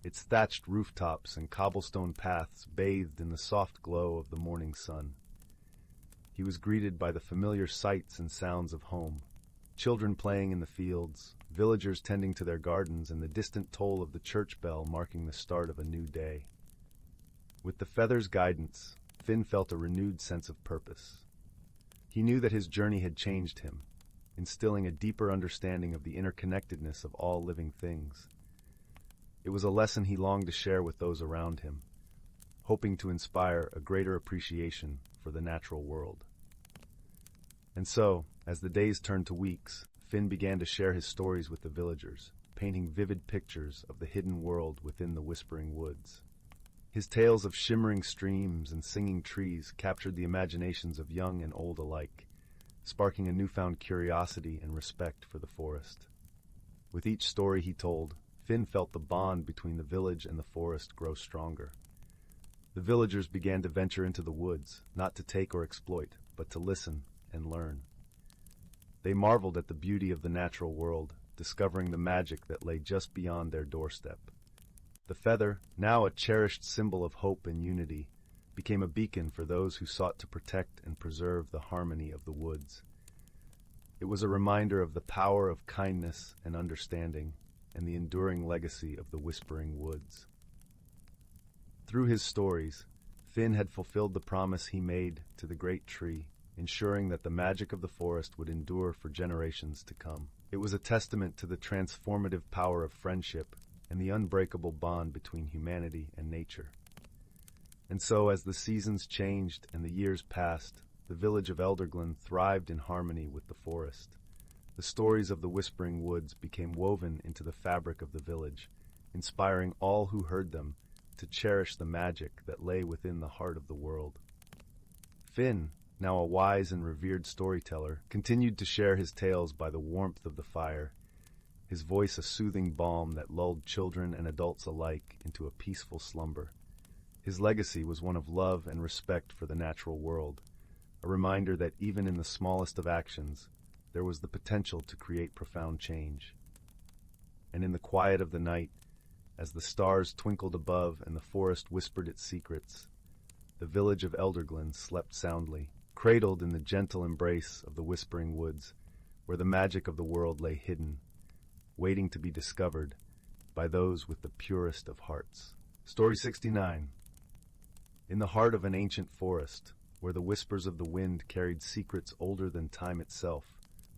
Its thatched rooftops and cobblestone paths bathed in the soft glow of the morning sun. He was greeted by the familiar sights and sounds of home. Children playing in the fields, villagers tending to their gardens, and the distant toll of the church bell marking the start of a new day. With the feather's guidance, Finn felt a renewed sense of purpose. He knew that his journey had changed him, instilling a deeper understanding of the interconnectedness of all living things. It was a lesson he longed to share with those around him, hoping to inspire a greater appreciation for the natural world. And so, as the days turned to weeks, Finn began to share his stories with the villagers, painting vivid pictures of the hidden world within the Whispering Woods. His tales of shimmering streams and singing trees captured the imaginations of young and old alike, sparking a newfound curiosity and respect for the forest. With each story he told, Finn felt the bond between the village and the forest grow stronger. The villagers began to venture into the woods, not to take or exploit, but to listen and learn. They marveled at the beauty of the natural world, discovering the magic that lay just beyond their doorstep. The feather, now a cherished symbol of hope and unity, became a beacon for those who sought to protect and preserve the harmony of the woods. It was a reminder of the power of kindness and understanding, and the enduring legacy of the Whispering Woods. Through his stories, Finn had fulfilled the promise he made to the great tree, ensuring that the magic of the forest would endure for generations to come. It was a testament to the transformative power of friendship and the unbreakable bond between humanity and nature. And so, as the seasons changed and the years passed, the village of Elderglen thrived in harmony with the forest. The stories of the Whispering Woods became woven into the fabric of the village, inspiring all who heard them to cherish the magic that lay within the heart of the world. Finn, now a wise and revered storyteller, continued to share his tales by the warmth of the fire, his voice a soothing balm that lulled children and adults alike into a peaceful slumber. His legacy was one of love and respect for the natural world, a reminder that even in the smallest of actions, there was the potential to create profound change. And in the quiet of the night, as the stars twinkled above and the forest whispered its secrets, the village of Elderglen slept soundly, cradled in the gentle embrace of the Whispering Woods, where the magic of the world lay hidden, waiting to be discovered by those with the purest of hearts. Story 69. In the heart of an ancient forest, where the whispers of the wind carried secrets older than time itself,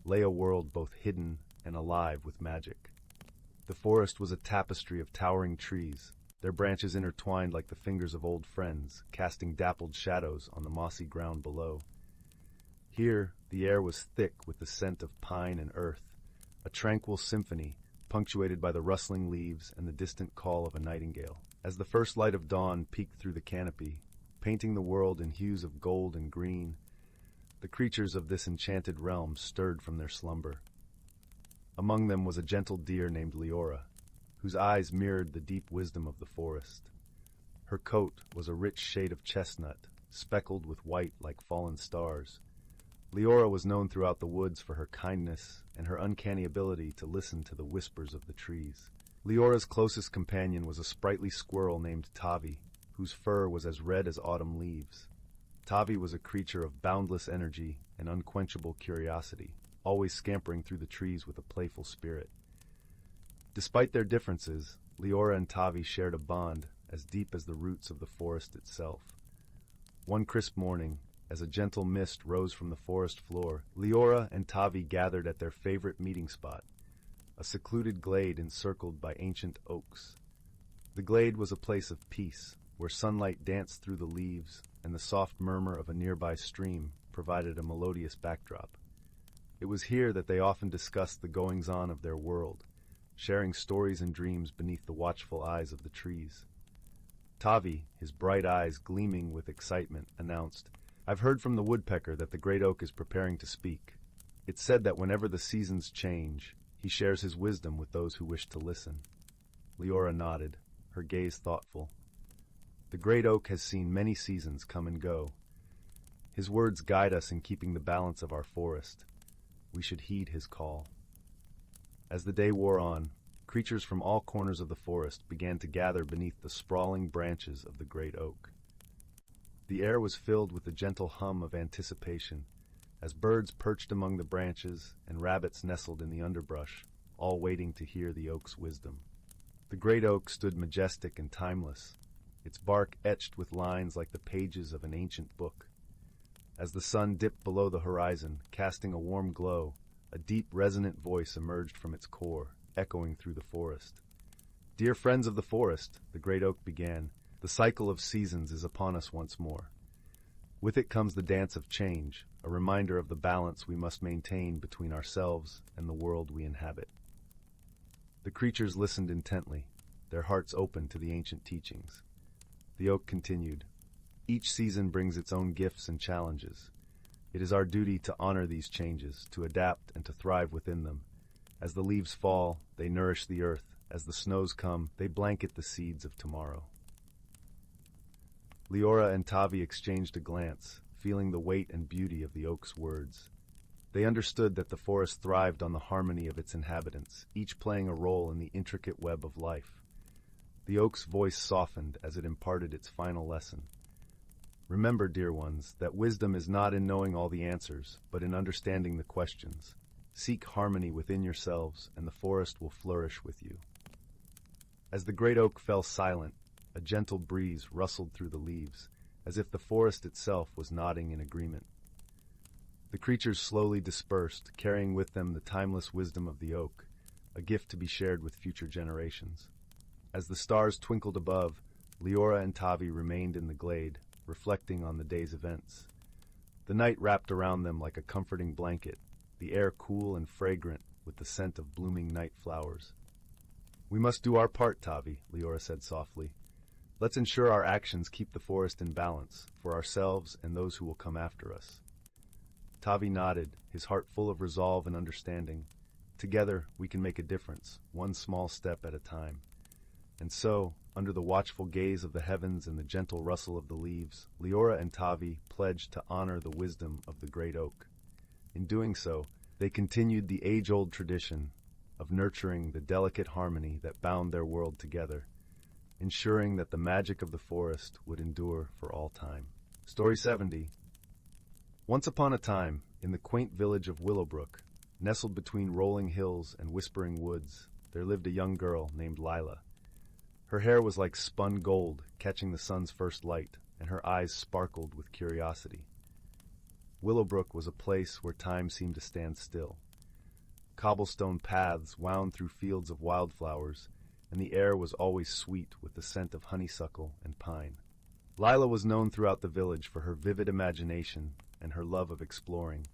lay a world both hidden and alive with magic. The forest was a tapestry of towering trees, their branches intertwined like the fingers of old friends, casting dappled shadows on the mossy ground below. Here, the air was thick with the scent of pine and earth, a tranquil symphony punctuated by the rustling leaves and the distant call of a nightingale. As the first light of dawn peeked through the canopy, painting the world in hues of gold and green, the creatures of this enchanted realm stirred from their slumber. Among them was a gentle deer named Leora, whose eyes mirrored the deep wisdom of the forest. Her coat was a rich shade of chestnut, speckled with white like fallen stars. Leora was known throughout the woods for her kindness and her uncanny ability to listen to the whispers of the trees. Leora's closest companion was a sprightly squirrel named Tavi, whose fur was as red as autumn leaves. Tavi was a creature of boundless energy and unquenchable curiosity, always scampering through the trees with a playful spirit. Despite their differences, Leora and Tavi shared a bond as deep as the roots of the forest itself. One crisp morning, as a gentle mist rose from the forest floor, Leora and Tavi gathered at their favorite meeting spot, a secluded glade encircled by ancient oaks. The glade was a place of peace, where sunlight danced through the leaves and the soft murmur of a nearby stream provided a melodious backdrop. It was here that they often discussed the goings-on of their world, sharing stories and dreams beneath the watchful eyes of the trees. Tavi, his bright eyes gleaming with excitement, announced, "I've heard from the woodpecker that the great oak is preparing to speak. It's said that whenever the seasons change, he shares his wisdom with those who wish to listen." Leora nodded, her gaze thoughtful. "The great oak has seen many seasons come and go. His words guide us in keeping the balance of our forest. We should heed his call." As the day wore on, creatures from all corners of the forest began to gather beneath the sprawling branches of the great oak. The air was filled with the gentle hum of anticipation, as birds perched among the branches and rabbits nestled in the underbrush, all waiting to hear the oak's wisdom. The great oak stood majestic and timeless, its bark etched with lines like the pages of an ancient book. As the sun dipped below the horizon, casting a warm glow, a deep, resonant voice emerged from its core, echoing through the forest. "Dear friends of the forest," the great oak began, "the cycle of seasons is upon us once more. With it comes the dance of change, a reminder of the balance we must maintain between ourselves and the world we inhabit." The creatures listened intently, their hearts open to the ancient teachings. The oak continued, "Each season brings its own gifts and challenges. It is our duty to honor these changes, to adapt and to thrive within them. As the leaves fall, they nourish the earth. As the snows come, they blanket the seeds of tomorrow." Leora and Tavi exchanged a glance, feeling the weight and beauty of the oak's words. They understood that the forest thrived on the harmony of its inhabitants, each playing a role in the intricate web of life. The oak's voice softened as it imparted its final lesson. Remember, dear ones, that wisdom is not in knowing all the answers, but in understanding the questions. Seek harmony within yourselves, and the forest will flourish with you. As the great oak fell silent, a gentle breeze rustled through the leaves, as if the forest itself was nodding in agreement. The creatures slowly dispersed, carrying with them the timeless wisdom of the oak, a gift to be shared with future generations. As the stars twinkled above, Leora and Tavi remained in the glade, reflecting on the day's events. The night wrapped around them like a comforting blanket, the air cool and fragrant with the scent of blooming night flowers. "We must do our part, Tavi," Leora said softly. "Let's ensure our actions keep the forest in balance, for ourselves and those who will come after us." Tavi nodded, his heart full of resolve and understanding. "Together, we can make a difference, one small step at a time." And so, under the watchful gaze of the heavens and the gentle rustle of the leaves, Leora and Tavi pledged to honor the wisdom of the great oak. In doing so, they continued the age-old tradition of nurturing the delicate harmony that bound their world together, ensuring that the magic of the forest would endure for all time. Story 70. Once upon a time, in the quaint village of Willowbrook, nestled between rolling hills and whispering woods, there lived a young girl named Lila. Her hair was like spun gold, catching the sun's first light, and her eyes sparkled with curiosity. Willowbrook was a place where time seemed to stand still. Cobblestone paths wound through fields of wildflowers, and the air was always sweet with the scent of honeysuckle and pine. Lila was known throughout the village for her vivid imagination and her love of exploring.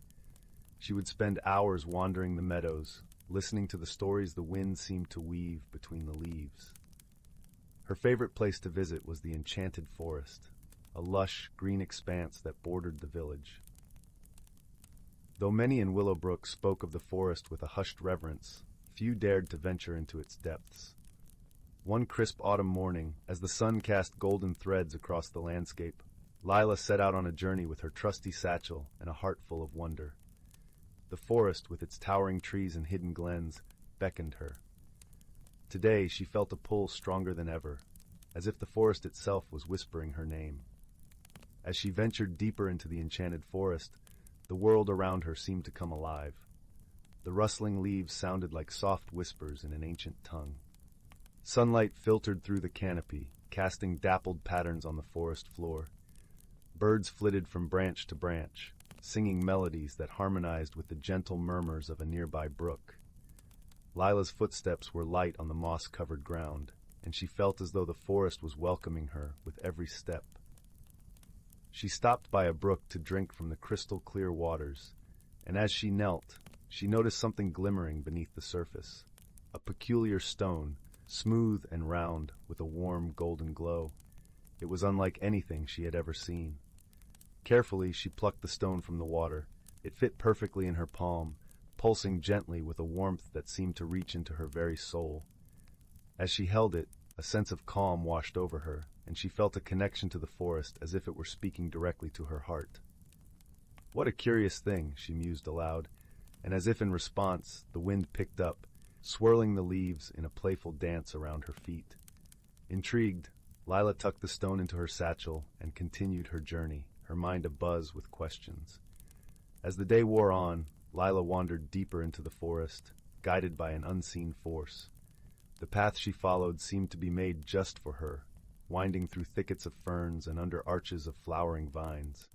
She would spend hours wandering the meadows, listening to the stories the wind seemed to weave between the leaves. Her favorite place to visit was the enchanted forest, a lush, green expanse that bordered the village. Though many in Willowbrook spoke of the forest with a hushed reverence, few dared to venture into its depths. One crisp autumn morning, as the sun cast golden threads across the landscape, Lila set out on a journey with her trusty satchel and a heart full of wonder. The forest, with its towering trees and hidden glens, beckoned her. Today she felt a pull stronger than ever, as if the forest itself was whispering her name. As she ventured deeper into the enchanted forest, the world around her seemed to come alive. The rustling leaves sounded like soft whispers in an ancient tongue. Sunlight filtered through the canopy, casting dappled patterns on the forest floor. Birds flitted from branch to branch, singing melodies that harmonized with the gentle murmurs of a nearby brook. Lila's footsteps were light on the moss-covered ground, and she felt as though the forest was welcoming her with every step. She stopped by a brook to drink from the crystal-clear waters, and as she knelt, she noticed something glimmering beneath the surface. A peculiar stone, smooth and round, with a warm golden glow. It was unlike anything she had ever seen. Carefully, she plucked the stone from the water. It fit perfectly in her palm, pulsing gently with a warmth that seemed to reach into her very soul. As she held it, a sense of calm washed over her, and she felt a connection to the forest as if it were speaking directly to her heart. "What a curious thing," she mused aloud, and as if in response, the wind picked up, swirling the leaves in a playful dance around her feet. Intrigued, Lila tucked the stone into her satchel and continued her journey, her mind abuzz with questions. As the day wore on, Lila wandered deeper into the forest, guided by an unseen force. The path she followed seemed to be made just for her, winding through thickets of ferns and under arches of flowering vines.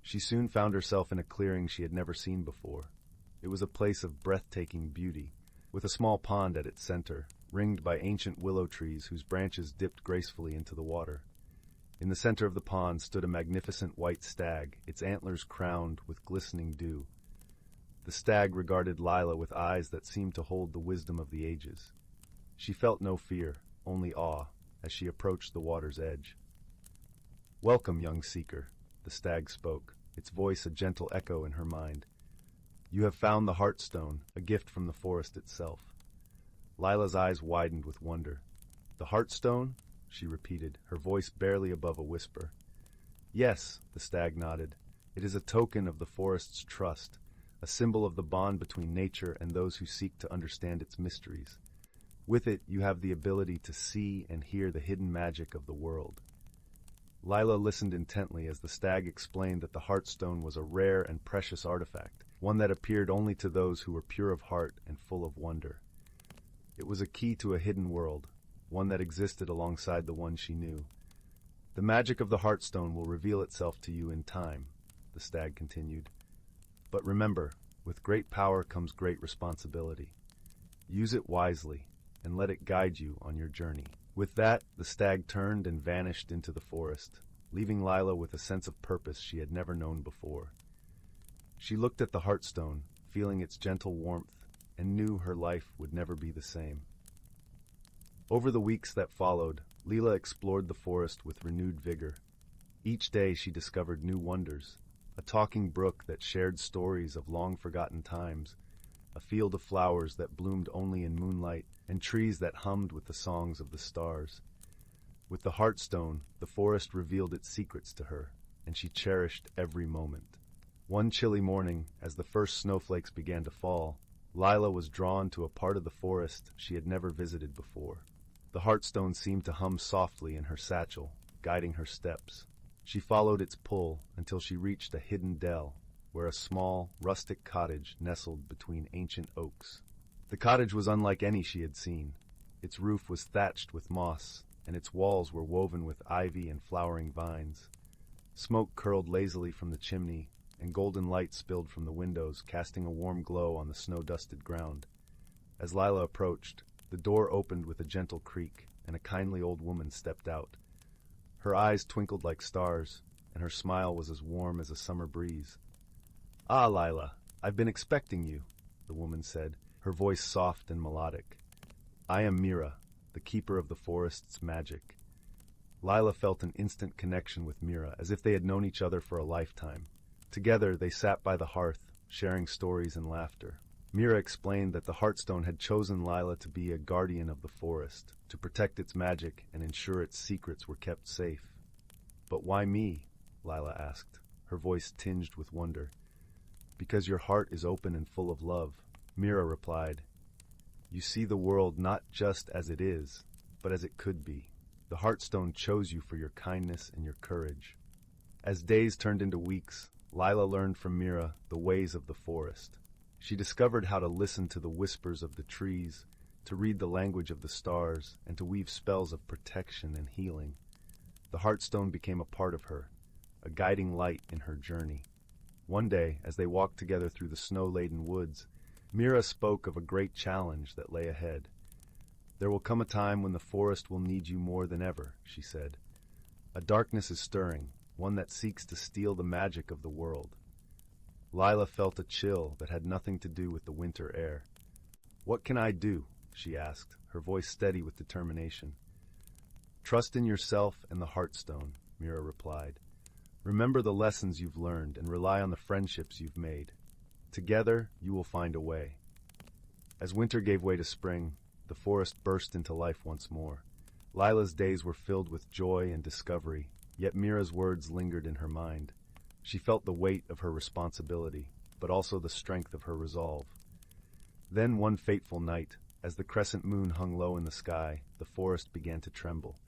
She soon found herself in a clearing she had never seen before. It was a place of breathtaking beauty, with a small pond at its center, ringed by ancient willow trees whose branches dipped gracefully into the water. In the center of the pond stood a magnificent white stag, its antlers crowned with glistening dew. The stag regarded Lila with eyes that seemed to hold the wisdom of the ages. She felt no fear, only awe, as she approached the water's edge. "Welcome, young seeker," the stag spoke, its voice a gentle echo in her mind. "You have found the Heartstone, a gift from the forest itself." Lila's eyes widened with wonder. "The Heartstone?" she repeated, her voice barely above a whisper. "Yes," the stag nodded. "It is a token of the forest's trust, a symbol of the bond between nature and those who seek to understand its mysteries. With it, you have the ability to see and hear the hidden magic of the world. Lila listened intently as the stag explained that the Heartstone was a rare and precious artifact, one that appeared only to those who were pure of heart and full of wonder. It was a key to a hidden world, one that existed alongside the one she knew. The magic of the Heartstone will reveal itself to you in time, the stag continued. But remember, with great power comes great responsibility. Use it wisely, and let it guide you on your journey. With that, the stag turned and vanished into the forest, leaving Lila with a sense of purpose she had never known before. She looked at the Heartstone, feeling its gentle warmth, and knew her life would never be the same. Over the weeks that followed, Lila explored the forest with renewed vigor. Each day she discovered new wonders, a talking brook that shared stories of long-forgotten times, a field of flowers that bloomed only in moonlight, and trees that hummed with the songs of the stars. With the Heartstone, the forest revealed its secrets to her, and she cherished every moment. One chilly morning, as the first snowflakes began to fall, Lila was drawn to a part of the forest she had never visited before. The Heartstone seemed to hum softly in her satchel, guiding her steps. She followed its pull until she reached a hidden dell, where a small, rustic cottage nestled between ancient oaks. The cottage was unlike any she had seen. Its roof was thatched with moss, and its walls were woven with ivy and flowering vines. Smoke curled lazily from the chimney, and golden light spilled from the windows, casting a warm glow on the snow-dusted ground. As Lila approached, the door opened with a gentle creak, and a kindly old woman stepped out. Her eyes twinkled like stars, and her smile was as warm as a summer breeze. "Ah, Lila, I've been expecting you," the woman said, her voice soft and melodic. "I am Mira, the keeper of the forest's magic." Lila felt an instant connection with Mira, as if they had known each other for a lifetime. Together, they sat by the hearth, sharing stories and laughter. Mira explained that the Heartstone had chosen Lila to be a guardian of the forest, to protect its magic and ensure its secrets were kept safe. "But why me?" Lila asked, her voice tinged with wonder. "Because your heart is open and full of love," Mira replied. "You see the world not just as it is, but as it could be. The Heartstone chose you for your kindness and your courage." As days turned into weeks, Lila learned from Mira the ways of the forest. She discovered how to listen to the whispers of the trees, to read the language of the stars, and to weave spells of protection and healing. The Heartstone became a part of her, a guiding light in her journey. One day, as they walked together through the snow-laden woods, Mira spoke of a great challenge that lay ahead. "There will come a time when the forest will need you more than ever," she said. "A darkness is stirring, one that seeks to steal the magic of the world." Lila felt a chill that had nothing to do with the winter air. "What can I do?" she asked, her voice steady with determination. "Trust in yourself and the Heartstone," Mira replied. "Remember the lessons you've learned and rely on the friendships you've made. Together, you will find a way." As winter gave way to spring, the forest burst into life once more. Lila's days were filled with joy and discovery, yet Mira's words lingered in her mind. She felt the weight of her responsibility, but also the strength of her resolve. Then one fateful night, as the crescent moon hung low in the sky, the forest began to tremble.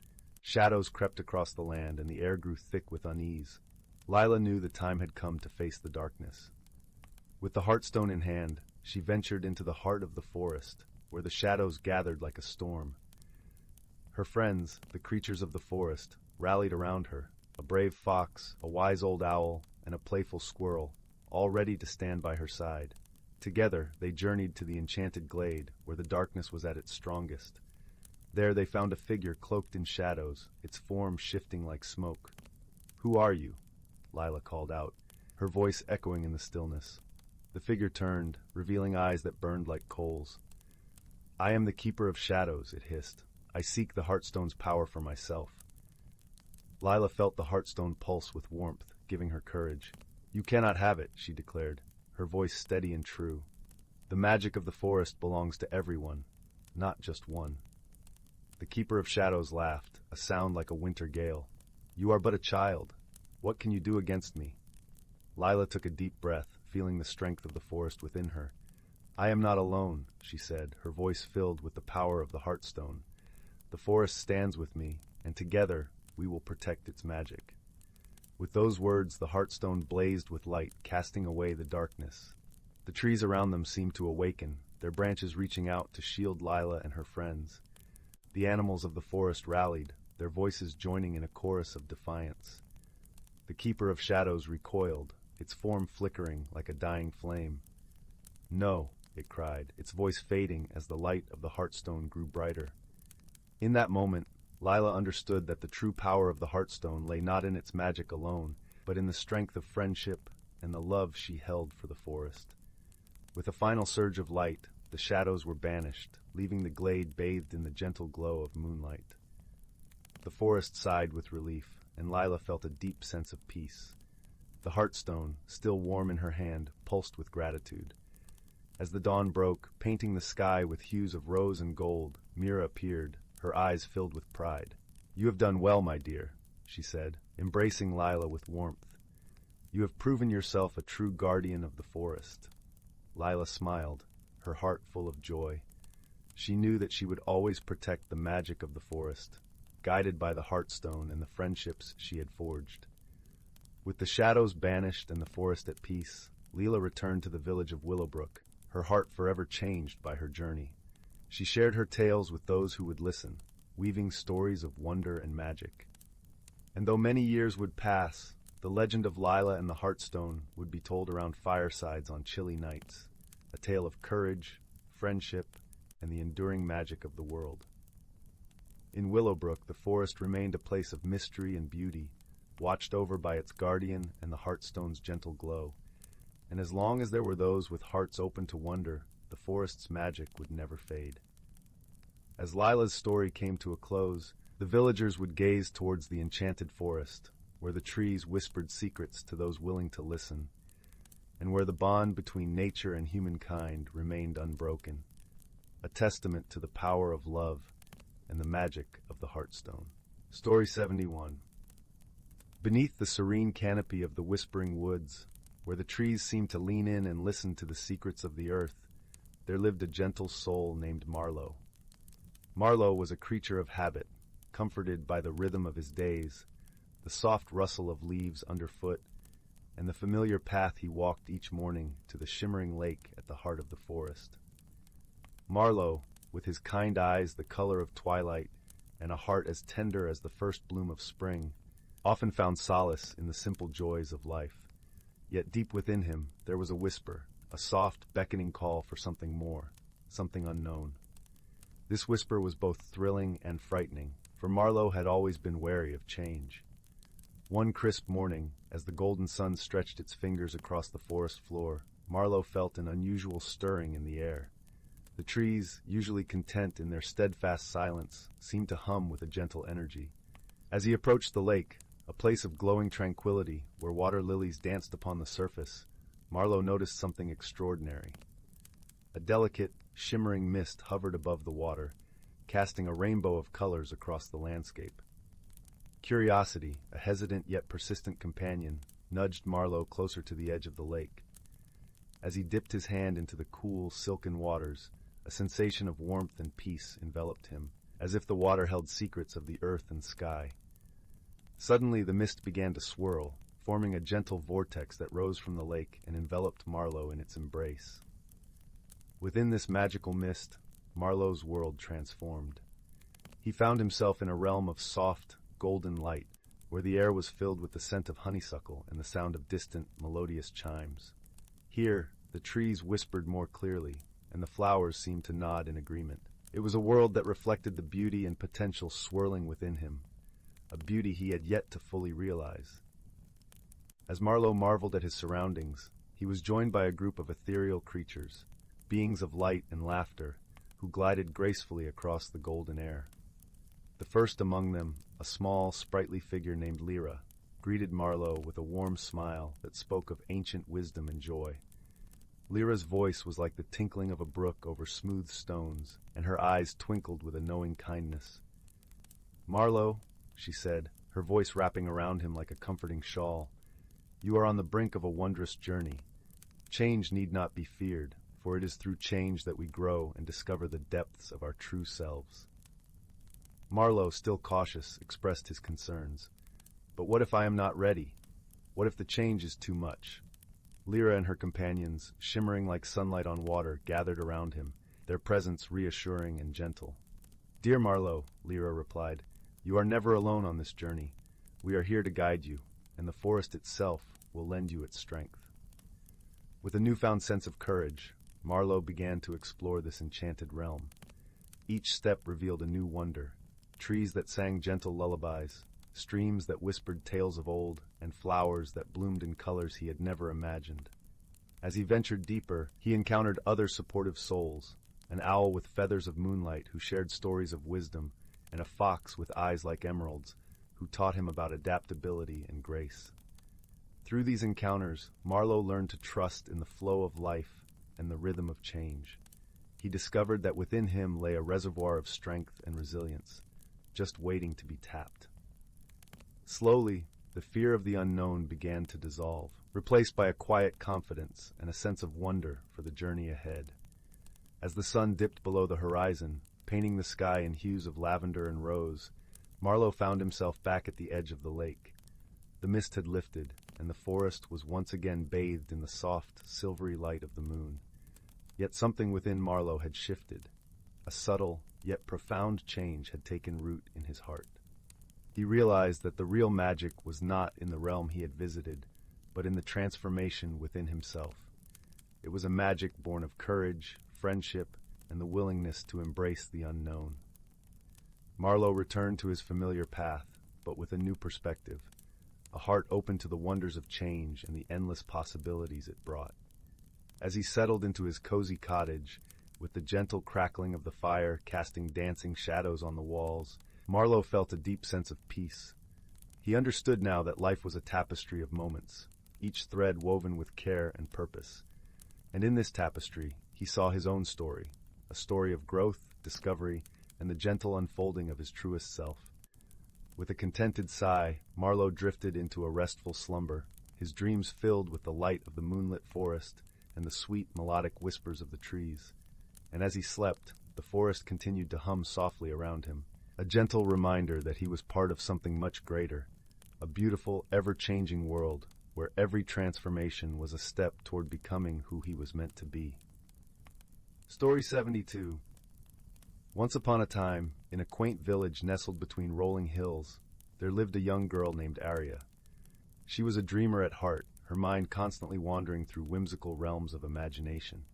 Shadows crept across the land, and the air grew thick with unease. Lila knew the time had come to face the darkness. With the Heartstone in hand, she ventured into the heart of the forest, where the shadows gathered like a storm. Her friends, the creatures of the forest, rallied around her, a brave fox, a wise old owl, and a playful squirrel, all ready to stand by her side. Together, they journeyed to the enchanted glade, where the darkness was at its strongest. There they found a figure cloaked in shadows, its form shifting like smoke. "Who are you?" Lila called out, her voice echoing in the stillness. The figure turned, revealing eyes that burned like coals. "I am the Keeper of Shadows," it hissed. "I seek the Heartstone's power for myself." Lila felt the Heartstone pulse with warmth, giving her courage. "You cannot have it," she declared, her voice steady and true. "The magic of the forest belongs to everyone, not just one." The Keeper of Shadows laughed, a sound like a winter gale. "You are but a child. What can you do against me?" Lila took a deep breath, feeling the strength of the forest within her. I am not alone, she said, her voice filled with the power of the Heartstone. The forest stands with me, and together we will protect its magic. With those words, the Heartstone blazed with light, casting away the darkness. The trees around them seemed to awaken, their branches reaching out to shield Lila and her friends. The animals of the forest rallied, their voices joining in a chorus of defiance. The Keeper of Shadows recoiled, its form flickering like a dying flame. No, it cried, its voice fading as the light of the Heartstone grew brighter. In that moment, Lila understood that the true power of the Heartstone lay not in its magic alone, but in the strength of friendship and the love she held for the forest. With a final surge of light, the shadows were banished, leaving the glade bathed in the gentle glow of moonlight. The forest sighed with relief, and Lila felt a deep sense of peace. The Heartstone, still warm in her hand, pulsed with gratitude. As the dawn broke, painting the sky with hues of rose and gold, Mira appeared, her eyes filled with pride. "You have done well, my dear," she said, embracing Lila with warmth. "You have proven yourself a true guardian of the forest." Lila smiled, her heart full of joy. She knew that she would always protect the magic of the forest, guided by the Heartstone and the friendships she had forged. With the shadows banished and the forest at peace, Leela returned to the village of Willowbrook, her heart forever changed by her journey. She shared her tales with those who would listen, weaving stories of wonder and magic. And though many years would pass, the legend of Lila and the Heartstone would be told around firesides on chilly nights, a tale of courage, friendship, and the enduring magic of the world. In Willowbrook, the forest remained a place of mystery and beauty, watched over by its guardian and the Heartstone's gentle glow. And as long as there were those with hearts open to wonder, the forest's magic would never fade. As Lila's story came to a close, the villagers would gaze towards the enchanted forest, where the trees whispered secrets to those willing to listen, and where the bond between nature and humankind remained unbroken, a testament to the power of love and the magic of the Heartstone. Story 71. Beneath the serene canopy of the whispering woods, where the trees seemed to lean in and listen to the secrets of the earth, there lived a gentle soul named Marlowe. Marlowe was a creature of habit, comforted by the rhythm of his days, the soft rustle of leaves underfoot, and the familiar path he walked each morning to the shimmering lake at the heart of the forest. Marlowe, with his kind eyes the color of twilight and a heart as tender as the first bloom of spring, often found solace in the simple joys of life. Yet deep within him there was a whisper, a soft, beckoning call for something more, something unknown. This whisper was both thrilling and frightening, for Marlowe had always been wary of change. One crisp morning, as the golden sun stretched its fingers across the forest floor, Marlowe felt an unusual stirring in the air. The trees, usually content in their steadfast silence, seemed to hum with a gentle energy. As he approached the lake, a place of glowing tranquility where water lilies danced upon the surface, Marlowe noticed something extraordinary. A delicate, shimmering mist hovered above the water, casting a rainbow of colors across the landscape. Curiosity, a hesitant yet persistent companion, nudged Marlowe closer to the edge of the lake. As he dipped his hand into the cool, silken waters, a sensation of warmth and peace enveloped him, as if the water held secrets of the earth and sky. Suddenly the mist began to swirl, forming a gentle vortex that rose from the lake and enveloped Marlowe in its embrace. Within this magical mist, Marlowe's world transformed. He found himself in a realm of soft, golden light, where the air was filled with the scent of honeysuckle and the sound of distant, melodious chimes. Here, the trees whispered more clearly, and the flowers seemed to nod in agreement. It was a world that reflected the beauty and potential swirling within him, a beauty he had yet to fully realize. As Marlowe marveled at his surroundings, he was joined by a group of ethereal creatures, beings of light and laughter, who glided gracefully across the golden air. The first among them, a small, sprightly figure named Lyra, greeted Marlowe with a warm smile that spoke of ancient wisdom and joy. Lyra's voice was like the tinkling of a brook over smooth stones, and her eyes twinkled with a knowing kindness. "Marlowe," she said, her voice wrapping around him like a comforting shawl, "you are on the brink of a wondrous journey. Change need not be feared, for it is through change that we grow and discover the depths of our true selves. Marlowe, still cautious, expressed his concerns. But what if I am not ready? What if the change is too much? Lyra and her companions, shimmering like sunlight on water, gathered around him, their presence reassuring and gentle. Dear Marlowe, Lyra replied, you are never alone on this journey. We are here to guide you, and the forest itself will lend you its strength. With a newfound sense of courage, Marlowe began to explore this enchanted realm. Each step revealed a new wonder, trees that sang gentle lullabies, streams that whispered tales of old, and flowers that bloomed in colors he had never imagined. As he ventured deeper, he encountered other supportive souls, an owl with feathers of moonlight who shared stories of wisdom, and a fox with eyes like emeralds who taught him about adaptability and grace. Through these encounters, Marlowe learned to trust in the flow of life and the rhythm of change. He discovered that within him lay a reservoir of strength and resilience, just waiting to be tapped. Slowly, the fear of the unknown began to dissolve, replaced by a quiet confidence and a sense of wonder for the journey ahead. As the sun dipped below the horizon, painting the sky in hues of lavender and rose, Marlowe found himself back at the edge of the lake. The mist had lifted, and the forest was once again bathed in the soft, silvery light of the moon. Yet something within Marlowe had shifted. A subtle, yet profound change had taken root in his heart. He realized that the real magic was not in the realm he had visited, but in the transformation within himself. It was a magic born of courage, friendship, and the willingness to embrace the unknown. Marlowe returned to his familiar path, but with a new perspective, a heart open to the wonders of change and the endless possibilities it brought. As he settled into his cozy cottage, with the gentle crackling of the fire casting dancing shadows on the walls, Marlowe felt a deep sense of peace. He understood now that life was a tapestry of moments, each thread woven with care and purpose. And in this tapestry, he saw his own story, a story of growth, discovery, and the gentle unfolding of his truest self. With a contented sigh, Marlowe drifted into a restful slumber, his dreams filled with the light of the moonlit forest and the sweet melodic whispers of the trees. And as he slept, the forest continued to hum softly around him, a gentle reminder that he was part of something much greater, a beautiful, ever-changing world where every transformation was a step toward becoming who he was meant to be. Story 72. Once upon a time, in a quaint village nestled between rolling hills, there lived a young girl named Arya. She was a dreamer at heart, her mind constantly wandering through whimsical realms of imagination.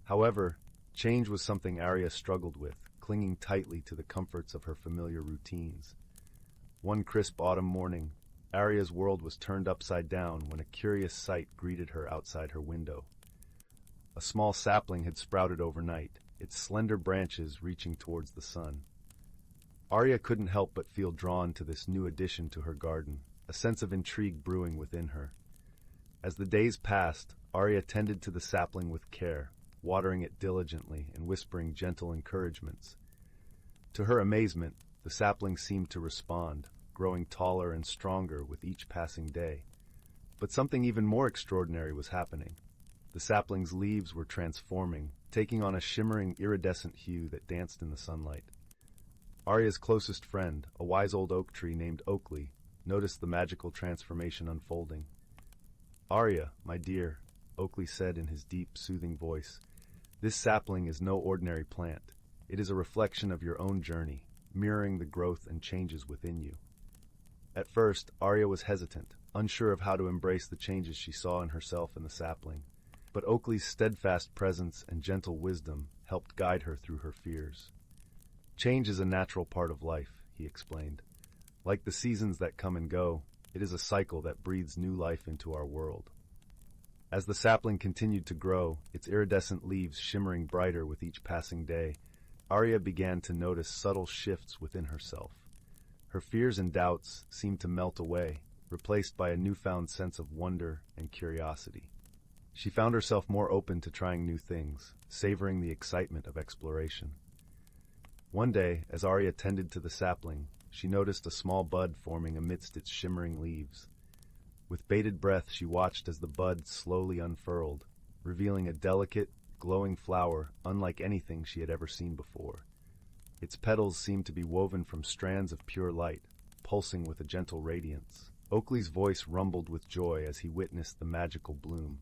However, change was something Arya struggled with, clinging tightly to the comforts of her familiar routines. One crisp autumn morning, Arya's world was turned upside down when a curious sight greeted her outside her window. A small sapling had sprouted overnight, its slender branches reaching towards the sun. Arya couldn't help but feel drawn to this new addition to her garden, a sense of intrigue brewing within her. As the days passed, Arya tended to the sapling with care, watering it diligently and whispering gentle encouragements. To her amazement, the sapling seemed to respond, growing taller and stronger with each passing day. But something even more extraordinary was happening. The sapling's leaves were transforming, taking on a shimmering, iridescent hue that danced in the sunlight. Arya's closest friend, a wise old oak tree named Oakley, noticed the magical transformation unfolding. "Arya, my dear," Oakley said in his deep, soothing voice, "this sapling is no ordinary plant. It is a reflection of your own journey, mirroring the growth and changes within you." At first, Arya was hesitant, unsure of how to embrace the changes she saw in herself and the sapling. But Oakley's steadfast presence and gentle wisdom helped guide her through her fears. "Change is a natural part of life," he explained. "Like the seasons that come and go, it is a cycle that breathes new life into our world." As the sapling continued to grow, its iridescent leaves shimmering brighter with each passing day, Arya began to notice subtle shifts within herself. Her fears and doubts seemed to melt away, replaced by a newfound sense of wonder and curiosity. She found herself more open to trying new things, savoring the excitement of exploration. One day, as Arya tended to the sapling, she noticed a small bud forming amidst its shimmering leaves. With bated breath, she watched as the bud slowly unfurled, revealing a delicate, glowing flower unlike anything she had ever seen before. Its petals seemed to be woven from strands of pure light, pulsing with a gentle radiance. Oakley's voice rumbled with joy as he witnessed the magical bloom.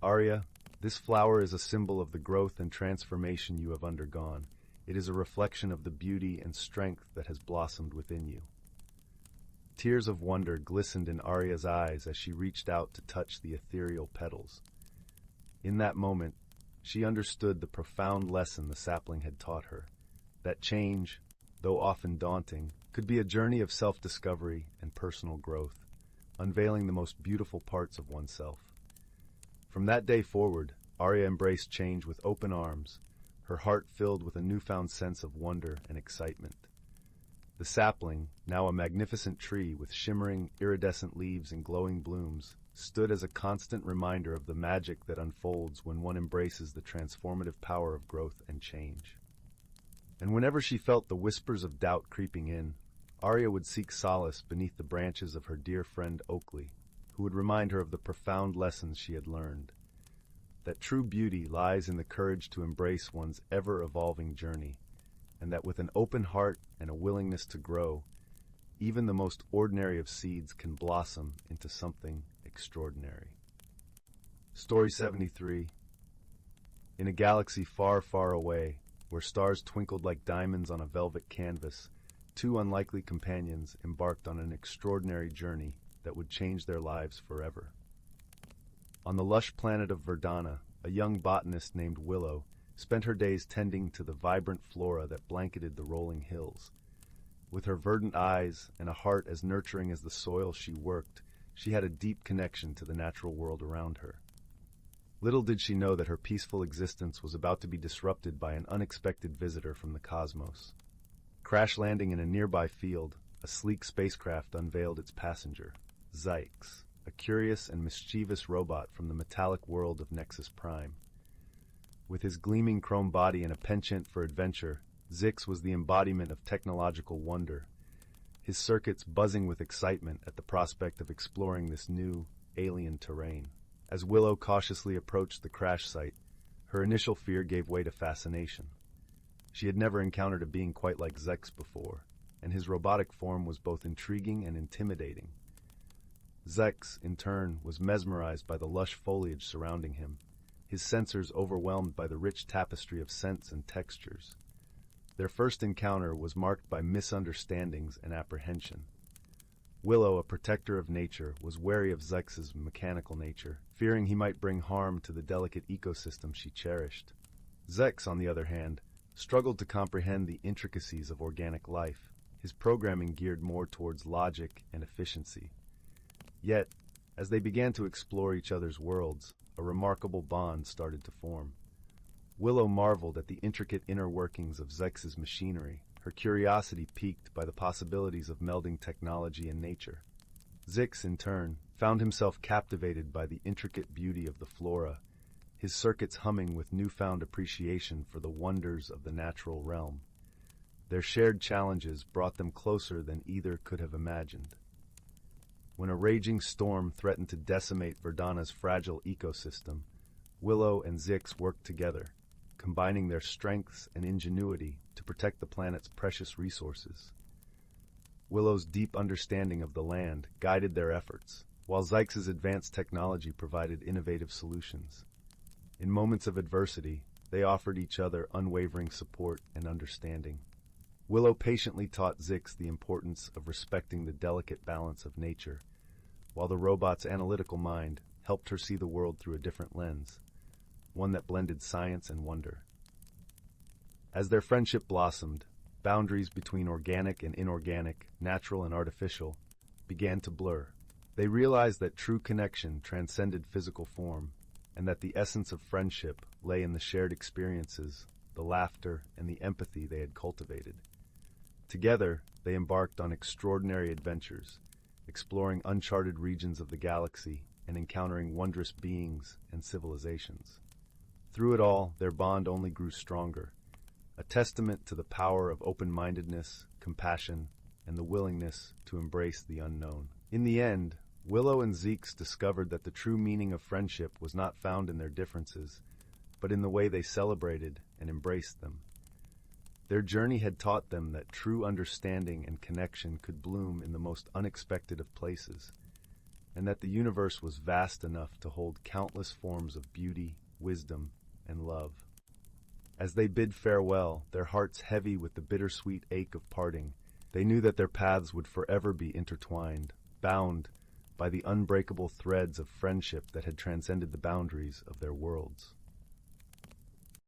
"Arya, this flower is a symbol of the growth and transformation you have undergone. It is a reflection of the beauty and strength that has blossomed within you." Tears of wonder glistened in Arya's eyes as she reached out to touch the ethereal petals. In that moment, she understood the profound lesson the sapling had taught her, that change, though often daunting, could be a journey of self-discovery and personal growth, unveiling the most beautiful parts of oneself. From that day forward, Arya embraced change with open arms, her heart filled with a newfound sense of wonder and excitement. The sapling, now a magnificent tree with shimmering, iridescent leaves and glowing blooms, stood as a constant reminder of the magic that unfolds when one embraces the transformative power of growth and change. And whenever she felt the whispers of doubt creeping in, Arya would seek solace beneath the branches of her dear friend Oakley, who would remind her of the profound lessons she had learned. That true beauty lies in the courage to embrace one's ever-evolving journey, and that with an open heart and a willingness to grow, even the most ordinary of seeds can blossom into something extraordinary. Story 73. In a galaxy far, far away, where stars twinkled like diamonds on a velvet canvas, two unlikely companions embarked on an extraordinary journey that would change their lives forever. On the lush planet of Verdana, a young botanist named Willow spent her days tending to the vibrant flora that blanketed the rolling hills. With her verdant eyes and a heart as nurturing as the soil she worked, she had a deep connection to the natural world around her. Little did she know that her peaceful existence was about to be disrupted by an unexpected visitor from the cosmos. Crash landing in a nearby field, a sleek spacecraft unveiled its passenger, Zylath, a curious and mischievous robot from the metallic world of Nexus Prime. With his gleaming chrome body and a penchant for adventure, Zylath was the embodiment of technological wonder, his circuits buzzing with excitement at the prospect of exploring this new, alien terrain. As Willow cautiously approached the crash site, her initial fear gave way to fascination. She had never encountered a being quite like Zylath before, and his robotic form was both intriguing and intimidating. Zylath, in turn, was mesmerized by the lush foliage surrounding him, his sensors overwhelmed by the rich tapestry of scents and textures. Their first encounter was marked by misunderstandings and apprehension. Willow, a protector of nature, was wary of Zylath's mechanical nature, fearing he might bring harm to the delicate ecosystem she cherished. Zylath, on the other hand, struggled to comprehend the intricacies of organic life, his programming geared more towards logic and efficiency. Yet, as they began to explore each other's worlds, a remarkable bond started to form. Willow marveled at the intricate inner workings of Zylath's machinery, her curiosity piqued by the possibilities of melding technology and nature. Zylath, in turn, found himself captivated by the intricate beauty of the flora, his circuits humming with newfound appreciation for the wonders of the natural realm. Their shared challenges brought them closer than either could have imagined. When a raging storm threatened to decimate Verdana's fragile ecosystem, Willow and Zylath worked together, combining their strengths and ingenuity to protect the planet's precious resources. Willow's deep understanding of the land guided their efforts, while Zylath's advanced technology provided innovative solutions. In moments of adversity, they offered each other unwavering support and understanding. Willow patiently taught Zylath the importance of respecting the delicate balance of nature, while the robot's analytical mind helped her see the world through a different lens, one that blended science and wonder. As their friendship blossomed, boundaries between organic and inorganic, natural and artificial, began to blur. They realized that true connection transcended physical form, and that the essence of friendship lay in the shared experiences, the laughter, and the empathy they had cultivated. Together, they embarked on extraordinary adventures, exploring uncharted regions of the galaxy and encountering wondrous beings and civilizations. Through it all, their bond only grew stronger, a testament to the power of open-mindedness, compassion, and the willingness to embrace the unknown. In the end, Willow and Zylath discovered that the true meaning of friendship was not found in their differences, but in the way they celebrated and embraced them. Their journey had taught them that true understanding and connection could bloom in the most unexpected of places, and that the universe was vast enough to hold countless forms of beauty, wisdom, and love. As they bid farewell, their hearts heavy with the bittersweet ache of parting, they knew that their paths would forever be intertwined, bound by the unbreakable threads of friendship that had transcended the boundaries of their worlds.